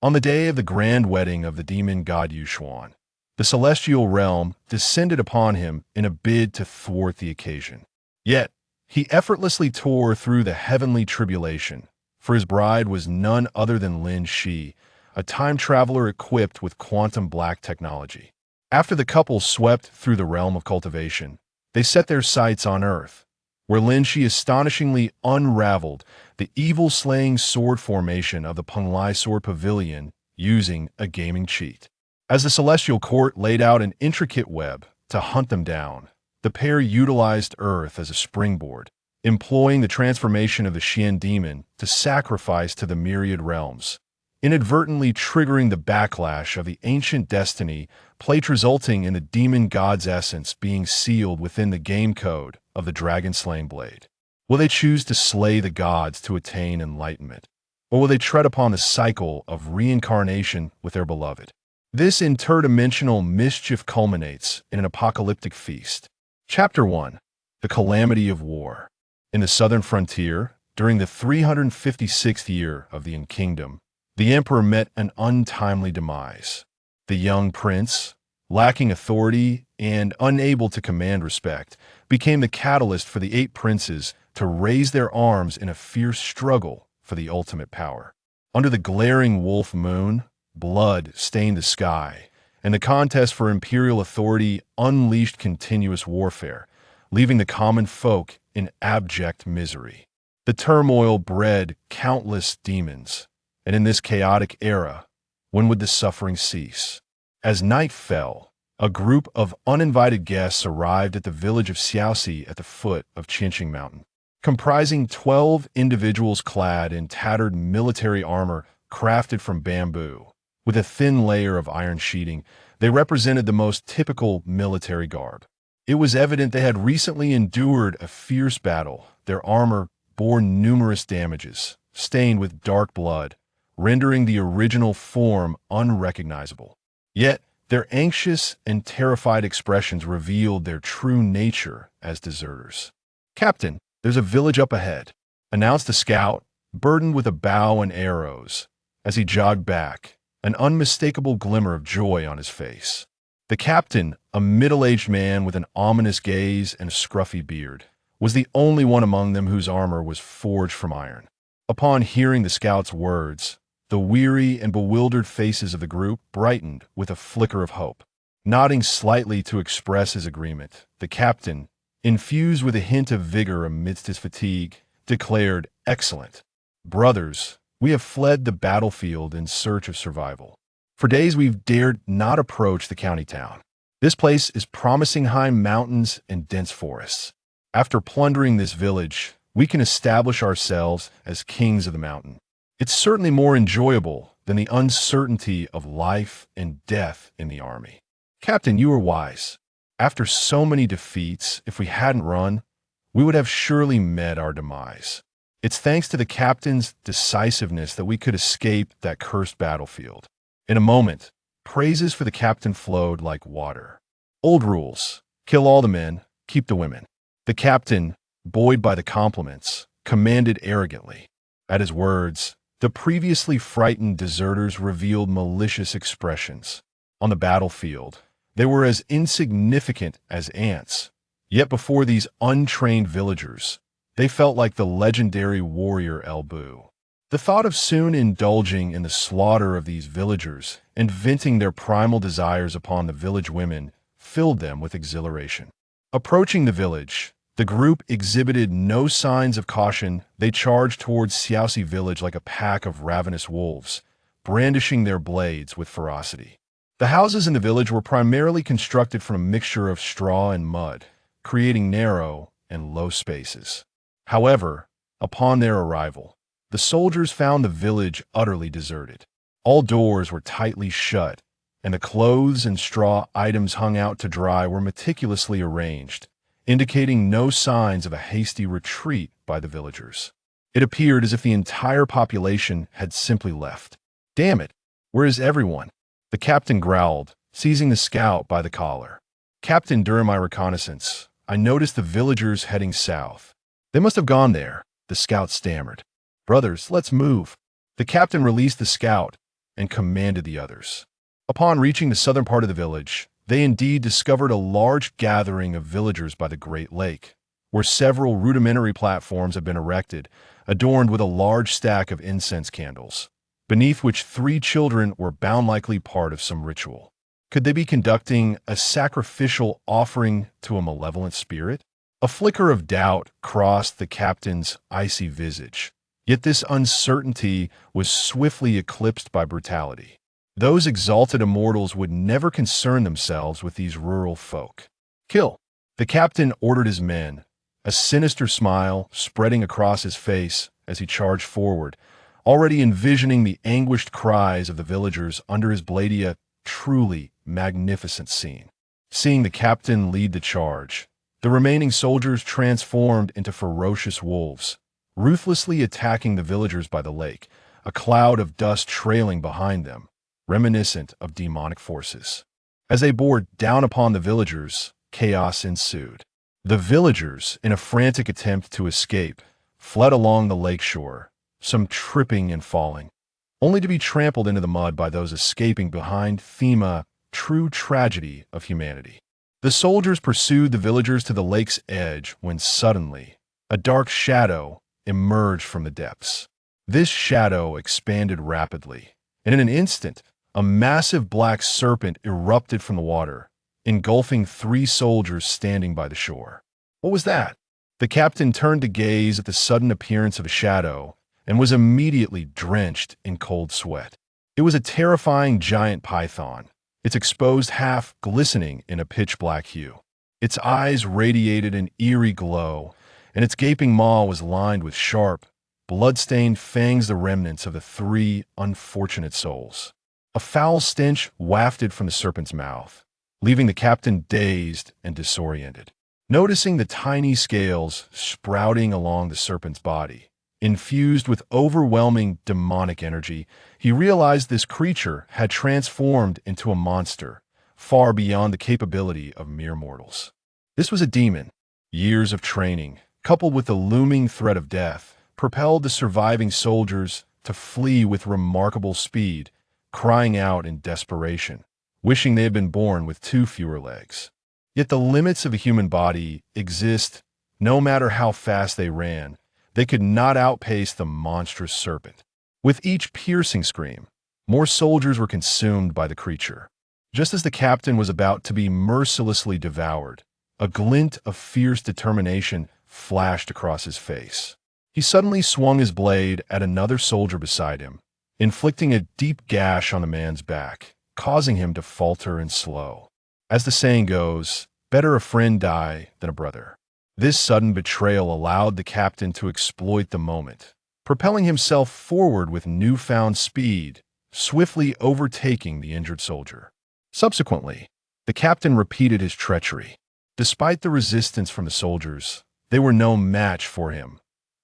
On the day of the grand wedding of the Demon God Yuxuan, the celestial realm descended upon him in a bid to thwart the occasion. Yet, he effortlessly tore through the heavenly tribulation, for his bride was none other than Lin Xi, a time traveler equipped with quantum black technology. After the couple swept through the realm of cultivation, they set their sights on Earth, where Lin Xi astonishingly unraveled the evil-slaying sword formation of the Penglai Sword Pavilion using a gaming cheat. As the celestial court laid out an intricate web to hunt them down, the pair utilized Earth as a springboard, employing the transformation of the Xian demon to sacrifice to the myriad realms, inadvertently triggering the backlash of the ancient destiny plate, resulting in the demon god's essence being sealed within the game code of the dragon-slaying blade. Will they choose to slay the gods to attain enlightenment, or will they tread upon the cycle of reincarnation with their beloved? This interdimensional mischief culminates in an apocalyptic feast. Chapter 1. The Calamity of War. In the southern frontier, during the 356th year of the Kingdom, the emperor met an untimely demise. The young prince, lacking authority and unable to command respect, became the catalyst for the 8 princes to raise their arms in a fierce struggle for the ultimate power. Under the glaring wolf moon, blood stained the sky, and the contest for imperial authority unleashed continuous warfare, leaving the common folk in abject misery. The turmoil bred countless demons, and in this chaotic era, when would the suffering cease? As night fell, a group of uninvited guests arrived at the village of Xiaoxi at the foot of Qinqing Mountain. Comprising 12 individuals clad in tattered military armor crafted from bamboo, with a thin layer of iron sheeting, they represented the most typical military garb. It was evident they had recently endured a fierce battle. Their armor bore numerous damages, stained with dark blood, rendering the original form unrecognizable. Yet, their anxious and terrified expressions revealed their true nature as deserters. "Captain, there's a village up ahead," announced a scout, burdened with a bow and arrows, as he jogged back, an unmistakable glimmer of joy on his face. The captain, a middle-aged man with an ominous gaze and a scruffy beard, was the only one among them whose armor was forged from iron. Upon hearing the scout's words, the weary and bewildered faces of the group brightened with a flicker of hope. Nodding slightly to express his agreement, the captain, infused with a hint of vigor amidst his fatigue, declared, "Excellent. Brothers, we have fled the battlefield in search of survival. For days we've dared not approach the county town. This place is promising high mountains and dense forests. After plundering this village, we can establish ourselves as kings of the mountain. It's certainly more enjoyable than the uncertainty of life and death in the army. Captain, you were wise. After so many defeats, if we hadn't run, we would have surely met our demise. It's thanks to the captain's decisiveness that we could escape that cursed battlefield." In a moment, praises for the captain flowed like water. Old rules: kill all the men, keep the women. The captain, buoyed by the compliments, commanded arrogantly. At his words, the previously frightened deserters revealed malicious expressions. On the battlefield, they were as insignificant as ants, yet before these untrained villagers, they felt like the legendary warrior El Bu. The thought of soon indulging in the slaughter of these villagers and venting their primal desires upon the village women filled them with exhilaration. Approaching the village, the group exhibited no signs of caution. They charged towards Xiaoxi village like a pack of ravenous wolves, brandishing their blades with ferocity. The houses in the village were primarily constructed from a mixture of straw and mud, creating narrow and low spaces. However, upon their arrival, the soldiers found the village utterly deserted. All doors were tightly shut, and the clothes and straw items hung out to dry were meticulously arranged, indicating no signs of a hasty retreat by the villagers. It appeared as if the entire population had simply left. "Damn it, where is everyone?" the captain growled, seizing the scout by the collar. "Captain, during my reconnaissance, I noticed the villagers heading south. They must have gone there," the scout stammered. "Brothers, let's move." The captain released the scout, and commanded the others. Upon reaching the southern part of the village, they indeed discovered a large gathering of villagers by the Great Lake, where several rudimentary platforms had been erected, adorned with a large stack of incense candles, beneath which 3 children were bound, likely part of some ritual. Could they be conducting a sacrificial offering to a malevolent spirit? A flicker of doubt crossed the captain's icy visage, yet this uncertainty was swiftly eclipsed by brutality. Those exalted immortals would never concern themselves with these rural folk. Kill! The captain ordered his men, a sinister smile spreading across his face as he charged forward, already envisioning the anguished cries of the villagers under his blade. A truly magnificent scene. Seeing the captain lead the charge, the remaining soldiers transformed into ferocious wolves, ruthlessly attacking the villagers by the lake, a cloud of dust trailing behind them, reminiscent of demonic forces. As they bore down upon the villagers, chaos ensued. The villagers, in a frantic attempt to escape, fled along the lakeshore, some tripping and falling, only to be trampled into the mud by those escaping behind. Thema, true tragedy of humanity. The soldiers pursued the villagers to the lake's edge when suddenly a dark shadow emerged from the depths. This shadow expanded rapidly, and in an instant, a massive black serpent erupted from the water, engulfing 3 soldiers standing by the shore. What was that? The captain turned to gaze at the sudden appearance of a shadow and was immediately drenched in cold sweat. It was a terrifying giant python, its exposed half glistening in a pitch-black hue. Its eyes radiated an eerie glow, and its gaping maw was lined with sharp, blood-stained fangs, the remnants of the 3 unfortunate souls. A foul stench wafted from the serpent's mouth, leaving the captain dazed and disoriented. Noticing the tiny scales sprouting along the serpent's body, infused with overwhelming demonic energy, he realized this creature had transformed into a monster, far beyond the capability of mere mortals. This was a demon. Years of training, coupled with the looming threat of death, propelled the surviving soldiers to flee with remarkable speed, crying out in desperation, wishing they had been born with 2 fewer legs. Yet the limits of a human body exist. No matter how fast they ran, they could not outpace the monstrous serpent. With each piercing scream, more soldiers were consumed by the creature. Just as the captain was about to be mercilessly devoured, a glint of fierce determination flashed across his face. He suddenly swung his blade at another soldier beside him, inflicting a deep gash on the man's back, causing him to falter and slow. As the saying goes, better a friend die than a brother. This sudden betrayal allowed the captain to exploit the moment, propelling himself forward with newfound speed, swiftly overtaking the injured soldier. Subsequently, the captain repeated his treachery. Despite the resistance from the soldiers, they were no match for him,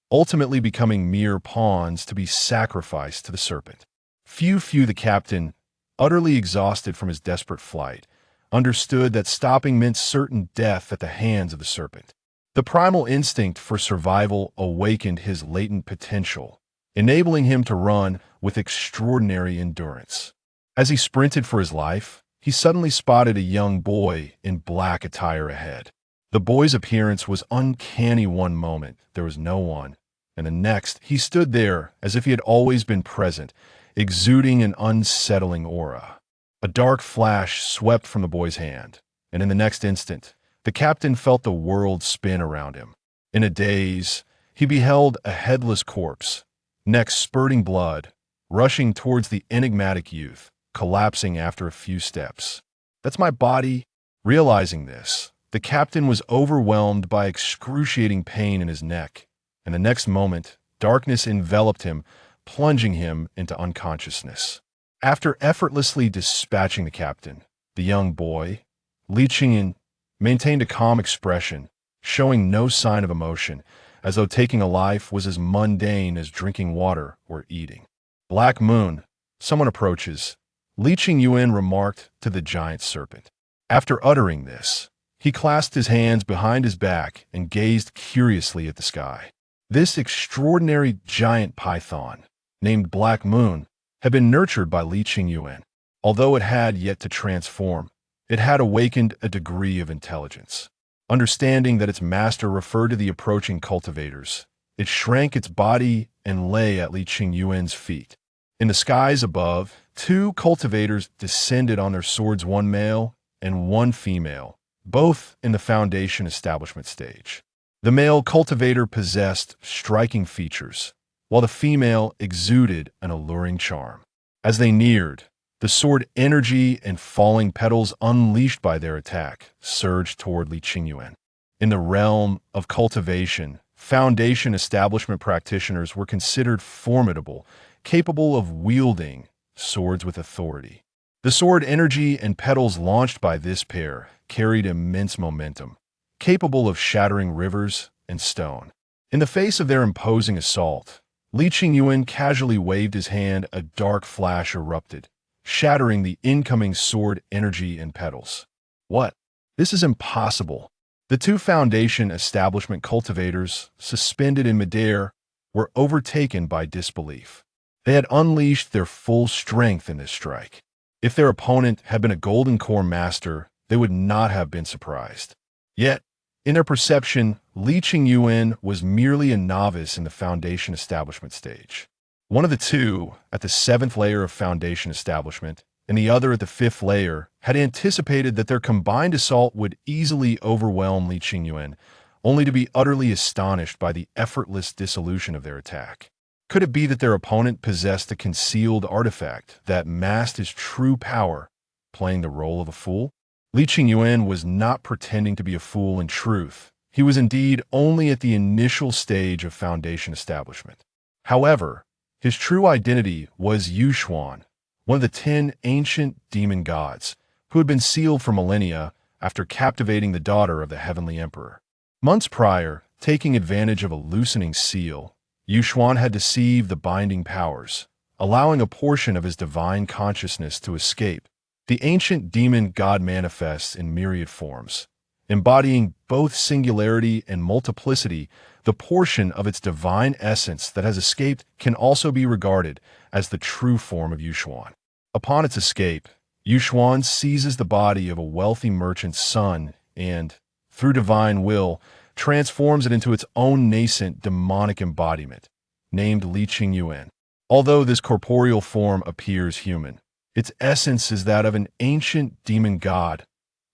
ultimately becoming mere pawns to be sacrificed to the serpent. Few the captain, utterly exhausted from his desperate flight, understood that stopping meant certain death at the hands of the serpent. The primal instinct for survival awakened his latent potential, enabling him to run with extraordinary endurance. As he sprinted for his life, he suddenly spotted a young boy in black attire ahead. The boy's appearance was uncanny. One moment, there was no one, and the next, he stood there as if he had always been present, exuding an unsettling aura. A dark flash swept from the boy's hand, and in the next instant, the captain felt the world spin around him. In a daze, he beheld a headless corpse, neck spurting blood, rushing towards the enigmatic youth, collapsing after a few steps. "That's my body." Realizing this, the captain was overwhelmed by excruciating pain in his neck, and the next moment, darkness enveloped him, plunging him into unconsciousness. After effortlessly dispatching the captain, the young boy, Lin Xi, maintained a calm expression, showing no sign of emotion, as though taking a life was as mundane as drinking water or eating. "Black Moon, someone approaches," Lin Xi remarked to the giant serpent. After uttering this, he clasped his hands behind his back and gazed curiously at the sky. This extraordinary giant python, named Black Moon, had been nurtured by Li Yuan. Although it had yet to transform, it had awakened a degree of intelligence. Understanding that its master referred to the approaching cultivators, it shrank its body and lay at Li Yuan's feet. In the skies above, two cultivators descended on their swords, one male and one female, both in the foundation establishment stage. The male cultivator possessed striking features, while the female exuded an alluring charm. As they neared, the sword energy and falling petals unleashed by their attack surged toward Li Yuan. In the realm of cultivation, foundation establishment practitioners were considered formidable, capable of wielding swords with authority. The sword energy and petals launched by this pair carried immense momentum, capable of shattering rivers and stone. In the face of their imposing assault, Li Yuan casually waved his hand. A dark flash erupted, shattering the incoming sword energy and petals. What? This is impossible. The two foundation establishment cultivators, suspended in midair, were overtaken by disbelief. They had unleashed their full strength in this strike. If their opponent had been a golden core master, they would not have been surprised. Yet, in their perception, Li Yuan was merely a novice in the foundation establishment stage. One of the two, at the 7th layer of foundation establishment, and the other at the 5th layer, had anticipated that their combined assault would easily overwhelm Li Yuan, only to be utterly astonished by the effortless dissolution of their attack. Could it be that their opponent possessed a concealed artifact that masked his true power, playing the role of a fool? Li Yuan was not pretending to be a fool in truth. He was indeed only at the initial stage of foundation establishment. However, his true identity was Yuxuan, one of the 10 ancient demon gods, who had been sealed for millennia after captivating the daughter of the Heavenly Emperor. Months prior, taking advantage of a loosening seal, Yuxuan had deceived the binding powers, allowing a portion of his divine consciousness to escape. The ancient demon god manifests in myriad forms, embodying both singularity and multiplicity. The portion of its divine essence that has escaped can also be regarded as the true form of Yuxuan. Upon its escape, Yuxuan seizes the body of a wealthy merchant's son and, through divine will, transforms it into its own nascent demonic embodiment, named Li Yuan. Although this corporeal form appears human, its essence is that of an ancient demon god,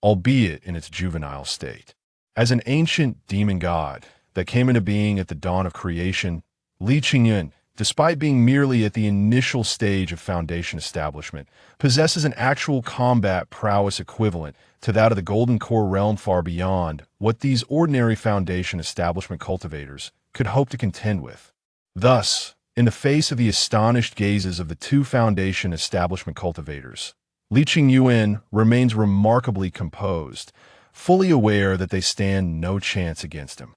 albeit in its juvenile state. As an ancient demon god that came into being at the dawn of creation, Li Yuan, despite being merely at the initial stage of foundation establishment, possesses an actual combat prowess equivalent to that of the golden core realm, far beyond what these ordinary foundation establishment cultivators could hope to contend with. Thus, in the face of the astonished gazes of the two foundation establishment cultivators, Li Yuan remains remarkably composed, fully aware that they stand no chance against him.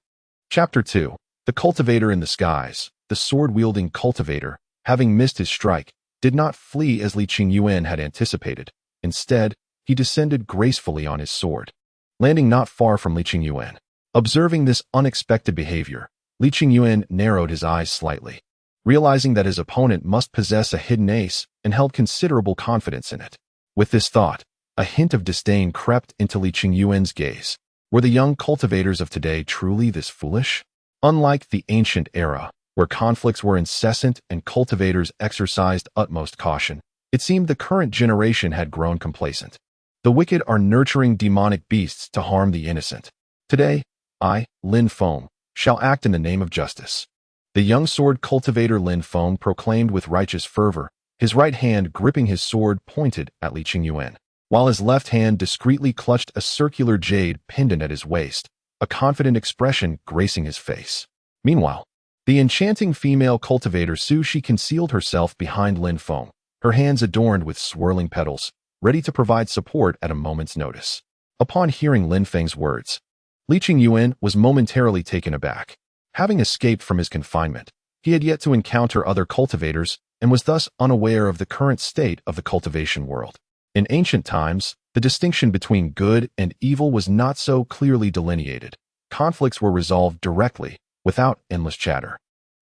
Chapter 2. The Cultivator in the Skies. The sword-wielding cultivator, having missed his strike, did not flee as Li Yuan had anticipated. Instead, he descended gracefully on his sword, landing not far from Li Yuan. Observing this unexpected behavior, Li Yuan narrowed his eyes slightly, realizing that his opponent must possess a hidden ace and held considerable confidence in it. With this thought, a hint of disdain crept into Li Yuan's gaze. Were the young cultivators of today truly this foolish? Unlike the ancient era, where conflicts were incessant and cultivators exercised utmost caution, it seemed the current generation had grown complacent. The wicked are nurturing demonic beasts to harm the innocent. Today, I, Lin Xi, shall act in the name of justice. The young sword cultivator Lin Xi proclaimed with righteous fervor, his right hand gripping his sword pointed at Li Yuan, while his left hand discreetly clutched a circular jade pendant at his waist, a confident expression gracing his face. Meanwhile, the enchanting female cultivator Su Shi concealed herself behind Lin Xi, her hands adorned with swirling petals, ready to provide support at a moment's notice. Upon hearing Lin Feng's words, Li Yuan was momentarily taken aback. Having escaped from his confinement, he had yet to encounter other cultivators and was thus unaware of the current state of the cultivation world. In ancient times, the distinction between good and evil was not so clearly delineated. Conflicts were resolved directly, without endless chatter.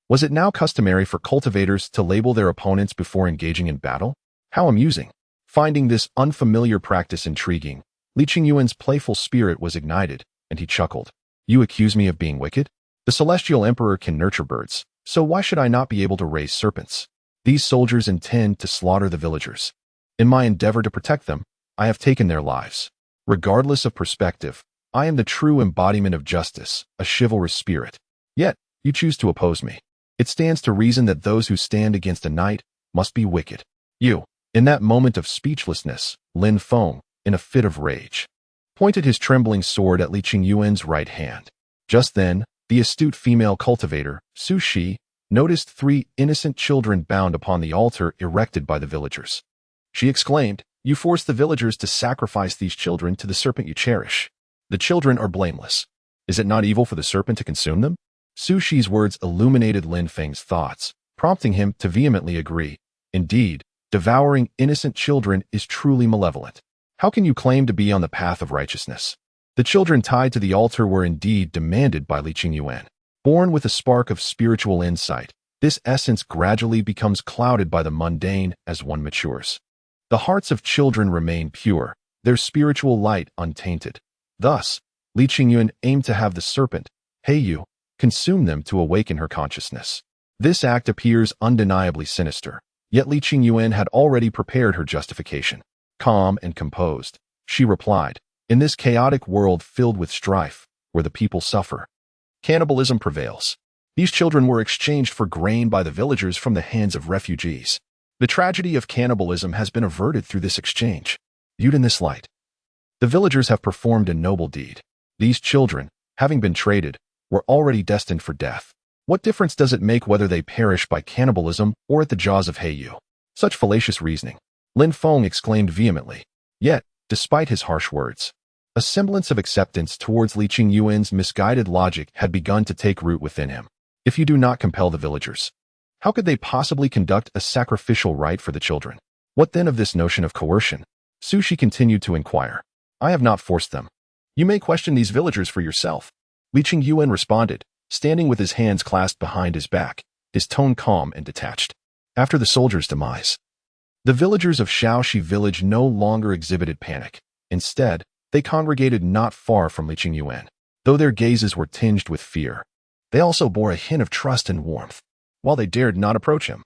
Was it now customary for cultivators to label their opponents before engaging in battle? How amusing. Finding this unfamiliar practice intriguing, Li Qingyuan's playful spirit was ignited, and he chuckled. You accuse me of being wicked? The Celestial Emperor can nurture birds, so why should I not be able to raise serpents? These soldiers intend to slaughter the villagers. In my endeavor to protect them, I have taken their lives. Regardless of perspective, I am the true embodiment of justice, a chivalrous spirit. Yet, you choose to oppose me. It stands to reason that those who stand against a knight must be wicked. You, in that moment of speechlessness, Lin Feng, in a fit of rage, pointed his trembling sword at Li Qingyuan's right hand. Just then, the astute female cultivator, Su Shi, noticed 3 innocent children bound upon the altar erected by the villagers. She exclaimed, You force the villagers to sacrifice these children to the serpent you cherish. The children are blameless. Is it not evil for the serpent to consume them? Su Shi's words illuminated Lin Feng's thoughts, prompting him to vehemently agree. Indeed, devouring innocent children is truly malevolent. How can you claim to be on the path of righteousness? The children tied to the altar were indeed demanded by Li Qingyuan. Born with a spark of spiritual insight, this essence gradually becomes clouded by the mundane as one matures. The hearts of children remain pure, their spiritual light untainted. Thus, Li Qingyuan aimed to have the serpent, Heiyu, consume them to awaken her consciousness. This act appears undeniably sinister, yet Li Qingyuan had already prepared her justification. Calm and composed, she replied, In this chaotic world filled with strife, where the people suffer, cannibalism prevails. These children were exchanged for grain by the villagers from the hands of refugees. The tragedy of cannibalism has been averted through this exchange. Viewed in this light, the villagers have performed a noble deed. These children, having been traded, were already destined for death. What difference does it make whether they perish by cannibalism or at the jaws of Heiyu? Such fallacious reasoning, Lin Feng exclaimed vehemently. Yet, despite his harsh words, a semblance of acceptance towards Li Qingyuan's misguided logic had begun to take root within him. If you do not compel the villagers, how could they possibly conduct a sacrificial rite for the children? What then of this notion of coercion? Su Shi continued to inquire. I have not forced them. You may question these villagers for yourself. Li Qingyuan responded, standing with his hands clasped behind his back, his tone calm and detached. After the soldiers' demise, the villagers of Shaoxi village no longer exhibited panic. Instead, they congregated not far from Li Qingyuan. Though their gazes were tinged with fear, they also bore a hint of trust and warmth. While they dared not approach him,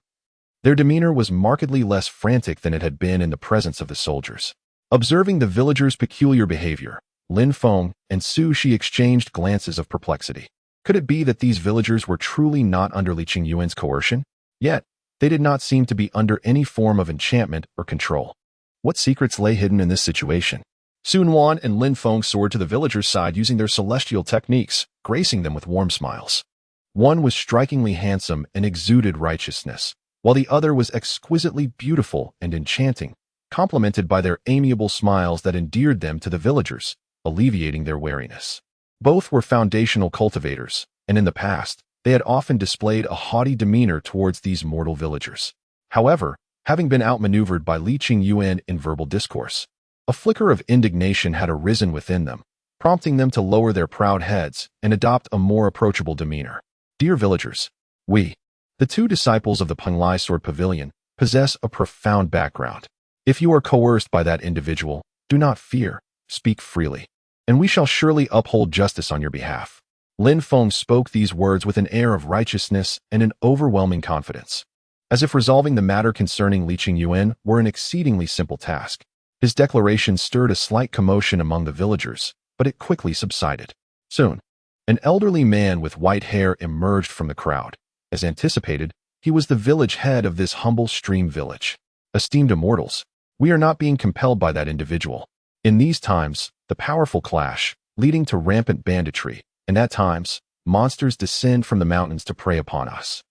their demeanor was markedly less frantic than it had been in the presence of the soldiers. Observing the villagers' peculiar behavior, Lin Feng and Su Shi exchanged glances of perplexity. Could it be that these villagers were truly not under Li Qingyuan's coercion? Yet, they did not seem to be under any form of enchantment or control. What secrets lay hidden in this situation? Sun Wan and Lin Feng soared to the villagers' side using their celestial techniques, gracing them with warm smiles. One was strikingly handsome and exuded righteousness, while the other was exquisitely beautiful and enchanting, complemented by their amiable smiles that endeared them to the villagers, alleviating their wariness. Both were foundational cultivators, and in the past, they had often displayed a haughty demeanor towards these mortal villagers. However, having been outmaneuvered by Li Qingyuan in verbal discourse, a flicker of indignation had arisen within them, prompting them to lower their proud heads and adopt a more approachable demeanor. Dear villagers, we, the 2 disciples of the Penglai Sword Pavilion, possess a profound background. If you are coerced by that individual, do not fear, speak freely, and we shall surely uphold justice on your behalf. Lin Feng spoke these words with an air of righteousness and an overwhelming confidence, as if resolving the matter concerning Li Qingyuan were an exceedingly simple task. His declaration stirred a slight commotion among the villagers, but it quickly subsided. Soon, an elderly man with white hair emerged from the crowd. As anticipated, he was the village head of this humble stream village. Esteemed immortals, we are not being compelled by that individual. In these times, the powerful clash, leading to rampant banditry, and at times, monsters descend from the mountains to prey upon us.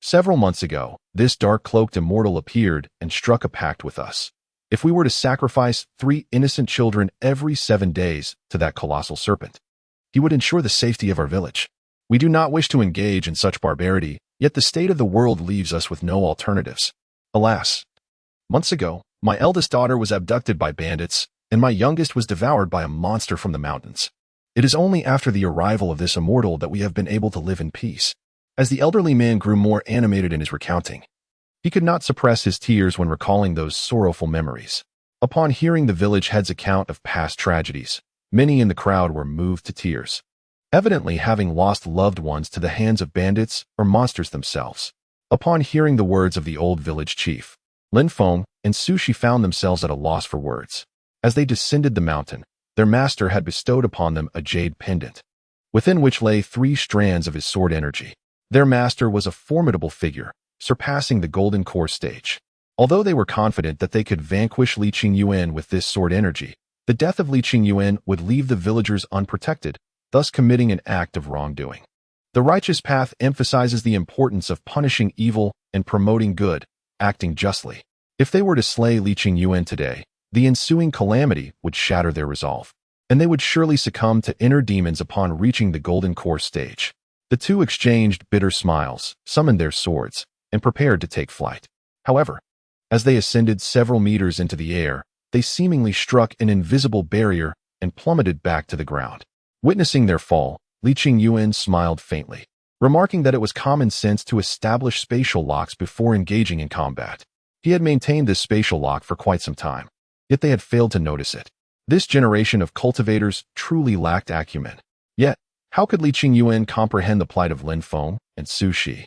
Several months ago, this dark-cloaked immortal appeared and struck a pact with us. If we were to sacrifice 3 innocent children every 7 days to that colossal serpent, he would ensure the safety of our village. We do not wish to engage in such barbarity, yet the state of the world leaves us with no alternatives. Alas, months ago, my eldest daughter was abducted by bandits, and my youngest was devoured by a monster from the mountains. It is only after the arrival of this immortal that we have been able to live in peace. As the elderly man grew more animated in his recounting, he could not suppress his tears when recalling those sorrowful memories. Upon hearing the village head's account of past tragedies, many in the crowd were moved to tears, evidently having lost loved ones to the hands of bandits or monsters themselves. Upon hearing the words of the old village chief, Lin Feng and Sushi found themselves at a loss for words. As they descended the mountain, their master had bestowed upon them a jade pendant, within which lay 3 strands of his sword energy. Their master was a formidable figure, surpassing the golden core stage. Although they were confident that they could vanquish Li Qingyuan with this sword energy, the death of Li Qingyuan would leave the villagers unprotected, thus committing an act of wrongdoing. The righteous path emphasizes the importance of punishing evil and promoting good, acting justly. If they were to slay Li Qingyuan today, the ensuing calamity would shatter their resolve, and they would surely succumb to inner demons upon reaching the golden core stage. The two exchanged bitter smiles, summoned their swords, and prepared to take flight. However, as they ascended several meters into the air, they seemingly struck an invisible barrier and plummeted back to the ground. Witnessing their fall, Li Qingyuan smiled faintly, remarking that it was common sense to establish spatial locks before engaging in combat. He had maintained this spatial lock for quite some time, yet they had failed to notice it. This generation of cultivators truly lacked acumen. Yet, how could Li Qingyuan comprehend the plight of Lin Feng and Sushi?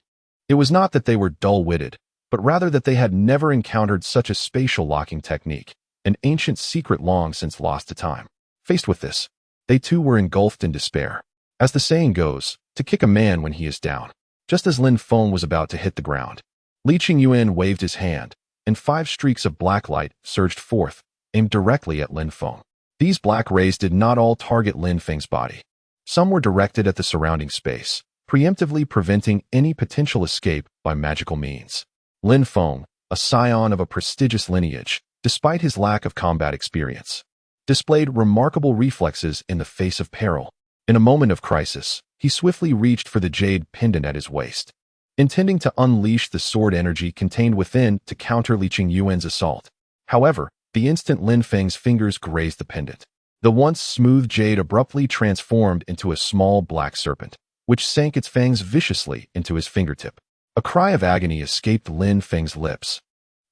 It was not that they were dull-witted, but rather that they had never encountered such a spatial locking technique, an ancient secret long since lost to time. Faced with this, they too were engulfed in despair. As the saying goes, to kick a man when he is down. Just as Lin Feng was about to hit the ground, Li Qingyuan waved his hand, and 5 streaks of black light surged forth, aimed directly at Lin Feng. These black rays did not all target Lin Feng's body. Some were directed at the surrounding space, preemptively preventing any potential escape by magical means. Lin Feng, a scion of a prestigious lineage, despite his lack of combat experience, displayed remarkable reflexes in the face of peril. In a moment of crisis, he swiftly reached for the jade pendant at his waist, intending to unleash the sword energy contained within to counter Li Qingyuan's assault. However, the instant Lin Feng's fingers grazed the pendant, the once smooth jade abruptly transformed into a small black serpent, which sank its fangs viciously into his fingertip. A cry of agony escaped Lin Feng's lips.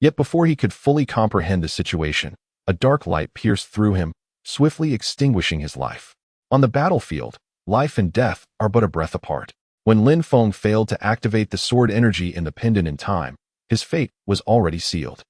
Yet before he could fully comprehend the situation, a dark light pierced through him, swiftly extinguishing his life. On the battlefield, life and death are but a breath apart. When Lin Feng failed to activate the sword energy in the pendant in time, his fate was already sealed.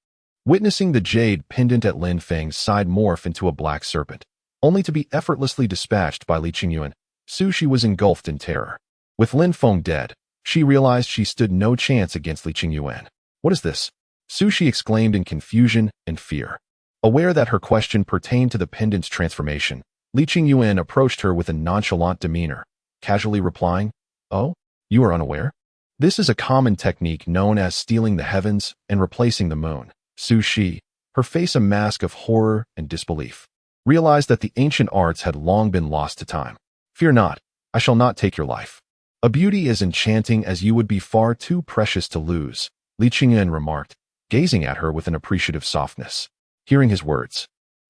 Witnessing the jade pendant at Lin Feng's side morph into a black serpent, only to be effortlessly dispatched by Li Qingyuan, Sushi was engulfed in terror. With Lin Feng dead, she realized she stood no chance against Li Qingyuan. What is this? Sushi exclaimed in confusion and fear. Aware that her question pertained to the pendant's transformation, Li Qingyuan approached her with a nonchalant demeanor, casually replying, "Oh, you are unaware? This is a common technique known as stealing the heavens and replacing the moon." Sushi, her face a mask of horror and disbelief, realized that the ancient arts had long been lost to time. "Fear not, I shall not take your life. A beauty as enchanting as you would be far too precious to lose," Li Qingyuan remarked, gazing at her with an appreciative softness. Hearing his words,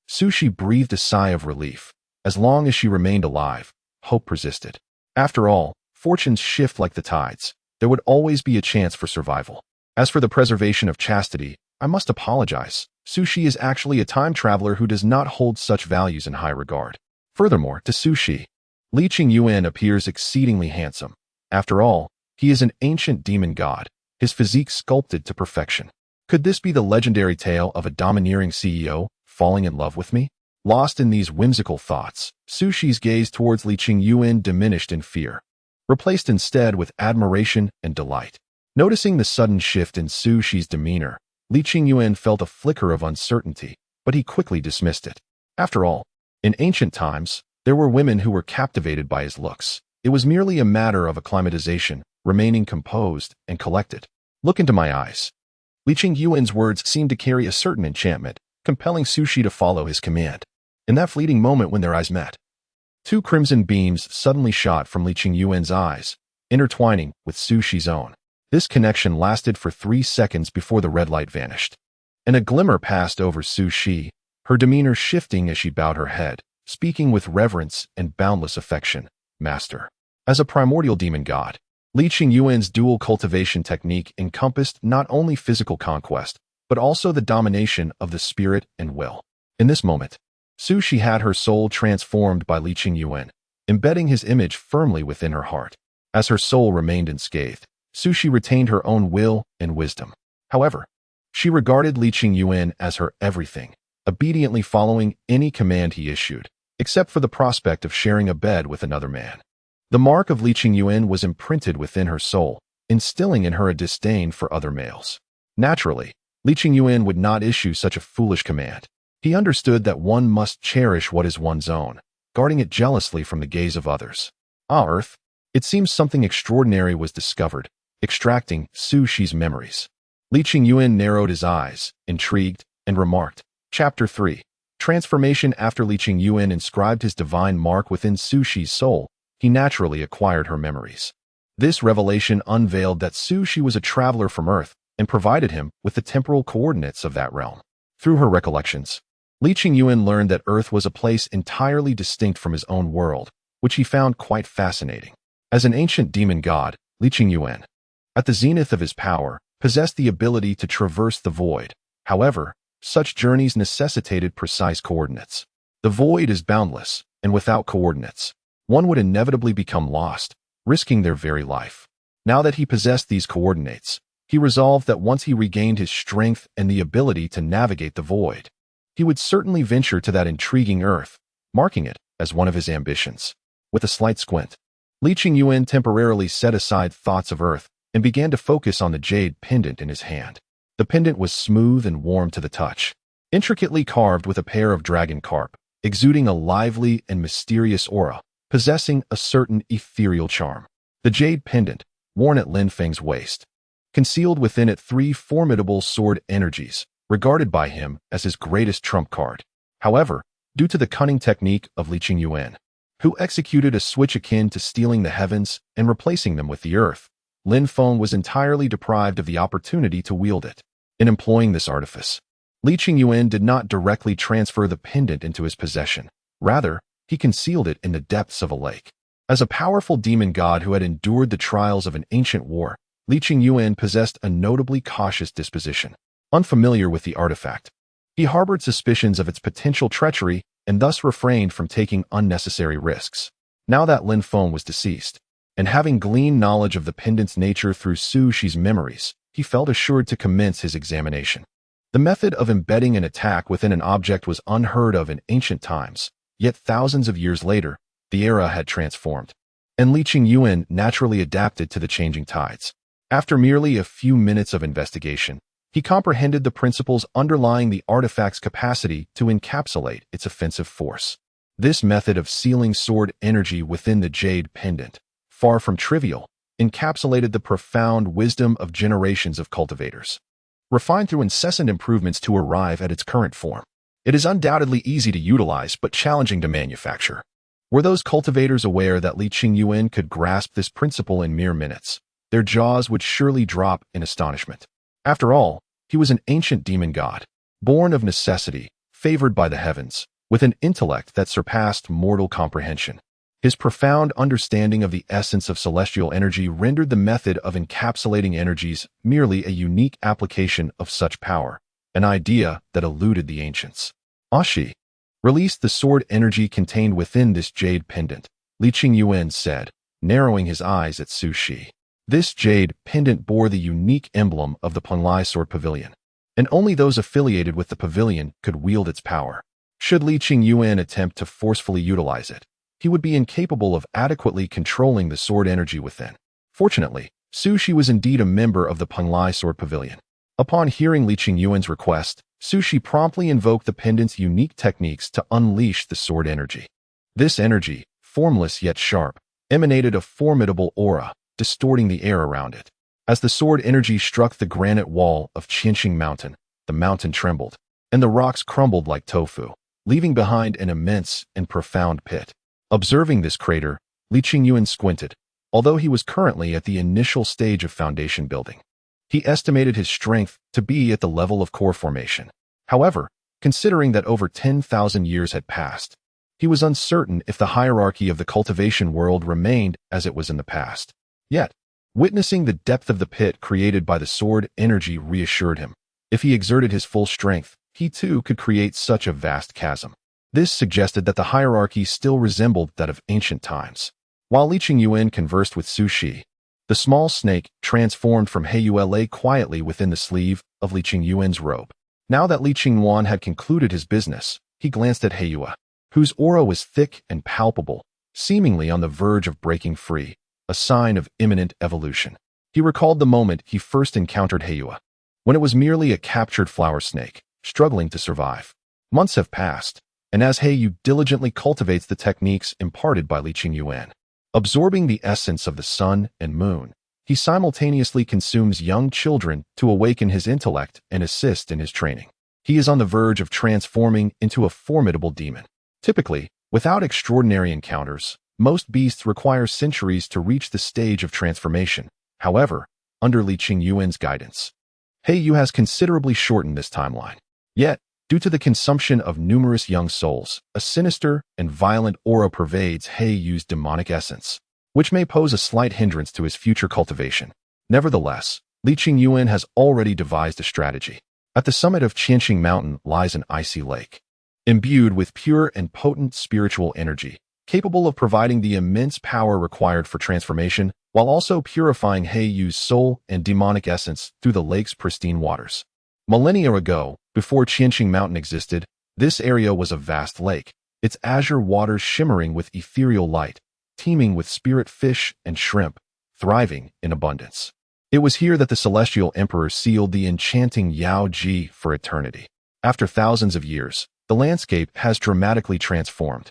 Sushi breathed a sigh of relief. As long as she remained alive, hope persisted. After all, fortunes shift like the tides. There would always be a chance for survival. As for the preservation of chastity, I must apologize. Sushi is actually a time traveler who does not hold such values in high regard. Furthermore, to Sushi, Li Qingyuan appears exceedingly handsome. After all, he is an ancient demon god, his physique sculpted to perfection. Could this be the legendary tale of a domineering CEO falling in love with me? Lost in these whimsical thoughts, Sushi's gaze towards Li Qingyuan diminished in fear, replaced instead with admiration and delight. Noticing the sudden shift in Sushi's demeanor, Li Qingyuan felt a flicker of uncertainty, but he quickly dismissed it. After all, in ancient times, there were women who were captivated by his looks. It was merely a matter of acclimatization, remaining composed and collected. "Look into my eyes." Li Qingyuan's words seemed to carry a certain enchantment, compelling Sushi to follow his command. In that fleeting moment when their eyes met, 2 crimson beams suddenly shot from Li Qingyuan's eyes, intertwining with Sushi's own. This connection lasted for 3 seconds before the red light vanished, and a glimmer passed over Sushi, her demeanor shifting as she bowed her head, speaking with reverence and boundless affection. "Master." As a primordial demon god, Li Qingyuan's dual cultivation technique encompassed not only physical conquest, but also the domination of the spirit and will. In this moment, Su Shi had her soul transformed by Li Qingyuan, embedding his image firmly within her heart. As her soul remained unscathed, Su Shi retained her own will and wisdom. However, she regarded Li Qingyuan as her everything, obediently following any command he issued, except for the prospect of sharing a bed with another man. The mark of Li Qingyuan was imprinted within her soul, instilling in her a disdain for other males. Naturally, Li Qingyuan would not issue such a foolish command. He understood that one must cherish what is one's own, guarding it jealously from the gaze of others. Earth, it seems something extraordinary was discovered, extracting Su Shi's memories. Li Qingyuan narrowed his eyes, intrigued, and remarked, Chapter 3. Transformation. After Li Qingyuan inscribed his divine mark within Su Shi's soul, he naturally acquired her memories. This revelation unveiled that Su Shi was a traveler from Earth and provided him with the temporal coordinates of that realm. Through her recollections, Li Qingyuan learned that Earth was a place entirely distinct from his own world, which he found quite fascinating. As an ancient demon god, Li Qingyuan, at the zenith of his power, possessed the ability to traverse the void. However, such journeys necessitated precise coordinates. The void is boundless, and without coordinates, one would inevitably become lost, risking their very life. Now that he possessed these coordinates, he resolved that once he regained his strength and the ability to navigate the void, he would certainly venture to that intriguing Earth, marking it as one of his ambitions. With a slight squint, Li Qingyuan temporarily set aside thoughts of Earth and began to focus on the jade pendant in his hand. The pendant was smooth and warm to the touch, intricately carved with a pair of dragon carp, exuding a lively and mysterious aura, possessing a certain ethereal charm. The jade pendant, worn at Lin Feng's waist, concealed within it 3 formidable sword energies, regarded by him as his greatest trump card. However, due to the cunning technique of Li Qingyuan, who executed a switch akin to stealing the heavens and replacing them with the earth, Lin Feng was entirely deprived of the opportunity to wield it. In employing this artifice, Li Qingyuan did not directly transfer the pendant into his possession. Rather, he concealed it in the depths of a lake. As a powerful demon god who had endured the trials of an ancient war, Li Qingyuan possessed a notably cautious disposition. Unfamiliar with the artifact, he harbored suspicions of its potential treachery and thus refrained from taking unnecessary risks. Now that Lin Feng was deceased, and having gleaned knowledge of the pendant's nature through Su Shi's memories, he felt assured to commence his examination. The method of embedding an attack within an object was unheard of in ancient times, yet thousands of years later, the era had transformed, and Li Qingyuan naturally adapted to the changing tides. After merely a few minutes of investigation, he comprehended the principles underlying the artifact's capacity to encapsulate its offensive force. This method of sealing sword energy within the jade pendant, far from trivial, encapsulated the profound wisdom of generations of cultivators. Refined through incessant improvements to arrive at its current form, it is undoubtedly easy to utilize but challenging to manufacture. Were those cultivators aware that Li Qingyuan could grasp this principle in mere minutes, their jaws would surely drop in astonishment. After all, he was an ancient demon god, born of necessity, favored by the heavens, with an intellect that surpassed mortal comprehension. His profound understanding of the essence of celestial energy rendered the method of encapsulating energies merely a unique application of such power, an idea that eluded the ancients. Shi released the sword energy contained within this jade pendant, Li Qingyuan said, narrowing his eyes at Su Shi. This jade pendant bore the unique emblem of the Panlai Sword Pavilion, and only those affiliated with the pavilion could wield its power. Should Li Qingyuan attempt to forcefully utilize it, he would be incapable of adequately controlling the sword energy within. Fortunately, Su Shi was indeed a member of the Panlai Sword Pavilion. Upon hearing Li Qingyuan's request, Su Shi promptly invoked the pendant's unique techniques to unleash the sword energy. This energy, formless yet sharp, emanated a formidable aura, distorting the air around it. As the sword energy struck the granite wall of Qianxing Mountain, the mountain trembled, and the rocks crumbled like tofu, leaving behind an immense and profound pit. Observing this crater, Li Qingyuan squinted, although he was currently at the initial stage of foundation building. He estimated his strength to be at the level of core formation. However, considering that over 10,000 years had passed, he was uncertain if the hierarchy of the cultivation world remained as it was in the past. Yet, Witnessing the depth of the pit created by the sword energy reassured him. If he exerted his full strength, he too could create such a vast chasm. This suggested that the hierarchy still resembled that of ancient times. While Li Yuan conversed with Su Shi, the small snake transformed from Heiyue lay quietly within the sleeve of Li Yuan's robe. Now that Li Yuan had concluded his business, he glanced at Heiyue, whose aura was thick and palpable, seemingly on the verge of breaking free, a sign of imminent evolution. He recalled the moment he first encountered Heiyue, when it was merely a captured flower snake, struggling to survive. Months have passed, and as Heiyue diligently cultivates the techniques imparted by Li Yuan, absorbing the essence of the sun and moon, he simultaneously consumes young children to awaken his intellect and assist in his training. He is on the verge of transforming into a formidable demon. Typically, without extraordinary encounters, most beasts require centuries to reach the stage of transformation. However, under Li Yuan's guidance, Heiyue has considerably shortened this timeline. Yet, due to the consumption of numerous young souls, a sinister and violent aura pervades Heiyue's demonic essence, which may pose a slight hindrance to his future cultivation. Nevertheless, Li Yuan has already devised a strategy. At the summit of Qianxing Mountain lies an icy lake, imbued with pure and potent spiritual energy, capable of providing the immense power required for transformation, while also purifying Heiyue's soul and demonic essence through the lake's pristine waters. Millennia ago, before Qianxing Mountain existed, this area was a vast lake, its azure waters shimmering with ethereal light, teeming with spirit fish and shrimp, thriving in abundance. It was here that the Celestial Emperor sealed the enchanting Yao Ji for eternity. After thousands of years, the landscape has dramatically transformed.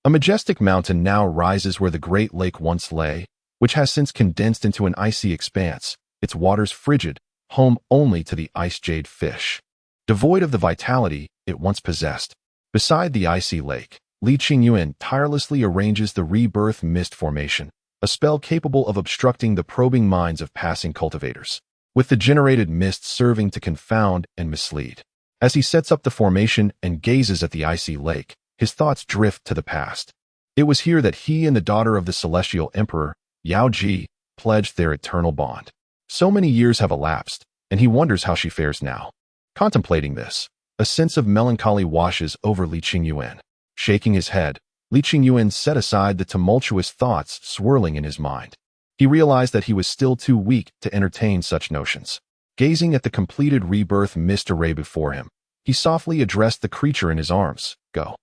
A majestic mountain now rises where the great lake once lay, which has since condensed into an icy expanse, its waters frigid, home only to the ice jade fish, devoid of the vitality it once possessed. Beside the icy lake, Li Yuan tirelessly arranges the rebirth mist formation, a spell capable of obstructing the probing minds of passing cultivators, with the generated mist serving to confound and mislead. As he sets up the formation and gazes at the icy lake, his thoughts drift to the past. It was here that he and the daughter of the Celestial Emperor, Yao Ji, pledged their eternal bond. So many years have elapsed, and he wonders how she fares now. Contemplating this, a sense of melancholy washes over Li Yuan. Shaking his head, Li Yuan set aside the tumultuous thoughts swirling in his mind. He realized that he was still too weak to entertain such notions. Gazing at the completed rebirth mist array before him, he softly addressed the creature in his arms, "Go."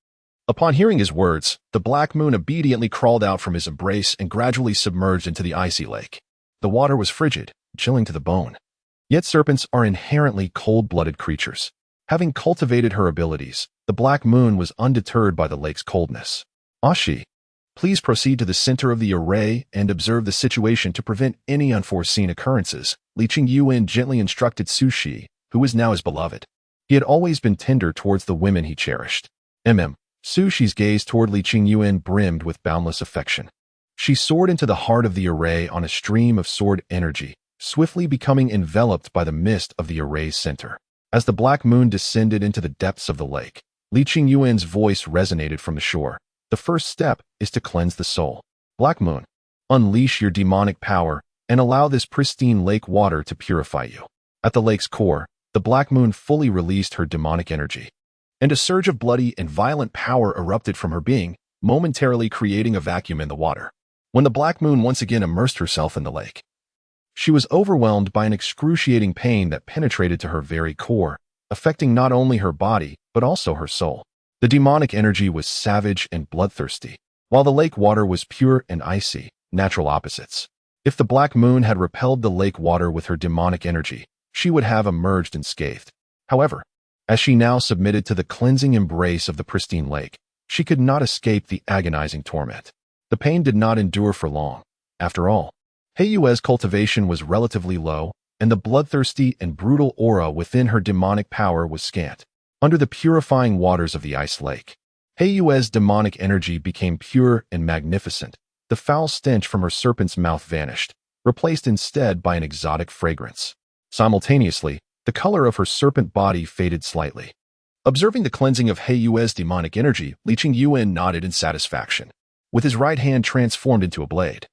Upon hearing his words, the black moon obediently crawled out from his embrace and gradually submerged into the icy lake. The water was frigid, chilling to the bone. Yet serpents are inherently cold-blooded creatures. Having cultivated her abilities, the black moon was undeterred by the lake's coldness. "Ashi, please proceed to the center of the array and observe the situation to prevent any unforeseen occurrences," Li Yuan gently instructed Su Shi, who was now his beloved. He had always been tender towards the women he cherished. Su Shi's gaze toward Li Yuan brimmed with boundless affection. She soared into the heart of the array on a stream of sword energy, swiftly becoming enveloped by the mist of the array's center. As the black moon descended into the depths of the lake, Li Yuan's voice resonated from the shore. "The first step is to cleanse the soul. Black moon, unleash your demonic power and allow this pristine lake water to purify you." At the lake's core, the black moon fully released her demonic energy, and a surge of bloody and violent power erupted from her being, momentarily creating a vacuum in the water. When the black moon once again immersed herself in the lake, she was overwhelmed by an excruciating pain that penetrated to her very core, affecting not only her body, but also her soul. The demonic energy was savage and bloodthirsty, while the lake water was pure and icy, natural opposites. If the black moon had repelled the lake water with her demonic energy, she would have emerged unscathed. However, as she now submitted to the cleansing embrace of the pristine lake, she could not escape the agonizing torment. The pain did not endure for long. After all, Heiyue's cultivation was relatively low, and the bloodthirsty and brutal aura within her demonic power was scant. Under the purifying waters of the ice lake, Heiyue's demonic energy became pure and magnificent. The foul stench from her serpent's mouth vanished, replaced instead by an exotic fragrance. Simultaneously, the color of her serpent body faded slightly. Observing the cleansing of Heiyue's demonic energy, Li Yuan nodded in satisfaction. With his right hand transformed into a blade,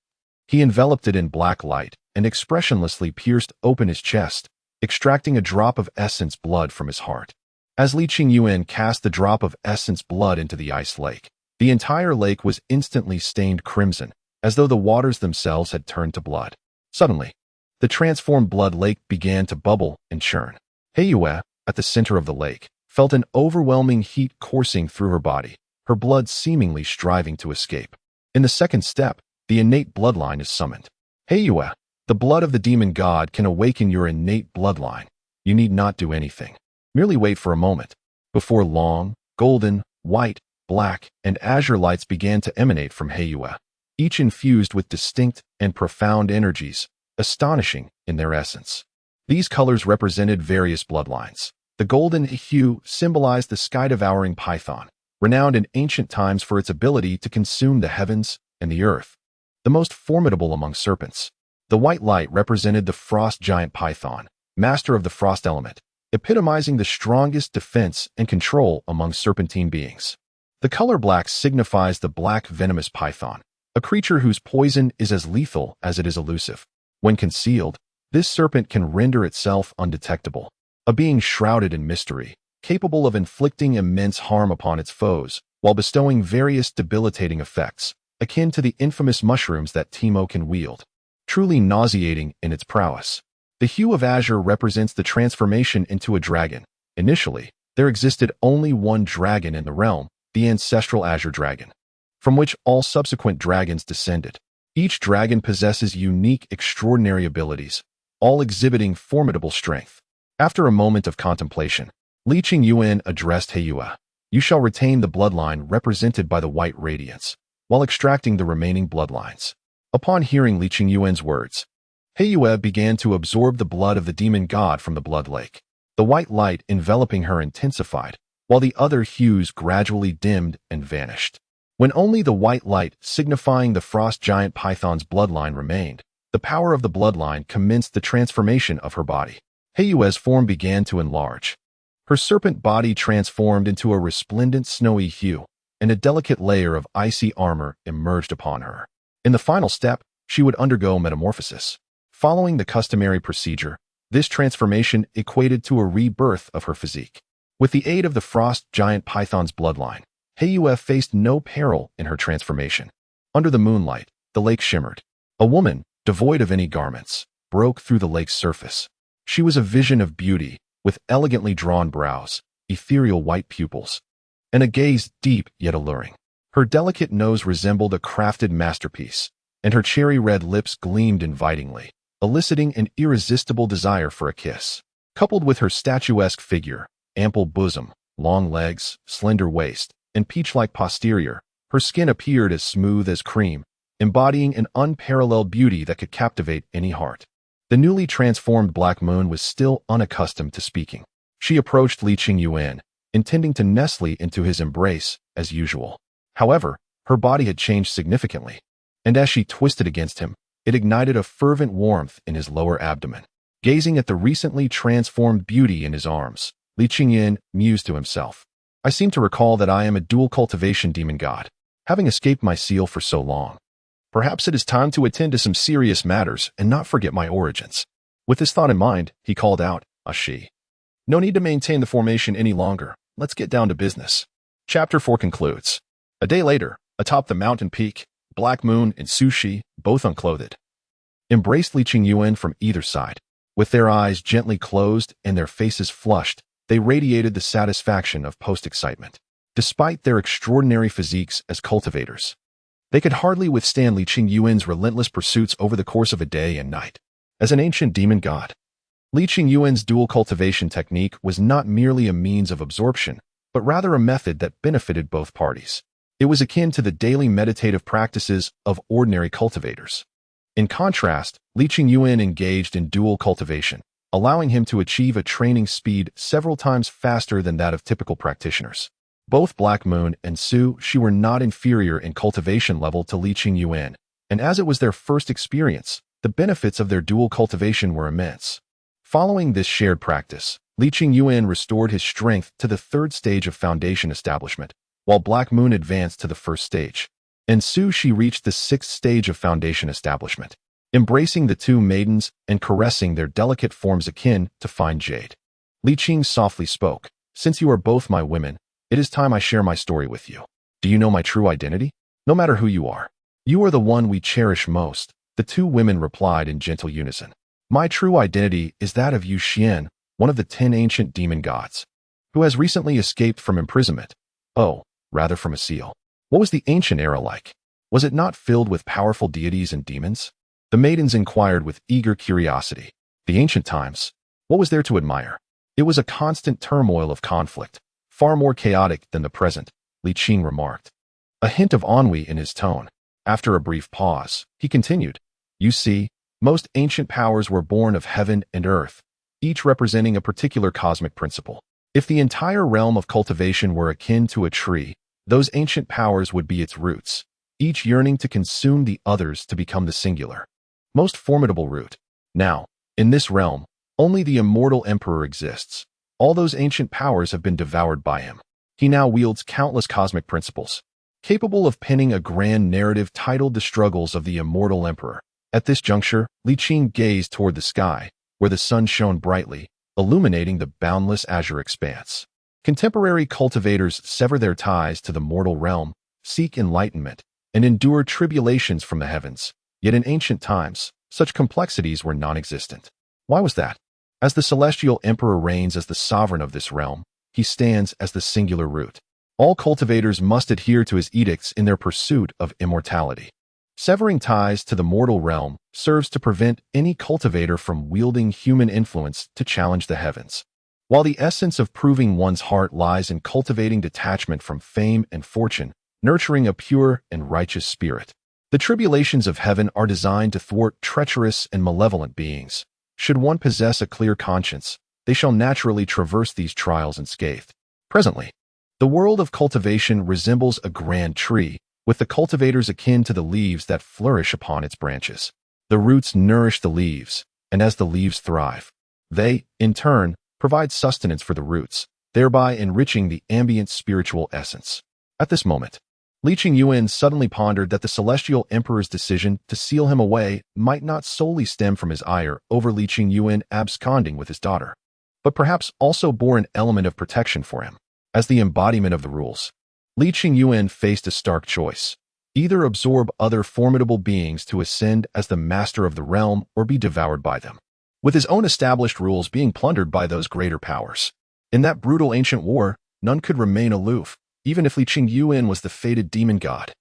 he enveloped it in black light and expressionlessly pierced open his chest, extracting a drop of essence blood from his heart. As Li Qingyuan cast the drop of essence blood into the ice lake, the entire lake was instantly stained crimson, as though the waters themselves had turned to blood. Suddenly, the transformed blood lake began to bubble and churn. Heiyue, at the center of the lake, felt an overwhelming heat coursing through her body, her blood seemingly striving to escape. In the second step, the innate bloodline is summoned. Heiyue, the blood of the demon god can awaken your innate bloodline. You need not do anything. Merely wait for a moment. Before long, golden, white, black, and azure lights began to emanate from Heiyue, each infused with distinct and profound energies, astonishing in their essence. These colors represented various bloodlines. The golden hue symbolized the sky-devouring python, renowned in ancient times for its ability to consume the heavens and the earth, the most formidable among serpents. The white light represented the frost giant python, master of the frost element, epitomizing the strongest defense and control among serpentine beings. The color black signifies the black venomous python, a creature whose poison is as lethal as it is elusive. When concealed, this serpent can render itself undetectable, a being shrouded in mystery, capable of inflicting immense harm upon its foes, while bestowing various debilitating effects, akin to the infamous mushrooms that Teemo can wield. Truly nauseating in its prowess. The hue of azure represents the transformation into a dragon. Initially, there existed only one dragon in the realm, the ancestral azure dragon, from which all subsequent dragons descended. Each dragon possesses unique, extraordinary abilities, all exhibiting formidable strength. After a moment of contemplation, Li Qingyuan addressed Heiyue. You shall retain the bloodline represented by the white radiance, while extracting the remaining bloodlines. Upon hearing Li Qingyuan's words, Heiyue began to absorb the blood of the demon god from the blood lake. The white light enveloping her intensified, while the other hues gradually dimmed and vanished. When only the white light signifying the frost giant python's bloodline remained, the power of the bloodline commenced the transformation of her body. Heiyue's form began to enlarge. Her serpent body transformed into a resplendent snowy hue, and a delicate layer of icy armor emerged upon her. In the final step, she would undergo metamorphosis. Following the customary procedure, this transformation equated to a rebirth of her physique. With the aid of the frost giant python's bloodline, Heiyue faced no peril in her transformation. Under the moonlight, the lake shimmered. A woman, devoid of any garments, broke through the lake's surface. She was a vision of beauty, with elegantly drawn brows, ethereal white pupils, and a gaze deep yet alluring. Her delicate nose resembled a crafted masterpiece, and her cherry-red lips gleamed invitingly, eliciting an irresistible desire for a kiss. Coupled with her statuesque figure, ample bosom, long legs, slender waist, and peach-like posterior, her skin appeared as smooth as cream, embodying an unparalleled beauty that could captivate any heart. The newly transformed Black Moon was still unaccustomed to speaking. She approached Li Qingyuan, intending to nestle into his embrace as usual. However, her body had changed significantly, and as she twisted against him, it ignited a fervent warmth in his lower abdomen. Gazing at the recently transformed beauty in his arms, Li Qingyuan mused to himself. I seem to recall that I am a dual cultivation demon god, having escaped my seal for so long. Perhaps it is time to attend to some serious matters and not forget my origins. With this thought in mind, he called out, Ashi. No need to maintain the formation any longer. Let's get down to business. Chapter 4 concludes. A day later, atop the mountain peak, Black Moon and Sushi, both unclothed, embraced Li Qingyuan from either side. With their eyes gently closed and their faces flushed, they radiated the satisfaction of post-excitement. Despite their extraordinary physiques as cultivators, they could hardly withstand Li Qingyuan's relentless pursuits over the course of a day and night. As an ancient demon god, Li Qingyuan's dual cultivation technique was not merely a means of absorption, but rather a method that benefited both parties. It was akin to the daily meditative practices of ordinary cultivators. In contrast, Li Qingyuan engaged in dual cultivation, allowing him to achieve a training speed several times faster than that of typical practitioners. Both Black Moon and Sushi were not inferior in cultivation level to Li Qingyuan, and as it was their first experience, the benefits of their dual cultivation were immense. Following this shared practice, Li Qingyuan restored his strength to the third stage of foundation establishment, while Black Moon advanced to the first stage, and Sushi reached the sixth stage of foundation establishment. embracing the two maidens and caressing their delicate forms akin to fine jade. Li Qing softly spoke, "Since you are both my women, it is time I share my story with you. Do you know my true identity? No matter who you are, you are the one we cherish most," the two women replied in gentle unison. "My true identity is that of Yuxian, one of the 10 ancient demon gods, who has recently escaped from imprisonment. Oh, rather from a seal. What was the ancient era like? Was it not filled with powerful deities and demons?" The maidens inquired with eager curiosity. The ancient times. What was there to admire? It was a constant turmoil of conflict, far more chaotic than the present, Li Qing remarked, a hint of ennui in his tone. After a brief pause, he continued, "You see, most ancient powers were born of heaven and earth, each representing a particular cosmic principle. If the entire realm of cultivation were akin to a tree, those ancient powers would be its roots, each yearning to consume the others to become the singular, most formidable root. Now, in this realm, only the immortal emperor exists. All those ancient powers have been devoured by him. He now wields countless cosmic principles, capable of penning a grand narrative titled The Struggles of the Immortal Emperor." At this juncture, Li Qing gazed toward the sky, where the sun shone brightly, illuminating the boundless azure expanse. Contemporary cultivators sever their ties to the mortal realm, seek enlightenment, and endure tribulations from the heavens. Yet in ancient times, such complexities were non-existent. Why was that? As the celestial emperor reigns as the sovereign of this realm, he stands as the singular root. All cultivators must adhere to his edicts in their pursuit of immortality. Severing ties to the mortal realm serves to prevent any cultivator from wielding human influence to challenge the heavens. While the essence of proving one's heart lies in cultivating detachment from fame and fortune, nurturing a pure and righteous spirit, the tribulations of heaven are designed to thwart treacherous and malevolent beings. Should one possess a clear conscience, they shall naturally traverse these trials unscathed. Presently, the world of cultivation resembles a grand tree, with the cultivators akin to the leaves that flourish upon its branches. The roots nourish the leaves, and as the leaves thrive, they, in turn, provide sustenance for the roots, thereby enriching the ambient spiritual essence. At this moment, Li Qingyuan suddenly pondered that the celestial emperor's decision to seal him away might not solely stem from his ire over Li Qingyuan absconding with his daughter, but perhaps also bore an element of protection for him. As the embodiment of the rules, Li Qingyuan faced a stark choice: either absorb other formidable beings to ascend as the master of the realm or be devoured by them, with his own established rules being plundered by those greater powers. In that brutal ancient war, none could remain aloof, even if Li Qingyuan was the fated demon god.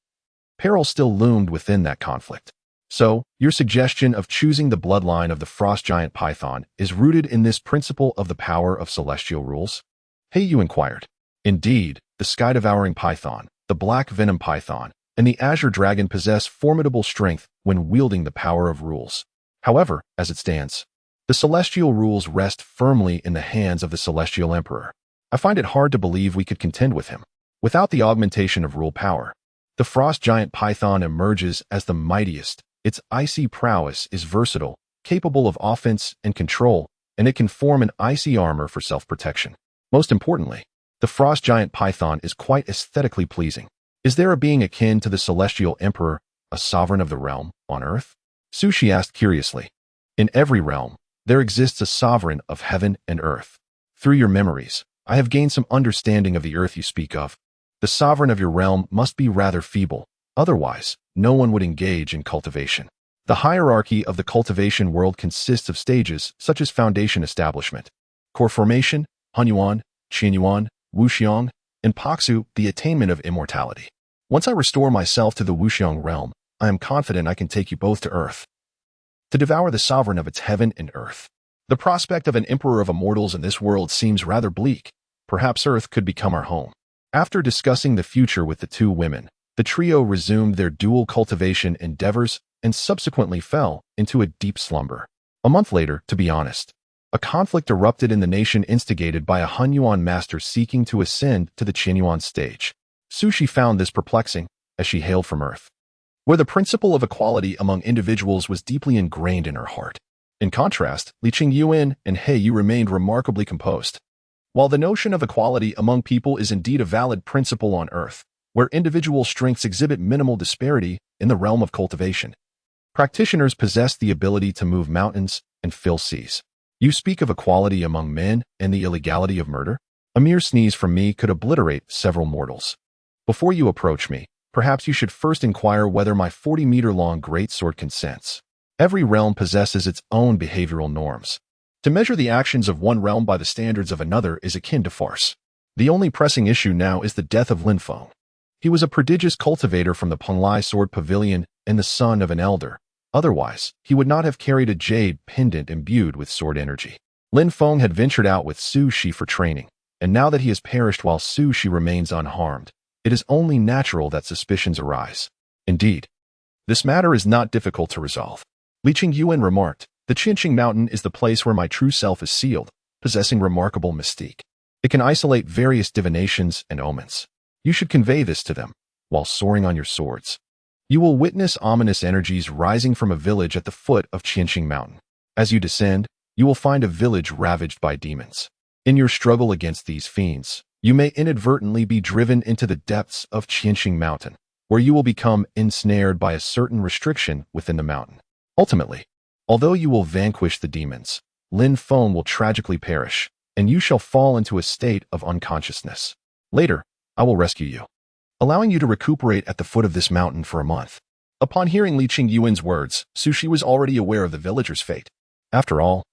Peril still loomed within that conflict. So, your suggestion of choosing the bloodline of the frost giant python is rooted in this principle of the power of celestial rules? Hey, you inquired. Indeed, the sky-devouring python, the black venom python, and the azure dragon possess formidable strength when wielding the power of rules. However, as it stands, the celestial rules rest firmly in the hands of the celestial emperor. I find it hard to believe we could contend with him. Without the augmentation of rule power, the frost giant python emerges as the mightiest. Its icy prowess is versatile, capable of offense and control, and it can form an icy armor for self-protection. Most importantly, the frost giant python is quite aesthetically pleasing. Is there a being akin to the celestial emperor, a sovereign of the realm, on earth? Sushi asked curiously. In every realm, there exists a sovereign of heaven and earth. Through your memories, I have gained some understanding of the earth you speak of. The sovereign of your realm must be rather feeble, otherwise, no one would engage in cultivation. The hierarchy of the cultivation world consists of stages such as foundation establishment, core formation, Hunyuan, Qianyuan, Wuxiang, and Paksu, the attainment of immortality. Once I restore myself to the Wuxiang realm, I am confident I can take you both to earth, to devour the sovereign of its heaven and earth. The prospect of an emperor of immortals in this world seems rather bleak. Perhaps earth could become our home. After discussing the future with the two women, the trio resumed their dual cultivation endeavors and subsequently fell into a deep slumber. A month later, to be honest, a conflict erupted in the nation instigated by a Hunyuan master seeking to ascend to the Qianyuan stage. Sushi found this perplexing, as she hailed from Earth, where the principle of equality among individuals was deeply ingrained in her heart. In contrast, Li Qingyuan and He Yu remained remarkably composed. While the notion of equality among people is indeed a valid principle on Earth, where individual strengths exhibit minimal disparity in the realm of cultivation, Practitioners possess the ability to move mountains and fill seas. You speak of equality among men and the illegality of murder? A mere sneeze from me could obliterate several mortals. Before you approach me, perhaps you should first inquire whether my 40-meter-long greatsword consents. Every realm possesses its own behavioral norms. To measure the actions of one realm by the standards of another is akin to farce. The only pressing issue now is the death of Lin Xi. He was a prodigious cultivator from the Penglai Sword Pavilion and the son of an elder. Otherwise, he would not have carried a jade pendant imbued with sword energy. Lin Xi had ventured out with Su Shi for training, and now that he has perished while Su Shi remains unharmed, it is only natural that suspicions arise. Indeed, this matter is not difficult to resolve. Li Yuan remarked, "The Qinqing Mountain is the place where my true self is sealed, possessing remarkable mystique. It can isolate various divinations and omens. You should convey this to them, while soaring on your swords. You will witness ominous energies rising from a village at the foot of Qinqing Mountain. As you descend, you will find a village ravaged by demons. In your struggle against these fiends, you may inadvertently be driven into the depths of Qinqing Mountain, where you will become ensnared by a certain restriction within the mountain. Ultimately, although you will vanquish the demons, Lin Xi will tragically perish, and you shall fall into a state of unconsciousness. Later, I will rescue you, allowing you to recuperate at the foot of this mountain for a month." Upon hearing Li Yuan's words, Su Shi was already aware of the villager's fate. After all,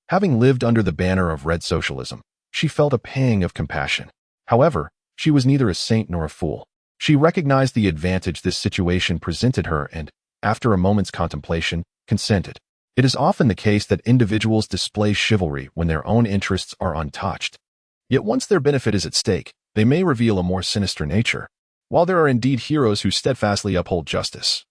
having lived under the banner of red socialism, she felt a pang of compassion. However, she was neither a saint nor a fool. She recognized the advantage this situation presented her and, after a moment's contemplation, consented. It is often the case that individuals display chivalry when their own interests are untouched. Yet once their benefit is at stake, they may reveal a more sinister nature. While there are indeed heroes who steadfastly uphold justice,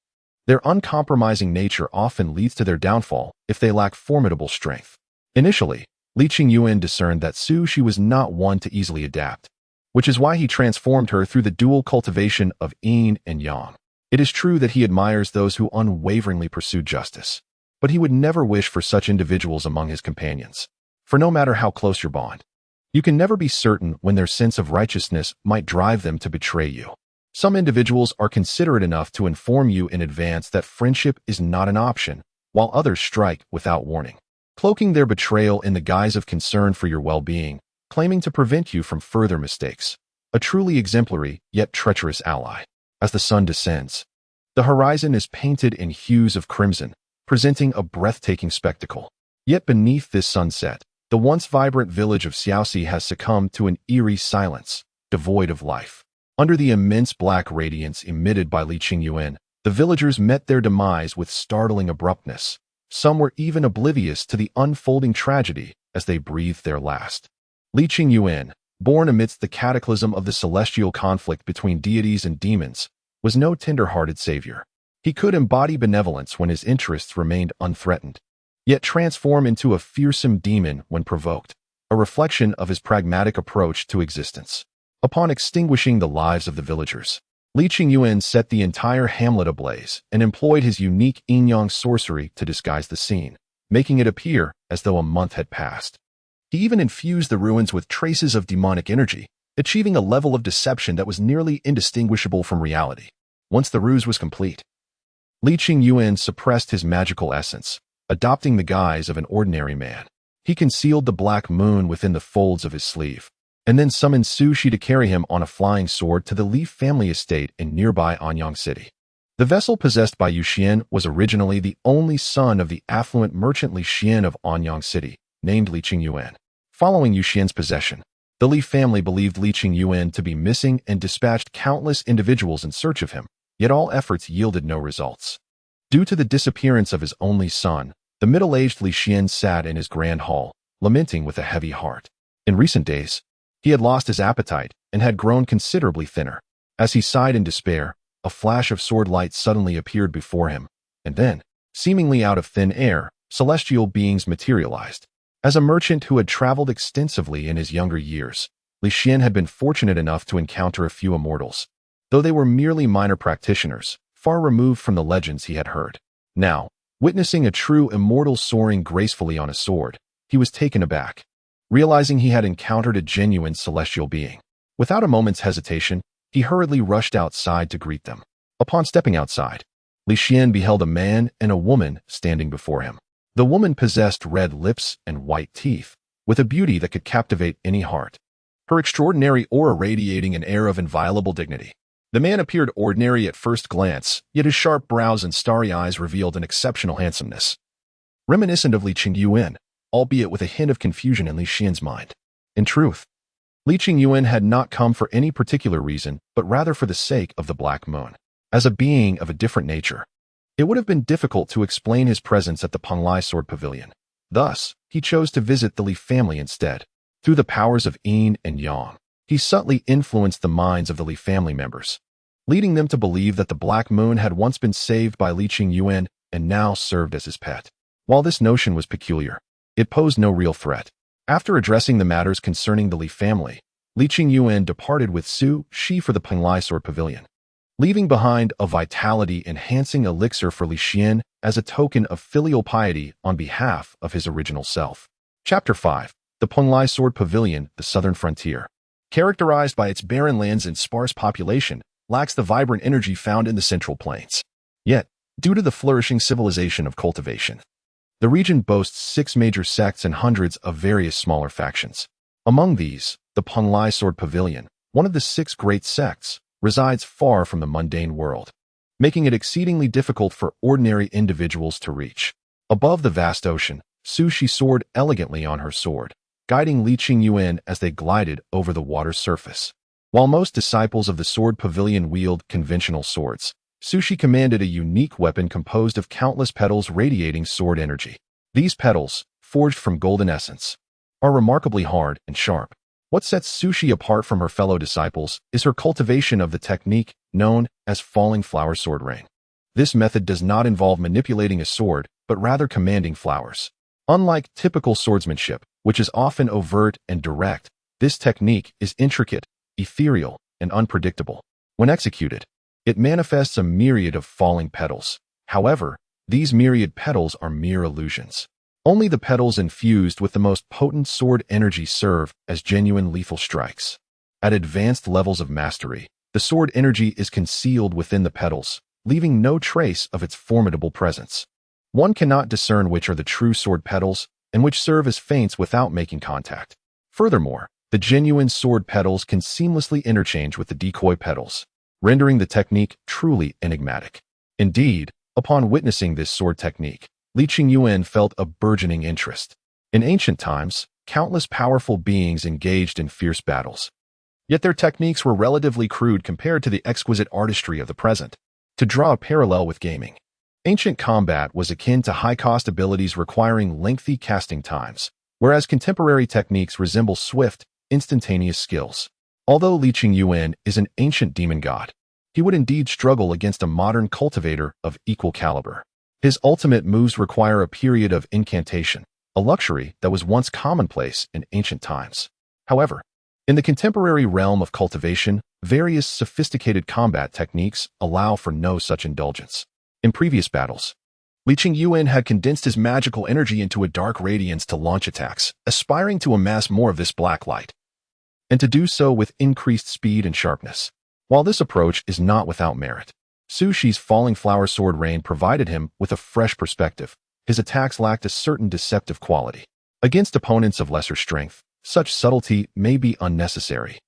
their uncompromising nature often leads to their downfall if they lack formidable strength. Initially, Li Yuan discerned that Su Shi was not one to easily adapt, which is why he transformed her through the dual cultivation of yin and yang. It is true that he admires those who unwaveringly pursue justice, but he would never wish for such individuals among his companions. For no matter how close your bond, you can never be certain when their sense of righteousness might drive them to betray you. Some individuals are considerate enough to inform you in advance that friendship is not an option, while others strike without warning, cloaking their betrayal in the guise of concern for your well-being, claiming to prevent you from further mistakes. A truly exemplary yet treacherous ally. As the sun descends, the horizon is painted in hues of crimson, presenting a breathtaking spectacle. Yet beneath this sunset, the once vibrant village of Xiaoxi has succumbed to an eerie silence, devoid of life. Under the immense black radiance emitted by Li Yuan, the villagers met their demise with startling abruptness. Some were even oblivious to the unfolding tragedy as they breathed their last. Li Yuan, born amidst the cataclysm of the celestial conflict between deities and demons, was no tender-hearted savior. He could embody benevolence when his interests remained unthreatened, yet transform into a fearsome demon when provoked, a reflection of his pragmatic approach to existence. Upon extinguishing the lives of the villagers, Li Yuan set the entire hamlet ablaze and employed his unique yin-yang sorcery to disguise the scene, making it appear as though a month had passed. He even infused the ruins with traces of demonic energy, achieving a level of deception that was nearly indistinguishable from reality. Once the ruse was complete, Li Yuan suppressed his magical essence, adopting the guise of an ordinary man. He concealed the black moon within the folds of his sleeve, and then summoned Su Shi to carry him on a flying sword to the Li family estate in nearby Anyang City. The vessel possessed by Yuxian was originally the only son of the affluent merchant Li Xian of Anyang City, named Li Yuan. Following Yuxian's possession, the Li family believed Li Yuan to be missing and dispatched countless individuals in search of him, yet all efforts yielded no results. Due to the disappearance of his only son, the middle-aged Li Xian sat in his grand hall, lamenting with a heavy heart. In recent days, he had lost his appetite and had grown considerably thinner. As he sighed in despair, a flash of sword light suddenly appeared before him, and then, seemingly out of thin air, celestial beings materialized. As a merchant who had traveled extensively in his younger years, Li Xian had been fortunate enough to encounter a few immortals, though they were merely minor practitioners, far removed from the legends he had heard. Now, witnessing a true immortal soaring gracefully on a sword, he was taken aback, realizing he had encountered a genuine celestial being. Without a moment's hesitation, he hurriedly rushed outside to greet them. Upon stepping outside, Li Xian beheld a man and a woman standing before him. The woman possessed red lips and white teeth, with a beauty that could captivate any heart, her extraordinary aura radiating an air of inviolable dignity. The man appeared ordinary at first glance, yet his sharp brows and starry eyes revealed an exceptional handsomeness, reminiscent of Li Yuan, albeit with a hint of confusion in Li Xian's mind. In truth, Li Yuan had not come for any particular reason, but rather for the sake of the Black Moon. As a being of a different nature, it would have been difficult to explain his presence at the Penglai Sword Pavilion. Thus, he chose to visit the Li family instead. Through the powers of Yin and Yang, he subtly influenced the minds of the Li family members, leading them to believe that the Black Moon had once been saved by Li Yuan and now served as his pet. While this notion was peculiar, it posed no real threat. After addressing the matters concerning the Li family, Li Yuan departed with Su Shi for the Penglai Sword Pavilion, leaving behind a vitality-enhancing elixir for Li Xian as a token of filial piety on behalf of his original self. Chapter 5. The Penglai Sword Pavilion, the Southern Frontier. Characterized by its barren lands and sparse population, lacks the vibrant energy found in the Central Plains. Yet, due to the flourishing civilization of cultivation, the region boasts 6 major sects and hundreds of various smaller factions. Among these, the Penglai Sword Pavilion, one of the 6 great sects, resides far from the mundane world, making it exceedingly difficult for ordinary individuals to reach. Above the vast ocean, Su Shi soared elegantly on her sword, guiding Li Yuan as they glided over the water's surface. While most disciples of the Sword Pavilion wield conventional swords, Su Shi commanded a unique weapon composed of countless petals radiating sword energy. These petals, forged from golden essence, are remarkably hard and sharp. What sets Su Shi apart from her fellow disciples is her cultivation of the technique known as falling flower sword rain. This method does not involve manipulating a sword, but rather commanding flowers. Unlike typical swordsmanship, which is often overt and direct, this technique is intricate, ethereal, and unpredictable. When executed, it manifests a myriad of falling petals. However, these myriad petals are mere illusions. Only the petals infused with the most potent sword energy serve as genuine lethal strikes. At advanced levels of mastery, the sword energy is concealed within the petals, leaving no trace of its formidable presence. One cannot discern which are the true sword petals and which serve as feints without making contact. Furthermore, the genuine sword petals can seamlessly interchange with the decoy petals, rendering the technique truly enigmatic. Indeed, upon witnessing this sword technique, Li Yuan felt a burgeoning interest. In ancient times, countless powerful beings engaged in fierce battles. Yet their techniques were relatively crude compared to the exquisite artistry of the present. To draw a parallel with gaming, ancient combat was akin to high-cost abilities requiring lengthy casting times, whereas contemporary techniques resemble swift, instantaneous skills. Although Li Yuan is an ancient demon god, he would indeed struggle against a modern cultivator of equal caliber. His ultimate moves require a period of incantation, a luxury that was once commonplace in ancient times. However, in the contemporary realm of cultivation, various sophisticated combat techniques allow for no such indulgence. In previous battles, Li Yuan had condensed his magical energy into a dark radiance to launch attacks, aspiring to amass more of this black light, and to do so with increased speed and sharpness. While this approach is not without merit, Su Shi's falling flower sword rain provided him with a fresh perspective. His attacks lacked a certain deceptive quality. Against opponents of lesser strength, such subtlety may be unnecessary.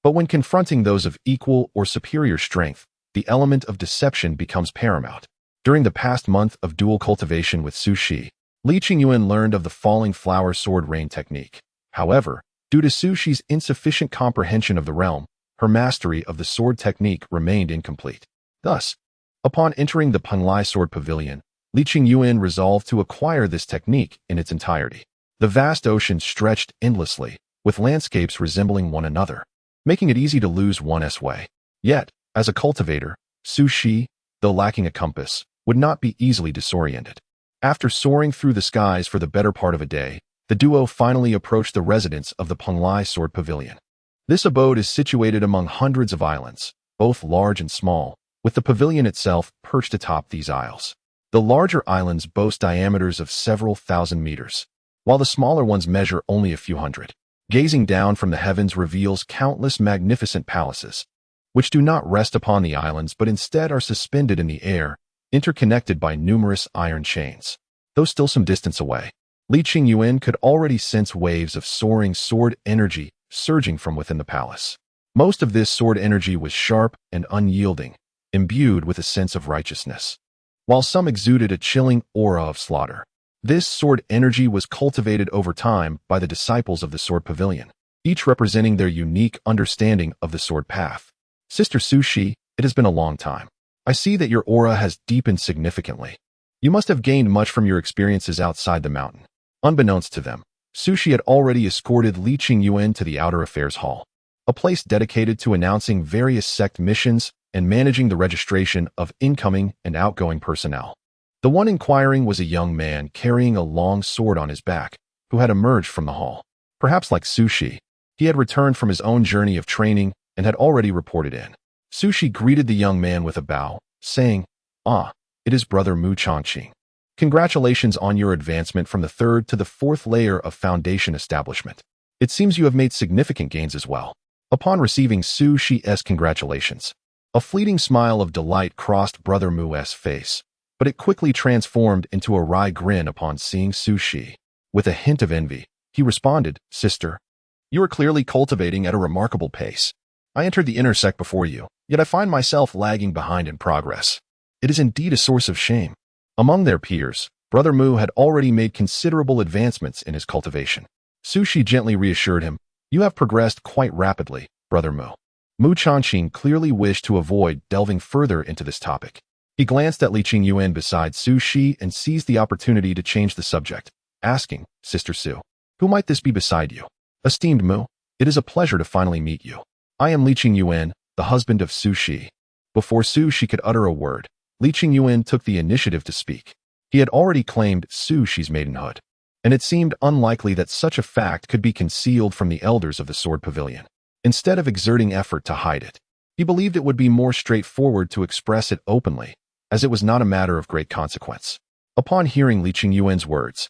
But when confronting those of equal or superior strength, the element of deception becomes paramount. During the past month of dual cultivation with Su Shi, Li Yuan learned of the falling flower sword rain technique. However, due to Su Shi's insufficient comprehension of the realm, her mastery of the sword technique remained incomplete. Thus, upon entering the Penglai Sword Pavilion, Li Yuan resolved to acquire this technique in its entirety. The vast ocean stretched endlessly, with landscapes resembling one another, making it easy to lose one's way. Yet, as a cultivator, Su Shi, though lacking a compass, would not be easily disoriented. After soaring through the skies for the better part of a day, the duo finally approached the residence of the Penglai Sword Pavilion. This abode is situated among hundreds of islands, both large and small, with the pavilion itself perched atop these isles. The larger islands boast diameters of several thousand meters, while the smaller ones measure only a few hundred. Gazing down from the heavens reveals countless magnificent palaces, which do not rest upon the islands but instead are suspended in the air, interconnected by numerous iron chains. Though still some distance away, Lin Xi could already sense waves of soaring sword energy surging from within the palace. Most of this sword energy was sharp and unyielding, imbued with a sense of righteousness, while some exuded a chilling aura of slaughter. This sword energy was cultivated over time by the disciples of the Sword Pavilion, each representing their unique understanding of the sword path. Sister Su Shi, it has been a long time. I see that your aura has deepened significantly. You must have gained much from your experiences outside the mountain. Unbeknownst to them, Su Shi had already escorted Lin Xi to the Outer Affairs Hall, a place dedicated to announcing various sect missions and managing the registration of incoming and outgoing personnel. The one inquiring was a young man carrying a long sword on his back, who had emerged from the hall. Perhaps like Su Shi, he had returned from his own journey of training and had already reported in. Su Shi greeted the young man with a bow, saying, "Ah, it is Brother Mu Changqing. Congratulations on your advancement from the 3rd to the 4th layer of Foundation establishment. It seems you have made significant gains as well." Upon receiving Su Shi's congratulations, a fleeting smile of delight crossed Brother Mu's face, but it quickly transformed into a wry grin upon seeing Su Shi. With a hint of envy, he responded, "Sister, you are clearly cultivating at a remarkable pace. I entered the inner sect before you, yet I find myself lagging behind in progress. It is indeed a source of shame." Among their peers, Brother Mu had already made considerable advancements in his cultivation. Su Shi gently reassured him, "You have progressed quite rapidly, Brother Mu." Mu Changqing clearly wished to avoid delving further into this topic. He glanced at Lin Xi beside Su Shi and seized the opportunity to change the subject, asking, "Sister Su, who might this be beside you?" "Esteemed Mu, it is a pleasure to finally meet you. I am Lin Xi, the husband of Su Shi." Before Su Shi could utter a word, Lin Xi took the initiative to speak. He had already claimed Su Shi's maidenhood, and it seemed unlikely that such a fact could be concealed from the elders of the Sword Pavilion. Instead of exerting effort to hide it, he believed it would be more straightforward to express it openly, as it was not a matter of great consequence. Upon hearing Lin Xi's words,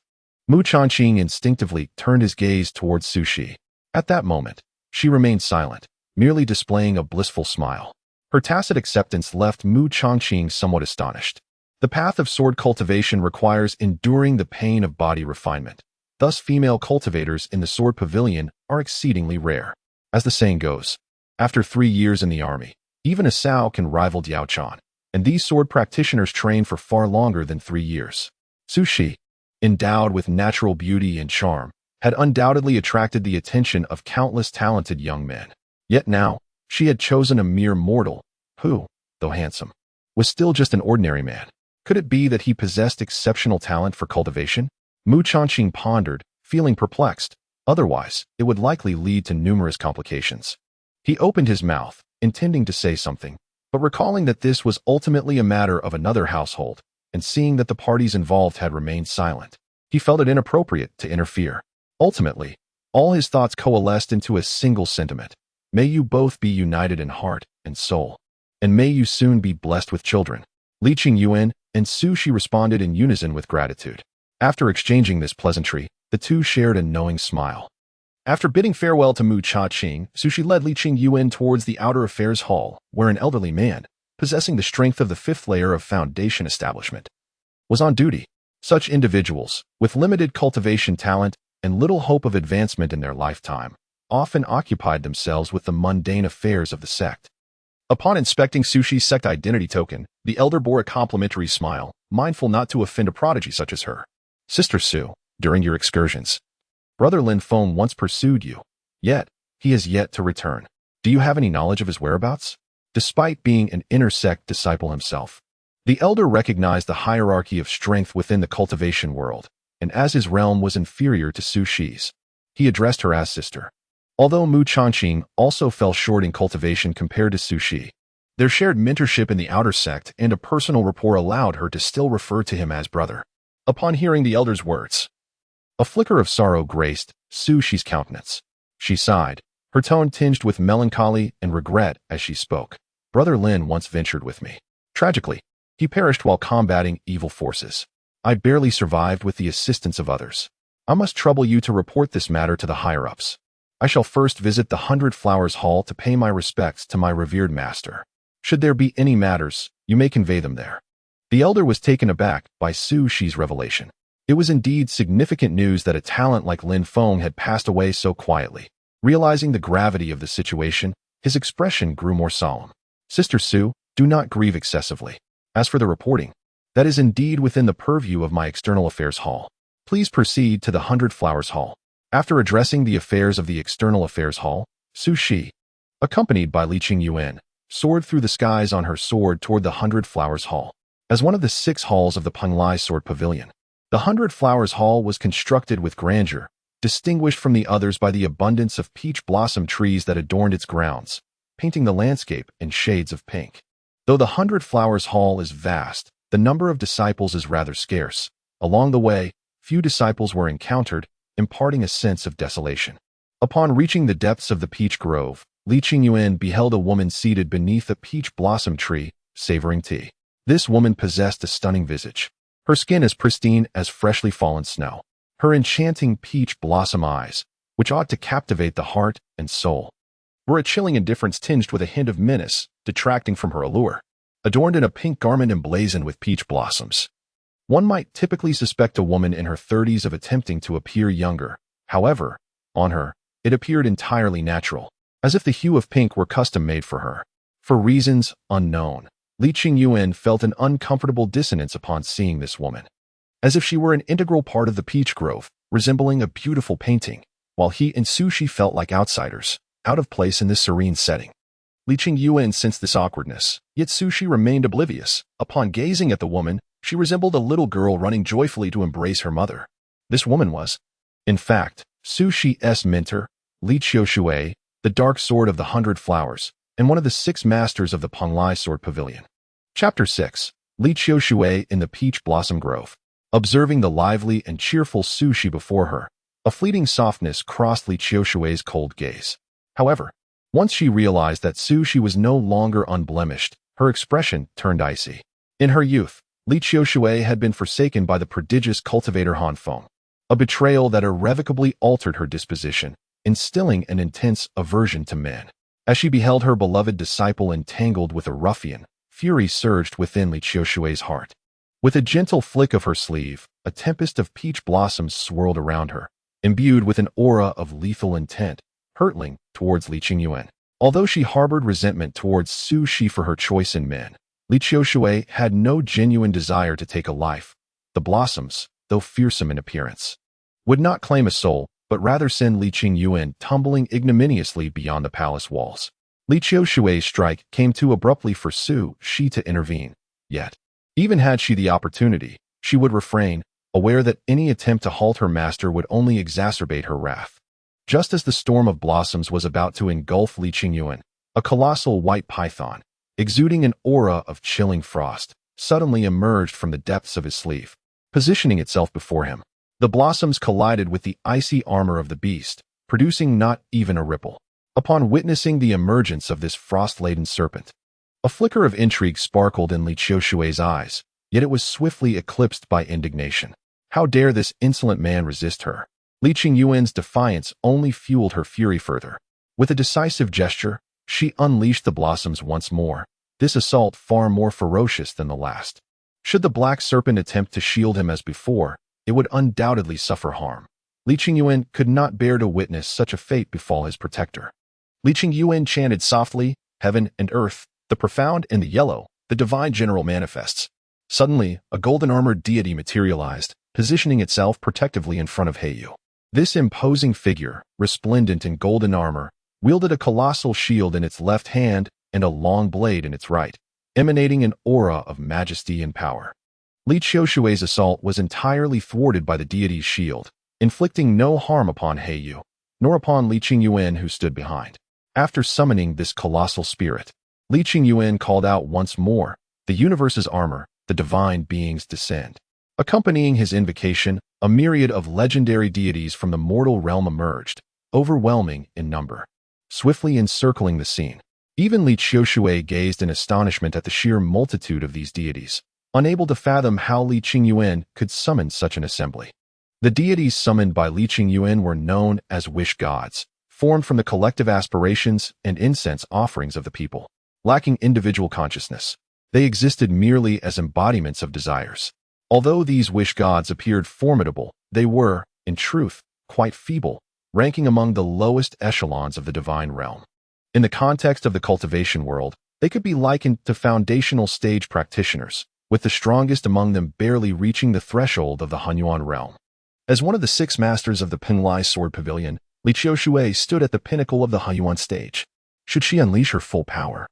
Mu Changqing instinctively turned his gaze towards Su Shi. At that moment, she remained silent, merely displaying a blissful smile. Her tacit acceptance left Mu Changqing somewhat astonished. The path of sword cultivation requires enduring the pain of body refinement. Thus, female cultivators in the Sword Pavilion are exceedingly rare. As the saying goes, after 3 years in the army, even a sow can rival Diaochan, and these sword practitioners train for far longer than 3 years. Su Shi, endowed with natural beauty and charm, had undoubtedly attracted the attention of countless talented young men. Yet now, she had chosen a mere mortal, who, though handsome, was still just an ordinary man. Could it be that he possessed exceptional talent for cultivation? Mu Changqing pondered, feeling perplexed. Otherwise, it would likely lead to numerous complications. He opened his mouth, intending to say something, but recalling that this was ultimately a matter of another household, and seeing that the parties involved had remained silent, he felt it inappropriate to interfere. Ultimately, all his thoughts coalesced into a single sentiment. May you both be united in heart and soul, and may you soon be blessed with children. Lin Xi and Su Shi responded in unison with gratitude. After exchanging this pleasantry, the two shared a knowing smile. After bidding farewell to Mu Changqing, Su Shi led Lin Xi towards the Outer Affairs Hall, where an elderly man, possessing the strength of the 5th layer of Foundation establishment, was on duty. Such individuals, with limited cultivation talent and little hope of advancement in their lifetime, often occupied themselves with the mundane affairs of the sect. Upon inspecting Su Shi's sect identity token, the elder bore a complimentary smile, mindful not to offend a prodigy such as her. "Sister Su, during your excursions, Brother Lin Feng once pursued you, yet he has yet to return. Do you have any knowledge of his whereabouts?" Despite being an inner sect disciple himself, the elder recognized the hierarchy of strength within the cultivation world, and as his realm was inferior to Su Shi's, he addressed her as sister. Although Mu Changqing also fell short in cultivation compared to Su Shi, their shared mentorship in the outer sect and a personal rapport allowed her to still refer to him as brother. Upon hearing the elder's words, a flicker of sorrow graced Su Shi's countenance. She sighed, her tone tinged with melancholy and regret as she spoke. "Brother Lin once ventured with me. Tragically, he perished while combating evil forces. I barely survived with the assistance of others. I must trouble you to report this matter to the higher-ups. I shall first visit the 100 Flowers Hall to pay my respects to my revered master. Should there be any matters, you may convey them there." The elder was taken aback by Su Shi's revelation. It was indeed significant news that a talent like Lin Feng had passed away so quietly. Realizing the gravity of the situation, his expression grew more solemn. Sister Su, do not grieve excessively. As for the reporting, that is indeed within the purview of my External Affairs Hall. Please proceed to the 100 Flowers Hall. After addressing the affairs of the External Affairs Hall, Su Shi, accompanied by Li Qingyuan, soared through the skies on her sword toward the 100 Flowers Hall. As one of the 6 halls of the Penglai Sword Pavilion, the 100 Flowers Hall was constructed with grandeur, distinguished from the others by the abundance of peach blossom trees that adorned its grounds, painting the landscape in shades of pink. Though the 100 Flowers Hall is vast, the number of disciples is rather scarce. Along the way, few disciples were encountered, imparting a sense of desolation. Upon reaching the depths of the peach grove, Li Qingyuan beheld a woman seated beneath a peach blossom tree, savoring tea. This woman possessed a stunning visage. Her skin as pristine as freshly fallen snow. Her enchanting peach blossom eyes, which ought to captivate the heart and soul, were a chilling indifference tinged with a hint of menace, detracting from her allure. Adorned in a pink garment emblazoned with peach blossoms, one might typically suspect a woman in her 30s of attempting to appear younger. However, on her, it appeared entirely natural, as if the hue of pink were custom-made for her. For reasons unknown, Li Qingyuan felt an uncomfortable dissonance upon seeing this woman, as if she were an integral part of the peach grove, resembling a beautiful painting, while he and Su Shi felt like outsiders, out of place in this serene setting. Li Qingyuan sensed this awkwardness, yet Su Shi remained oblivious. Upon gazing at the woman, she resembled a little girl running joyfully to embrace her mother. This woman was, in fact, Su Shi's mentor, Li Qiushui, the dark sword of the 100 Flowers, and one of the 6 masters of the Penglai Sword Pavilion. Chapter 6. Li Qiushui in the Peach Blossom Grove. Observing the lively and cheerful Su Shi before her, a fleeting softness crossed Li Qiushui's cold gaze. However, once she realized that Su Shi was no longer unblemished, her expression turned icy. In her youth, Li Qiushui had been forsaken by the prodigious cultivator Han Feng, a betrayal that irrevocably altered her disposition, instilling an intense aversion to men. As she beheld her beloved disciple entangled with a ruffian, fury surged within Li Qiushui's heart. With a gentle flick of her sleeve, a tempest of peach blossoms swirled around her, imbued with an aura of lethal intent, hurtling towards Li Qingyuan. Although she harbored resentment towards Su Shi for her choice in men, Li Qiushui had no genuine desire to take a life. The blossoms, though fearsome in appearance, would not claim a soul, but rather send Li Qingyuan tumbling ignominiously beyond the palace walls. Li Qiushui's strike came too abruptly for Su Shi to intervene. Yet, even had she the opportunity, she would refrain, aware that any attempt to halt her master would only exacerbate her wrath. Just as the storm of blossoms was about to engulf Li Qingyuan, a colossal white python, exuding an aura of chilling frost, suddenly emerged from the depths of his sleeve, positioning itself before him. The blossoms collided with the icy armor of the beast, producing not even a ripple. Upon witnessing the emergence of this frost-laden serpent, a flicker of intrigue sparkled in Li Qiushui's eyes, yet it was swiftly eclipsed by indignation. How dare this insolent man resist her? Li Qingyuan's defiance only fueled her fury further. With a decisive gesture, she unleashed the blossoms once more, this assault far more ferocious than the last. Should the black serpent attempt to shield him as before, it would undoubtedly suffer harm. Li Qingyuan could not bear to witness such a fate befall his protector. Li Qingyuan chanted softly, "Heaven and earth, the profound and the yellow, the divine general manifests." Suddenly, a golden-armored deity materialized, positioning itself protectively in front of Heiyu. This imposing figure, resplendent in golden armor, wielded a colossal shield in its left hand and a long blade in its right, emanating an aura of majesty and power. Li Qiushui's assault was entirely thwarted by the deity's shield, inflicting no harm upon Heiyu, nor upon Li Qingyuan who stood behind. After summoning this colossal spirit, Li Qingyuan called out once more, "The universe's armor, the divine beings descend." Accompanying his invocation, a myriad of legendary deities from the mortal realm emerged, overwhelming in number, swiftly encircling the scene. Even Li Qiushui gazed in astonishment at the sheer multitude of these deities, unable to fathom how Li Qingyuan could summon such an assembly. The deities summoned by Li Qingyuan were known as wish gods, formed from the collective aspirations and incense offerings of the people. Lacking individual consciousness, They existed merely as embodiments of desires. Although these wish gods appeared formidable, they were, in truth, quite feeble, ranking among the lowest echelons of the divine realm. In the context of the cultivation world, they could be likened to foundational stage practitioners, with the strongest among them barely reaching the threshold of the Hunyuan realm. As one of the 6 masters of the Pinglai Sword Pavilion, Li Qiushui stood at the pinnacle of the Hunyuan stage. Should she unleash her full power,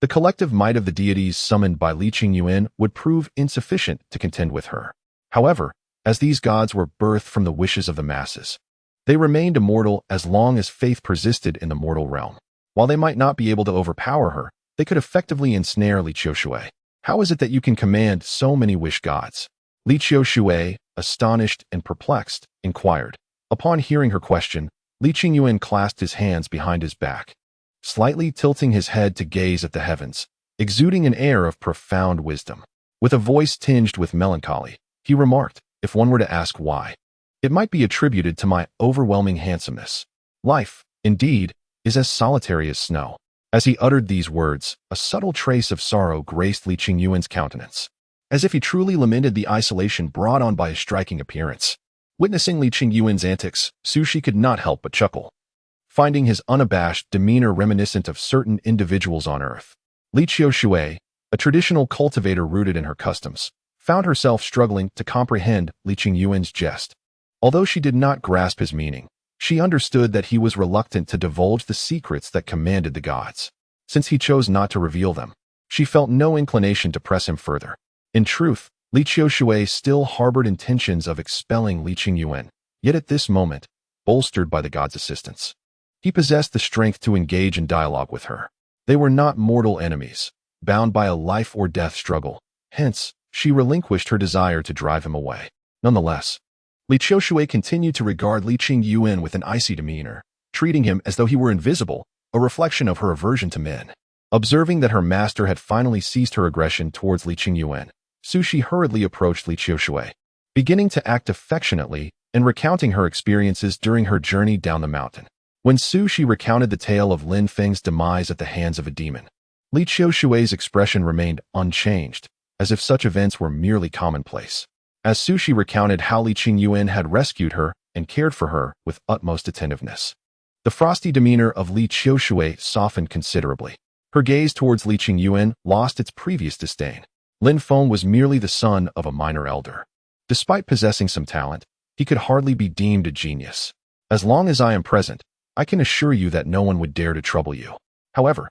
the collective might of the deities summoned by Li Qingyuan would prove insufficient to contend with her. However, as these gods were birthed from the wishes of the masses, they remained immortal as long as faith persisted in the mortal realm. While they might not be able to overpower her, they could effectively ensnare Li Qiushui. How is it that you can command so many wish gods? Li Qiushui, astonished and perplexed, inquired. Upon hearing her question, Li Qingyuan clasped his hands behind his back, slightly tilting his head to gaze at the heavens, exuding an air of profound wisdom. With a voice tinged with melancholy, he remarked, if one were to ask why, it might be attributed to my overwhelming handsomeness. Life, indeed, is as solitary as snow. As he uttered these words, a subtle trace of sorrow graced Li Qingyuan's countenance, as if he truly lamented the isolation brought on by his striking appearance. Witnessing Li Qingyuan's antics, Sushi could not help but chuckle, finding his unabashed demeanor reminiscent of certain individuals on Earth. Li Qiushui, a traditional cultivator rooted in her customs, found herself struggling to comprehend Li Qingyuan's jest. Although she did not grasp his meaning, she understood that he was reluctant to divulge the secrets that commanded the gods. Since he chose not to reveal them, she felt no inclination to press him further. In truth, Li Qiushui still harbored intentions of expelling Li Qingyuan, yet at this moment, bolstered by the god's assistance, he possessed the strength to engage in dialogue with her. They were not mortal enemies, bound by a life-or-death struggle. Hence, she relinquished her desire to drive him away. Nonetheless, Li Qiushui continued to regard Li Qingyuan with an icy demeanor, treating him as though he were invisible, a reflection of her aversion to men. Observing that her master had finally ceased her aggression towards Li Qingyuan, Sushi hurriedly approached Li Qiushui, beginning to act affectionately and recounting her experiences during her journey down the mountain. When Sushi recounted the tale of Lin Feng's demise at the hands of a demon, Li Qiushui's expression remained unchanged, as if such events were merely commonplace. As Sushi recounted how Li Qingyuan had rescued her and cared for her with utmost attentiveness, the frosty demeanor of Li Qiushui softened considerably. Her gaze towards Li Qingyuan lost its previous disdain. Lin Feng was merely the son of a minor elder. Despite possessing some talent, he could hardly be deemed a genius. As long as I am present, I can assure you that no one would dare to trouble you. However,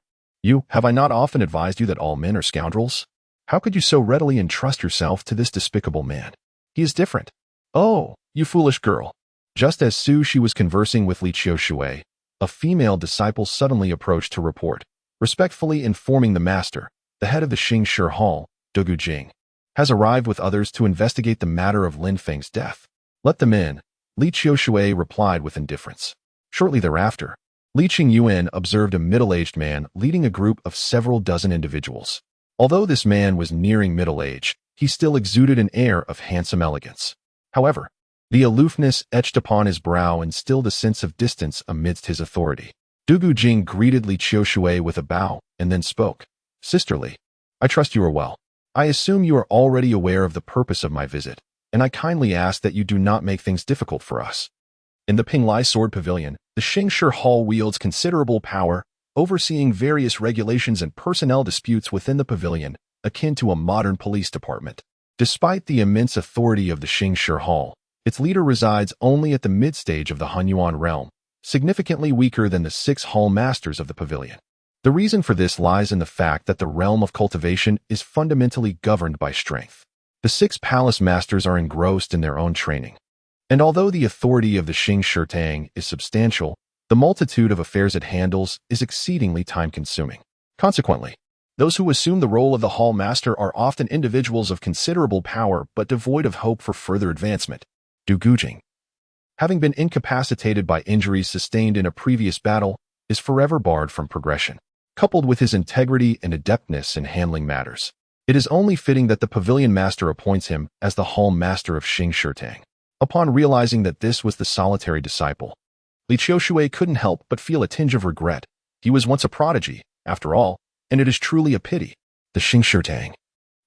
have I not often advised you that all men are scoundrels? How could you so readily entrust yourself to this despicable man? He is different. Oh, you foolish girl. Just as Sushi was conversing with Li Qiushui, a female disciple suddenly approached to report, respectfully informing the master, the head of the Xingshi Hall, Dugu Jing, has arrived with others to investigate the matter of Lin Feng's death. Let them in, Li Qiushui replied with indifference. Shortly thereafter, Li Qingyuan observed a middle-aged man leading a group of several dozen individuals. Although this man was nearing middle age, he still exuded an air of handsome elegance. However, the aloofness etched upon his brow instilled a sense of distance amidst his authority. Dugu Jing greeted Li Qiushui with a bow and then spoke. Sisterly, I trust you are well. I assume you are already aware of the purpose of my visit, and I kindly ask that you do not make things difficult for us. In the Pinglai Sword Pavilion, the Xingshi Hall wields considerable power, overseeing various regulations and personnel disputes within the pavilion, akin to a modern police department. Despite the immense authority of the Xingshi Hall, its leader resides only at the mid-stage of the Hunyuan realm, significantly weaker than the 6 hall masters of the pavilion. The reason for this lies in the fact that the realm of cultivation is fundamentally governed by strength. The 6 palace masters are engrossed in their own training. And although the authority of the Xingshi Tang is substantial, the multitude of affairs it handles is exceedingly time-consuming. Consequently, those who assume the role of the hall master are often individuals of considerable power but devoid of hope for further advancement. Du Gujing, having been incapacitated by injuries sustained in a previous battle, is forever barred from progression. Coupled with his integrity and adeptness in handling matters, it is only fitting that the pavilion master appoints him as the hall master of Xingshi Tang. Upon realizing that this was the solitary disciple, Li Qiushui couldn't help but feel a tinge of regret. He was once a prodigy, after all, and it is truly a pity the Xingshitang,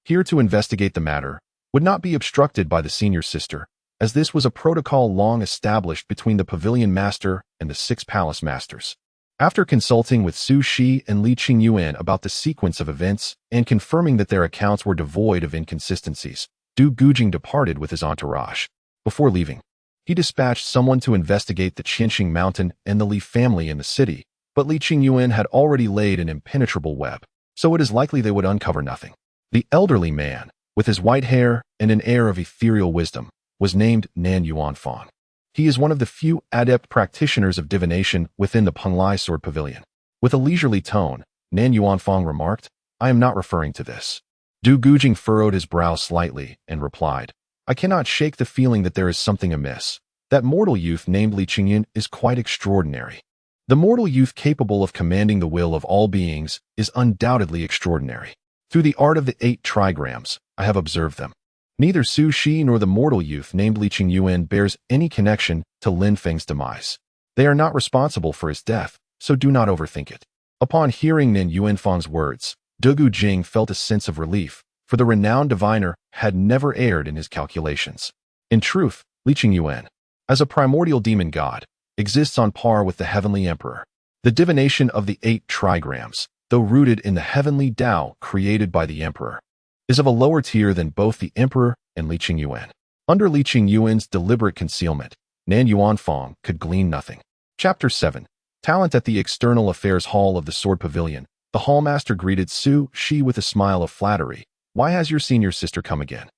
here to investigate the matter, would not be obstructed by the senior sister, as this was a protocol long established between the pavilion master and the 6 palace masters. After consulting with Su Shi and Li Qingyuan about the sequence of events and confirming that their accounts were devoid of inconsistencies, Du Gujing departed with his entourage. Before leaving, he dispatched someone to investigate the Qinxing Mountain and the Li family in the city, but Li Qingyuan had already laid an impenetrable web, so it is likely they would uncover nothing. The elderly man, with his white hair and an air of ethereal wisdom, was named Nan Yuanfang. He is one of the few adept practitioners of divination within the Penglai Sword Pavilion. With a leisurely tone, Nan Yuanfang remarked, "I am not referring to this." Du Gujing furrowed his brow slightly and replied, "I cannot shake the feeling that there is something amiss. That mortal youth named Li Qingyin is quite extraordinary. The mortal youth capable of commanding the will of all beings is undoubtedly extraordinary. Through the art of the 8 trigrams, I have observed them. Neither Su Shi nor the mortal youth named Li Qingyuan bears any connection to Lin Feng's demise. They are not responsible for his death, so do not overthink it." Upon hearing Nan Yuanfang's words, Du Gujing felt a sense of relief, for the renowned diviner had never erred in his calculations. In truth, Li Qingyuan, as a primordial demon god, exists on par with the heavenly emperor. The divination of the 8 trigrams, though rooted in the heavenly Tao created by the emperor, is of a lower tier than both the emperor and Li Qingyuan. Under Li Qingyuan's deliberate concealment, Nan Yuanfang could glean nothing. Chapter 7. Talent. At the External Affairs Hall of the Sword Pavilion, the hallmaster greeted Su Shi with a smile of flattery. "Why has your senior sister come again?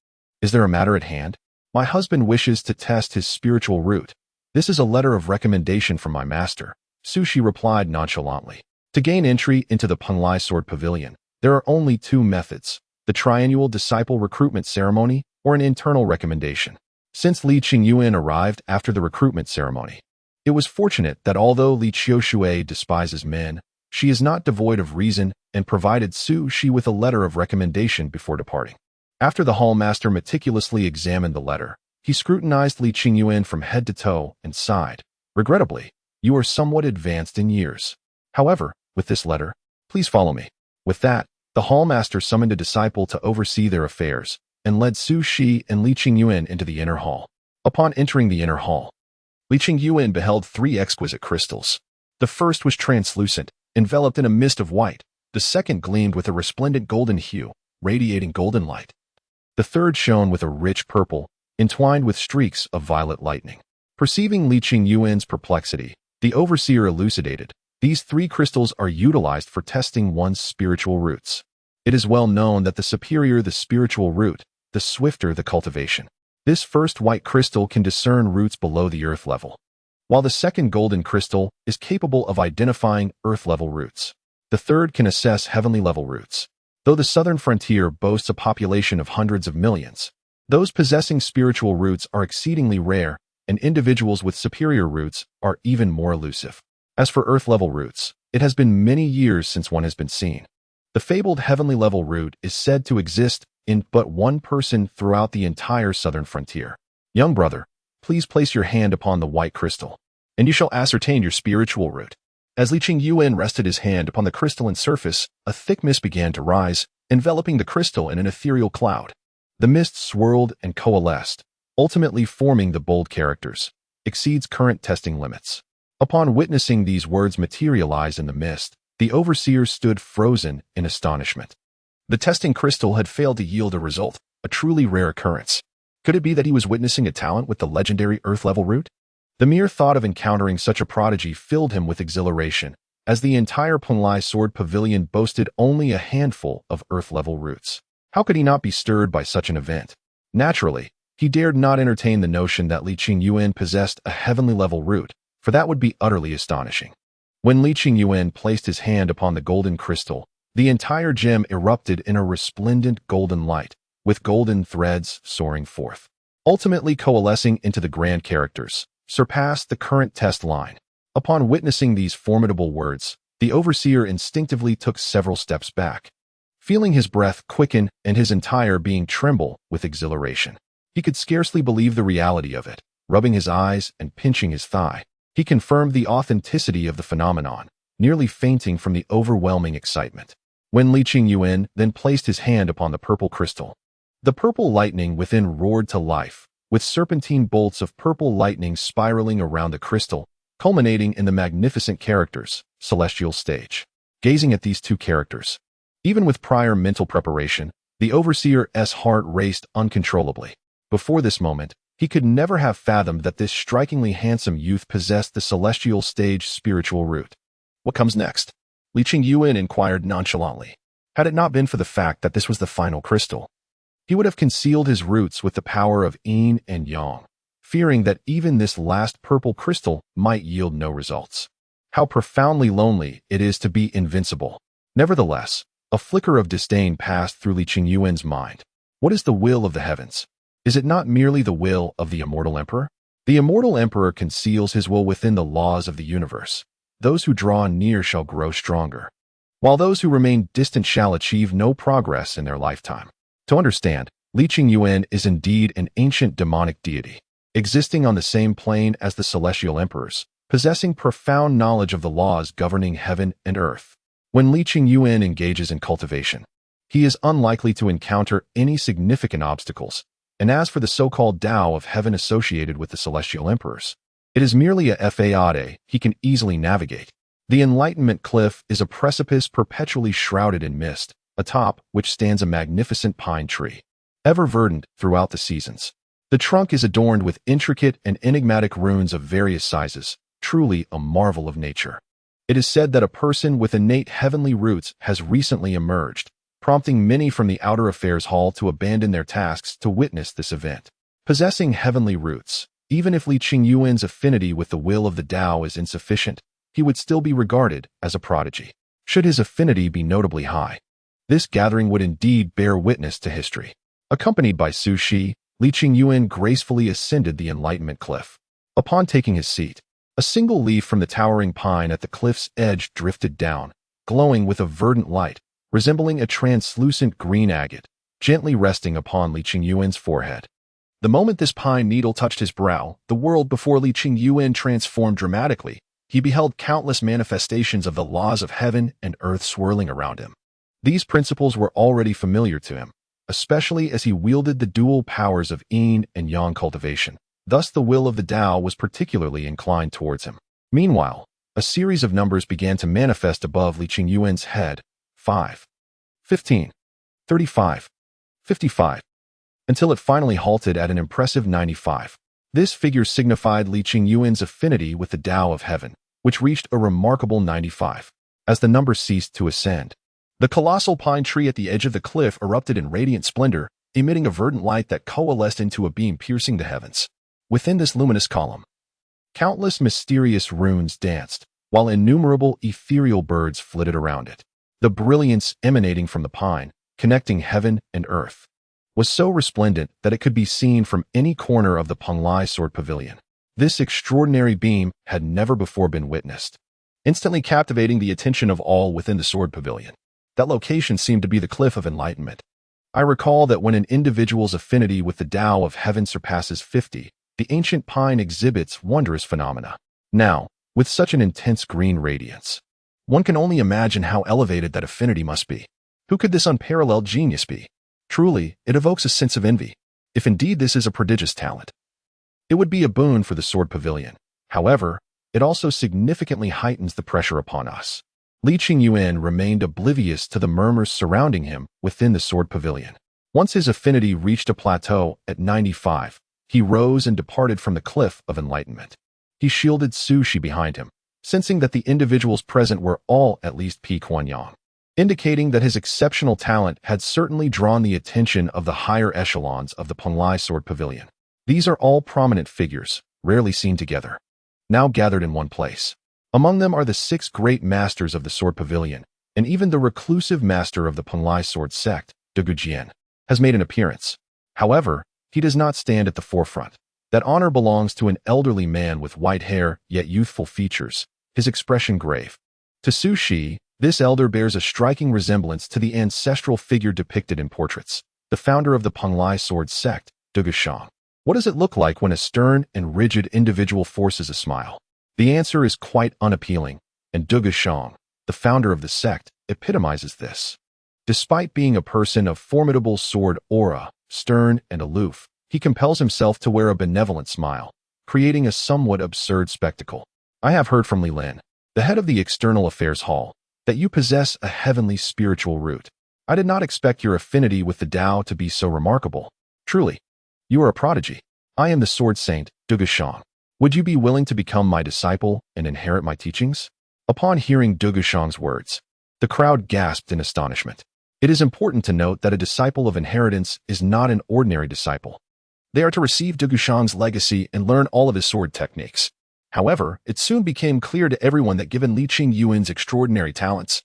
Is there a matter at hand?" "My husband wishes to test his spiritual root. This is a letter of recommendation from my master," Su Shi replied nonchalantly. To gain entry into the Penglai Sword Pavilion, there are only 2 methods: the triannual disciple recruitment ceremony or an internal recommendation. Since Li Qingyuan arrived after the recruitment ceremony, it was fortunate that although Li Qiushui despises men, she is not devoid of reason and provided Su Shi with a letter of recommendation before departing. After the hallmaster meticulously examined the letter, he scrutinized Li Qingyuan from head to toe and sighed, "Regrettably, you are somewhat advanced in years. However, with this letter, please follow me." With that, the hallmaster summoned a disciple to oversee their affairs and led Su Shi and Li Qingyuan into the inner hall. Upon entering the inner hall, Li Qingyuan beheld 3 exquisite crystals. The first was translucent, enveloped in a mist of white. The second gleamed with a resplendent golden hue, radiating golden light. The third shone with a rich purple, entwined with streaks of violet lightning. Perceiving Li Qingyuan's perplexity, the overseer elucidated, "These 3 crystals are utilized for testing one's spiritual roots. It is well known that the superior the spiritual root, the swifter the cultivation. This first white crystal can discern roots below the earth level, while the second golden crystal is capable of identifying earth-level roots. The third can assess heavenly-level roots. Though the southern frontier boasts a population of hundreds of millions, those possessing spiritual roots are exceedingly rare, and individuals with superior roots are even more elusive. As for earth-level roots, it has been many years since one has been seen. The fabled heavenly-level root is said to exist in but one person throughout the entire southern frontier. Young brother, please place your hand upon the white crystal, and you shall ascertain your spiritual root." As Li Qingyuan rested his hand upon the crystalline surface, a thick mist began to rise, enveloping the crystal in an ethereal cloud. The mist swirled and coalesced, ultimately forming the bold characters, "Exceeds current testing limits." Upon witnessing these words materialize in the mist, the overseer stood frozen in astonishment. The testing crystal had failed to yield a result, a truly rare occurrence. Could it be that he was witnessing a talent with the legendary earth-level root? The mere thought of encountering such a prodigy filled him with exhilaration, as the entire Penglai Sword Pavilion boasted only a handful of earth-level roots. How could he not be stirred by such an event? Naturally, he dared not entertain the notion that Li Qingyuan possessed a heavenly-level root, for that would be utterly astonishing. When Li Qingyuan placed his hand upon the golden crystal, the entire gem erupted in a resplendent golden light, with golden threads soaring forth, ultimately coalescing into the grand characters, "Surpassed the current test line." Upon witnessing these formidable words, the overseer instinctively took several steps back, feeling his breath quicken and his entire being tremble with exhilaration. He could scarcely believe the reality of it. Rubbing his eyes and pinching his thigh, he confirmed the authenticity of the phenomenon, nearly fainting from the overwhelming excitement. when Li Yuan then placed his hand upon the purple crystal. The purple lightning within roared to life, with serpentine bolts of purple lightning spiraling around the crystal, culminating in the magnificent characters, celestial stage. Gazing at these two characters, even with prior mental preparation, the overseer's heart raced uncontrollably. Before this moment, he could never have fathomed that this strikingly handsome youth possessed the celestial stage spiritual root. What comes next? Li Yuan inquired nonchalantly. Had it not been for the fact that this was the final crystal, he would have concealed his roots with the power of yin and yang, fearing that even this last purple crystal might yield no results. How profoundly lonely it is to be invincible. Nevertheless, a flicker of disdain passed through Li Yuan's mind. What is the will of the heavens? Is it not merely the will of the Immortal Emperor? The Immortal Emperor conceals his will within the laws of the universe. Those who draw near shall grow stronger, while those who remain distant shall achieve no progress in their lifetime. To understand, Li Yuan is indeed an ancient demonic deity, existing on the same plane as the celestial emperors, possessing profound knowledge of the laws governing heaven and earth. When Li Yuan engages in cultivation, he is unlikely to encounter any significant obstacles, and as for the so-called Tao of heaven associated with the celestial emperors, it is merely a fade he can easily navigate. The Enlightenment Cliff is a precipice perpetually shrouded in mist, atop which stands a magnificent pine tree, ever verdant throughout the seasons. The trunk is adorned with intricate and enigmatic runes of various sizes, truly a marvel of nature. It is said that a person with innate heavenly roots has recently emerged, prompting many from the outer affairs hall to abandon their tasks to witness this event. Possessing heavenly roots, even if Li Yuan's affinity with the will of the Tao is insufficient, he would still be regarded as a prodigy. Should his affinity be notably high, this gathering would indeed bear witness to history. Accompanied by Su Shi, Li Yuan gracefully ascended the Enlightenment Cliff. Upon taking his seat, a single leaf from the towering pine at the cliff's edge drifted down, glowing with a verdant light, resembling a translucent green agate, gently resting upon Li Yuan's forehead. The moment this pine needle touched his brow, the world before Li Yuan transformed dramatically. He beheld countless manifestations of the laws of heaven and earth swirling around him. These principles were already familiar to him, especially as he wielded the dual powers of yin and yang cultivation. Thus the will of the Tao was particularly inclined towards him. Meanwhile, a series of numbers began to manifest above Li Yuan's head: 5, 15, 35, 55, until it finally halted at an impressive 95. This figure signified Li Yuan's affinity with the Tao of heaven, which reached a remarkable 95. As the number ceased to ascend, the colossal pine tree at the edge of the cliff erupted in radiant splendor, emitting a verdant light that coalesced into a beam piercing the heavens. Within this luminous column, countless mysterious runes danced, while innumerable ethereal birds flitted around it. The brilliance emanating from the pine, connecting heaven and earth, was so resplendent that it could be seen from any corner of the Penglai Sword Pavilion. This extraordinary beam had never before been witnessed, instantly captivating the attention of all within the Sword Pavilion. That location seemed to be the Cliff of Enlightenment. I recall that when an individual's affinity with the Tao of heaven surpasses 50, the ancient pine exhibits wondrous phenomena. Now, with such an intense green radiance, one can only imagine how elevated that affinity must be. Who could this unparalleled genius be? Truly, it evokes a sense of envy. If indeed this is a prodigious talent, it would be a boon for the Sword Pavilion. However, it also significantly heightens the pressure upon us. Li Yuan remained oblivious to the murmurs surrounding him within the Sword Pavilion. Once his affinity reached a plateau at 95, he rose and departed from the Cliff of Enlightenment. He shielded Su Shi behind him, sensing that the individuals present were all at least Kuan-yang, indicating that his exceptional talent had certainly drawn the attention of the higher echelons of the Penglai Sword Pavilion. These are all prominent figures, rarely seen together, now gathered in one place. Among them are the 6 great masters of the Sword Pavilion, and even the reclusive master of the Penglai Sword sect, De Gujian, has made an appearance. However, he does not stand at the forefront. That honor belongs to an elderly man with white hair, yet youthful features, his expression grave. To Su Shi, this elder bears a striking resemblance to the ancestral figure depicted in portraits, the founder of the Penglai Sword sect, De Gujian. What does it look like when a stern and rigid individual forces a smile? The answer is quite unappealing, and De Gujian, the founder of the sect, epitomizes this. Despite being a person of formidable sword aura, stern and aloof, he compels himself to wear a benevolent smile, creating a somewhat absurd spectacle. I have heard from Li Lin, the head of the External Affairs Hall, that you possess a heavenly spiritual root. I did not expect your affinity with the Tao to be so remarkable. Truly, you are a prodigy. I am the Sword Saint, Du Gushang. Would you be willing to become my disciple and inherit my teachings? Upon hearing Du Gushang's words, the crowd gasped in astonishment. It is important to note that a disciple of inheritance is not an ordinary disciple. They are to receive Du Gushang's legacy and learn all of his sword techniques. However, it soon became clear to everyone that given Li Yuan's extraordinary talents,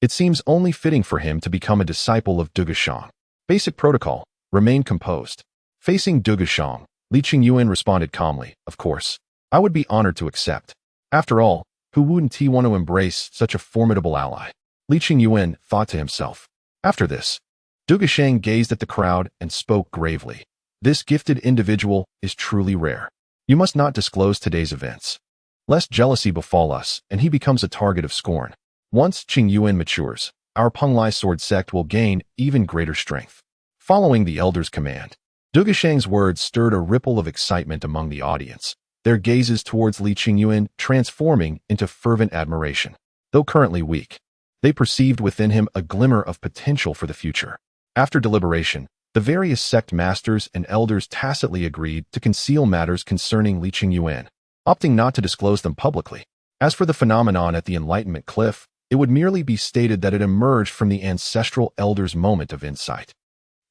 it seems only fitting for him to become a disciple of Du Gushang. Basic protocol: remain composed. Facing Du Gushang, Li Yuan responded calmly, "Of course, I would be honored to accept. After all, who wouldn't he want to embrace such a formidable ally?" Li Yuan thought to himself. After this, Du Gushang gazed at the crowd and spoke gravely. "This gifted individual is truly rare. You must not disclose today's events, lest jealousy befall us and he becomes a target of scorn. Once Qing Yuan matures, our Penglai sword sect will gain even greater strength." Following the elder's command, Du Gushang's words stirred a ripple of excitement among the audience, their gazes towards Li Yuan transforming into fervent admiration. Though currently weak, they perceived within him a glimmer of potential for the future. After deliberation, the various sect masters and elders tacitly agreed to conceal matters concerning Li Yuan, opting not to disclose them publicly. As for the phenomenon at the Enlightenment Cliff, it would merely be stated that it emerged from the ancestral elders' moment of insight.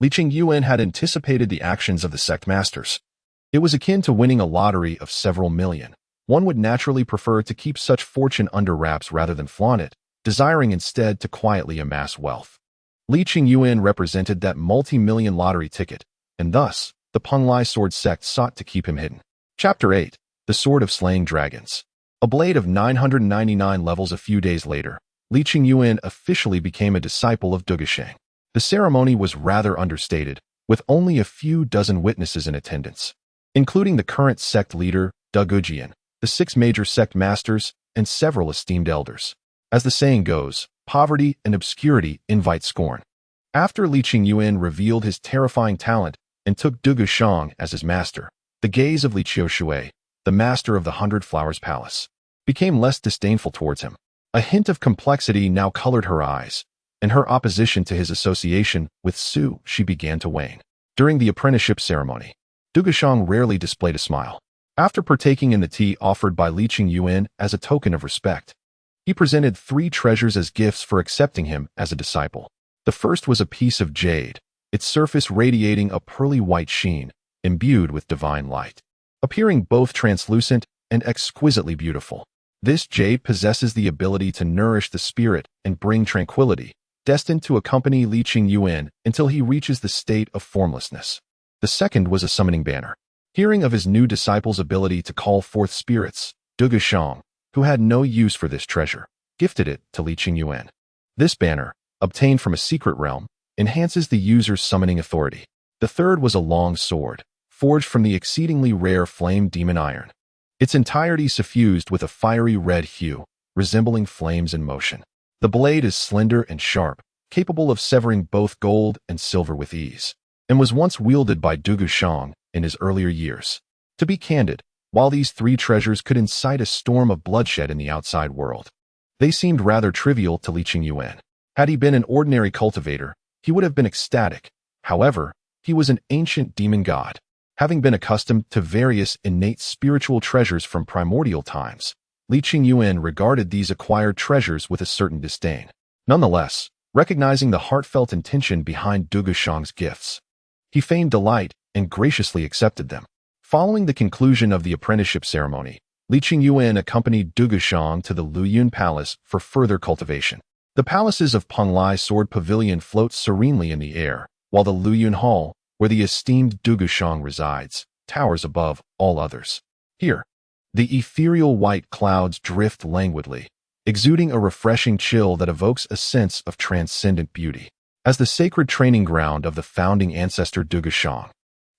Li Yuan had anticipated the actions of the sect masters. It was akin to winning a lottery of several million. One would naturally prefer to keep such fortune under wraps rather than flaunt it, desiring instead to quietly amass wealth. Li Yuan represented that multi-million lottery ticket, and thus, the Penglai sword sect sought to keep him hidden. Chapter 8. The Sword of Slaying Dragons. A blade of 999 levels. A few days later, Li Yuan officially became a disciple of Du Gushang. The ceremony was rather understated, with only a few dozen witnesses in attendance, including the current sect leader, Du Gujian, the 6 major sect masters, and several esteemed elders. As the saying goes, poverty and obscurity invite scorn. After Li Yuan revealed his terrifying talent and took Du Gushang as his master, the gaze of Li Shui, the master of the 100 Flowers Palace, became less disdainful towards him. A hint of complexity now colored her eyes, and her opposition to his association with Su Shi began to wane. During the apprenticeship ceremony, Du Gushang rarely displayed a smile. After partaking in the tea offered by Li Yuan as a token of respect, he presented 3 treasures as gifts for accepting him as a disciple. The first was a piece of jade, its surface radiating a pearly white sheen, imbued with divine light, appearing both translucent and exquisitely beautiful. This jade possesses the ability to nourish the spirit and bring tranquility, destined to accompany Li Yuan until he reaches the state of formlessness. The second was a summoning banner. Hearing of his new disciple's ability to call forth spirits, Du Gushang, who had no use for this treasure, gifted it to Li Yuan. This banner, obtained from a secret realm, enhances the user's summoning authority. The third was a long sword, forged from the exceedingly rare flame demon iron, its entirety suffused with a fiery red hue, resembling flames in motion. The blade is slender and sharp, capable of severing both gold and silver with ease, and was once wielded by Du Gushang in his earlier years. To be candid, while these 3 treasures could incite a storm of bloodshed in the outside world, they seemed rather trivial to Li Yuan. Had he been an ordinary cultivator, he would have been ecstatic. However, he was an ancient demon god, having been accustomed to various innate spiritual treasures from primordial times. Li Yuan regarded these acquired treasures with a certain disdain. Nonetheless, recognizing the heartfelt intention behind Du Gushang's gifts, he feigned delight and graciously accepted them. Following the conclusion of the apprenticeship ceremony, Li Yuan accompanied Du Gushang to the Luyun Palace for further cultivation. The palaces of Penglai Sword Pavilion float serenely in the air, while the Luyun Hall, where the esteemed Du Gushang resides, towers above all others. Here, the ethereal white clouds drift languidly, exuding a refreshing chill that evokes a sense of transcendent beauty. As the sacred training ground of the founding ancestor Du Gushang,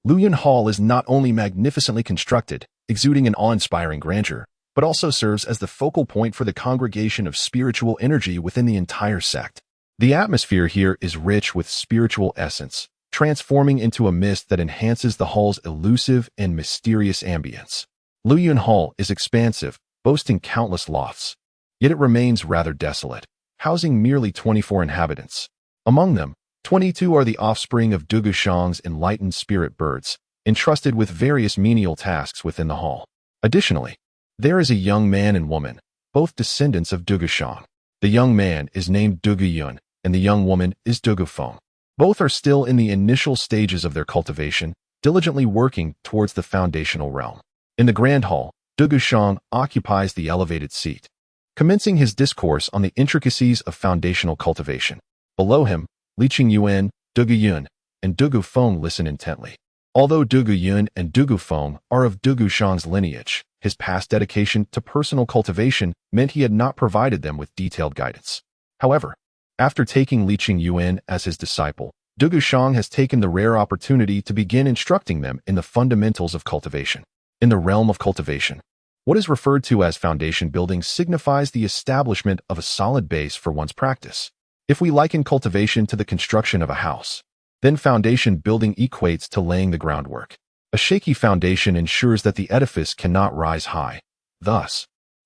Luyun Hall is not only magnificently constructed, exuding an awe-inspiring grandeur, but also serves as the focal point for the congregation of spiritual energy within the entire sect. The atmosphere here is rich with spiritual essence, transforming into a mist that enhances the hall's elusive and mysterious ambience. Luyun Hall is expansive, boasting countless lofts, yet it remains rather desolate, housing merely 24 inhabitants. Among them, 22 are the offspring of Dugu Shang's enlightened spirit birds, entrusted with various menial tasks within the hall. Additionally, there is a young man and woman, both descendants of Dugu Shang. The young man is named Dugu Yun, and the young woman is Dugu Feng. Both are still in the initial stages of their cultivation, diligently working towards the foundational realm. In the Grand Hall, Dugu Shang occupies the elevated seat, commencing his discourse on the intricacies of foundational cultivation. Below him, Li Yuan, Dugu Yun, and Dugu Feng listen intently. Although Dugu Yun and Dugu Feng are of Dugu Shang's lineage, his past dedication to personal cultivation meant he had not provided them with detailed guidance. However, after taking Li Yuan as his disciple, Dugu Shang has taken the rare opportunity to begin instructing them in the fundamentals of cultivation. In the realm of cultivation, what is referred to as foundation building signifies the establishment of a solid base for one's practice. If we liken cultivation to the construction of a house, then foundation building equates to laying the groundwork. A shaky foundation ensures that the edifice cannot rise high. Thus,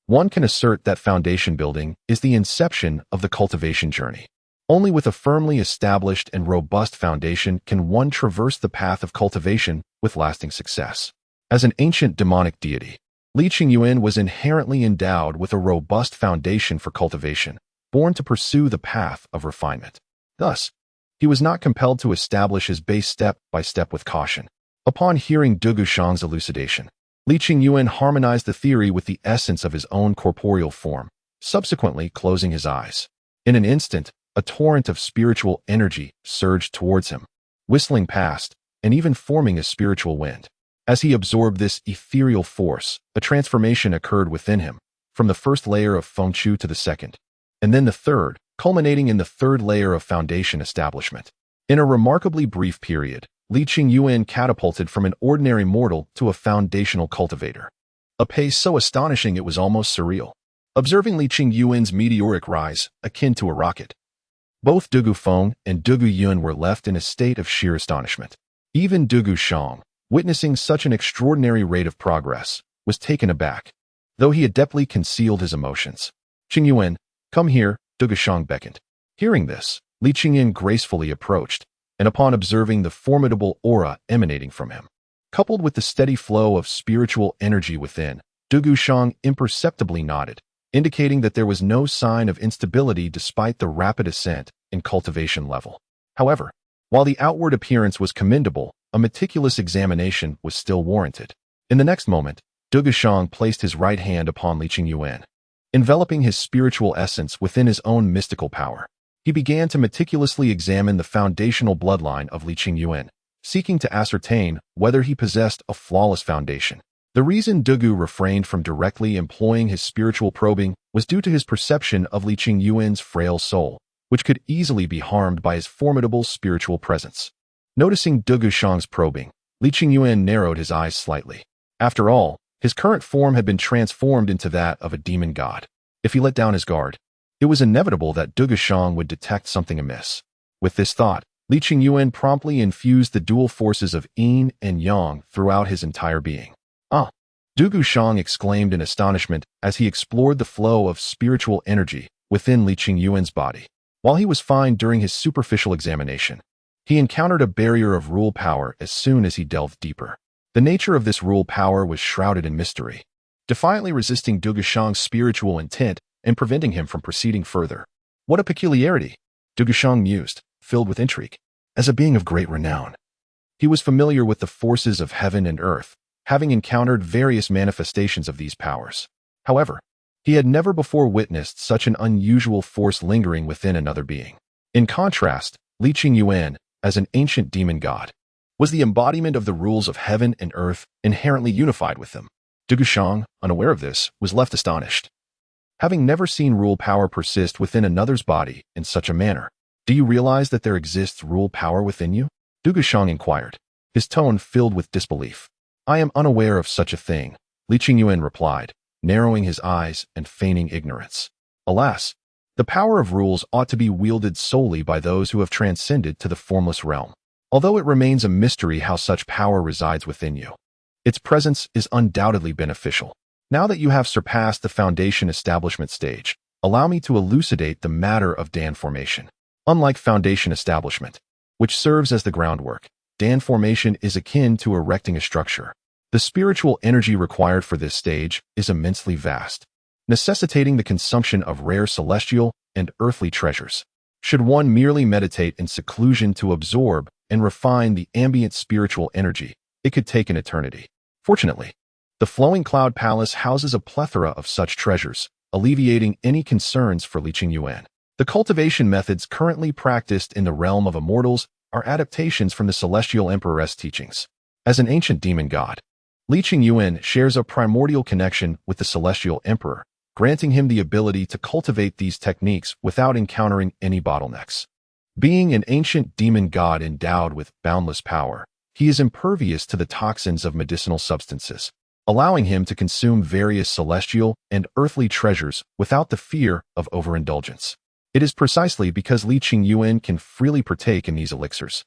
one can assert that foundation building is the inception of the cultivation journey. Only with a firmly established and robust foundation can one traverse the path of cultivation with lasting success. As an ancient demonic deity, Li Yuan was inherently endowed with a robust foundation for cultivation, born to pursue the path of refinement. Thus, he was not compelled to establish his base step by step with caution. Upon hearing Dugu Shang's elucidation, Li Yuan harmonized the theory with the essence of his own corporeal form, subsequently closing his eyes. In an instant, a torrent of spiritual energy surged towards him, whistling past and even forming a spiritual wind. As he absorbed this ethereal force, a transformation occurred within him, from the first layer of Fengchu to the second, and then the third, culminating in the third layer of foundation establishment. In a remarkably brief period, Li Yuan catapulted from an ordinary mortal to a foundational cultivator. A pace so astonishing it was almost surreal. Observing Li Yuan's meteoric rise, akin to a rocket, both Dugu Feng and Dugu Yun were left in a state of sheer astonishment. Even Dugu Shang, witnessing such an extraordinary rate of progress, was taken aback, though he adeptly concealed his emotions. Yuan, come here, Dugu Shang beckoned. Hearing this, Li Yuan gracefully approached, and upon observing the formidable aura emanating from him, coupled with the steady flow of spiritual energy within, Dugu Shang imperceptibly nodded, indicating that there was no sign of instability despite the rapid ascent in cultivation level. However, while the outward appearance was commendable, a meticulous examination was still warranted. In the next moment, Dugu Shang placed his right hand upon Li Yuan, enveloping his spiritual essence within his own mystical power. He began to meticulously examine the foundational bloodline of Li Yuan, seeking to ascertain whether he possessed a flawless foundation. The reason Dugu refrained from directly employing his spiritual probing was due to his perception of Li Yuan's frail soul, which could easily be harmed by his formidable spiritual presence. Noticing Dugu Shang's probing, Li Yuan narrowed his eyes slightly. After all, his current form had been transformed into that of a demon god. If he let down his guard, it was inevitable that Dugu Shang would detect something amiss. With this thought, Li Yuan promptly infused the dual forces of yin and yang throughout his entire being. Ah! Dugu Shang exclaimed in astonishment as he explored the flow of spiritual energy within Li Yuan's body. While he was fine during his superficial examination, he encountered a barrier of rule power as soon as he delved deeper. The nature of this rule power was shrouded in mystery, defiantly resisting Dugu Shang's spiritual intent and preventing him from proceeding further. What a peculiarity! Dugu Shang mused, filled with intrigue. As a being of great renown, he was familiar with the forces of heaven and earth, having encountered various manifestations of these powers. However, he had never before witnessed such an unusual force lingering within another being. In contrast, Li Yuan, as an ancient demon god, was the embodiment of the rules of heaven and earth inherently unified with them. Dugu Shang, unaware of this, was left astonished, having never seen rule power persist within another's body in such a manner. Do you realize that there exists rule power within you? Dugu Shang inquired, his tone filled with disbelief. I am unaware of such a thing, Li Yuan replied, narrowing his eyes and feigning ignorance. Alas, The power of rules ought to be wielded solely by those who have transcended to the formless realm, although it remains a mystery how such power resides within you. Its presence is undoubtedly beneficial. Now that you have surpassed the foundation establishment stage, allow me to elucidate the matter of Dan formation. Unlike foundation establishment, which serves as the groundwork, Dan formation is akin to erecting a structure. The spiritual energy required for this stage is immensely vast, necessitating the consumption of rare celestial and earthly treasures. Should one merely meditate in seclusion to absorb and refine the ambient spiritual energy, it could take an eternity. Fortunately, the Flowing Cloud Palace houses a plethora of such treasures, alleviating any concerns for Lin Xi. The cultivation methods currently practiced in the realm of immortals are adaptations from the Celestial Emperor's teachings. As an ancient demon god, Lin Xi shares a primordial connection with the Celestial Emperor, granting him the ability to cultivate these techniques without encountering any bottlenecks. Being an ancient demon god endowed with boundless power, he is impervious to the toxins of medicinal substances, allowing him to consume various celestial and earthly treasures without the fear of overindulgence. It is precisely because Lin Xi can freely partake in these elixirs,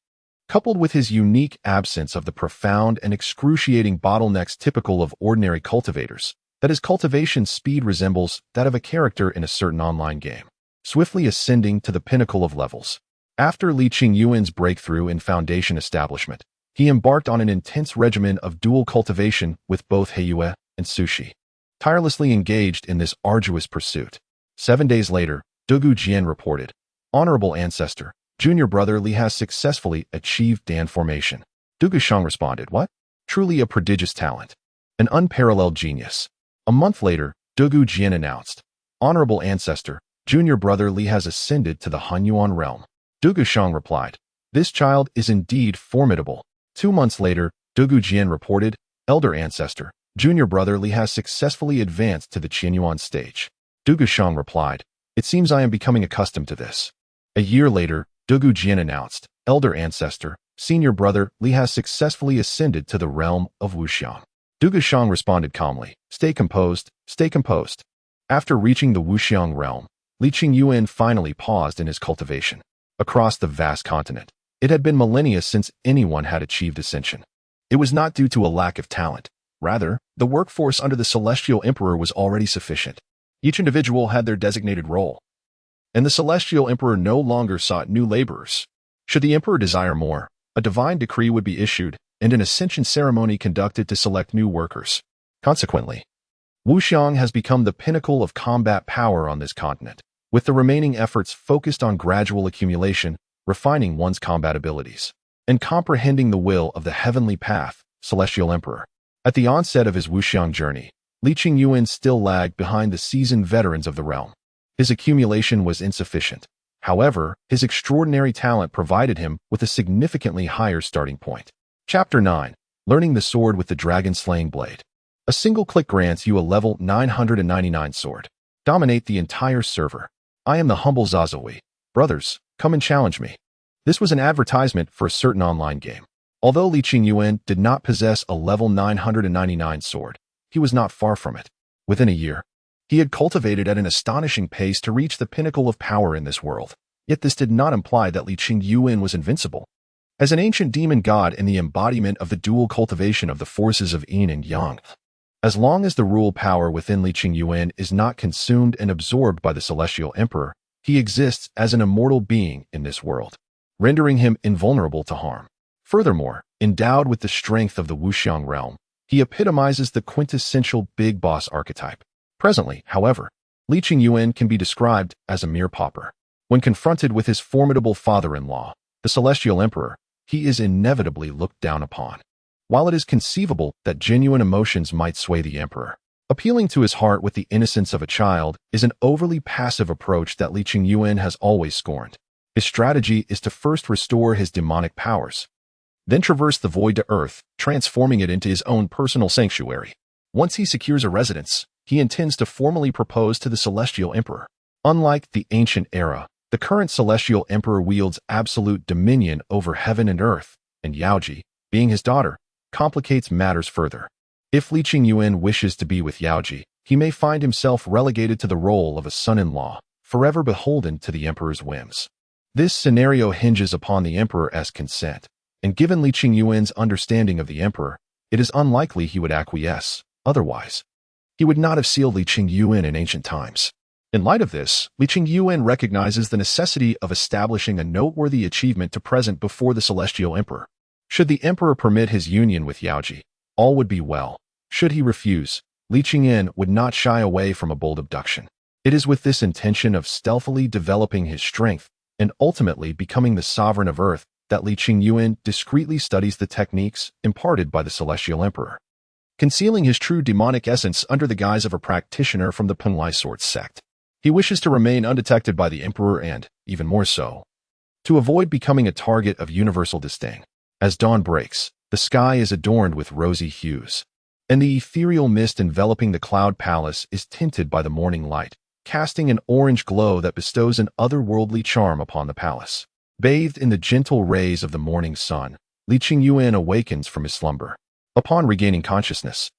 coupled with his unique absence of the profound and excruciating bottlenecks typical of ordinary cultivators, that his cultivation speed resembles that of a character in a certain online game, swiftly ascending to the pinnacle of levels. After Lin Xi's breakthrough in foundation establishment, he embarked on an intense regimen of dual cultivation with both Heiyue and Sushi, tirelessly engaged in this arduous pursuit. 7 days later, Dugu Jian reported, "Honorable ancestor, junior brother Li has successfully achieved Dan formation." Dugu Shang responded, "What? Truly a prodigious talent. An unparalleled genius." A month later, Dugu Jian announced, "Honorable ancestor, junior brother Li has ascended to the Hunyuan realm." Dugu Shang replied, "This child is indeed formidable." 2 months later, Dugu Jian reported, "Elder ancestor, junior brother Li has successfully advanced to the Qianyuan stage." Dugu Shang replied, "It seems I am becoming accustomed to this." A year later, Dugu Jian announced, "Elder ancestor, senior brother Li has successfully ascended to the realm of Wuxiang." Dugu Shang responded calmly, "Stay composed, stay composed." After reaching the Wuxiang realm, Lin Xi finally paused in his cultivation. Across the vast continent, it had been millennia since anyone had achieved ascension. It was not due to a lack of talent. Rather, the workforce under the Celestial Emperor was already sufficient. Each individual had their designated role, and the Celestial Emperor no longer sought new laborers. Should the Emperor desire more, a divine decree would be issued and an ascension ceremony conducted to select new workers. Consequently, Wuxiang has become the pinnacle of combat power on this continent, with the remaining efforts focused on gradual accumulation, refining one's combat abilities, and comprehending the will of the heavenly path, Celestial Emperor. At the onset of his Wuxiang journey, Lin Xi still lagged behind the seasoned veterans of the realm. His accumulation was insufficient. However, his extraordinary talent provided him with a significantly higher starting point. Chapter 9. Learning the Sword with the Dragon-Slaying Blade. A single click grants you a level 999 sword. Dominate the entire server. I am the humble Zazui. Brothers, come and challenge me. This was an advertisement for a certain online game. Although Lin Xi did not possess a level 999 sword, he was not far from it. Within a year, he had cultivated at an astonishing pace to reach the pinnacle of power in this world. Yet this did not imply that Lin Xi was invincible. As an ancient demon god in the embodiment of the dual cultivation of the forces of yin and yang, as long as the rule power within Lin Xi is not consumed and absorbed by the Celestial Emperor, he exists as an immortal being in this world, rendering him invulnerable to harm. Furthermore, endowed with the strength of the Wuxiang realm, he epitomizes the quintessential big boss archetype. Presently, however, Lin Xi can be described as a mere pauper. When confronted with his formidable father-in-law, the Celestial Emperor, he is inevitably looked down upon. While it is conceivable that genuine emotions might sway the emperor, appealing to his heart with the innocence of a child is an overly passive approach that Lin Xi has always scorned. His strategy is to first restore his demonic powers, then traverse the void to earth, transforming it into his own personal sanctuary. Once he secures a residence, he intends to formally propose to the Celestial Emperor. Unlike the ancient era, the current Celestial Emperor wields absolute dominion over heaven and earth, and Yaoji, being his daughter, complicates matters further. If Lin Xi wishes to be with Yaoji, he may find himself relegated to the role of a son-in-law, forever beholden to the emperor's whims. This scenario hinges upon the emperor's consent, and given Li Qingyuan's understanding of the emperor, it is unlikely he would acquiesce. Otherwise, he would not have sealed Li Qingyuan in ancient times. In light of this, Li Qingyuan recognizes the necessity of establishing a noteworthy achievement to present before the celestial emperor. Should the emperor permit his union with Yaoji, all would be well. Should he refuse, Li Qingyuan would not shy away from a bold abduction. It is with this intention of stealthily developing his strength and ultimately becoming the sovereign of Earth that Li Qingyuan discreetly studies the techniques imparted by the celestial emperor, concealing his true demonic essence under the guise of a practitioner from the Penglai sword sect. He wishes to remain undetected by the emperor and, even more so, to avoid becoming a target of universal disdain. As dawn breaks, the sky is adorned with rosy hues, and the ethereal mist enveloping the cloud palace is tinted by the morning light, casting an orange glow that bestows an otherworldly charm upon the palace. Bathed in the gentle rays of the morning sun, Li Qingyuan awakens from his slumber. Upon regaining consciousness,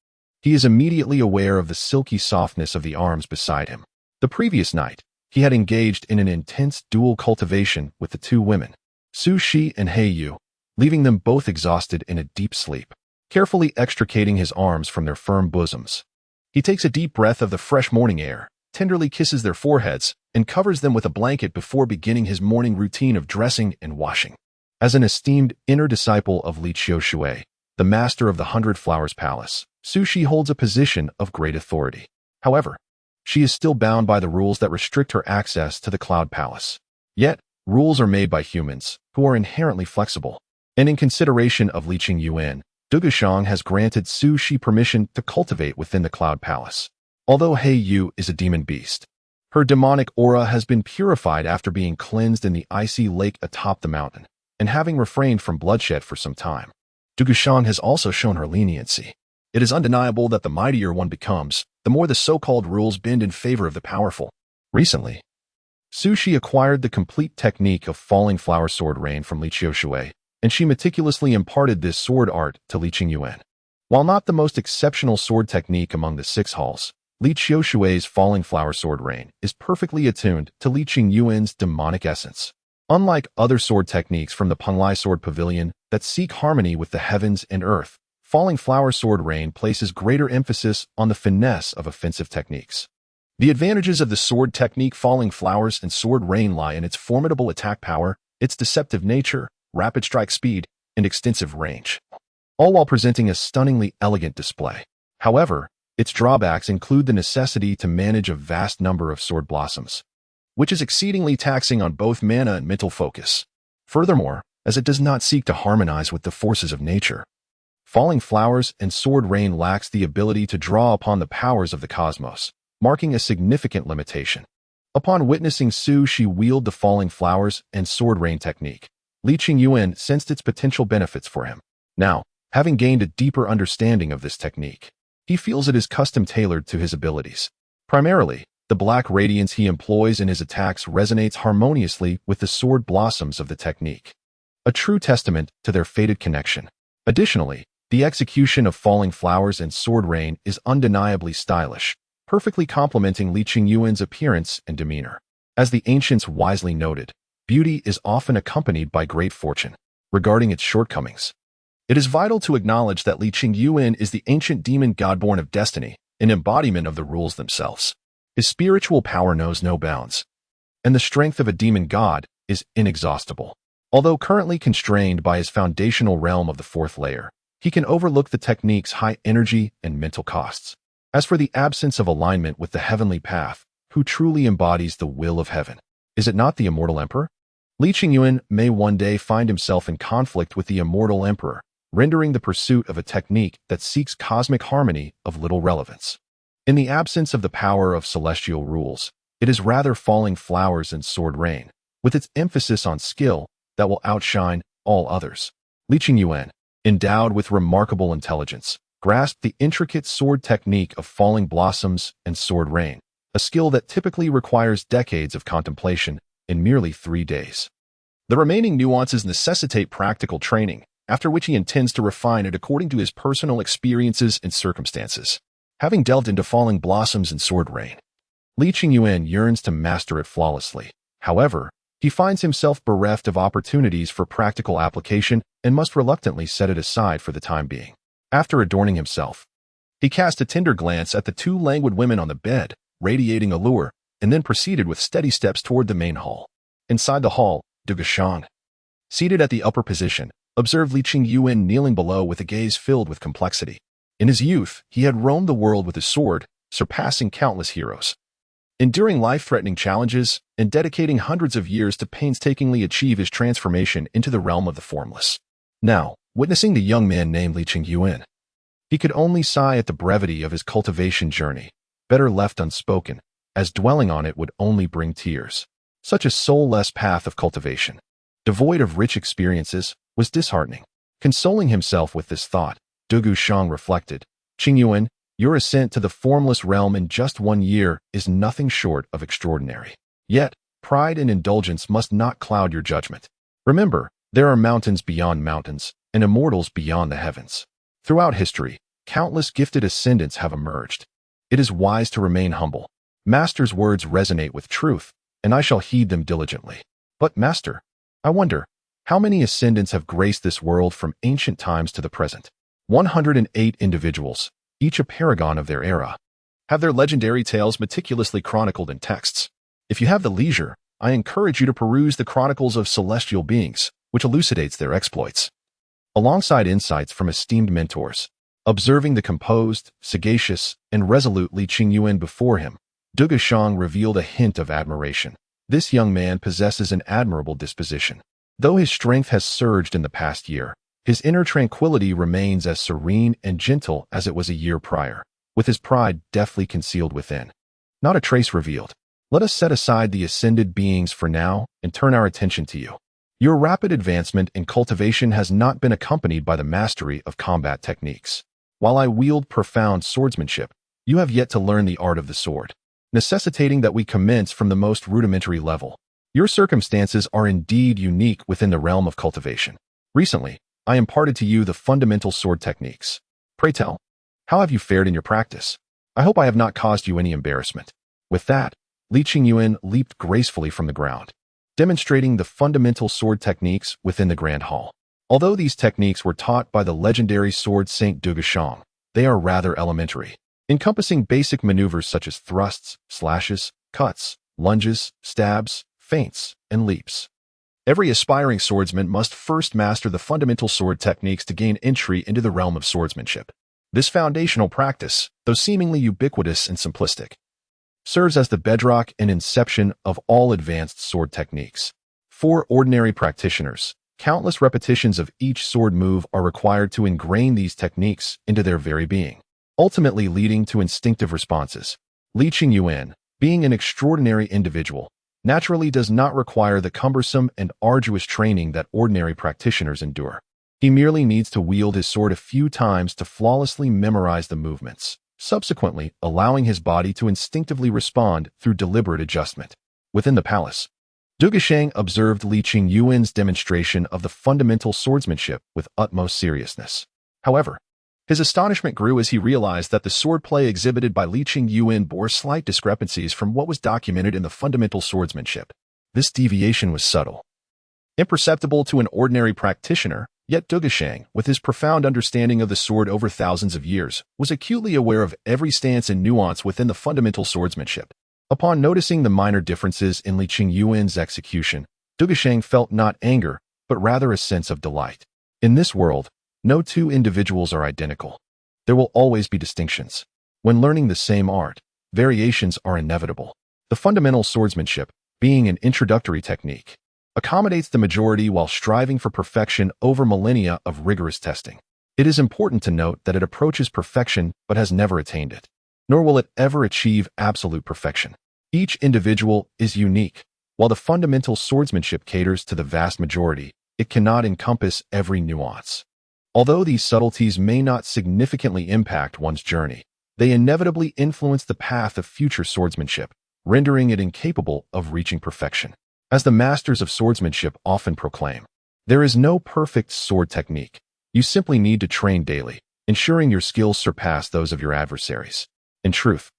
he is immediately aware of the silky softness of the arms beside him. The previous night, he had engaged in an intense dual cultivation with the two women, Su Shi and He Yu, leaving them both exhausted in a deep sleep. Carefully extricating his arms from their firm bosoms, he takes a deep breath of the fresh morning air, tenderly kisses their foreheads, and covers them with a blanket before beginning his morning routine of dressing and washing. As an esteemed inner disciple of Li Qiushui, the master of the 100 Flowers Palace, Su Shi holds a position of great authority. However, she is still bound by the rules that restrict her access to the Cloud Palace. Yet, rules are made by humans, who are inherently flexible. And in consideration of Li Qingyuan, Dugushang has granted Su Shi permission to cultivate within the Cloud Palace. Although He Yu is a demon beast, her demonic aura has been purified after being cleansed in the icy lake atop the mountain, and having refrained from bloodshed for some time. Dugushang has also shown her leniency. It is undeniable that the mightier one becomes, the more the so-called rules bend in favor of the powerful. Recently, Su Shi acquired the complete technique of falling flower sword rain from Li Qiushui, and she meticulously imparted this sword art to Li Qingyuan. While not the most exceptional sword technique among the 6 halls, Li Qiushui's falling flower sword rain is perfectly attuned to Li Qingyuan's demonic essence. Unlike other sword techniques from the Penglai Sword Pavilion that seek harmony with the heavens and earth, falling flower sword rain places greater emphasis on the finesse of offensive techniques. The advantages of the sword technique falling flowers and sword rain lie in its formidable attack power, its deceptive nature, rapid strike speed, and extensive range, all while presenting a stunningly elegant display. However, its drawbacks include the necessity to manage a vast number of sword blossoms, which is exceedingly taxing on both mana and mental focus. Furthermore, as it does not seek to harmonize with the forces of nature, falling flowers and sword rain lacks the ability to draw upon the powers of the cosmos, marking a significant limitation. Upon witnessing Su Shi wield the falling flowers and sword rain technique, Li Qingyuan sensed its potential benefits for him. Now, having gained a deeper understanding of this technique, he feels it is custom-tailored to his abilities. Primarily, the black radiance he employs in his attacks resonates harmoniously with the sword blossoms of the technique, a true testament to their fated connection. Additionally, the execution of falling flowers and sword rain is undeniably stylish, perfectly complementing Li Qingyuan's appearance and demeanor. As the ancients wisely noted, beauty is often accompanied by great fortune. Regarding its shortcomings, it is vital to acknowledge that Li Qingyuan is the ancient demon god born of destiny, an embodiment of the rules themselves. His spiritual power knows no bounds, and the strength of a demon god is inexhaustible. Although currently constrained by his foundational realm of the 4th layer, he can overlook the technique's high energy and mental costs. As for the absence of alignment with the heavenly path, who truly embodies the will of heaven? Is it not the Immortal Emperor? Li Qingyuan may one day find himself in conflict with the Immortal Emperor, rendering the pursuit of a technique that seeks cosmic harmony of little relevance. In the absence of the power of celestial rules, it is rather falling flowers and sword rain, with its emphasis on skill, that will outshine all others. Li Qingyuan, endowed with remarkable intelligence, grasped the intricate sword technique of falling blossoms and sword rain, a skill that typically requires decades of contemplation in merely 3 days. The remaining nuances necessitate practical training, after which he intends to refine it according to his personal experiences and circumstances. Having delved into falling blossoms and sword rain, Li Qingyuan yearns to master it flawlessly. However, he finds himself bereft of opportunities for practical application and must reluctantly set it aside for the time being. After adorning himself, he cast a tender glance at the two languid women on the bed, radiating allure, and then proceeded with steady steps toward the main hall. Inside the hall, Du Gushang, seated at the upper position, observed Li Qingyuan kneeling below with a gaze filled with complexity. In his youth, he had roamed the world with his sword, surpassing countless heroes, enduring life-threatening challenges, and dedicating hundreds of years to painstakingly achieve his transformation into the realm of the formless. Now, witnessing the young man named Li Qingyuan, he could only sigh at the brevity of his cultivation journey, better left unspoken, as dwelling on it would only bring tears. Such a soulless path of cultivation, devoid of rich experiences, was disheartening. Consoling himself with this thought, Du Gushang reflected, "Qingyuan, your ascent to the formless realm in just 1 year is nothing short of extraordinary. Yet, pride and indulgence must not cloud your judgment. Remember, there are mountains beyond mountains, and immortals beyond the heavens. Throughout history, countless gifted ascendants have emerged. It is wise to remain humble. Master's words resonate with truth, and I shall heed them diligently. But, Master, I wonder, how many ascendants have graced this world from ancient times to the present? 108 individuals, each a paragon of their era, have their legendary tales meticulously chronicled in texts. If you have the leisure, I encourage you to peruse the chronicles of celestial beings, which elucidates their exploits. Alongside insights from esteemed mentors, observing the composed, sagacious, and resolute Li Qingyuan before him, Du Gushang revealed a hint of admiration. This young man possesses an admirable disposition. Though his strength has surged in the past year, his inner tranquility remains as serene and gentle as it was a year prior, with his pride deftly concealed within. Not a trace revealed. Let us set aside the ascended beings for now and turn our attention to you. Your rapid advancement in cultivation has not been accompanied by the mastery of combat techniques. While I wield profound swordsmanship, you have yet to learn the art of the sword, necessitating that we commence from the most rudimentary level. Your circumstances are indeed unique within the realm of cultivation. Recently, I imparted to you the fundamental sword techniques. Pray tell, how have you fared in your practice? I hope I have not caused you any embarrassment." With that, Li Qingyuan leaped gracefully from the ground, demonstrating the fundamental sword techniques within the Grand Hall. Although these techniques were taught by the legendary sword Saint Du Gushang, they are rather elementary, encompassing basic maneuvers such as thrusts, slashes, cuts, lunges, stabs, feints, and leaps. Every aspiring swordsman must first master the fundamental sword techniques to gain entry into the realm of swordsmanship. This foundational practice, though seemingly ubiquitous and simplistic, serves as the bedrock and inception of all advanced sword techniques. For ordinary practitioners, countless repetitions of each sword move are required to ingrain these techniques into their very being, ultimately leading to instinctive responses. Li Qingyuan, being an extraordinary individual, naturally does not require the cumbersome and arduous training that ordinary practitioners endure. He merely needs to wield his sword a few times to flawlessly memorize the movements, subsequently allowing his body to instinctively respond through deliberate adjustment. Within the palace, Du Gushang observed Li Qingyuan's demonstration of the fundamental swordsmanship with utmost seriousness. However, his astonishment grew as he realized that the swordplay exhibited by Li Qingyuan bore slight discrepancies from what was documented in the fundamental swordsmanship. This deviation was subtle, imperceptible to an ordinary practitioner, yet Du Gushang, with his profound understanding of the sword over thousands of years, was acutely aware of every stance and nuance within the fundamental swordsmanship. Upon noticing the minor differences in Li Qingyuan's execution, Du Gushang felt not anger, but rather a sense of delight. In this world, no two individuals are identical. There will always be distinctions. When learning the same art, variations are inevitable. The fundamental swordsmanship, being an introductory technique, accommodates the majority while striving for perfection over millennia of rigorous testing. It is important to note that it approaches perfection but has never attained it, nor will it ever achieve absolute perfection. Each individual is unique. While the fundamental swordsmanship caters to the vast majority, it cannot encompass every nuance. Although these subtleties may not significantly impact one's journey, they inevitably influence the path of future swordsmanship, rendering it incapable of reaching perfection. As the masters of swordsmanship often proclaim, there is no perfect sword technique. You simply need to train daily, ensuring your skills surpass those of your adversaries. In truth,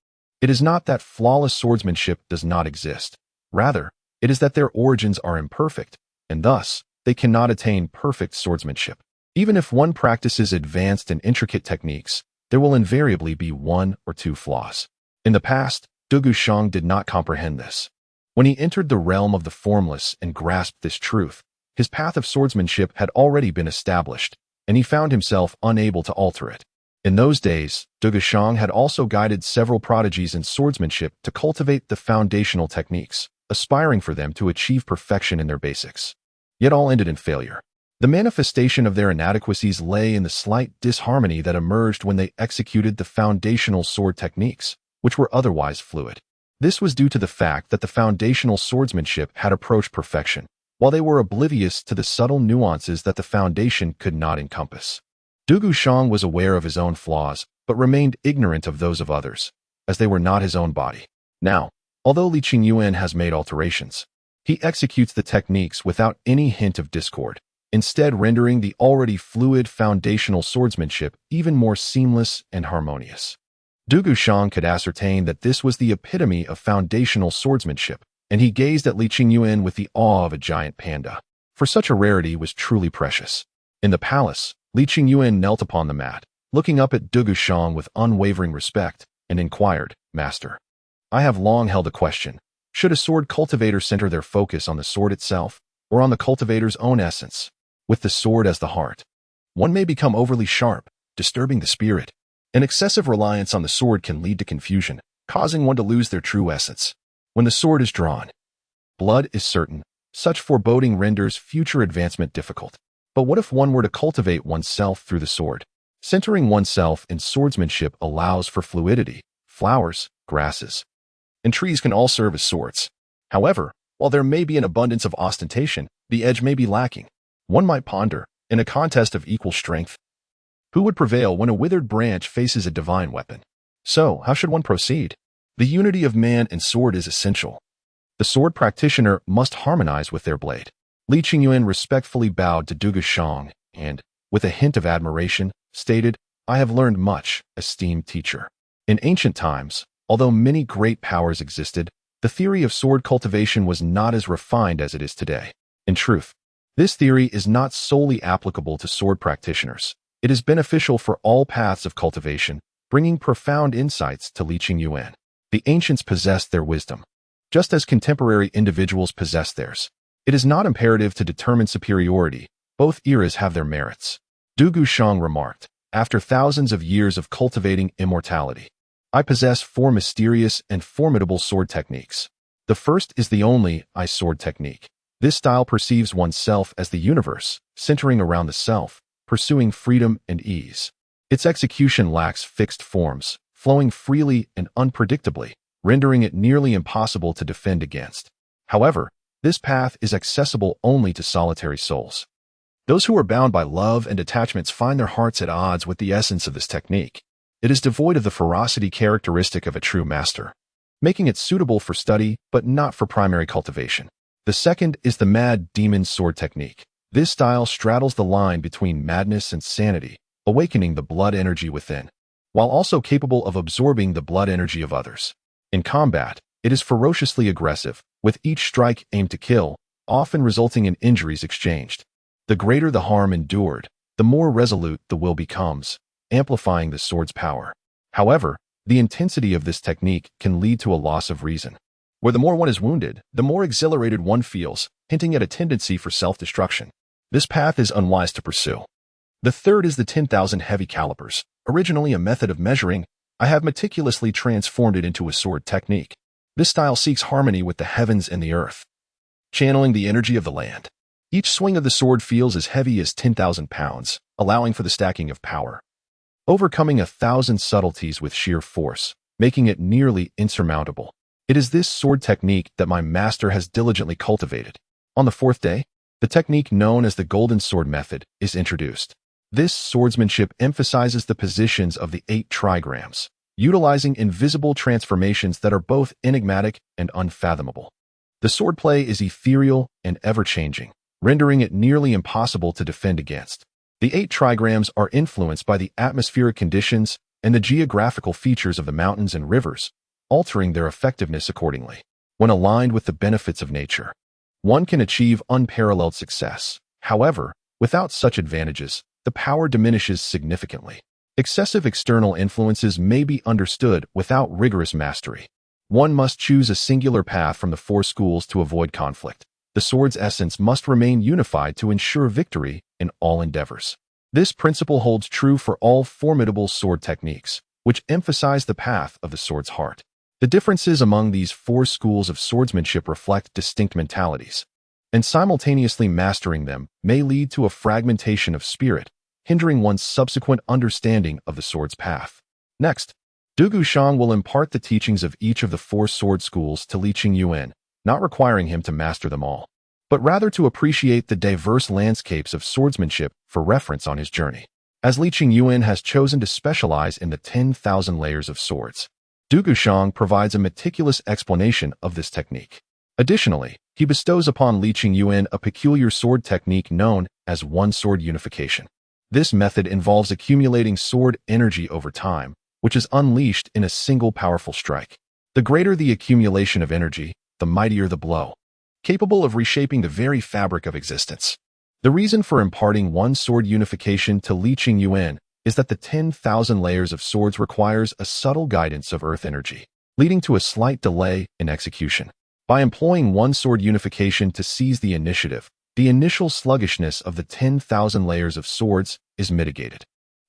It is not that flawless swordsmanship does not exist. Rather, it is that their origins are imperfect, and thus, they cannot attain perfect swordsmanship. Even if one practices advanced and intricate techniques, there will invariably be one or two flaws. In the past, Du Gushang did not comprehend this. When he entered the realm of the formless and grasped this truth, his path of swordsmanship had already been established, and he found himself unable to alter it. In those days, Du Gushang had also guided several prodigies in swordsmanship to cultivate the foundational techniques, aspiring for them to achieve perfection in their basics. Yet all ended in failure. The manifestation of their inadequacies lay in the slight disharmony that emerged when they executed the foundational sword techniques, which were otherwise fluid. This was due to the fact that the foundational swordsmanship had approached perfection, while they were oblivious to the subtle nuances that the foundation could not encompass. Du Gushang was aware of his own flaws, but remained ignorant of those of others, as they were not his own body. Now, although Lin Xi has made alterations, he executes the techniques without any hint of discord, instead rendering the already fluid foundational swordsmanship even more seamless and harmonious. Du Gushang could ascertain that this was the epitome of foundational swordsmanship, and he gazed at Lin Xi with the awe of a giant panda, for such a rarity was truly precious. In the palace, Lin Xi knelt upon the mat, looking up at Du Gushang with unwavering respect, and inquired, "Master, I have long held a question. Should a sword cultivator center their focus on the sword itself, or on the cultivator's own essence, with the sword as the heart? One may become overly sharp, disturbing the spirit. An excessive reliance on the sword can lead to confusion, causing one to lose their true essence. When the sword is drawn, blood is certain. Such foreboding renders future advancement difficult. But what if one were to cultivate oneself through the sword? Centering oneself in swordsmanship allows for fluidity. Flowers, grasses, and trees can all serve as swords. However, while there may be an abundance of ostentation, the edge may be lacking. One might ponder, in a contest of equal strength, who would prevail when a withered branch faces a divine weapon? So, how should one proceed? The unity of man and sword is essential. The sword practitioner must harmonize with their blade. Lin Xi respectfully bowed to Du Gushang and, with a hint of admiration, stated, "I have learned much, esteemed teacher." In ancient times, although many great powers existed, the theory of sword cultivation was not as refined as it is today. In truth, this theory is not solely applicable to sword practitioners. It is beneficial for all paths of cultivation, bringing profound insights to Lin Xi. The ancients possessed their wisdom, just as contemporary individuals possess theirs. It is not imperative to determine superiority. Both eras have their merits. Du Gushang remarked, "After thousands of years of cultivating immortality, I possess 4 mysterious and formidable sword techniques. The first is the only I sword technique. This style perceives oneself as the universe, centering around the self, pursuing freedom and ease. Its execution lacks fixed forms, flowing freely and unpredictably, rendering it nearly impossible to defend against. However, this path is accessible only to solitary souls. Those who are bound by love and attachments find their hearts at odds with the essence of this technique. It is devoid of the ferocity characteristic of a true master, making it suitable for study but not for primary cultivation. The second is the mad demon sword technique. This style straddles the line between madness and sanity, awakening the blood energy within, while also capable of absorbing the blood energy of others. In combat, it is ferociously aggressive, with each strike aimed to kill, often resulting in injuries exchanged. The greater the harm endured, the more resolute the will becomes, amplifying the sword's power. However, the intensity of this technique can lead to a loss of reason, where the more one is wounded, the more exhilarated one feels, hinting at a tendency for self-destruction. This path is unwise to pursue. The third is the 10,000 heavy calipers. Originally a method of measuring, I have meticulously transformed it into a sword technique. This style seeks harmony with the heavens and the earth, channeling the energy of the land. Each swing of the sword feels as heavy as 10,000 pounds, allowing for the stacking of power, overcoming 1,000 subtleties with sheer force, making it nearly insurmountable. It is this sword technique that my master has diligently cultivated. On the 4th day, the technique known as the golden sword method is introduced. This swordsmanship emphasizes the positions of the 8 trigrams, utilizing invisible transformations that are both enigmatic and unfathomable. The swordplay is ethereal and ever-changing, rendering it nearly impossible to defend against. The 8 trigrams are influenced by the atmospheric conditions and the geographical features of the mountains and rivers, altering their effectiveness accordingly. When aligned with the benefits of nature, one can achieve unparalleled success. However, without such advantages, the power diminishes significantly. Excessive external influences may be understood without rigorous mastery. One must choose a singular path from the four schools to avoid conflict. The sword's essence must remain unified to ensure victory in all endeavors. This principle holds true for all formidable sword techniques, which emphasize the path of the sword's heart. The differences among these four schools of swordsmanship reflect distinct mentalities, and simultaneously mastering them may lead to a fragmentation of spirit, hindering one's subsequent understanding of the sword's path. Next, Du Gushang will impart the teachings of each of the four sword schools to Li Qingyuan, not requiring him to master them all, but rather to appreciate the diverse landscapes of swordsmanship for reference on his journey. As Li Qingyuan has chosen to specialize in the 10,000 layers of swords, Du Gushang provides a meticulous explanation of this technique. Additionally, he bestows upon Li Qingyuan a peculiar sword technique known as one-sword unification. This method involves accumulating sword energy over time, which is unleashed in a single powerful strike. The greater the accumulation of energy, the mightier the blow, capable of reshaping the very fabric of existence. The reason for imparting one-sword unification to Li Qingyuan is that the 10,000 layers of swords requires a subtle guidance of earth energy, leading to a slight delay in execution. By employing one-sword unification to seize the initiative, the initial sluggishness of the 10,000 layers of swords is mitigated.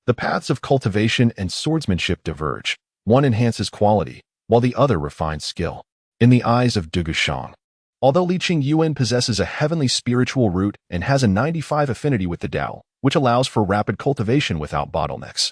The paths of cultivation and swordsmanship diverge. One enhances quality, while the other refines skill. In the eyes of Du Gushang, although Li Qingyuan possesses a heavenly spiritual root and has a 95 affinity with the Tao, which allows for rapid cultivation without bottlenecks,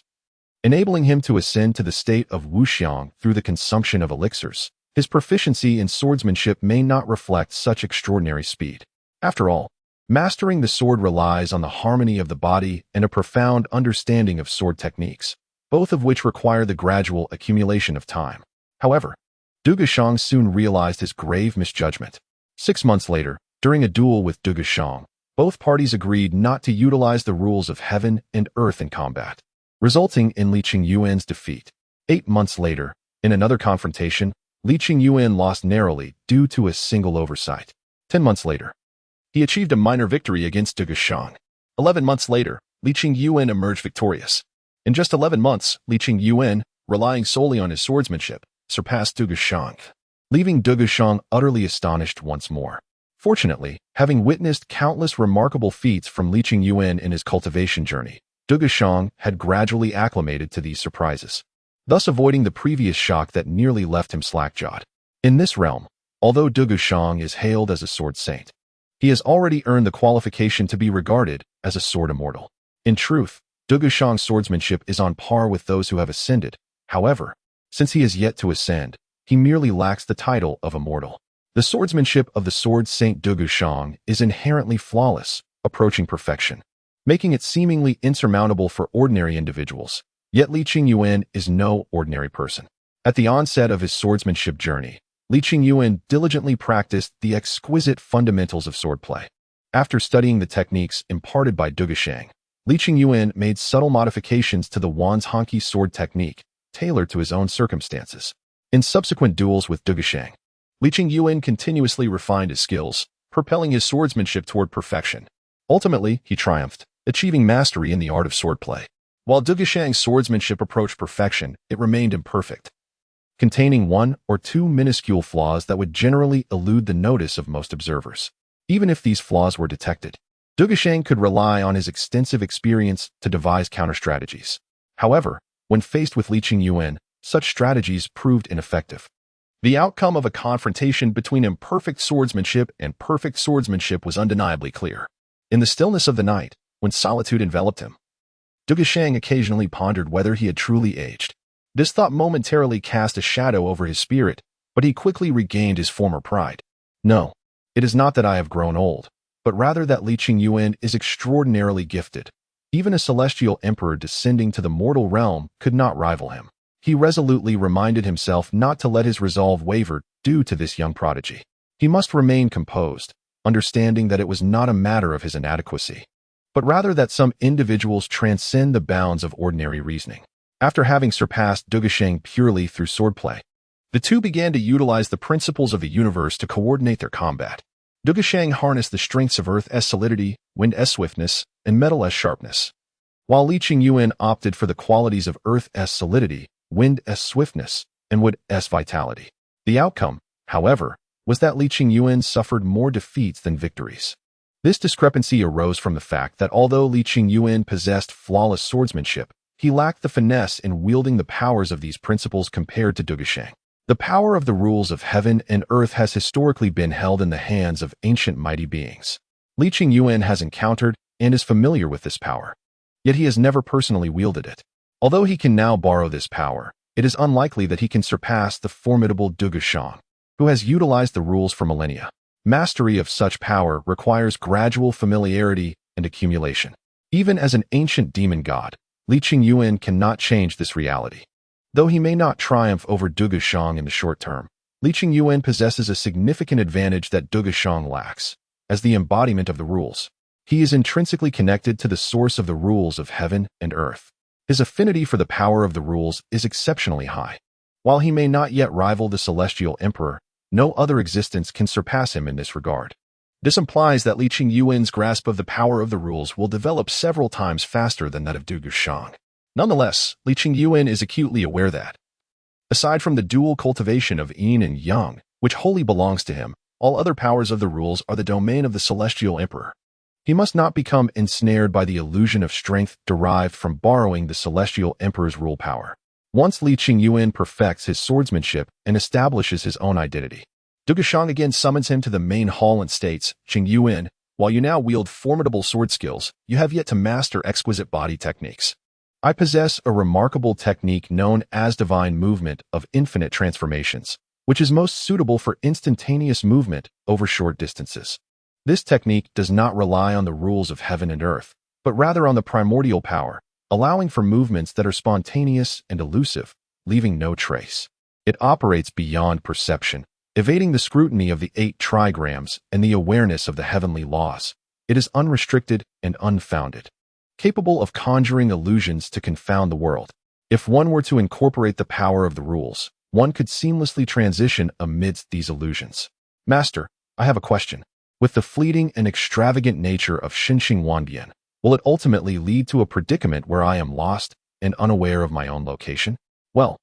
enabling him to ascend to the state of wuxiang through the consumption of elixirs, his proficiency in swordsmanship may not reflect such extraordinary speed. After all, mastering the sword relies on the harmony of the body and a profound understanding of sword techniques, both of which require the gradual accumulation of time. However, Du Gushang soon realized his grave misjudgment. 6 months later, during a duel with Du Gushang, both parties agreed not to utilize the rules of heaven and earth in combat, resulting in Li Qingyuan's defeat. 8 months later, in another confrontation, Li Qingyuan lost narrowly due to a single oversight. 10 months later, he achieved a minor victory against Du Gushang. 11 months later, Li Qingyuan emerged victorious. In just 11 months, Li Qingyuan, relying solely on his swordsmanship, surpassed Du Gushang, leaving Du Gushang utterly astonished once more. Fortunately, having witnessed countless remarkable feats from Li Qingyuan in his cultivation journey, Du Gushang had gradually acclimated to these surprises, thus avoiding the previous shock that nearly left him slack-jawed. In this realm, although Du Gushang is hailed as a sword saint, he has already earned the qualification to be regarded as a sword immortal. In truth, Du Gushang's swordsmanship is on par with those who have ascended. However, since he is yet to ascend, he merely lacks the title of immortal. The swordsmanship of the sword saint Du Gushang is inherently flawless, approaching perfection, making it seemingly insurmountable for ordinary individuals. Yet Li Qingyuan is no ordinary person. At the onset of his swordsmanship journey, Li Qingyuan diligently practiced the exquisite fundamentals of swordplay. After studying the techniques imparted by Du Gushang, Li Qingyuan made subtle modifications to the Wanzhanqi sword technique, tailored to his own circumstances. In subsequent duels with Du Gushang, Li Qingyuan continuously refined his skills, propelling his swordsmanship toward perfection. Ultimately, he triumphed, achieving mastery in the art of swordplay. While Du Gushang's swordsmanship approached perfection, it remained imperfect, containing one or two minuscule flaws that would generally elude the notice of most observers. Even if these flaws were detected, Du Gushang could rely on his extensive experience to devise counter-strategies. However, when faced with Li Qingyuan, such strategies proved ineffective. The outcome of a confrontation between imperfect swordsmanship and perfect swordsmanship was undeniably clear. In the stillness of the night, when solitude enveloped him, Du Gushang occasionally pondered whether he had truly aged. This thought momentarily cast a shadow over his spirit, but he quickly regained his former pride. No, it is not that I have grown old, but rather that Li Qingyuan is extraordinarily gifted. Even a celestial emperor descending to the mortal realm could not rival him. He resolutely reminded himself not to let his resolve waver due to this young prodigy. He must remain composed, understanding that it was not a matter of his inadequacy, but rather that some individuals transcend the bounds of ordinary reasoning. After having surpassed Du Gushang purely through swordplay, The two began to utilize the principles of the universe to coordinate their combat. Dugushang harnessed the strengths of earth as solidity, wind as swiftness, and metal as sharpness, while Li Qingyuan opted for the qualities of earth as solidity, wind as swiftness, and wood as vitality. The outcome, however, was that Li Qingyuan suffered more defeats than victories. This discrepancy arose from the fact that although Li Qingyuan possessed flawless swordsmanship, he lacked the finesse in wielding the powers of these principles compared to Dugushang. The power of the rules of heaven and earth has historically been held in the hands of ancient mighty beings. Li Qingyuan has encountered and is familiar with this power, yet he has never personally wielded it. Although he can now borrow this power, it is unlikely that he can surpass the formidable Dugushang, who has utilized the rules for millennia. Mastery of such power requires gradual familiarity and accumulation. Even as an ancient demon god, Li Qingyuan cannot change this reality. Though he may not triumph over Dugushang in the short term, Li Qingyuan possesses a significant advantage that Dugushang lacks. As the embodiment of the rules, he is intrinsically connected to the source of the rules of heaven and earth. His affinity for the power of the rules is exceptionally high. While he may not yet rival the Celestial Emperor, no other existence can surpass him in this regard. This implies that Li Qingyuan's grasp of the power of the rules will develop several times faster than that of Dugushang. Nonetheless, Li Qingyuan is acutely aware that, aside from the dual cultivation of yin and yang, which wholly belongs to him, all other powers of the rules are the domain of the Celestial Emperor. He must not become ensnared by the illusion of strength derived from borrowing the Celestial Emperor's rule power. Once Li Qingyuan perfects his swordsmanship and establishes his own identity, Dugushang again summons him to the main hall and states, "Qingyuan, while you now wield formidable sword skills, you have yet to master exquisite body techniques. I possess a remarkable technique known as divine movement of infinite transformations, which is most suitable for instantaneous movement over short distances. This technique does not rely on the rules of heaven and earth, but rather on the primordial power, allowing for movements that are spontaneous and elusive, leaving no trace. It operates beyond perception, evading the scrutiny of the 8 trigrams and the awareness of the heavenly laws. It is unrestricted and unfounded, capable of conjuring illusions to confound the world. If one were to incorporate the power of the rules, one could seamlessly transition amidst these illusions. Master, I have a question. With the fleeting and extravagant nature of Xinxing Wanbian, will it ultimately lead to a predicament where I am lost and unaware of my own location? Well,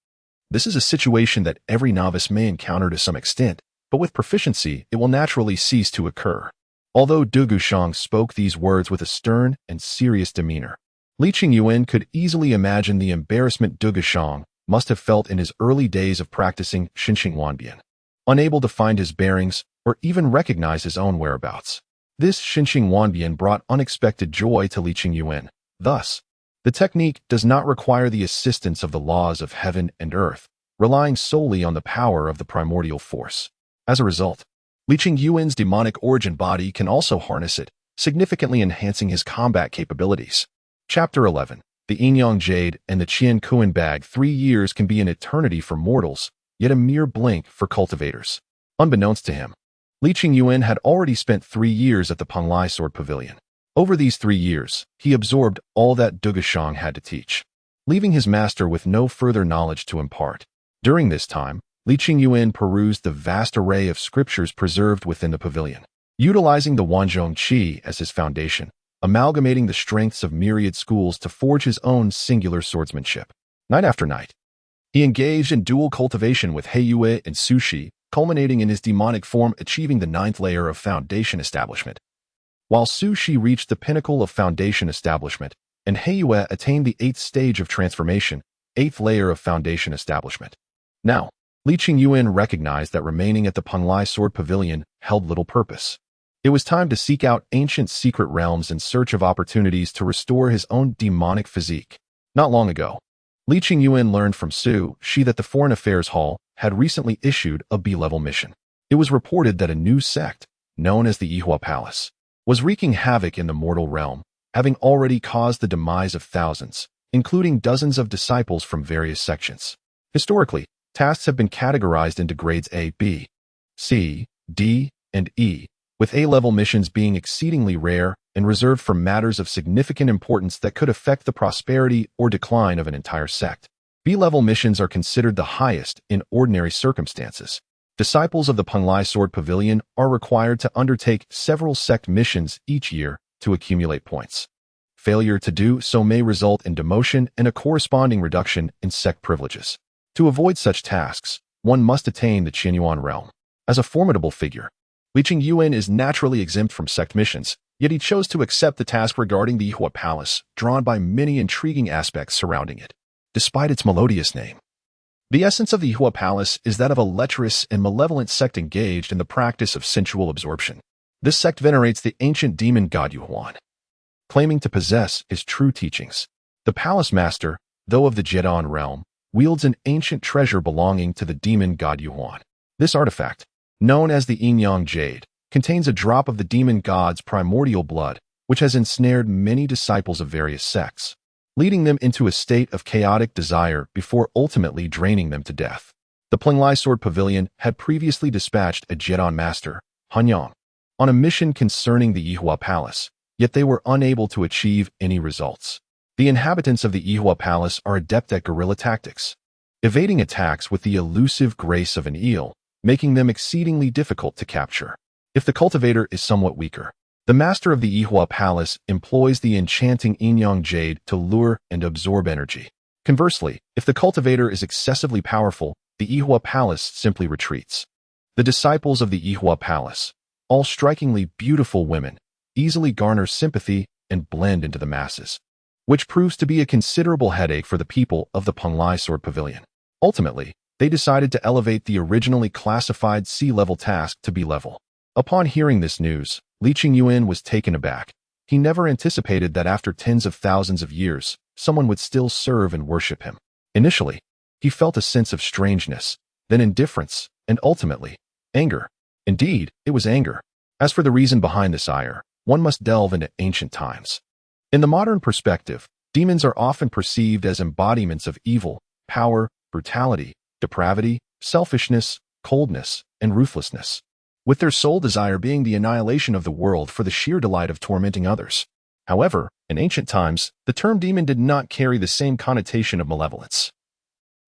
this is a situation that every novice may encounter to some extent, but with proficiency, it will naturally cease to occur. Although Dugushang spoke these words with a stern and serious demeanor, Li Qingyuan could easily imagine the embarrassment Dugushang must have felt in his early days of practicing Xinxing Wanbian, unable to find his bearings or even recognize his own whereabouts. This Xinxing Wanbian brought unexpected joy to Li Qingyuan. Thus, the technique does not require the assistance of the laws of heaven and earth, relying solely on the power of the primordial force. As a result, Li Qingyuan's demonic origin body can also harness it, significantly enhancing his combat capabilities. Chapter 11. The Yin-Yang Jade and the Qian Kuan Bag. 3 years can be an eternity for mortals, yet a mere blink for cultivators. Unbeknownst to him, Li Qingyuan had already spent 3 years at the Panglai Sword Pavilion. Over these 3 years, he absorbed all that Dugushang had to teach, leaving his master with no further knowledge to impart. During this time, Li Qingyuan perused the vast array of scriptures preserved within the pavilion, utilizing the Wanzhong Qi as his foundation, amalgamating the strengths of myriad schools to forge his own singular swordsmanship. Night after night, he engaged in dual cultivation with Heiyue and Sushi, culminating in his demonic form achieving the 9th layer of foundation establishment. While Sushi reached the pinnacle of foundation establishment, and Heiyue attained the 8th stage of transformation, 8th layer of foundation establishment. Now, Li Qingyuan recognized that remaining at the Panglai Sword Pavilion held little purpose. It was time to seek out ancient secret realms in search of opportunities to restore his own demonic physique. Not long ago, Li Qingyuan learned from Sushi that the Foreign Affairs Hall had recently issued a B-level mission. It was reported that a new sect, known as the Yihua Palace, was wreaking havoc in the mortal realm, having already caused the demise of thousands, including dozens of disciples from various sections. Historically, tasks have been categorized into grades A, B, C, D, and E, with A-level missions being exceedingly rare and reserved for matters of significant importance that could affect the prosperity or decline of an entire sect. B-level missions are considered the highest in ordinary circumstances. Disciples of the Penglai Sword Pavilion are required to undertake several sect missions each year to accumulate points. Failure to do so may result in demotion and a corresponding reduction in sect privileges. To avoid such tasks, one must attain the Qinyuan realm. As a formidable figure, Lin Xi is naturally exempt from sect missions, yet he chose to accept the task regarding the Yihua Palace, drawn by many intriguing aspects surrounding it. Despite its melodious name, the essence of the Yihua Palace is that of a lecherous and malevolent sect engaged in the practice of sensual absorption. This sect venerates the ancient Demon God Yuxuan, claiming to possess his true teachings. The palace master, though of the Jedon realm, wields an ancient treasure belonging to the Demon God Yuxuan. This artifact, known as the Yin-Yang Jade, contains a drop of the demon god's primordial blood, which has ensnared many disciples of various sects, leading them into a state of chaotic desire before ultimately draining them to death. The Penglai Sword Pavilion had previously dispatched a Jedon master, Han Yang, on a mission concerning the Yihua Palace, yet they were unable to achieve any results. The inhabitants of the Yihua Palace are adept at guerrilla tactics, evading attacks with the elusive grace of an eel, making them exceedingly difficult to capture. If the cultivator is somewhat weaker, the master of the Yihua Palace employs the enchanting Yin-Yang Jade to lure and absorb energy. Conversely, if the cultivator is excessively powerful, the Yihua Palace simply retreats. The disciples of the Yihua Palace, all strikingly beautiful women, easily garner sympathy and blend into the masses, which proves to be a considerable headache for the people of the Penglai Sword Pavilion. Ultimately, they decided to elevate the originally classified C-level task to B-level. Upon hearing this news, Lin Xi was taken aback. He never anticipated that after tens of thousands of years, someone would still serve and worship him. Initially, he felt a sense of strangeness, then indifference, and ultimately, anger. Indeed, it was anger. As for the reason behind this ire, one must delve into ancient times. In the modern perspective, demons are often perceived as embodiments of evil, power, brutality, depravity, selfishness, coldness, and ruthlessness, with their sole desire being the annihilation of the world for the sheer delight of tormenting others. However, in ancient times, the term demon did not carry the same connotation of malevolence.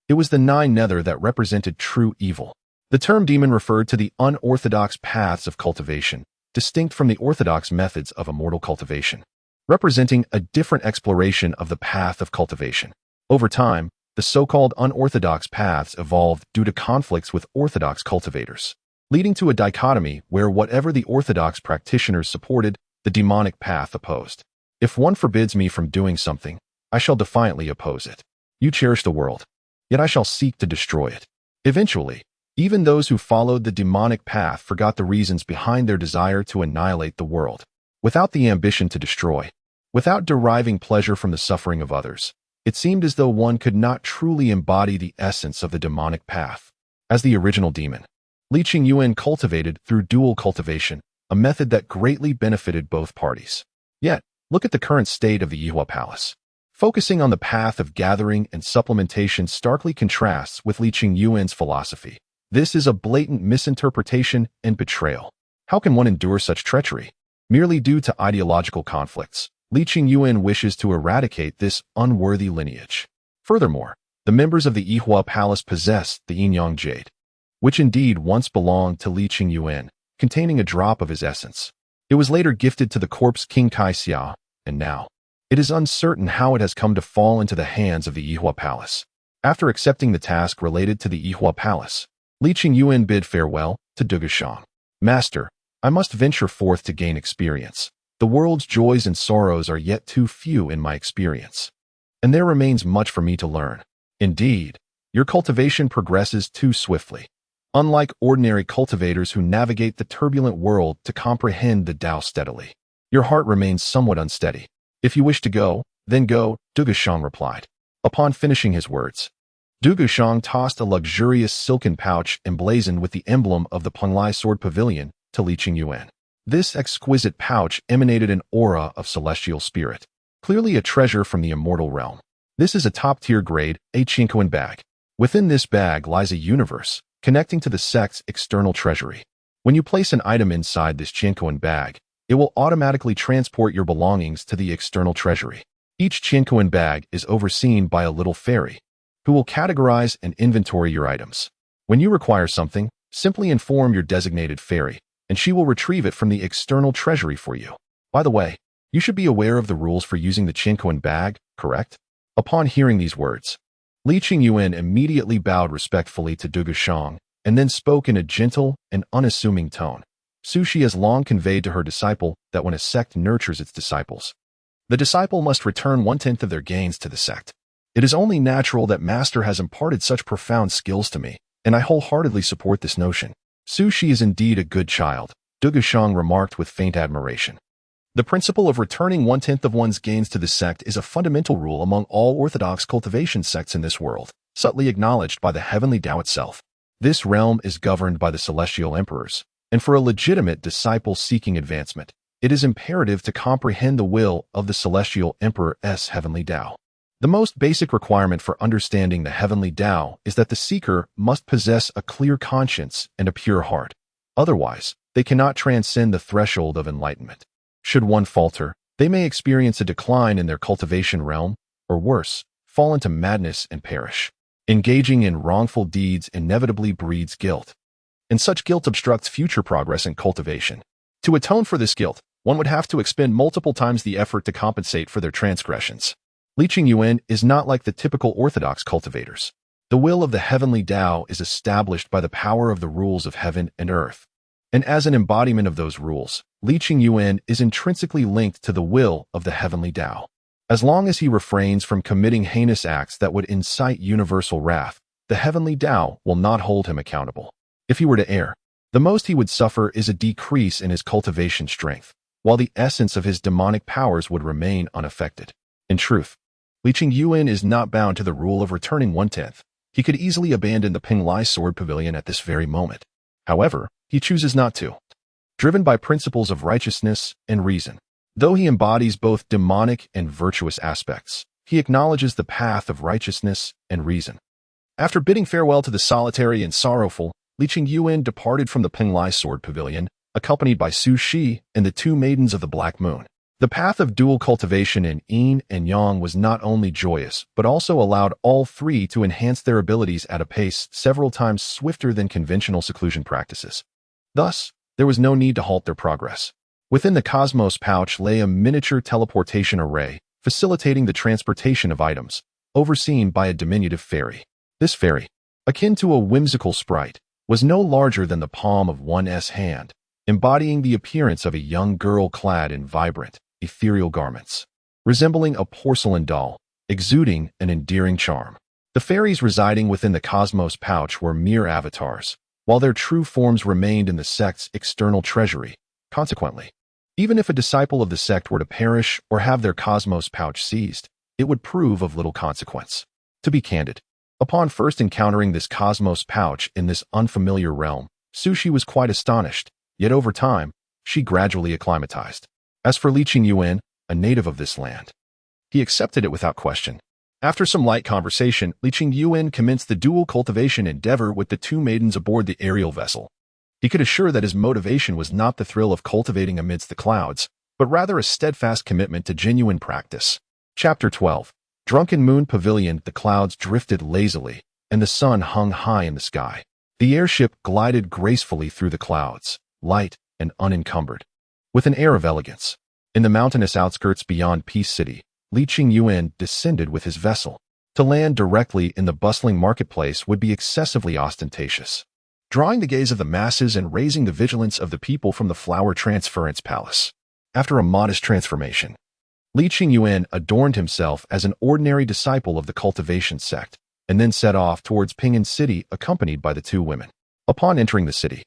It was the nine nether that represented true evil. The term demon referred to the unorthodox paths of cultivation, distinct from the orthodox methods of immortal cultivation, representing a different exploration of the path of cultivation. Over time, the so-called unorthodox paths evolved due to conflicts with orthodox cultivators, leading to a dichotomy where whatever the orthodox practitioners supported, the demonic path opposed. If one forbids me from doing something, I shall defiantly oppose it. You cherish the world, yet I shall seek to destroy it. Eventually, even those who followed the demonic path forgot the reasons behind their desire to annihilate the world. Without the ambition to destroy, without deriving pleasure from the suffering of others, it seemed as though one could not truly embody the essence of the demonic path. As the original demon, Lin Xi cultivated through dual cultivation, a method that greatly benefited both parties. Yet, look at the current state of the Yihua Palace. Focusing on the path of gathering and supplementation starkly contrasts with Lin Xi's philosophy. This is a blatant misinterpretation and betrayal. How can one endure such treachery? Merely due to ideological conflicts, Lin Xi wishes to eradicate this unworthy lineage. Furthermore, the members of the Yihua Palace possess the Yin-Yang Jade, which indeed once belonged to Lin Xi, containing a drop of his essence. It was later gifted to the corpse King Kai Xiao, and now, it is uncertain how it has come to fall into the hands of the Yihua Palace. After accepting the task related to the Yihua Palace, Lin Xi bid farewell to Dugushang. Master, I must venture forth to gain experience. The world's joys and sorrows are yet too few in my experience, and there remains much for me to learn. Indeed, your cultivation progresses too swiftly. Unlike ordinary cultivators who navigate the turbulent world to comprehend the Tao steadily, your heart remains somewhat unsteady. If you wish to go, then go, Dugushang replied. Upon finishing his words, Dugushang tossed a luxurious silken pouch emblazoned with the emblem of the Penglai Sword Pavilion to Lin Xi. This exquisite pouch emanated an aura of celestial spirit, clearly a treasure from the Immortal Realm. This is a top-tier grade, a Qinyuan bag. Within this bag lies a universe, connecting to the sect's external treasury. When you place an item inside this Qinyuan bag, it will automatically transport your belongings to the external treasury. Each Qinyuan bag is overseen by a little fairy, who will categorize and inventory your items. When you require something, simply inform your designated fairy, and she will retrieve it from the external treasury for you. By the way, you should be aware of the rules for using the Qinquan bag, correct? Upon hearing these words, Li Qingyuan immediately bowed respectfully to Du Gushang and then spoke in a gentle and unassuming tone. Su Shi has long conveyed to her disciple that when a sect nurtures its disciples, the disciple must return 1/10 of their gains to the sect. It is only natural that Master has imparted such profound skills to me, and I wholeheartedly support this notion. Su Shi is indeed a good child, Du Gushang remarked with faint admiration. The principle of returning 1/10 of one's gains to the sect is a fundamental rule among all orthodox cultivation sects in this world, subtly acknowledged by the heavenly Tao itself. This realm is governed by the celestial emperors, and for a legitimate disciple seeking advancement, it is imperative to comprehend the will of the celestial emperor's heavenly Tao. The most basic requirement for understanding the heavenly Tao is that the seeker must possess a clear conscience and a pure heart. Otherwise, they cannot transcend the threshold of enlightenment. Should one falter, they may experience a decline in their cultivation realm, or worse, fall into madness and perish. Engaging in wrongful deeds inevitably breeds guilt, and such guilt obstructs future progress in cultivation. To atone for this guilt, one would have to expend multiple times the effort to compensate for their transgressions. Li Qingyuan is not like the typical orthodox cultivators. The will of the heavenly Tao is established by the power of the rules of heaven and earth. And as an embodiment of those rules, Li Qingyuan is intrinsically linked to the will of the heavenly Tao. As long as he refrains from committing heinous acts that would incite universal wrath, the heavenly Tao will not hold him accountable. If he were to err, the most he would suffer is a decrease in his cultivation strength, while the essence of his demonic powers would remain unaffected. In truth, Li Qingyuan is not bound to the rule of returning 1/10. He could easily abandon the Pinglai Sword Pavilion at this very moment. However, he chooses not to. Driven by principles of righteousness and reason, though he embodies both demonic and virtuous aspects, he acknowledges the path of righteousness and reason. After bidding farewell to the solitary and sorrowful, Li Qingyuan departed from the Pinglai Sword Pavilion, accompanied by Su Shi and the two maidens of the Black Moon. The path of dual cultivation in yin and yang was not only joyous, but also allowed all three to enhance their abilities at a pace several times swifter than conventional seclusion practices. Thus, there was no need to halt their progress. Within the Cosmos pouch lay a miniature teleportation array, facilitating the transportation of items, overseen by a diminutive fairy. This fairy, akin to a whimsical sprite, was no larger than the palm of one's hand, embodying the appearance of a young girl clad in vibrant, ethereal garments, resembling a porcelain doll, exuding an endearing charm. The fairies residing within the Cosmos pouch were mere avatars, while their true forms remained in the sect's external treasury. Consequently, even if a disciple of the sect were to perish or have their Cosmos pouch seized, it would prove of little consequence. To be candid, upon first encountering this Cosmos pouch in this unfamiliar realm, Su Shi was quite astonished, yet over time, she gradually acclimatized. As for Li Qingyuan, a native of this land, he accepted it without question. After some light conversation, Li Qingyuan commenced the dual cultivation endeavor with the two maidens aboard the aerial vessel. He could assure that his motivation was not the thrill of cultivating amidst the clouds, but rather a steadfast commitment to genuine practice. Chapter 12. Drunken Moon Pavilion. The clouds drifted lazily, and the sun hung high in the sky. The airship glided gracefully through the clouds, light and unencumbered, with an air of elegance. In the mountainous outskirts beyond Peace City, Li Qingyuan descended with his vessel. To land directly in the bustling marketplace would be excessively ostentatious, drawing the gaze of the masses and raising the vigilance of the people from the Flower Transference Palace. After a modest transformation, Li Qingyuan adorned himself as an ordinary disciple of the cultivation sect, and then set off towards Pingan City accompanied by the two women. Upon entering the city,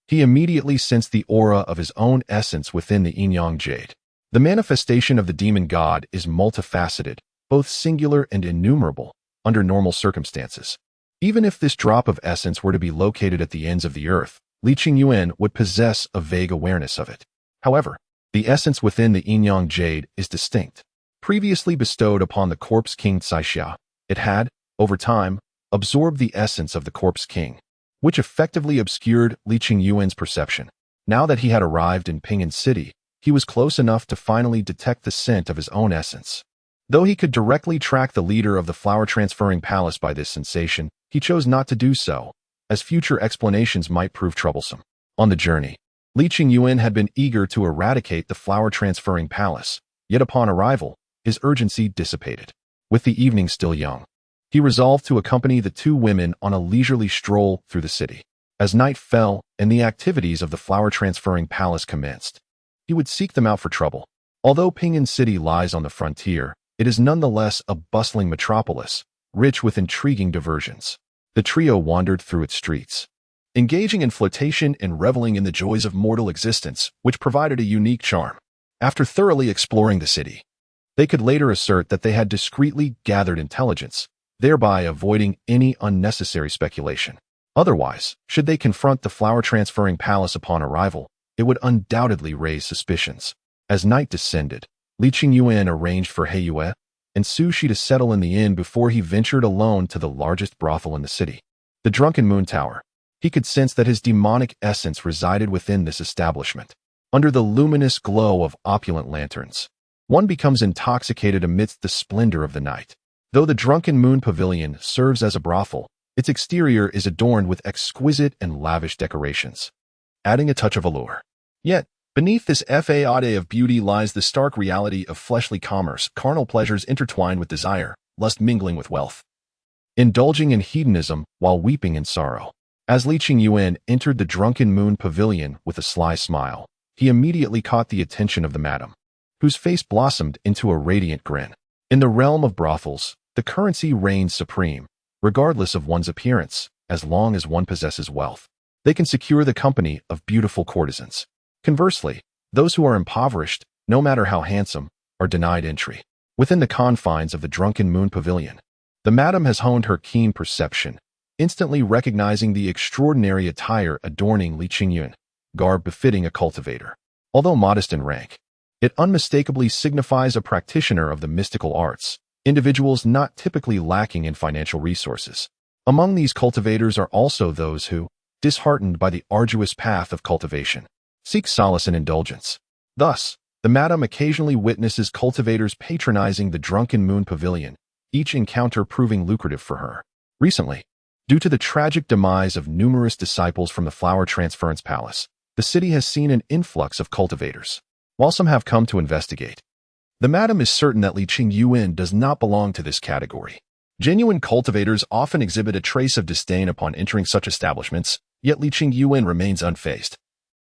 he immediately sensed the aura of his own essence within the Yin-Yang Jade. The manifestation of the demon god is multifaceted, both singular and innumerable, under normal circumstances. Even if this drop of essence were to be located at the ends of the earth, Li Qingyuan would possess a vague awareness of it. However, the essence within the Yin-Yang Jade is distinct. Previously bestowed upon the Corpse King Caixia, it had, over time, absorbed the essence of the Corpse King, which effectively obscured Li Qingyuan's perception. Now that he had arrived in Pingan City, he was close enough to finally detect the scent of his own essence. Though he could directly track the leader of the flower-transferring palace by this sensation, he chose not to do so, as future explanations might prove troublesome. On the journey, Lin Xi had been eager to eradicate the flower-transferring palace, yet upon arrival, his urgency dissipated. With the evening still young, he resolved to accompany the two women on a leisurely stroll through the city. As night fell and the activities of the flower-transferring palace commenced, he would seek them out for trouble. Although Pingyang City lies on the frontier, it is nonetheless a bustling metropolis, rich with intriguing diversions. The trio wandered through its streets, engaging in flirtation and reveling in the joys of mortal existence, which provided a unique charm. After thoroughly exploring the city, they could later assert that they had discreetly gathered intelligence, thereby avoiding any unnecessary speculation. Otherwise, should they confront the flower-transferring palace upon arrival, it would undoubtedly raise suspicions. As night descended, Lin Xi arranged for He Yue and Su Shi to settle in the inn before he ventured alone to the largest brothel in the city, the Drunken Moon Tower. He could sense that his demonic essence resided within this establishment. Under the luminous glow of opulent lanterns, one becomes intoxicated amidst the splendor of the night. Though the Drunken Moon Pavilion serves as a brothel, its exterior is adorned with exquisite and lavish decorations, adding a touch of allure. Yet, beneath this facade of beauty lies the stark reality of fleshly commerce, carnal pleasures intertwined with desire, lust mingling with wealth, indulging in hedonism while weeping in sorrow. As Lin Xi entered the Drunken Moon Pavilion with a sly smile, he immediately caught the attention of the madam, whose face blossomed into a radiant grin. In the realm of brothels, the currency reigns supreme, regardless of one's appearance, as long as one possesses wealth. They can secure the company of beautiful courtesans. Conversely, those who are impoverished, no matter how handsome, are denied entry. Within the confines of the Drunken Moon Pavilion, the madam has honed her keen perception, instantly recognizing the extraordinary attire adorning Lin Xi, garb befitting a cultivator. Although modest in rank, it unmistakably signifies a practitioner of the mystical arts, individuals not typically lacking in financial resources. Among these cultivators are also those who, disheartened by the arduous path of cultivation, seek solace in indulgence. Thus, the madam occasionally witnesses cultivators patronizing the Drunken Moon Pavilion, each encounter proving lucrative for her. Recently, due to the tragic demise of numerous disciples from the Flower Transference Palace, the city has seen an influx of cultivators. While some have come to investigate, the madam is certain that Lin Xi does not belong to this category. Genuine cultivators often exhibit a trace of disdain upon entering such establishments, yet Lin Xi remains unfazed.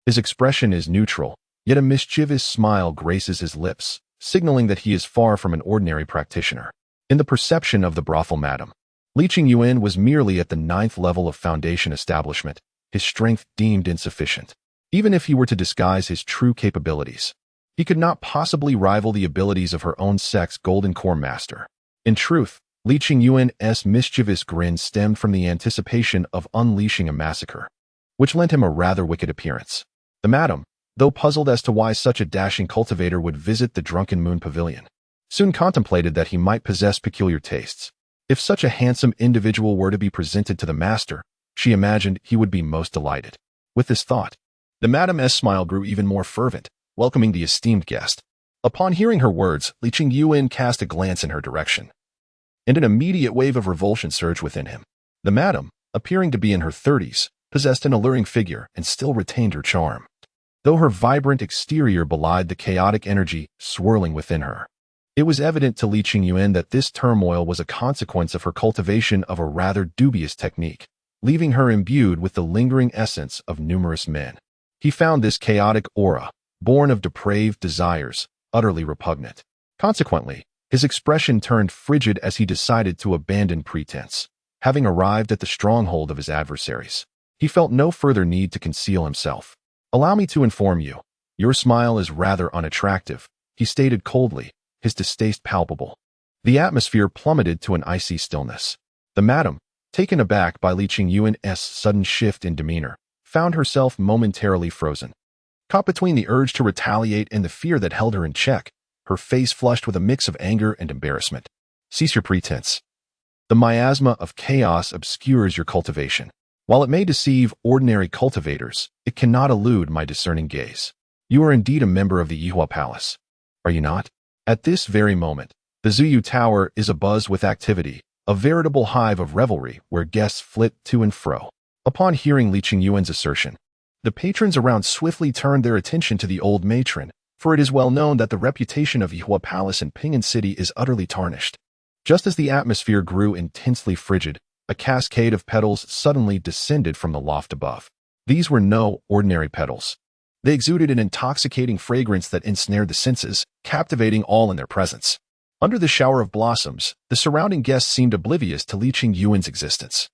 His expression is neutral, yet a mischievous smile graces his lips, signaling that he is far from an ordinary practitioner. In the perception of the brothel madam, Lin Xi was merely at the 9th level of foundation establishment, his strength deemed insufficient. Even if he were to disguise his true capabilities, he could not possibly rival the abilities of her own sex Golden Core Master. In truth, Lin Xi's mischievous grin stemmed from the anticipation of unleashing a massacre, which lent him a rather wicked appearance. The madam, though puzzled as to why such a dashing cultivator would visit the Drunken Moon Pavilion, soon contemplated that he might possess peculiar tastes. If such a handsome individual were to be presented to the master, she imagined he would be most delighted. With this thought, the madam's smile grew even more fervent, welcoming the esteemed guest. Upon hearing her words, Lin Xi cast a glance in her direction, and an immediate wave of revulsion surged within him. The madam, appearing to be in her 30s, possessed an alluring figure and still retained her charm, though her vibrant exterior belied the chaotic energy swirling within her. It was evident to Lin Xi that this turmoil was a consequence of her cultivation of a rather dubious technique, leaving her imbued with the lingering essence of numerous men. He found this chaotic aura, born of depraved desires, utterly repugnant. Consequently, his expression turned frigid as he decided to abandon pretense. Having arrived at the stronghold of his adversaries, he felt no further need to conceal himself. "Allow me to inform you, your smile is rather unattractive," he stated coldly, his distaste palpable. The atmosphere plummeted to an icy stillness. The madam, taken aback by Lin Xi's sudden shift in demeanor, found herself momentarily frozen. Caught between the urge to retaliate and the fear that held her in check, her face flushed with a mix of anger and embarrassment. "Cease your pretense. The miasma of chaos obscures your cultivation. While it may deceive ordinary cultivators, it cannot elude my discerning gaze. You are indeed a member of the Yihua Palace, are you not?" At this very moment, The Zuyu Tower is abuzz with activity, a veritable hive of revelry where guests flit to and fro. Upon hearing Li Qingyuan's assertion, the patrons around swiftly turned their attention to the old matron, for it is well known that the reputation of Yihua Palace in Pingan City is utterly tarnished. Just as the atmosphere grew intensely frigid, a cascade of petals suddenly descended from the loft above. These were no ordinary petals. They exuded an intoxicating fragrance that ensnared the senses, captivating all in their presence. Under the shower of blossoms, the surrounding guests seemed oblivious to Li Qingyuan's existence,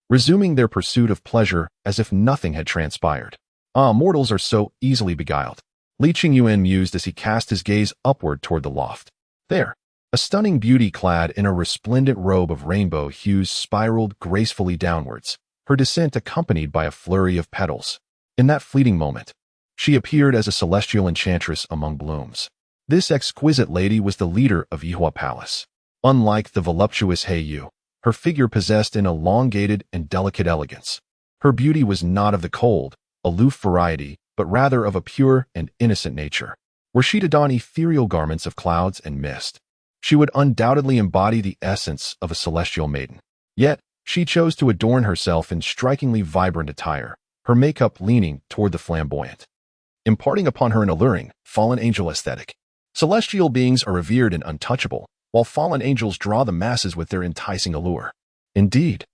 resuming their pursuit of pleasure as if nothing had transpired. Ah, mortals are so easily beguiled, Li Qingyuan mused as he cast his gaze upward toward the loft. There, a stunning beauty clad in a resplendent robe of rainbow hues spiraled gracefully downwards, her descent accompanied by a flurry of petals. In that fleeting moment, she appeared as a celestial enchantress among blooms. This exquisite lady was the leader of Yihua Palace. Unlike the voluptuous He Yu, her figure possessed an elongated and delicate elegance. Her beauty was not of the cold, aloof variety, but rather of a pure and innocent nature. Were she to don ethereal garments of clouds and mist, she would undoubtedly embody the essence of a celestial maiden. Yet, she chose to adorn herself in strikingly vibrant attire, her makeup leaning toward the flamboyant, imparting upon her an alluring, fallen angel aesthetic. Celestial beings are revered and untouchable, while fallen angels draw the masses with their enticing allure. Indeed,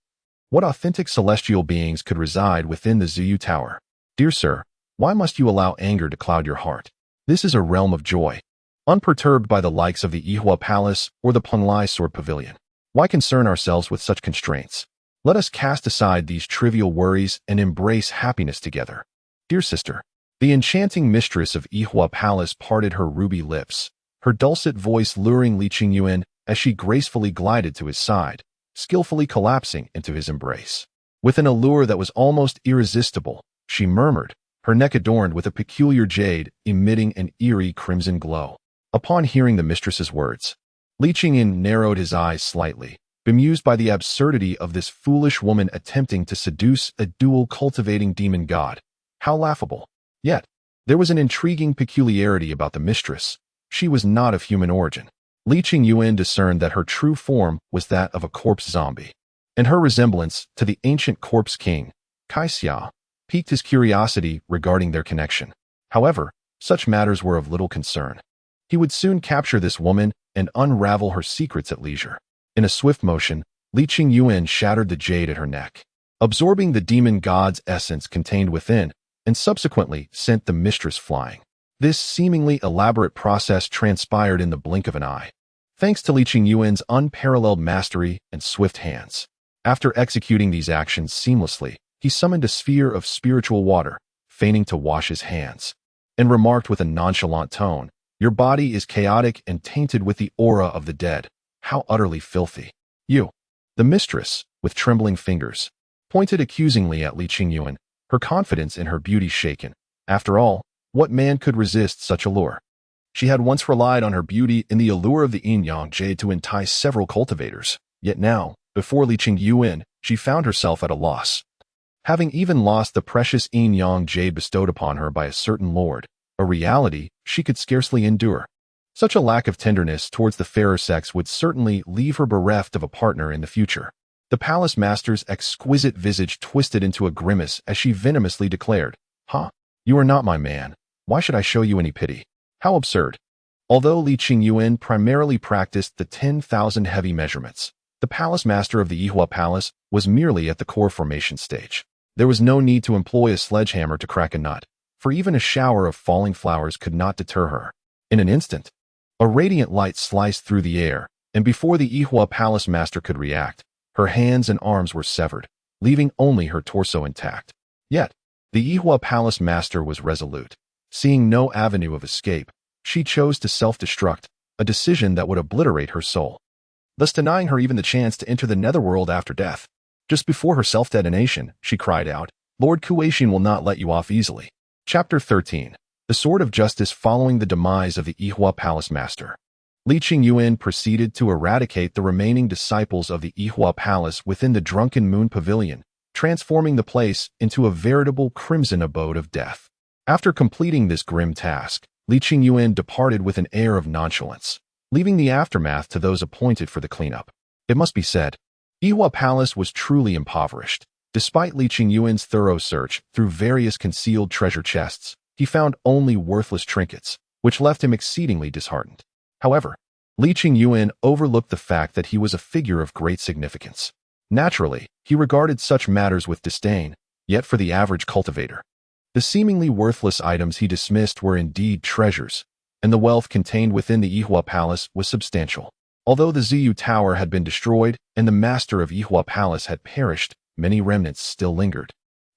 what authentic celestial beings could reside within the Zuyu Tower? Dear sir, why must you allow anger to cloud your heart? This is a realm of joy, unperturbed by the likes of the Yihua Palace or the Penglai Sword Pavilion. Why concern ourselves with such constraints? Let us cast aside these trivial worries and embrace happiness together. Dear sister, the enchanting mistress of Yihua Palace parted her ruby lips, her dulcet voice luring Li Qingyuan as she gracefully glided to his side, skillfully collapsing into his embrace. With an allure that was almost irresistible, she murmured, her neck adorned with a peculiar jade emitting an eerie crimson glow. Upon hearing the mistress's words, Li Qingyuan narrowed his eyes slightly, bemused by the absurdity of this foolish woman attempting to seduce a dual cultivating demon god. How laughable! Yet, there was an intriguing peculiarity about the mistress. She was not of human origin. Li Qingyuan discerned that her true form was that of a corpse zombie, and her resemblance to the ancient corpse king, Kai Xia, piqued his curiosity regarding their connection. However, such matters were of little concern. He would soon capture this woman and unravel her secrets at leisure. In a swift motion, Li Qingyuan shattered the jade at her neck, absorbing the demon god's essence contained within, and subsequently sent the mistress flying. This seemingly elaborate process transpired in the blink of an eye, thanks to Li Qingyuan's unparalleled mastery and swift hands. After executing these actions seamlessly, he summoned a sphere of spiritual water, feigning to wash his hands, and remarked with a nonchalant tone, "Your body is chaotic and tainted with the aura of the dead. How utterly filthy." You, the mistress, with trembling fingers, pointed accusingly at Li Qingyuan, her confidence in her beauty shaken. After all, what man could resist such allure? She had once relied on her beauty and the allure of the yin-yang jade to entice several cultivators. Yet now, before Li Qingyuan, she found herself at a loss. Having even lost the precious yin-yang jade bestowed upon her by a certain lord, a reality she could scarcely endure. Such a lack of tenderness towards the fairer sex would certainly leave her bereft of a partner in the future. The palace master's exquisite visage twisted into a grimace as she venomously declared, You are not my man. Why should I show you any pity? How absurd. Although Li Qingyuan primarily practiced the 10,000 heavy measurements, the palace master of the Yihua Palace was merely at the core formation stage. There was no need to employ a sledgehammer to crack a nut, for even a shower of falling flowers could not deter her. In an instant, a radiant light sliced through the air, and before the Yihua Palace master could react, her hands and arms were severed, leaving only her torso intact. Yet, the Yihua Palace master was resolute. Seeing no avenue of escape, she chose to self-destruct, a decision that would obliterate her soul, thus denying her even the chance to enter the netherworld after death. Just before her self-detonation, she cried out, "Lord Kueishin will not let you off easily." Chapter 13. The Sword of Justice following the demise of the Yihua Palace master. Li Qingyuan proceeded to eradicate the remaining disciples of the Yihua Palace within the Drunken Moon Pavilion, transforming the place into a veritable crimson abode of death. After completing this grim task, Li Qingyuan departed with an air of nonchalance, leaving the aftermath to those appointed for the cleanup. It must be said, Yihua Palace was truly impoverished. Despite Li Qingyuan's thorough search through various concealed treasure chests, he found only worthless trinkets, which left him exceedingly disheartened. However, Li Qingyuan overlooked the fact that he was a figure of great significance. Naturally, he regarded such matters with disdain, yet for the average cultivator, the seemingly worthless items he dismissed were indeed treasures, and the wealth contained within the Yihua Palace was substantial. Although the Ziyu Tower had been destroyed and the master of Yihua Palace had perished, many remnants still lingered,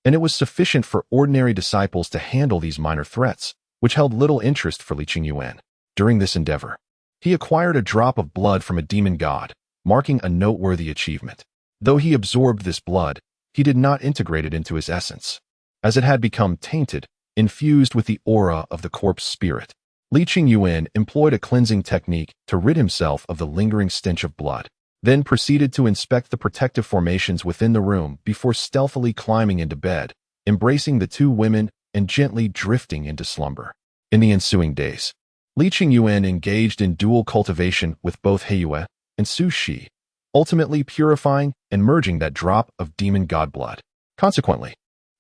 and it was sufficient for ordinary disciples to handle these minor threats, which held little interest for Li Qingyuan. During this endeavor, he acquired a drop of blood from a demon god, marking a noteworthy achievement. Though he absorbed this blood, he did not integrate it into his essence, as it had become tainted, infused with the aura of the corpse spirit. Li Qingyuan employed a cleansing technique to rid himself of the lingering stench of blood, then proceeded to inspect the protective formations within the room before stealthily climbing into bed, embracing the two women and gently drifting into slumber. In the ensuing days, Li Qingyuan engaged in dual cultivation with both Heiyue and Su Shi, ultimately purifying and merging that drop of demon god blood. Consequently,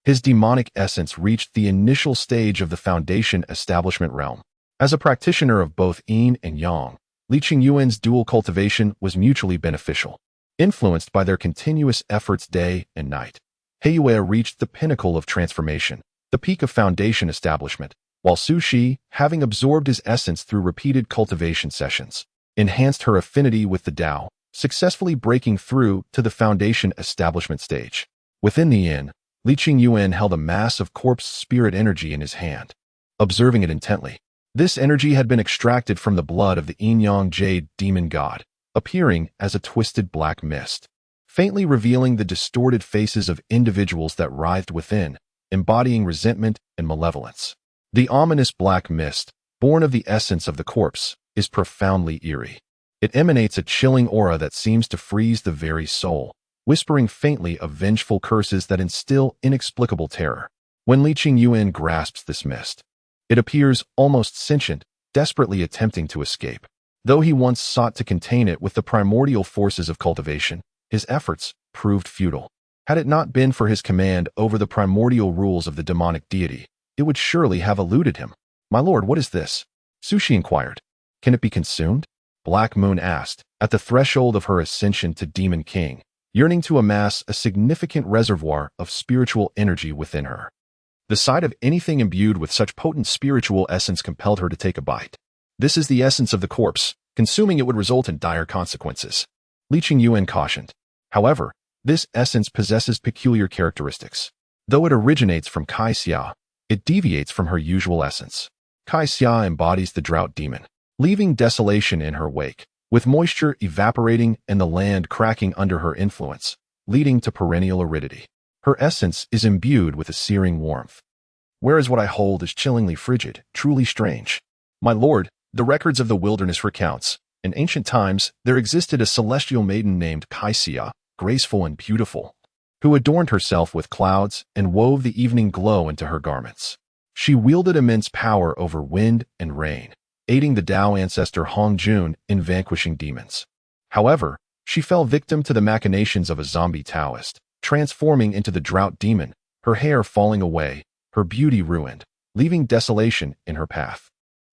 his demonic essence reached the initial stage of the foundation establishment realm. As a practitioner of both yin and yang, Li Qingyuan's dual cultivation was mutually beneficial. Influenced by their continuous efforts day and night, Heiyue reached the pinnacle of transformation, the peak of foundation establishment, while Su Shi, having absorbed his essence through repeated cultivation sessions, enhanced her affinity with the Tao, successfully breaking through to the foundation establishment stage. Within the yin, Li Qingyuan held a mass of corpse spirit energy in his hand. Observing it intently, this energy had been extracted from the blood of the yin-yang jade demon god, appearing as a twisted black mist, faintly revealing the distorted faces of individuals that writhed within, embodying resentment and malevolence. The ominous black mist, born of the essence of the corpse, is profoundly eerie. It emanates a chilling aura that seems to freeze the very soul, whispering faintly of vengeful curses that instill inexplicable terror. When Li Qingyuan grasps this mist, it appears almost sentient, desperately attempting to escape. Though he once sought to contain it with the primordial forces of cultivation, his efforts proved futile. Had it not been for his command over the primordial rules of the demonic deity, it would surely have eluded him. "My lord, what is this?" Su Shi inquired. "Can it be consumed?" Black Moon asked, at the threshold of her ascension to Demon King, yearning to amass a significant reservoir of spiritual energy within her. The sight of anything imbued with such potent spiritual essence compelled her to take a bite. "This is the essence of the corpse. Consuming it would result in dire consequences," Li Qingyuan cautioned. However, this essence possesses peculiar characteristics. Though it originates from Kai Xia, it deviates from her usual essence. Kai Xia embodies the drought demon, leaving desolation in her wake, with moisture evaporating and the land cracking under her influence, leading to perennial aridity. Her essence is imbued with a searing warmth, whereas what I hold is chillingly frigid, truly strange. "My lord, the records of the wilderness recounts, in ancient times there existed a celestial maiden named Kai Xia, graceful and beautiful, who adorned herself with clouds and wove the evening glow into her garments. She wielded immense power over wind and rain, aiding the Tao ancestor Hong Jun in vanquishing demons. However, she fell victim to the machinations of a zombie Taoist, transforming into the drought demon, her hair falling away, her beauty ruined, leaving desolation in her path.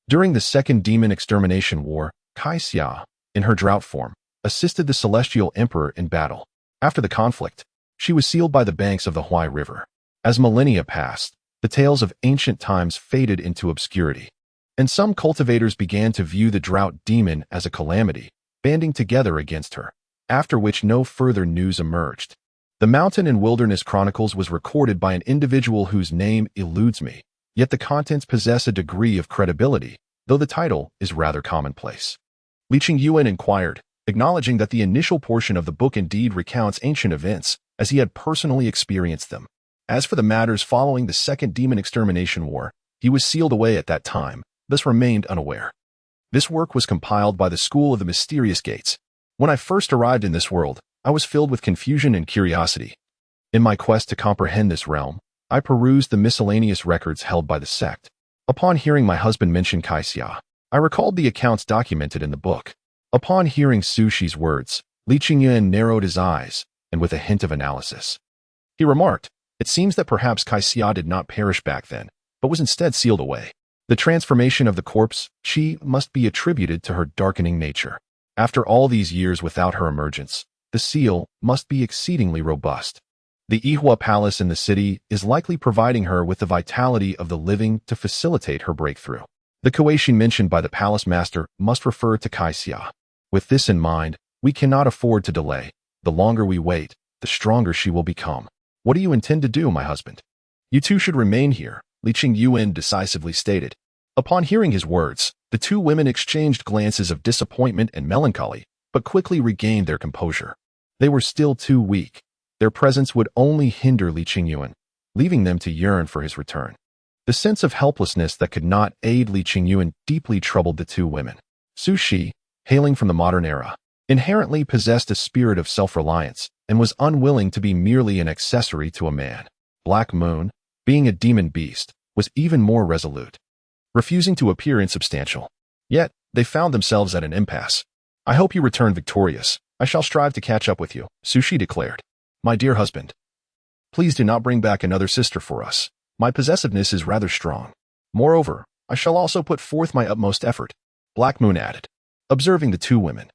During the Second Demon Extermination War, Kai Xia, in her drought form, assisted the Celestial Emperor in battle. After the conflict, she was sealed by the banks of the Huai River. As millennia passed, the tales of ancient times faded into obscurity, and some cultivators began to view the drought demon as a calamity, banding together against her, after which no further news emerged. The Mountain and Wilderness Chronicles was recorded by an individual whose name eludes me, yet the contents possess a degree of credibility, though the title is rather commonplace. Li Qingyuan inquired, acknowledging that the initial portion of the book indeed recounts ancient events, as he had personally experienced them. As for the matters following the Second Demon Extermination War, he was sealed away at that time, thus remained unaware. This work was compiled by the School of the Mysterious Gates. When I first arrived in this world, I was filled with confusion and curiosity. In my quest to comprehend this realm, I perused the miscellaneous records held by the sect. Upon hearing my husband mention Kai Xia, I recalled the accounts documented in the book. Upon hearing Su Shi's words, Li Qingyuan narrowed his eyes, and with a hint of analysis, he remarked, "It seems that perhaps Kaixia did not perish back then, but was instead sealed away. The transformation of the corpse, Qi, must be attributed to her darkening nature. After all these years without her emergence, the seal must be exceedingly robust. The Yihua Palace in the city is likely providing her with the vitality of the living to facilitate her breakthrough. The cultivation mentioned by the palace master must refer to Kaixia. With this in mind, we cannot afford to delay. The longer we wait, the stronger she will become. What do you intend to do, my husband?" "You two should remain here," Li Qingyuan decisively stated. Upon hearing his words, the two women exchanged glances of disappointment and melancholy, but quickly regained their composure. They were still too weak. Their presence would only hinder Li Qingyuan, leaving them to yearn for his return. The sense of helplessness that could not aid Li Qingyuan deeply troubled the two women. Su Shi, hailing from the modern era, inherently possessed a spirit of self-reliance and was unwilling to be merely an accessory to a man. Black Moon, being a demon beast, was even more resolute, refusing to appear insubstantial. Yet, they found themselves at an impasse. "I hope you return victorious. I shall strive to catch up with you," Su Shi declared. "My dear husband, please do not bring back another sister for us. My possessiveness is rather strong. Moreover, I shall also put forth my utmost effort," Black Moon added, observing the two women.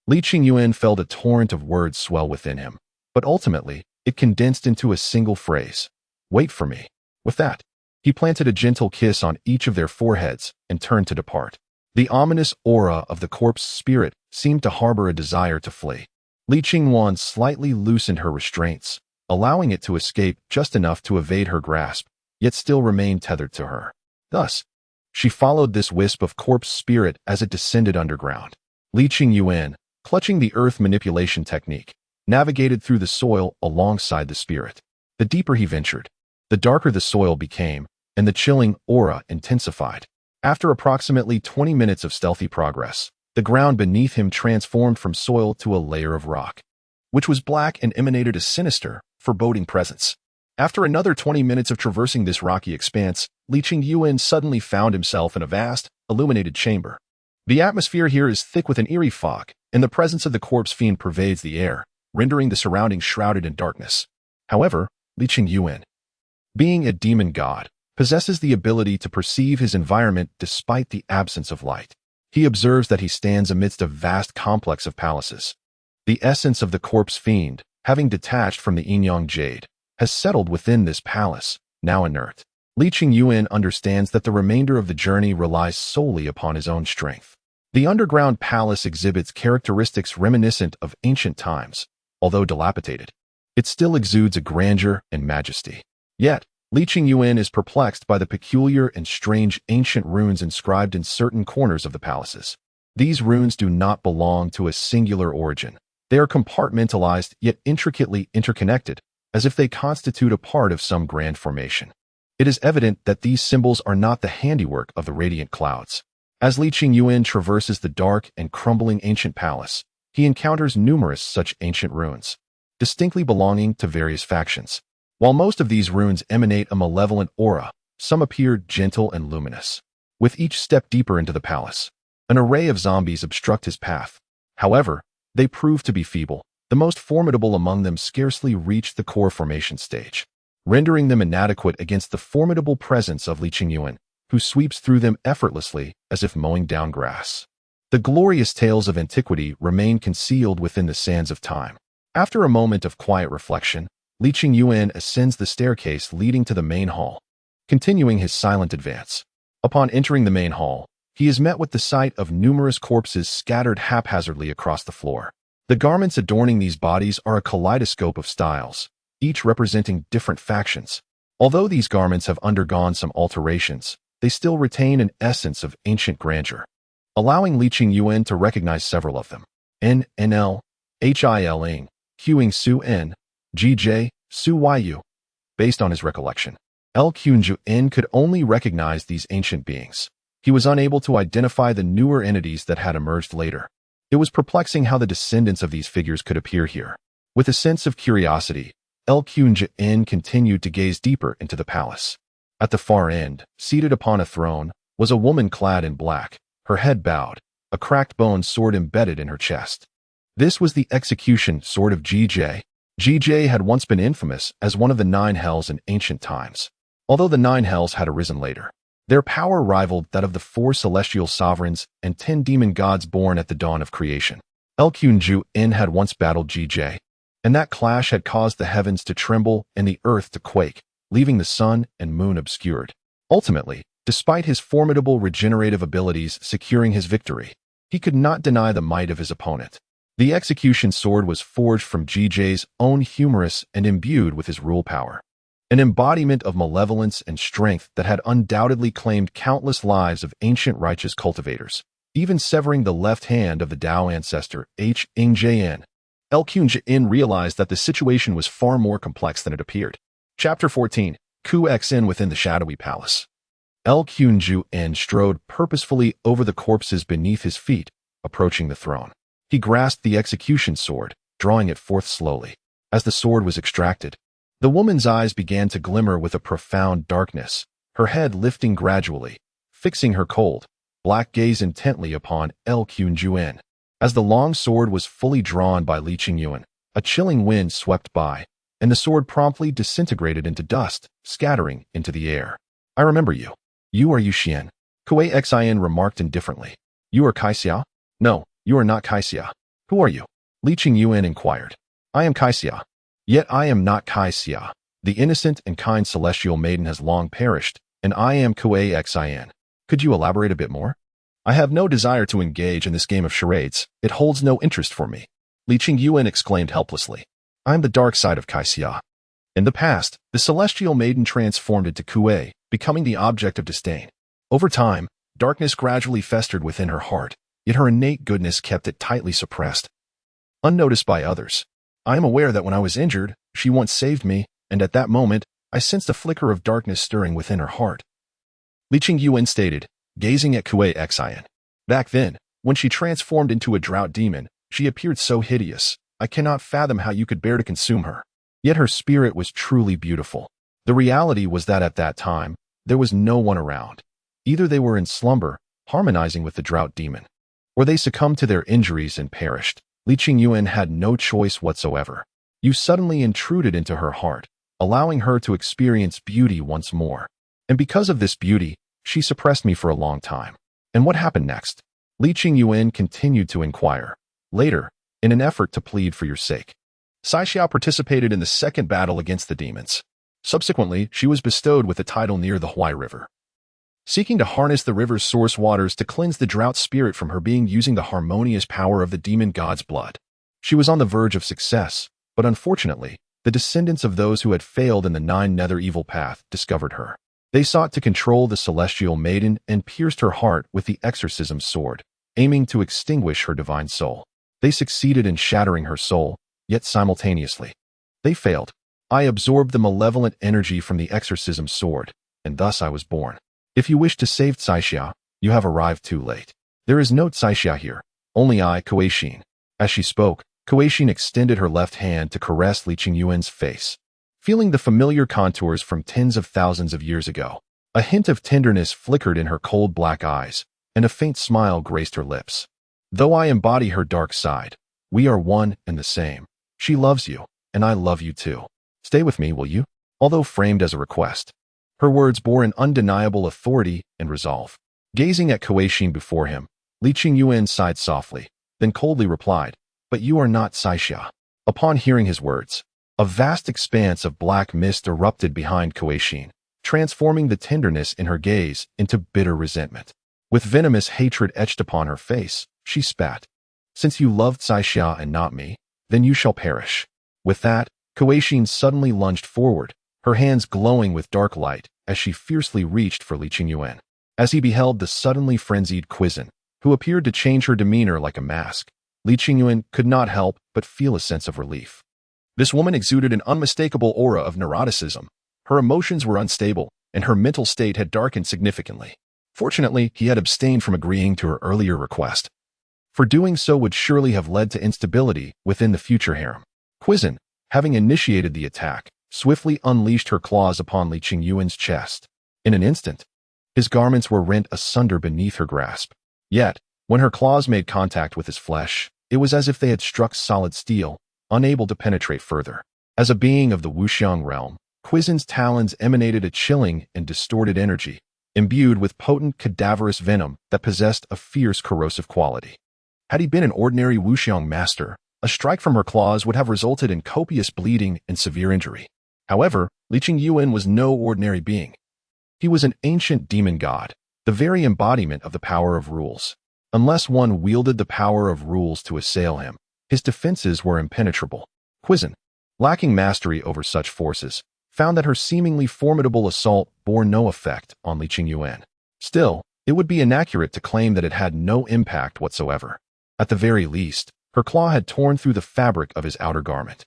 Li Qingyuan felt a torrent of words swell within him, but ultimately, it condensed into a single phrase: "Wait for me." With that, he planted a gentle kiss on each of their foreheads and turned to depart. The ominous aura of the corpse spirit seemed to harbor a desire to flee. Li Qingyuan slightly loosened her restraints, allowing it to escape just enough to evade her grasp, yet still remain tethered to her. Thus, she followed this wisp of corpse spirit as it descended underground. Li Qingyuan, clutching the earth manipulation technique, navigated through the soil alongside the spirit. The deeper he ventured, the darker the soil became, and the chilling aura intensified. After approximately 20 minutes of stealthy progress, the ground beneath him transformed from soil to a layer of rock, which was black and emanated a sinister, foreboding presence. After another 20 minutes of traversing this rocky expanse, Li Qingyuan suddenly found himself in a vast, illuminated chamber. The atmosphere here is thick with an eerie fog, and the presence of the corpse fiend pervades the air, rendering the surroundings shrouded in darkness. However, Li Qingyuan, being a demon god, possesses the ability to perceive his environment despite the absence of light. He observes that he stands amidst a vast complex of palaces. The essence of the corpse fiend, having detached from the Yin-Yang jade, has settled within this palace, now inert. Li Qingyuan understands that the remainder of the journey relies solely upon his own strength. The underground palace exhibits characteristics reminiscent of ancient times. Although dilapidated, it still exudes a grandeur and majesty. Yet, Li Qingyuan is perplexed by the peculiar and strange ancient runes inscribed in certain corners of the palaces. These runes do not belong to a singular origin. They are compartmentalized yet intricately interconnected, as if they constitute a part of some grand formation. It is evident that these symbols are not the handiwork of the radiant clouds. As Li Qingyuan traverses the dark and crumbling ancient palace, he encounters numerous such ancient runes, distinctly belonging to various factions. While most of these runes emanate a malevolent aura, some appear gentle and luminous. With each step deeper into the palace, an array of zombies obstruct his path. However, they prove to be feeble. The most formidable among them scarcely reach the core formation stage, rendering them inadequate against the formidable presence of Li Qingyuan, who sweeps through them effortlessly as if mowing down grass. The glorious tales of antiquity remain concealed within the sands of time. After a moment of quiet reflection, Li Qingyuan ascends the staircase leading to the main hall, continuing his silent advance. Upon entering the main hall, he is met with the sight of numerous corpses scattered haphazardly across the floor. The garments adorning these bodies are a kaleidoscope of styles, each representing different factions. Although these garments have undergone some alterations, they still retain an essence of ancient grandeur, allowing Li Qingyuan to recognize several of them. NL, Hiling, Qing Su N, GJ, Su Yu. Based on his recollection, L. Qingyuan could only recognize these ancient beings. He was unable to identify the newer entities that had emerged later. It was perplexing how the descendants of these figures could appear here. With a sense of curiosity, L. Qingyuan continued to gaze deeper into the palace. At the far end, seated upon a throne, was a woman clad in black, her head bowed, a cracked bone sword embedded in her chest. This was the execution sword of GJ. GJ had once been infamous as one of the 9 hells in ancient times. Although the 9 hells had arisen later, their power rivaled that of the 4 celestial sovereigns and 10 demon gods born at the dawn of creation. Yuxuan had once battled GJ, and that clash had caused the heavens to tremble and the earth to quake, leaving the sun and moon obscured. Ultimately, despite his formidable regenerative abilities securing his victory, he could not deny the might of his opponent. The execution sword was forged from GJ's own humorous and imbued with his rule power, an embodiment of malevolence and strength that had undoubtedly claimed countless lives of ancient righteous cultivators, even severing the left hand of the Tao ancestor H'Ingjian. Yuxuan realized that the situation was far more complex than it appeared. Chapter 14. Xn within the shadowy palace. Yuxuan strode purposefully over the corpses beneath his feet, approaching the throne. He grasped the execution sword, drawing it forth slowly. As the sword was extracted, the woman's eyes began to glimmer with a profound darkness, her head lifting gradually, fixing her cold, black gaze intently upon Yuxuan. As the long sword was fully drawn by Lin Xi, a chilling wind swept by, and the sword promptly disintegrated into dust, scattering into the air. I remember you. You are Yuxian. Yuxian remarked indifferently. You are Kaixia? No, you are not Kaixia. Who are you? Lin Xi inquired. I am Kaixia. Yet I am not Kaixia. The innocent and kind celestial maiden has long perished, and I am Yuxian. Could you elaborate a bit more? I have no desire to engage in this game of charades. It holds no interest for me. Lin Xi exclaimed helplessly. I am the dark side of Kaixia. In the past, the celestial maiden transformed into Kuei, becoming the object of disdain. Over time, darkness gradually festered within her heart, yet her innate goodness kept it tightly suppressed. Unnoticed by others, I am aware that when I was injured, she once saved me, and at that moment, I sensed a flicker of darkness stirring within her heart. Lin Xi stated, gazing at Yuxian. Back then, when she transformed into a drought demon, she appeared so hideous, I cannot fathom how you could bear to consume her. Yet her spirit was truly beautiful. The reality was that at that time, there was no one around. Either they were in slumber, harmonizing with the drought demon, or they succumbed to their injuries and perished. Lin Xi had no choice whatsoever. You suddenly intruded into her heart, allowing her to experience beauty once more. And because of this beauty, she suppressed me for a long time. And what happened next? Lin Xi continued to inquire. Later, in an effort to plead for your sake, Saixia participated in the second battle against the demons. Subsequently, she was bestowed with a title near the Huai River, seeking to harness the river's source waters to cleanse the drought spirit from her being using the harmonious power of the demon god's blood. She was on the verge of success, but unfortunately, the descendants of those who had failed in the 9 nether evil path discovered her. They sought to control the celestial maiden and pierced her heart with the exorcism sword, aiming to extinguish her divine soul. They succeeded in shattering her soul, yet simultaneously, they failed. I absorbed the malevolent energy from the exorcism sword, and thus I was born. If you wish to save Saixia, you have arrived too late. There is no Saixia here, only I, Yuxian. As she spoke, Yuxian extended her left hand to caress Lin Xi's face. Feeling the familiar contours from tens of thousands of years ago, a hint of tenderness flickered in her cold black eyes, and a faint smile graced her lips. Though I embody her dark side, we are one and the same. She loves you, and I love you too. Stay with me, will you? Although framed as a request, her words bore an undeniable authority and resolve. Gazing at Yuxian before him, Lin Xi sighed softly, then coldly replied, But you are not Saixia. Upon hearing his words, a vast expanse of black mist erupted behind Yuxian, transforming the tenderness in her gaze into bitter resentment. With venomous hatred etched upon her face, she spat. Since you loved Saixia and not me, then you shall perish. With that, Yuxian suddenly lunged forward, her hands glowing with dark light as she fiercely reached for Lin Xi. As he beheld the suddenly frenzied Yuxian, who appeared to change her demeanor like a mask, Lin Xi could not help but feel a sense of relief. This woman exuded an unmistakable aura of neuroticism. Her emotions were unstable, and her mental state had darkened significantly. Fortunately, he had abstained from agreeing to her earlier request, for doing so would surely have led to instability within the future harem. Yuxian, having initiated the attack, swiftly unleashed her claws upon Lin Xi's chest. In an instant, his garments were rent asunder beneath her grasp. Yet, when her claws made contact with his flesh, it was as if they had struck solid steel, unable to penetrate further. As a being of the Wuxiang realm, Quizen's talons emanated a chilling and distorted energy, imbued with potent cadaverous venom that possessed a fierce corrosive quality. Had he been an ordinary Wuxiang master, a strike from her claws would have resulted in copious bleeding and severe injury. However, Lin Xi was no ordinary being. He was an ancient demon god, the very embodiment of the power of rules. Unless one wielded the power of rules to assail him, his defenses were impenetrable. Quizen, lacking mastery over such forces, found that her seemingly formidable assault bore no effect on Lin Xi. Still, it would be inaccurate to claim that it had no impact whatsoever. At the very least, her claw had torn through the fabric of his outer garment.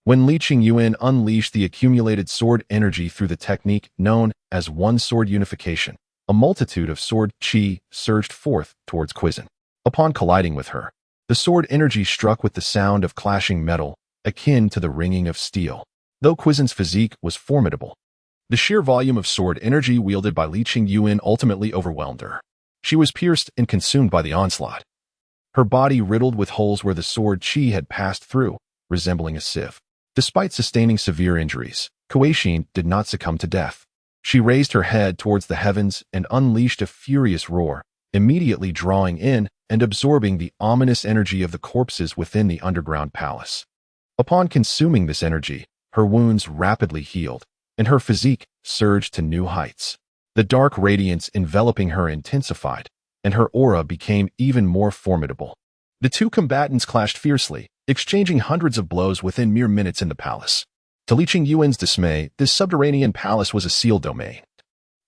When Lin Xi unleashed the accumulated sword energy through the technique known as one-sword unification, a multitude of sword qi surged forth towards Quizen. Upon colliding with her, the sword energy struck with the sound of clashing metal, akin to the ringing of steel. Though Quizen's physique was formidable, the sheer volume of sword energy wielded by Lin Xi ultimately overwhelmed her. She was pierced and consumed by the onslaught, her body riddled with holes where the sword qi had passed through, resembling a sieve. Despite sustaining severe injuries, Kuei-Shin did not succumb to death. She raised her head towards the heavens and unleashed a furious roar, immediately drawing in and absorbing the ominous energy of the corpses within the underground palace. Upon consuming this energy, her wounds rapidly healed, and her physique surged to new heights. The dark radiance enveloping her intensified, and her aura became even more formidable. The two combatants clashed fiercely, exchanging hundreds of blows within mere minutes in the palace. To Lin Xi's dismay, this subterranean palace was a sealed domain,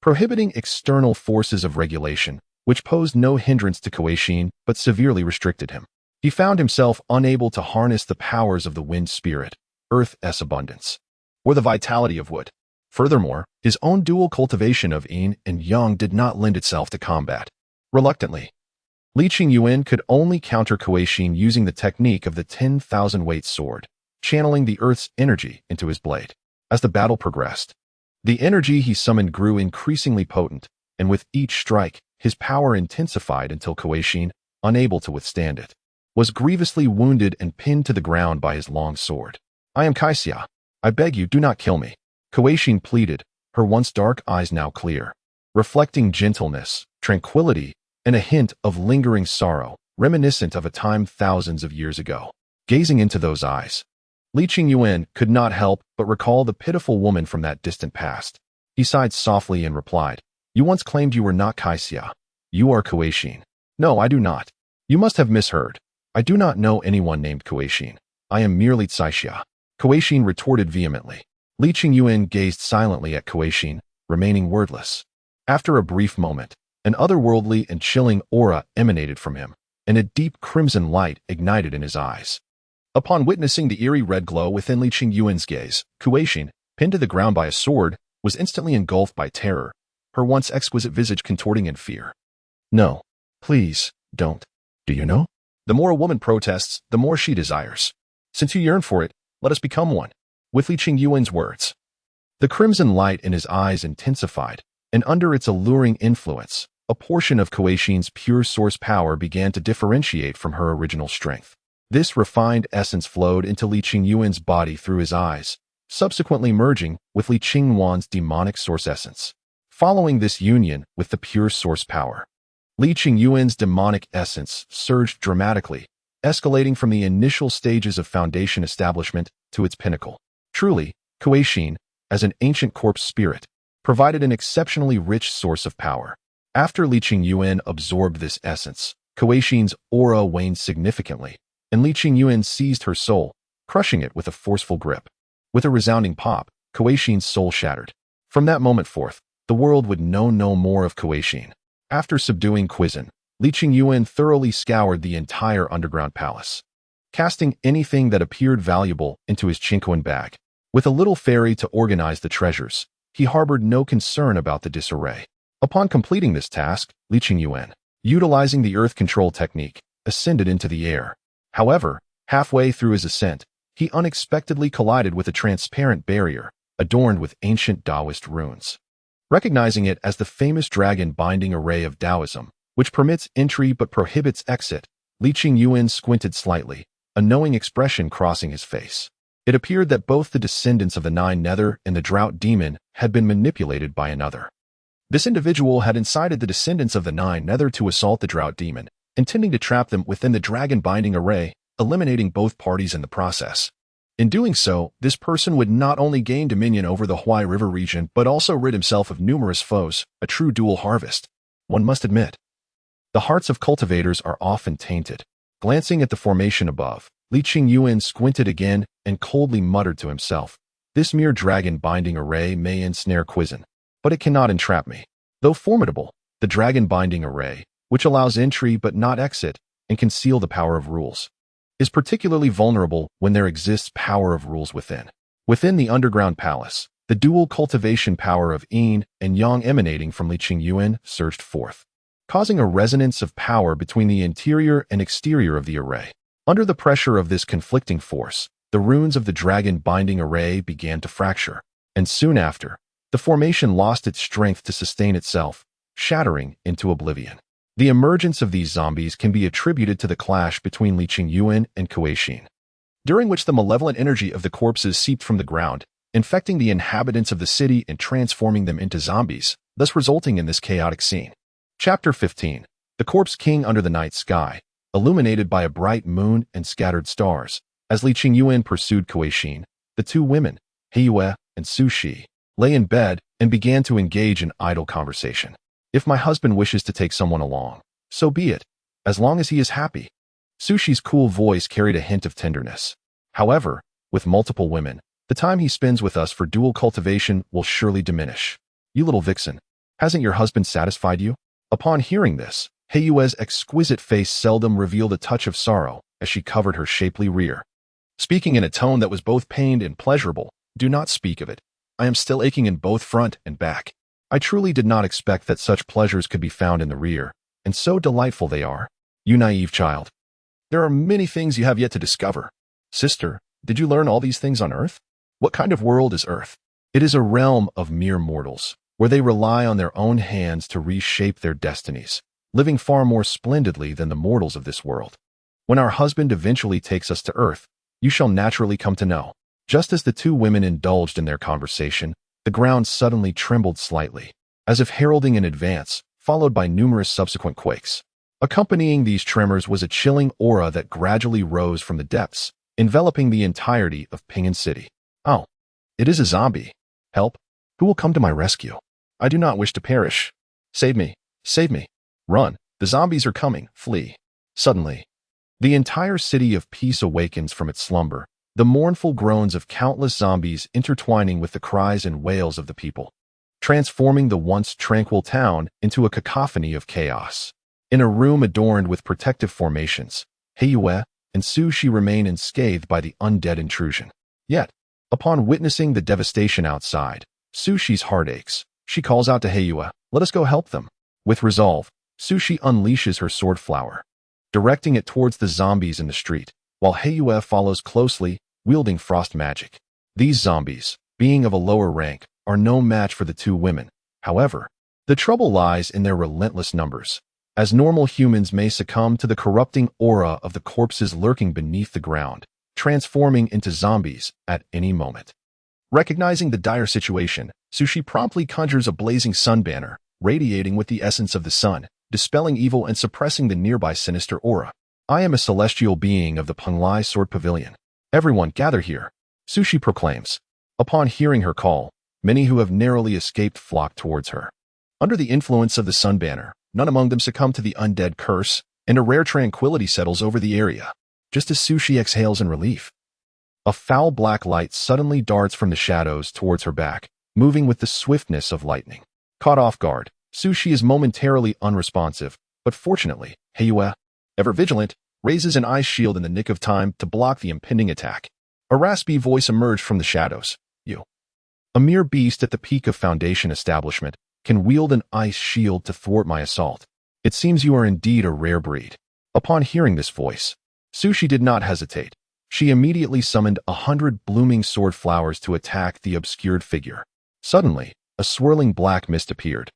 prohibiting external forces of regulation, which posed no hindrance to Kuei-Shin but severely restricted him. He found himself unable to harness the powers of the wind spirit, earth's abundance, or the vitality of wood. Furthermore, his own dual cultivation of yin and yang did not lend itself to combat. Reluctantly, Lin Xi could only counter Kuei-Shin using the technique of the 10,000-weight sword, channeling the earth's energy into his blade. As the battle progressed, the energy he summoned grew increasingly potent, and with each strike, his power intensified until Kuei-Shin, unable to withstand it, was grievously wounded and pinned to the ground by his long sword. "I am Kaixia. I beg you, do not kill me," Kuei-Shin pleaded, her once dark eyes now clear, reflecting gentleness, tranquility, and a hint of lingering sorrow, reminiscent of a time thousands of years ago. Gazing into those eyes, Lin Xi could not help but recall the pitiful woman from that distant past. He sighed softly and replied, "You once claimed you were not Kaixia. You are Kuei-Shin." "No, I do not. You must have misheard. I do not know anyone named Kuei-Shin. I am merely Caixia," Kuei-Shin retorted vehemently. Lin Xi gazed silently at Kuei-Shin, remaining wordless. After a brief moment, an otherworldly and chilling aura emanated from him, and a deep crimson light ignited in his eyes. Upon witnessing the eerie red glow within Lin Xi's gaze, Kuei-Shin, pinned to the ground by a sword, was instantly engulfed by terror, her once exquisite visage contorting in fear. "No, please, don't. Do you know? The more a woman protests, the more she desires. Since you yearn for it, let us become one." With Lin Xi's words, the crimson light in his eyes intensified, and under its alluring influence, a portion of Kuei-Shin's pure source power began to differentiate from her original strength. This refined essence flowed into Lin Xing's body through his eyes, subsequently merging with Li Qingwan's demonic source essence. Following this union with the pure source power, Lin Xing's demonic essence surged dramatically, escalating from the initial stages of foundation establishment to its pinnacle. Truly, Kuei-Shin, as an ancient corpse spirit, provided an exceptionally rich source of power. After Lin Xi absorbed this essence, Kuei-Shin's aura waned significantly, and Lin Xi seized her soul, crushing it with a forceful grip. With a resounding pop, Kuei-Shin's soul shattered. From that moment forth, the world would know no more of Kuei-Shin. After subduing Quizen, Lin Xi thoroughly scoured the entire underground palace, casting anything that appeared valuable into his Qingquan bag. With a little fairy to organize the treasures, he harbored no concern about the disarray. Upon completing this task, Lin Xi, utilizing the earth control technique, ascended into the air. However, halfway through his ascent, he unexpectedly collided with a transparent barrier adorned with ancient Taoist runes. Recognizing it as the famous dragon binding array of Taoism, which permits entry but prohibits exit. Lin Xi squinted slightly, a knowing expression crossing his face. It appeared that both the descendants of the Nine Nether and the Drought Demon had been manipulated by another. This individual had incited the descendants of the Nine Nether to assault the Drought Demon, intending to trap them within the dragon-binding array, eliminating both parties in the process. In doing so, this person would not only gain dominion over the Huai River region but also rid himself of numerous foes, a true dual harvest. One must admit, the hearts of cultivators are often tainted. Glancing at the formation above, Lin Xi squinted again and coldly muttered to himself, "This mere dragon-binding array may ensnare Quizen, but it cannot entrap me." Though formidable, the dragon-binding array, which allows entry but not exit and conceal the power of rules, is particularly vulnerable when there exists power of rules within. Within the underground palace, the dual cultivation power of yin and yang emanating from Lin Xi surged forth, causing a resonance of power between the interior and exterior of the array. Under the pressure of this conflicting force, the runes of the dragon-binding array began to fracture, and soon after, the formation lost its strength to sustain itself, shattering into oblivion. The emergence of these zombies can be attributed to the clash between Lin Xi and Kuei-Shin, during which the malevolent energy of the corpses seeped from the ground, infecting the inhabitants of the city and transforming them into zombies, thus resulting in this chaotic scene. Chapter 15. The Corpse King Under the Night Sky, illuminated by a bright moon and scattered stars. As Lin Xi pursued Kuei-Shin, the two women, Heiyue and Sushi, lay in bed and began to engage in idle conversation. "If my husband wishes to take someone along, so be it, as long as he is happy." Sushi's cool voice carried a hint of tenderness. "However, with multiple women, the time he spends with us for dual cultivation will surely diminish. You little vixen, hasn't your husband satisfied you?" Upon hearing this, Heiyue's exquisite face seldom revealed a touch of sorrow as she covered her shapely rear. Speaking in a tone that was both pained and pleasurable, "Do not speak of it. I am still aching in both front and back. I truly did not expect that such pleasures could be found in the rear, and so delightful they are. You naive child. There are many things you have yet to discover. Sister, did you learn all these things on Earth? What kind of world is Earth? It is a realm of mere mortals, where they rely on their own hands to reshape their destinies, living far more splendidly than the mortals of this world. When our husband eventually takes us to Earth, you shall naturally come to know." Just as the two women indulged in their conversation, the ground suddenly trembled slightly, as if heralding an advance, followed by numerous subsequent quakes. Accompanying these tremors was a chilling aura that gradually rose from the depths, enveloping the entirety of Pingan City. "Oh, it is a zombie. Help! Who will come to my rescue? I do not wish to perish. Save me! Save me! Run! The zombies are coming! Flee!" Suddenly, the entire city of peace awakens from its slumber, the mournful groans of countless zombies intertwining with the cries and wails of the people, transforming the once tranquil town into a cacophony of chaos. In a room adorned with protective formations, Heiyue and Sushi remain unscathed by the undead intrusion. Yet, upon witnessing the devastation outside, Sushi's heart aches. She calls out to Heiyue, "Let us go help them." With resolve, Sushi unleashes her sword flower, directing it towards the zombies in the street, while Heiyue follows closely, wielding frost magic. These zombies, being of a lower rank, are no match for the two women. However, the trouble lies in their relentless numbers, as normal humans may succumb to the corrupting aura of the corpses lurking beneath the ground, transforming into zombies at any moment. Recognizing the dire situation, Sushi promptly conjures a blazing sun banner, radiating with the essence of the sun, dispelling evil and suppressing the nearby sinister aura. "I am a celestial being of the Penglai Sword Pavilion. Everyone gather here," Sushi proclaims. Upon hearing her call, many who have narrowly escaped flock towards her. Under the influence of the sun banner, none among them succumb to the undead curse, and a rare tranquility settles over the area. Just as Sushi exhales in relief, a foul black light suddenly darts from the shadows towards her back, moving with the swiftness of lightning. Caught off guard, Sushi is momentarily unresponsive, but fortunately, Heiyue, ever vigilant, raises an ice shield in the nick of time to block the impending attack. A raspy voice emerged from the shadows. "You, a mere beast at the peak of Foundation establishment, can wield an ice shield to thwart my assault. It seems you are indeed a rare breed." Upon hearing this voice, Sushi did not hesitate. She immediately summoned 100 blooming sword flowers to attack the obscured figure. Suddenly, a swirling black mist appeared,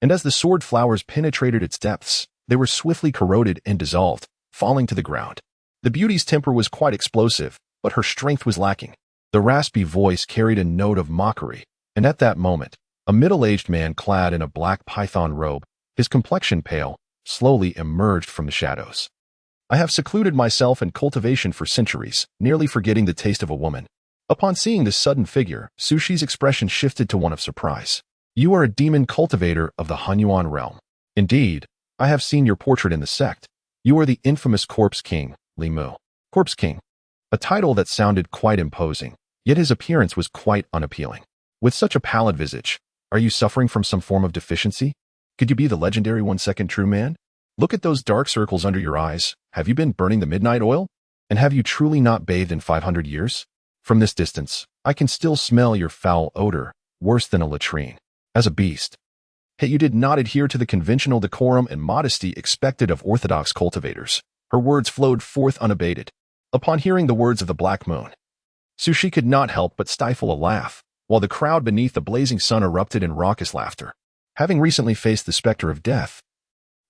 and as the sword flowers penetrated its depths, They were swiftly corroded and dissolved, falling to the ground. The beauty's temper was quite explosive, but her strength was lacking. The raspy voice carried a note of mockery, and at that moment, a middle-aged man clad in a black python robe, his complexion pale, slowly emerged from the shadows. I have secluded myself in cultivation for centuries, nearly forgetting the taste of a woman. Upon seeing this sudden figure, Sushi's expression shifted to one of surprise. You are a demon cultivator of the Hunyuan realm. Indeed, I have seen your portrait in the sect. You are the infamous Corpse King, Li Mu. Corpse King. A title that sounded quite imposing, yet his appearance was quite unappealing. With such a pallid visage, are you suffering from some form of deficiency? Could you be the legendary 1-second true man? Look at those dark circles under your eyes. Have you been burning the midnight oil? And have you truly not bathed in 500 years? From this distance, I can still smell your foul odor, worse than a latrine. As a beast. Yet you did not adhere to the conventional decorum and modesty expected of orthodox cultivators. Her words flowed forth unabated. Upon hearing the words of the Black Moon, Sushi could not help but stifle a laugh, while the crowd beneath the blazing sun erupted in raucous laughter. Having recently faced the specter of death,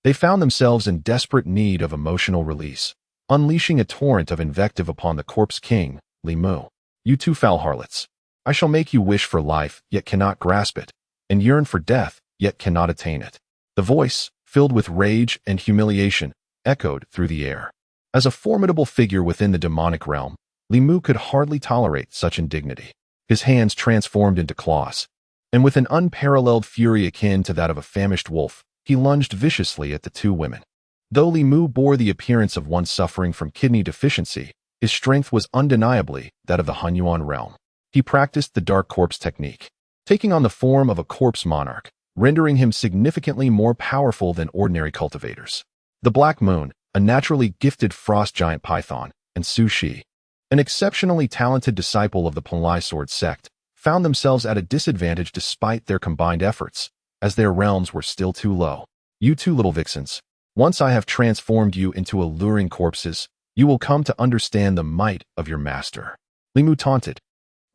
they found themselves in desperate need of emotional release, unleashing a torrent of invective upon the Corpse King, Li Mu. You two foul harlots. I shall make you wish for life, yet cannot grasp it, and yearn for death, yet cannot attain it. The voice, filled with rage and humiliation, echoed through the air. As a formidable figure within the demonic realm, Li Mu could hardly tolerate such indignity. His hands transformed into claws, and with an unparalleled fury akin to that of a famished wolf, he lunged viciously at the two women. Though Li Mu bore the appearance of one suffering from kidney deficiency, his strength was undeniably that of the Hunyuan realm. He practiced the dark corpse technique, taking on the form of a corpse monarch, rendering him significantly more powerful than ordinary cultivators. The Black Moon, a naturally gifted frost giant python, and Sushi, an exceptionally talented disciple of the Panlai Sword sect, found themselves at a disadvantage despite their combined efforts, as their realms were still too low. You two little vixens, once I have transformed you into alluring corpses, you will come to understand the might of your master. Li Mu taunted,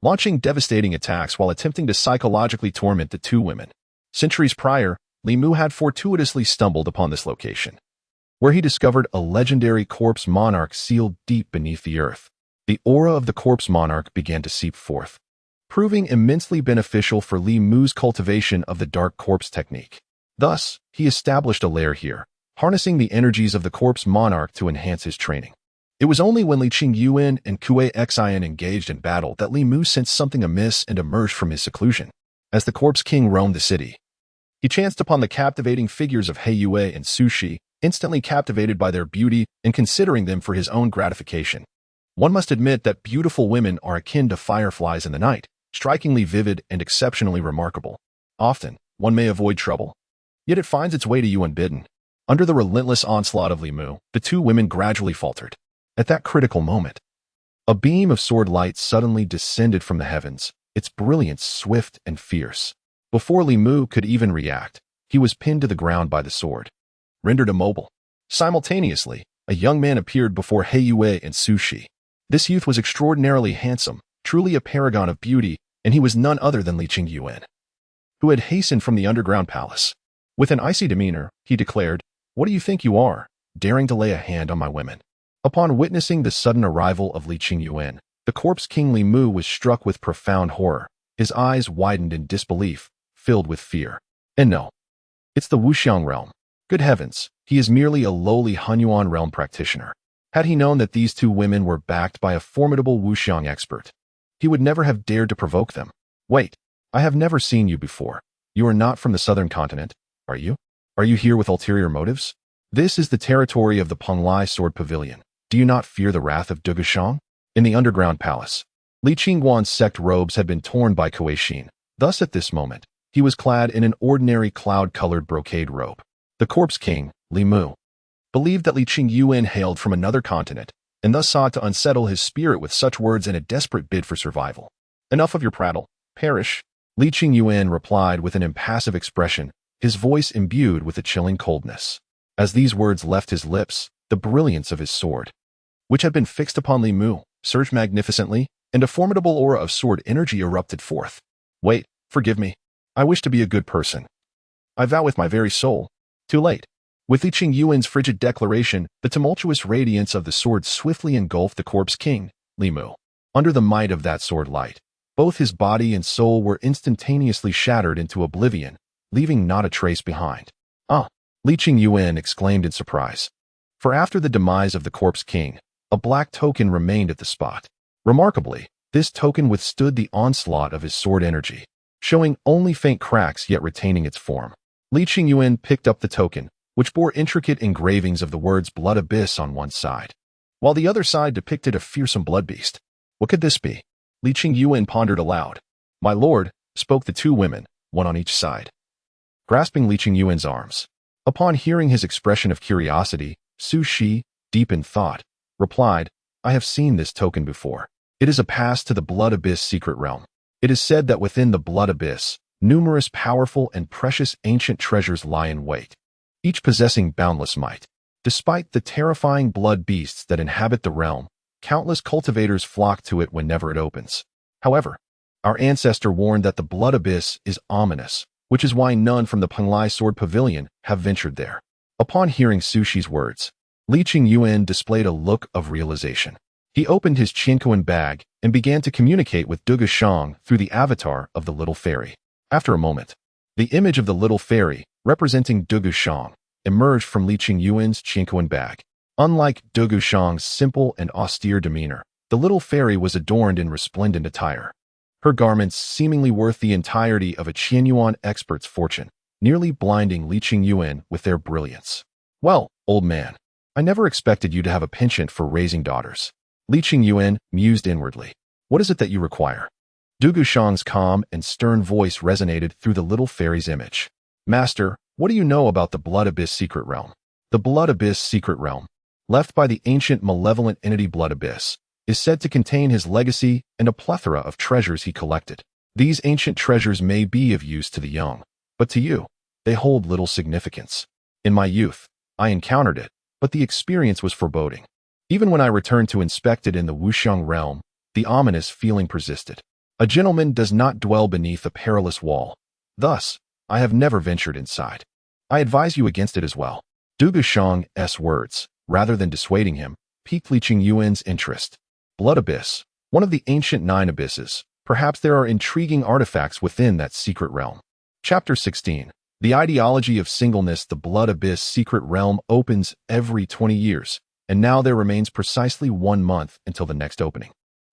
launching devastating attacks while attempting to psychologically torment the two women. Centuries prior, Li Mu had fortuitously stumbled upon this location, where he discovered a legendary corpse monarch sealed deep beneath the earth. The aura of the corpse monarch began to seep forth, proving immensely beneficial for Li Mu's cultivation of the dark corpse technique. Thus, he established a lair here, harnessing the energies of the corpse monarch to enhance his training. It was only when Li Yuan and Kuei Xian engaged in battle that Li Mu sensed something amiss and emerged from his seclusion. As the Corpse King roamed the city, he chanced upon the captivating figures of He Yue and Sushi, instantly captivated by their beauty and considering them for his own gratification. One must admit that beautiful women are akin to fireflies in the night, strikingly vivid and exceptionally remarkable. Often, one may avoid trouble, yet it finds its way to you unbidden. Under the relentless onslaught of Li Mu, the two women gradually faltered. At that critical moment, a beam of sword light suddenly descended from the heavens, its brilliance swift and fierce. Before Li Mu could even react, he was pinned to the ground by the sword, rendered immobile. Simultaneously, a young man appeared before He Yue and Sushi. This youth was extraordinarily handsome, truly a paragon of beauty, and he was none other than Li Yuan, who had hastened from the underground palace. With an icy demeanor, he declared, "What do you think you are, daring to lay a hand on my women?" Upon witnessing the sudden arrival of Li Yuan, the Corpse King Li Mu was struck with profound horror. His eyes widened in disbelief, filled with fear. And no, it's the Wuxiang realm. Good heavens, he is merely a lowly Hunyuan realm practitioner. Had he known that these two women were backed by a formidable Wuxiang expert, he would never have dared to provoke them. Wait, I have never seen you before. You are not from the southern continent, are you? Are you here with ulterior motives? This is the territory of the Panlai Sword Pavilion. Do you not fear the wrath of Dugushang? In the underground palace, Li Qingguan's sect robes had been torn by Kuei Xin. Thus at this moment, he was clad in an ordinary cloud-colored brocade robe. The Corpse King, Li Mu, believed that Li Yuan hailed from another continent, and thus sought to unsettle his spirit with such words in a desperate bid for survival. Enough of your prattle. Perish. Li Yuan replied with an impassive expression, his voice imbued with a chilling coldness. As these words left his lips, the brilliance of his sword, which had been fixed upon Li Mu, surged magnificently, and a formidable aura of sword energy erupted forth. Wait, forgive me. I wish to be a good person. I vow with my very soul. Too late. With Li Qingyuan's frigid declaration, the tumultuous radiance of the sword swiftly engulfed the corpse king, Li Mu. Under the might of that sword light, both his body and soul were instantaneously shattered into oblivion, leaving not a trace behind. Ah! Li Qingyuan exclaimed in surprise. For after the demise of the corpse king, a black token remained at the spot. Remarkably, this token withstood the onslaught of his sword energy, showing only faint cracks yet retaining its form. Li Qingyuan picked up the token, which bore intricate engravings of the words Blood Abyss on one side, while the other side depicted a fearsome blood beast. What could this be? Li Qingyuan pondered aloud. My lord, spoke the two women, one on each side, grasping Li Qingyuan's arms. Upon hearing his expression of curiosity, Su Shi, deep in thought, replied, I have seen this token before. It is a pass to the Blood Abyss secret realm. It is said that within the Blood Abyss, numerous powerful and precious ancient treasures lie in wait, each possessing boundless might. Despite the terrifying blood beasts that inhabit the realm, countless cultivators flock to it whenever it opens. However, our ancestor warned that the Blood Abyss is ominous, which is why none from the Penglai Sword Pavilion have ventured there. Upon hearing Su Shi's words, Li Qingyuan displayed a look of realization. He opened his Qianquan bag and began to communicate with Du Gushang through the avatar of the little fairy. After a moment, the image of the little fairy, representing Du Gushang, emerged from Li Qingyuan's Qianquan bag. Unlike Du Gushang's simple and austere demeanor, the little fairy was adorned in resplendent attire. Her garments seemingly worth the entirety of a Qianyuan expert's fortune, nearly blinding Li Qingyuan with their brilliance. Well, old man, I never expected you to have a penchant for raising daughters. Li Qingyuan mused inwardly. What is it that you require? Du Gushang's calm and stern voice resonated through the little fairy's image. Master, what do you know about the Blood Abyss secret realm? The Blood Abyss secret realm, left by the ancient malevolent entity Blood Abyss, is said to contain his legacy and a plethora of treasures he collected. These ancient treasures may be of use to the young, but to you, they hold little significance. In my youth, I encountered it, but the experience was foreboding. Even when I returned to inspect it in the Wuxiang realm, the ominous feeling persisted. A gentleman does not dwell beneath a perilous wall. Thus, I have never ventured inside. I advise you against it as well. Du Gushang's words, rather than dissuading him, piqued Li Qingyuan's interest. Blood Abyss, one of the ancient 9 abysses. Perhaps there are intriguing artifacts within that secret realm. Chapter 16. The ideology of singleness. The Blood Abyss secret realm opens every 20 years, and now there remains precisely 1 month until the next opening.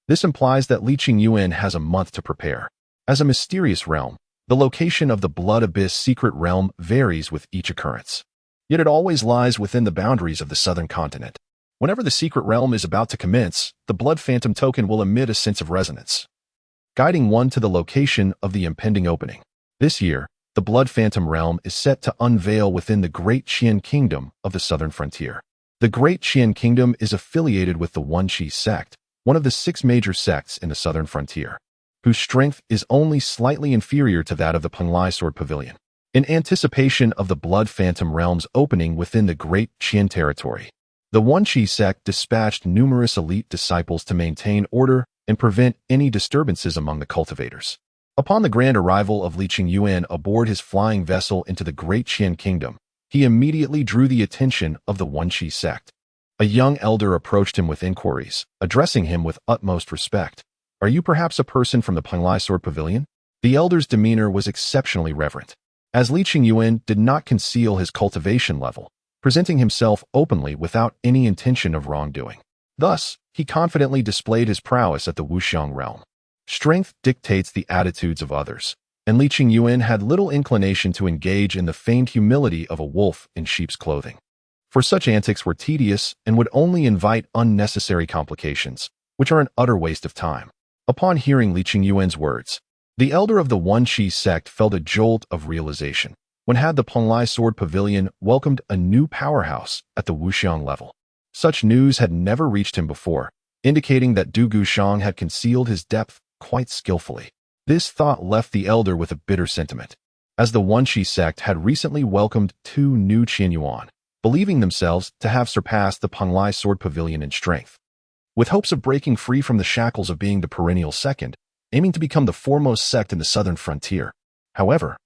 This implies that Li Qingyuan has a month to prepare. As a mysterious realm, the location of the Blood Abyss secret realm varies with each occurrence. Yet it always lies within the boundaries of the southern continent. Whenever the secret realm is about to commence, the Blood Phantom token will emit a sense of resonance, guiding one to the location of the impending opening. This year, the Blood Phantom realm is set to unveil within the Great Qian Kingdom of the southern frontier. The Great Qian Kingdom is affiliated with the Lin Xi sect, one of the 6 major sects in the southern frontier, whose strength is only slightly inferior to that of the Penglai Sword Pavilion. In anticipation of the Blood Phantom realm's opening within the Great Qian territory, the Lin Xi sect dispatched numerous elite disciples to maintain order and prevent any disturbances among the cultivators. Upon the grand arrival of Li Qingyuan aboard his flying vessel into the Great Qian Kingdom, he immediately drew the attention of the Lin Xi sect. A young elder approached him with inquiries, addressing him with utmost respect. Are you perhaps a person from the Penglai Sword Pavilion? The elder's demeanor was exceptionally reverent, as Li Qingyuan did not conceal his cultivation level, presenting himself openly without any intention of wrongdoing. Thus, he confidently displayed his prowess at the Wuxiang realm. Strength dictates the attitudes of others, and Li Qingyuan had little inclination to engage in the feigned humility of a wolf in sheep's clothing. For such antics were tedious and would only invite unnecessary complications, which are an utter waste of time. Upon hearing Li Qingyuan's words, the elder of the Lin Xi sect felt a jolt of realization. When had the Penglai Sword Pavilion welcomed a new powerhouse at the Wuxiang level? Such news had never reached him before, indicating that Du Gushang had concealed his depth quite skillfully. This thought left the elder with a bitter sentiment, as the Lin Xi sect had recently welcomed 2 new Qianyuan, believing themselves to have surpassed the Penglai Sword Pavilion in strength. With hopes of breaking free from the shackles of being the perennial second, aiming to become the foremost sect in the southern frontier. However,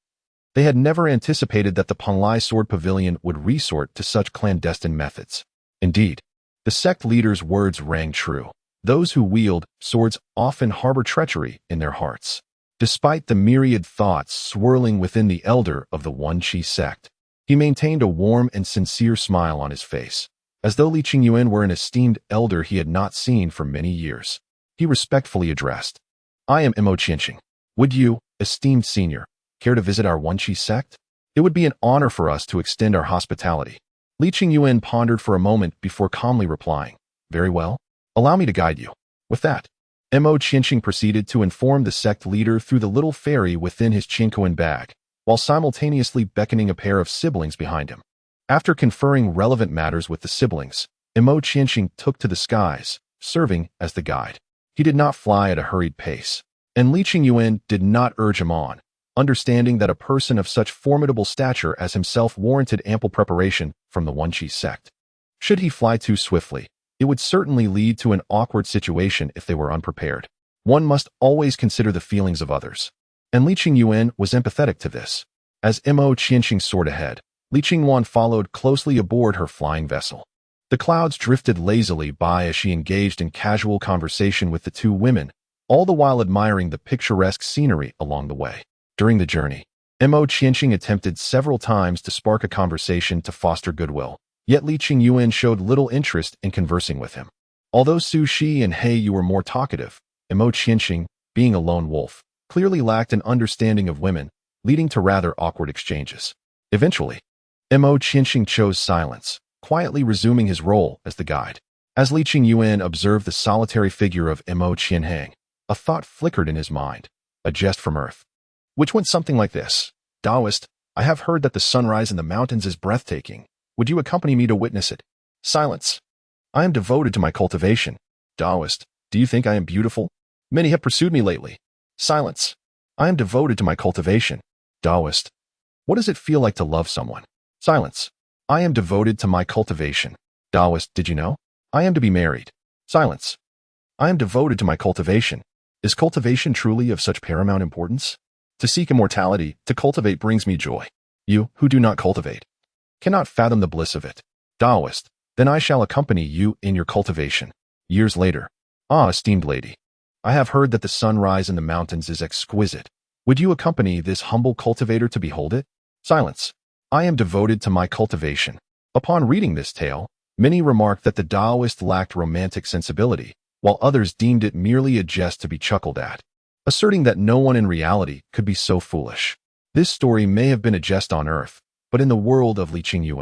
They had never anticipated that the Panlai Sword Pavilion would resort to such clandestine methods. Indeed, the sect leader's words rang true. Those who wield swords often harbor treachery in their hearts. Despite the myriad thoughts swirling within the elder of the Lin Xi sect, he maintained a warm and sincere smile on his face, as though Lin Xi were an esteemed elder he had not seen for many years. He respectfully addressed, "I am Mo Qianqing. Would you, esteemed senior, care to visit our Lin Xi sect? It would be an honor for us to extend our hospitality." Lin Xi pondered for a moment before calmly replying, "Very well. Allow me to guide you." With that, Mo Qianqing proceeded to inform the sect leader through the little fairy within his Qinkoan bag, while simultaneously beckoning a pair of siblings behind him. After conferring relevant matters with the siblings, Mo Qianqing took to the skies, serving as the guide. He did not fly at a hurried pace, and Lin Xi did not urge him on, understanding that a person of such formidable stature as himself warranted ample preparation from the Lin Xi sect. Should he fly too swiftly, it would certainly lead to an awkward situation if they were unprepared. One must always consider the feelings of others, and Lin Xi was empathetic to this. As Mo Qianqing soared ahead, Lin Xi followed closely aboard her flying vessel. The clouds drifted lazily by as she engaged in casual conversation with the two women, all the while admiring the picturesque scenery along the way. During the journey, Mo Qianqing attempted several times to spark a conversation to foster goodwill, yet Lin Xi showed little interest in conversing with him. Although Su Shi and He Yu were more talkative, Mo Qianqing, being a lone wolf, clearly lacked an understanding of women, leading to rather awkward exchanges. Eventually, Mo Qianqing chose silence, quietly resuming his role as the guide. As Lin Xi observed the solitary figure of Mo Qianhang, a thought flickered in his mind, a jest from Earth, which went something like this: "Taoist, I have heard that the sunrise in the mountains is breathtaking. Would you accompany me to witness it?" Silence. "I am devoted to my cultivation." "Taoist, do you think I am beautiful? Many have pursued me lately." Silence. "I am devoted to my cultivation." "Taoist, what does it feel like to love someone?" Silence. "I am devoted to my cultivation." "Taoist, did you know? I am to be married." Silence. "I am devoted to my cultivation." Is cultivation truly of such paramount importance? To seek immortality, to cultivate brings me joy. You, who do not cultivate, cannot fathom the bliss of it. Taoist, then I shall accompany you in your cultivation. Years later. "Ah, esteemed lady, I have heard that the sunrise in the mountains is exquisite. Would you accompany this humble cultivator to behold it?" Silence. "I am devoted to my cultivation." Upon reading this tale, many remarked that the Taoist lacked romantic sensibility, while others deemed it merely a jest to be chuckled at, asserting that no one in reality could be so foolish. This story may have been a jest on Earth, but in the world of Lin Xi,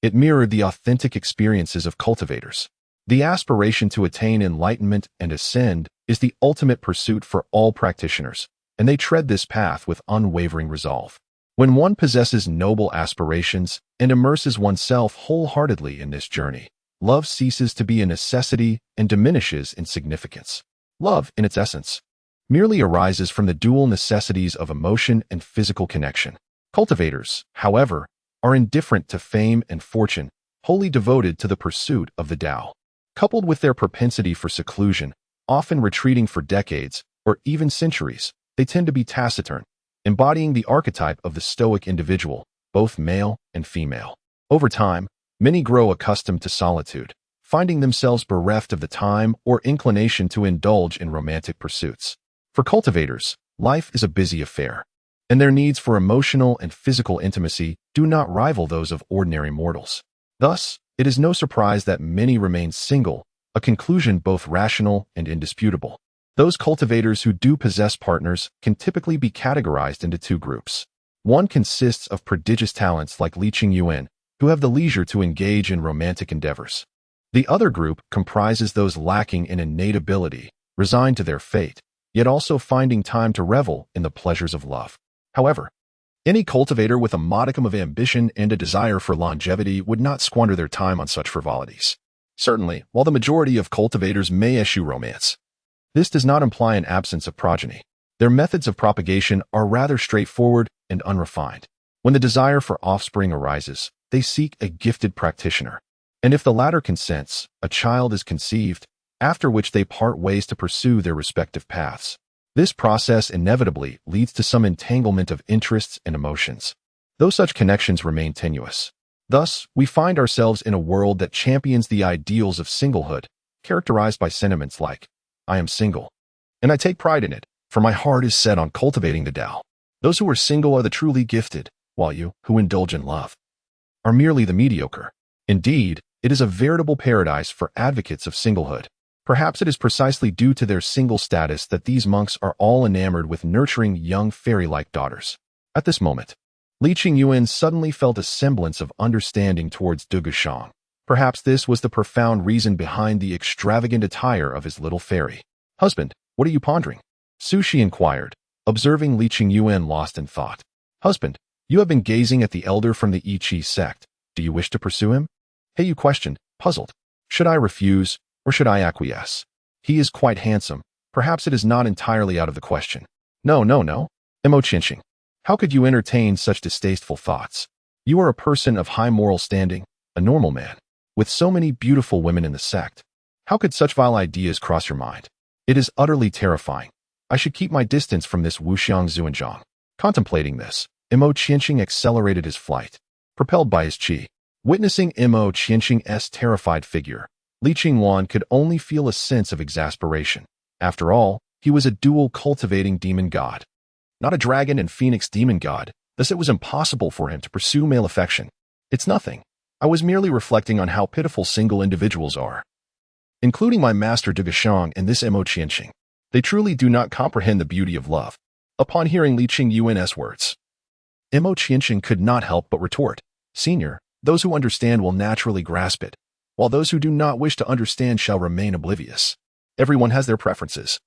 it mirrored the authentic experiences of cultivators. The aspiration to attain enlightenment and ascend is the ultimate pursuit for all practitioners, and they tread this path with unwavering resolve. When one possesses noble aspirations and immerses oneself wholeheartedly in this journey, love ceases to be a necessity and diminishes in significance. Love, in its essence, merely arises from the dual necessities of emotion and physical connection. Cultivators, however, are indifferent to fame and fortune, wholly devoted to the pursuit of the Tao. Coupled with their propensity for seclusion, often retreating for decades or even centuries, they tend to be taciturn, embodying the archetype of the stoic individual, both male and female. Over time, many grow accustomed to solitude, finding themselves bereft of the time or inclination to indulge in romantic pursuits. For cultivators, life is a busy affair, and their needs for emotional and physical intimacy do not rival those of ordinary mortals. Thus, it is no surprise that many remain single, a conclusion both rational and indisputable. Those cultivators who do possess partners can typically be categorized into two groups. One consists of prodigious talents like Lin Xi, who have the leisure to engage in romantic endeavors. The other group comprises those lacking in innate ability, resigned to their fate, yet also finding time to revel in the pleasures of love. However, any cultivator with a modicum of ambition and a desire for longevity would not squander their time on such frivolities. Certainly, while the majority of cultivators may eschew romance, this does not imply an absence of progeny. Their methods of propagation are rather straightforward and unrefined. When the desire for offspring arises, they seek a gifted practitioner. And if the latter consents, a child is conceived, after which they part ways to pursue their respective paths. This process inevitably leads to some entanglement of interests and emotions, though such connections remain tenuous. Thus, we find ourselves in a world that champions the ideals of singlehood, characterized by sentiments like, "I am single, and I take pride in it, for my heart is set on cultivating the Tao." Those who are single are the truly gifted, while you, who indulge in love, are merely the mediocre. Indeed, it is a veritable paradise for advocates of singlehood. Perhaps it is precisely due to their single status that these monks are all enamored with nurturing young fairy-like daughters. At this moment, Lin Xi suddenly felt a semblance of understanding towards Du Gushang. Perhaps this was the profound reason behind the extravagant attire of his little fairy. "Husband, what are you pondering?" Sushi inquired, observing Lin Xi lost in thought. "Husband, you have been gazing at the elder from the I Chih sect. Do you wish to pursue him?" Heiyu questioned, puzzled. "Should I refuse, or should I acquiesce? He is quite handsome. Perhaps it is not entirely out of the question." No. Imo Qianxing. How could you entertain such distasteful thoughts? You are a person of high moral standing, a normal man, with so many beautiful women in the sect. How could such vile ideas cross your mind? It is utterly terrifying. I should keep my distance from this Wuxiang Zuanzhang. Contemplating this, Imo Qianxing accelerated his flight, propelled by his qi. Witnessing Imo Qianxing's terrified figure, Li Qingwan could only feel a sense of exasperation. After all, he was a dual cultivating demon god, not a dragon and phoenix demon god, thus it was impossible for him to pursue male affection. "It's nothing. I was merely reflecting on how pitiful single individuals are, including my master Du Gushang and this Imo Qianxing. They truly do not comprehend the beauty of love." Upon hearing Li Qingyuan's words, Imo Qianxing could not help but retort, "Senior, those who understand will naturally grasp it, while those who do not wish to understand shall remain oblivious. Everyone has their preferences,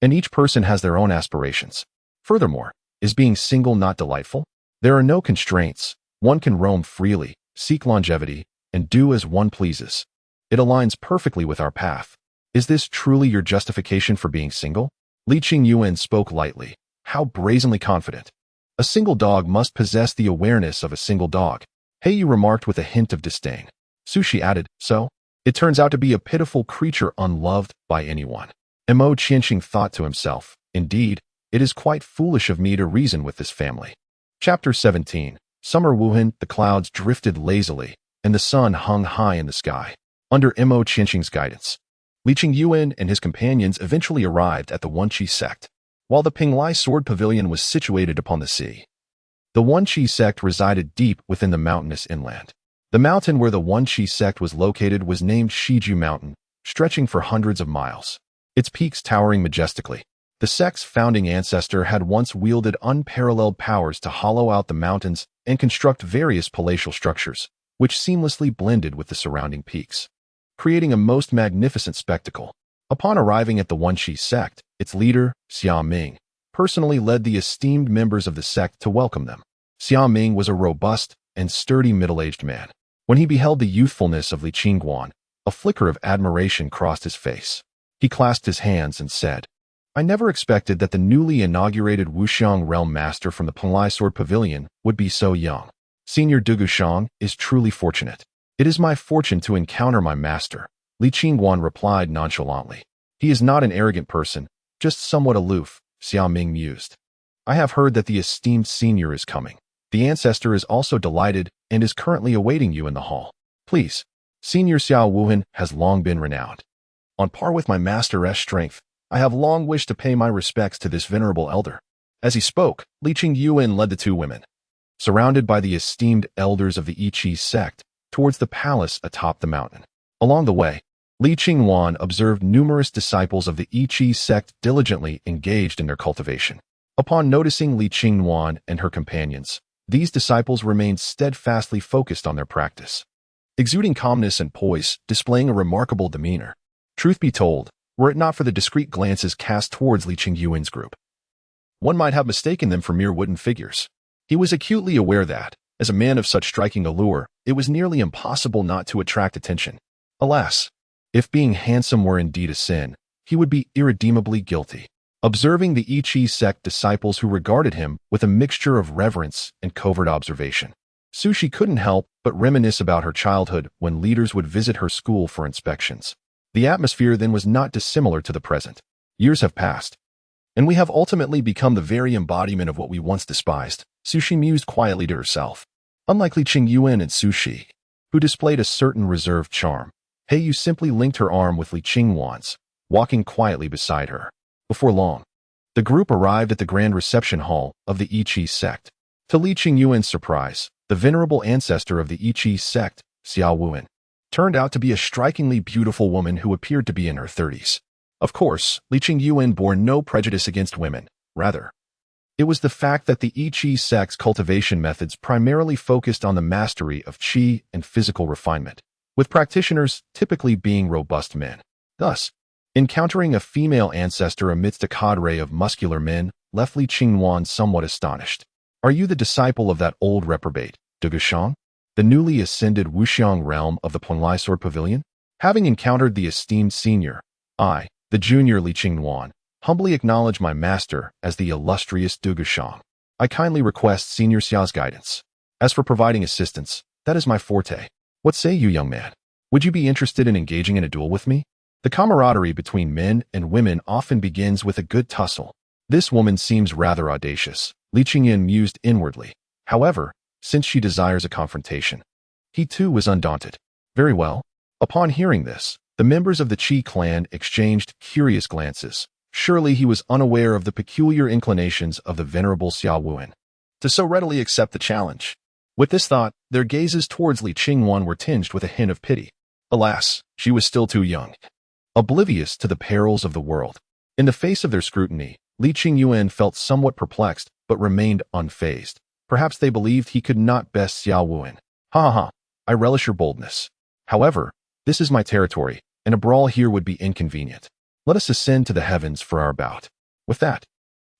and each person has their own aspirations. Furthermore, is being single not delightful? There are no constraints. One can roam freely, seek longevity, and do as one pleases. It aligns perfectly with our path. Is this truly your justification for being single?" Li Qingyuan spoke lightly, how brazenly confident. A single dog must possess the awareness of a single dog. Heiyu remarked with a hint of disdain. Sushi added, "So, it turns out to be a pitiful creature unloved by anyone." Imo Qianxing thought to himself, "Indeed, it is quite foolish of me to reason with this family." Chapter 17. Summer Wuhan, the clouds drifted lazily, and the sun hung high in the sky. Under Imo Qianxing's guidance, Li Qingyuan and his companions eventually arrived at the Wenqi sect. While the Pinglai Sword Pavilion was situated upon the sea, the Wenqi sect resided deep within the mountainous inland. The mountain where the Wenqi sect was located was named Shiju Mountain, stretching for hundreds of miles, its peaks towering majestically. The sect's founding ancestor had once wielded unparalleled powers to hollow out the mountains and construct various palatial structures, which seamlessly blended with the surrounding peaks, creating a most magnificent spectacle. Upon arriving at the Wenqi sect, its leader, Xia Ming, personally led the esteemed members of the sect to welcome them. Xia Ming was a robust and sturdy middle-aged man. When he beheld the youthfulness of Li Qingguan, a flicker of admiration crossed his face. He clasped his hands and said, "I never expected that the newly inaugurated Wuxiang Realm Master from the Pinglai Sword Pavilion would be so young. Senior Du Gushang is truly fortunate." "It is my fortune to encounter my master," Li Qingguan replied nonchalantly. "He is not an arrogant person, just somewhat aloof," Xia Ming mused. "I have heard that the esteemed senior is coming. The ancestor is also delighted and is currently awaiting you in the hall. Please, Senior Xiao Wuhan has long been renowned. On par with my master's strength, I have long wished to pay my respects to this venerable elder." As he spoke, Li Qingyuan led the two women, surrounded by the esteemed elders of the I Chih sect, towards the palace atop the mountain. Along the way, Li Qingwan observed numerous disciples of the I Chih sect diligently engaged in their cultivation. Upon noticing Li Qingwan and her companions, these disciples remained steadfastly focused on their practice, exuding calmness and poise, displaying a remarkable demeanor. Truth be told, were it not for the discreet glances cast towards Li Qingyuan's group, one might have mistaken them for mere wooden figures. He was acutely aware that, as a man of such striking allure, it was nearly impossible not to attract attention. Alas, if being handsome were indeed a sin, he would be irredeemably guilty. Observing the I Chih sect disciples who regarded him with a mixture of reverence and covert observation, Sushi couldn't help but reminisce about her childhood when leaders would visit her school for inspections. The atmosphere then was not dissimilar to the present. Years have passed, And we have ultimately become the very embodiment of what we once despised, Sushi mused quietly to herself. Unlike Li Qingyuan and Sushi, who displayed a certain reserved charm, Yu simply linked her arm with Li Qingwan's, walking quietly beside her. Before long, the group arrived at the grand reception hall of the Yiqi sect. To Li Qingyuan's surprise, the venerable ancestor of the Yiqi sect, Xiao Wuhan, turned out to be a strikingly beautiful woman who appeared to be in her 30s. Of course, Li Qingyuan bore no prejudice against women. Rather, it was the fact that the Yiqi sect's cultivation methods primarily focused on the mastery of qi and physical refinement, with practitioners typically being robust men. Thus, encountering a female ancestor amidst a cadre of muscular men left Li Qingwan somewhat astonished. Are you the disciple of that old reprobate, De Gushang, the newly ascended Wuxiang realm of the Penglai Sword Pavilion? Having encountered the esteemed senior, I, the junior Li Qingwan, humbly acknowledge my master as the illustrious De Gushang. I kindly request Senior Xiao's guidance. As for providing assistance, that is my forte. What say you, young man? Would you be interested in engaging in a duel with me? The camaraderie between men and women often begins with a good tussle. This woman seems rather audacious, Li Qingyan mused inwardly. However, since she desires a confrontation, he too was undaunted. Very well. Upon hearing this, the members of the Qi clan exchanged curious glances. Surely he was unaware of the peculiar inclinations of the venerable Xiao Wuhan to so readily accept the challenge. With this thought, their gazes towards Li Qingwan were tinged with a hint of pity. Alas, she was still too young, oblivious to the perils of the world. In the face of their scrutiny, Li Qingyuan felt somewhat perplexed but remained unfazed. Perhaps they believed he could not best Xiao Wuhan. Ha ha ha, I relish your boldness. However, this is my territory, and a brawl here would be inconvenient. Let us ascend to the heavens for our bout. With that,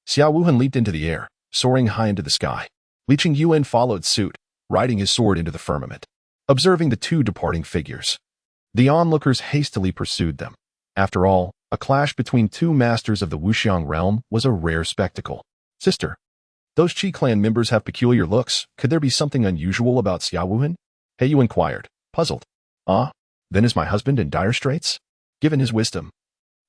Xiao Wuhan leaped into the air, soaring high into the sky. Li Qingyuan followed suit, riding his sword into the firmament. Observing the two departing figures, the onlookers hastily pursued them. After all, a clash between two masters of the Wuxiang realm was a rare spectacle. Sister, those Qi clan members have peculiar looks. Could there be something unusual about Xiao Wuhan? Yu inquired, puzzled. Ah, then is my husband in dire straits? Given his wisdom,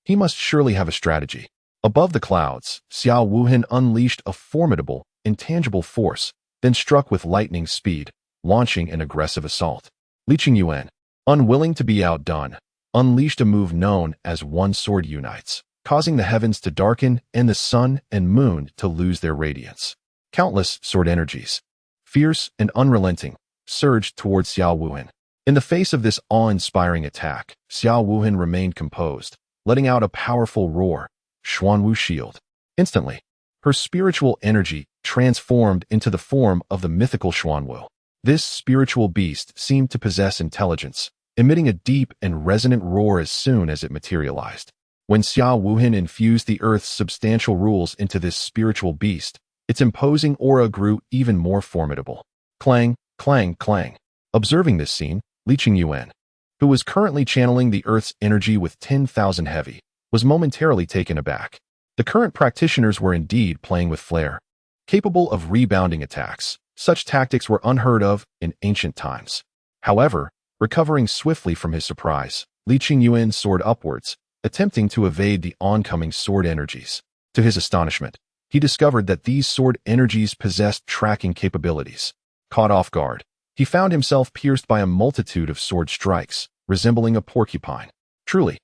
he must surely have a strategy. Above the clouds, Xiao Wuhan unleashed a formidable, intangible force, then struck with lightning speed, launching an aggressive assault. Li Qingyuan, unwilling to be outdone, unleashed a move known as One Sword Unites, causing the heavens to darken and the sun and moon to lose their radiance. Countless sword energies, fierce and unrelenting, surged towards Xiao Wuhan. In the face of this awe-inspiring attack, Xiao Wuhan remained composed, letting out a powerful roar, Xuanwu Shield. Instantly, her spiritual energy transformed into the form of the mythical Xuanwu. This spiritual beast seemed to possess intelligence, emitting a deep and resonant roar as soon as it materialized. When Xiao Wuhan infused the earth's substantial rules into this spiritual beast, its imposing aura grew even more formidable. Clang, clang, clang. Observing this scene, Li Qingyuan, who was currently channeling the earth's energy with 10,000 heavy, was momentarily taken aback. The current practitioners were indeed playing with flair, capable of rebounding attacks. Such tactics were unheard of in ancient times. However, recovering swiftly from his surprise, Li Qingyuan soared upwards, attempting to evade the oncoming sword energies. To his astonishment, he discovered that these sword energies possessed tracking capabilities. Caught off guard, he found himself pierced by a multitude of sword strikes, resembling a porcupine. Truly,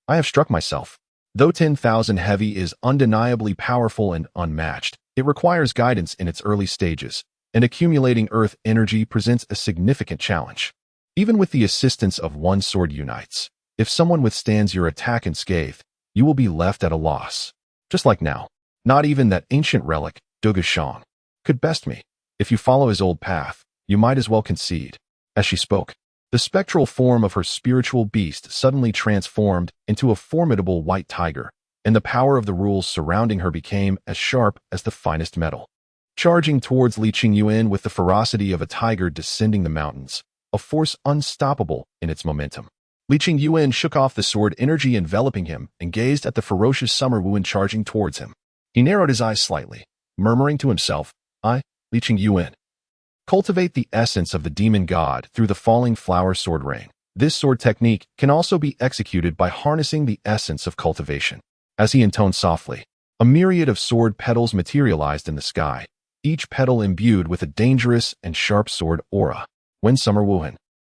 I have struck myself. Though 10,000 heavy is undeniably powerful and unmatched, it requires guidance in its early stages, and accumulating earth energy presents a significant challenge. Even with the assistance of One Sword Unites, if someone withstands your attack unscathed, you will be left at a loss. Just like now, not even that ancient relic, De Gushang, could best me. If you follow his old path, you might as well concede. As she spoke, the spectral form of her spiritual beast suddenly transformed into a formidable white tiger, and the power of the rules surrounding her became as sharp as the finest metal. Charging towards Li Qingyuan with the ferocity of a tiger descending the mountains, a force unstoppable in its momentum. Li Qingyuan shook off the sword energy enveloping him and gazed at the ferocious Summer Wuhan charging towards him. He narrowed his eyes slightly, murmuring to himself, I, Li Qingyuan, cultivate the essence of the demon god through the falling flower sword rain. This sword technique can also be executed by harnessing the essence of cultivation. As he intoned softly, A myriad of sword petals materialized in the sky, each petal imbued with a dangerous and sharp sword aura. When Summer Wuhan,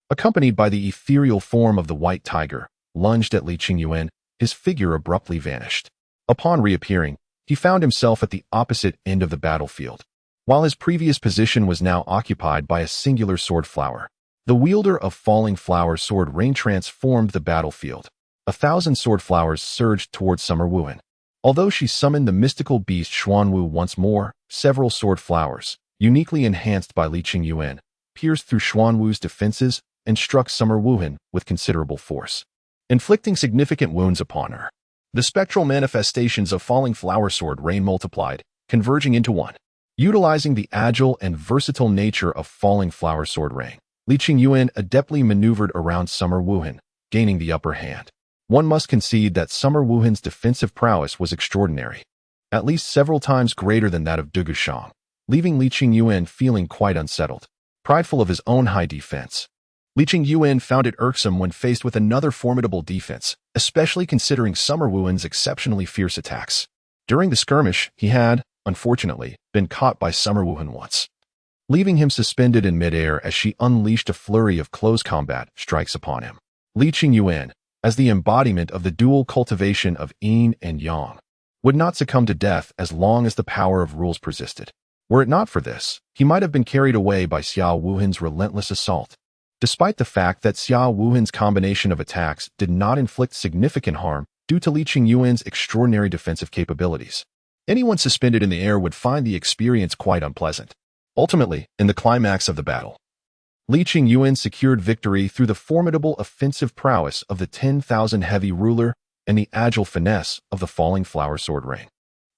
accompanied by the ethereal form of the white tiger, lunged at Li Qingyuan, his figure abruptly vanished. Upon reappearing, he found himself at the opposite end of the battlefield. While his previous position was now occupied by a singular sword flower, the wielder of falling flower sword rain transformed the battlefield. 1,000 sword flowers surged towards Summer Wuhan. Although she summoned the mystical beast Xuanwu once more, several sword flowers, uniquely enhanced by Li Qingyuan, pierced through Xuanwu's defenses and struck Summer Wuhan with considerable force, inflicting significant wounds upon her. The spectral manifestations of falling flower sword rain multiplied, converging into one. Utilizing the agile and versatile nature of falling flower sword rain, Li Qingyuan adeptly maneuvered around Summer Wuhan, gaining the upper hand. One must concede that Summer Wuhan's defensive prowess was extraordinary, at least several times greater than that of Dugushang, leaving Li Qingyuan feeling quite unsettled. Prideful of his own high defense, Li Qingyuan found it irksome when faced with another formidable defense, especially considering Summer Wuhan's exceptionally fierce attacks. During the skirmish, he had, unfortunately, been caught by Summer Wuhan once, leaving him suspended in midair as she unleashed a flurry of close combat strikes upon him. Li Qingyuan, as the embodiment of the dual cultivation of yin and yang, would not succumb to death as long as the power of rules persisted. Were it not for this, he might have been carried away by Xiao Wuhan's relentless assault. Despite the fact that Xiao Wuhan's combination of attacks did not inflict significant harm due to Li Qingyuan's extraordinary defensive capabilities, anyone suspended in the air would find the experience quite unpleasant. Ultimately, in the climax of the battle, Li Qingyuan secured victory through the formidable offensive prowess of the 10,000 heavy ruler and the agile finesse of the falling flower sword rain.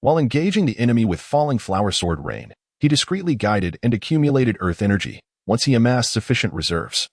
While engaging the enemy with falling flower sword rain, he discreetly guided and accumulated earth energy once he amassed sufficient reserves.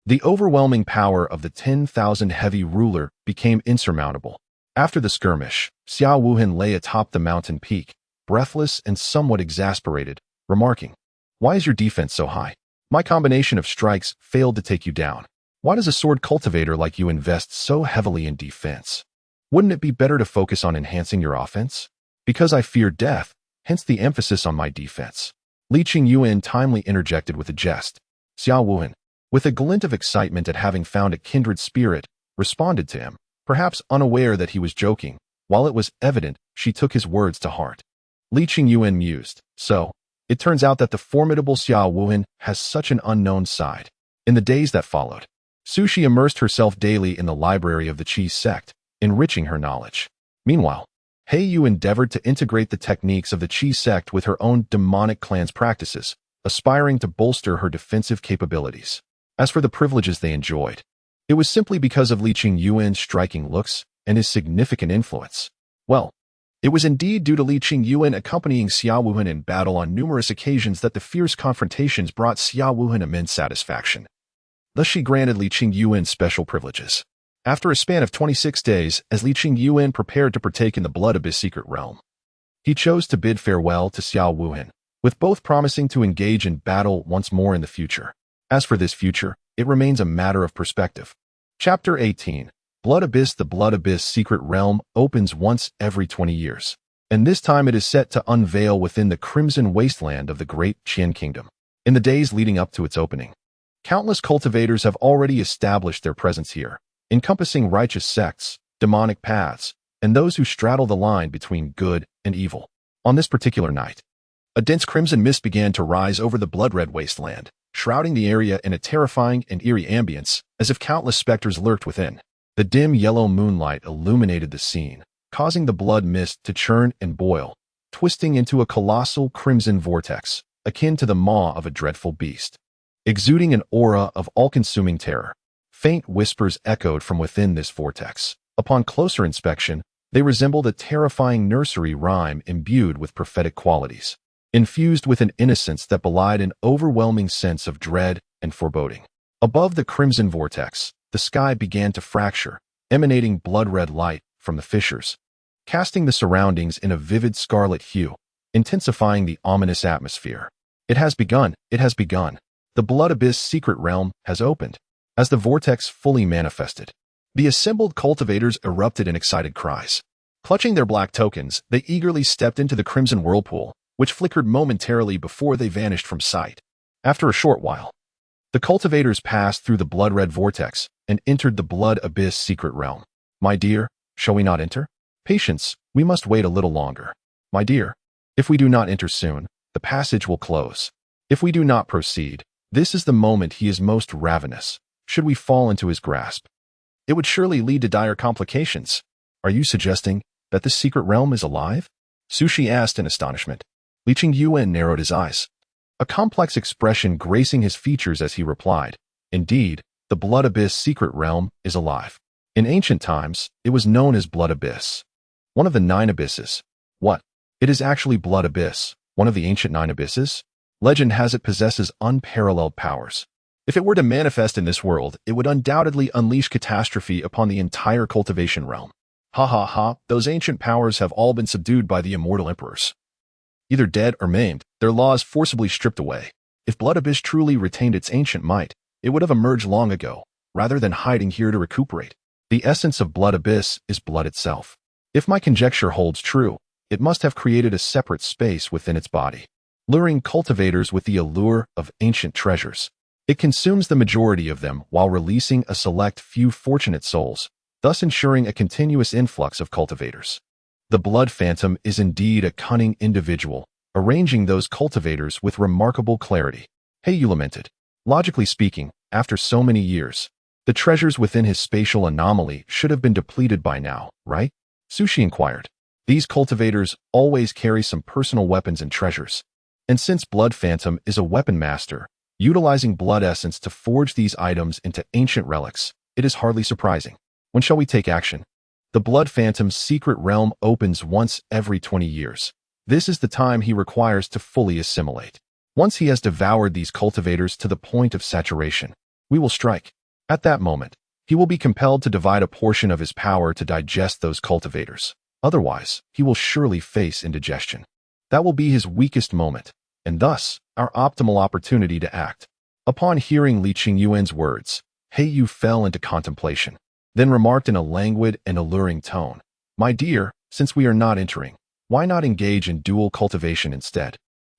The overwhelming power of the 10,000 heavy ruler became insurmountable. After the skirmish, Xiao Wuhan lay atop the mountain peak, breathless and somewhat exasperated, remarking, "Why is your defense so high? My combination of strikes failed to take you down. Why does a sword cultivator like you invest so heavily in defense? Wouldn't it be better to focus on enhancing your offense?" "Because I fear death, hence the emphasis on my defense," Li Qingyuan timely interjected with a jest. Xiao Wuhan, with a glint of excitement at having found a kindred spirit, responded to him, perhaps unaware that he was joking, while it was evident she took his words to heart. Li Qingyuan mused, "So, it turns out that the formidable Xiao Wuhan has such an unknown side." In the days that followed, Sushi immersed herself daily in the library of the Qi sect, enriching her knowledge. Meanwhile, Hei Yu endeavored to integrate the techniques of the Qi sect with her own demonic clan's practices, aspiring to bolster her defensive capabilities. As for the privileges they enjoyed, it was simply because of Li Qingyuan's striking looks and his significant influence. Well, it was indeed due to Li Qingyuan accompanying Xiao Wuhan in battle on numerous occasions that the fierce confrontations brought Xiao Wuhan immense satisfaction. Thus she granted Li Qingyuan special privileges. After a span of 26 days, as Li Qingyuan prepared to partake in the Blood Abyss secret realm, he chose to bid farewell to Xiao Wuhan, with both promising to engage in battle once more in the future. As for this future, it remains a matter of perspective. Chapter 18. Blood Abyss. The Blood Abyss secret realm opens once every 20 years, and this time it is set to unveil within the crimson wasteland of the great Qian kingdom. In the days leading up to its opening, countless cultivators have already established their presence here, encompassing righteous sects, demonic paths, and those who straddle the line between good and evil. On this particular night, a dense crimson mist began to rise over the blood-red wasteland, shrouding the area in a terrifying and eerie ambience, as if countless specters lurked within. The dim yellow moonlight illuminated the scene, causing the blood mist to churn and boil, twisting into a colossal crimson vortex, akin to the maw of a dreadful beast. Exuding an aura of all-consuming terror, faint whispers echoed from within this vortex. Upon closer inspection, they resembled a terrifying nursery rhyme imbued with prophetic qualities, infused with an innocence that belied an overwhelming sense of dread and foreboding. Above the crimson vortex, the sky began to fracture, emanating blood-red light from the fissures, casting the surroundings in a vivid scarlet hue, intensifying the ominous atmosphere. It has begun, it has begun. The Blood Abyss secret realm has opened. As the vortex fully manifested, the assembled cultivators erupted in excited cries. Clutching their black tokens, they eagerly stepped into the crimson whirlpool, which flickered momentarily before they vanished from sight. After a short while, the cultivators passed through the blood-red vortex and entered the blood abyss secret realm. My dear, shall we not enter? Patience, we must wait a little longer. My dear, if we do not enter soon, the passage will close. If we do not proceed, this is the moment he is most ravenous. Should we fall into his grasp, it would surely lead to dire complications. Are you suggesting that this secret realm is alive? Sushi asked in astonishment. Lin Xi narrowed his eyes, a complex expression gracing his features as he replied, Indeed, the Blood Abyss secret realm is alive. In ancient times, it was known as Blood Abyss, one of the 9 abysses. What? It is actually Blood Abyss, one of the ancient 9 abysses? Legend has it possesses unparalleled powers. If it were to manifest in this world, it would undoubtedly unleash catastrophe upon the entire cultivation realm. Ha ha ha, those ancient powers have all been subdued by the immortal emperors. Either dead or maimed, their laws forcibly stripped away. If Blood Abyss truly retained its ancient might, it would have emerged long ago, rather than hiding here to recuperate. The essence of Blood Abyss is blood itself. If my conjecture holds true, it must have created a separate space within its body, luring cultivators with the allure of ancient treasures. It consumes the majority of them while releasing a select few fortunate souls, thus ensuring a continuous influx of cultivators. The Blood Phantom is indeed a cunning individual, arranging those cultivators with remarkable clarity. Hey, you lamented. Logically speaking, after so many years, the treasures within his spatial anomaly should have been depleted by now, right? Sushi inquired. These cultivators always carry some personal weapons and treasures. And since Blood Phantom is a weapon master, utilizing blood essence to forge these items into ancient relics, it is hardly surprising. When shall we take action? The Blood Phantom's secret realm opens once every 20 years. This is the time he requires to fully assimilate. Once he has devoured these cultivators to the point of saturation, we will strike. At that moment, he will be compelled to divide a portion of his power to digest those cultivators. Otherwise, he will surely face indigestion. That will be his weakest moment, and thus, our optimal opportunity to act. Upon hearing Lin Xi's words, He Yu fell into contemplation, then remarked in a languid and alluring tone, My dear, since we are not entering, why not engage in dual cultivation instead?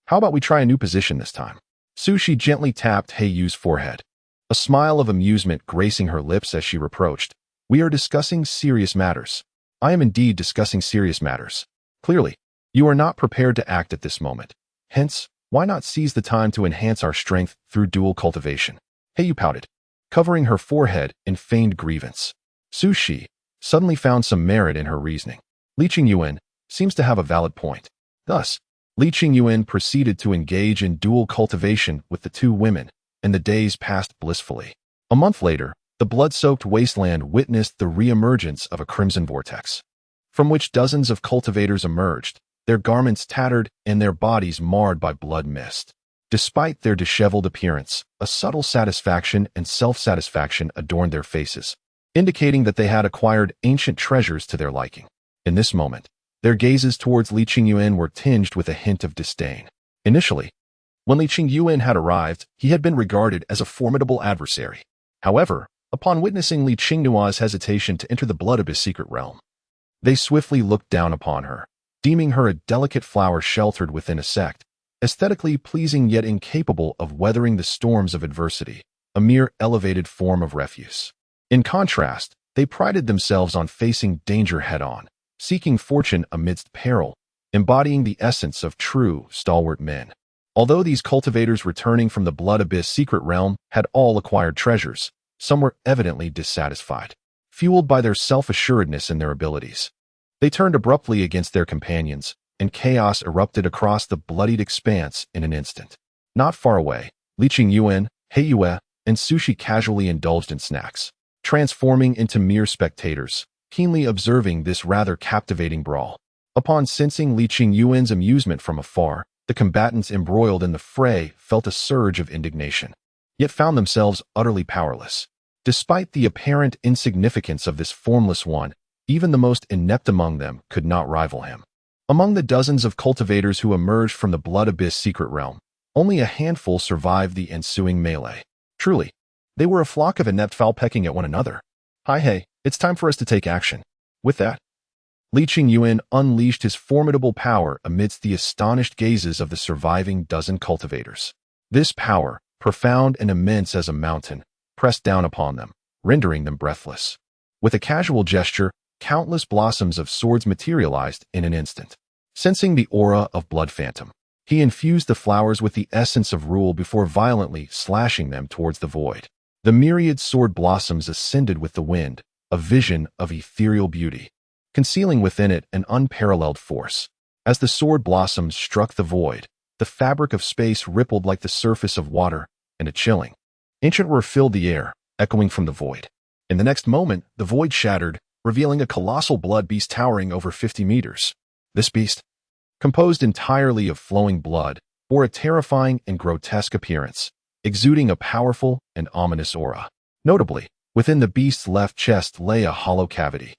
How about we try a new position this time? Sushi gently tapped He Yu's forehead, a smile of amusement gracing her lips as she reproached, We are discussing serious matters. I am indeed discussing serious matters. Clearly, you are not prepared to act at this moment. Hence, why not seize the time to enhance our strength through dual cultivation? He Yu pouted, covering her forehead in feigned grievance. Sushi suddenly found some merit in her reasoning. Lin Xi seems to have a valid point. Thus, Lin Xi proceeded to engage in dual cultivation with the 2 women, and the days passed blissfully. A month later, the blood-soaked wasteland witnessed the re-emergence of a crimson vortex, from which dozens of cultivators emerged, their garments tattered and their bodies marred by blood mist. Despite their disheveled appearance, a subtle satisfaction and self-satisfaction adorned their faces, indicating that they had acquired ancient treasures to their liking. In this moment, their gazes towards Lin Xi were tinged with a hint of disdain. Initially, when Lin Xi had arrived, he had been regarded as a formidable adversary. However, upon witnessing Lin Xi's hesitation to enter the Blood Abyss secret realm, they swiftly looked down upon her, deeming her a delicate flower sheltered within a sect, aesthetically pleasing yet incapable of weathering the storms of adversity, a mere elevated form of refuse. In contrast, they prided themselves on facing danger head-on, seeking fortune amidst peril, embodying the essence of true, stalwart men. Although these cultivators returning from the Blood Abyss secret realm had all acquired treasures, some were evidently dissatisfied, fueled by their self-assuredness in their abilities. They turned abruptly against their companions, and chaos erupted across the bloodied expanse in an instant. Not far away, Lin Xi, He Yu, and Sushi casually indulged in snacks, transforming into mere spectators, keenly observing this rather captivating brawl. Upon sensing Lin Xi's amusement from afar, the combatants embroiled in the fray felt a surge of indignation, yet found themselves utterly powerless. Despite the apparent insignificance of this formless one, even the most inept among them could not rival him. Among the dozens of cultivators who emerged from the Blood Abyss secret realm, only a handful survived the ensuing melee. Truly, they were a flock of inept fowl pecking at one another. Hey, it's time for us to take action. With that, Li Yuan unleashed his formidable power amidst the astonished gazes of the surviving dozen cultivators. This power, profound and immense as a mountain, pressed down upon them, rendering them breathless. With a casual gesture, countless blossoms of swords materialized in an instant. Sensing the aura of Blood Phantom, he infused the flowers with the essence of rule before violently slashing them towards the void. The myriad sword blossoms ascended with the wind, a vision of ethereal beauty, concealing within it an unparalleled force. As the sword blossoms struck the void, the fabric of space rippled like the surface of water, and a chilling, ancient roar filled the air, echoing from the void. In the next moment, the void shattered, revealing a colossal blood beast towering over 50 meters. This beast, composed entirely of flowing blood, bore a terrifying and grotesque appearance, exuding a powerful and ominous aura. Notably, within the beast's left chest lay a hollow cavity,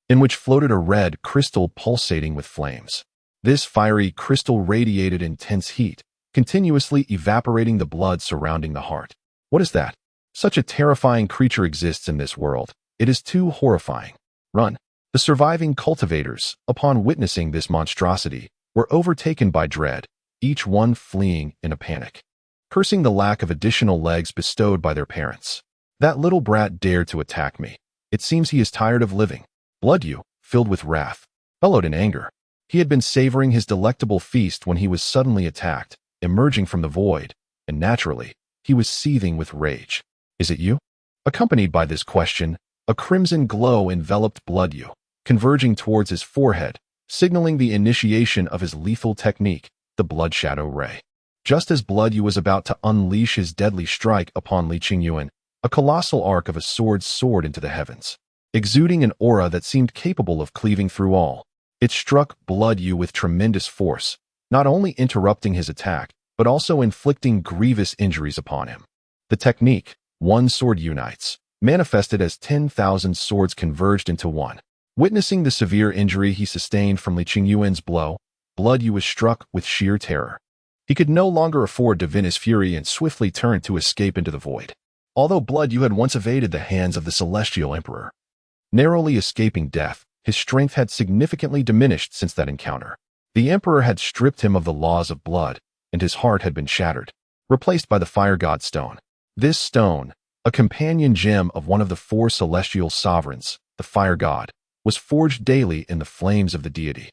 in which floated a red crystal pulsating with flames. This fiery crystal radiated intense heat, continuously evaporating the blood surrounding the heart. What is that? Such a terrifying creature exists in this world. It is too horrifying. Run. The surviving cultivators, upon witnessing this monstrosity, were overtaken by dread, each one fleeing in a panic, cursing the lack of additional legs bestowed by their parents. That little brat dared to attack me. It seems he is tired of living. Blood Yu, filled with wrath, bellowed in anger. He had been savoring his delectable feast when he was suddenly attacked, emerging from the void, and naturally, he was seething with rage. Is it you? Accompanied by this question, a crimson glow enveloped Blood Yu, converging towards his forehead, signaling the initiation of his lethal technique, the Blood Shadow Ray. Just as Blood Yu was about to unleash his deadly strike upon Li Yuan, a colossal arc of a sword soared into the heavens, exuding an aura that seemed capable of cleaving through all. It struck Blood Yu with tremendous force, not only interrupting his attack, but also inflicting grievous injuries upon him. The technique, one sword unites, manifested as 10,000 swords converged into one. Witnessing the severe injury he sustained from Li Yuan's blow, Blood Yu was struck with sheer terror. He could no longer afford to vent his fury and swiftly turned to escape into the void. Although Blood Yu had once evaded the hands of the Celestial Emperor, narrowly escaping death, his strength had significantly diminished since that encounter. The Emperor had stripped him of the laws of blood, and his heart had been shattered, replaced by the Fire God Stone. This stone, a companion gem of one of the four celestial sovereigns, the Fire God, was forged daily in the flames of the deity,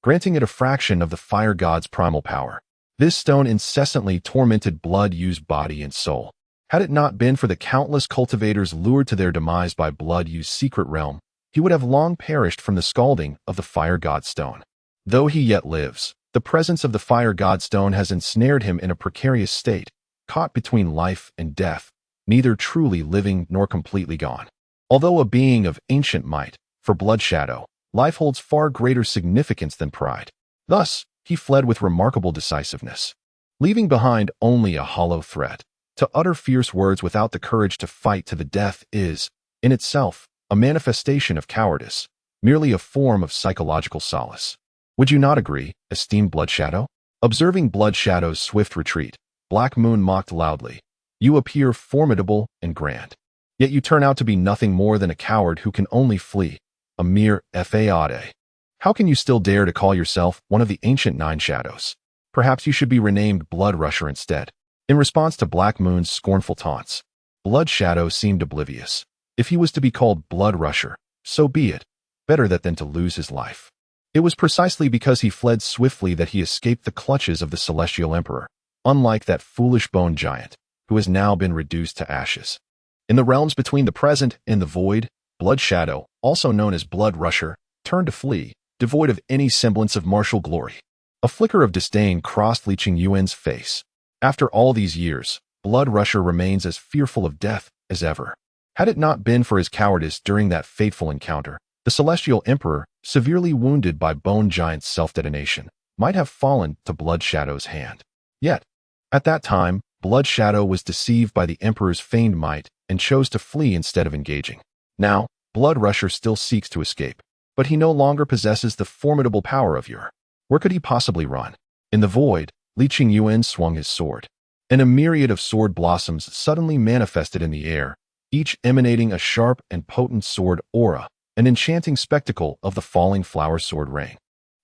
granting it a fraction of the Fire God's primal power. This stone incessantly tormented Blood Yu's body and soul. Had it not been for the countless cultivators lured to their demise by Blood Yu's secret realm, he would have long perished from the scalding of the Fire God Stone. Though he yet lives, the presence of the Fire God Stone has ensnared him in a precarious state, caught between life and death, neither truly living nor completely gone. Although a being of ancient might, for Blood Shadow, life holds far greater significance than pride. Thus, he fled with remarkable decisiveness, leaving behind only a hollow threat. To utter fierce words without the courage to fight to the death is, in itself, a manifestation of cowardice, merely a form of psychological solace. Would you not agree, esteemed Blood Shadow? Observing Blood Shadow's swift retreat, Black Moon mocked loudly. You appear formidable and grand. Yet you turn out to be nothing more than a coward who can only flee, a mere fade. How can you still dare to call yourself one of the ancient Nine Shadows? Perhaps you should be renamed Blood Rusher instead. In response to Black Moon's scornful taunts, Blood Shadow seemed oblivious. If he was to be called Blood Rusher, so be it. Better that than to lose his life. It was precisely because he fled swiftly that he escaped the clutches of the Celestial Emperor, unlike that foolish bone giant, who has now been reduced to ashes. In the realms between the present and the void, Blood Shadow, also known as Blood Rusher, turned to flee, devoid of any semblance of martial glory. A flicker of disdain crossed Li Yuan's face. After all these years, Blood Rusher remains as fearful of death as ever. Had it not been for his cowardice during that fateful encounter, the Celestial Emperor, severely wounded by Bone Giant's self-detonation, might have fallen to Blood Shadow's hand. Yet, at that time, Blood Shadow was deceived by the Emperor's feigned might and chose to flee instead of engaging. Now, Blood Rusher still seeks to escape, but he no longer possesses the formidable power of Ur. Where could he possibly run? In the void, Li Yuan swung his sword, and a myriad of sword blossoms suddenly manifested in the air, each emanating a sharp and potent sword aura, an enchanting spectacle of the falling flower sword ring.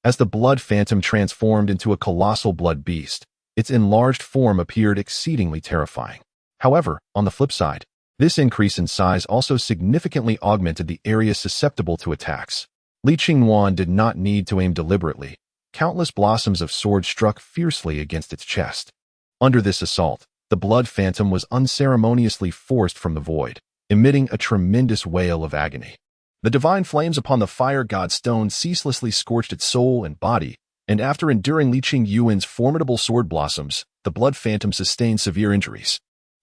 As the blood phantom transformed into a colossal blood beast, its enlarged form appeared exceedingly terrifying. However, on the flip side, this increase in size also significantly augmented the area susceptible to attacks. Li Xi did not need to aim deliberately. Countless blossoms of sword struck fiercely against its chest. Under this assault, the blood phantom was unceremoniously forced from the void, emitting a tremendous wail of agony. The divine flames upon the fire god stone ceaselessly scorched its soul and body, and after enduring Li Xing's formidable sword blossoms, the blood phantom sustained severe injuries.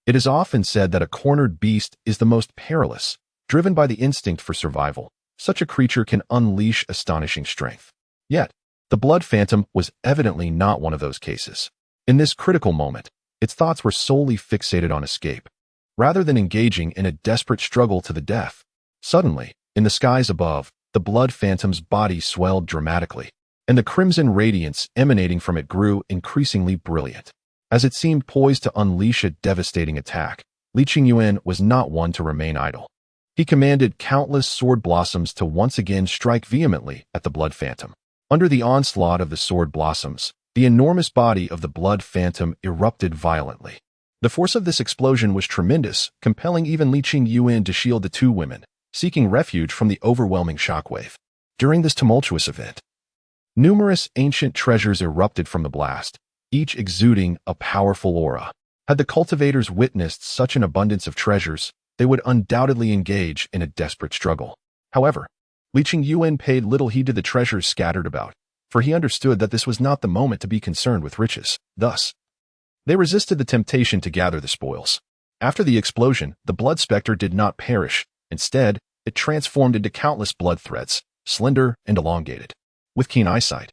It is often said that a cornered beast is the most perilous. Driven by the instinct for survival, such a creature can unleash astonishing strength. Yet, the blood phantom was evidently not one of those cases. In this critical moment, its thoughts were solely fixated on escape, rather than engaging in a desperate struggle to the death. Suddenly, in the skies above, the blood phantom's body swelled dramatically, and the crimson radiance emanating from it grew increasingly brilliant. As it seemed poised to unleash a devastating attack, Li Xingyuan was not one to remain idle. He commanded countless sword blossoms to once again strike vehemently at the blood phantom. Under the onslaught of the sword blossoms, the enormous body of the blood phantom erupted violently. The force of this explosion was tremendous, compelling even Li Xingyuan to shield the two women, seeking refuge from the overwhelming shockwave. During this tumultuous event, numerous ancient treasures erupted from the blast, each exuding a powerful aura. Had the cultivators witnessed such an abundance of treasures, they would undoubtedly engage in a desperate struggle. However, Li Xingyuan paid little heed to the treasures scattered about, for he understood that this was not the moment to be concerned with riches. Thus, they resisted the temptation to gather the spoils. After the explosion, the blood specter did not perish. Instead, it transformed into countless blood threads, slender and elongated. With keen eyesight,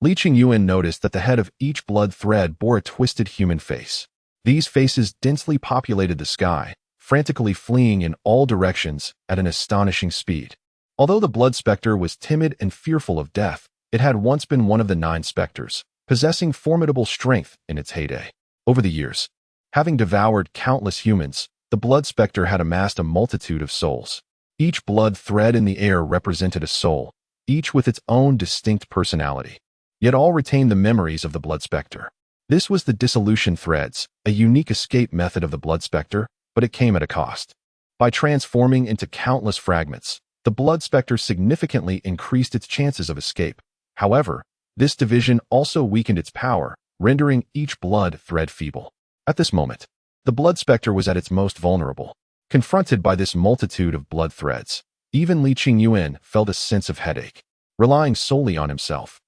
Li Xingyuan noticed that the head of each blood thread bore a twisted human face. These faces densely populated the sky, frantically fleeing in all directions at an astonishing speed. Although the blood specter was timid and fearful of death, it had once been one of the 9 specters, possessing formidable strength in its heyday. Over the years, having devoured countless humans, the blood specter had amassed a multitude of souls. Each blood thread in the air represented a soul, each with its own distinct personality. Yet all retained the memories of the blood specter. This was the dissolution threads, a unique escape method of the blood specter, but it came at a cost. By transforming into countless fragments, the blood specter significantly increased its chances of escape. However, this division also weakened its power, rendering each blood thread feeble. At this moment, the blood specter was at its most vulnerable. Confronted by this multitude of blood threads, even Li Xingyuan felt a sense of headache. Relying solely on himself,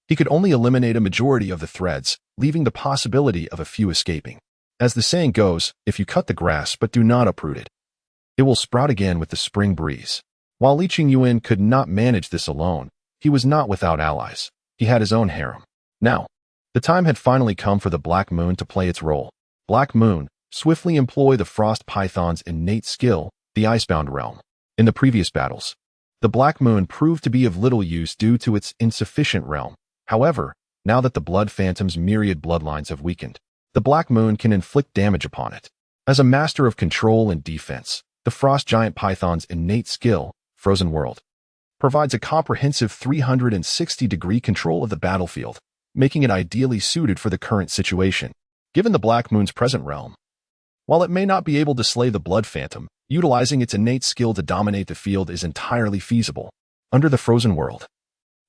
he could only eliminate a majority of the threads, leaving the possibility of a few escaping. As the saying goes, if you cut the grass but do not uproot it, it will sprout again with the spring breeze. While Li Xingyuan could not manage this alone, he was not without allies. He had his own harem. Now, the time had finally come for the Black Moon to play its role. Black Moon, swiftly employ the Frost Python's innate skill, the Icebound Realm. In the previous battles, the Black Moon proved to be of little use due to its insufficient realm. However, now that the Blood Phantom's myriad bloodlines have weakened, the Black Moon can inflict damage upon it. As a master of control and defense, the Frost Giant Python's innate skill, Frozen World, provides a comprehensive 360-degree control of the battlefield, making it ideally suited for the current situation. Given the Black Moon's present realm, while it may not be able to slay the Blood Phantom, utilizing its innate skill to dominate the field is entirely feasible. Under the Frozen World,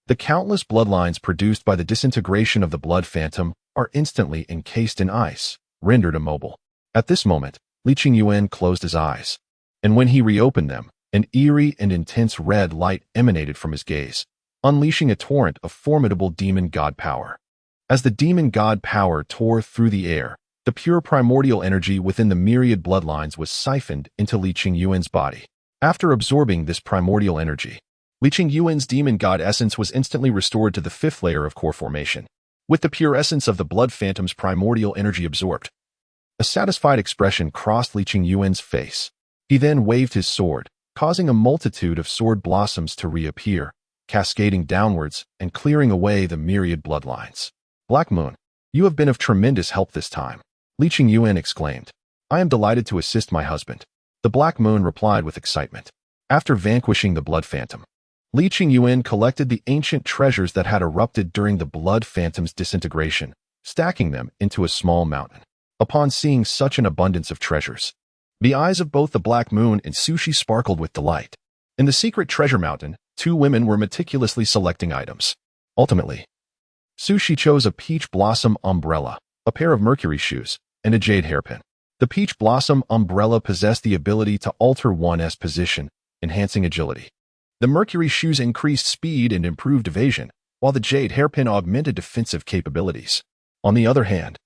the countless bloodlines produced by the disintegration of the Blood Phantom are instantly encased in ice, rendered immobile. At this moment, Li Xingyuan closed his eyes, and when he reopened them, an eerie and intense red light emanated from his gaze, unleashing a torrent of formidable demon god power. As the demon god power tore through the air, the pure primordial energy within the myriad bloodlines was siphoned into Li Xingyuan's body. After absorbing this primordial energy, Li Xingyuan's demon god essence was instantly restored to the 5th layer of core formation. With the pure essence of the Blood Phantom's primordial energy absorbed, a satisfied expression crossed Li Xingyuan's face. He then waved his sword, causing a multitude of sword blossoms to reappear, cascading downwards and clearing away the myriad bloodlines. Black Moon, you have been of tremendous help this time, Li Xingyuan exclaimed. I am delighted to assist my husband. The Black Moon replied with excitement. After vanquishing the Blood Phantom, Lin Xi collected the ancient treasures that had erupted during the Blood Phantom's disintegration, stacking them into a small mountain. Upon seeing such an abundance of treasures, the eyes of both the Black Moon and Sushi sparkled with delight. In the secret treasure mountain, two women were meticulously selecting items. Ultimately, Sushi chose a peach blossom umbrella, a pair of mercury shoes, and a jade hairpin. The peach blossom umbrella possessed the ability to alter one's position, enhancing agility. The mercury shoes increased speed and improved evasion, while the jade hairpin augmented defensive capabilities. On the other hand,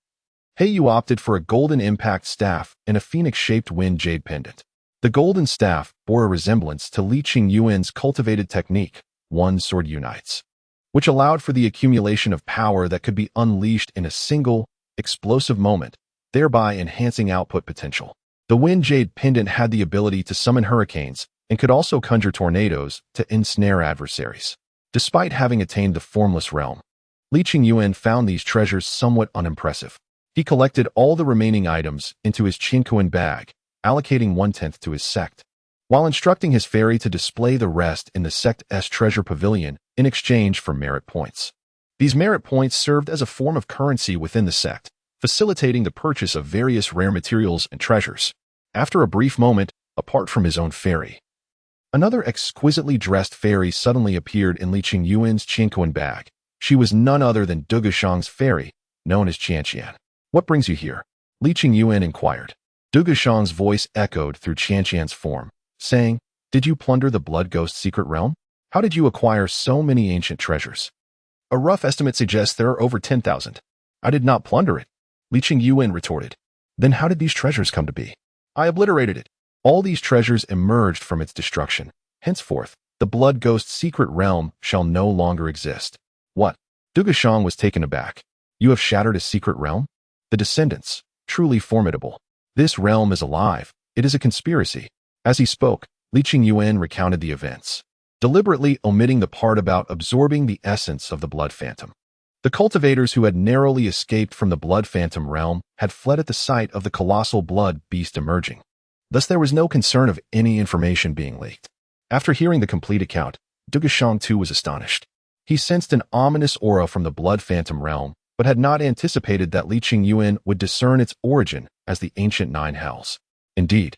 Heiyu opted for a golden impact staff and a phoenix-shaped wind jade pendant. The golden staff bore a resemblance to Lin Xi's cultivated technique, One Sword Unites, which allowed for the accumulation of power that could be unleashed in a single, explosive moment, thereby enhancing output potential. The wind jade pendant had the ability to summon hurricanes and could also conjure tornadoes to ensnare adversaries. Despite having attained the formless realm, Lin Xi found these treasures somewhat unimpressive. He collected all the remaining items into his Qinkuan bag, allocating 1/10 to his sect, while instructing his fairy to display the rest in the sect's treasure pavilion in exchange for merit points. These merit points served as a form of currency within the sect, facilitating the purchase of various rare materials and treasures. After a brief moment, apart from his own fairy, another exquisitely dressed fairy suddenly appeared in Lin Xi's Qinkuan bag. She was none other than Dugushang's fairy, known as Qianqian. "What brings you here?" Lin Xi inquired. Dugushang's voice echoed through Qianqian's form, saying, "Did you plunder the Blood Ghost secret realm? How did you acquire so many ancient treasures?" "A rough estimate suggests there are over 10,000. I did not plunder it," Lin Xi retorted. "Then how did these treasures come to be?" "I obliterated it. All these treasures emerged from its destruction. Henceforth, the Blood Ghost secret realm shall no longer exist." "What?" Dugushang was taken aback. "You have shattered a secret realm? The descendants, truly formidable. This realm is alive. It is a conspiracy." As he spoke, Lin Xi recounted the events, deliberately omitting the part about absorbing the essence of the Blood Phantom. The cultivators who had narrowly escaped from the Blood Phantom realm had fled at the sight of the colossal blood beast emerging. Thus there was no concern of any information being leaked. After hearing the complete account, Dugushang too was astonished. He sensed an ominous aura from the Blood Phantom realm, but had not anticipated that Lin Xi would discern its origin as the ancient Nine Hells. Indeed,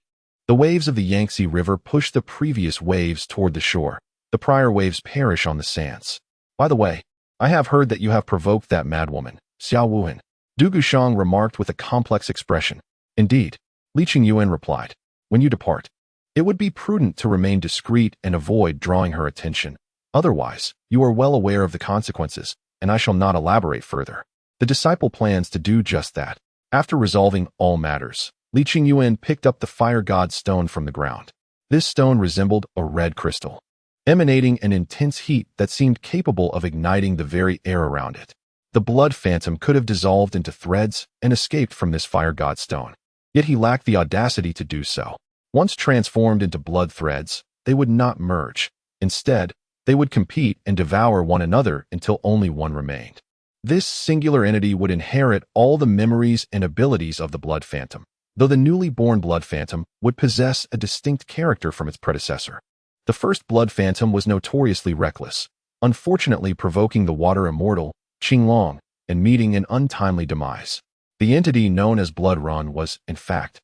the waves of the Yangtze River push the previous waves toward the shore. The prior waves perish on the sands. "By the way, I have heard that you have provoked that madwoman, Xiao Wuhan," Dugushang remarked with a complex expression. "Indeed," Lin Xi replied. "When you depart, it would be prudent to remain discreet and avoid drawing her attention. Otherwise, you are well aware of the consequences, and I shall not elaborate further." The disciple plans to do just that. After resolving all matters, Lin Xi picked up the fire god stone from the ground. This stone resembled a red crystal, emanating an intense heat that seemed capable of igniting the very air around it. The Blood Phantom could have dissolved into threads and escaped from this fire god stone, yet he lacked the audacity to do so. Once transformed into blood threads, they would not merge. Instead, they would compete and devour one another until only one remained. This singular entity would inherit all the memories and abilities of the Blood Phantom, though the newly born Blood Phantom would possess a distinct character from its predecessor. The first Blood Phantom was notoriously reckless, unfortunately provoking the water immortal, Qinglong, and meeting an untimely demise. The entity known as Blood Run was, in fact,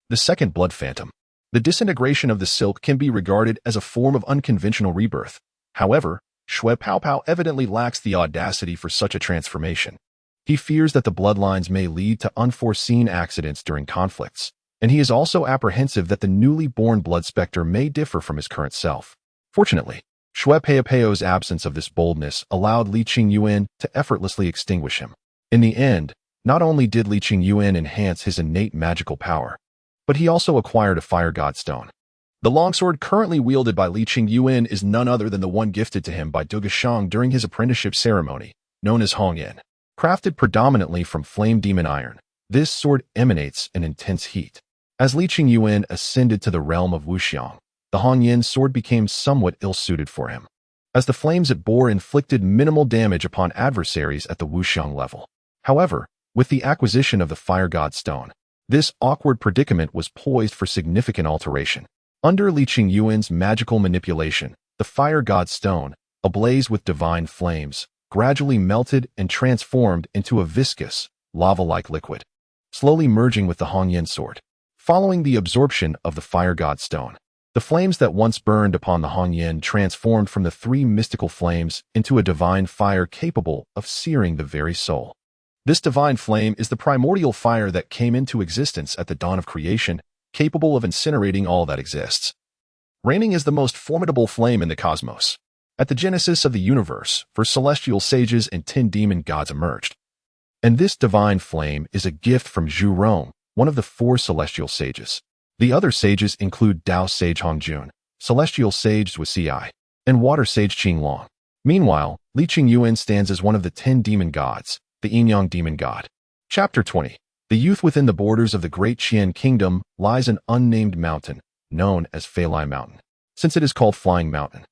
the second Blood Phantom. The disintegration of the silk can be regarded as a form of unconventional rebirth. However, Shui Paopao evidently lacks the audacity for such a transformation. He fears that the bloodlines may lead to unforeseen accidents during conflicts, and he is also apprehensive that the newly born blood specter may differ from his current self. Fortunately, Shui Paopao's absence of this boldness allowed Lin Xi to effortlessly extinguish him. In the end, not only did Lin Xi enhance his innate magical power, but he also acquired a fire god stone. The longsword currently wielded by Lin Xi is none other than the one gifted to him by Dugushang during his apprenticeship ceremony, known as Hongyan. Crafted predominantly from flame demon iron, this sword emanates an intense heat. As Lin Xi ascended to the realm of Wuxiang, the Hongyan sword became somewhat ill-suited for him, as the flames it bore inflicted minimal damage upon adversaries at the Wuxiang level. However, with the acquisition of the fire god stone, this awkward predicament was poised for significant alteration. Under Li Qingyuan's magical manipulation, the fire god stone, ablaze with divine flames, gradually melted and transformed into a viscous, lava-like liquid, slowly merging with the Hongyan sword. Following the absorption of the fire god stone, the flames that once burned upon the Hongyan transformed from the three mystical flames into a divine fire capable of searing the very soul. This divine flame is the primordial fire that came into existence at the dawn of creation, capable of incinerating all that exists. Reigning as the most formidable flame in the cosmos. At the genesis of the universe, for celestial sages and 10 demon gods emerged. And this divine flame is a gift from Zhu Rong, one of the 4 celestial sages. The other sages include Tao Sage Hongjun, Celestial Sage Zhuxi, and Water Sage Qinglong. Meanwhile, Li Qingyuan stands as one of the 10 demon gods, the Yinyang Demon God. Chapter 20. The youth within the borders of the great Qian Kingdom lies an unnamed mountain, known as Feilai Mountain. Since it is called Flying Mountain,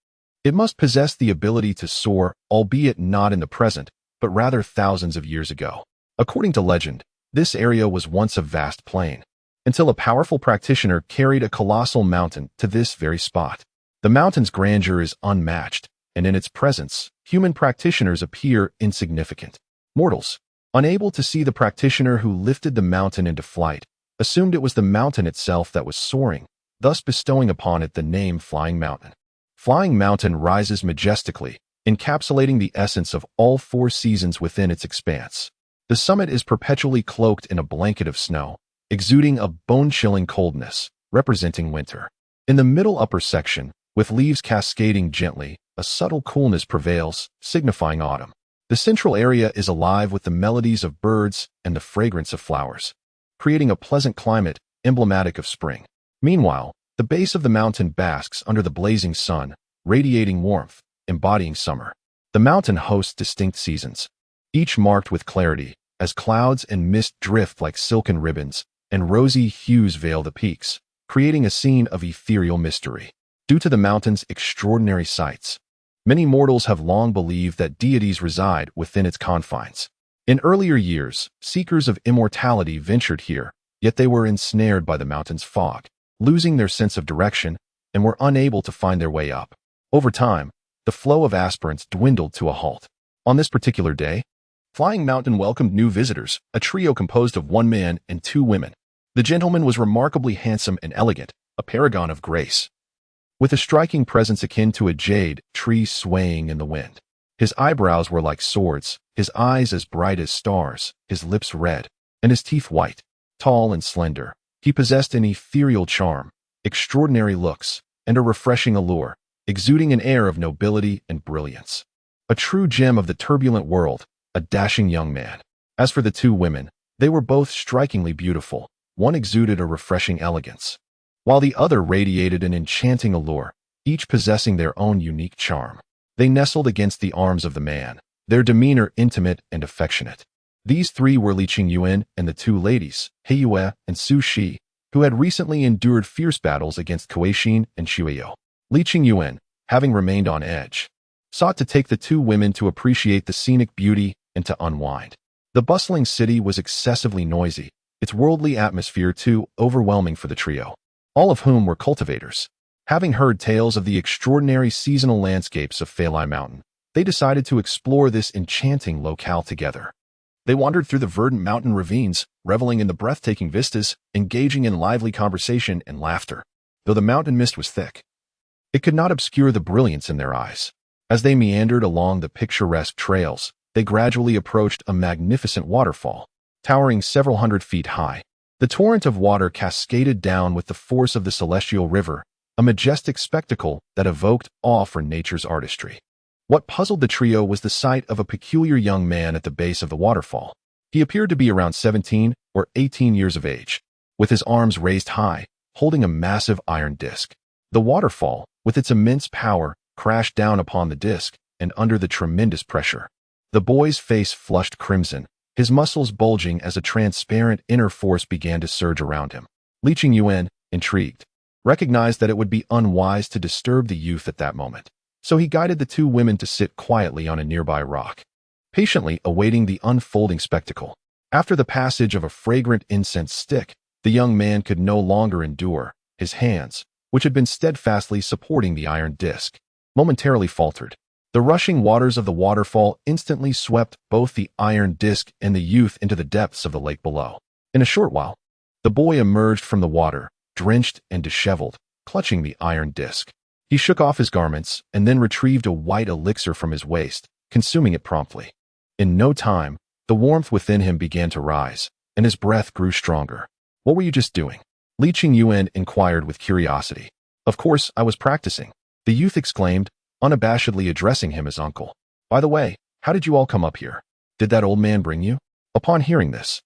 it must possess the ability to soar, albeit not in the present, but rather thousands of years ago. According to legend, this area was once a vast plain, until a powerful practitioner carried a colossal mountain to this very spot. The mountain's grandeur is unmatched, and in its presence, human practitioners appear insignificant. Mortals, unable to see the practitioner who lifted the mountain into flight, assumed it was the mountain itself that was soaring, thus bestowing upon it the name Flying Mountain. Flying Mountain rises majestically, encapsulating the essence of all 4 seasons within its expanse. The summit is perpetually cloaked in a blanket of snow, exuding a bone-chilling coldness, representing winter. In the middle upper section, with leaves cascading gently, a subtle coolness prevails, signifying autumn. The central area is alive with the melodies of birds and the fragrance of flowers, creating a pleasant climate emblematic of spring. Meanwhile, the base of the mountain basks under the blazing sun, radiating warmth, embodying summer. The mountain hosts distinct seasons, each marked with clarity, as clouds and mist drift like silken ribbons, and rosy hues veil the peaks, creating a scene of ethereal mystery. Due to the mountain's extraordinary sights, many mortals have long believed that deities reside within its confines. In earlier years, seekers of immortality ventured here, yet they were ensnared by the mountain's fog, losing their sense of direction, and were unable to find their way up. Over time, the flow of aspirants dwindled to a halt. On this particular day, Flying Mountain welcomed new visitors, a trio composed of 1 man and 2 women. The gentleman was remarkably handsome and elegant, a paragon of grace, with a striking presence akin to a jade tree swaying in the wind. His eyebrows were like swords, his eyes as bright as stars, his lips red, and his teeth white. Tall and slender, he possessed an ethereal charm, extraordinary looks, and a refreshing allure, exuding an air of nobility and brilliance. A true gem of the turbulent world, a dashing young man. As for the 2 women, they were both strikingly beautiful. One exuded a refreshing elegance, while the other radiated an enchanting allure, each possessing their own unique charm. They nestled against the arms of the man, their demeanor intimate and affectionate. These 3 were Li Qingyuan and the 2 ladies, He Yue and Su Shi, who had recently endured fierce battles against Kuei-Shin and Shuiyo. Li Qingyuan, having remained on edge, sought to take the 2 women to appreciate the scenic beauty and to unwind. The bustling city was excessively noisy, its worldly atmosphere too overwhelming for the trio, all of whom were cultivators. Having heard tales of the extraordinary seasonal landscapes of Feilai Mountain, they decided to explore this enchanting locale together. They wandered through the verdant mountain ravines, reveling in the breathtaking vistas, engaging in lively conversation and laughter. Though the mountain mist was thick, it could not obscure the brilliance in their eyes. As they meandered along the picturesque trails, they gradually approached a magnificent waterfall, towering several hundred feet high. The torrent of water cascaded down with the force of the celestial river, a majestic spectacle that evoked awe for nature's artistry. What puzzled the trio was the sight of a peculiar young man at the base of the waterfall. He appeared to be around 17 or 18 years of age, with his arms raised high, holding a massive iron disc. The waterfall, with its immense power, crashed down upon the disc, and under the tremendous pressure, the boy's face flushed crimson, his muscles bulging as a transparent inner force began to surge around him. Li Qingyuan, intrigued, recognized that it would be unwise to disturb the youth at that moment, so he guided the 2 women to sit quietly on a nearby rock, patiently awaiting the unfolding spectacle. After the passage of a fragrant incense stick, the young man could no longer endure. His hands, which had been steadfastly supporting the iron disc, momentarily faltered. The rushing waters of the waterfall instantly swept both the iron disc and the youth into the depths of the lake below. In a short while, the boy emerged from the water, drenched and disheveled, clutching the iron disc. He shook off his garments and then retrieved a white elixir from his waist, consuming it promptly. In no time, the warmth within him began to rise, and his breath grew stronger. "What were you just doing?" Lin Xi inquired with curiosity. "Of course, I was practicing," the youth exclaimed, unabashedly addressing him as uncle. "By the way, how did you all come up here? Did that old man bring you?" Upon hearing this,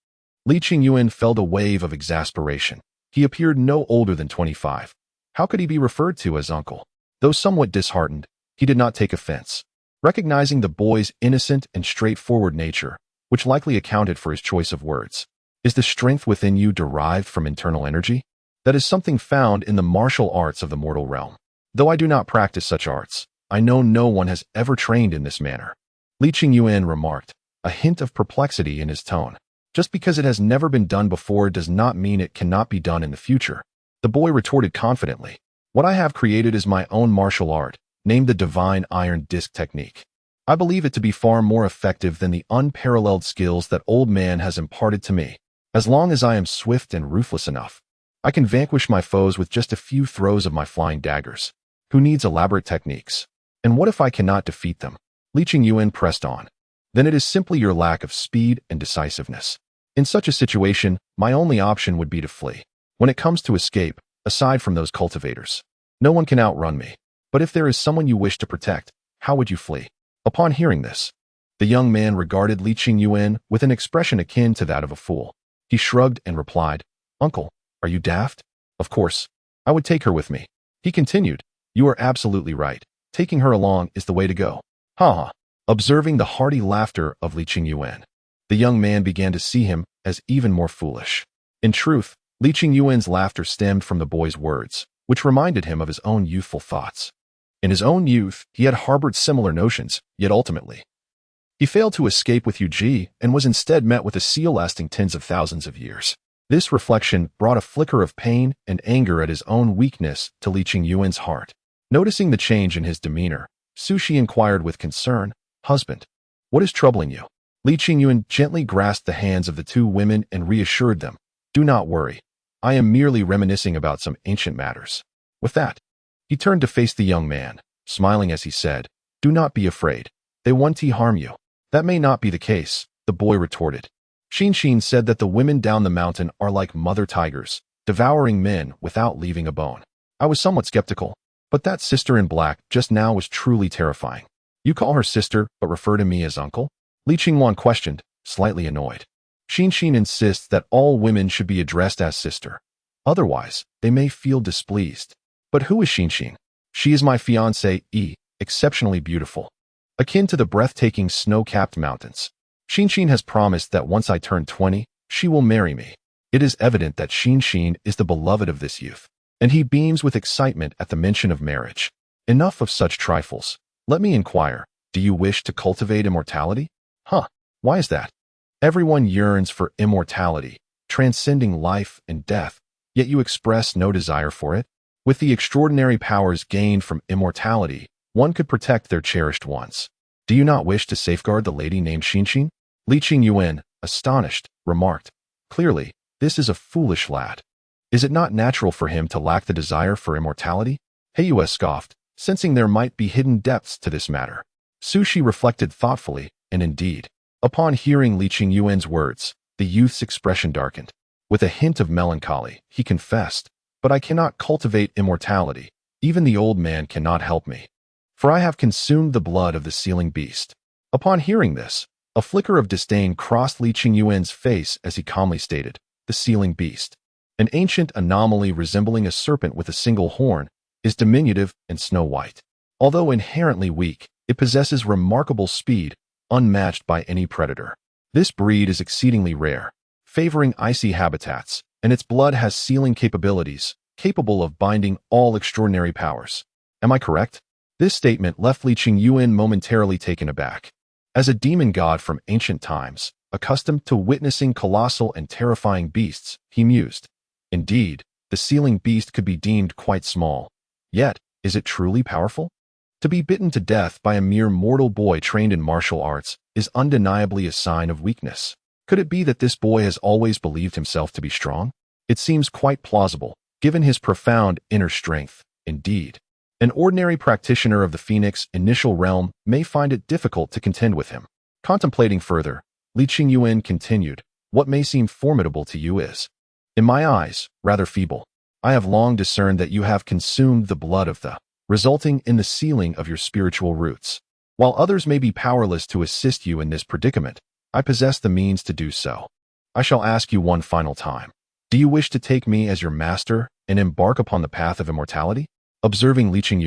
Lin Xi felt a wave of exasperation. He appeared no older than 25. How could he be referred to as uncle? Though somewhat disheartened, he did not take offense. Recognizing the boy's innocent and straightforward nature, which likely accounted for his choice of words. "Is the strength within you derived from internal energy? That is something found in the martial arts of the mortal realm. Though I do not practice such arts, I know no one has ever trained in this manner," Lin Xi remarked, a hint of perplexity in his tone. "Just because it has never been done before does not mean it cannot be done in the future," the boy retorted confidently. "What I have created is my own martial art, named the Divine Iron Disc Technique. I believe it to be far more effective than the unparalleled skills that old man has imparted to me. As long as I am swift and ruthless enough, I can vanquish my foes with just a few throws of my flying daggers. Who needs elaborate techniques? And what if I cannot defeat them?" Lin Xi pressed on. "Then it is simply your lack of speed and decisiveness. In such a situation, my only option would be to flee. When it comes to escape, aside from those cultivators, no one can outrun me. But if there is someone you wish to protect, how would you flee?" Upon hearing this, the young man regarded Lin Xi with an expression akin to that of a fool. He shrugged and replied, "Uncle, are you daft? Of course, I would take her with me." He continued, "You are absolutely right. Taking her along is the way to go." "Ha ha." Observing the hearty laughter of Lin Xi, the young man began to see him as even more foolish. In truth, Lin Xi's laughter stemmed from the boy's words, which reminded him of his own youthful thoughts. In his own youth, he had harbored similar notions, yet ultimately, he failed to escape with Yuji and was instead met with a seal lasting tens of thousands of years. This reflection brought a flicker of pain and anger at his own weakness to Lin Xi heart. Noticing the change in his demeanor, Sushi inquired with concern, "Husband, what is troubling you?" Lin Xi gently grasped the hands of the two women and reassured them, "Do not worry. I am merely reminiscing about some ancient matters." With that, he turned to face the young man, smiling as he said, "Do not be afraid. They won't harm you." "That may not be the case," the boy retorted. Xin said that the women down the mountain are like mother tigers, devouring men without leaving a bone. I was somewhat skeptical, but that sister in black just now was truly terrifying. "You call her sister but refer to me as uncle?" Lin Xi questioned, slightly annoyed. Xin insists that all women should be addressed as sister. Otherwise, they may feel displeased. "But who is Xin? She is my fiancée, exceptionally beautiful. Akin to the breathtaking snow-capped mountains. Xin has promised that once I turn 20, she will marry me." It is evident that Xin is the beloved of this youth, and he beams with excitement at the mention of marriage. "Enough of such trifles. Let me inquire, do you wish to cultivate immortality?" "Huh, why is that?" "Everyone yearns for immortality, transcending life and death, yet you express no desire for it? With the extraordinary powers gained from immortality, one could protect their cherished ones. Do you not wish to safeguard the lady named Xin?" Lin Xi, astonished, remarked, "Clearly, this is a foolish lad. Is it not natural for him to lack the desire for immortality?" Heiyue scoffed, sensing there might be hidden depths to this matter. Sushi reflected thoughtfully, and indeed, upon hearing Lin Xi's words, the youth's expression darkened. With a hint of melancholy, he confessed, "But I cannot cultivate immortality. Even the old man cannot help me, for I have consumed the blood of the sealing beast." Upon hearing this, a flicker of disdain crossed Lin Xi's face as he calmly stated, "The sealing beast, an ancient anomaly resembling a serpent with a single horn, is diminutive and snow-white. Although inherently weak, it possesses remarkable speed, unmatched by any predator. This breed is exceedingly rare, favoring icy habitats, and its blood has sealing capabilities, capable of binding all extraordinary powers. Am I correct?" This statement left Lin Xi momentarily taken aback. As a demon god from ancient times, accustomed to witnessing colossal and terrifying beasts, he mused. Indeed, the the sealing beast could be deemed quite small. Yet, is it truly powerful? To be bitten to death by a mere mortal boy trained in martial arts is undeniably a sign of weakness. Could it be that this boy has always believed himself to be strong? It seems quite plausible, given his profound inner strength. Indeed, an ordinary practitioner of the Phoenix initial realm may find it difficult to contend with him. Contemplating further, Lin Xi continued, what may seem formidable to you is, in my eyes, rather feeble. I have long discerned that you have consumed the blood of the, resulting in the sealing of your spiritual roots. While others may be powerless to assist you in this predicament, I possess the means to do so. I shall ask you one final time. Do you wish to take me as your master and embark upon the path of immortality? Observing Lin Xi,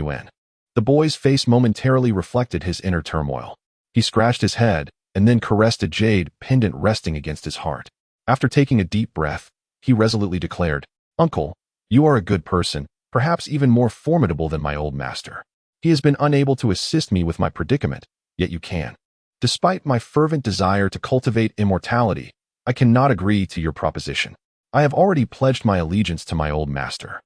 the boy's face momentarily reflected his inner turmoil. He scratched his head and then caressed a jade pendant resting against his heart. After taking a deep breath, he resolutely declared, Uncle, you are a good person, perhaps even more formidable than my old master. He has been unable to assist me with my predicament, yet you can. Despite my fervent desire to cultivate immortality, I cannot agree to your proposition. I have already pledged my allegiance to my old master.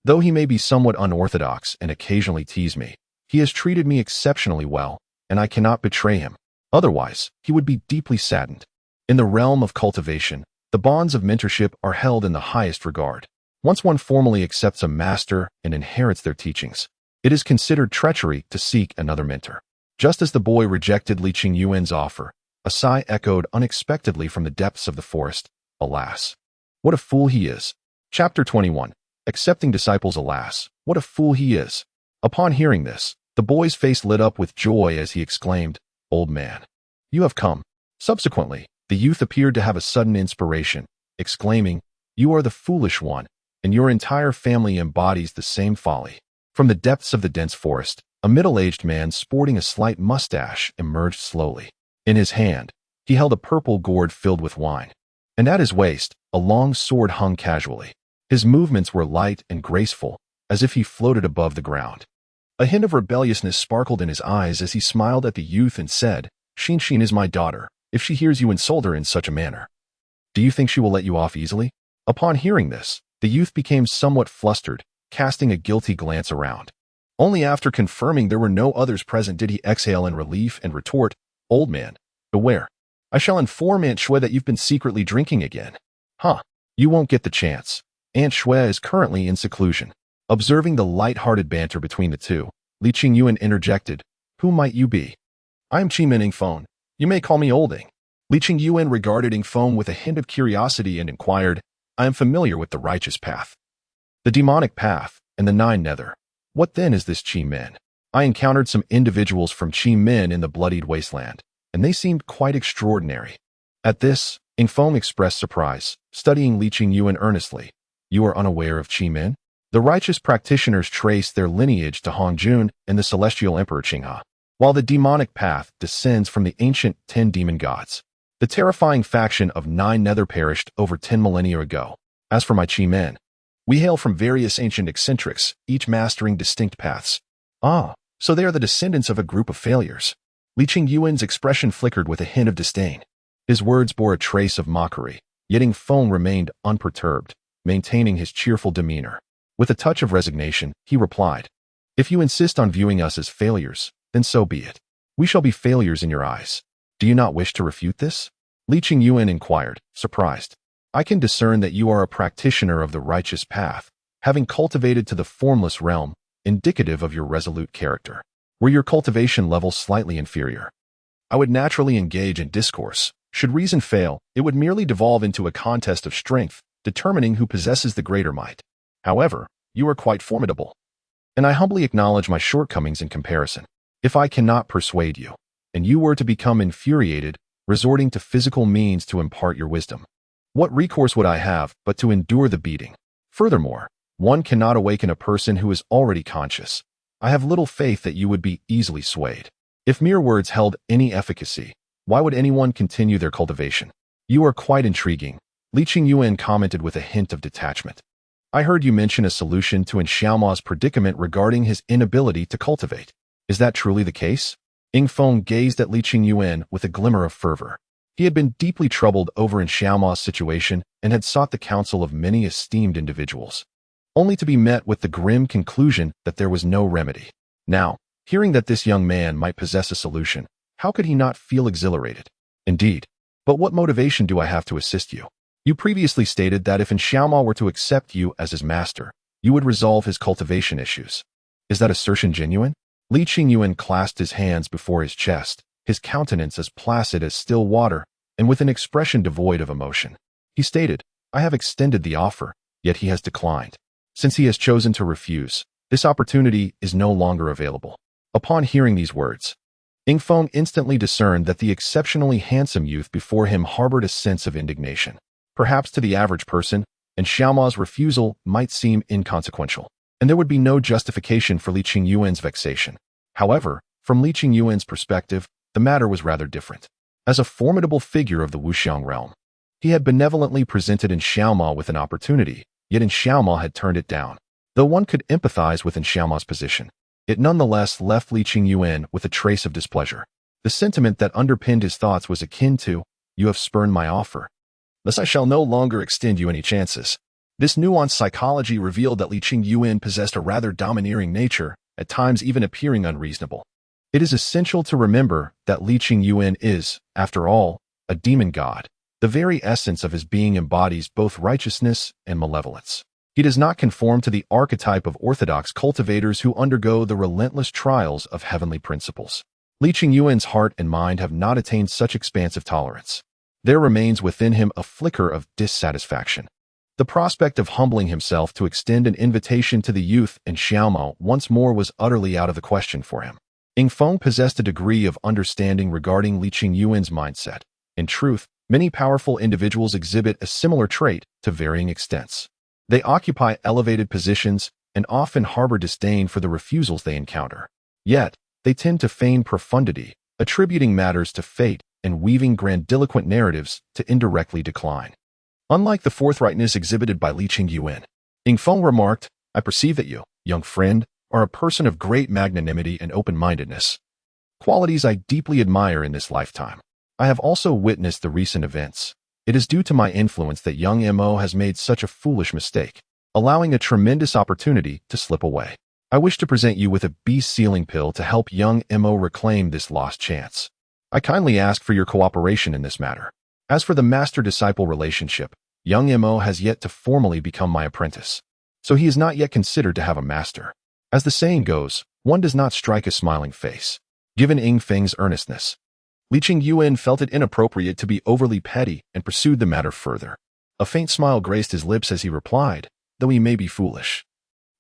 Though he may be somewhat unorthodox and occasionally tease me, he has treated me exceptionally well, and I cannot betray him. Otherwise, he would be deeply saddened. In the realm of cultivation, the bonds of mentorship are held in the highest regard. Once one formally accepts a master and inherits their teachings, it is considered treachery to seek another mentor. Just as the boy rejected Lin Xi's offer, a sigh echoed unexpectedly from the depths of the forest. Alas, what a fool he is. Chapter 21. Accepting disciples. Alas, what a fool he is. Upon hearing this, the boy's face lit up with joy as he exclaimed, Old man, you have come. Subsequently, the youth appeared to have a sudden inspiration, exclaiming, You are the foolish one, and your entire family embodies the same folly. From the depths of the dense forest, a middle-aged man sporting a slight mustache emerged slowly. In his hand, he held a purple gourd filled with wine, and at his waist, a long sword hung casually. His movements were light and graceful, as if he floated above the ground. A hint of rebelliousness sparkled in his eyes as he smiled at the youth and said, Xin is my daughter. If she hears you insult her in such a manner, do you think she will let you off easily? Upon hearing this, the youth became somewhat flustered, casting a guilty glance around. Only after confirming there were no others present did he exhale in relief and retort, Old man, beware. I shall inform Aunt Xue that you've been secretly drinking again. Huh, you won't get the chance. Aunt Xue is currently in seclusion. Observing the light-hearted banter between the two, Lin Xi interjected, Who might you be? I am Qi Min Ingfeng. You may call me Olding. Lin Xi regarded Ingfeng with a hint of curiosity and inquired, I am familiar with the righteous path, the demonic path, and the nine nether. What then is this Qi Min? I encountered some individuals from Qi Min in the bloodied wasteland, and they seemed quite extraordinary. At this, Ingfeng expressed surprise, studying Lin Xi earnestly. You are unaware of Qi Min? The righteous practitioners trace their lineage to Hongjun and the celestial emperor Qinghe, while the demonic path descends from the ancient 10 demon gods. The terrifying faction of 9 nether perished over 10 millennia ago. As for my Qi Min, we hail from various ancient eccentrics, each mastering distinct paths. Ah, so they are the descendants of a group of failures. Lin Xi's expression flickered with a hint of disdain. His words bore a trace of mockery, yet Ingfeng remained unperturbed, maintaining his cheerful demeanor. With a touch of resignation, he replied, If you insist on viewing us as failures, then so be it. We shall be failures in your eyes. Do you not wish to refute this? Lin Xi inquired, surprised. I can discern that you are a practitioner of the righteous path, having cultivated to the formless realm, indicative of your resolute character. Were your cultivation level slightly inferior, I would naturally engage in discourse. Should reason fail, it would merely devolve into a contest of strength, determining who possesses the greater might. However, you are quite formidable, and I humbly acknowledge my shortcomings in comparison. If I cannot persuade you, and you were to become infuriated, resorting to physical means to impart your wisdom, what recourse would I have but to endure the beating? Furthermore, one cannot awaken a person who is already conscious. I have little faith that you would be easily swayed. If mere words held any efficacy, why would anyone continue their cultivation? You are quite intriguing, Lin Xi commented with a hint of detachment. I heard you mention a solution to Xiaoma's predicament regarding his inability to cultivate. Is that truly the case? Ingfeng gazed at Lin Xi with a glimmer of fervor. He had been deeply troubled over Xiaoma's situation and had sought the counsel of many esteemed individuals. only to be met with the grim conclusion that there was no remedy. Now, hearing that this young man might possess a solution, how could he not feel exhilarated? Indeed. But what motivation do I have to assist you? You previously stated that if Xiaoma were to accept you as his master, you would resolve his cultivation issues. Is that assertion genuine? Li Qingyuan clasped his hands before his chest, his countenance as placid as still water, and with an expression devoid of emotion. He stated, I have extended the offer, yet he has declined. Since he has chosen to refuse, this opportunity is no longer available. Upon hearing these words, Yingfeng instantly discerned that the exceptionally handsome youth before him harbored a sense of indignation. Perhaps to the average person, and Xiaoma's refusal might seem inconsequential, and there would be no justification for Li Qingyuan's vexation. However, from Li Qingyuan's perspective, the matter was rather different. As a formidable figure of the Wuxiang realm, he had benevolently presented Xiaoma with an opportunity, yet Xiaoma had turned it down. Though one could empathize with Xiaoma's position, it nonetheless left Li Qingyuan with a trace of displeasure. The sentiment that underpinned his thoughts was akin to, you have spurned my offer. Thus I shall no longer extend you any chances. This nuanced psychology revealed that Li Qingyuan possessed a rather domineering nature, at times even appearing unreasonable. It is essential to remember that Li Qingyuan is, after all, a demon god. The very essence of his being embodies both righteousness and malevolence. He does not conform to the archetype of orthodox cultivators who undergo the relentless trials of heavenly principles. Li Qingyuan's heart and mind have not attained such expansive tolerance. There remains within him a flicker of dissatisfaction. The prospect of humbling himself to extend an invitation to the youth and Xiaoma once more was utterly out of the question for him. Yingfeng possessed a degree of understanding regarding Li Qingyuan's mindset. In truth, many powerful individuals exhibit a similar trait to varying extents. They occupy elevated positions and often harbor disdain for the refusals they encounter. Yet, they tend to feign profundity, attributing matters to fate and weaving grandiloquent narratives to indirectly decline. Unlike the forthrightness exhibited by Li Qingyuan, Yingfeng remarked, I perceive that you, young friend, are a person of great magnanimity and open-mindedness. Qualities I deeply admire in this lifetime. I have also witnessed the recent events. It is due to my influence that young Mo has made such a foolish mistake, allowing a tremendous opportunity to slip away. I wish to present you with a beast sealing pill to help young Mo reclaim this lost chance. I kindly ask for your cooperation in this matter. As for the master-disciple relationship, young Mo has yet to formally become my apprentice, so he is not yet considered to have a master. As the saying goes, one does not strike a smiling face. Given Yingfeng's earnestness, Li Qingyuan felt it inappropriate to be overly petty and pursued the matter further. A faint smile graced his lips as he replied, though he may be foolish.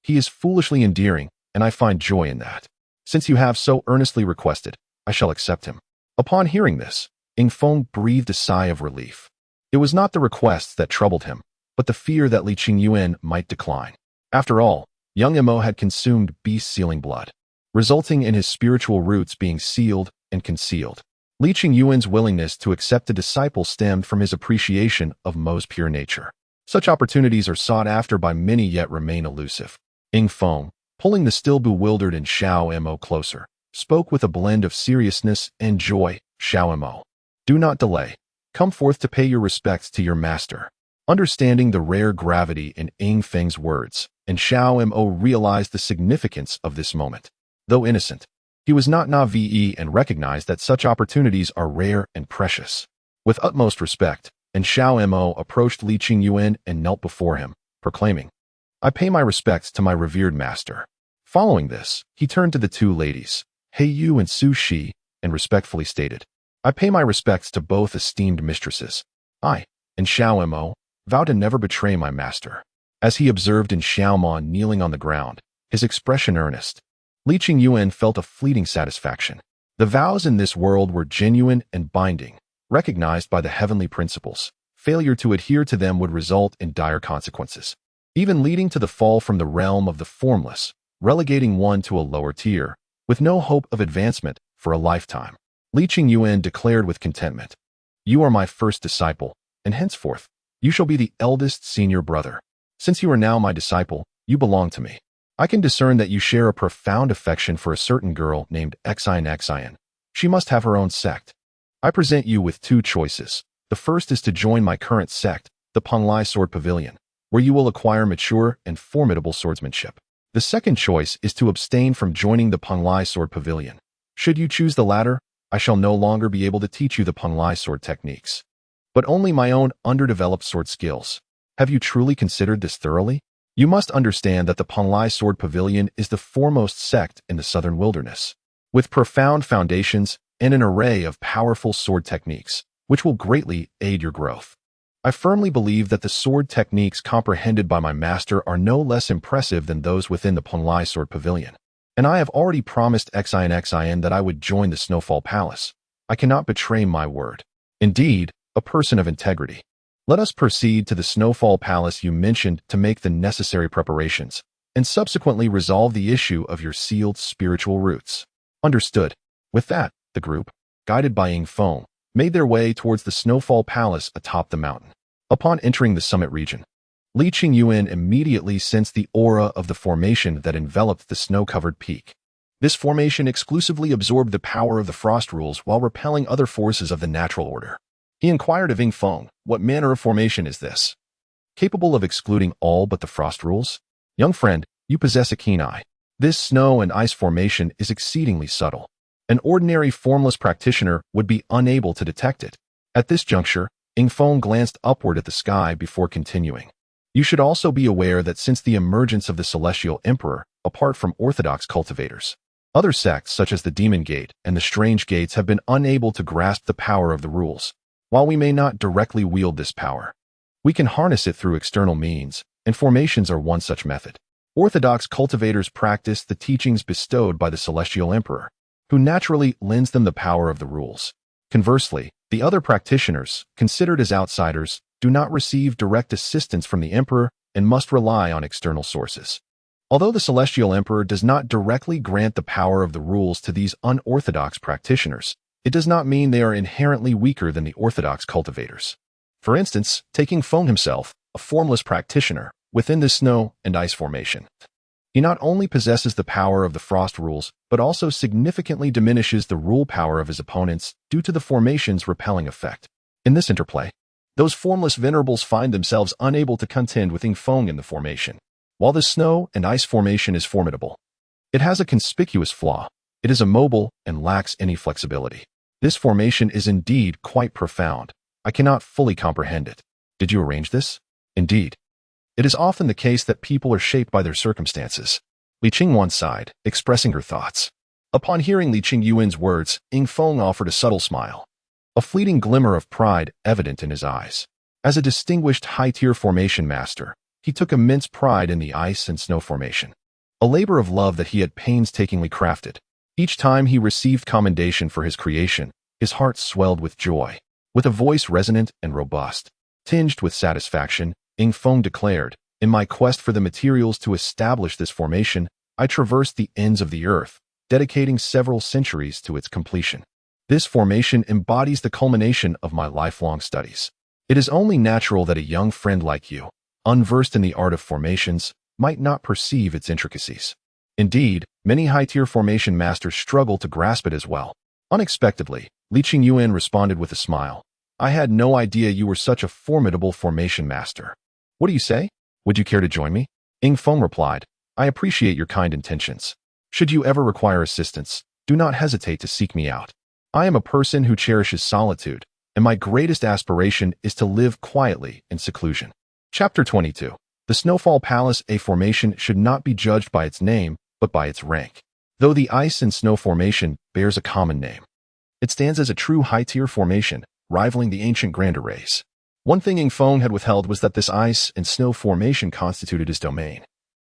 He is foolishly endearing, and I find joy in that. Since you have so earnestly requested, I shall accept him. Upon hearing this, Yingfeng breathed a sigh of relief. It was not the requests that troubled him, but the fear that Li Qingyuan might decline. After all, young Mo had consumed beast-sealing blood, resulting in his spiritual roots being sealed and concealed. Li Qingyuan's willingness to accept a disciple stemmed from his appreciation of Mo's pure nature. Such opportunities are sought after by many yet remain elusive. Yingfeng, pulling the still bewildered and Xiao Mo closer, spoke with a blend of seriousness and joy. Xiao Mo, do not delay. Come forth to pay your respects to your master. Understanding the rare gravity in Yingfeng's words, and Xiao Mo realized the significance of this moment. Though innocent, he was not naive and recognized that such opportunities are rare and precious. With utmost respect, and Xiao Mo approached Li Qingyuan and knelt before him, proclaiming, I pay my respects to my revered master. Following this, he turned to the two ladies, He Yu and Su Shi, and respectfully stated, I pay my respects to both esteemed mistresses. I, and Xiao Mo, vow to never betray my master. As he observed in Xiaomon kneeling on the ground, his expression earnest, Li Qingyuan felt a fleeting satisfaction. The vows in this world were genuine and binding, recognized by the heavenly principles. Failure to adhere to them would result in dire consequences, even leading to the fall from the realm of the formless, relegating one to a lower tier, with no hope of advancement for a lifetime. Li Qingyuan declared with contentment, You are my first disciple, and henceforth, you shall be the eldest senior brother. Since you are now my disciple, you belong to me. I can discern that you share a profound affection for a certain girl named Xian. She must have her own sect. I present you with two choices. The first is to join my current sect, the Penglai Sword Pavilion, where you will acquire mature and formidable swordsmanship. The second choice is to abstain from joining the Penglai Sword Pavilion. Should you choose the latter, I shall no longer be able to teach you the Penglai sword techniques, but only my own underdeveloped sword skills. Have you truly considered this thoroughly? You must understand that the Penglai Sword Pavilion is the foremost sect in the southern wilderness, with profound foundations and an array of powerful sword techniques, which will greatly aid your growth. I firmly believe that the sword techniques comprehended by my master are no less impressive than those within the Penglai Sword Pavilion, and I have already promised Xin that I would join the Snowfall Palace. I cannot betray my word. Indeed, a person of integrity. Let us proceed to the Snowfall Palace you mentioned to make the necessary preparations, and subsequently resolve the issue of your sealed spiritual roots. Understood. With that, the group, guided by Ying Feng, made their way towards the Snowfall Palace atop the mountain. Upon entering the summit region, Lin Xi immediately sensed the aura of the formation that enveloped the snow-covered peak. This formation exclusively absorbed the power of the frost rules while repelling other forces of the natural order. He inquired of Ying Feng, what manner of formation is this? Capable of excluding all but the frost rules? Young friend, you possess a keen eye. This snow and ice formation is exceedingly subtle. An ordinary formless practitioner would be unable to detect it. At this juncture, Ying Feng glanced upward at the sky before continuing. You should also be aware that since the emergence of the Celestial Emperor, apart from orthodox cultivators, other sects such as the Demon Gate and the Strange Gates have been unable to grasp the power of the rules. While we may not directly wield this power, we can harness it through external means, and formations are one such method. Orthodox cultivators practice the teachings bestowed by the Celestial Emperor, who naturally lends them the power of the rules. Conversely, the other practitioners, considered as outsiders, do not receive direct assistance from the Emperor and must rely on external sources. Although the Celestial Emperor does not directly grant the power of the rules to these unorthodox practitioners, it does not mean they are inherently weaker than the orthodox cultivators. For instance, taking Feng himself, a formless practitioner, within the snow and ice formation. He not only possesses the power of the frost rules, but also significantly diminishes the rule power of his opponents due to the formation's repelling effect. In this interplay, those formless venerables find themselves unable to contend with Ying Feng in the formation. While the snow and ice formation is formidable, it has a conspicuous flaw. It is immobile and lacks any flexibility. This formation is indeed quite profound. I cannot fully comprehend it. Did you arrange this? Indeed. It is often the case that people are shaped by their circumstances. Li Qingwan sighed, expressing her thoughts. Upon hearing Li Qingyuan's words, Ying Feng offered a subtle smile, a fleeting glimmer of pride evident in his eyes. As a distinguished high-tier formation master, he took immense pride in the ice and snow formation, a labor of love that he had painstakingly crafted. Each time he received commendation for his creation, his heart swelled with joy. With a voice resonant and robust, tinged with satisfaction, Ying Feng declared, "In my quest for the materials to establish this formation, I traversed the ends of the earth, dedicating several centuries to its completion. This formation embodies the culmination of my lifelong studies. It is only natural that a young friend like you, unversed in the art of formations, might not perceive its intricacies. Indeed, many high-tier formation masters struggle to grasp it as well." Unexpectedly, Li Qingyuan responded with a smile. "I had no idea you were such a formidable formation master. What do you say? Would you care to join me?" Ying Feng replied, "I appreciate your kind intentions. Should you ever require assistance, do not hesitate to seek me out. I am a person who cherishes solitude, and my greatest aspiration is to live quietly in seclusion." Chapter 22. The Snowfall Palace. A formation should not be judged by its name, but by its rank. Though the ice and snow formation bears a common name, it stands as a true high-tier formation, rivaling the ancient Grand Arrays. One thing Ying Feng had withheld was that this ice and snow formation constituted his domain,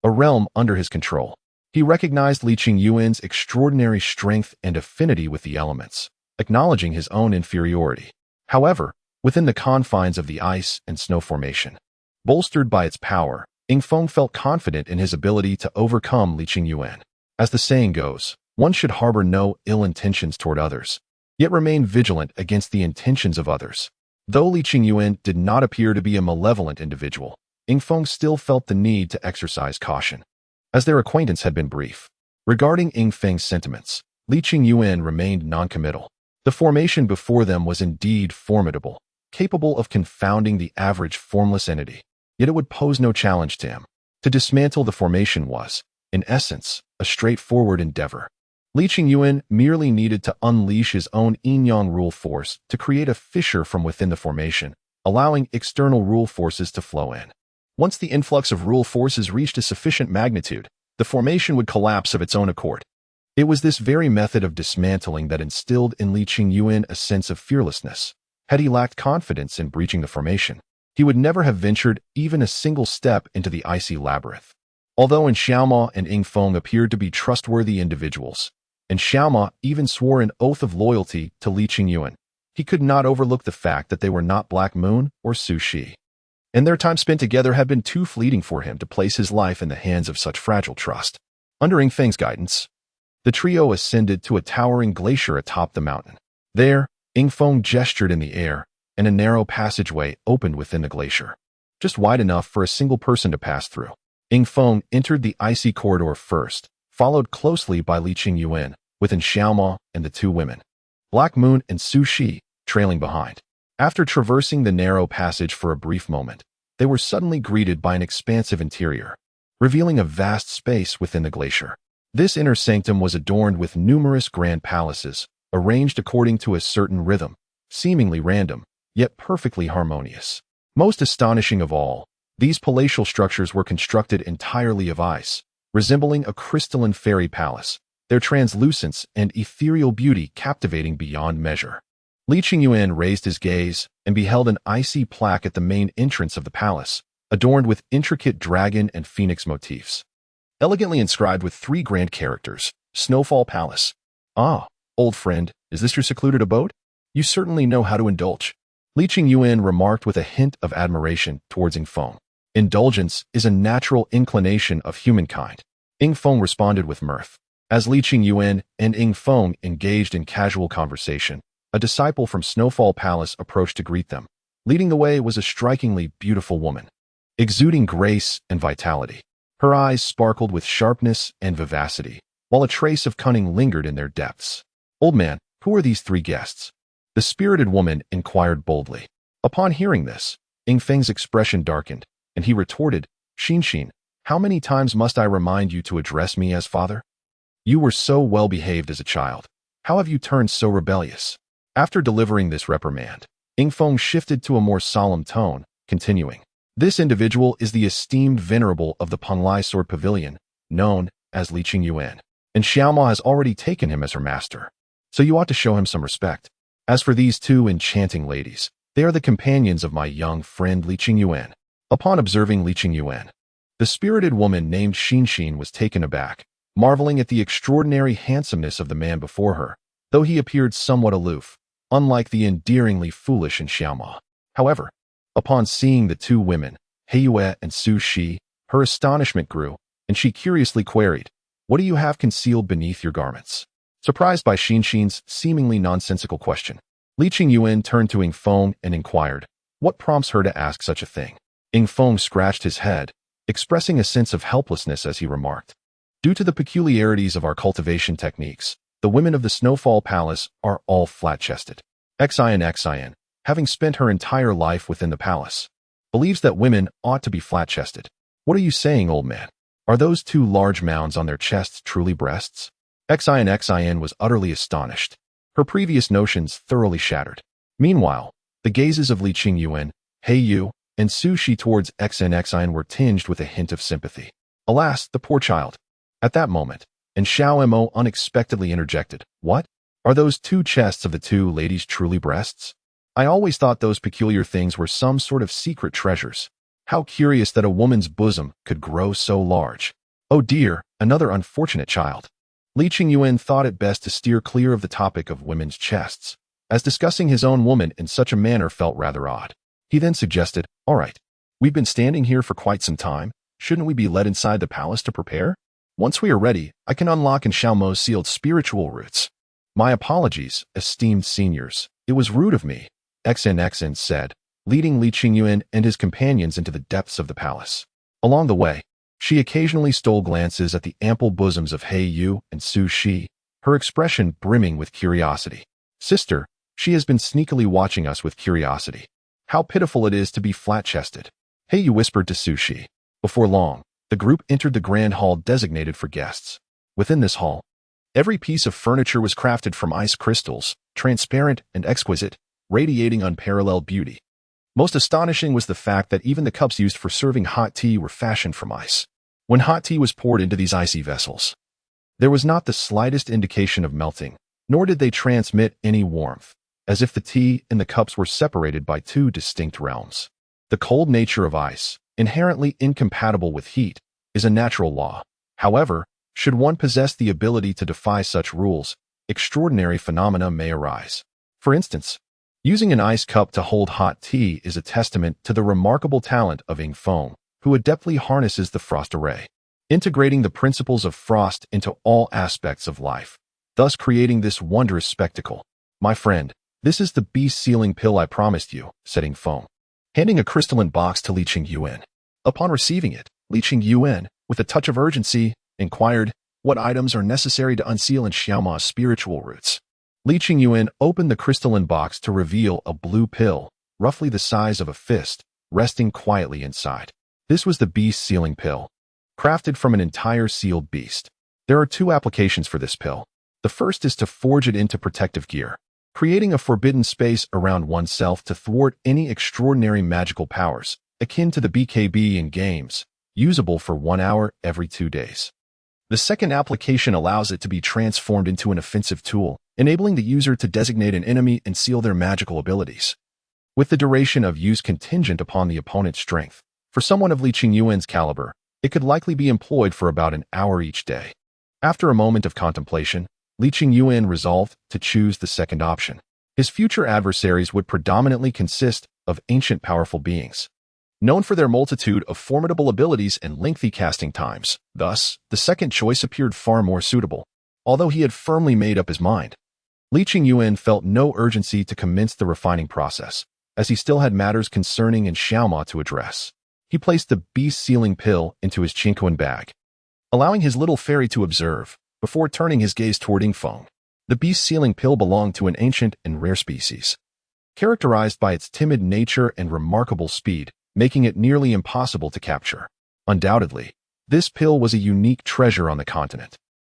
a realm under his control. He recognized Li Qingyuan's extraordinary strength and affinity with the elements, acknowledging his own inferiority. However, within the confines of the ice and snow formation, bolstered by its power, Ying Feng felt confident in his ability to overcome Li Qingyuan. As the saying goes, one should harbor no ill intentions toward others, yet remain vigilant against the intentions of others. Though Li Qingyuan did not appear to be a malevolent individual, Ying Feng still felt the need to exercise caution, as their acquaintance had been brief. Regarding Ying Feng's sentiments, Li Qingyuan remained noncommittal. The formation before them was indeed formidable, capable of confounding the average formless entity. yet it would pose no challenge to him. To dismantle the formation was, in essence, a straightforward endeavor. Li Yuan merely needed to unleash his own yin-yang rule force to create a fissure from within the formation, allowing external rule forces to flow in. Once the influx of rule forces reached a sufficient magnitude, the formation would collapse of its own accord. It was this very method of dismantling that instilled in Li Yuan a sense of fearlessness. Had he lacked confidence in breaching the formation, he would never have ventured even a single step into the icy labyrinth. Although Xiaoma and Yingfeng appeared to be trustworthy individuals, and Xiaoma even swore an oath of loyalty to Li Yuan, he could not overlook the fact that they were not Black Moon or Su Shi. And their time spent together had been too fleeting for him to place his life in the hands of such fragile trust. Under Yingfeng's guidance, the trio ascended to a towering glacier atop the mountain. There, Yingfeng gestured in the air, and a narrow passageway opened within the glacier, just wide enough for a single person to pass through. Yingfeng entered the icy corridor first, followed closely by Li Yuan, with Xiaoma and the two women, Black Moon and Su Shi, trailing behind. After traversing the narrow passage for a brief moment, they were suddenly greeted by an expansive interior, revealing a vast space within the glacier. This inner sanctum was adorned with numerous grand palaces, arranged according to a certain rhythm, seemingly random, yet perfectly harmonious. Most astonishing of all, these palatial structures were constructed entirely of ice, resembling a crystalline fairy palace, their translucence and ethereal beauty captivating beyond measure. Li Yuan raised his gaze and beheld an icy plaque at the main entrance of the palace, adorned with intricate dragon and phoenix motifs. Elegantly inscribed with 3 grand characters, Snowfall Palace. Ah, old friend, is this your secluded abode? You certainly know how to indulge. Li Yuan remarked with a hint of admiration towards Yingfeng. Indulgence is a natural inclination of humankind. Yingfeng responded with mirth. As Li Yuan and Yingfeng engaged in casual conversation, a disciple from Snowfall Palace approached to greet them. Leading the way was a strikingly beautiful woman, exuding grace and vitality. Her eyes sparkled with sharpness and vivacity, while a trace of cunning lingered in their depths. Old man, who are these 3 guests? The spirited woman inquired boldly. Upon hearing this, Yingfeng's expression darkened, and he retorted, Xin, how many times must I remind you to address me as father? You were so well behaved as a child. How have you turned so rebellious? After delivering this reprimand, Yingfeng shifted to a more solemn tone, continuing. This individual is the esteemed venerable of the Penglai Sword Pavilion, known as Li Yuan, and Xiaoma has already taken him as her master. So you ought to show him some respect. As for these 2 enchanting ladies, they are the companions of my young friend Li Yuan. Upon observing Li Yuan, the spirited woman named Xin was taken aback, marveling at the extraordinary handsomeness of the man before her, though he appeared somewhat aloof, unlike the endearingly foolish Xiaoma. However, upon seeing the 2 women, Heiyue and Su Shi, her astonishment grew, and she curiously queried, What do you have concealed beneath your garments? Surprised by Xin's seemingly nonsensical question, Li Yuan turned to Yingfeng and inquired, What prompts her to ask such a thing? Yingfeng scratched his head, expressing a sense of helplessness as he remarked, Due to the peculiarities of our cultivation techniques, the women of the Snowfall Palace are all flat-chested. Xin, having spent her entire life within the palace, believes that women ought to be flat-chested. What are you saying, old man? Are those 2 large mounds on their chests truly breasts? Xin was utterly astonished, her previous notions thoroughly shattered. Meanwhile, the gazes of Li Yuan, Heiyue, and Su Shi towards Xin were tinged with a hint of sympathy. Alas, the poor child. At that moment, and Xiao Mo unexpectedly interjected, What? Are those 2 chests of the 2 ladies truly breasts? I always thought those peculiar things were some sort of secret treasures. How curious that a woman's bosom could grow so large. Oh dear, another unfortunate child. Li Yuan thought it best to steer clear of the topic of women's chests, as discussing his own woman in such a manner felt rather odd. He then suggested, All right, we've been standing here for quite some time. Shouldn't we be led inside the palace to prepare? Once we are ready, I can unlock Xiao Mo's sealed spiritual roots. My apologies, esteemed seniors. It was rude of me, Xin said, leading Li Yuan and his companions into the depths of the palace. Along the way, she occasionally stole glances at the ample bosoms of Heiyue and Su Shi, her expression brimming with curiosity. Sister, she has been sneakily watching us with curiosity. How pitiful it is to be flat-chested. "Hey," you whispered to Sushi. Before long, the group entered the grand hall designated for guests. Within this hall, every piece of furniture was crafted from ice crystals, transparent and exquisite, radiating unparalleled beauty. Most astonishing was the fact that even the cups used for serving hot tea were fashioned from ice. When hot tea was poured into these icy vessels, there was not the slightest indication of melting, nor did they transmit any warmth, as if the tea and the cups were separated by two distinct realms. The cold nature of ice, inherently incompatible with heat, is a natural law. However, should one possess the ability to defy such rules, extraordinary phenomena may arise. For instance, using an ice cup to hold hot tea is a testament to the remarkable talent of Ing Feng, who adeptly harnesses the frost array, integrating the principles of frost into all aspects of life, thus creating this wondrous spectacle. "My friend, this is the beast sealing pill I promised you," said Ing Feng, handing a crystalline box to Li Yuan. Upon receiving it, Li Yuan, with a touch of urgency, inquired, "What items are necessary to unseal in Xiaoma's spiritual roots?" Li Yuan opened the crystalline box to reveal a blue pill, roughly the size of a fist, resting quietly inside. This was the beast sealing pill, crafted from an entire sealed beast. There are two applications for this pill. The first is to forge it into protective gear, creating a forbidden space around oneself to thwart any extraordinary magical powers, akin to the BKB in games, usable for 1 hour every 2 days. The second application allows it to be transformed into an offensive tool, enabling the user to designate an enemy and seal their magical abilities, with the duration of use contingent upon the opponent's strength. For someone of Li Yuan's caliber, it could likely be employed for about an hour each day. After a moment of contemplation, Li Yuan resolved to choose the second option. His future adversaries would predominantly consist of ancient powerful beings, known for their multitude of formidable abilities and lengthy casting times. Thus, the second choice appeared far more suitable. Although he had firmly made up his mind, Li Yuan felt no urgency to commence the refining process, as he still had matters concerning in Xiaoma to address. He placed the beast sealing pill into his Qingquan bag, allowing his little fairy to observe, before turning his gaze toward Ing Feng. The beast sealing pill belonged to an ancient and rare species, characterized by its timid nature and remarkable speed, making it nearly impossible to capture. Undoubtedly, this pill was a unique treasure on the continent,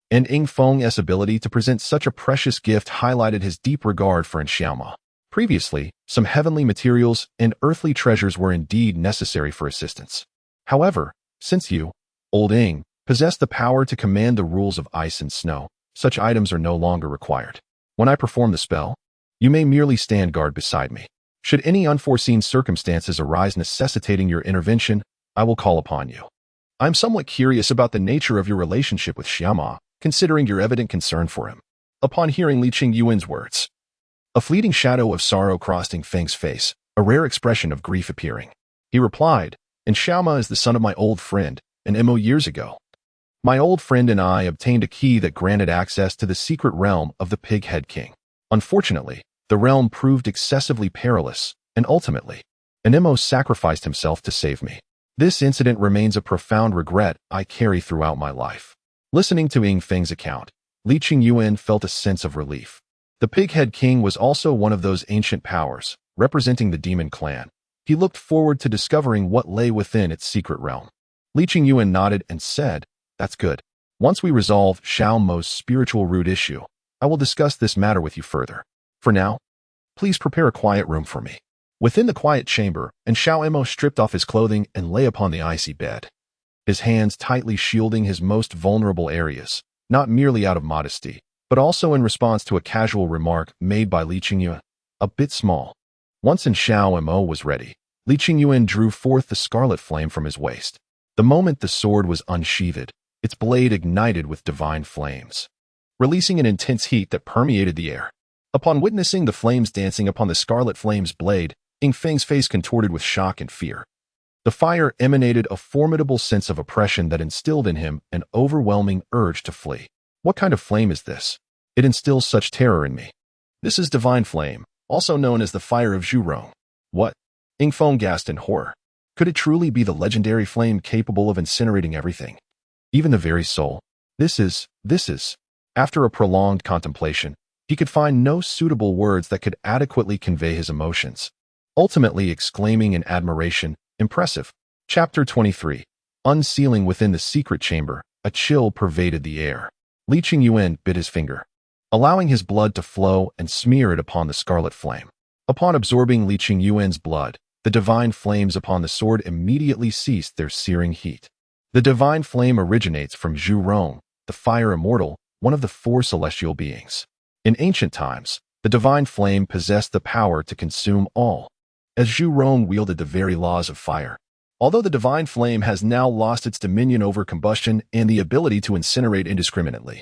and Ing Feng's ability to present such a precious gift highlighted his deep regard for Xiaoma. Previously, some heavenly materials and earthly treasures were indeed necessary for assistance. However, since you, old Ing, possess the power to command the rules of ice and snow, such items are no longer required. When I perform the spell, you may merely stand guard beside me. Should any unforeseen circumstances arise necessitating your intervention, I will call upon you. I'm somewhat curious about the nature of your relationship with Xiaoma, considering your evident concern for him. Upon hearing Li Yuan's words, a fleeting shadow of sorrow crossed Ing Feng's face, a rare expression of grief appearing. He replied, "And Xiaoma is the son of my old friend, an MO years ago. My old friend and I obtained a key that granted access to the secret realm of the Pig-Head King. Unfortunately, the realm proved excessively perilous, and ultimately, an MO sacrificed himself to save me. This incident remains a profound regret I carry throughout my life." Listening to Ing Feng's account, Li Yuan felt a sense of relief. The Pig-Head King was also one of those ancient powers, representing the demon clan. He looked forward to discovering what lay within its secret realm. Li Yuan nodded and said, "That's good. Once we resolve Xiao Mo's spiritual root issue, I will discuss this matter with you further. For now, please prepare a quiet room for me." Within the quiet chamber, and Xiao Mo stripped off his clothing and lay upon the icy bed, his hands tightly shielding his most vulnerable areas, not merely out of modesty, but also in response to a casual remark made by Li Yuan, a bit small. Once Xiao Mo was ready, Li Yuan drew forth the scarlet flame from his waist. The moment the sword was unsheathed, its blade ignited with divine flames, releasing an intense heat that permeated the air. Upon witnessing the flames dancing upon the scarlet flame's blade, Ing Feng's face contorted with shock and fear. The fire emanated a formidable sense of oppression that instilled in him an overwhelming urge to flee. "What kind of flame is this? It instills such terror in me." "This is divine flame, also known as the fire of Zhurong." "What?" Ing Feng gasped in horror. Could it truly be the legendary flame capable of incinerating everything, even the very soul? This is... After a prolonged contemplation, he could find no suitable words that could adequately convey his emotions, ultimately exclaiming in admiration, "Impressive. Chapter 23. Unsealing within the secret chamber, a chill pervaded the air. Li Yuan bit his finger, allowing his blood to flow and smear it upon the scarlet flame. Upon absorbing Li Yuan's blood, the divine flames upon the sword immediately ceased their searing heat. The divine flame originates from Zhu Rong, the fire immortal, one of the four celestial beings. In ancient times, the divine flame possessed the power to consume all, as Zhu Rong wielded the very laws of fire. Although the divine flame has now lost its dominion over combustion and the ability to incinerate indiscriminately,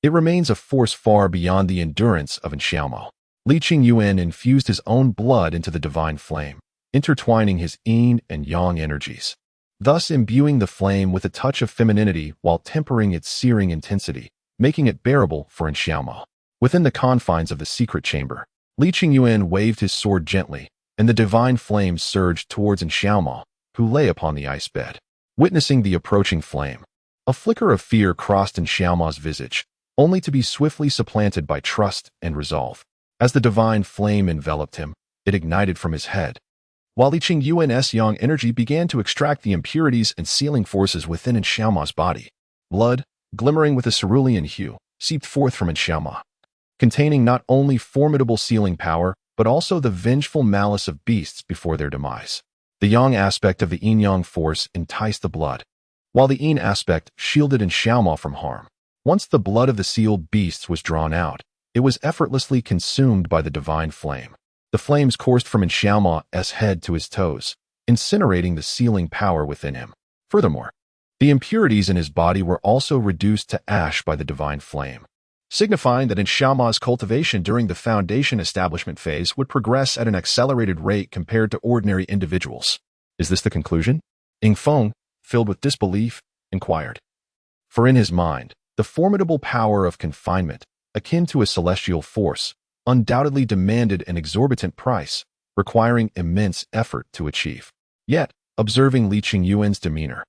it remains a force far beyond the endurance of an Xiaomao. Li Yuan infused his own blood into the divine flame, intertwining his yin and yang energies, thus imbuing the flame with a touch of femininity while tempering its searing intensity, making it bearable for an Xiaomao. Within the confines of the secret chamber, Li Yuan waved his sword gently, and the divine flame surged towards an Xiaomao, who lay upon the ice bed. Witnessing the approaching flame, a flicker of fear crossed an Xiaomao's visage, only to be swiftly supplanted by trust and resolve. As the divine flame enveloped him, it ignited from his head, while Li Yuan's yang energy began to extract the impurities and sealing forces within an Xiaomao's body. Blood, glimmering with a cerulean hue, seeped forth from an Xiaomao, containing not only formidable sealing power, but also the vengeful malice of beasts before their demise. The yang aspect of the yin-yang force enticed the blood, while the yin aspect shielded an Xiaomao from harm. Once the blood of the sealed beasts was drawn out, it was effortlessly consumed by the divine flame. The flames coursed from an Xiaomao's head to his toes, incinerating the sealing power within him. Furthermore, the impurities in his body were also reduced to ash by the divine flame, signifying that an Xiaomao's cultivation during the foundation establishment phase would progress at an accelerated rate compared to ordinary individuals. Is this the conclusion? Ying Feng, filled with disbelief, inquired. For in his mind, the formidable power of confinement, akin to a celestial force, undoubtedly demanded an exorbitant price, requiring immense effort to achieve. Yet, observing Li Yuan's demeanor,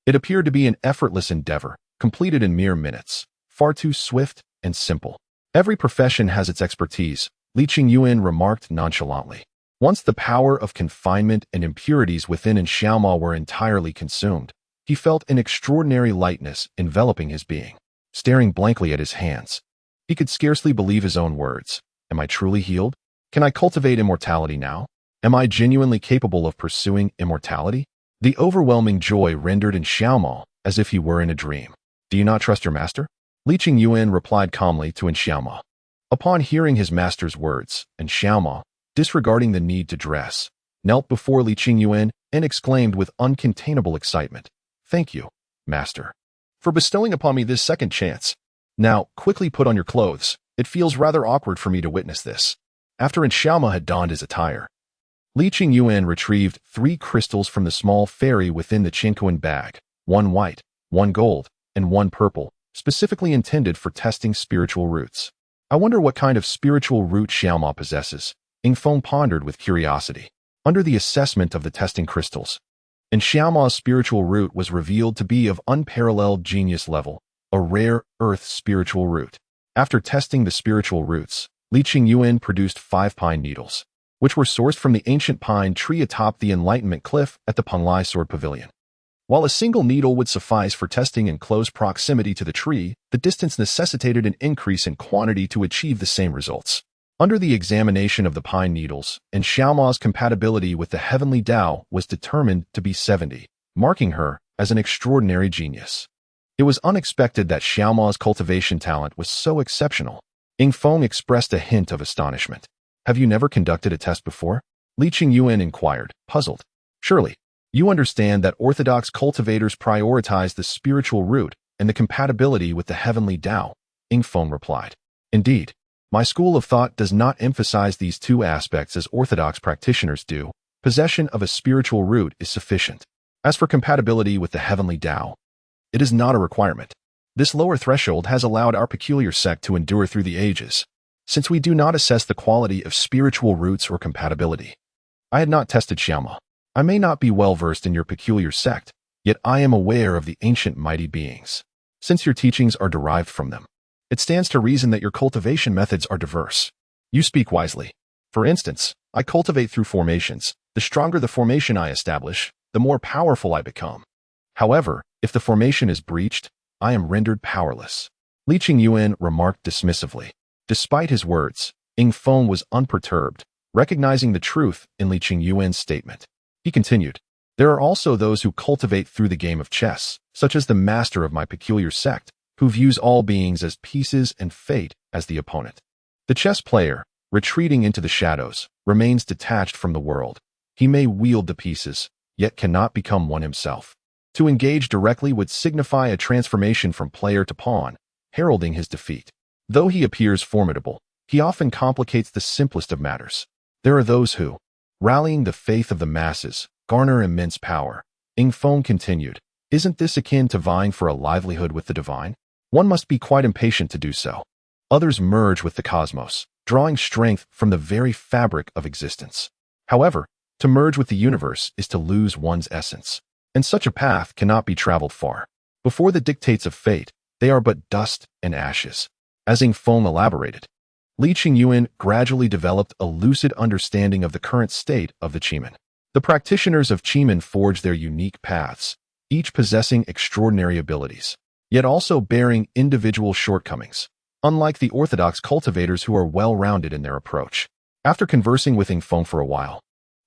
it appeared to be an effortless endeavor, completed in mere minutes, far too swift and simple. Every profession has its expertise, Li Yuan remarked nonchalantly. Once the power of confinement and impurities within an Xiaomao were entirely consumed, he felt an extraordinary lightness enveloping his being. Staring blankly at his hands, he could scarcely believe his own words. Am I truly healed? Can I cultivate immortality now? Am I genuinely capable of pursuing immortality? The overwhelming joy rendered an Xiaomao as if he were in a dream. Do you not trust your master? Li Yuan replied calmly to an Xiaomao. Upon hearing his master's words, an Xiaomao, disregarding the need to dress, knelt before Li Yuan and exclaimed with uncontainable excitement, "Thank you, master, for bestowing upon me this second chance. Now, quickly put on your clothes. It feels rather awkward for me to witness this." After an Xiaomao had donned his attire, Li Yuan retrieved 3 crystals from the small fairy within the Qinquan bag, 1 white, 1 gold, and 1 purple, specifically intended for testing spiritual roots. I wonder what kind of spiritual root Xiaomao possesses, Ying Feng pondered with curiosity. Under the assessment of the testing crystals, an Xiaomao's spiritual root was revealed to be of unparalleled genius level, a rare earth spiritual root. After testing the spiritual roots, Li Yuan produced 5 pine needles, which were sourced from the ancient pine tree atop the Enlightenment Cliff at the Penglai Sword Pavilion. While a single needle would suffice for testing in close proximity to the tree, the distance necessitated an increase in quantity to achieve the same results. Under the examination of the pine needles, an Xiaomao's compatibility with the heavenly Tao was determined to be 70, marking her as an extraordinary genius. It was unexpected that Xiaomao's cultivation talent was so exceptional. Ying Feng expressed a hint of astonishment. Have you never conducted a test before? Li Yuan inquired, puzzled. Surely, you understand that orthodox cultivators prioritize the spiritual root and the compatibility with the heavenly Tao, Ying Feng replied. Indeed, my school of thought does not emphasize these 2 aspects as orthodox practitioners do. Possession of a spiritual root is sufficient. As for compatibility with the heavenly Tao, it is not a requirement. This lower threshold has allowed our peculiar sect to endure through the ages, since we do not assess the quality of spiritual roots or compatibility. I had not tested Xiaomao. I may not be well versed in your peculiar sect, yet I am aware of the ancient mighty beings. Since your teachings are derived from them, it stands to reason that your cultivation methods are diverse. You speak wisely. For instance, I cultivate through formations. The stronger the formation I establish, the more powerful I become. However, if the formation is breached, I am rendered powerless. Li Qingyuan remarked dismissively. Despite his words, Ying Feng was unperturbed, recognizing the truth in Li Qingyuan's statement. He continued, there are also those who cultivate through the game of chess, such as the master of my peculiar sect, who views all beings as pieces and fate as the opponent. The chess player, retreating into the shadows, remains detached from the world. He may wield the pieces, yet cannot become one himself. To engage directly would signify a transformation from player to pawn, heralding his defeat. Though he appears formidable, he often complicates the simplest of matters. There are those who, rallying the faith of the masses, garner immense power. Ying Feng continued, isn't this akin to vying for a livelihood with the divine? One must be quite impatient to do so. Others merge with the cosmos, drawing strength from the very fabric of existence. However, to merge with the universe is to lose one's essence, and such a path cannot be traveled far. Before the dictates of fate, they are but dust and ashes. As Ying Feng elaborated, Li Qingyuan gradually developed a lucid understanding of the current state of the Qimen. The practitioners of Qimen forge their unique paths, each possessing extraordinary abilities, yet also bearing individual shortcomings, unlike the orthodox cultivators who are well-rounded in their approach. After conversing with Ying Feng for a while,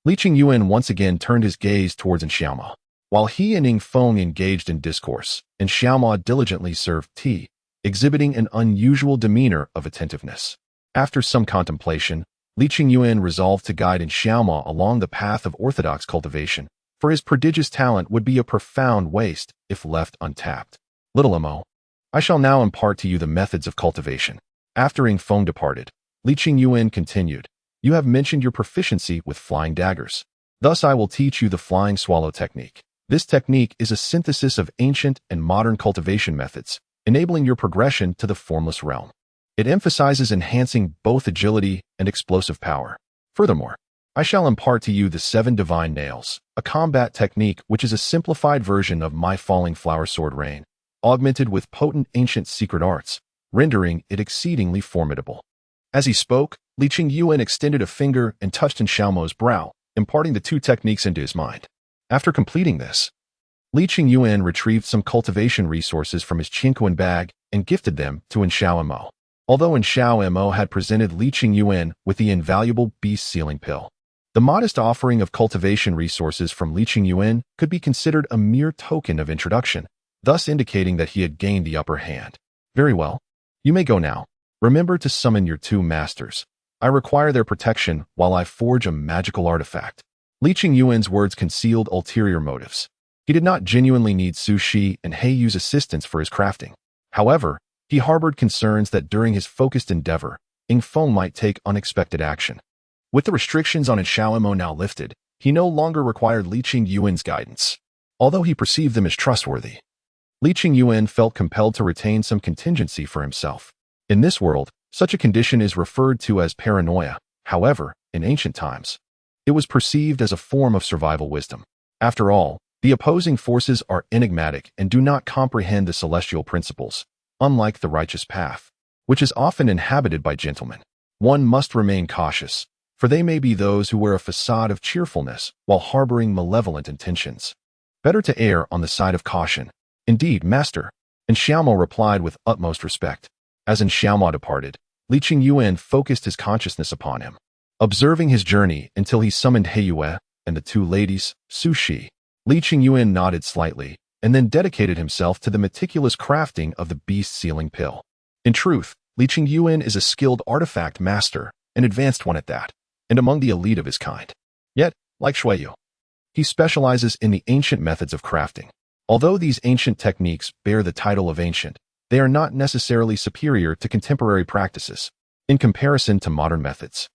Li Qingyuan once again turned his gaze towards Xiaoma. While he and Ying Feng engaged in discourse, Xiaoma diligently served tea, exhibiting an unusual demeanor of attentiveness. After some contemplation, Li Qingyuan resolved to guide Xiaoma along the path of orthodox cultivation, for his prodigious talent would be a profound waste if left untapped. Little Mo, I shall now impart to you the methods of cultivation. After Ying Feng departed, Li Qingyuan continued, you have mentioned your proficiency with flying daggers. Thus I will teach you the flying swallow technique. This technique is a synthesis of ancient and modern cultivation methods, enabling your progression to the formless realm. It emphasizes enhancing both agility and explosive power. Furthermore, I shall impart to you the 7 divine nails, a combat technique which is a simplified version of my falling flower sword rain, augmented with potent ancient secret arts, rendering it exceedingly formidable. As he spoke, Li Qingyuan extended a finger and touched Xiaomo's brow, imparting the 2 techniques into his mind. After completing this, Li Qingyuan retrieved some cultivation resources from his Qinquan bag and gifted them to Xiaomo. Although Xiaomo had presented Li Qingyuan with the invaluable beast sealing pill, the modest offering of cultivation resources from Li Qingyuan could be considered a mere token of introduction, thus indicating that he had gained the upper hand. Very well. You may go now. Remember to summon your 2 masters. I require their protection while I forge a magical artifact. Li Qingyuan's words concealed ulterior motives. He did not genuinely need Su Shi and He Yu's assistance for his crafting. However, he harbored concerns that during his focused endeavor, Ying Feng might take unexpected action. With the restrictions on Xiaomo now lifted, he no longer required Li Qingyuan's guidance. Although he perceived them as trustworthy, Li Qingyuan felt compelled to retain some contingency for himself. In this world, such a condition is referred to as paranoia. However, in ancient times, it was perceived as a form of survival wisdom. After all, the opposing forces are enigmatic and do not comprehend the celestial principles, unlike the righteous path, which is often inhabited by gentlemen. One must remain cautious, for they may be those who wear a facade of cheerfulness while harboring malevolent intentions. Better to err on the side of caution. Indeed, master. Xiaomo replied with utmost respect. As Xiaomo departed, Li Qingyuan focused his consciousness upon him, observing his journey until he summoned He Yue and the 2 ladies, Su Shi. Li Qingyuan nodded slightly, and then dedicated himself to the meticulous crafting of the beast-sealing pill. In truth, Li Qingyuan is a skilled artifact master, an advanced one at that, and among the elite of his kind. Yet, like Shuiyu, he specializes in the ancient methods of crafting. Although these ancient techniques bear the title of ancient, they are not necessarily superior to contemporary practices. In comparison to modern methods,